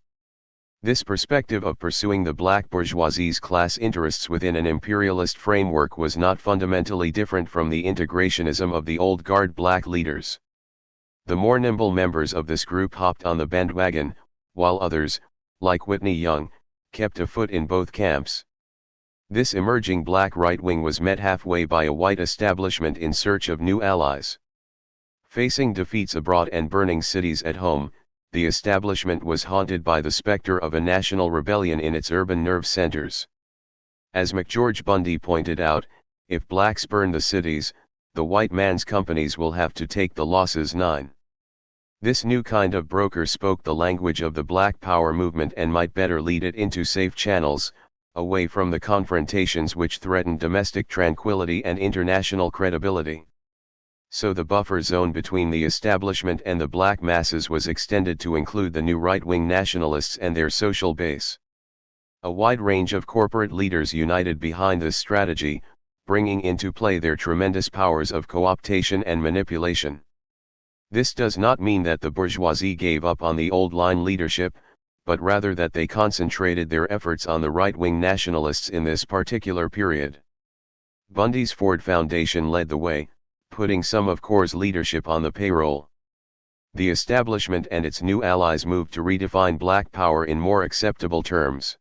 This perspective of pursuing the black bourgeoisie's class interests within an imperialist framework was not fundamentally different from the integrationism of the old guard black leaders. The more nimble members of this group hopped on the bandwagon, while others, like Whitney Young, kept a foot in both camps. This emerging black right wing was met halfway by a white establishment in search of new allies. Facing defeats abroad and burning cities at home, the establishment was haunted by the specter of a national rebellion in its urban nerve centers. As McGeorge Bundy pointed out, if blacks burn the cities, the white man's companies will have to take the losses. 9. This new kind of broker spoke the language of the Black Power movement and might better lead it into safe channels, away from the confrontations which threatened domestic tranquility and international credibility. So the buffer zone between the establishment and the black masses was extended to include the new right-wing nationalists and their social base. A wide range of corporate leaders united behind this strategy, bringing into play their tremendous powers of co-optation and manipulation. This does not mean that the bourgeoisie gave up on the old-line leadership, but rather that they concentrated their efforts on the right-wing nationalists in this particular period. Bundy's Ford Foundation led the way, putting some of CORE's leadership on the payroll. The establishment and its new allies moved to redefine black power in more acceptable terms.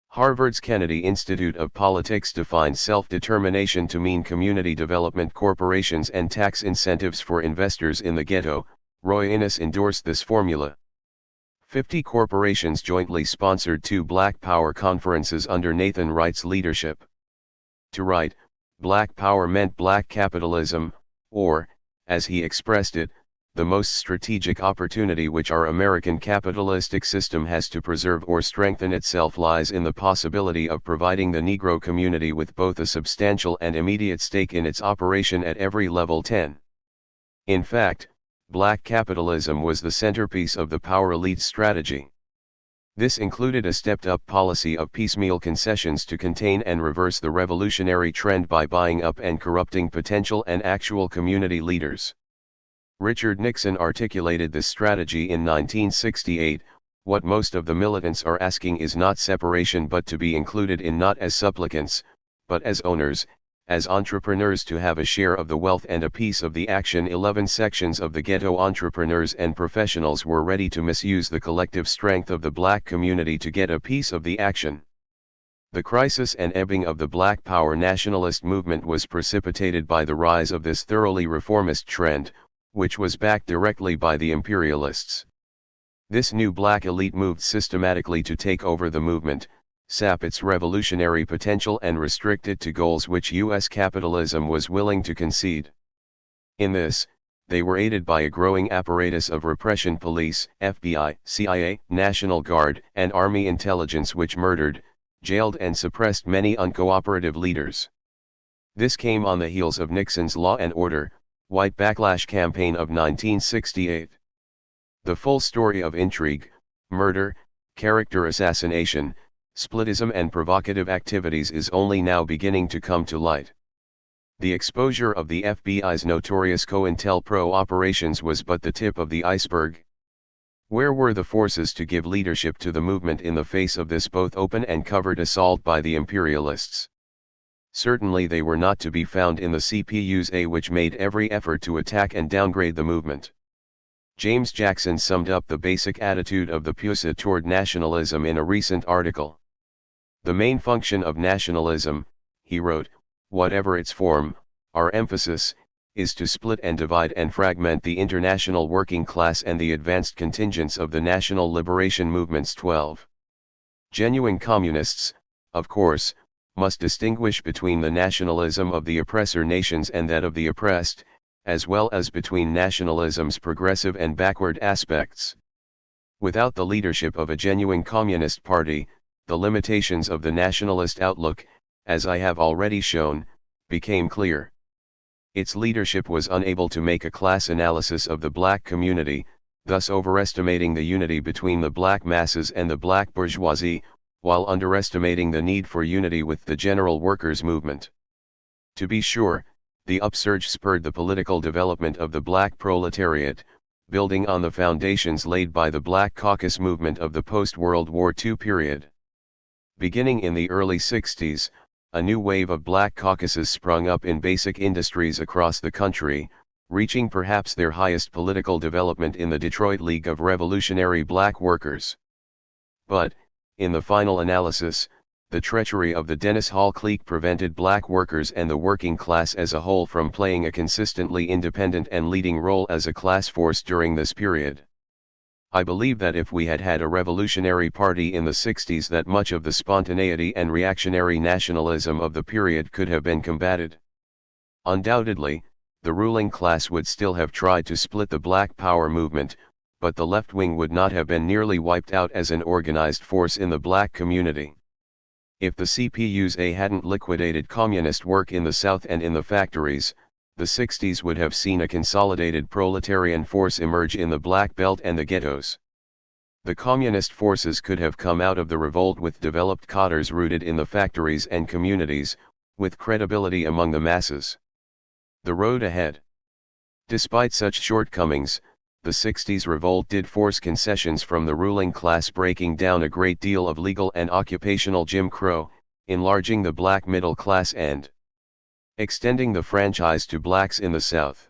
Harvard's Kennedy Institute of Politics defined self-determination to mean community development corporations and tax incentives for investors in the ghetto. Roy Innis endorsed this formula. 50 corporations jointly sponsored 2 Black Power conferences under Nathan Wright's leadership. To Wright, Black Power meant black capitalism, or, as he expressed it, the most strategic opportunity which our American capitalistic system has to preserve or strengthen itself lies in the possibility of providing the Negro community with both a substantial and immediate stake in its operation at every level. 10. In fact, black capitalism was the centerpiece of the power elite's strategy. This included a stepped-up policy of piecemeal concessions to contain and reverse the revolutionary trend by buying up and corrupting potential and actual community leaders. Richard Nixon articulated this strategy in 1968. What most of the militants are asking is not separation but to be included in not as supplicants, but as owners, as entrepreneurs, to have a share of the wealth and a piece of the action. 11 sections of the ghetto entrepreneurs and professionals were ready to misuse the collective strength of the black community to get a piece of the action. The crisis and ebbing of the Black Power nationalist movement was precipitated by the rise of this thoroughly reformist trend, which was backed directly by the imperialists. This new black elite moved systematically to take over the movement, sap its revolutionary potential and restrict it to goals which U.S. capitalism was willing to concede. In this, they were aided by a growing apparatus of repression: police, FBI, CIA, National Guard, and Army intelligence, which murdered, jailed and suppressed many uncooperative leaders. This came on the heels of Nixon's Law and Order, White Backlash campaign of 1968. The full story of intrigue, murder, character assassination, splitism and provocative activities is only now beginning to come to light. The exposure of the FBI's notorious COINTELPRO operations was but the tip of the iceberg. Where were the forces to give leadership to the movement in the face of this both open and covert assault by the imperialists? Certainly they were not to be found in the CPUSA, which made every effort to attack and downgrade the movement. James Jackson summed up the basic attitude of the PUSA toward nationalism in a recent article. "The main function of nationalism," he wrote, "whatever its form, our emphasis, is to split and divide and fragment the international working class and the advanced contingents of the national liberation movements." 12. Genuine communists, of course, must distinguish between the nationalism of the oppressor nations and that of the oppressed, as well as between nationalism's progressive and backward aspects. Without the leadership of a genuine communist party, the limitations of the nationalist outlook, as I have already shown, became clear. Its leadership was unable to make a class analysis of the black community, thus overestimating the unity between the black masses and the black bourgeoisie, while underestimating the need for unity with the general workers' movement. To be sure, the upsurge spurred the political development of the black proletariat, building on the foundations laid by the Black Caucus movement of the post-World War II period. Beginning in the early 60s, a new wave of black caucuses sprung up in basic industries across the country, reaching perhaps their highest political development in the Detroit League of Revolutionary Black Workers. But, in the final analysis, the treachery of the Dennis Hall clique prevented black workers and the working class as a whole from playing a consistently independent and leading role as a class force during this period. I believe that if we had had a revolutionary party in the 60s, that much of the spontaneity and reactionary nationalism of the period could have been combated. Undoubtedly, the ruling class would still have tried to split the Black Power movement, but the left wing would not have been nearly wiped out as an organized force in the black community. If the CPUSA hadn't liquidated communist work in the South and in the factories, the 60s would have seen a consolidated proletarian force emerge in the Black Belt and the ghettos. The communist forces could have come out of the revolt with developed cadres rooted in the factories and communities, with credibility among the masses. The road ahead. Despite such shortcomings, the 60s revolt did force concessions from the ruling class, breaking down a great deal of legal and occupational Jim Crow, enlarging the black middle class and extending the franchise to blacks in the South.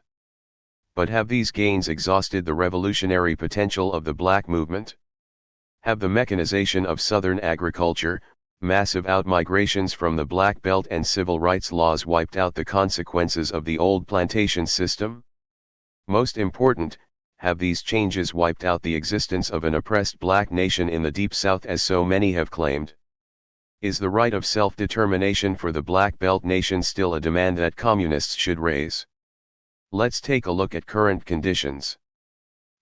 But have these gains exhausted the revolutionary potential of the black movement? Have the mechanization of Southern agriculture, massive outmigrations from the Black Belt and civil rights laws wiped out the consequences of the old plantation system? Most important, have these changes wiped out the existence of an oppressed black nation in the Deep South as so many have claimed? Is the right of self-determination for the Black Belt nation still a demand that communists should raise? Let's take a look at current conditions.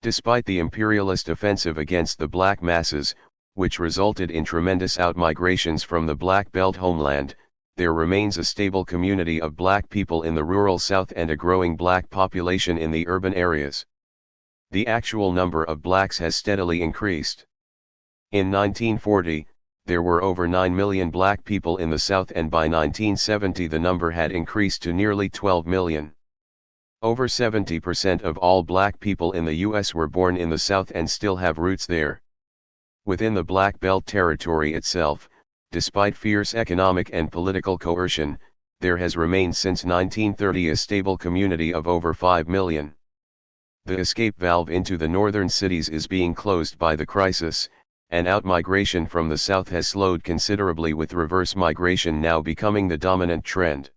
Despite the imperialist offensive against the black masses, which resulted in tremendous outmigrations from the Black Belt homeland, there remains a stable community of black people in the rural South and a growing black population in the urban areas. The actual number of blacks has steadily increased. In 1940, there were over 9 million black people in the South, and by 1970 the number had increased to nearly 12 million. Over 70% of all black people in the U.S. were born in the South and still have roots there. Within the Black Belt territory itself, despite fierce economic and political coercion, there has remained since 1930 a stable community of over 5 million. The escape valve into the northern cities is being closed by the crisis, and outmigration from the South has slowed considerably, with reverse migration now becoming the dominant trend.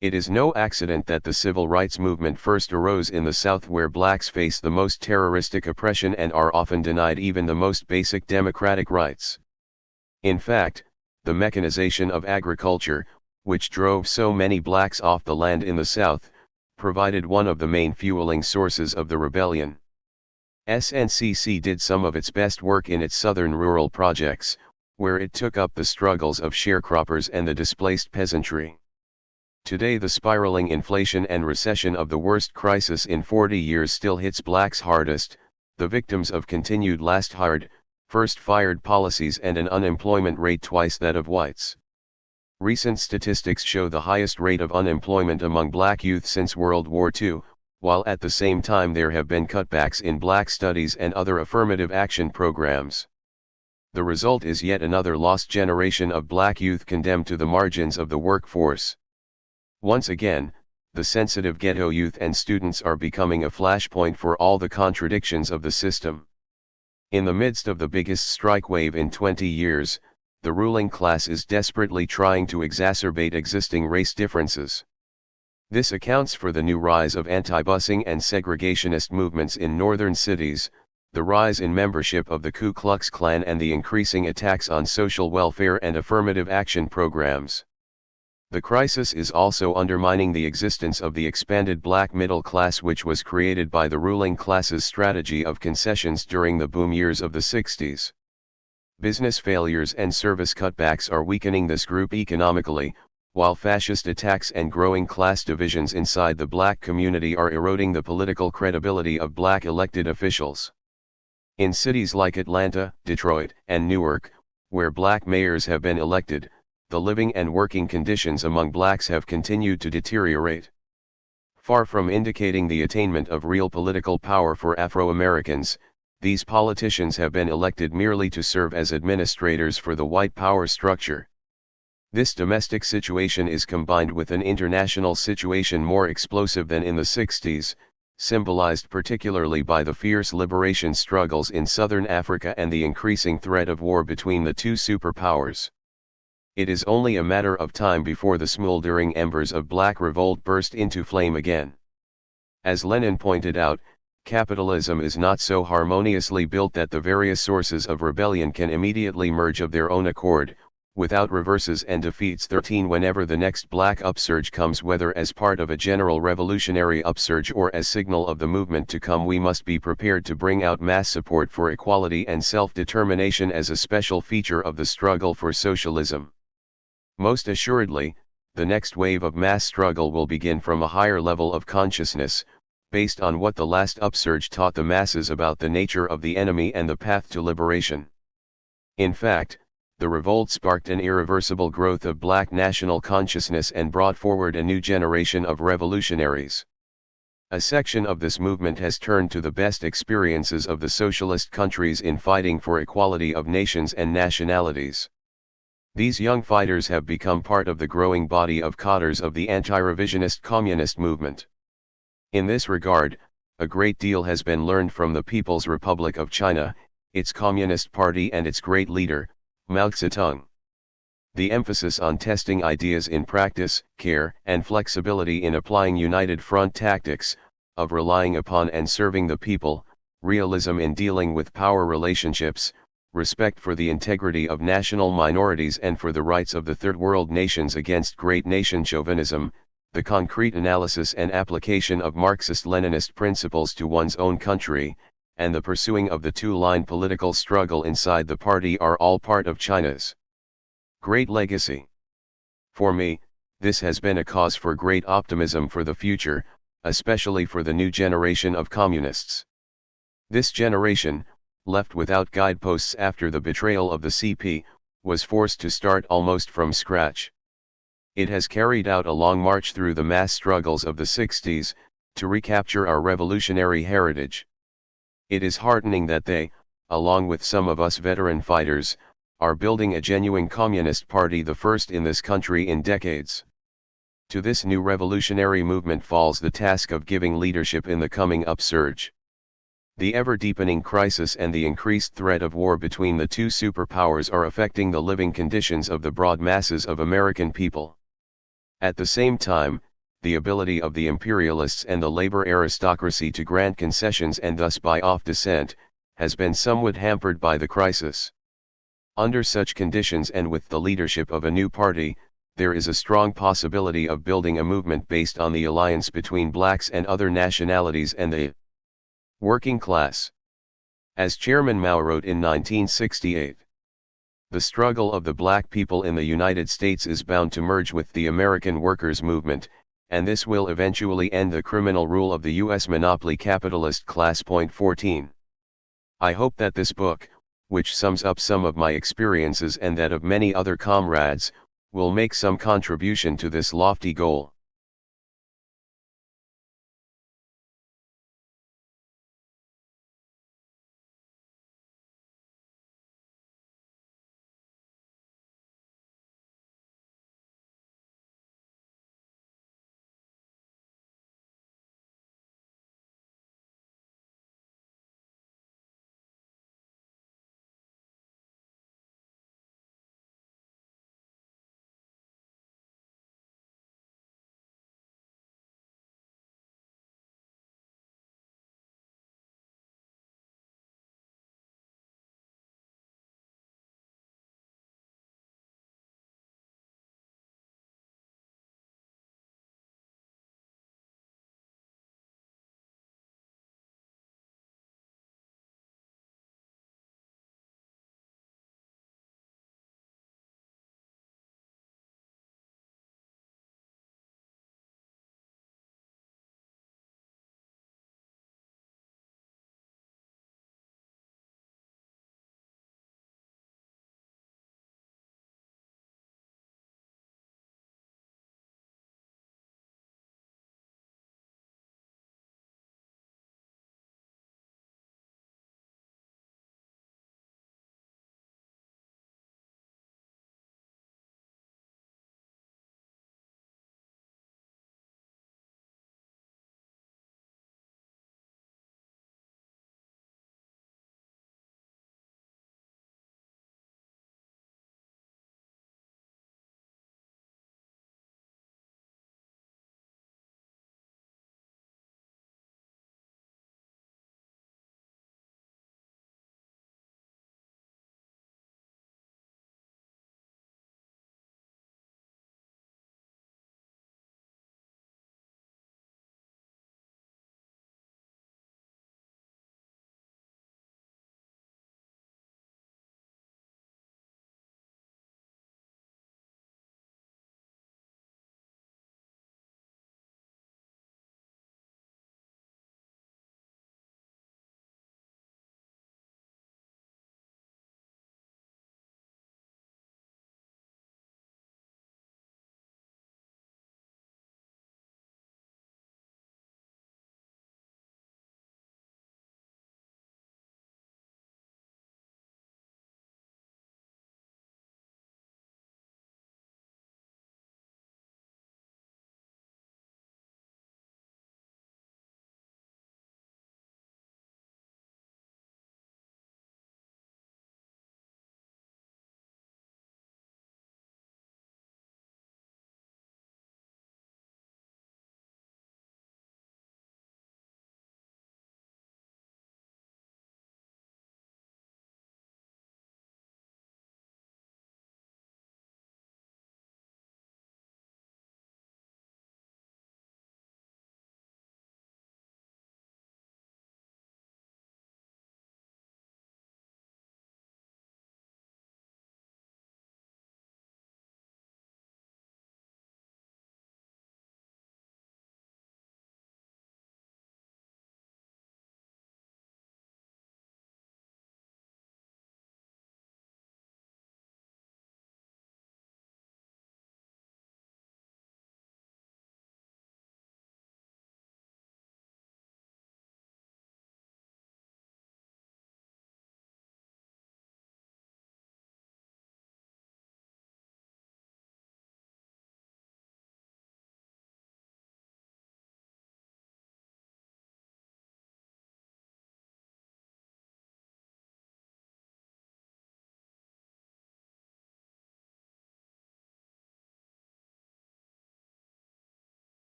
It is no accident that the civil rights movement first arose in the South, where blacks face the most terroristic oppression and are often denied even the most basic democratic rights. In fact, the mechanization of agriculture, which drove so many blacks off the land in the South, provided one of the main fueling sources of the rebellion. SNCC did some of its best work in its southern rural projects, where it took up the struggles of sharecroppers and the displaced peasantry. Today the spiraling inflation and recession of the worst crisis in 40 years still hits blacks hardest, the victims of continued last hired, first fired policies and an unemployment rate twice that of whites. Recent statistics show the highest rate of unemployment among black youth since World War II, while at the same time there have been cutbacks in black studies and other affirmative action programs. The result is yet another lost generation of black youth condemned to the margins of the workforce. Once again, the sensitive ghetto youth and students are becoming a flashpoint for all the contradictions of the system. In the midst of the biggest strike wave in 20 years, the ruling class is desperately trying to exacerbate existing race differences. This accounts for the new rise of anti-busing and segregationist movements in northern cities, the rise in membership of the Ku Klux Klan, and the increasing attacks on social welfare and affirmative action programs. The crisis is also undermining the existence of the expanded black middle class, which was created by the ruling class's strategy of concessions during the boom years of the 60s. Business failures and service cutbacks are weakening this group economically, while fascist attacks and growing class divisions inside the black community are eroding the political credibility of black elected officials. In cities like Atlanta, Detroit, and Newark, where black mayors have been elected, the living and working conditions among blacks have continued to deteriorate. Far from indicating the attainment of real political power for Afro-Americans, these politicians have been elected merely to serve as administrators for the white power structure. This domestic situation is combined with an international situation more explosive than in the 60s, symbolized particularly by the fierce liberation struggles in southern Africa and the increasing threat of war between the two superpowers. It is only a matter of time before the smoldering embers of black revolt burst into flame again. As Lenin pointed out, capitalism is not so harmoniously built that the various sources of rebellion can immediately merge of their own accord, without reverses and defeats. 13 Whenever the next black upsurge comes, whether as part of a general revolutionary upsurge or as signal of the movement to come, we must be prepared to bring out mass support for equality and self-determination as a special feature of the struggle for socialism. Most assuredly, the next wave of mass struggle will begin from a higher level of consciousness, based on what the last upsurge taught the masses about the nature of the enemy and the path to liberation. In fact, the revolt sparked an irreversible growth of black national consciousness and brought forward a new generation of revolutionaries. A section of this movement has turned to the best experiences of the socialist countries in fighting for equality of nations and nationalities. These young fighters have become part of the growing body of cadres of the anti-revisionist communist movement. In this regard, a great deal has been learned from the People's Republic of China, its Communist Party and its great leader, Mao Zedong. The emphasis on testing ideas in practice, care and flexibility in applying united front tactics, of relying upon and serving the people, realism in dealing with power relationships, respect for the integrity of national minorities and for the rights of the third world nations against great nation chauvinism, the concrete analysis and application of Marxist-Leninist principles to one's own country, and the pursuing of the two-line political struggle inside the party are all part of China's great legacy. For me, this has been a cause for great optimism for the future, especially for the new generation of communists. This generation, left without guideposts after the betrayal of the CP, was forced to start almost from scratch. It has carried out a long march through the mass struggles of the 60s, to recapture our revolutionary heritage. It is heartening that they, along with some of us veteran fighters, are building a genuine communist party, the first in this country in decades. To this new revolutionary movement falls the task of giving leadership in the coming upsurge. The ever-deepening crisis and the increased threat of war between the two superpowers are affecting the living conditions of the broad masses of American people. At the same time, the ability of the imperialists and the labor aristocracy to grant concessions and thus buy off dissent, has been somewhat hampered by the crisis. Under such conditions and with the leadership of a new party, there is a strong possibility of building a movement based on the alliance between blacks and other nationalities and the working class. As Chairman Mao wrote in 1968, the struggle of the black people in the United States is bound to merge with the American workers' movement, and this will eventually end the criminal rule of the U.S. monopoly capitalist class. 14. I hope that this book, which sums up some of my experiences and that of many other comrades, will make some contribution to this lofty goal.